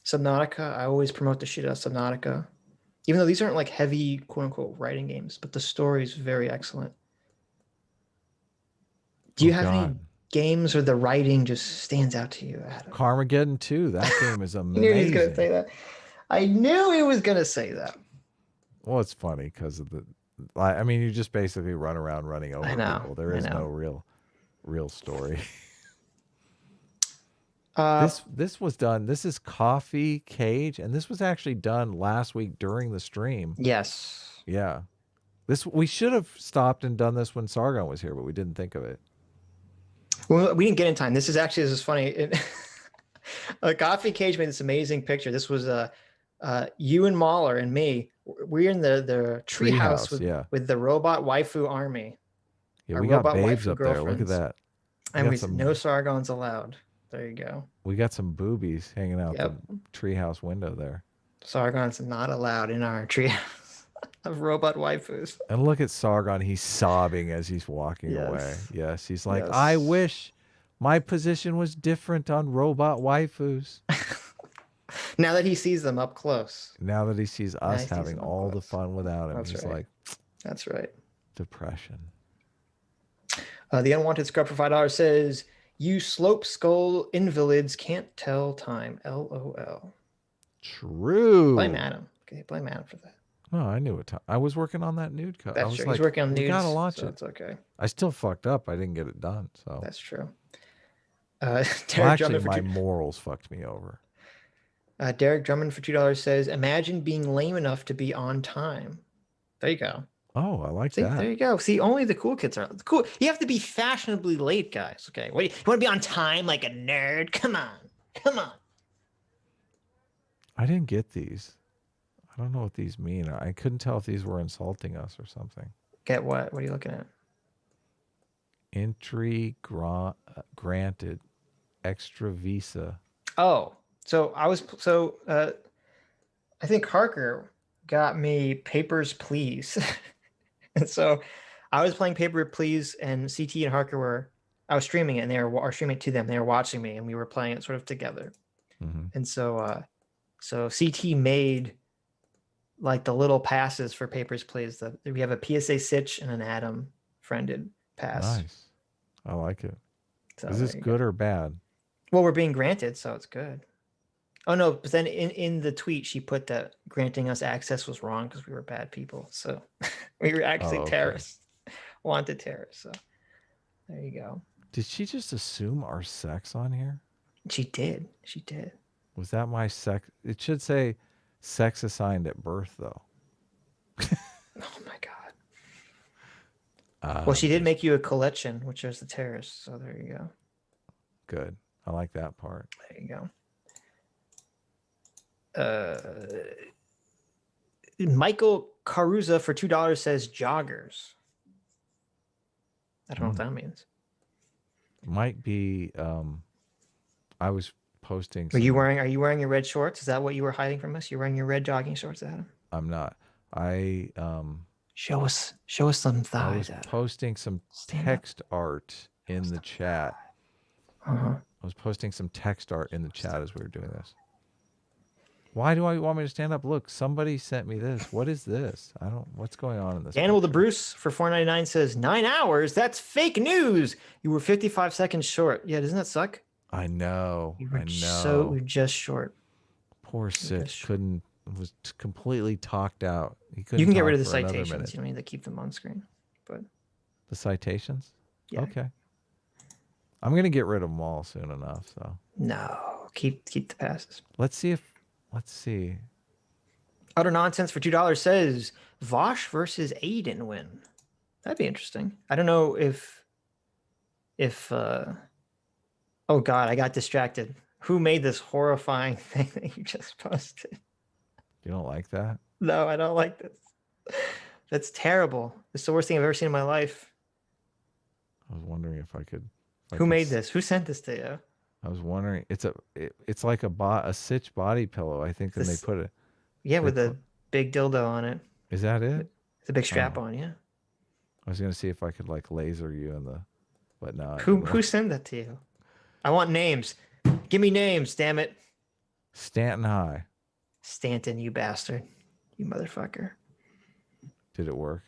Subnautica, I always promote the shit out of Subnautica. Even though these aren't like heavy, quote unquote, writing games, but the story is very excellent. Do you have any games where the writing just stands out to you, Adam? Carmageddon 2, that game is I amazing. knew he was going to say that. I knew he was going to say that. Well, it's funny because of I mean, you just basically run around running over people. There is no real story. This was done. This is Coffee Cage, and this was actually done last week during the stream. Yes. Yeah. We should have stopped and done this when Sargon was here, but we didn't think of it. Well, we didn't get in time. This is funny. Coffee Cage made this amazing picture. This was you and Mahler and me. We're in the treehouse with the robot waifu army. Yeah, we got babes up there. Look at that. And no Sargons allowed. There you go. We got some boobies hanging out the treehouse window there. Sargon's not allowed in our treehouse of robot waifus. And look at Sargon. He's sobbing as he's walking away. Yes, he's like, I wish my position was different on robot waifus. Now that he sees them up close. Now that he sees us having all the fun without him. He's like, that's right. Depression. The Unwanted Scrub for $5 says, you slope skull invalids can't tell time. LOL. True. Blame Adam. Okay, blame Adam for that. No, I knew it. I was working on that nude cut. That's I was true. Like, he's working on nudes. You gotta launch so it. It's okay. I still fucked up. I didn't get it done. So that's true. Actually, my morals fucked me over. Derek Drummond for $2 says, "Imagine being lame enough to be on time." There you go. Oh, I like See, that. there you go. See, only the cool kids are cool. You have to be fashionably late, guys. Okay, what you want to be on time like a nerd? Come on, come on. I didn't get these. I don't know what these mean. I couldn't tell if these were insulting us or something. Get what? What are you looking at? Entry granted. Extra visa. Oh, so I think Harker got me Papers, Please. And so I was playing Paper Please, and CT and Harker I was streaming it, and they were streaming it to them. They were watching me, and we were playing it sort of together. Mm-hmm. And so CT made like the little passes for Papers, Please. We have a PSA Sitch and an Adam friended pass. Nice. I like it. So is this good or bad? Well, we're being granted, so it's good. Oh no, but then in the tweet she put that granting us access was wrong because we were bad people. So we were actually terrorists, wanted terrorists. So there you go. Did she just assume our sex on here? She did. She did. Was that my sex? It should say sex assigned at birth, though. Oh my God. Well, she did make you a collection, which is the terrorist. So there you go. Good. I like that part. There you go. Michael Caruza for $2 says joggers. I don't know what that means. Might be. I was posting. Are you wearing your red shorts? Is that what you were hiding from us? You're wearing your red jogging shorts, Adam? I'm not. Show us some thighs. I was posting some text art in the chat. Uh-huh. I was posting some text art in the chat as we were doing this. Why do I want me to stand up? Look, somebody sent me this. What is this? What's going on in this? Animal the Bruce for $4.99 says 9 hours. That's fake news. You were 55 seconds short. Yeah, doesn't that suck? I know. We're just short. Poor Sitch was completely talked out. You can get rid of the citations. You don't need to keep them on screen. But the citations? Yeah. Okay. I'm gonna get rid of them all soon enough. So no, keep the passes. Let's see. Utter Nonsense for $2 says Vaush versus Aiden win. That'd be interesting. I don't know if oh God, I got distracted. Who made this horrifying thing that you just posted? You don't like that? No, I don't like this. That's terrible. It's the worst thing I've ever seen in my life. I was wondering if I could. Who made this? Who sent this to you? I was wondering. It's like a Sitch body pillow. I think. Then they put it. Yeah, with a big dildo on it. Is that it? It's a big strap on. Yeah. I was gonna see if I could like laser you in the, but no. Who sent that to you? I want names. Give me names, damn it. Stanton High. Stanton, you bastard. You motherfucker. Did it work?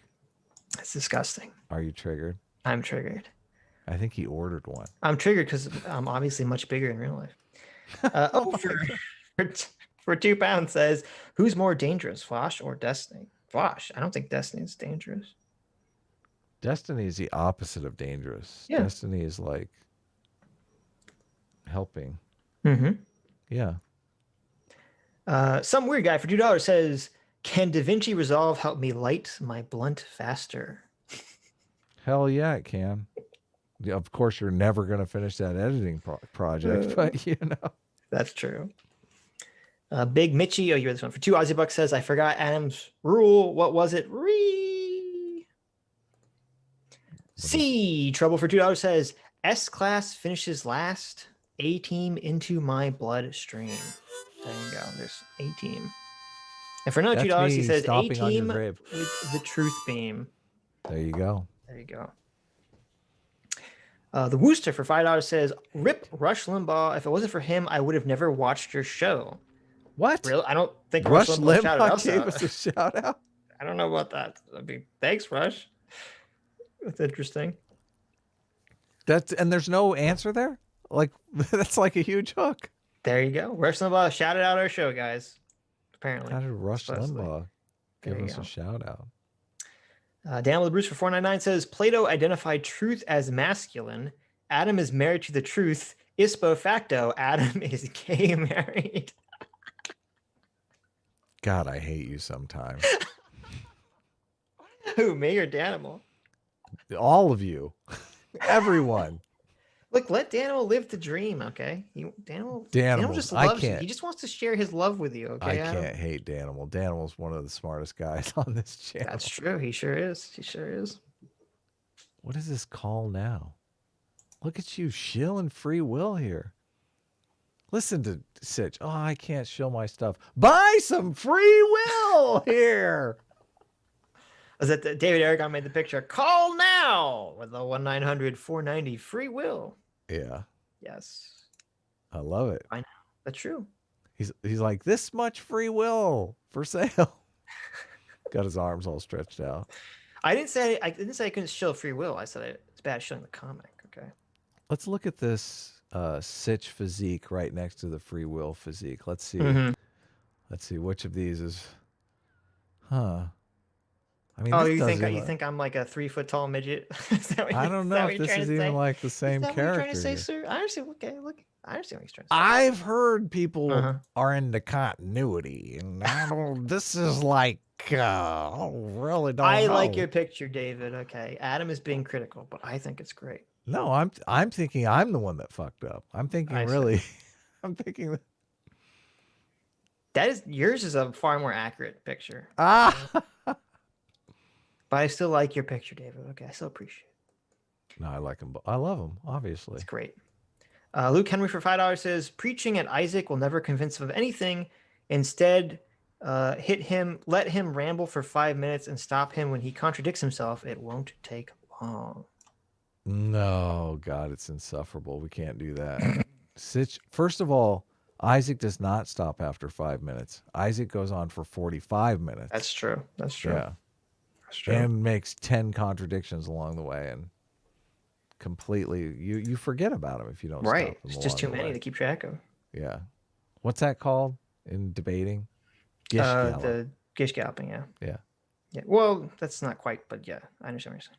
That's disgusting. Are you triggered? I'm triggered. I think he ordered one. I'm triggered because I'm obviously much bigger in real life. For £2 says, who's more dangerous, Vaush or Destiny? Vaush. I don't think Destiny is dangerous. Destiny is the opposite of dangerous. Yeah. Destiny is like helping. Mm-hmm. Yeah. Some weird guy for $2 says, can DaVinci Resolve help me light my blunt faster? Hell yeah, it can. Yeah, of course, you're never going to finish that editing project, but you know. That's true. Big Mitchie, you're this one. For $2 Aussie bucks says, I forgot Adam's rule. What was it? C. Trouble for $2 says, S-Class finishes last. A-Team into my bloodstream. There you go. There's A-Team. And for another $2, he says, A-Team with the truth beam. There you go. There you go. The Wooster for $5 says, rip Rush Limbaugh. If it wasn't for him, I would have never watched your show. What? Really? I don't think Rush Limbaugh gave us a shout out. I don't know about that. I mean, thanks, Rush. That's interesting. And there's no answer there? Like, that's like a huge hook. There you go. Rush Limbaugh shouted out our show, guys. Apparently. How did Rush Limbaugh give us a shout out? Daniel the Bruce for $4.99 says, Plato identified truth as masculine. Adam is married to the truth. Ispo facto, Adam is gay married. God, I hate you sometimes. Who, me or Danimal? All of you. Everyone. Look, let Danimal live the dream, okay? Danimal just I loves you. can't. He just wants to share his love with you, okay? I Adam? can't hate Danimal. Danimal's one of the smartest guys on this channel. That's true. He sure is. He sure is. What is this call now? Look at you shilling free will here. Listen to Sitch. Oh, I can't shill my stuff. Buy some free will here. Was that David Aragon made the picture? Call now with the 1-900-490 free will. Yeah, Yes, I love it. I know. That's true. He's like, this much free will for sale. Got his arms all stretched out. I didn't say I couldn't shill free will. I said it's bad shilling the comic. Okay. Let's look at this Sitch physique right next to the free will physique. Let's see. Let's see which of these is. Huh. I mean, Oh, this you doesn't think I'm like a 3 foot tall midget? I don't know if this is even like the same character. What you're trying to say, sir? I understand. Okay, look, I understand what he's trying to say. I've heard people are into continuity, and I don't. This is like, I really don't. I know. like your picture, David. Okay, Adam is being critical, but I think it's great. No, I'm thinking I'm the one that fucked up. I'm thinking really. I'm thinking that is yours is a far more accurate picture. But I still like your picture, David. Okay, I still appreciate it. No, I like him. I love him, obviously. It's great. Luke Henry for $5 says, preaching at Isaac will never convince him of anything. Instead, let him ramble for 5 minutes and stop him when he contradicts himself. It won't take long. No, God, it's insufferable. We can't do that. First of all, Isaac does not stop after 5 minutes. Isaac goes on for 45 minutes. That's true. That's true. Yeah. And makes 10 contradictions along the way, and completely you forget about him if you don't stop them. It's just too many to keep track of. Yeah. What's that called in debating? The gish galloping, yeah. Yeah. Well, that's not quite, but yeah, I understand what you're saying.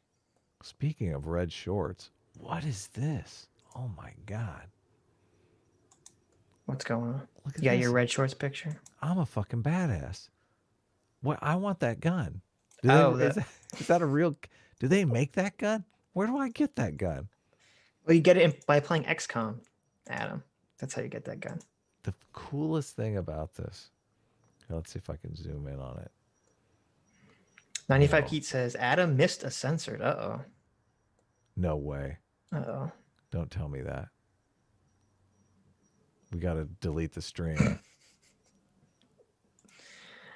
Speaking of red shorts, what is this? Oh my God. What's going on? Look at this. this. Your red shorts picture. I'm a fucking badass. What? I want that gun. Is that a real? Do they make that gun? Where do I get that gun? Well, you get it by playing XCOM, Adam. That's how you get that gun. The coolest thing about this. Let's see if I can zoom in on it. 95 Keat says Adam missed a censored. No way. Uh-oh. Don't tell me that. We got to delete the stream.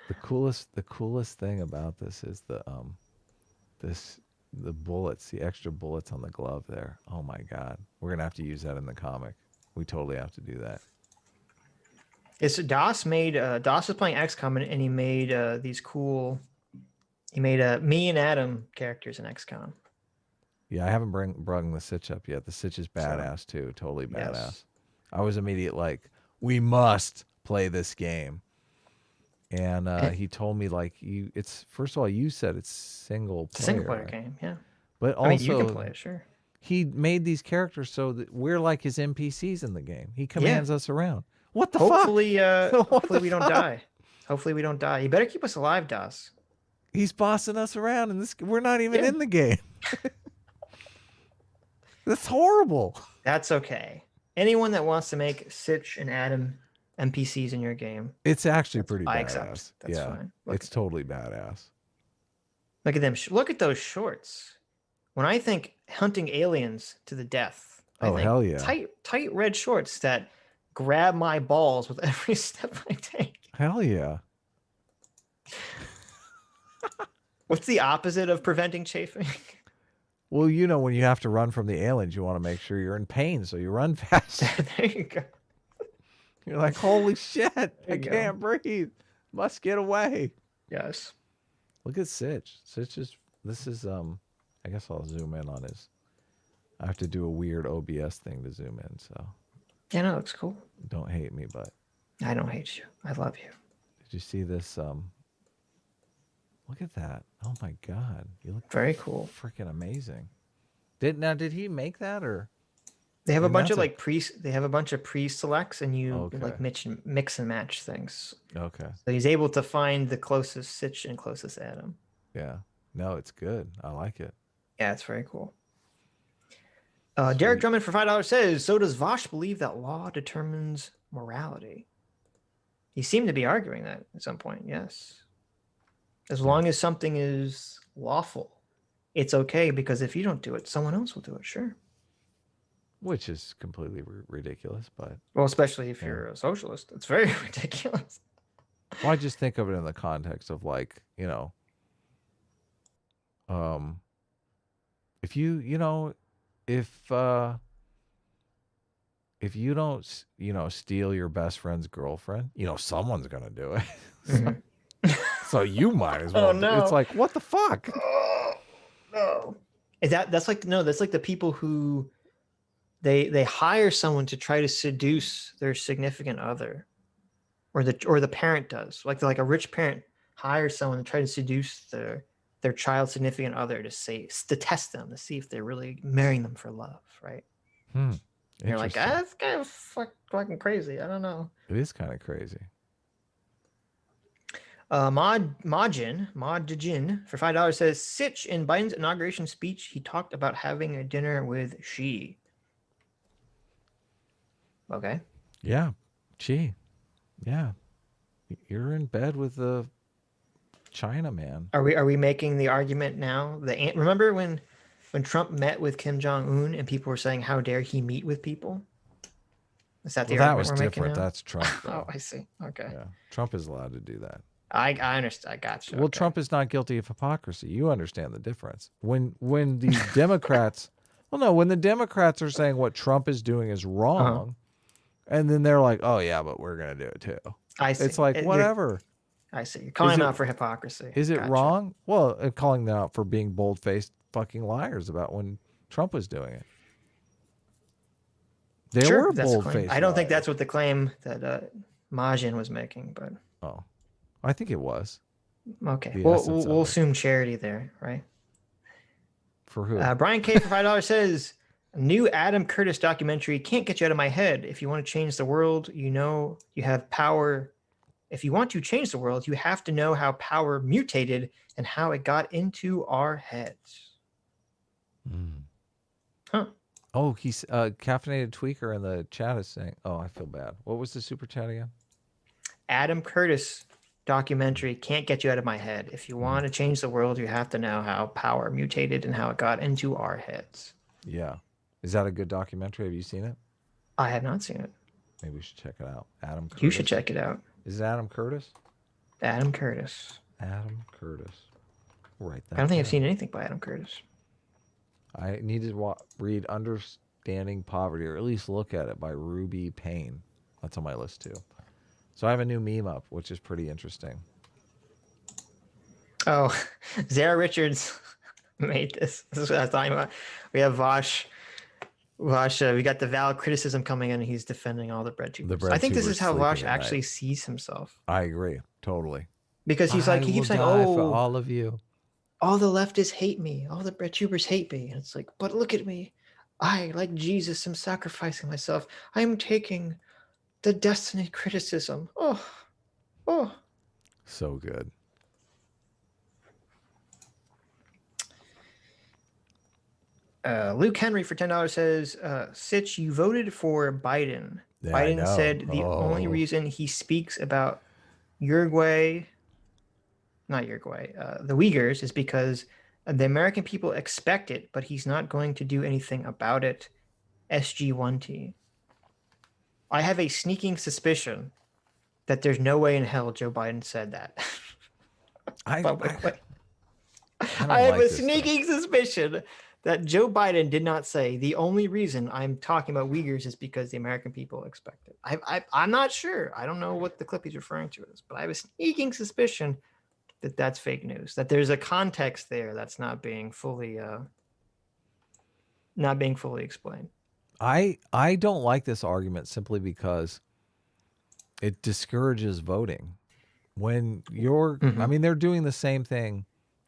The coolest thing about this is the bullets, the extra bullets on the glove there. Oh my God. We're going to have to use that in the comic. We totally have to do that. It's DOS was playing XCOM and he made these cool, he made me and Adam characters in XCOM. Yeah, I haven't brung the Sitch up yet. The Sitch is badass too. Totally badass. Yes. I was immediate like, we must play this game. And he told me like it's first of all you said it's single player. It's a single player game, yeah. But also you can play it, sure. He made these characters so that we're like his NPCs in the game. He commands us around. What the fuck? Hopefully we don't die. Hopefully we don't die. You better keep us alive, DOS. He's bossing us around and we're not even in the game. That's horrible. That's okay. Anyone that wants to make Sitch and Adam NPCs in your game. It's actually pretty badass. I accept. That's fine. It's totally badass. Look at them. Look at those shorts. When I think hunting aliens to the death, I think hell yeah. Tight red shorts that grab my balls with every step I take. Hell yeah. What's the opposite of preventing chafing? Well, you know, when you have to run from the aliens, you want to make sure you're in pain, so you run fast. There you go. You're like, holy shit, I can't breathe. Must get away. Yes. Look at Sitch. This is, I guess I'll zoom in on his, I have to do a weird OBS thing to zoom in, so. Yeah, no, it looks cool. Don't hate me, but. I don't hate you. I love you. Did you see this, look at that. Oh my God. You look very cool. Freaking amazing. Did he make that or? They have a And bunch of that's like they have a bunch of pre-selects, and you Okay. like mix and match things. Okay. So he's able to find the closest Sitch and closest Adam. Yeah. No, it's good. I like it. Yeah, it's very cool. Derek Drummond for $5 says, so does Vaush believe that law determines morality? He seemed to be arguing that at some point, yes. As long as something is lawful, it's okay, because if you don't do it, someone else will do it, sure. Which is completely ridiculous, but... Well, especially if you're a socialist. It's very ridiculous. Well, I just think of it in the context of like, you know, if you don't, steal your best friend's girlfriend, someone's gonna do it. So you might as well. Oh, no. It's like, what the fuck? Oh, no. That's like the people who they hire someone to try to seduce their significant other, or the parent does. Like a rich parent hires someone to try to seduce their child's significant other to test them, to see if they're really marrying them for love, right? And you're like, that's kind of fucking crazy. I don't know. It is kind of crazy. Majin for $5 says, Sitch in Biden's inauguration speech, he talked about having a dinner with Xi. Okay. Yeah. Gee. Yeah. You're in bed with the China man. Are we making the argument now? Remember when Trump met with Kim Jong-un and people were saying, how dare he meet with people? Is that the argument we're making now? That's Trump. Oh, I see. Okay. Yeah. Trump is allowed to do that. I understand. I got you. Well, okay. Trump is not guilty of hypocrisy. You understand the difference. When the Democrats, when the Democrats are saying what Trump is doing is wrong, and then they're like, oh yeah, but we're gonna do it too. I see. It's like whatever. I see. You're calling them out for hypocrisy. Is it wrong? Well, calling them out for being bold-faced fucking liars about when Trump was doing it. They were bold-faced. I don't think that's what the claim that Majin was making, but I think it was. Okay. We'll assume charity there, right? For who? Brian K for $5 says, new Adam Curtis documentary can't get you out of my head. If you want to change the world, you have power. If you want to change the world, you have to know how power mutated and how it got into our heads. Huh. Oh, he's caffeinated tweaker in the chat is saying, oh, I feel bad. What was the super chat again? Adam Curtis documentary can't get you out of my head. If you want to change the world, you have to know how power mutated and how it got into our heads. Yeah. Is that a good documentary? Have you seen it? I have not seen it. Maybe we should check it out. Adam Curtis. You should check it out. Is it Adam Curtis? Adam Curtis. Adam Curtis. Right. I don't think I've seen anything by Adam Curtis. I need to read Understanding Poverty, or at least look at it, by Ruby Payne. That's on my list too. So I have a new meme up, which is pretty interesting. Oh, Zara Richards made this. This is what I was talking about. We have Vaush. We got the valid criticism coming in, and he's defending all the bread tubers. I think this is how Vaush actually sees himself. I agree, totally. Because he keeps saying, for all of you. All the leftists hate me. All the bread tubers hate me. And it's like, but look at me. I, like Jesus, am sacrificing myself. I am taking the Destiny criticism. Oh. So good. Luke Henry for $10 says, Sitch, you voted for Biden. Yeah, Biden said the only reason he speaks about the Uyghurs is because the American people expect it, but he's not going to do anything about it. SG1T. I have a sneaking suspicion that there's no way in hell Joe Biden said that. I have a sneaking suspicion that Joe Biden did not say the only reason I'm talking about Uyghurs is because the American people expect it. I'm not sure. I don't know what the clip he's referring to is, but I have a sneaking suspicion that that's fake news, that there's a context there that's not being fully explained. I don't like this argument simply because it discourages voting. When you're, I mean, they're doing the same thing.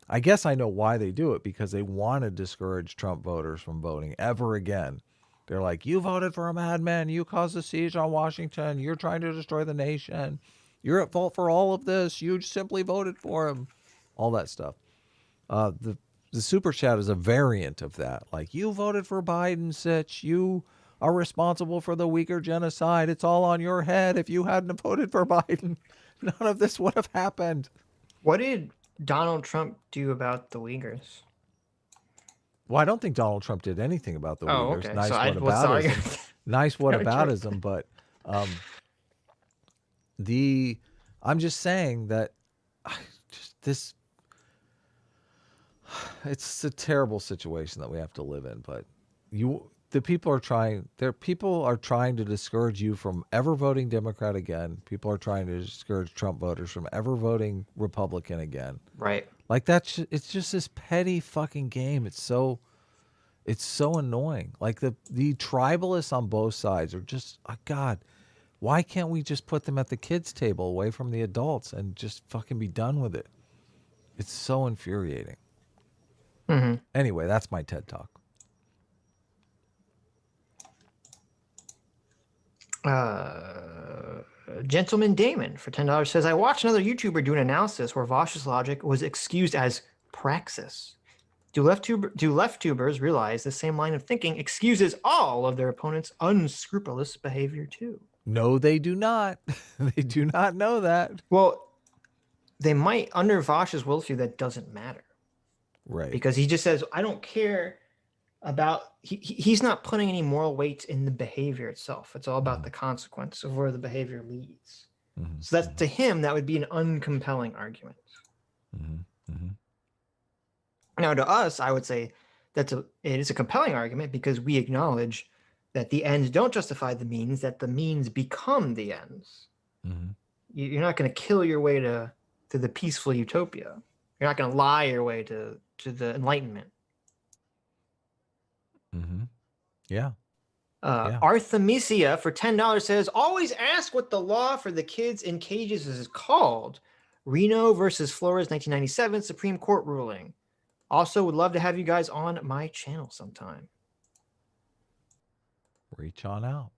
I guess I know why they do it, because they want to discourage Trump voters from voting ever again. They're like, you voted for a madman. You caused the siege on Washington. You're trying to destroy the nation. You're at fault for all of this. You simply voted for him. All that stuff. The super chat is a variant of that. Like, you voted for Biden, Sitch. You are responsible for the Uyghur genocide. It's all on your head. If you hadn't voted for Biden, none of this would have happened. What did Donald Trump do about the Uyghurs? Well, I don't think Donald Trump did anything about the Uyghurs. Okay. Nice So whataboutism. Nice whataboutism, but I'm just saying that it's a terrible situation that we have to live in, but people are trying to discourage you from ever voting Democrat again. People are trying to discourage Trump voters from ever voting Republican again. Right. Like it's just this petty fucking game. It's so annoying. Like the tribalists on both sides are just, oh God, why can't we just put them at the kids' table away from the adults and just fucking be done with it? It's so infuriating. Mm-hmm. Anyway, that's my TED Talk. Gentleman Damon for $10 says, I watched another YouTuber do an analysis where Vaush's logic was excused as praxis. Do left tubers realize the same line of thinking excuses all of their opponents' unscrupulous behavior too? No, they do not. They do not know that. Well, they might. Under Vaush's worldview, that doesn't matter. Right. Because he just says, I don't care about, he's not putting any moral weight in the behavior itself. It's all about the consequence of where the behavior leads. Mm-hmm. So that's, to him, that would be an uncompelling argument. Mm-hmm. Mm-hmm. Now, to us, I would say it is a compelling argument because we acknowledge that the ends don't justify the means, that the means become the ends. Mm-hmm. You're not going to kill your way to the peaceful utopia. You're not going to lie your way to the Enlightenment. Mm-hmm. Yeah. Artemisia for $10 says, always ask what the law for the kids in cages is called. Reno versus Flores 1997 Supreme Court ruling. Also, would love to have you guys on my channel sometime. Reach on out.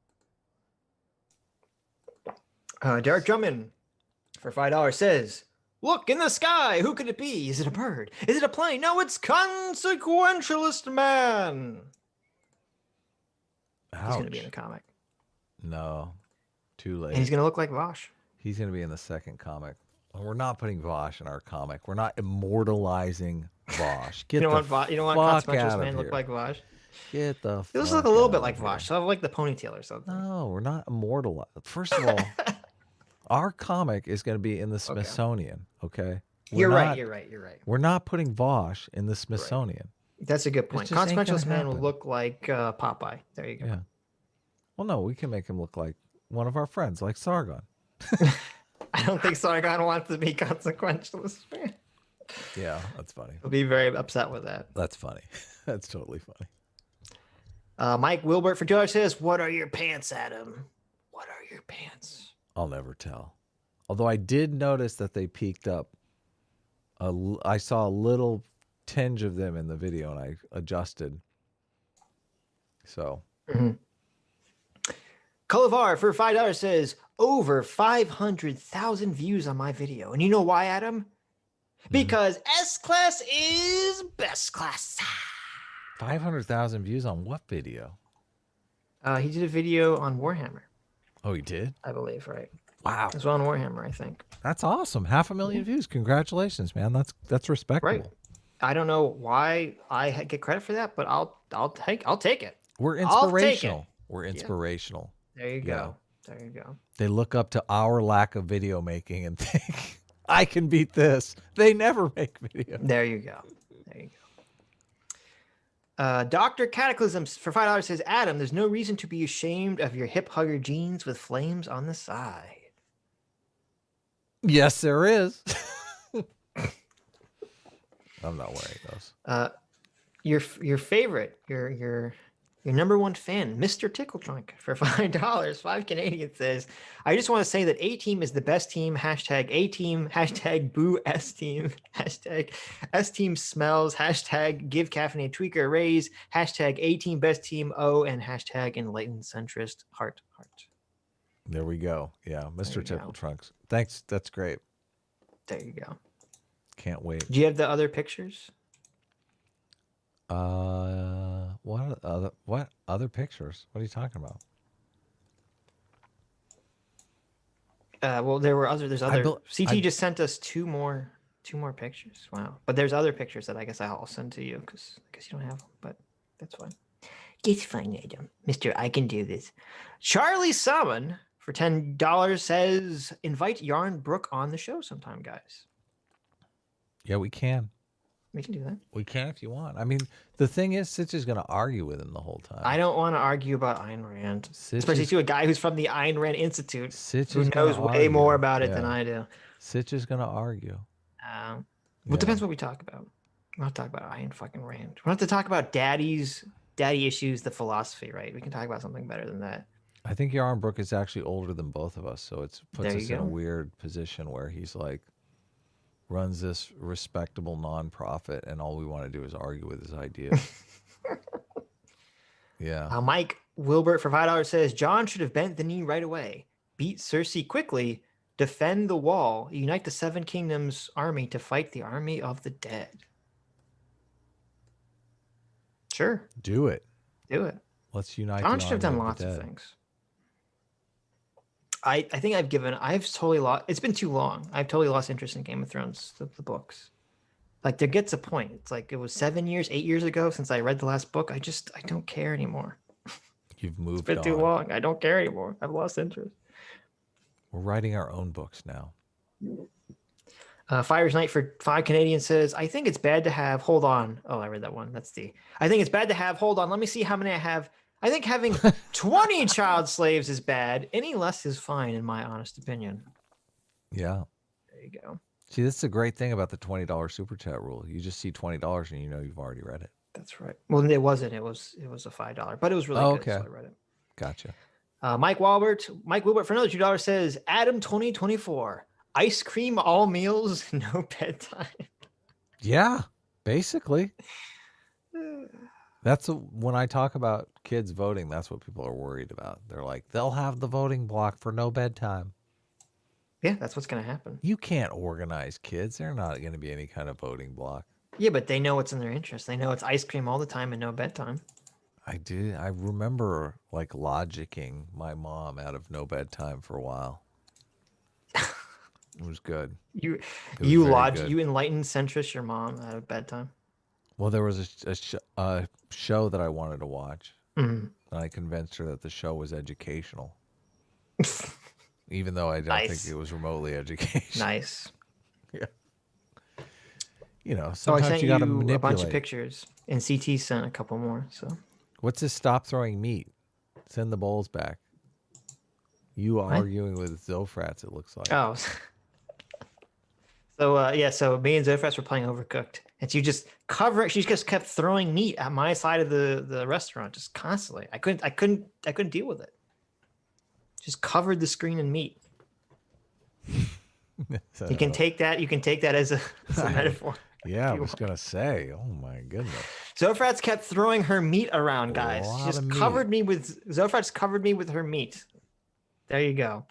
Derek Drummond for $5 says, look in the sky. Who could it be? Is it a bird? Is it a plane? No, it's Consequentialist Man. Ouch. He's going to be in the comic. No, too late. And he's going to look like Vaush. He's going to be in the second comic. We're not putting Vaush in our comic. We're not immortalizing Vaush. You don't want Consequentialist Man to look like Vaush? Get the It looks like a little bit like Vaush. So I have like the ponytail or something. No, we're not immortalized. First of all, our comic is going to be in the Smithsonian, okay? You're right. We're not putting Vaush in the Smithsonian. Right. That's a good point. Consequentialist Man will look like Popeye. There you go. Yeah. Well, no, we can make him look like one of our friends, like Sargon. I don't think Sargon wants to be Consequentialist Man. Yeah, that's funny. He'll be very upset with that. That's funny. That's totally funny. Mike Wilbert for $2 says, what are your pants, Adam? What are your pants? I'll never tell. Although I did notice that they peaked up. I saw a little tinge of them in the video and I adjusted. So. Mm-hmm. Colavar for $5 says, over 500,000 views on my video. And you know why, Adam? Because S-Class is best class. 500,000 views on what video? He did a video on Warhammer. Oh, he did? I believe, right? Wow. It's on Warhammer, I think. That's awesome. 500,000 views. Congratulations, man. That's respectable. Right. I don't know why I get credit for that, but I'll take it. We're inspirational. We're inspirational. Yeah. There you go. There you go. They look up to our lack of video making and think, I can beat this. They never make video. There you go. There you go. Dr. Cataclysms for $5 says, Adam, there's no reason to be ashamed of your hip hugger jeans with flames on the side. Yes, there is. I'm not wearing those. Your favorite, your Your #1 fan, Mr. Tickle Trunk, for $5, 5 Canadian says, I just want to say that A Team is the best team. Hashtag A Team. Hashtag boo S Team. Hashtag S Team smells. Hashtag give Caffeinated Tweaker a raise. Hashtag A Team best team. Oh, and hashtag enlightened centrist heart. There we go. Yeah, Mr. Tickle Trunks. Thanks. That's great. There you go. Can't wait. Do you have the other pictures? What other pictures? What are you talking about? Well, there's other. CT just sent us two more pictures. Wow. But there's other pictures that I guess I'll send to you because I guess you don't have them, but that's fine. It's fine, Adam. Mister, I can do this. Charlie Salmon for $10 says, invite Yarn Brook on the show sometime, guys. Yeah, we can. We can do that. We can if you want. I mean, the thing is, Sitch is going to argue with him the whole time. I don't want to argue about Ayn Rand, especially to a guy who's from the Ayn Rand Institute, who knows way more about it than I do. Sitch is going to argue. Well, it depends what we talk about. We're not talking about Ayn fucking Rand. We don't have to talk about daddy issues, the philosophy, right? We can talk about something better than that. I think Yarn Brook is actually older than both of us, so it puts us in a weird position where he's like, runs this respectable nonprofit, and all we want to do is argue with his ideas. Yeah. Mike Wilbert for $5 says, John should have bent the knee right away, beat Cersei quickly, defend the wall, unite the Seven Kingdoms army to fight the army of the dead. Sure. Do it. Let's unite. John should have done lots of things. I think I've totally lost. It's been too long. I've totally lost interest in Game of Thrones, the books. Like, there gets a point. It's like it was 8 years ago since I read the last book. I don't care anymore. You've moved on. It's been too long. I don't care anymore. I've lost interest. We're writing our own books now. Fire's Night for 5 Canadian says, I think it's bad to have, hold on. Oh, I read that one. That's D. I think it's bad to have, hold on. Let me see how many I have. I think having 20 child slaves is bad. Any less is fine, in my honest opinion. Yeah. There you go. See, that's the great thing about the $20 super chat rule. You just see $20 and you know you've already read it. That's right. Well, it wasn't. It was a $5, but it was really good. Okay. So I read it. Gotcha. Mike Wilbert for another $2 says, Adam 2024, ice cream all meals, no bedtime. Yeah, basically. When I talk about kids voting, that's what people are worried about. They're like, they'll have the voting block for no bedtime. Yeah, that's what's going to happen. You can't organize kids. They're not going to be any kind of voting block. Yeah, but they know what's in their interest. They know it's ice cream all the time and no bedtime. I do. I remember like logicking my mom out of no bedtime for a while. It was good. You enlightened centrist your mom out of bedtime. Well, there was a show that I wanted to watch, and I convinced her that the show was educational, even though I don't think it was remotely educational. Nice. Yeah. You know, sometimes you got to manipulate. A bunch of pictures, and CT sent a couple more. So, what's this? Stop throwing meat. Send the bowls back. You arguing with Zofrats? It looks like. Oh. So me and Zofrats were playing Overcooked, and she just kept throwing meat at my side of the restaurant just constantly. I couldn't deal with it. Just covered the screen in meat. You can take that as a metaphor. Yeah, I was gonna say, oh my goodness. Zofrats kept throwing her meat around, guys. She just covered me with her meat. There you go.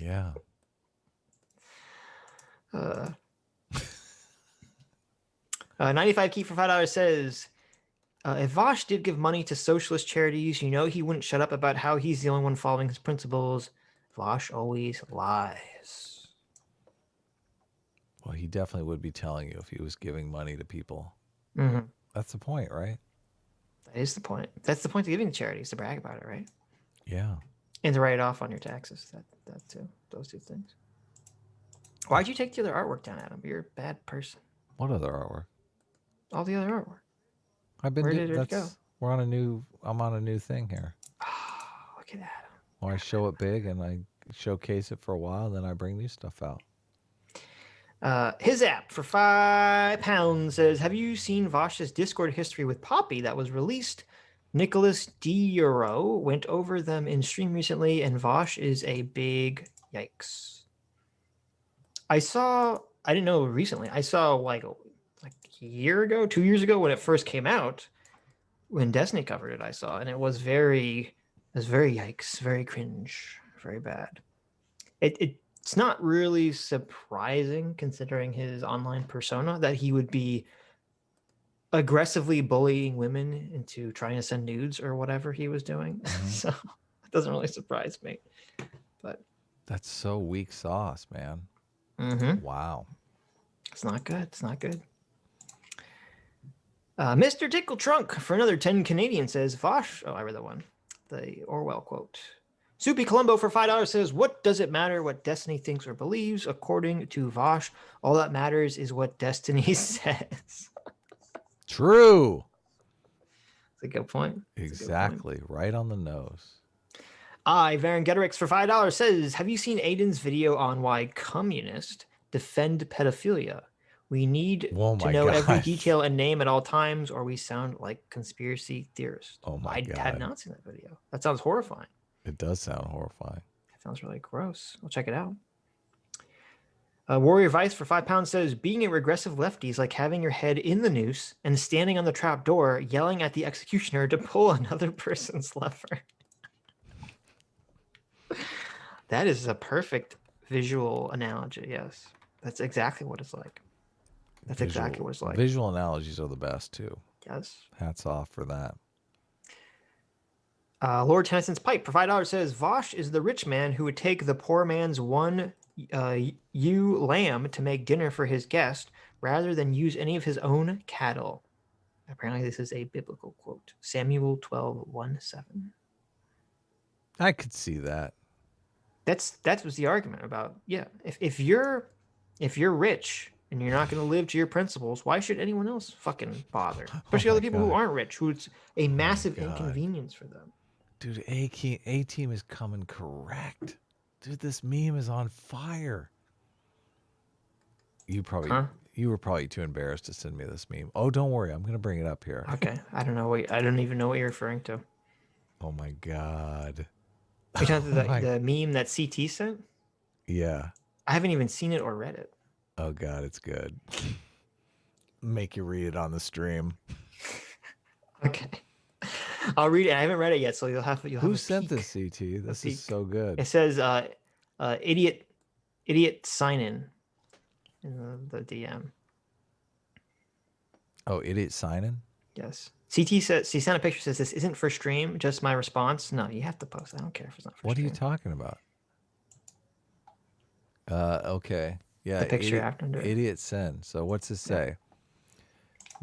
Yeah. 95 key for $5 says, if Vaush did give money to socialist charities, you know he wouldn't shut up about how he's the only one following his principles. Vaush always lies. Well, he definitely would be telling you if he was giving money to people. Mm-hmm. That's the point, right? That is the point. That's the point of giving to charities, to brag about it, right? Yeah. And to write it off on your taxes. That too. Those two things. Why'd you take the other artwork down, Adam? You're a bad person. What other artwork? All the other artwork. Where did it go? I'm on a new thing here. Oh, look at that. Well, I show it big and I showcase it for a while, and then I bring new stuff out. His app for £5 says, have you seen Vaush's Discord history with Poppy that was released Nicholas D. Euro went over them in stream recently, and Vaush is a big yikes. I didn't know recently. I saw like a year ago, 2 years ago when it first came out, when Destiny covered it, I saw, and it was very yikes, very cringe, very bad. It's not really surprising considering his online persona that he would be aggressively bullying women into trying to send nudes or whatever he was doing. So it doesn't really surprise me. But that's so weak sauce, man. Wow. It's not good. It's not good. Mr. Tickle Trunk for another 10 Canadian says, Vaush. Oh, I read that one. The Orwell quote. Soupy Colombo for $5 says, what does it matter what Destiny thinks or believes? According to Vaush, all that matters is what Destiny says. True. That's a good point. Exactly. Right on the nose. Varen Getterix for $5 says, have you seen Aiden's video on why communists defend pedophilia? We need to know every detail and name at all times, or we sound like conspiracy theorists. Oh my God. I have not seen that video. That sounds horrifying. It does sound horrifying. That sounds really gross. I'll check it out. Warrior Vice for £5 says, being a regressive lefty is like having your head in the noose and standing on the trap door yelling at the executioner to pull another person's lever. That is a perfect visual analogy. Yes, that's exactly what it's like. That's exactly what it's like. Visual analogies are the best too. Yes. Hats off for that. Lord Tennyson's Pipe for $5 says, Vaush is the rich man who would take the poor man's one ewe lamb to make dinner for his guest rather than use any of his own cattle. Apparently this is a biblical quote. Samuel 12:1-7. I could see that. That was the argument about, yeah. If you're rich and you're not going to live to your principles, why should anyone else fucking bother? Especially other people who aren't rich, who it's a massive inconvenience for them. Dude, A-Team is coming correct. Dude, this meme is on fire. You were probably too embarrassed to send me this meme. Oh, don't worry, I'm gonna bring it up here. Okay, I don't even know what you're referring to. Oh my God. Are you talking about the meme that CT sent? Yeah. I haven't even seen it or read it. Oh God, it's good. Make you read it on the stream. Okay. I'll read it. I haven't read it yet, so you'll have Who sent this, CT? This is so good. It says idiot sign in the DM. Oh, idiot sign in? Yes. CT says, he sent a picture, says this isn't for stream, just my response. No, you have to post. I don't care if it's not for What stream. are you talking about? Okay. Yeah. The picture after idiot send. So what's this say?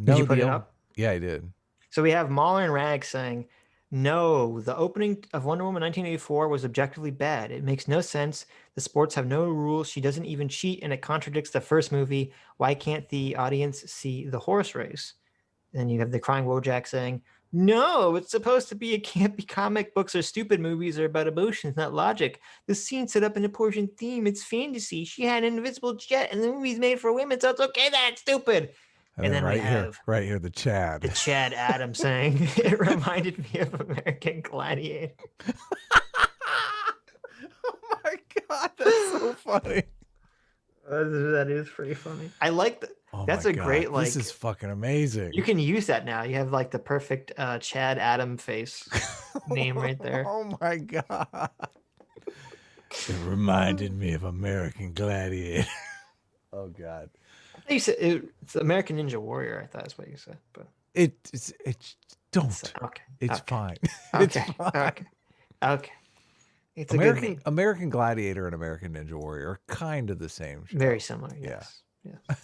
Did you put it up? Yeah, I did. So we have Mahler and Rag saying, no, the opening of Wonder Woman 1984 was objectively bad. It makes no sense. The sports have no rules. She doesn't even cheat, and it contradicts the first movie. Why can't the audience see the horse race? And then you have the crying Wojak saying, no, it's supposed to be a campy comic books or stupid movies are about emotions, not logic. The scene set up an important theme. It's fantasy. She had an invisible jet, and the movie's made for women, so it's okay that it's stupid. And then right here, the Chad. The Chad Adams saying, it reminded me of American Gladiator. Oh my God, that's so funny. That is pretty funny. I like that. That's a great, like. This is fucking amazing. You can use that now. You have like the perfect Chad Adam face name right there. Oh my God. It reminded me of American Gladiator. Oh God. You said it's American Ninja Warrior. I thought that's what you said, but it's don't. Okay. It's fine. Okay. It's fine. Okay. It's American Gladiator and American Ninja Warrior are kind of the same show. Very similar. Yes. Yeah.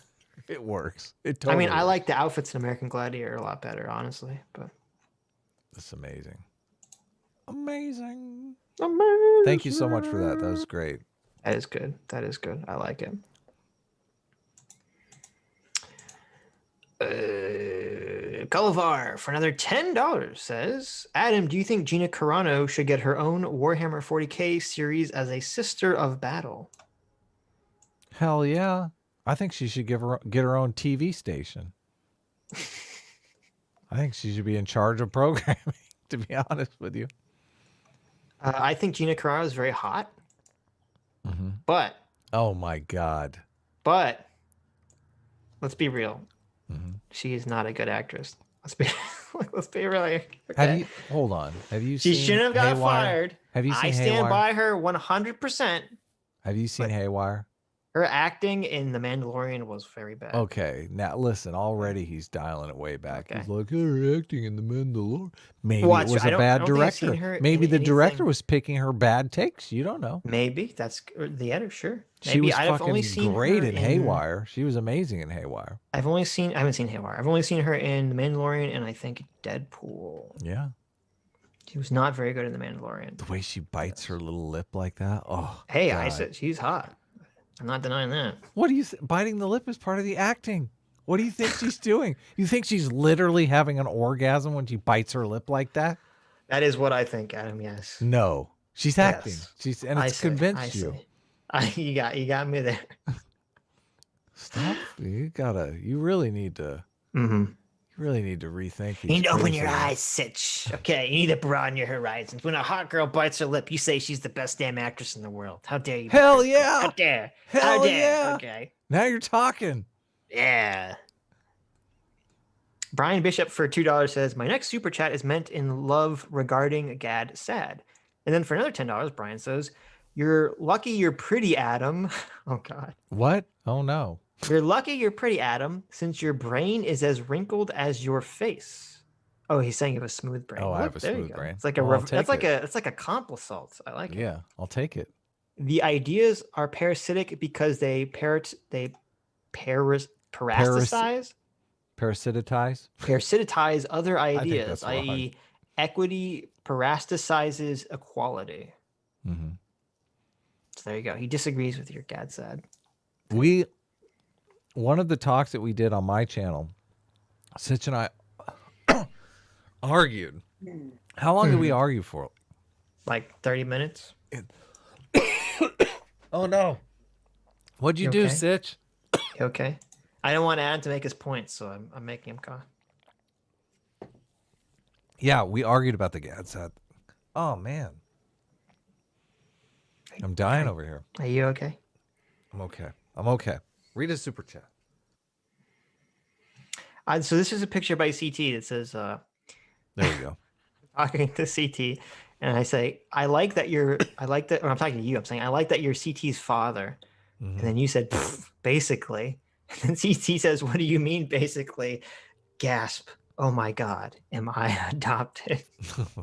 It works. It totally I like the outfits in American Gladiator a lot better, honestly. But it's amazing. Amazing. Thank you so much for that. That was great. That is good. I like it. Gullivar for another $10 says, Adam, do you think Gina Carano should get her own Warhammer 40k series as a Sister of Battle? Hell yeah. I think she should get her own TV station. I think she should be in charge of programming. to be honest with you. I think Gina Carano is very hot, but Oh my God. let's be real. She is not a good actress. Let's be really. Have you hold on? Have you She seen shouldn't have got Haywire? fired. Have you seen I stand Haywire? by her 100%. Have you seen Haywire? Her acting in The Mandalorian was very bad. Okay, now listen. Already he's dialing it way back. Okay. He's like, her acting in The Mandalorian. Maybe Well, it was I a don't bad think I've seen director. her Maybe in the director anything. was picking her bad takes. You don't know. Maybe that's or the editor. Sure. She Maybe was I've fucking only seen great her in Haywire. She was amazing in Haywire. I haven't seen Haywire. I've only seen her in The Mandalorian and I think Deadpool. Yeah. She was not very good in The Mandalorian. The way she bites her little lip like that. Oh. Hey, God. I said she's hot. I'm not denying that. What do you biting the lip is part of the acting? What do you think she's doing? You think she's literally having an orgasm when she bites her lip like that? That is what I think, Adam. Yes. No. She's acting. Yes. And it's convinced you. You got me there. Stop. You really need to rethink these. You need to open your criticisms. eyes, Sitch. Okay, you need to broaden your horizons. When a hot girl bites her lip, you say she's the best damn actress in the world. How dare you? Hell yeah. How dare? Hell How dare? yeah. Okay. Now you're talking. Yeah. Brian Bishop for $2 says, my next super chat is meant in love regarding Gad Sad. And then for another $10, Brian says, you're lucky you're pretty, Adam. Oh, God. What? Oh, no. You're lucky you're pretty, Adam, since your brain is as wrinkled as your face. Oh, he's saying you have a smooth brain. Oh, I have a there you smooth go. brain. It's like a Well, I'll take it's like a compliment. I like it. Yeah, I'll take it. The ideas are parasitic because they parasitize Parasitize? other think ideas, that's wrong. i.e., equity parasitizes equality. Mm-hmm. So there you go. He disagrees with your Gad Sad. One of the talks that we did on my channel, Sitch and I argued. How long did we argue for? Like 30 minutes. Oh no! What'd you do, okay? Sitch? You okay? I don't want Adam to make his points, so I'm making him cough. Yeah, we argued about the Gad Sad. Oh man, I'm dying over here. Are you okay? I'm okay. Read a super chat. So this is a picture by CT that says, There you go. talking to CT, and I say, I like that, or I'm talking to you, I'm saying, I like that you're CT's father. And then you said, basically. And then CT says, what do you mean, basically? Gasp. Oh my God, am I adopted?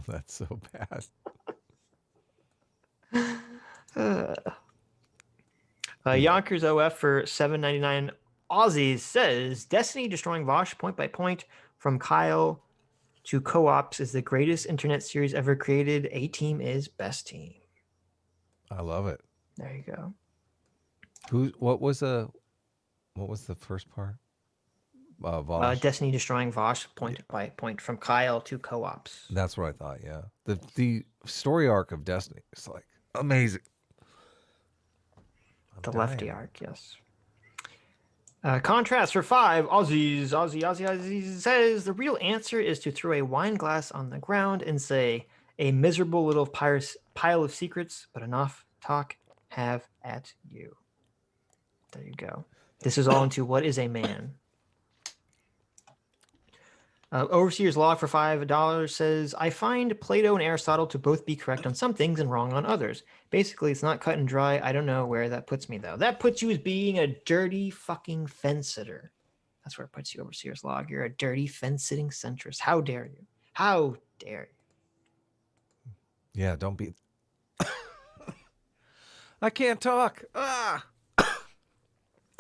That's so bad. Yonkers OF for $7.99 Aussies says, Destiny destroying Vaush point by point from Kyle to co-ops is the greatest internet series ever created. A team is best team. I love it. There you go. What was the first part? Vaush. Destiny destroying Vaush point by point from Kyle to co-ops. That's what I thought. Yeah, the story arc of Destiny is like amazing. The lefty arc, yes. Contrast for 5 Aussies. Aussie says the real answer is to throw a wine glass on the ground and say, a miserable little pile of secrets, but enough talk, have at you. There you go. This is all into what is a man. Overseer's Log for $5 says, I find Plato and Aristotle to both be correct on some things and wrong on others. Basically, it's not cut and dry. I don't know where that puts me, though. That puts you as being a dirty fucking fence-sitter. That's where it puts you, Overseer's Log. You're a dirty fence-sitting centrist. How dare you? How dare you? Yeah, don't be. I can't talk. Ah.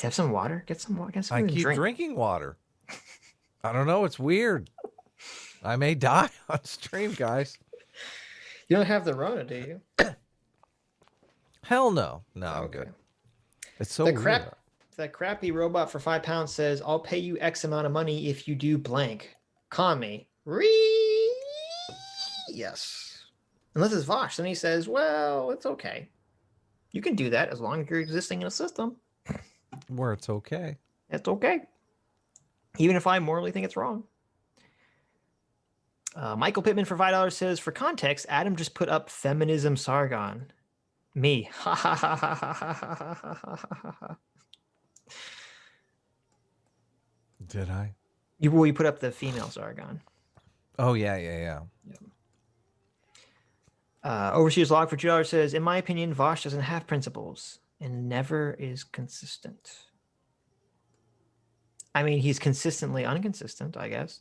Have some water? Get some water. Get I something to keep drink. drinking water. I don't know. It's weird. I may die on stream, guys. You don't have the Rona, do you? Hell no. No, I'm Okay. good. It's so The weird. That crappy robot for £5 says, I'll pay you X amount of money if you do blank. Kami. Yes. Unless it's Vaush. Then he says, well, it's okay. You can do that as long as you're existing in a system. Where it's okay. It's okay. Even if I morally think it's wrong. Michael Pittman for $5 says, for context, Adam just put up feminism Sargon. Me. Ha ha ha ha ha ha ha ha ha ha. Did I? You put up the female Sargon. Oh yeah. Overseer's Log for $2 says, in my opinion, Vaush doesn't have principles and never is consistent. I mean, he's consistently inconsistent, I guess.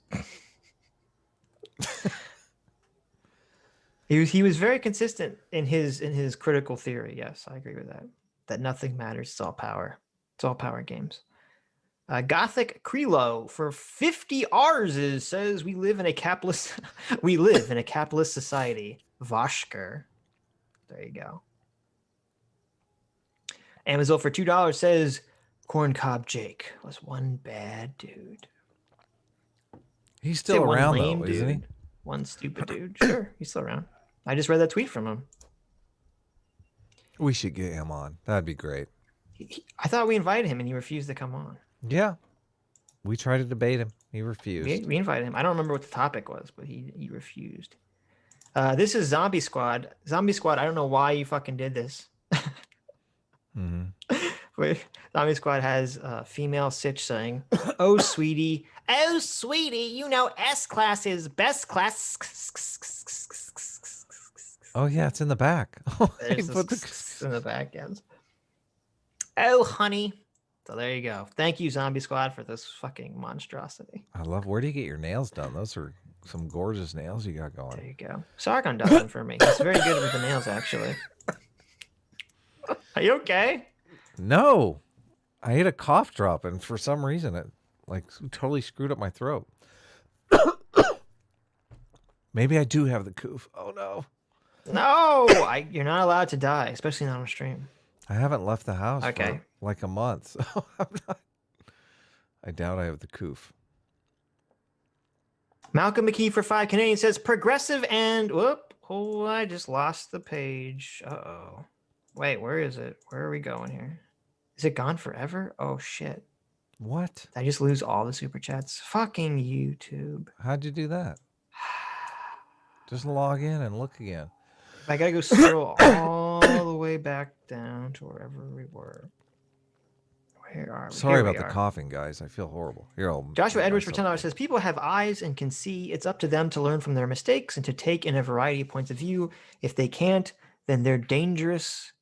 He was very consistent in his critical theory. Yes, I agree with that. That nothing matters. It's all power. It's all power games. Gothic Krelo for 50 R's says we live in a capitalist society. Voshker. There you go. Amazon for $2 says Corncob Jake was one bad dude. He's still around though, isn't he? One stupid dude. Sure, he's still around. I just read that tweet from him. We should get him on. That'd be great. I thought we invited him and he refused to come on. Yeah. We tried to debate him. He refused. We invited him. I don't remember what the topic was, but he refused. This is Zombie Squad. Zombie Squad, I don't know why you fucking did this. Wait, Zombie Squad has female Sitch saying, oh, sweetie, you know S-Class is best class. Oh, yeah, it's in the back. There's this in the back, yes. Oh, honey. So there you go. Thank you, Zombie Squad, for this fucking monstrosity. I love. Where do you get your nails done? Those are some gorgeous nails you got going. There you go. Sargon does them for me. He's very good with the nails, actually. Are you okay? No, I ate a cough drop, and for some reason, it like totally screwed up my throat. Maybe I do have the coof. Oh no. No, you're not allowed to die, especially not on stream. I haven't left the house for like a month, so I doubt I have the coof. Malcolm McKee for 5 Canadian says progressive and I just lost the page. Uh-oh. Wait, where is it? Where are we going here? Is it gone forever? Oh shit. What? Did I just lose all the super chats? Fucking YouTube. How'd you do that? Just log in and look again. I gotta go scroll all the way back down to wherever we were. Where are we? Sorry about the coughing, guys. I feel horrible. Here, Joshua Edwards for $10 says, people have eyes and can see. It's up to them to learn from their mistakes and to take in a variety of points of view. If they can't, then they're dangerous.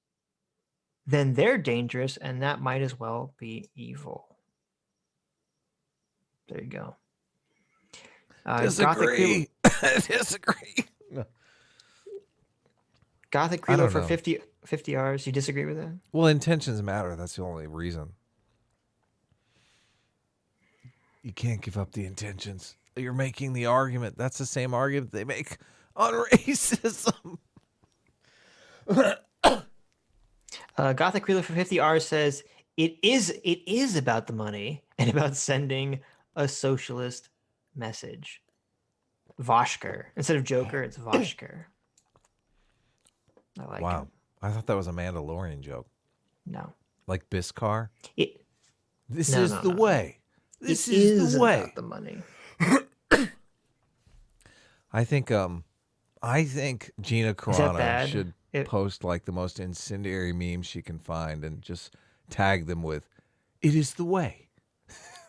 And that might as well be evil. There you go. Disagree. Disagree. Gothic Credo for 50 Rs. You disagree with that? Well, intentions matter. That's the only reason. You can't give up the intentions. You're making the argument. That's the same argument they make on racism. Gothic Credo for 50 Rs says, it is about the money and about sending a socialist message. Voshker. Instead of Joker, it's Voshker. I like it. I thought that was a Mandalorian joke. No. Like Biscar? This No, is no, the no. way. This is the way. About the money. I think Gina Carano should post like the most incendiary meme she can find and just tag them with, "It is the way."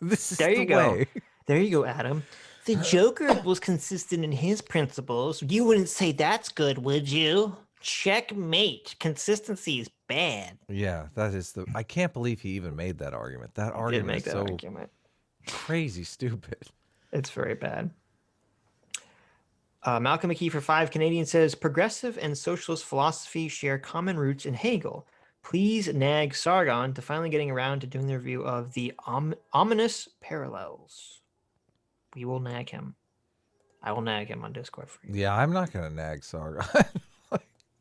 This is There you the go. way. There you go, Adam. The Joker was consistent in his principles. You wouldn't say that's good, would you? Checkmate. Consistency is bad. Yeah, that is the. I can't believe he even made that argument. That argument is so crazy stupid. It's very bad. Malcolm McKee for 5 Canadian says, progressive and socialist philosophy share common roots in Hegel. Please nag Sargon to finally getting around to doing the review of the ominous parallels. We will nag him. I will nag him on Discord for you. Yeah, I'm not going to nag Sargon.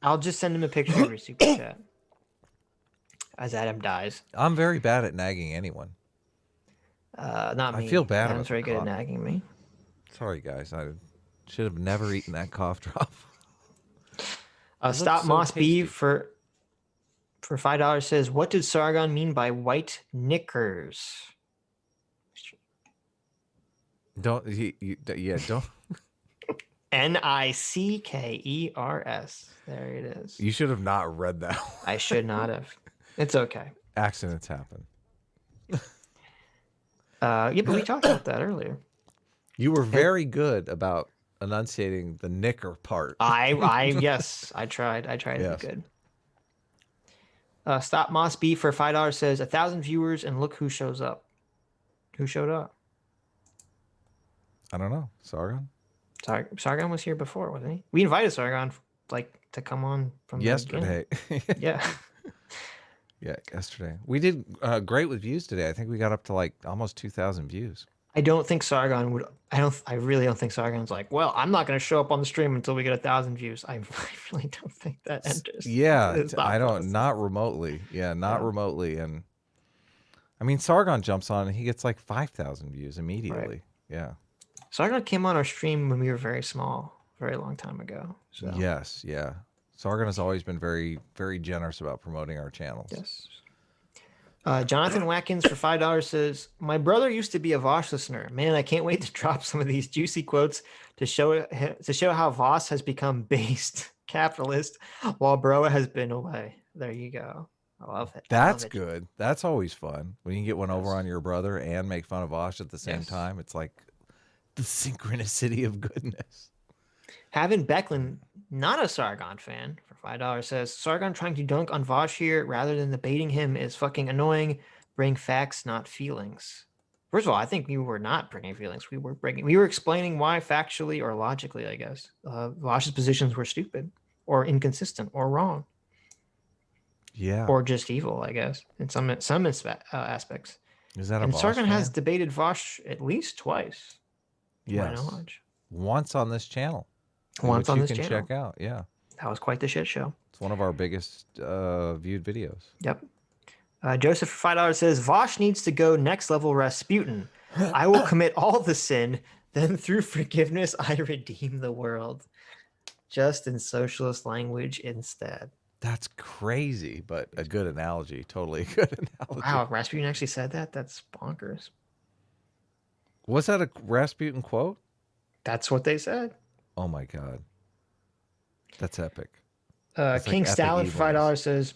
I'll just send him a picture of your super chat as Adam dies. I'm very bad at nagging anyone. Not me. I feel bad. Adam's very good at nagging me. Sorry, guys. I should have never eaten that cough drop. Stop Moss B for $5 says, what did Sargon mean by white knickers? Don't. Nickers. There it is. You should have not read that. I should not have. It's okay. Accidents happen. Yeah, but we talked about that earlier. You were very good about enunciating the knicker part. Yes, I tried to be good. Stop Moss B for $5 says 1,000 viewers and look who shows up. Who showed up? I don't know. Sargon? Sargon was here before, wasn't he? We invited Sargon to come on from yesterday. Yeah. Yeah, yesterday. We did great with views today. I think we got up to like almost 2,000 views. I don't think Sargon would. I really don't think Sargon's like, well, I'm not going to show up on the stream until we get 1,000 views. I really don't think that enters. Yeah, I don't. Not remotely. Yeah, not remotely. And I mean, Sargon jumps on and he gets like 5,000 views immediately. Right. Yeah. Sargon came on our stream when we were very small, a very long time ago. So. Yes. Yeah. Sargon has always been very, very generous about promoting our channels. Yes. Jonathan Watkins for $5 says, my brother used to be a Vaush listener. Man, I can't wait to drop some of these juicy quotes to show how Voss has become based capitalist while bro has been away. There you go. I love it. That's good. That's always fun. When you can get one over on your brother and make fun of Vaush at the same time. It's like the synchronicity of goodness. Having Becklin, not a Sargon fan, for $5 says, Sargon trying to dunk on Vaush here rather than debating him is fucking annoying. Bring facts, not feelings. First of all, I think we were not bringing feelings. We were explaining why factually or logically, I guess, Vaush's positions were stupid or inconsistent or wrong. Yeah. Or just evil, I guess, in some aspects. Is that a and Vaush Sargon fan? has debated Vaush at least twice. Yes. To my knowledge. Once on this channel. Once on this channel. You can channel. check out. Yeah. That was quite the shit show. It's one of our biggest viewed videos. Yep. Joseph for $5 says, Vaush needs to go next level Rasputin. I will commit all the sin, then through forgiveness, I redeem the world. Just in socialist language instead. That's crazy, but a good analogy. Totally a good analogy. Wow, Rasputin actually said that? That's bonkers. Was that a Rasputin quote? That's what they said. Oh my God. That's epic. King Stalin for $5 says,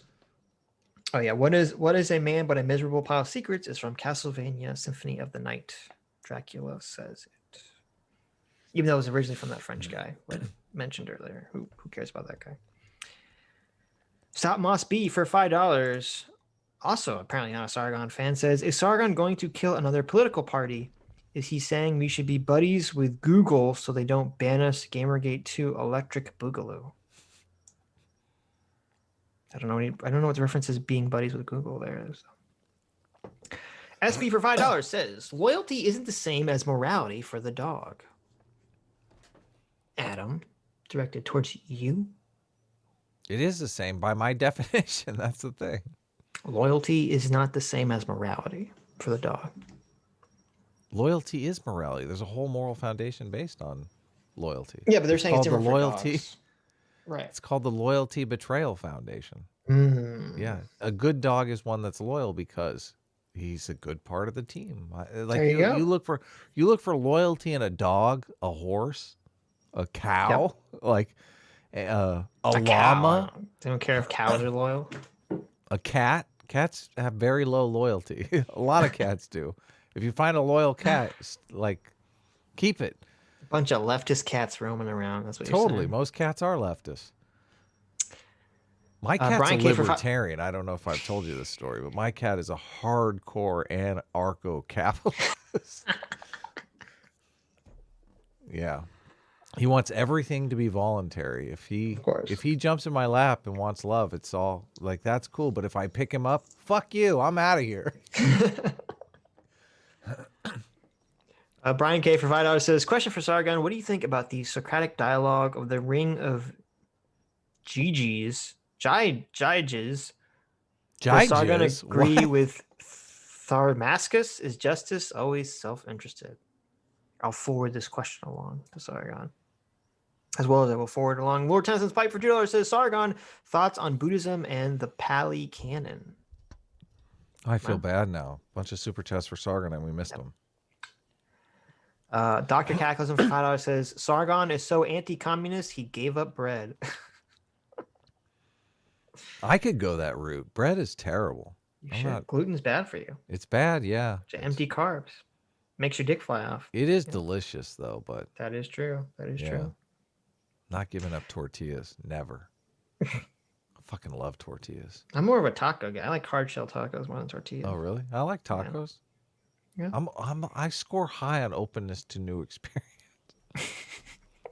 oh yeah, what is a man but a miserable pile of secrets is from Castlevania Symphony of the Night. Dracula says it. Even though it was originally from that French guy mentioned earlier. Who cares about that guy? Stop Moss B for $5. Also, apparently not a Sargon fan, says, is Sargon going to kill another political party? Is he saying we should be buddies with Google so they don't ban us? Gamergate 2 Electric Boogaloo. I don't know what the reference is being buddies with Google there is. SB for $5 says, loyalty isn't the same as morality for the dog. Adam, directed towards you. It is the same by my definition. That's the thing. Loyalty is not the same as morality for the dog. Loyalty is morality. There's a whole moral foundation based on loyalty. Yeah, but they're saying it's different the loyalty. For dogs. Right. It's called the Loyalty Betrayal Foundation. Mm. Yeah. A good dog is one that's loyal because he's a good part of the team. Like there you go. You look for loyalty in a dog, a horse, a cow, like a llama. They don't care if cows are loyal. A cat. Cats have very low loyalty. A lot of cats do. If you find a loyal cat, like, keep it. A bunch of leftist cats roaming around. That's what you're Totally. saying. Most cats are leftist. My cat's Brian a K. libertarian. I don't know if I've told you this story, but my cat is a hardcore anarcho-capitalist. Yeah. He wants everything to be voluntary. If he jumps in my lap and wants love, it's all like, that's cool. But if I pick him up, fuck you. I'm out of here. Brian K. for $5 says, question for Sargon, what do you think about the Socratic dialogue of the Ring of Gyges? Does Sargon agree with Tharmascus? Is justice always self-interested? I'll forward this question along to Sargon. As well as I will forward along. Lord Tennyson's Pipe for $2 says, Sargon, thoughts on Buddhism and the Pali Canon? I feel bad now. Bunch of super chats for Sargon and we missed them. Dr. Cataclysm for $5 says Sargon is so anti-communist he gave up bread. I could go that route. Bread is terrible. You should. Gluten's bad for you. It's bad, yeah. It's empty carbs. Makes your dick fly off. It is delicious though, but that is true. That is true. Not giving up tortillas, never. I fucking love tortillas. I'm more of a taco guy. I like hard shell tacos more than tortillas. Oh really? I like tacos. Yeah. I score high on openness to new experience.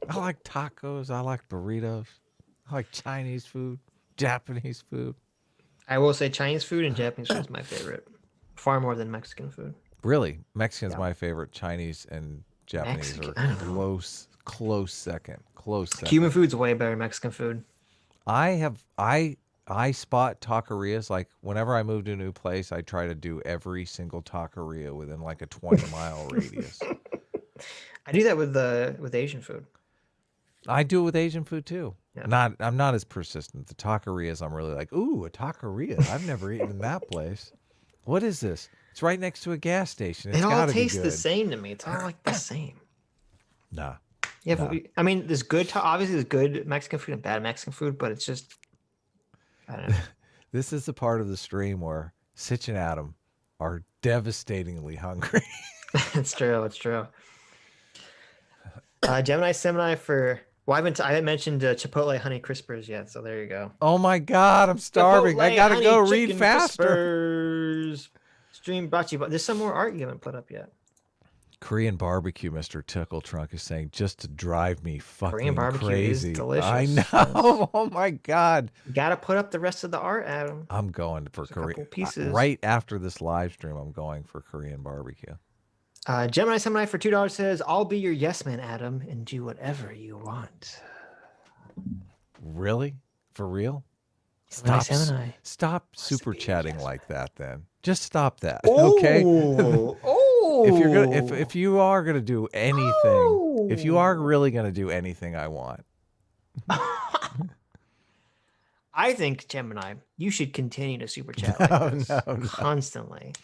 I like tacos. I like burritos. I like Chinese food, Japanese food. I will say Chinese food and Japanese food is my favorite, far more than Mexican food. Really, Mexican's my favorite. Chinese and Japanese are close second. Cuban food's way better than Mexican food. I spot taquerias. Like whenever I move to a new place, I try to do every single taqueria within like a 20-mile radius. I do that with Asian food. I do it with Asian food too. Yeah. I'm not as persistent. The taquerias, I'm really like, ooh, a taqueria. I've never eaten in that place. What is this? It's right next to a gas station. It's it all gotta tastes be the good. same to me. It's all like the same. Nah. Yeah, but I mean, there's good. Obviously, there's good Mexican food and bad Mexican food, but it's just, I don't know. This is the part of the stream where Sitch and Adam are devastatingly hungry. It's true. It's true. Gemini for. Well, I haven't mentioned Chipotle Honey Crispers yet, so there you go. Oh my God, I'm starving. Chipotle I gotta Honey go read Chicken faster. Crispers. Stream brought to you, but there's some more art you haven't put up yet. Korean barbecue, Mr. Tickle Trunk is saying, just to drive me fucking Korean barbecue crazy. is delicious. I know. Oh my God. You gotta put up the rest of the art, Adam. I'm going for Korean pieces. right after this live stream. I'm going for Korean barbecue. Gemini for $2 says, "I'll be your yes man, Adam, and do whatever you want." Really? For real? Gemini. Stop super chatting like that. Then just stop that. Oh, okay. Oh. If you are gonna do anything, if you are really gonna do anything I want, I think Gemini, you should continue to super chat like this constantly.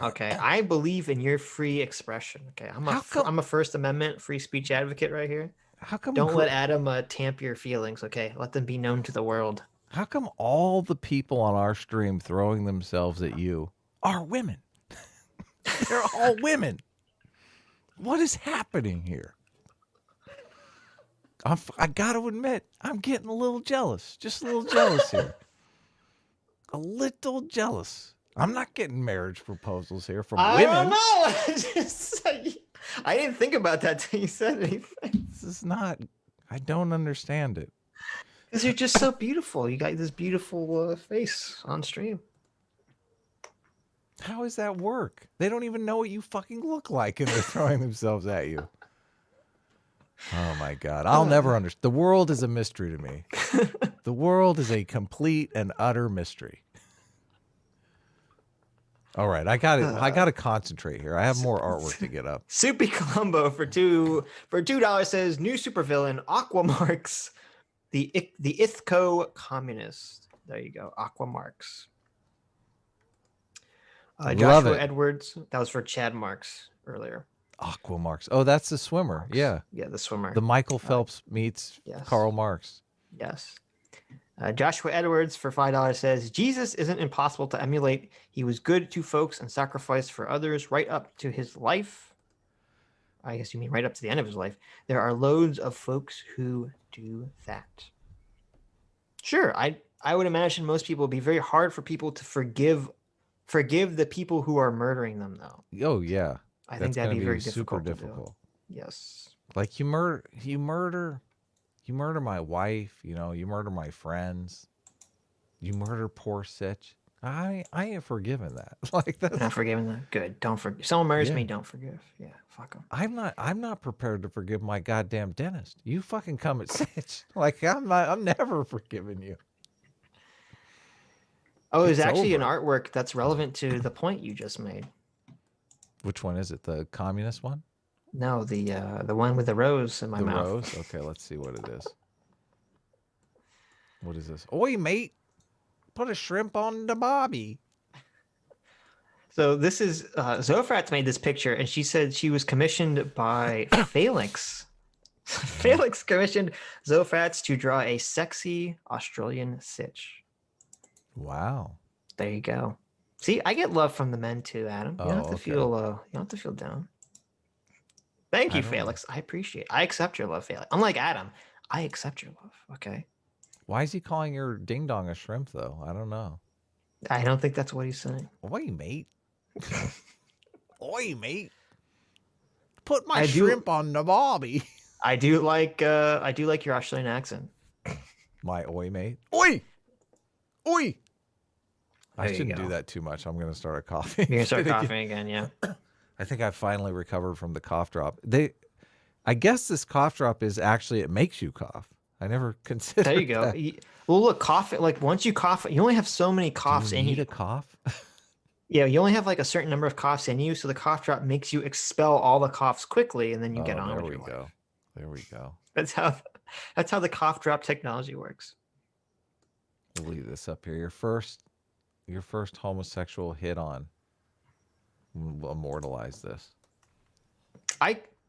Okay, I believe in your free expression. Okay, I'm a First Amendment free speech advocate right here. How come? Don't let Adam tamp your feelings. Okay, let them be known to the world. How come all the people on our stream throwing themselves at you are women? They're all women. What is happening here? I got to admit, I'm getting a little jealous. Just a little jealous here. A little jealous. I'm not getting marriage proposals here from women. I don't know. I didn't think about that till you said anything. This is not. I don't understand it. Because you're just so beautiful. You got this beautiful face on stream. How does that work? They don't even know what you fucking look like, and they're throwing themselves at you. Oh my God. I'll never understand. The world is a mystery to me. The world is a complete and utter mystery. All right, I got to concentrate here. I have more artwork to get up. Soupy Columbo for $2 says new supervillain Aquamarks, the Ithco communist. There you go, Aquamarks. Joshua Edwards, that was for Chad Marks earlier. Aquamarks. Oh, that's the swimmer. Yeah. Yeah, the swimmer. The Michael Phelps meets Karl Marx. Yes. Joshua Edwards for $5 says, Jesus isn't impossible to emulate. He was good to folks and sacrificed for others right up to his life. I guess you mean right up to the end of his life. There are loads of folks who do that. Sure, I would imagine most people, it would be very hard for people to forgive the people who are murdering them, though. Oh, yeah. I think that'd be very super difficult. Yes. Like you murder my wife, you murder my friends, you murder poor Sitch. I ain't forgiving that. Like that's not forgiving that. Good. Don't forgive. If someone murders me, don't forgive. Yeah, fuck them. I'm not prepared to forgive my goddamn dentist. You fucking come at Sitch. Like I'm never forgiving you. Oh, there's actually an artwork that's relevant to the point you just made. Which one is it? The communist one? No, the one with the rose in my mouth. The rose? Okay, let's see what it is. What is this? Oi, mate. Put a shrimp on the bobby. So this is Zofrat's made this picture, and she said she was commissioned by Phalanx. Phalanx commissioned Zofrats to draw a sexy Australian sitch. Wow. There you go. See, I get love from the men too, Adam. You don't have to feel you don't have to feel down. Thank you, Phalanx. I appreciate it. I accept your love, Phalanx. Unlike Adam, I accept your love. Okay. Why is he calling your ding dong a shrimp though? I don't know. I don't think that's what he's saying. Oi, mate. Oi, mate. Put my shrimp on the bobby. I do like your Australian accent. My oi, mate. Oi! Oi! I There you shouldn't go. do that too much. I'm going to start coughing. You're gonna start coughing again, yeah. I think I finally recovered from the cough drop. I guess this cough drop is actually, it makes you cough. I never considered There you go. that. Well, look, coughing, like once you cough, you only have so many coughs Do you in need you. a cough? Yeah, you only have like a certain number of coughs in you, so the cough drop makes you expel all the coughs quickly, and then you get on There with we your go. life. There we go. That's how the cough drop technology works. We'll leave this up here. Your first homosexual hit on. We'll immortalize this.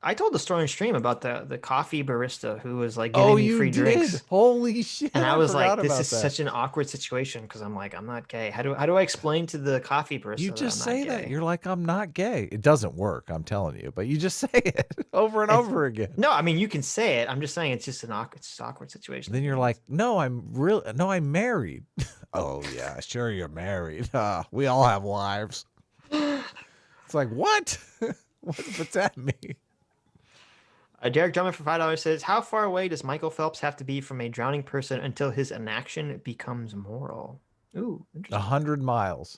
I told the story in stream about the coffee barista who was like giving me free drinks. Holy shit! And I was like, forgot this about is that. such an awkward situation because I'm like, I'm not gay. How do I explain to the coffee barista? You that just I'm not say that. gay? You're like, I'm not gay. It doesn't work. I'm telling you, but you just say it over and over again. No, I mean you can say it. I'm just saying it's just an awkward situation. Then you're like, no, I'm married. Oh yeah, sure you're married. We all have wives. It's like, what? What's that mean? Derek Drummond for $5 says, how far away does Michael Phelps have to be from a drowning person until his inaction becomes moral? Ooh, interesting. 100 miles.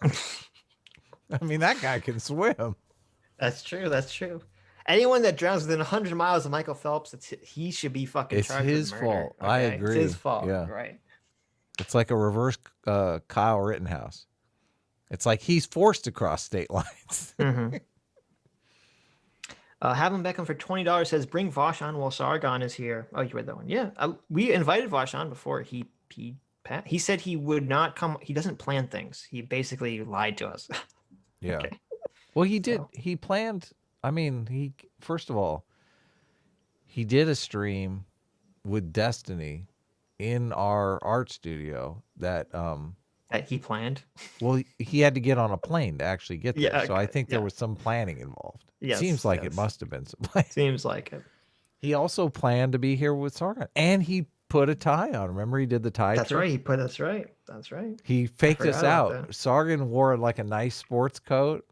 I mean, that guy can swim. That's true. That's true. Anyone that drowns within 100 miles of Michael Phelps, he should be fucking It's charged his with murder. fault. I agree. It's his fault. Yeah. Right. It's like a reverse Kyle Rittenhouse. It's like he's forced to cross state lines. Mm-hmm. Having Beckham for $20 says, bring Vaush on while Sargon is here. Oh, you read that one. Yeah. We invited Vaush on before he said he would not come. He doesn't plan things. He basically lied to us. Yeah. Okay. Well, he did. So- He planned. I mean, first of all, he did a stream with Destiny in our art studio that That he planned. well, he had to get on a plane to actually get there. Yeah, so I okay, think there yeah. was some planning involved. Yes, Seems like it yes. must have been some planning. Seems like it. He also planned to be here with Sargon, and he put a tie on. Remember, he did the tie. That's trick? right. That's right. That's right. He faked us forgot about out. that. Sargon wore like a nice sports coat,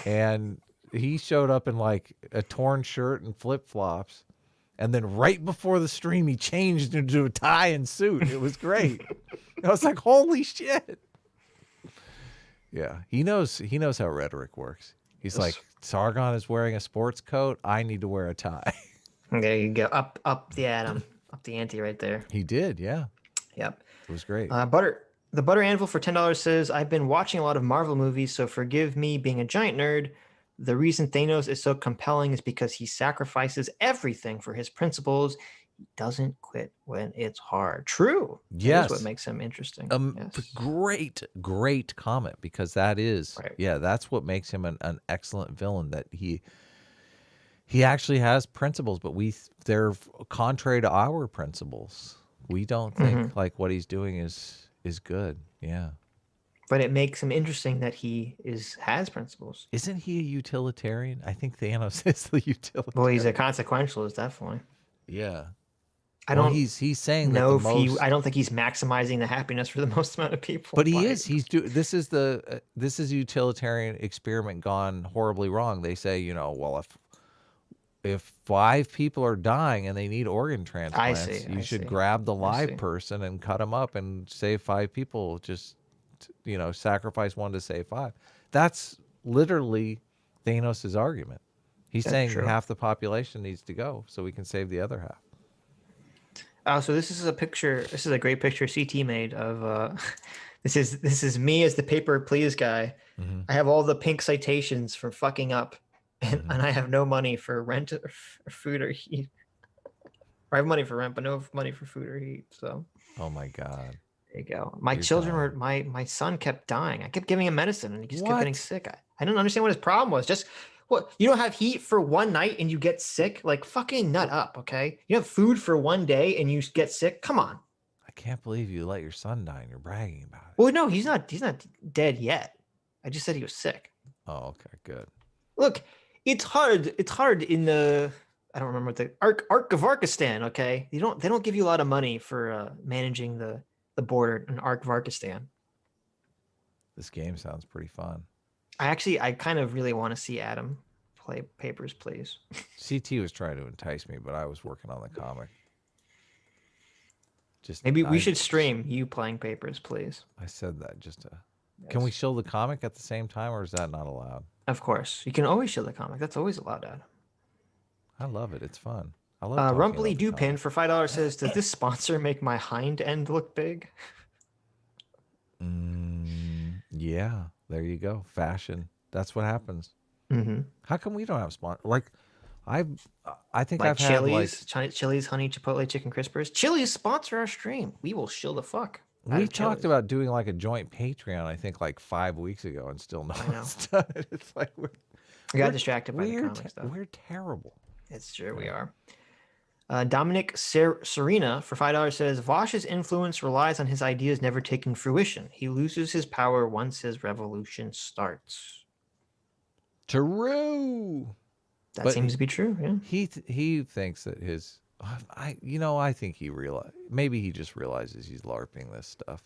and he showed up in like a torn shirt and flip flops. And then right before the stream, he changed into a tie and suit. It was great. I was like, "Holy shit!" Yeah, he knows how rhetoric works. He's like, Sargon is wearing a sports coat. I need to wear a tie. There you go. Up the atom. Up the ante right there. He did. Yeah, Yep. it was great. The Butter Anvil for $10 says, I've been watching a lot of Marvel movies, so forgive me being a giant nerd. The reason Thanos is so compelling is because he sacrifices everything for his principles. He doesn't quit when it's hard. True. Yes. That's what makes him interesting. Yes. Great comment, because that is, Right. yeah, that's what makes him an excellent villain, that he actually has principles, but they're contrary to our principles. We don't think like what he's doing is good. Yeah. But it makes him interesting that he has principles. Isn't he a utilitarian? I think Thanos is the utilitarian. Well, he's a consequentialist, definitely. Yeah. I Well, don't he's saying know that if I don't think he's maximizing the happiness for the most amount of people. but he by- is. This is utilitarian experiment gone horribly wrong. They say, well, if 5 people are dying and they need organ transplants, you should grab the live person and cut them up and save 5 people. Just, sacrifice 1 to save 5. That's literally Thanos' argument. He's saying true. half the population needs to go so we can save the other half. So this is a picture. This is a great picture CT made of. This is me as the paper please guy. Mm-hmm. I have all the pink citations for fucking up, and I have no money for rent or food or heat. Or I have money for rent, but no money for food or heat. So. Oh my God. There you go. My You're children dying. were my son kept dying. I kept giving him medicine and he just kept What? getting sick. I don't understand what his problem was. Just what, you don't have heat for one night and you get sick? Like fucking nut up, okay? You have food for one day and you get sick? Come on. I can't believe you let your son die and you're bragging about it. Well, no, he's not dead yet. I just said he was sick. Oh, okay, good. Look, it's hard in the, I don't remember what the Arkvarkistan, okay? They don't give you a lot of money for managing the border in Arkvarkistan. This game sounds pretty fun. I kind of really want to see Adam play Papers, Please. CT was trying to entice me, but I was working on the comic. Just Maybe we should stream you playing Papers, Please. I said that just to. Yes. Can we show the comic at the same time, or is that not allowed? Of course. You can always show the comic. That's always allowed, Adam. I love it. It's fun. I love talking Rumply about the Dupin comic. for $5 says, does this sponsor make my hind end look big? Yeah, there you go. Fashion. That's what happens. Mm-hmm. How come we don't have sponsors? Like, I think Like I've had like Chili's Honey Chipotle Chicken Crispers. Chili's sponsor our stream. We will shill the fuck. out we of talked Chili's. about doing like a joint Patreon. I think like 5 weeks ago, and still no know. one's done it. It's like We got distracted by the comic stuff. we're terrible. It's true, we are. Dominic Serena for $5 says, Vaush's influence relies on his ideas never taking fruition. He loses his power once his revolution starts. True. That But seems to be true, yeah. He thinks that his I think maybe he just realizes he's LARPing this stuff.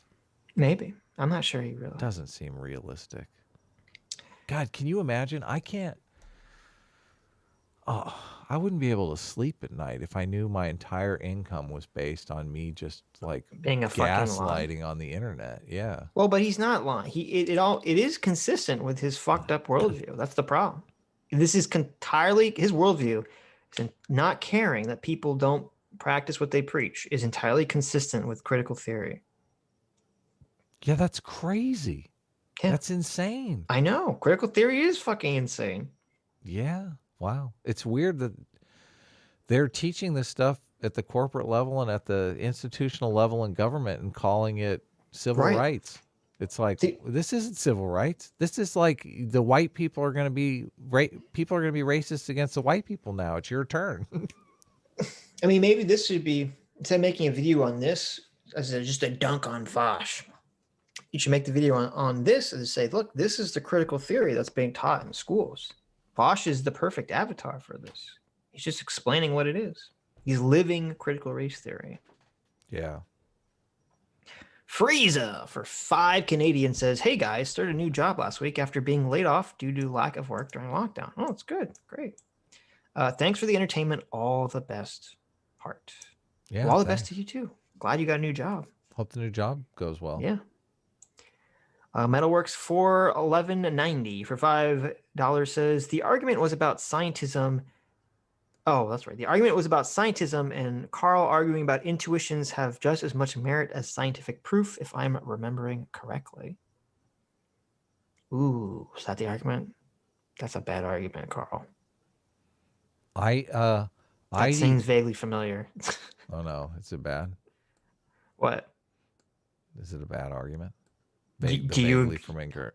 Maybe. I'm not sure he realized. Doesn't seem realistic. God, can you imagine? I wouldn't be able to sleep at night if I knew my entire income was based on me just like Being a fucking lie. gaslighting on the internet. Yeah. Well, but he's not lying. It is consistent with his fucked up worldview. That's the problem. This is entirely his worldview. Is not caring that people don't practice what they preach is entirely consistent with critical theory. Yeah, that's crazy. Yeah. That's insane. I know. Critical theory is fucking insane. Yeah. Wow. It's weird that they're teaching this stuff at the corporate level and at the institutional level in government and calling it civil Right. rights. It's like, this isn't civil rights. This is like the white people are going to be racist against the white people now. It's your turn. I mean, maybe this should be, instead of making a video on this as just a dunk on Vaush, you should make the video on this and say, look, this is the critical theory that's being taught in schools. Vaush is the perfect avatar for this. He's just explaining what it is. He's living critical race theory. Yeah. Frieza for 5 Canadian says, hey guys, started a new job last week after being laid off due to lack of work during lockdown. Oh, it's good. Great. Thanks for the entertainment. All the best, Heart. Yeah. Well, all the best to you too. Glad you got a new job. Hope the new job goes well. Yeah. Metalworks for $11.90 for $5 says the argument was about scientism. Oh, that's right. The argument was about scientism and Carl arguing about intuitions have just as much merit as scientific proof, if I'm remembering correctly. Ooh, is that the argument? That's a bad argument, Carl. That seems vaguely familiar. Oh no, is it bad? What? Is it a bad argument? Do you? Vaguely familiar.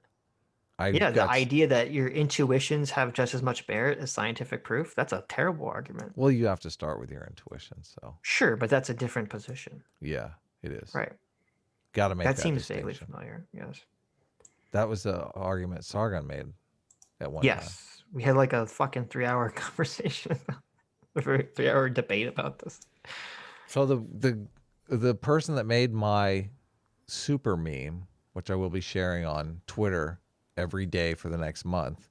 Yeah, the idea that your intuitions have just as much merit as scientific proof, that's a terrible argument. Well, you have to start with your intuition, so. Sure, but that's a different position. Yeah, it is. Right. Got to make that seems vaguely distinction. familiar, yes. That was the argument Sargon made at one time. Yes. We had like a fucking 3-hour conversation, a 3-hour debate about this. So the person that made my super meme, which I will be sharing on Twitter every day for the next month.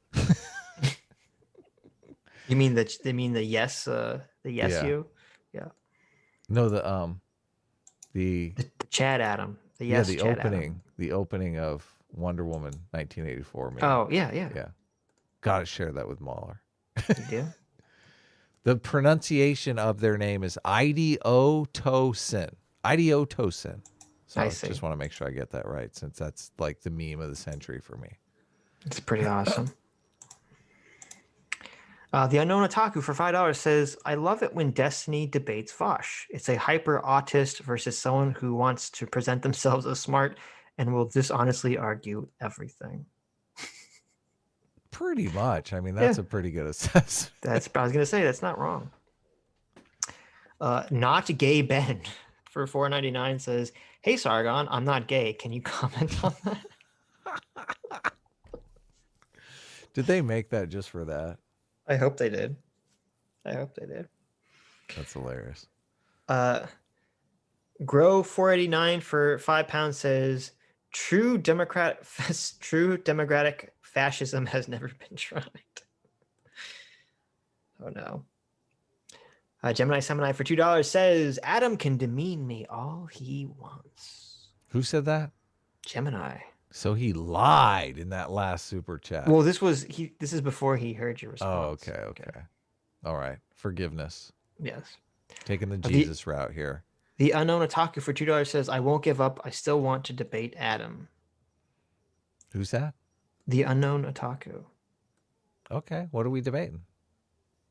You mean the yes Yeah. you? Yeah. No, the Chad Adam. The yes the Chad opening, Adam. the opening of Wonder Woman 1984 meme. Oh, yeah. Yeah. Gotta share that with Mahler. You do? The pronunciation of their name is Idiotosin. Idiotosin. So I see. just want to make sure I get that right, since that's like the meme of the century for me. It's pretty awesome. The Unknown Otaku for $5 says, I love it when Destiny debates Vaush. It's a hyper autist versus someone who wants to present themselves as smart and will dishonestly argue everything. Pretty much. I mean, that's a pretty good assessment. I was going to say, that's not wrong. Not Gay Ben for $4.99 says, hey, Sargon, I'm not gay. Can you comment on that? Did they make that just for that? I hope they did. That's hilarious. Grow 489 for £5 says true democratic fascism has never been tried. Oh no. Gemini Semini for $2 says Adam can demean me all he wants. Who said that? Gemini. So he lied in that last super chat. Well, this is before he heard your response. Oh, okay. All right. Forgiveness. Yes. Taking the Jesus route here. The Unknown Otaku for $2 says, I won't give up. I still want to debate Adam. Who's that? The Unknown Otaku. Okay. What are we debating?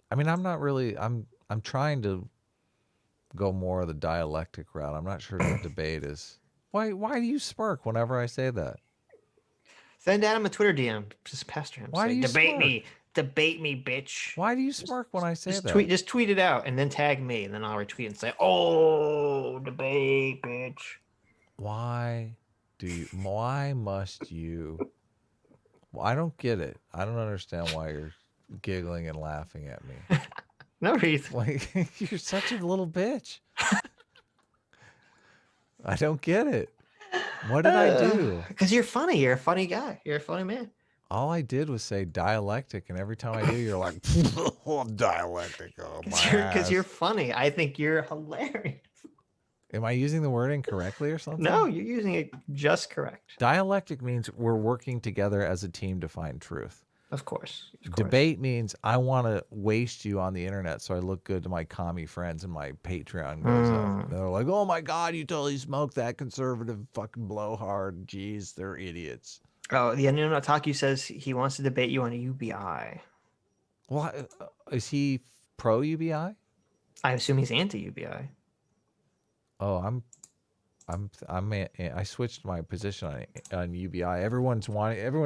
I mean, I'm trying to go more of the dialectic route. I'm not sure the debate is. Why do you smirk whenever I say that? Send Adam a Twitter DM. Just pester him. Why do you Debate me, bitch. Why do you smirk when I say that? Just tweet it out and then tag me, and then I'll retweet and say, "Oh, debate, bitch." Why must you? Well, I don't get it. I don't understand why you're giggling and laughing at me. No reason. Like, you're such a little bitch. I don't get it. What did I do? Because you're funny. You're a funny guy. You're a funny man. All I did was say dialectic, and every time I do, you're like, dialectic. Oh, Because you're funny. I think you're hilarious. Am I using the word incorrectly or something? No, you're using it just correct. Dialectic means we're working together as a team to find truth. Of course. Debate means I want to waste you on the internet so I look good to my commie friends and my Patreon goes up. They're like, oh my God, you totally smoked that conservative fucking blowhard. Jeez, they're idiots. Oh, the Unknown Otaku says he wants to debate you on a UBI. Well, is he pro UBI? I assume he's anti-UBI. Oh, I switched my position on UBI. Everyone's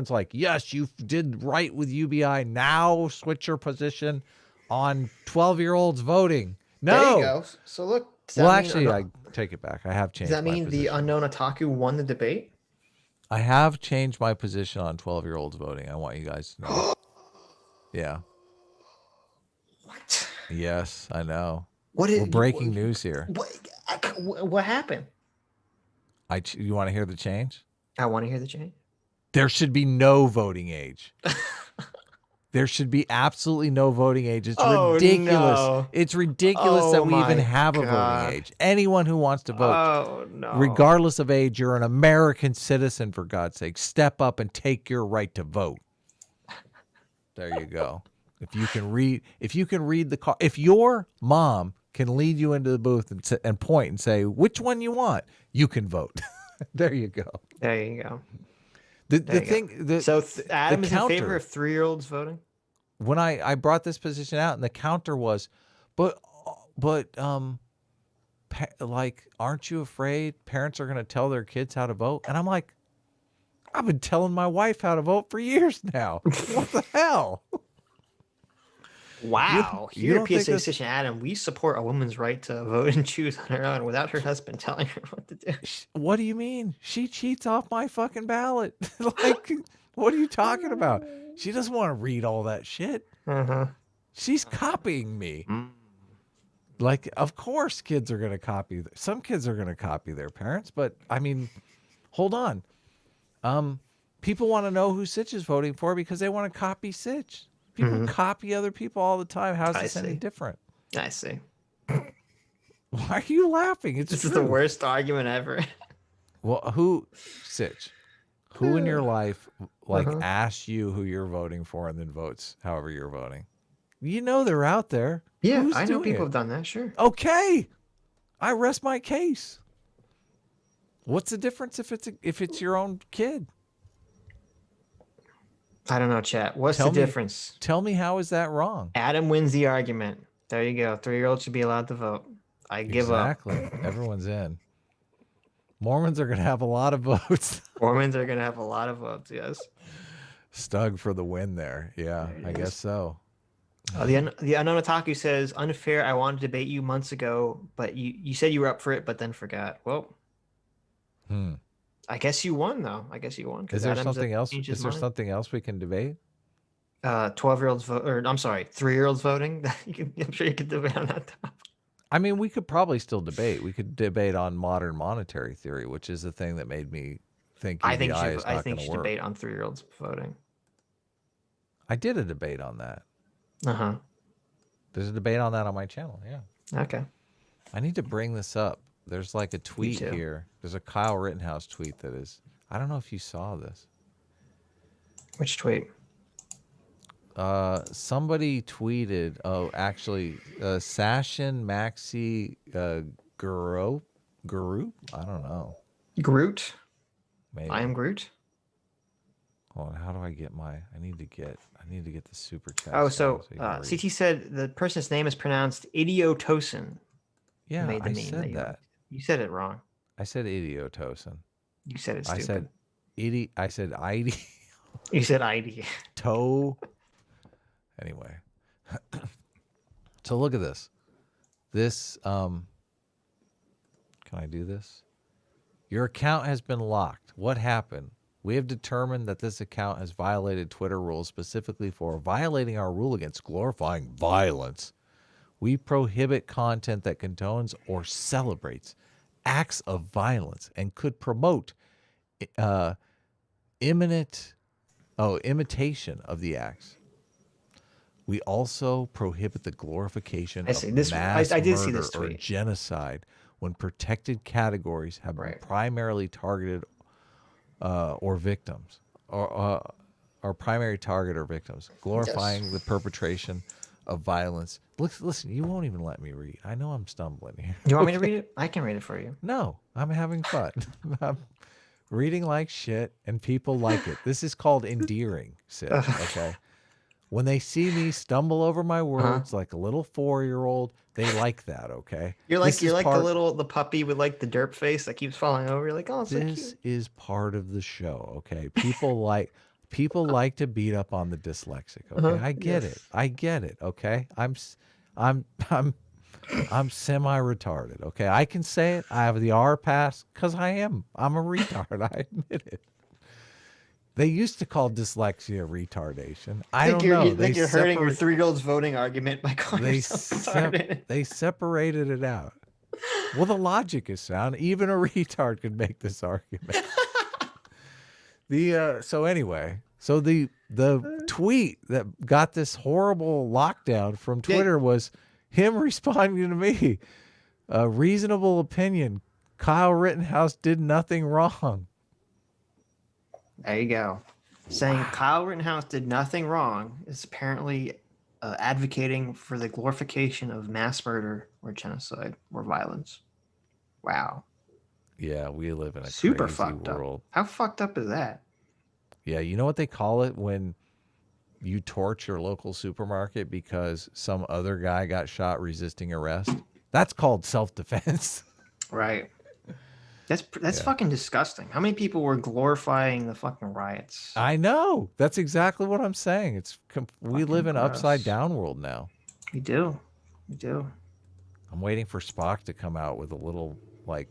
like, yes, you did right with UBI. Now switch your position on 12-year-olds voting. No. There you go. So look. Actually, I take it back. I have changed. Does that mean the Unknown Otaku won the debate? I have changed my position on 12-year-olds voting. I want you guys to know. Yeah. What? Yes, I know. We're breaking news here. What happened? You want to hear the change? I want to hear the change. There should be no voting age. There should be absolutely no voting age. It's ridiculous. No. It's ridiculous that we even have a voting age. Anyone who wants to vote, regardless of age, you're an American citizen, for God's sake. Step up and take your right to vote. There you go. If you can read the card, if your mom can lead you into the booth and point and say which one you want, you can vote. There you go. There you go. So Adam is in favor of 3-year-olds voting? When I brought this position out, and the counter was, but like, aren't you afraid parents are going to tell their kids how to vote? And I'm like, I've been telling my wife how to vote for years now. What the hell? Wow. You don't PSA think station, Adam, we support a woman's right to vote and choose on her own without her husband telling her what to do. What do you mean? She cheats off my fucking ballot. Like, what are you talking about? She doesn't want to read all that shit. She's copying me. Like, of course kids are going to copy. Some kids are going to copy their parents, but I mean, hold on. People want to know who Sitch is voting for because they want to copy Sitch. People copy other people all the time. How's this any different? I see. Why are you laughing? This is the worst argument ever. Well, Sitch? Who in your life asks you who you're voting for and then votes however you're voting? You know they're out there. Yeah, I know people have done that, sure. Okay. I rest my case. What's the difference if it's your own kid? I don't know, chat. What's Tell the me- difference? Tell me, how is that wrong? Adam wins the argument. There you go. 3-year-olds should be allowed to vote. I give up. Exactly. Everyone's in. Mormons are going to have a lot of votes. Mormons are going to have a lot of votes, yes. Stug for the win there. Yeah, I guess so. The Unknown Otaku says, unfair, I wanted to debate you months ago, but you said you were up for it, but then forgot. Well, I guess you won, though. I guess you won. Is there something else? Is there something else we can debate? 12-year-olds vote, or I'm sorry, 3-year-olds voting. I'm sure you could debate on that topic. I mean, we could probably still debate. We could debate on modern monetary theory, which is the thing that made me think UBI is not going to work. I think you should debate on 3-year-olds voting. I did a debate on that. Uh-huh. There's a debate on that on my channel, yeah. Okay. I need to bring this up. There's like a tweet here. There's a Kyle Rittenhouse tweet that is... I don't know if you saw this. Which tweet? Somebody tweeted... Oh, actually, Sashin Maxi Guru? I don't know. Groot? Maybe. I am Groot? Hold on, how do I get my... I need to get the super chat. Oh, so CT said the person's name is pronounced Idiotosin. Yeah, I said that. You said it wrong. I said Idiotosin. You said it stupid. I said I said ID. You said ID. Toe. Anyway. So look at this. This can I do this? Your account has been locked. What happened? We have determined that this account has violated Twitter rules, specifically for violating our rule against glorifying violence. We prohibit content that condones or celebrates acts of violence and could promote imitation of the acts. We also prohibit the glorification of mass murder or genocide when protected categories have been primarily targeted or victims, or primary target or victims, glorifying the perpetration of violence. Listen, you won't even let me read. I know I'm stumbling here. You want me to read it? I can read it for you. No, I'm having fun. I'm reading like shit, and people like it. This is called endearing, Sid, okay? When they see me stumble over my words like a little 4-year-old, they like that, okay? You're like the puppy with like the derp face that keeps falling over. You're like, oh, it's so cute. This is part of the show, okay? People like to beat up on the dyslexic, okay? I get it, okay? I'm semi-retarded, okay? I can say it. I have the R pass because I'm a retard. I admit it. They used to call dyslexia retardation. I don't know. You think you're hurting your 3-year-old's voting argument by calling yourself retarded. They separated it out. Well, the logic is sound. Even a retard could make this argument. So anyway, the tweet that got this horrible lockdown from Twitter was him responding to me. A reasonable opinion. Kyle Rittenhouse did nothing wrong. There you go. Saying Kyle Rittenhouse did nothing wrong is apparently advocating for the glorification of mass murder or genocide or violence. Wow. Yeah, we live in a super crazy fucked world. Up. How fucked up is that? Yeah, you know what they call it when you torch your local supermarket because some other guy got shot resisting arrest? That's called self-defense. Right. That's fucking disgusting. How many people were glorifying the fucking riots? I know. That's exactly what I'm saying. We live in an upside down world now. We do. I'm waiting for Spock to come out with a little like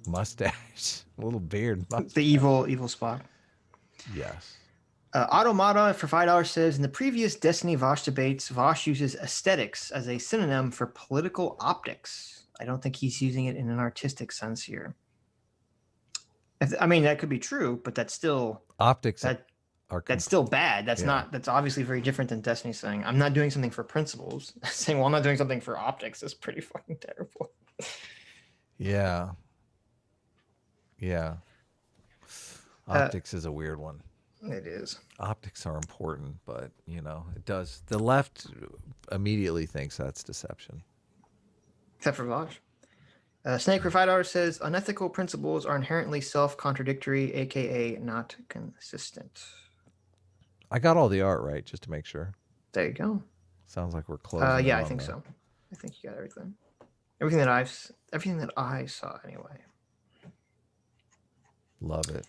mustache, a little beard mustache. The evil Spock. Yes. Automata for $5 says, in the previous Destiny Vaush debates, Vaush uses aesthetics as a synonym for political optics. I don't think he's using it in an artistic sense here. I mean, that could be true, but that's still optics. That's still bad. That's not. That's obviously very different than Destiny saying, "I'm not doing something for principles." Saying, "Well, I'm not doing something for optics," is pretty fucking terrible. Yeah. Optics is a weird one. It is. Optics are important, but it does. The left immediately thinks that's deception. Except for Vaush. Snake for $5 says, unethical principles are inherently self-contradictory, aka not consistent. I got all the art right, just to make sure. There you go. Sounds like we're closing. Yeah, I think so. I think you got everything. Everything that I saw anyway. Love it.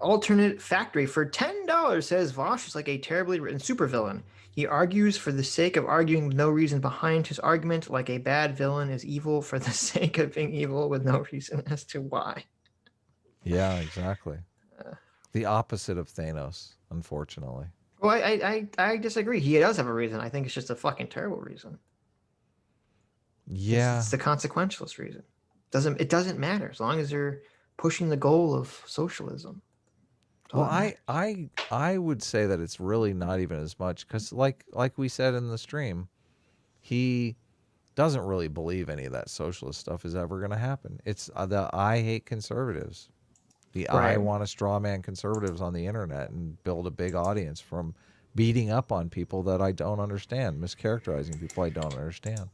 Alternate Factory for $10 says Vaush is like a terribly written supervillain. He argues for the sake of arguing with no reason behind his argument, like a bad villain is evil for the sake of being evil with no reason as to why. Yeah, exactly. The opposite of Thanos, unfortunately. Well, I disagree. He does have a reason. I think it's just a fucking terrible reason. Yeah. It's the consequentialist reason. It doesn't matter as long as they're pushing the goal of socialism. Well, I would say that it's really not even as much because, like we said in the stream, he doesn't really believe any of that socialist stuff is ever going to happen. It's the I hate conservatives. I want to straw man conservatives on the internet and build a big audience from beating up on people that I don't understand, mischaracterizing people I don't understand,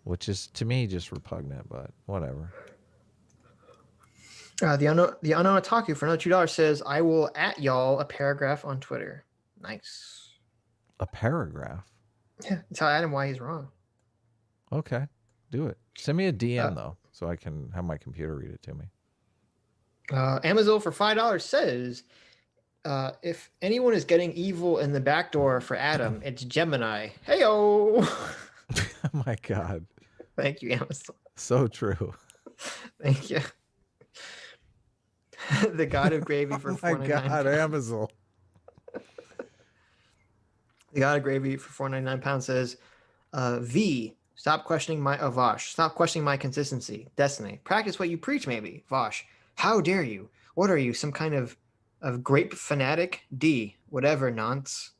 which is to me just repugnant, but whatever. The unknown Otaku for another $2 says, I will at y'all a paragraph on Twitter. Nice. A paragraph? Yeah, tell Adam why he's wrong. Okay, do it. Send me a DM though, so I can have my computer read it to me. Amazon for $5 says, if anyone is getting evil in the back door for Adam, it's Gemini. Heyo. Oh my God. Thank you, Amazon. So true. Thank you. The God of Gravy for $4.99. Oh my God, Amazon. The God of Gravy for £4.99 says, V, stop questioning my Vaush. Stop questioning my consistency. Destiny. Practice what you preach, maybe. Vaush. How dare you? What are you, some kind of grape fanatic? D, whatever, nonce.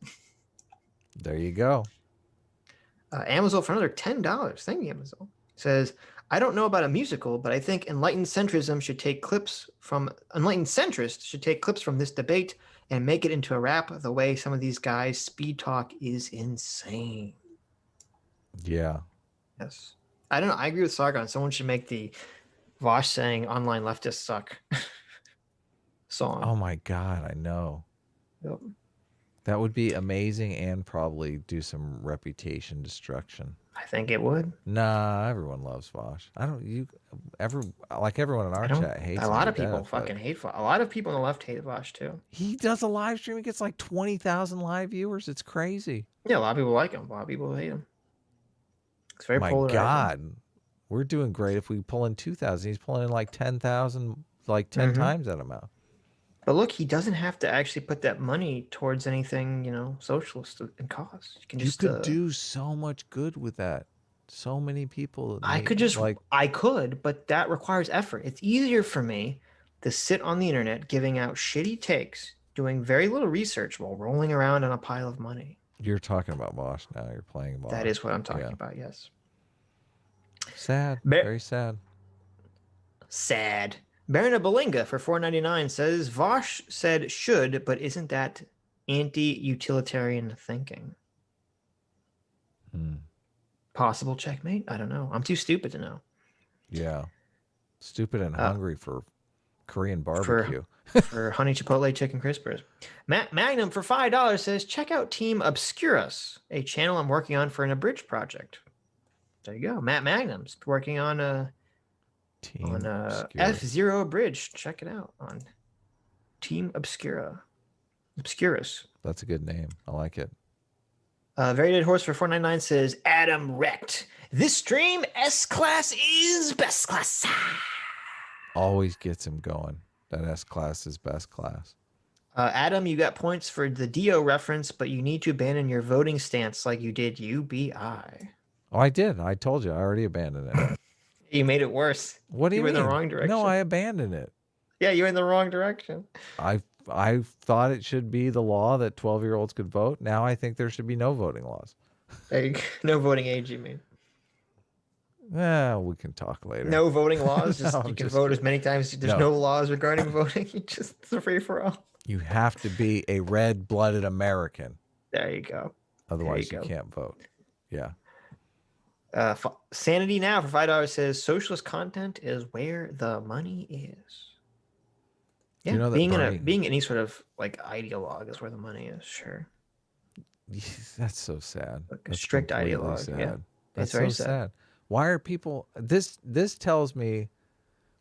There you go. Amazon for another $10. Thank you, Amazon. Says, I don't know about a musical, but I think enlightened centrists should take clips from this debate and make it into a rap. The way some of these guys speed talk is insane. Yeah. Yes. I don't know. I agree with Sargon. Someone should make the Vaush saying online leftists suck song. Oh my God, I know. Yep. That would be amazing and probably do some reputation destruction. I think it would. Nah, everyone loves Vaush. Everyone in our chat hates him. A lot of people fucking hate Vaush. A lot of people on the left hate Vaush too. He does a live stream. He gets like 20,000 live viewers. It's crazy. Yeah, a lot of people like him. A lot of people hate him. It's very polarizing. My God. We're doing great if we pull in 2,000. He's pulling in like 10,000, like 10 times that amount. But look, he doesn't have to actually put that money towards anything, socialist in cause. You could do so much good with that. So many people. I could, but that requires effort. It's easier for me to sit on the internet giving out shitty takes, doing very little research while rolling around on a pile of money. You're talking about Vaush now. You're playing Vaush. That is what I'm talking about, yes. Sad. Very sad. Sad. Barona Belinga for $4.99 says, Vaush said should, but isn't that anti-utilitarian thinking? Possible checkmate? I don't know. I'm too stupid to know. Yeah. Stupid and hungry for Korean barbecue. For honey chipotle chicken crispers. Matt Magnum for $5 says, check out Team Obscurus, a channel I'm working on for an abridged project. There you go. Matt Magnum's working on F-Zero Bridge. Check it out on Team Obscurus. That's a good name. I like it. Very Dead Horse for $4.99 says, Adam wrecked. This stream, S-Class is best class. Always gets him going. That S-Class is best class. Adam, you got points for the Dio reference, but you need to abandon your voting stance like you did UBI. Oh, I did. I told you. I already abandoned it. You made it worse. What do you mean? You were in the wrong direction. No, I abandoned it. Yeah, you were in the wrong direction. I thought it should be the law that 12-year-olds could vote. Now I think there should be no voting laws. No voting age, you mean? We can talk later. No voting laws? You can vote kidding. as many times. There's no laws regarding voting. Just it's a free-for-all. You have to be a red-blooded American. There you go. Otherwise, you can't vote. Yeah. Sanity Now for $5 says, socialist content is where the money is. Yeah, you know that being any sort of like ideologue is where the money is. Sure. That's so sad. Like a That's strict completely ideologue. sad. Yeah. That's It's very so sad. sad. Why are people this tells me,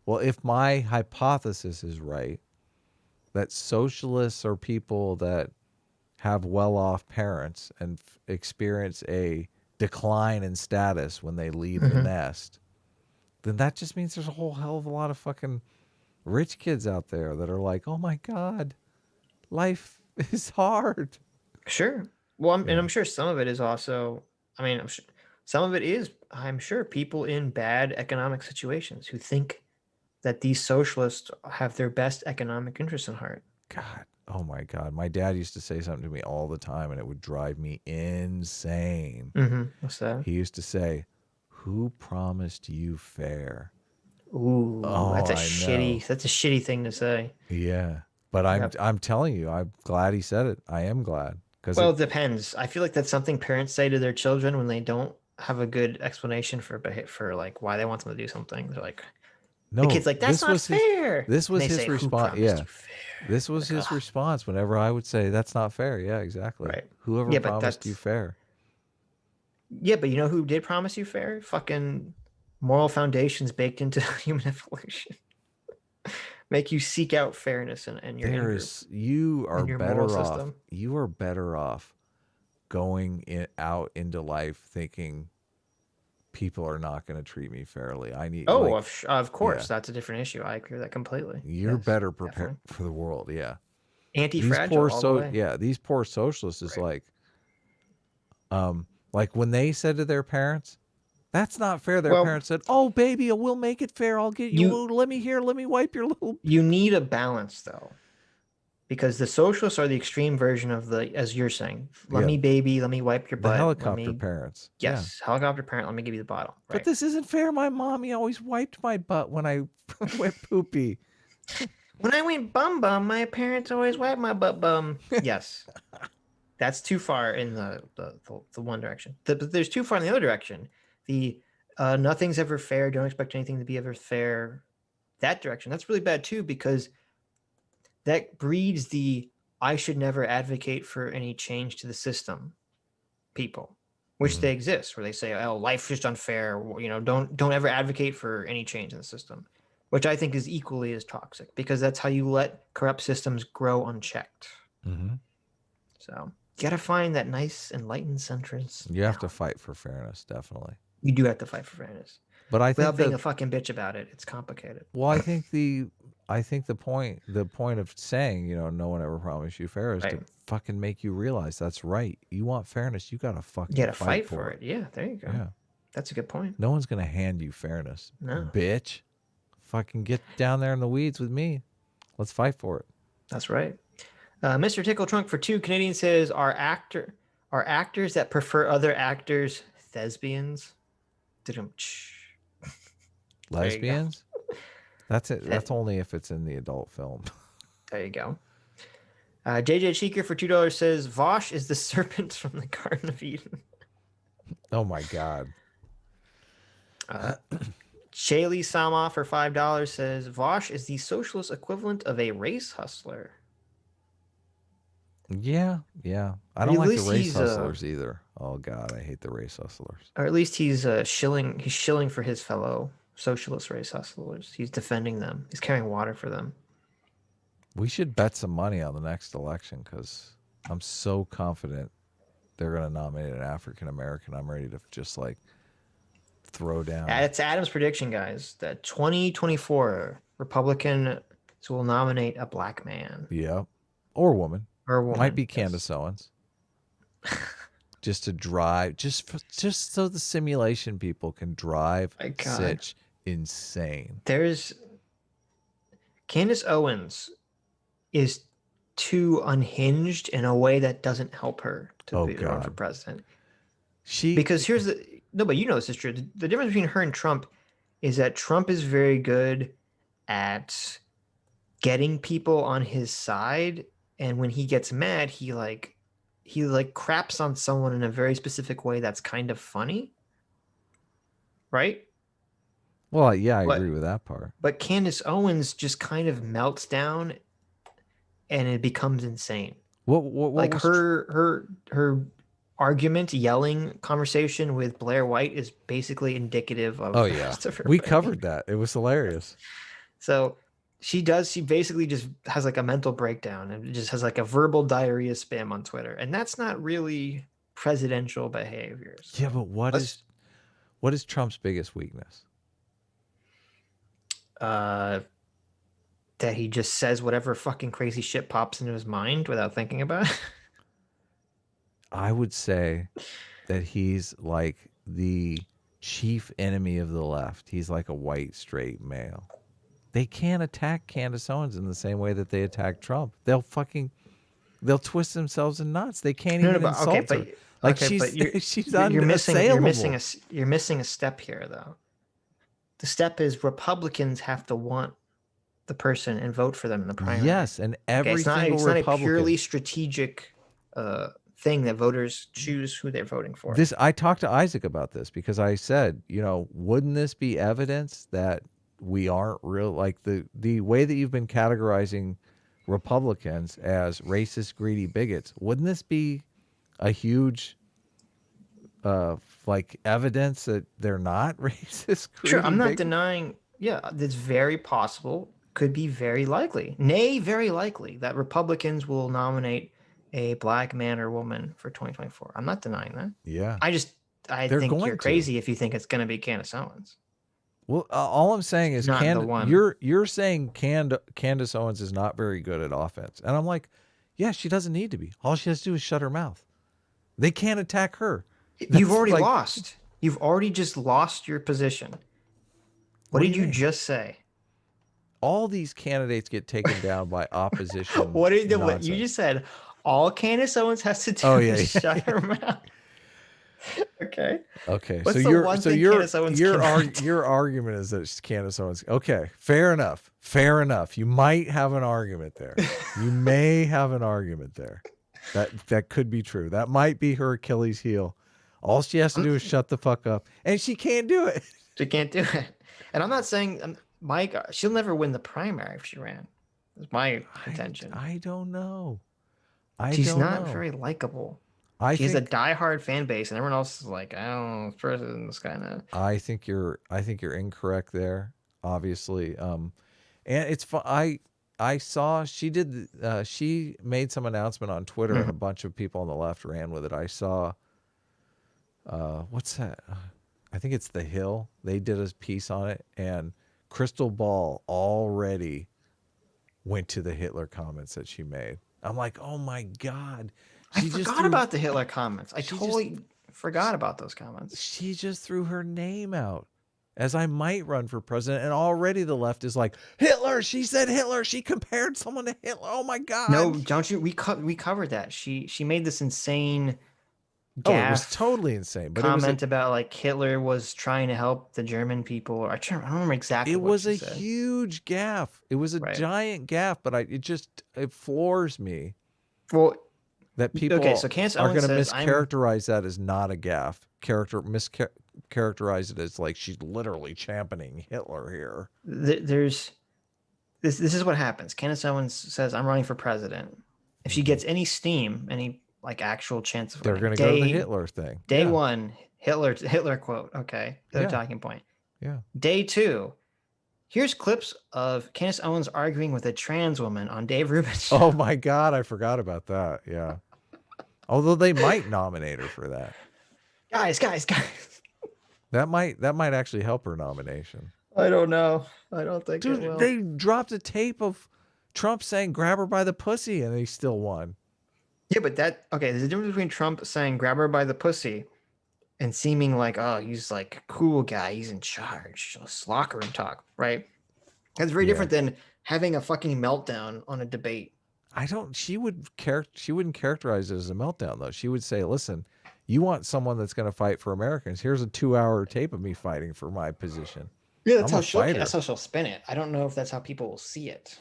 well, if my hypothesis is right, that socialists are people that have well-off parents and experience a decline in status when they leave the nest, then that just means there's a whole hell of a lot of fucking rich kids out there that are like, oh my God, life is hard. Sure. Well, and I'm sure some of it is also, I mean, some of it is, I'm sure, people in bad economic situations who think that these socialists have their best economic interests in heart. God, oh my God. My dad used to say something to me all the time and it would drive me insane. What's that? He used to say, who promised you fair? Ooh, Oh, that's a I know. shitty thing to say. Yeah. But I'm telling you, I'm glad he said it. I am glad. Well, it depends. I feel like that's something parents say to their children when they don't have a good explanation for like why they want them to do something. They're like, no, the kid's like, that's not fair. This was And they his say, "Who response. promised Yeah. you fair?" This was Like, his ugh. response whenever I would say, that's not fair. Yeah, exactly. Right. Whoever Yeah, but promised you fair. Yeah, but you know who did promise you fair? Fucking moral foundations baked into human evolution. Make you seek out fairness in your You are your better moral off. system. You are better off going out into life thinking people are not going to treat me fairly. I need. Oh, like, of course, yeah. that's a different issue. I agree with that completely. You're Yes, better prepared definitely. for the world. Yeah. Anti-fragile all the way. Yeah, these poor socialists is Right. like when they said to their parents, that's not fair. Their Well, parents said, "Oh, baby, we'll make it fair. I'll get you. you Let me wipe your little." you need a balance though, because the socialists are the extreme version of the, as you're saying, let Yeah. me baby, let me wipe your The butt. helicopter parents. Yes, helicopter parent. Let me give you the bottle. But Right. this isn't fair. My mommy always wiped my butt when I went poopy. When I went bum bum, my parents always wiped my butt bum. Yes. That's too far in the one direction. But there's too far in the other direction. The nothing's ever fair. Don't expect anything to be ever fair. That direction. That's really bad too, because that breeds the I should never advocate for any change to the system people, which they exist, where they say, oh, life's just unfair. You know, don't ever advocate for any change in the system, which I think is equally as toxic, because that's how you let corrupt systems grow unchecked. Mm-hmm. So you got to find that nice enlightened centrist. You have to fight for fairness, definitely. You do have to fight for fairness. But I think without being a fucking bitch about it, it's complicated. Well, I think the point of saying, no one ever promised you fair is to fucking make you realize that's right. You want fairness, you gotta fucking fight for it. Yeah, there you go. Yeah. That's a good point. No one's gonna hand you fairness. No. Bitch. Fucking get down there in the weeds with me. Let's fight for it. That's right. Mr. Tickle Trunk for 2 Canadian says, are actors that prefer other actors thespians? Lesbians? That's it. That's only if it's in the adult film. There you go. JJ Cheeker for $2 says, Vaush is the serpent from the Garden of Eden. Oh my God. Shaylee Sama for $5 says, Vaush is the socialist equivalent of a race hustler. Yeah. I don't like the race hustlers either. Oh God, I hate the race hustlers. Or at least he's shilling. He's shilling for his fellow socialist race hustlers. He's defending them. He's carrying water for them. We should bet some money on the next election, because I'm so confident they're going to nominate an African American. I'm ready to just like throw down. It's Adam's prediction, guys, that 2024 Republicans will nominate a black man. Yeah, or woman. Or woman. Might be Candace Owens. Just to drive, just so the simulation people can drive Sitch insane. There's Candace Owens is too unhinged in a way that doesn't help her to run for president. Because here's but you know this is true. The difference between her and Trump is that Trump is very good at getting people on his side, and when he gets mad, he craps on someone in a very specific way that's kind of funny. Right? Well, yeah, I agree with that part. But Candace Owens just kind of melts down and it becomes insane. What Like was her argument, yelling conversation with Blair White is basically indicative of Oh the yeah, rest of her we brain. covered that. It was hilarious. So she basically just has like a mental breakdown and just has like a verbal diarrhea spam on Twitter. And that's not really presidential behavior. So Yeah, but what is Trump's biggest weakness? that he just says whatever fucking crazy shit pops into his mind without thinking about it. I would say that he's like the chief enemy of the left. He's like a white straight male. They can't attack Candace Owens in the same way that they attack Trump. They'll twist themselves in knots. They can't even insult her. Like she's you're unassailable. missing a step here though. The step is Republicans have to want the person and vote for them in the primary. Yes, and every it's single not Republican. a purely strategic thing that voters choose who they're voting for. I talked to Isaac about this because I said, wouldn't this be evidence that we aren't real, like the way that you've been categorizing Republicans as racist, greedy bigots? Wouldn't this be a huge like evidence that they're not racist, greedy Sure, I'm not bigots? denying. Yeah, that's very possible. Could be very likely, nay, very likely that Republicans will nominate a black man or woman for 2024. I'm not denying that. Yeah. I They're think going you're to. crazy if you think it's going to be Candace Owens. Well, all I'm saying is Not the one. you're saying Candace Owens is not very good at offense. And I'm like, yeah, she doesn't need to be. All she has to do is shut her mouth. They can't attack her. You've already like- lost. You've already just lost your position. What do did you mean? just say? All these candidates get taken down by opposition. What you nonsense. just said? All Candace Owens has to do Oh, yeah, is yeah, shut her mouth. Okay. Okay, What's so the your one so thing your Candace Owens your cannot do? your argument is that it's Candace Owens. Okay, fair enough. Fair enough. You might have an argument there. You may have an argument there. That could be true. That might be her Achilles heel. All she has to do is shut the fuck up, and she can't do it. She can't do it. And I'm not saying Mike. She'll never win the primary if she ran. Is my contention. I don't know. She's don't not know. very likable. I She has a think diehard fan base, and everyone else is like, I don't know, this person's kind of. I think you're incorrect there. Obviously, and it's fun. I saw she did. She made some announcement on Twitter, and a bunch of people on the left ran with it. I saw. What's that? I think it's The Hill. They did a piece on it, and Crystal Ball already went to the Hitler comments that she made. I'm like, oh my God. I forgot about the Hitler comments. I totally forgot about those comments. She just threw her name out as I might run for president. And already the left is like, Hitler, she said Hitler. She compared someone to Hitler. Oh my God. No, don't you? We covered that. She made this insane Oh, it was gaffe totally insane. But comment about like Hitler was trying to help the German people. Or I don't remember exactly. it what was she a said. huge gaffe. It was a Right. giant gaffe, but it floors me Well, that people okay, so Candace are Owens going to says, mischaracterize that as not a gaffe. Mischaracterize it as like she's literally championing Hitler here. there's this is what happens. Candace Owens says, I'm running for president. If she gets any steam, any like actual chance of They're winning, going to go to the Hitler thing. Day Yeah. one, Hitler quote. Okay, their Yeah. talking point. Yeah. Day two, here's clips of Candace Owens arguing with a trans woman on Dave Rubin's show. Oh my God, I forgot about that. Yeah. Although they might nominate her for that. Guys. That might actually help her nomination. I don't know. I don't think it Dude, will. they dropped a tape of Trump saying grab her by the pussy and he still won. Yeah, but there's a difference between Trump saying grab her by the pussy and seeming like, oh, he's like a cool guy, he's in charge, just locker room talk, right? That's very different than having a fucking meltdown on a debate. She wouldn't characterize it as a meltdown though. She would say, listen, you want someone that's going to fight for Americans. Here's a 2-hour tape of me fighting for my position. Yeah, that's I'm a fighter. that's how she'll spin it. I don't know if that's how people will see it.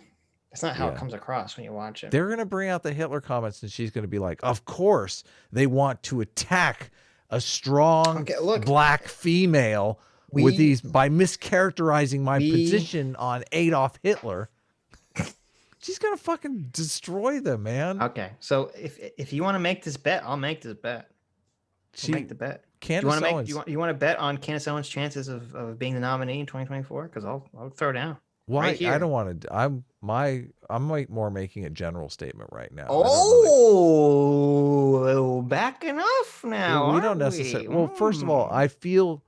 That's not how it Yeah. comes across when you watch it. They're going to bring out the Hitler comments and she's going to be like, of course they want to attack a strong Okay, look. black female by mischaracterizing my position on Adolf Hitler. She's gonna fucking destroy them, man. Okay, so if you want to make this bet, I'll make this bet. We'll make the bet. Candace Owens. You want to bet on Candace Owens' chances of being the nominee in 2024? Because I'll throw down. Why? Right here. I don't want to. I'm more making a general statement right now. Oh, backing off now. We don't necessarily. Well, first of all, I feel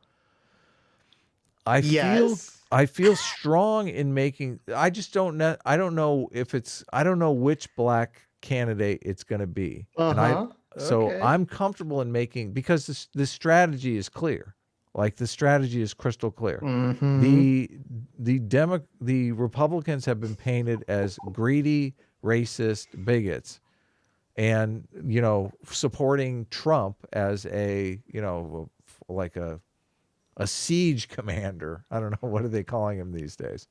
strong in making. I just don't know. I don't know if it's. I don't know which black candidate it's going to be. So I'm comfortable in making, because the strategy is clear. Like, the strategy is crystal clear. The Republicans have been painted as greedy, racist bigots, and supporting Trump as a like a siege commander. I don't know, what are they calling him these days?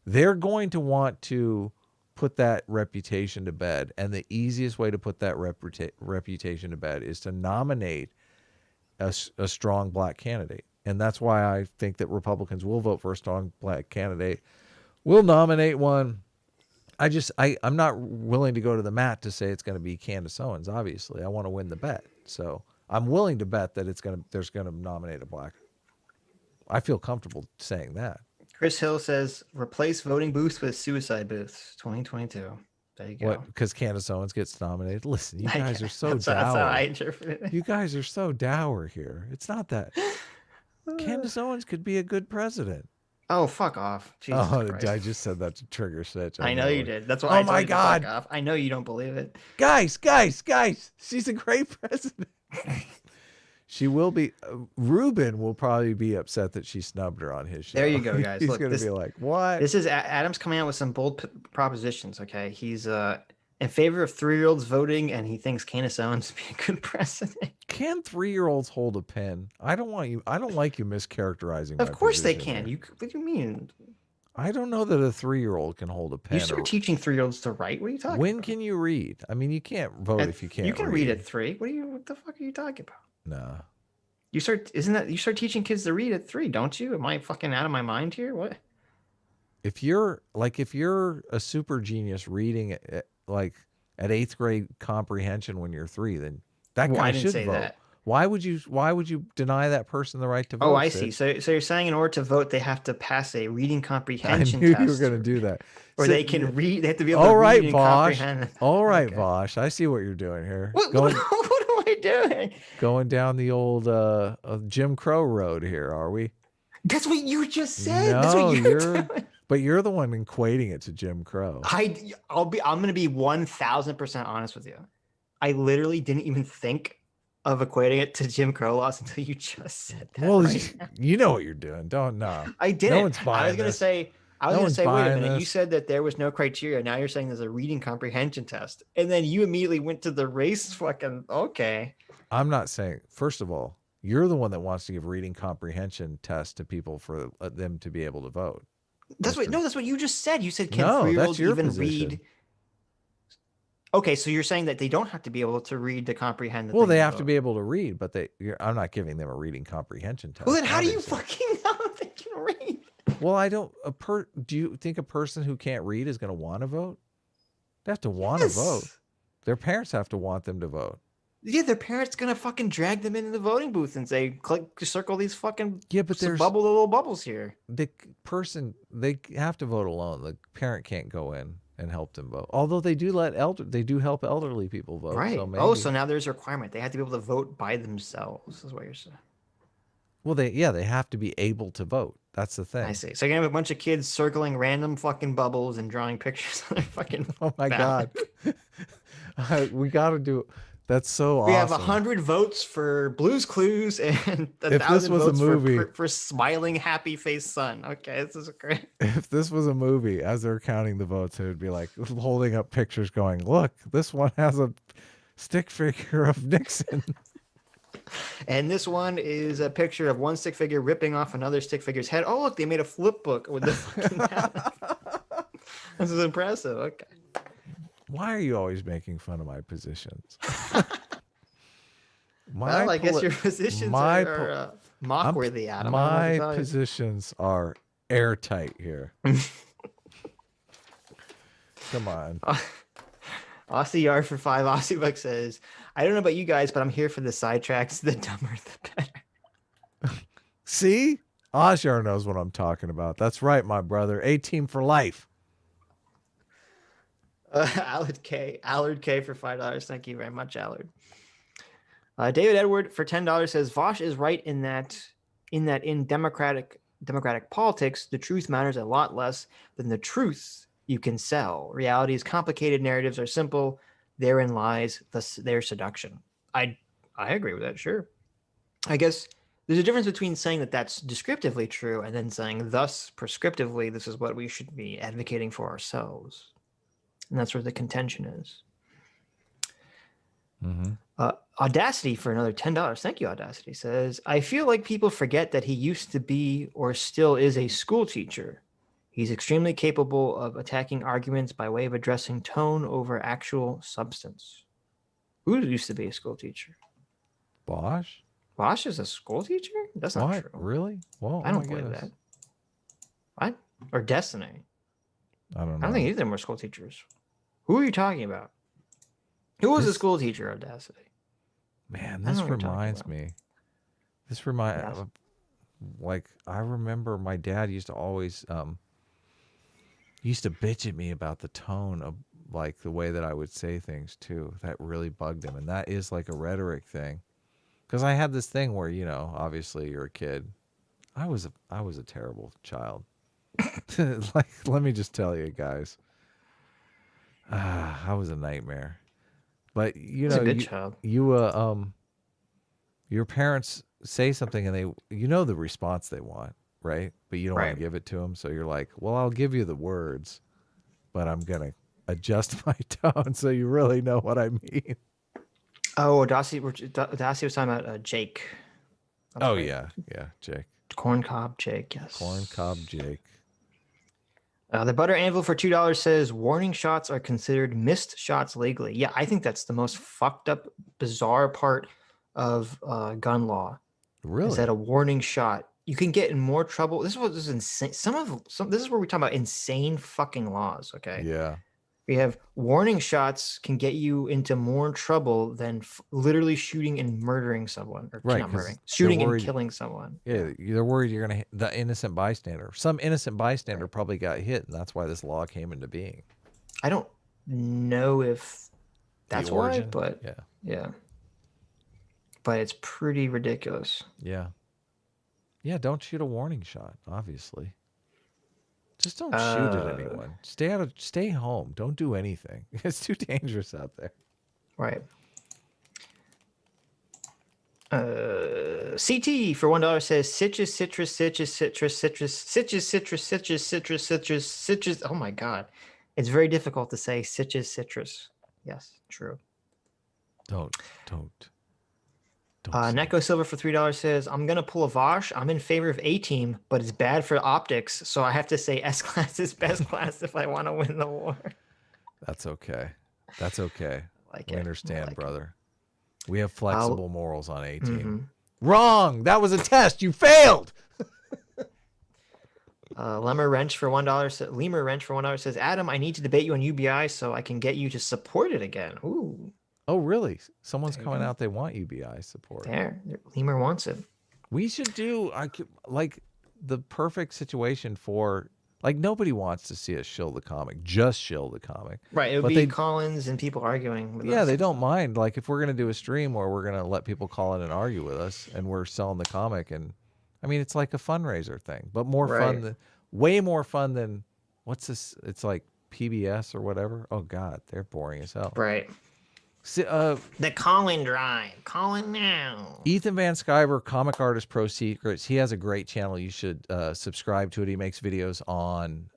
They're going to want to put that reputation to bed, and the easiest way to put that reputation to bed is to nominate a strong black candidate. And that's why I think that Republicans will vote for a strong black candidate. We'll nominate one. I'm not willing to go to the mat to say it's going to be Candace Owens. Obviously, I want to win the bet, so I'm willing to bet that there's going to nominate a black. I feel comfortable saying that. Chris Hill says, replace voting booths with suicide booths, 2022. There you go. What? Because Candace Owens gets nominated? Listen, you guys are so dour. That's how I interpret it. You guys are so dour here. It's not that. Candace Owens could be a good president. Oh, fuck off. Jesus Christ. I just said that to trigger Stitch. I know you did. That's why I told you to fuck off. I know you don't believe it. Guys. She's a great president. She will be. Ruben will probably be upset that she snubbed her on his show. There you go, guys. He's going to be like, what? This is Adam's coming out with some bold propositions, okay? He's in favor of 3-year-olds voting, and he thinks Candace Owens would be a good president. Can 3-year-olds hold a pen? I don't like you mischaracterizing. Of course they can. What do you mean? I don't know that a 3-year-old can hold a pen. You start teaching 3-years to write? What are you talking about? When can you read? I mean, you can't vote if you can't read. You can read at 3. What the fuck are you talking about? No. You start teaching kids to read at 3, don't you? Am I fucking out of my mind here? What? If you're a super genius reading at 8th grade comprehension when you're 3, then that guy should vote. That. Why would you deny that person the right to vote? Oh, I see. So you're saying in order to vote, they have to pass a reading comprehension test. I knew test. You were going to do that. Or they can read. They have to be able to read and comprehend. All right, Vaush. I see what you're doing here. What am I doing? Going down the old Jim Crow road here, are we? That's what you just said. No, That's what you're doing. But you're the one equating it to Jim Crow. I'm going to be 1,000% honest with you. I literally didn't even think of equating it to Jim Crow laws until you just said that. Well, you know what you're doing. Don't know. I didn't. No one's buying I was going to say, wait a minute. You said that there was no criteria. Now you're saying there's a reading comprehension test. And then you immediately went to the race fucking, okay. I'm not saying, first of all, you're the one that wants to give reading comprehension tests to people for them to be able to vote. That's what you just said. You said, can 3-year-olds even read? Okay, so you're saying that they don't have to be able to read to comprehend. Well, they have to be able to read, but I'm not giving them a reading comprehension test. Well, then how do you fucking know if they can read? Well, do you think a person who can't read is going to want to vote? They have to want to vote. Their parents have to want them to vote. Yeah, their parents going to fucking drag them into the voting booth and say, circle these fucking but there's little bubbles here. The person, they have to vote alone. The parent can't go in and help them vote. Although they do help elderly people vote. Right. So so now there's a requirement. They have to be able to vote by themselves, is what you're saying. Well, they have to be able to vote. That's the thing. I see. So you're gonna have a bunch of kids circling random fucking bubbles and drawing pictures on their fucking. Oh my God. We got to do. That's so awesome. We have 100 votes for Blue's Clues and 1,000 votes for Smiling Happy Face Son. Okay, this is great. If this was a movie, as they're counting the votes, it would be like holding up pictures going, look, this one has a stick figure of Nixon. And this one is a picture of one stick figure ripping off another stick figure's head. Oh, look, they made a flip book with the fucking This is impressive. Okay. Why are you always making fun of my positions? Well, I guess your positions are mock-worthy, Adam. My positions are airtight here. Come on. Aussie Yard for 5 Aussie bucks says, I don't know about you guys, but I'm here for the sidetracks. The dumber, the better. See? Oshar knows what I'm talking about. That's right, my brother. A-team for life. Allard K for $5. Thank you very much, Allard. David Edward for $10 says, Vaush is right in that in democratic politics, the truth matters a lot less than the truth you can sell. Reality is complicated, narratives are simple. Therein lies their seduction. I agree with that, sure. I guess there's a difference between saying that that's descriptively true and then saying, thus, prescriptively, this is what we should be advocating for ourselves. And that's where the contention is. Audacity for another $10. Thank you, Audacity. Says, I feel like people forget that he used to be or still is a school teacher. He's extremely capable of attacking arguments by way of addressing tone over actual substance. Who used to be a school teacher? Vaush? Vaush is a school teacher? That's not true. Really? Whoa, I don't believe that. What? Or Destiny? I don't know. I don't think either of them were school teachers. Who are you talking about? Who was a school teacher, Audacity? Man, this reminds me. This reminds like I remember my dad used to always used to bitch at me about the tone of like the way that I would say things too. That really bugged him, and that is like a rhetoric thing. Because I had this thing where, you know, obviously you're a kid. I was a terrible child. Like, let me just tell you guys. I was a nightmare. But you know, your parents say something and they, the response they want, right? But you don't want to give it to them, so you're like, well, I'll give you the words, but I'm gonna adjust my tone so you really know what I mean. Oh, Darcy was talking about Jake. That's right. Yeah, Jake. Corncob Jake, yes. Corncob Jake. The Butter Anvil for $2 says, warning shots are considered missed shots legally. Yeah, I think that's the most fucked up, bizarre part of gun law. Really? Is that a warning shot? You can get in more trouble. This is insane. This is where we talk about insane fucking laws, okay? Yeah. We have warning shots can get you into more trouble than literally shooting and murdering someone, or not murdering, shooting and killing someone. Yeah, they're worried you're gonna hit the innocent bystander. Some innocent bystander probably got hit, and that's why this law came into being. I don't know if that's why, but yeah. But it's pretty ridiculous. Yeah. Yeah, don't shoot a warning shot, obviously. Just don't shoot at anyone. Stay home. Don't do anything. It's too dangerous out there. Right. CT for $1 says citrus. Oh my God. It's very difficult to say citrus. Yes, true. Don't. Neko Silver for $3 says, I'm going to pull a Vaush. I'm in favor of A-Team, but it's bad for optics, so I have to say S-Class is best class if I want to win the war. That's okay. That's okay. We understand, brother. We have flexible morals on A-Team. Wrong! That was a test! You failed! Lemur Wrench for $1 says, Adam, I need to debate you on UBI so I can get you to support it again. Ooh. Oh, really? Someone's coming out. They want UBI support. Lemur wants it. We should do like the perfect situation for like nobody wants to see us shill the comic. Just shill the comic. Right. It would be Collins and people arguing with us. They don't mind. Like if we're gonna do a stream where we're gonna let people call in and argue with us, and we're selling the comic, and I mean it's like a fundraiser thing, but way more fun than what's this? It's like PBS or whatever. Oh God, they're boring as hell. Right. The Colin Drive. Colin now. Ethan Van Sciver, Comic Artist Pro Secrets. He has a great channel. You should subscribe to it. He makes videos on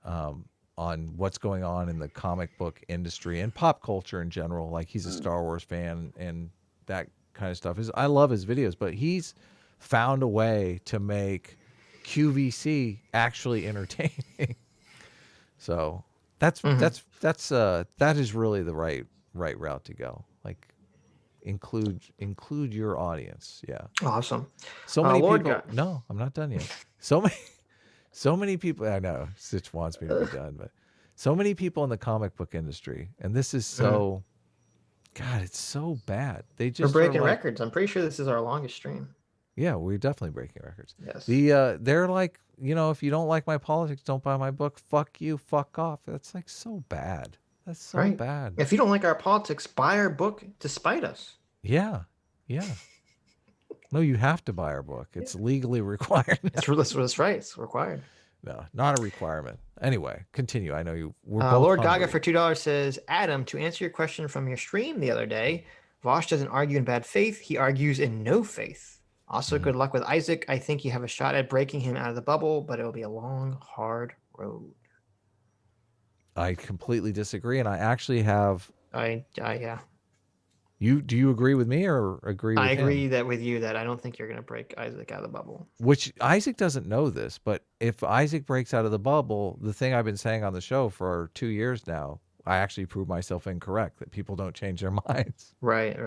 what's going on in the comic book industry and pop culture in general. Like he's a Star Wars fan and that kind of stuff. I love his videos, but he's found a way to make QVC actually entertaining. So that is really the right route to go. Like include your audience. Yeah. Awesome. So many people. No, I'm not done yet. So many people. I know Stitch wants me to be done, but So many people in the comic book industry, and this is so, God, it's so bad. They We're just breaking like, records. I'm pretty sure this is our longest stream. yeah, we're definitely breaking records. Yes. They're like, if you don't like my politics, don't buy my book. Fuck you, fuck off. That's like so bad. That's so bad. If you don't like our politics, buy our book to spite us. Yeah, yeah. No, you have to buy our book. It's legally required. That's right. It's required. No, not a requirement. Anyway, continue. I know you. We're both Lord hungry. Gaga for $2 says, Adam, to answer your question from your stream the other day, Vaush doesn't argue in bad faith. He argues in no faith. Also, good luck with Isaac. I think you have a shot at breaking him out of the bubble, but it will be a long, hard road. I completely disagree, and I actually have. Yeah. Do you agree with me or agree with I agree him? that with you that I don't think you're going to break Isaac out of the bubble. Which Isaac doesn't know this, but if Isaac breaks out of the bubble, the thing I've been saying on the show for 2 years now, I actually proved myself incorrect, that people don't change their minds. Right.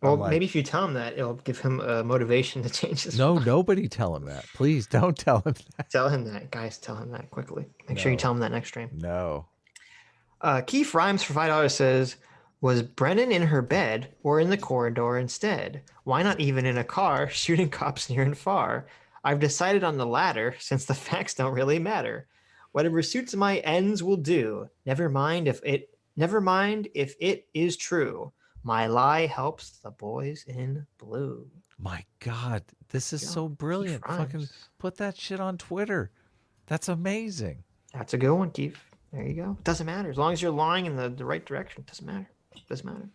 Well, like, maybe if you tell him that, it'll give him a motivation to change his No, mind. nobody tell him that. Please don't tell him that. Tell him that. Guys, tell him that quickly. Make sure you tell him that next stream. No. Keith Rhymes for $5 says, was Brennan in her bed or in the corridor instead? Why not even in a car shooting cops near and far? I've decided on the latter since the facts don't really matter. Whatever suits my ends will do. Never mind if it is true. My lie helps the boys in blue. My God, this is so brilliant. Fucking put that shit on Twitter. That's amazing. That's a good one, Keith. There you go. It doesn't matter. As long as you're lying in the right direction, it doesn't matter. Doesn't matter.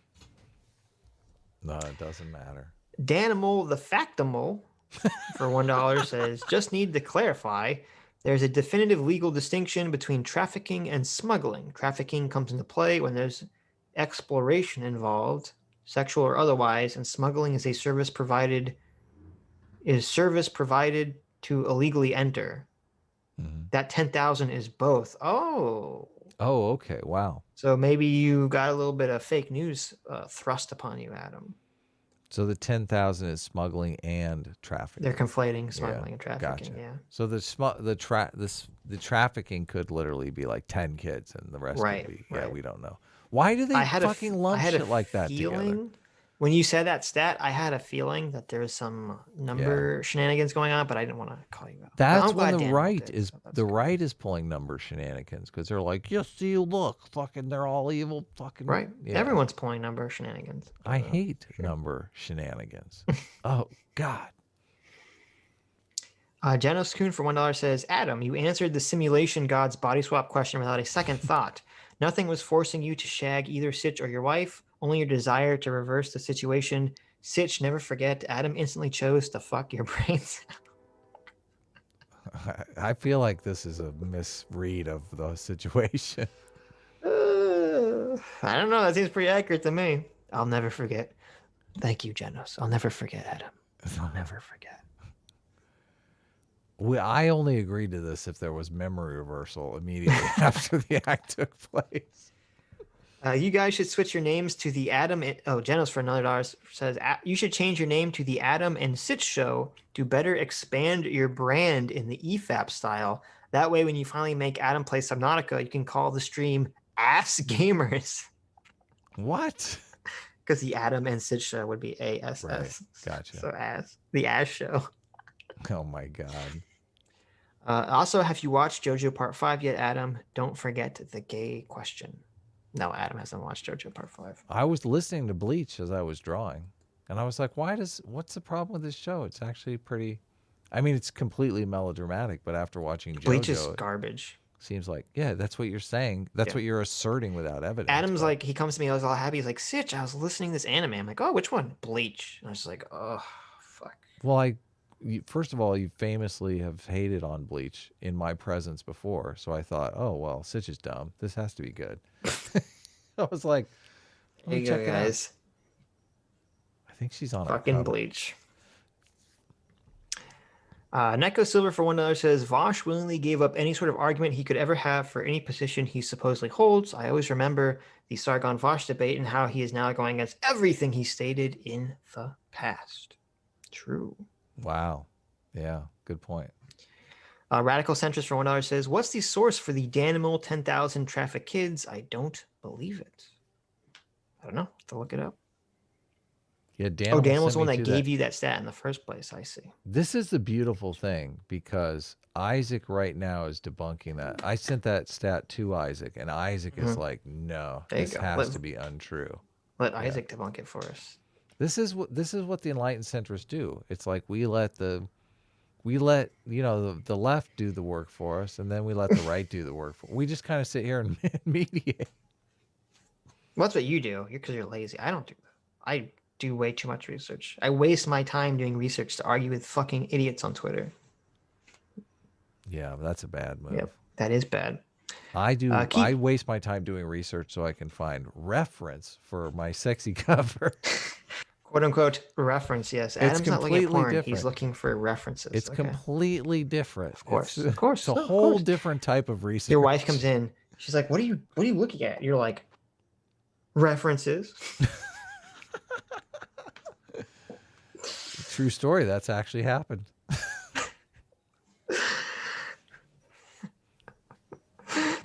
No, it doesn't matter. Danimal the Factimal for $1 says, just need to clarify. There's a definitive legal distinction between trafficking and smuggling. Trafficking comes into play when there's exploration involved, sexual or otherwise, and smuggling is service provided to illegally enter. That 10,000 is both. Oh, okay. Wow. So maybe you got a little bit of fake news thrust upon you, Adam. So the 10,000 is smuggling and trafficking. They're conflating smuggling and trafficking. Gotcha. Yeah. So the trafficking could literally be like 10 kids, and the rest would be we don't know. Why do they fucking lump shit like that together? When you said that stat, I had a feeling that there was some number shenanigans going on, but I didn't want to call you out. That's when the right is pulling number shenanigans, because they're like, yes, see, look, fucking, they're all evil, fucking right. Yeah. Everyone's pulling number shenanigans. I hate number shenanigans. Oh God. Janos Kuhn for $1 says, Adam, you answered the simulation god's body swap question without a second thought. Nothing was forcing you to shag either Sitch or your wife. Only your desire to reverse the situation. Sitch, never forget, Adam instantly chose to fuck your brains. I feel like this is a misread of the situation. I don't know. That seems pretty accurate to me. I'll never forget. Thank you, Janos. I'll never forget, Adam. I'll never forget. I only agreed to this if there was memory reversal immediately after the act took place. You guys should switch your names to the Adam. Janos for another $1 says you should change your name to the Adam and Sitch Show to better expand your brand in the EFAP style. That way, when you finally make Adam play Subnautica, you can call the stream Ass Gamers. What? Because the Adam and Sitch Show would be ASS. Right. Gotcha. So the Ass Show. Oh my God. Also, have you watched JoJo Part 5 yet, Adam? Don't forget the gay question. No, Adam hasn't watched JoJo Part 5. I was listening to Bleach as I was drawing, and I was like, what's the problem with this show? It's actually pretty, I mean, it's completely melodramatic, but after watching JoJo, Bleach is garbage. Seems like, yeah, that's what you're saying. That's what you're asserting without evidence. Adam's like, he comes to me, I was all happy. He's like, Sitch, I was listening to this anime. I'm like, oh, which one? Bleach. And I was just like, oh, fuck. Well, first of all, you famously have hated on Bleach in my presence before, so I thought, oh well, Sitch is dumb. This has to be good. I was like, "Hey you go, guys." I think she's on fucking Bleach. Neko Silver for $1 says Vaush willingly gave up any sort of argument he could ever have for any position he supposedly holds. I always remember the Sargon Vaush debate and how he is now going against everything he stated in the past. True. Wow. Yeah, good point. Radical Centrist for $1 says, "What's the source for the Danimal 10,000 traffic kids? I don't believe it." I don't know. Have to look it up. Yeah, Danimal's the one that gave you that stat in the first place. I see. This is the beautiful thing, because Isaac right now is debunking that. I sent that stat to Isaac, and Isaac is like, "No, this has to be untrue." Let Isaac debunk it for us. This is what the enlightened centrists do. It's like we let the left do the work for us, and then we let the right do the work for. We just kind of sit here and mediate. Well, that's what you do. Because you're lazy. I don't do that. I do way too much research. I waste my time doing research to argue with fucking idiots on Twitter. Yeah, that's a bad move. Yep, that is bad. I do. I waste my time doing research so I can find reference for my sexy cover. "Quote unquote reference." Yes, Adam's not looking at porn. Different. He's looking for references. It's completely different. Of course, It's a whole different type of research. Your wife comes in. She's like, "What are you looking at?" You're like, "References." True story. That's actually happened.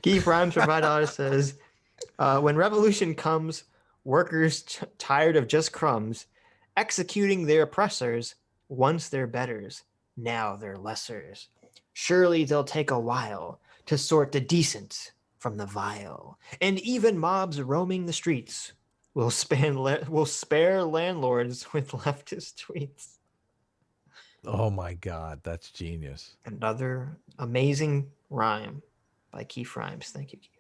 Keith Rhymes for $5 says, "When revolution comes, workers tired of just crumbs, executing their oppressors, once they're betters, now they're lessers. Surely they'll take a while to sort the decent from the vile, and even mobs roaming the streets will spare landlords with leftist tweets." Oh my God, that's genius. Another amazing rhyme by Keith Rhymes. Thank you, Keith.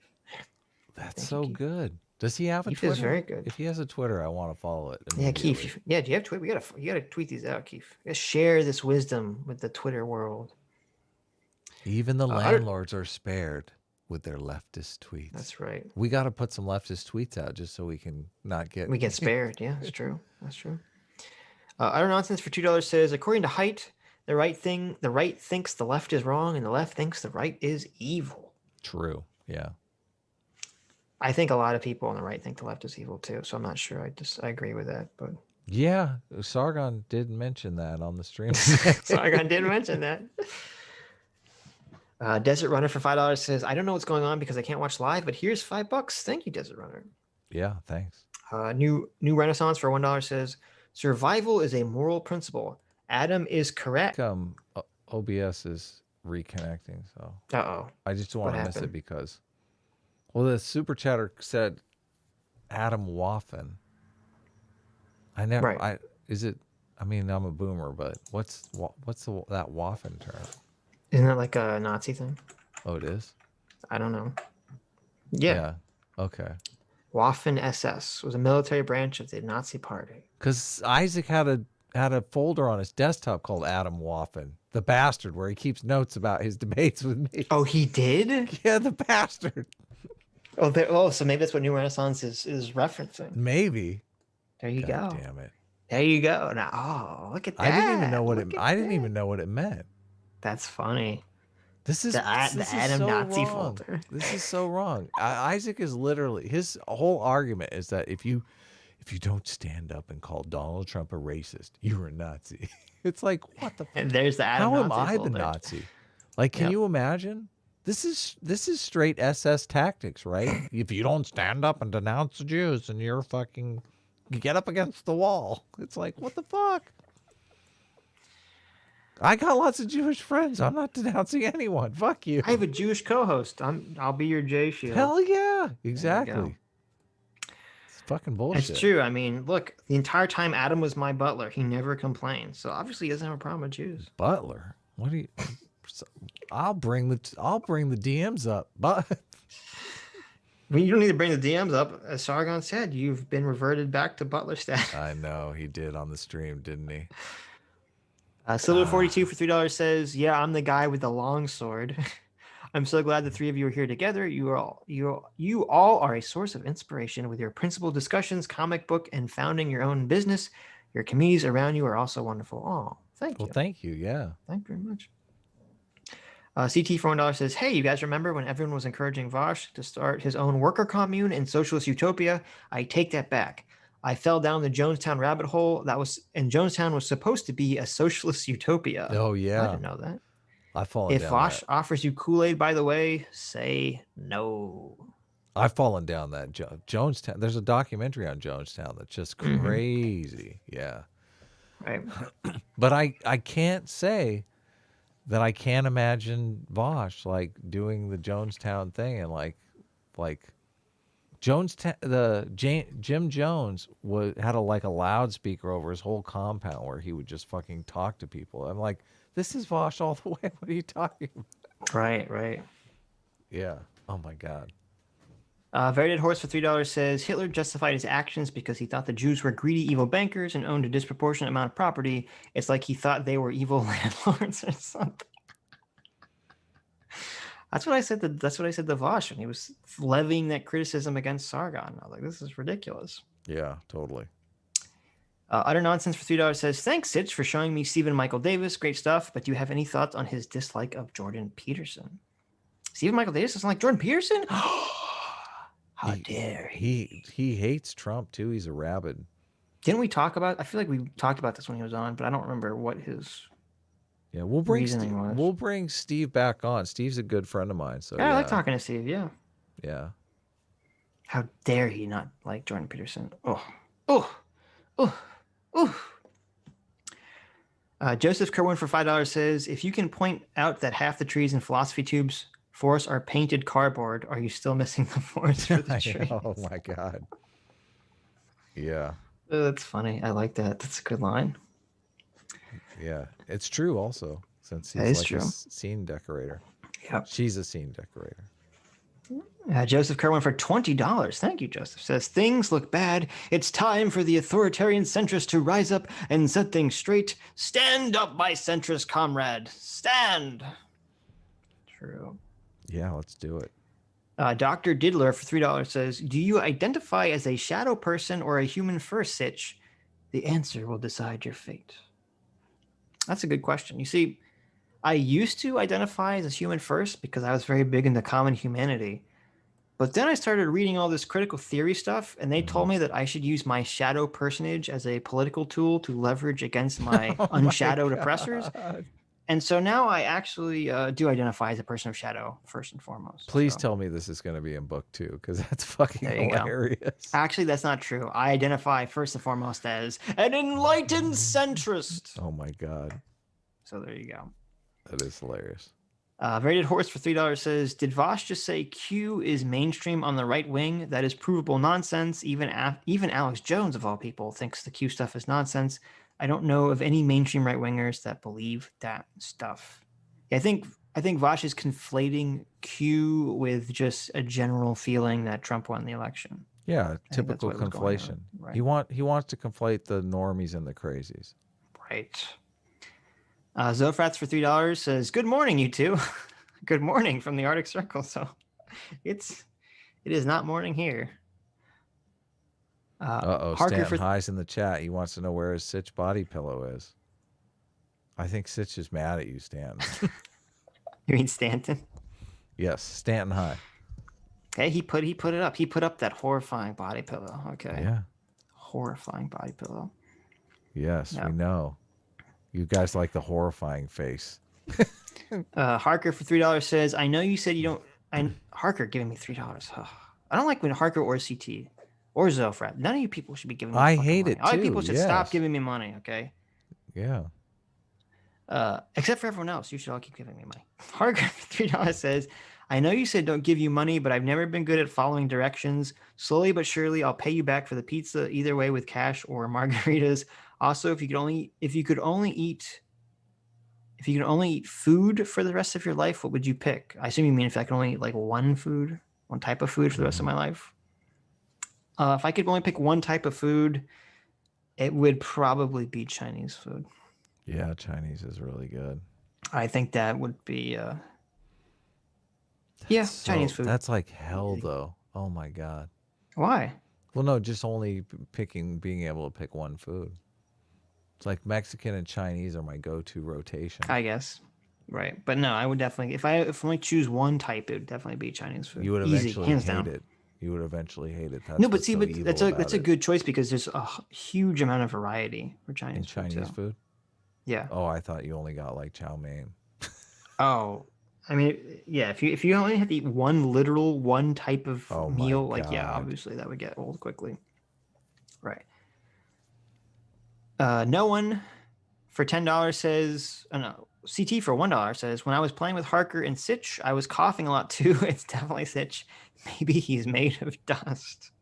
That's so good. Does he have a Twitter? Keith is very good. If he has a Twitter, I want to follow it. Yeah, Keith. Yeah, do you have Twitter? You gotta tweet these out, Keith. You gotta share this wisdom with the Twitter world. Even the landlords are spared with their leftist tweets. That's right. We got to put some leftist tweets out just so we can not get. We get spared. Yeah, that's true. That's true. Utter Nonsense for $2 says, "According to Height, the right thinks the left is wrong, and the left thinks the right is evil." True. Yeah. I think a lot of people on the right think the left is evil too, so I'm not sure. I agree with that, but yeah, Sargon did mention that on the stream. Sargon did mention that. Desert Runner for $5 says, "I don't know what's going on because I can't watch live, but here's $5. Thank you, Desert Runner." Yeah, thanks. New Renaissance for $1 says, "Survival is a moral principle. Adam is correct." OBS is reconnecting, so Uh-oh. I just don't want to miss it because, well, the super chatter said Adam Waffen. I never. Right. I mean, I'm a boomer, but what's that Waffen term? Isn't that like a Nazi thing? Oh, it is? I don't know. Yeah. Okay. Waffen SS was a military branch of the Nazi Party. Because Isaac had a folder on his desktop called Adam Waffen, the bastard, where he keeps notes about his debates with me. Oh, he did? Yeah, the bastard. So maybe that's what New Renaissance is referencing. Maybe. There you God go. Damn it. There you go. Now, look at that. I didn't even know what it meant. That's funny. This is the Adam so Nazi wrong. folder. This is so wrong. Isaac is literally, his whole argument is that if you don't stand up and call Donald Trump a racist, you're a Nazi. It's like, what the fuck? And there's the Adam How Nazi am I folder. the Nazi? Like, can you imagine? This is straight SS tactics, right? If you don't stand up and denounce the Jews, and you get up against the wall. It's like, what the fuck? I got lots of Jewish friends. I'm not denouncing anyone. Fuck you. I have a Jewish co-host. I'll be your J shield. Hell yeah. Exactly. It's fucking bullshit. That's true. I mean, look, the entire time Adam was my butler, he never complained. So obviously he doesn't have a problem with Jews. Butler? What do you I'll bring the DMs up. But you don't need to bring the DMs up. As Sargon said, you've been reverted back to butler status. I know he did on the stream, didn't he? Silver42 for $3 says, "Yeah, I'm the guy with the long sword. I'm so glad the three of you are here together. You all are a source of inspiration with your principled discussions, comic book, and founding your own business. Your communities around you are also wonderful." Oh, thank you. Well, thank you. Yeah. Thank you very much. CT for $1 says, "Hey, you guys remember when everyone was encouraging Vaush to start his own worker commune in socialist utopia? I take that back. I fell down the Jonestown rabbit hole. And Jonestown was supposed to be a socialist utopia." Oh, yeah. I didn't know that. I've fallen If down Vaush that. offers you Kool-Aid, by the way, say no. I've fallen down that Jonestown. There's a documentary on Jonestown that's just crazy. Yeah. Right. But I can't say that I can't imagine Vaush like doing the Jonestown thing and like Jim Jones had a loudspeaker over his whole compound where he would just fucking talk to people. I'm like, this is Vaush all the way. What are you talking about? Right. Yeah. Oh my God. Very Dead Horse for $3 says Hitler justified his actions because he thought the Jews were greedy, evil bankers and owned a disproportionate amount of property. It's like he thought they were evil landlords or something. That's what I said to Vaush when he was levying that criticism against Sargon. I was like, this is ridiculous. Yeah, totally. Utter Nonsense for $3 says, thanks, Sitch, for showing me Stephen Michael Davis. Great stuff. But do you have any thoughts on his dislike of Jordan Peterson? Stephen Michael Davis doesn't like Jordan Peterson? How dare he? He hates Trump too. He's a rabid. Didn't we talk about? I feel like we talked about this when he was on, but I don't remember what his. Yeah, we'll bring reasoning was. we'll bring Steve back on. Steve's a good friend of mine. So Yeah, I like talking to Steve. Yeah. Yeah. How dare he not like Jordan Peterson? Joseph Kerwin for $5 says, if you can point out that half the trees in philosophy tubes forests are painted cardboard, are you still missing the forest for the trees? Oh my God. Yeah. Oh, that's funny. I like that. That's a good line. Yeah. It's true also, since That he's is like true. a scene decorator. Yep. She's a scene decorator. Joseph Kerwin for $20. Thank you, Joseph. Says, things look bad. It's time for the authoritarian centrists to rise up and set things straight. Stand up, my centrist comrade. Stand. True. Yeah, let's do it. Dr. Diddler for $3 says, do you identify as a shadow person or a human first, Sitch? The answer will decide your fate. That's a good question. You see, I used to identify as a human first because I was very big into common humanity. But then I started reading all this critical theory stuff, and they told me that I should use my shadow personage as a political tool to leverage against my unshadowed oppressors. And so now I actually do identify as a person of shadow first and foremost. Please so. tell me this is going to be in book 2 because that's fucking hilarious. Actually, that's not true. I identify first and foremost as an enlightened centrist. Oh my God. So there you go. That is hilarious. Rated Horse for $3 says, did Vaush just say Q is mainstream on the right wing? That is provable nonsense. Even Alex Jones, of all people, thinks the Q stuff is nonsense. I don't know of any mainstream right wingers that believe that stuff. Yeah, I think Vaush is conflating Q with just a general feeling that Trump won the election. Yeah, typical conflation. Right. He wants to conflate the normies and the crazies. Right. Zofrats for $3 says, good morning, you two. Good morning from the Arctic Circle. So it is not morning here. Stanton High's in the chat. He wants to know where his Sitch body pillow is. I think Sitch is mad at you, Stanton. You mean Stanton? Yes, Stanton High. Okay, he put it up. He put up that horrifying body pillow. Okay. Yeah. Horrifying body pillow. Yes, we know. You guys like the horrifying face. Harker for $3 says, I know you said you don't. Harker giving me $3. I don't like when Harker or CT or Zofrat. None of you people should be giving me I hate money. it All you too, people should stop giving me money, okay? Yeah. Except for everyone else. You should all keep giving me money. Harker for $3 says, I know you said don't give you money, but I've never been good at following directions. Slowly but surely, I'll pay you back for the pizza, either way with cash or margaritas. Also, if you could only eat food for the rest of your life, what would you pick? I assume you mean if I could only eat like one type of food for the rest of my life. If I could only pick one type of food, it would probably be Chinese food. Yeah, Chinese is really good. I think that would be Chinese food. That's like hell though. Oh my God. Why? Well, no, just only being able to pick one food. It's like Mexican and Chinese are my go-to rotation. I guess. Right. But no, I would definitely, if I only choose one type, it would definitely be Chinese food. You would eventually hands hate down. it. You would eventually hate it. No, but see, that's a good choice because there's a huge amount of variety for Chinese food. Food? Yeah. Oh, I thought you only got like chow mein. Oh, I mean, yeah. If you only have to eat one type of Oh my meal, like yeah, God. obviously that would get old quickly. Right. No one for $10 says, oh no, CT for $1 says, when I was playing with Harker and Sitch, I was coughing a lot too. It's definitely Sitch. Maybe he's made of dust.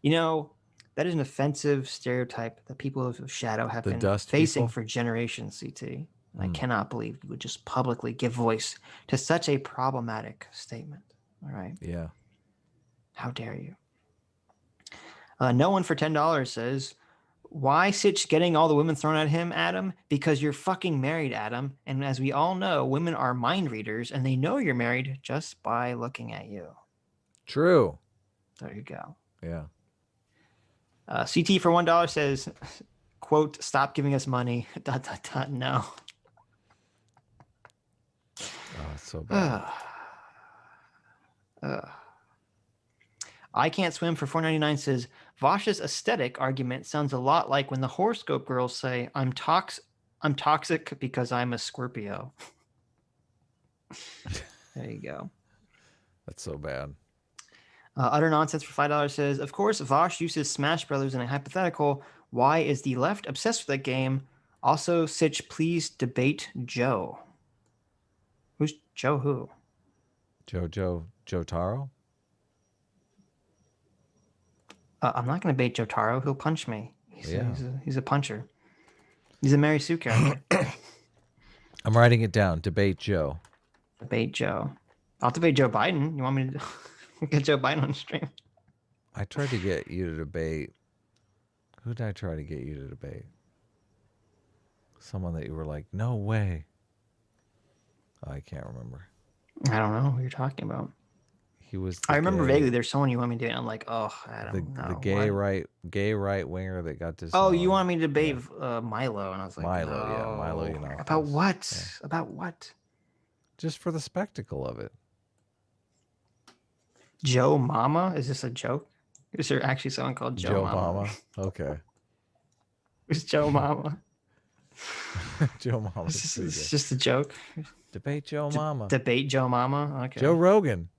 You know, that is an offensive stereotype that people of Shadow have The been dust facing people? for generations, CT. I cannot believe you would just publicly give voice to such a problematic statement. All right. Yeah. How dare you? No one for $10 says, why Sitch getting all the women thrown at him, Adam? Because you're fucking married, Adam. And as we all know, women are mind readers and they know you're married just by looking at you. True. There you go. Yeah. CT for $1 says, quote, stop giving us money. ... No. Oh, it's so bad. I Can't Swim for $4.99 says, Vaush's aesthetic argument sounds a lot like when the horoscope girls say, I'm toxic because I'm a Scorpio. There you go. That's so bad. Utter Nonsense for $5 says, of course, Vaush uses Smash Brothers in a hypothetical. Why is the left obsessed with that game? Also, Sitch, please debate Joe. Who's Joe who? Joe Taro? I'm not going to debate Joe Taro. He'll punch me. Yeah. He's a puncher. He's a Mary Sue character. I'm writing it down. Debate Joe. Debate Joe. I'll debate Joe Biden. You want me to get Joe Biden on the stream? I tried to get you to debate. Who did I try to get you to debate? Someone that you were like, no way. I can't remember. I don't know who you're talking about. He was. I remember vaguely there's someone you want me to debate. I'm like, oh, I don't know. The gay right winger that got this. Oh, you want me to debate Milo? And I was like, Milo, no. yeah, Milo. You know About what? Yeah. About what? Just for the spectacle of it. Joe Mama? Is this a joke? Is there actually someone called Joe Mama? Okay. Who's Joe Mama? Joe Mama. It's just a joke. Debate Joe Mama. Debate Joe Mama? Okay. Joe Rogan.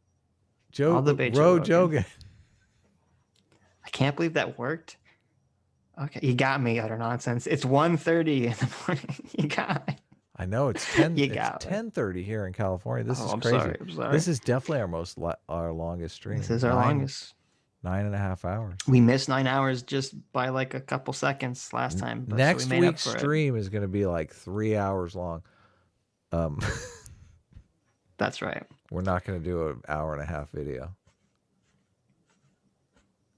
I'll debate Joe Rogan. Jogan. I can't believe that worked. Okay, you got me, Utter Nonsense. It's 1:30 in the morning. You got me. I know it's 10. You it's got 10:30 here in California. This is I'm crazy. Sorry, I'm sorry. This is definitely our longest stream. This is our longest. 9.5 hours. We missed 9 hours just by like a couple seconds last time. But Next so week's stream is going to be like 3 hours long. That's right. We're not going to do an hour-and-a-half video.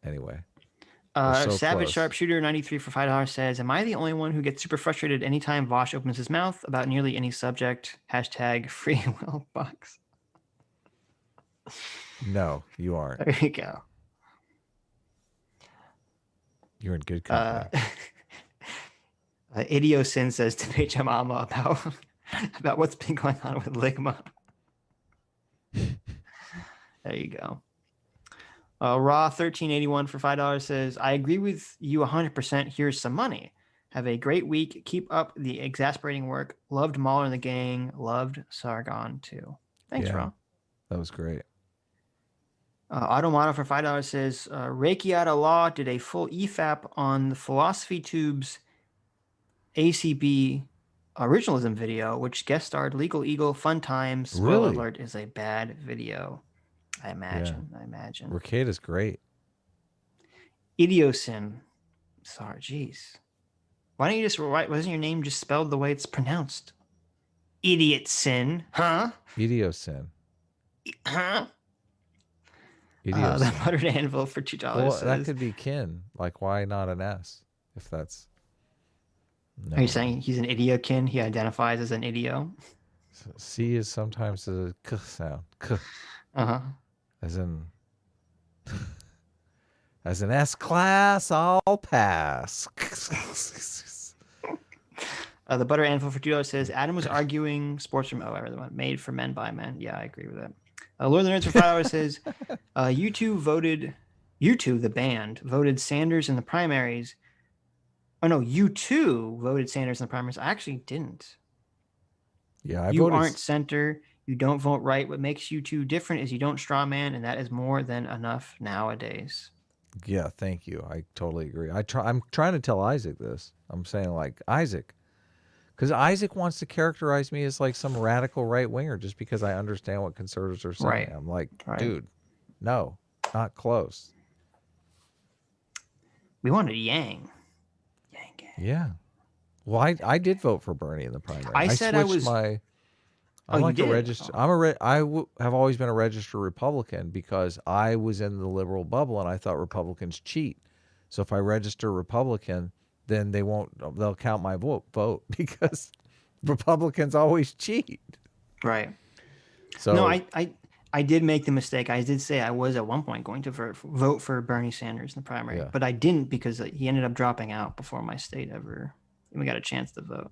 Anyway. Savage Sharpshooter 93 for $5 says, am I the only one who gets super frustrated anytime Vaush opens his mouth about nearly any subject? # free will bucks. No, you aren't. There you go. You're in good company. Idiosin says to Page Mama about what's been going on with Ligma. There you go. Raw 1381 for $5 says, I agree with you 100%. Here's some money. Have a great week. Keep up the exasperating work. Loved Mahler and the gang. Loved Sargon too. Thanks, Raw. That was great. Automata for $5 says, Reikiata Law did a full EFAP on the Philosophy Tube's ACB originalism video, which guest starred Legal Eagle. Fun times. Spoiler alert is a bad video. I imagine. Ricada's great. Idiosin. Sorry, jeez. Why don't you just write? Wasn't your name just spelled the way it's pronounced? Idiotsin, huh? Idiosin. Huh? Idiosin. The buttered anvil for $2. Well, says, that could be kin. Like, why not an S? If that's. No. Are you saying he's an idiokin? He identifies as an idio. C is sometimes a k sound. K. As in S class, I'll pass. The butter anvil for $2 says Adam was arguing sports from the one made for men by men. Yeah, I agree with that. Lord of the Nerds for $5 says U2 the band voted Sanders in the primaries. Oh no, U2 voted Sanders in the primaries. I actually didn't. Yeah, I You voted. aren't center. You don't vote right. What makes you two different is you don't straw man, and that is more than enough nowadays. Yeah, thank you. I totally agree. I'm trying to tell Isaac this. I'm saying like Isaac, because Isaac wants to characterize me as like some radical right winger just because I understand what conservatives are saying. Right. I'm like, Right. dude, no, not close. We wanted Yang. Yang. Yeah. Well, I did vote for Bernie in the primary. I said I switched was- my. Oh, I'm you like a did? register. Oh. Have always been a registered Republican because I was in the liberal bubble and I thought Republicans cheat. So if I register Republican, then they'll count my vote because Republicans always cheat. Right. So No, I did make the mistake. I did say I was at one point going to vote for Bernie Sanders in the primary, Yeah. but I didn't because he ended up dropping out before my state ever even got a chance to vote.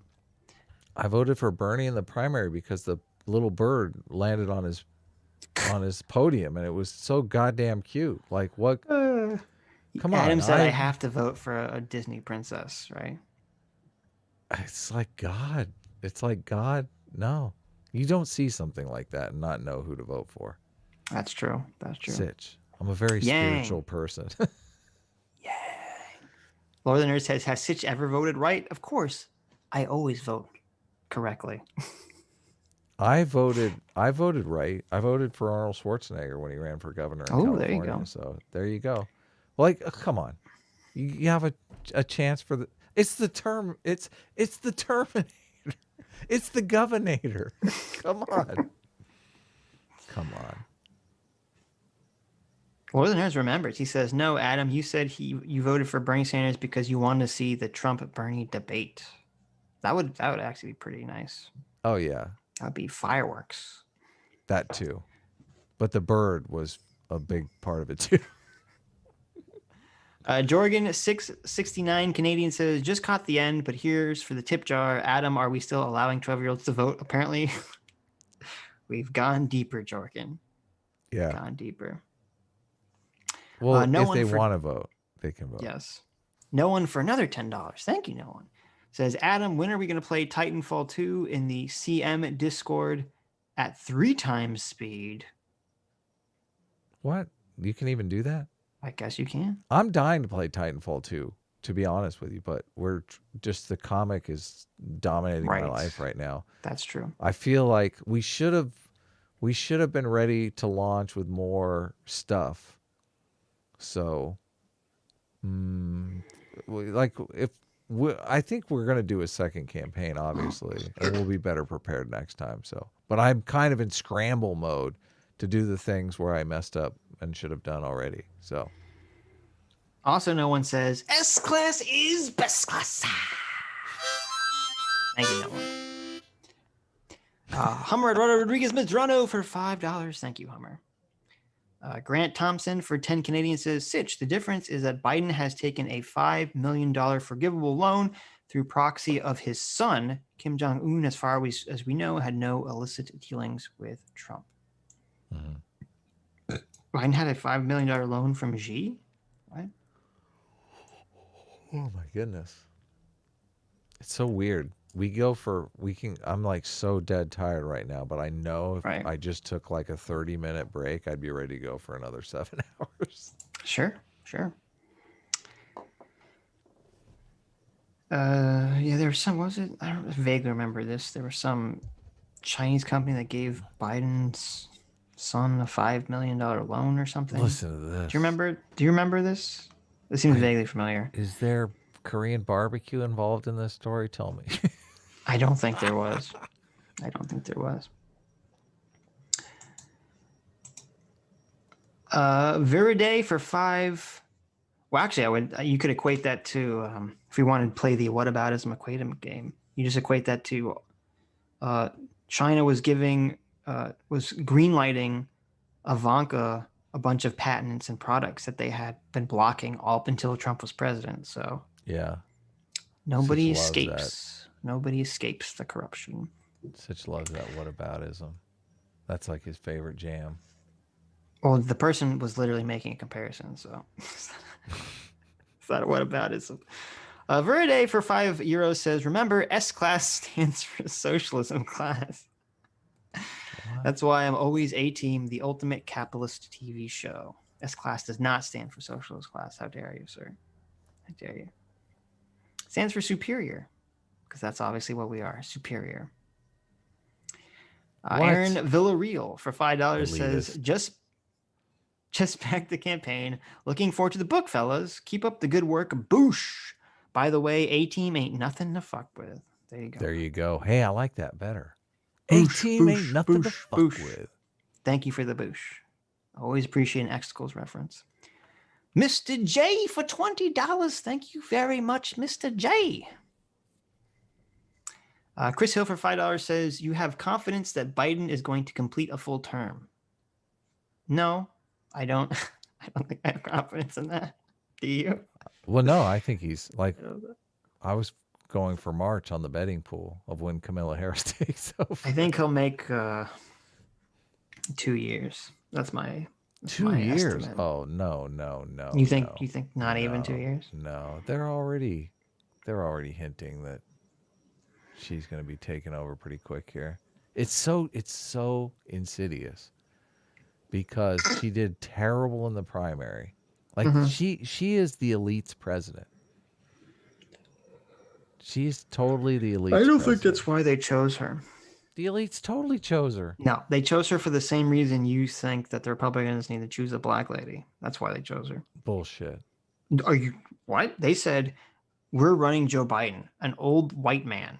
I voted for Bernie in the primary because the little bird landed on his podium and it was so goddamn cute. Like what? Come on. Adam said I have to vote for a Disney princess, right? It's like God. It's like God. No, you don't see something like that and not know who to vote for. That's true. That's true. Sitch. I'm a very Yang. spiritual person. Lord of the Nerds says, has Sitch ever voted right? Of course. I always vote correctly. I voted right. I voted for Arnold Schwarzenegger when he ran for governor in California. There you go. So there you go. Like, come on. You have a chance for the. It's the term. It's the Terminator. It's the Governator. Come on. Come on. Lord of the Nerds remembers. He says, no, Adam, you said you voted for Bernie Sanders because you wanted to see the Trump-Bernie debate. That would actually be pretty nice. Oh yeah. That would be fireworks. That too. But the bird was a big part of it too. Jorgen 669 Canadian says, just caught the end, but here's for the tip jar. Adam, are we still allowing 12-year-olds to vote? Apparently, we've gone deeper, Jorgen. Yeah. Gone deeper. Well, no if one they for- want to vote, they can vote. Yes. No one for another $10. Thank you, no one. Says, Adam, when are we going to play Titanfall 2 in the CM Discord at 3 times speed? What? You can even do that? I guess you can. I'm dying to play Titanfall 2, to be honest with you, but the comic is dominating my Right. life right now. That's true. I feel like we should have been ready to launch with more stuff. So, I think we're going to do a second campaign, obviously, and we'll be better prepared next time. So, but I'm kind of in scramble mode to do the things where I messed up and should have done already. So, Also, no one says, S-Class is best class. Thank you, no one. Hummer Eduardo Rodriguez Medrano for $5. Thank you, Hummer. Grant Thompson for 10 Canadian says, Sitch, the difference is that Biden has taken a $5 million forgivable loan through proxy of his son, Kim Jong-un, as far as we know, had no illicit dealings with Trump. Mm-hmm. Biden had a $5 million loan from Xi? What? oh my goodness. It's so weird. I'm like so dead tired right now, but I know if Right. I just took like a 30-minute break, I'd be ready to go for another 7 hours. Sure. Yeah, there was some, what was it? I don't vaguely remember this. There was some Chinese company that gave Biden's son a $5 million loan or something. Listen to this. Do you remember this? It seems vaguely familiar. Is there Korean barbecue involved in this story? Tell me. I don't think there was. Viriday for 5. Well, actually, you could equate that to, if we wanted to play the whataboutism equatum game, you just equate that to China was greenlighting Ivanka a bunch of patents and products that they had been blocking all up until Trump was president. So Yeah. nobody Sitch loves escapes. Nobody escapes the corruption. Sitch loves that whataboutism. That's like his favorite jam. Well, the person was literally making a comparison, so it's not a whataboutism. Verde for €5 says, remember, S-Class stands for Socialism class. That's why I'm always A-Team, the ultimate capitalist TV show. S-Class does not stand for Socialist class. How dare you, sir? How dare you? It stands for superior, because that's obviously what we are, superior. Aaron Villarreal for $5 says, just back the campaign. Looking forward to the book, fellas. Keep up the good work. Boosh. By the way, A-Team ain't nothing to fuck with. There you go. There you go. Hey, I like that better. Boosh, A-Team ain't boosh, nothing to boosh, fuck boosh. with. Thank you for the boosh. Always appreciate an Xcles reference. Mr. J for $20. Thank you very much, Mr. J. Chris Hill for $5 says, you have confidence that Biden is going to complete a full term. No, I don't. I don't think I have confidence in that. Do you? Well, no, I think he's like, I was going for March on the betting pool of when Kamala Harris takes over. I think he'll make 2 years. That's my 2 years. estimate. Oh no. You think not even 2 years? No, they're already hinting that she's going to be taken over pretty quick here. It's so insidious because she did terrible in the primary. Like she is the elite's president. She's totally the elite's I don't president. think that's why they chose her. The elites totally chose her. No, they chose her for the same reason you think that the Republicans need to choose a black lady. That's why they chose her. Bullshit. Are you what? They said, we're running Joe Biden, an old white man.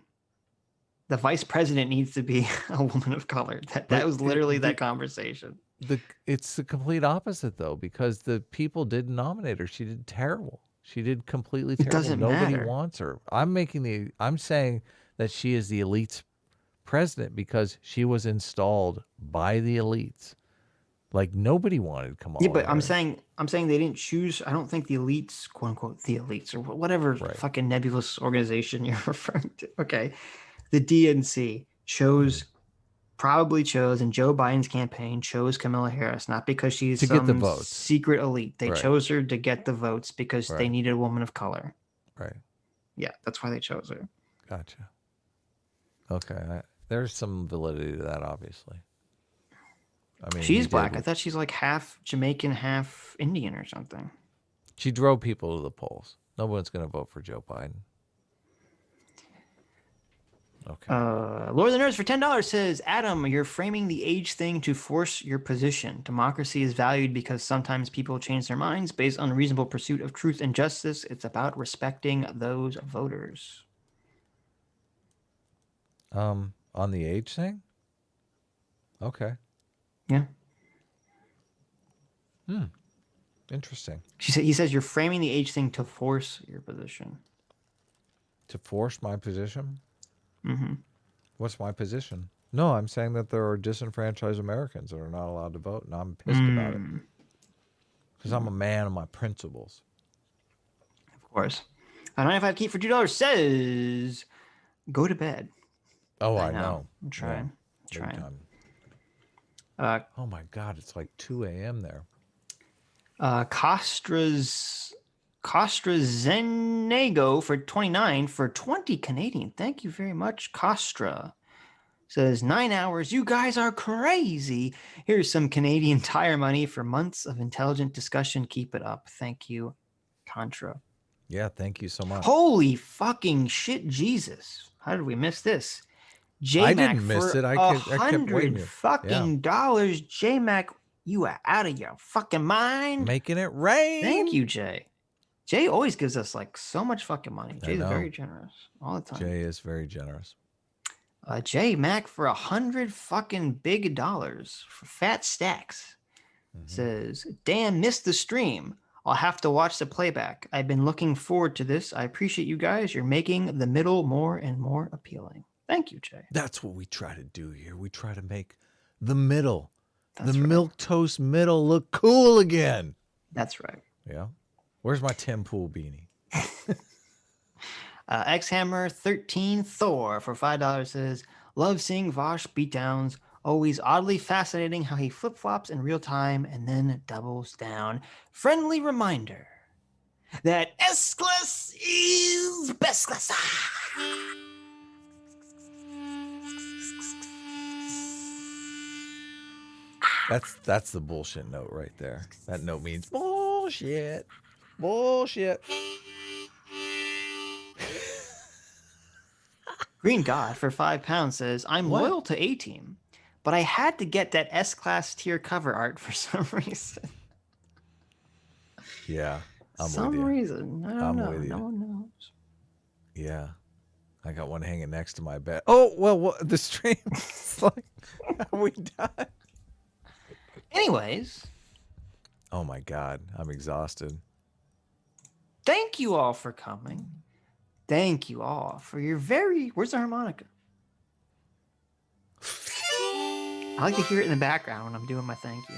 The vice president needs to be a woman of color. That was literally that conversation. It's the complete opposite though, because the people didn't nominate her. She did terrible. She did completely terrible. Doesn't Nobody matter. wants her. I'm saying that she is the elite's president because she was installed by the elites. Like nobody wanted Kamala. Yeah, but I'm Harris. saying they didn't choose. I don't think the elites, quote unquote, the elites or whatever fucking nebulous organization you're referring to. Okay, the DNC probably chose, and Joe Biden's campaign chose Kamala Harris not because she's To get the votes. secret elite. They Right. chose her to get the votes because they Right. needed a woman of color. Right. Yeah, that's why they chose her. Gotcha. Okay. There's some validity to that, obviously. I mean, She's black. I thought she's like half Jamaican, half Indian or something. She drove people to the polls. No one's going to vote for Joe Biden. Okay. Lord of the Nerds for $10 says, Adam, you're framing the age thing to force your position. Democracy is valued because sometimes people change their minds based on reasonable pursuit of truth and justice. It's about respecting those voters. On the age thing? Okay. Yeah. Interesting. He says you're framing the age thing to force your position. To force my position? Mm-hmm. What's my position? No, I'm saying that there are disenfranchised Americans that are not allowed to vote, and I'm pissed about it. Because I'm a man of my principles. Of course. 95 Keep for $2 says, go to bed. Oh, I know. I'm trying. Yeah, I'm big trying. time. Oh my God, it's like 2 a.m. there. Zenego for 29 for 20 Canadian. Thank you very much, Costra. Says 9 hours. You guys are crazy. Here's some Canadian Tire money for months of intelligent discussion. Keep it up. Thank you, Contra. Yeah, thank you so much. Holy fucking shit, Jesus! How did we miss this? I J-Mac didn't miss for it. I kept waiting. $100 fucking dollars. J-Mac, you are out of your fucking mind. Making it rain. Thank you, Jay. Jay always gives us like so much fucking money. I Jay's know. very generous all the time. Jay is very generous. Jay Mac for $100 fucking big dollars for fat stacks says, "Damn, missed the stream. I'll have to watch the playback. I've been looking forward to this. I appreciate you guys. You're making the middle more and more appealing." Thank you, Jay. That's what we try to do here. We try to make the middle, That's the right. milk toast middle, look cool again. That's right. Yeah. Where's my Tim Pool beanie? Xhammer 13 Thor for $5 says, "Love seeing Vaush beatdowns. Always oddly fascinating how he flip-flops in real time and then doubles down. Friendly reminder that S-Class is best class. That's the bullshit note right there. That note means bullshit. Bullshit. Green God for £5 says, I'm What? loyal to A-Team, but I had to get that S-Class tier cover art for some reason. Yeah. I'm some with you. reason. I don't know. with you. No one knows. Yeah. I got one hanging next to my bed. Oh, well, the stream is like, are we done? Anyways, Oh my God. I'm exhausted. thank you all for coming. Thank you all for your where's the harmonica? I like to hear it in the background when I'm doing my thank you.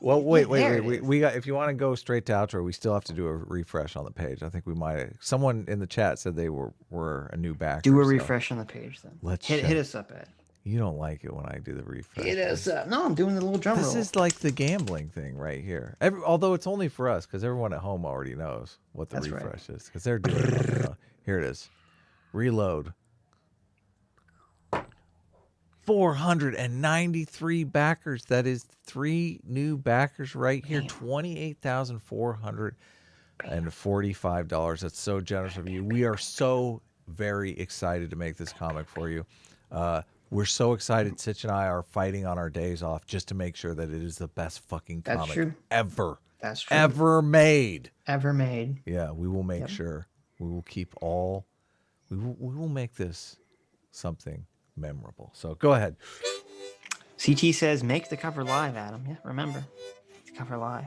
Well, wait. there it is. We got, if you want to go straight to outro, we still have to do a refresh on the page. I think we might. Someone in the chat said they were a new backer. Do a so refresh on the page then. Let's hit check. us up, Ed. You don't like it when I do the refresh. Hit us up. No, I'm doing the little drum This roll. is like the gambling thing right here. Although it's only for us because everyone at home already knows what the That's right. refresh is because they're doing it. On their own. Here it is. Reload. 493 backers. That is 3 new backers right here. $28,445. That's so generous of you. We are so very excited to make this comic for you. We're so excited. Sitch and I are fighting on our days off just to make sure that it is the best fucking That's comic true. ever. That's true. Ever made. Ever made. Yeah, we will make sure. We will keep all. We will make this something memorable. So go ahead. CT says, make the cover live, Adam. Yeah, remember. The cover live.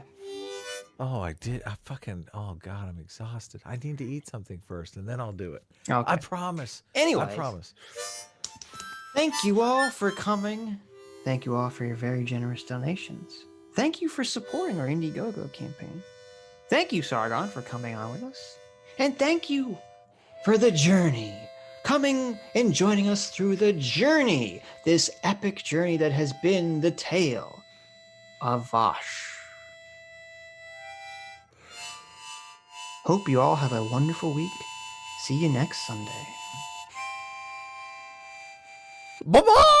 Oh, I did. Oh, God, I'm exhausted. I need to eat something first, and then I'll do it. Okay. I promise. Anyways. I promise. Thank you all for coming. Thank you all for your very generous donations. Thank you for supporting our Indiegogo campaign. Thank you, Sargon, for coming on with us. And thank you for the journey. Coming and joining us through the journey. This epic journey that has been the tale of Vaush. Hope you all have a wonderful week. See you next Sunday. Bye-bye!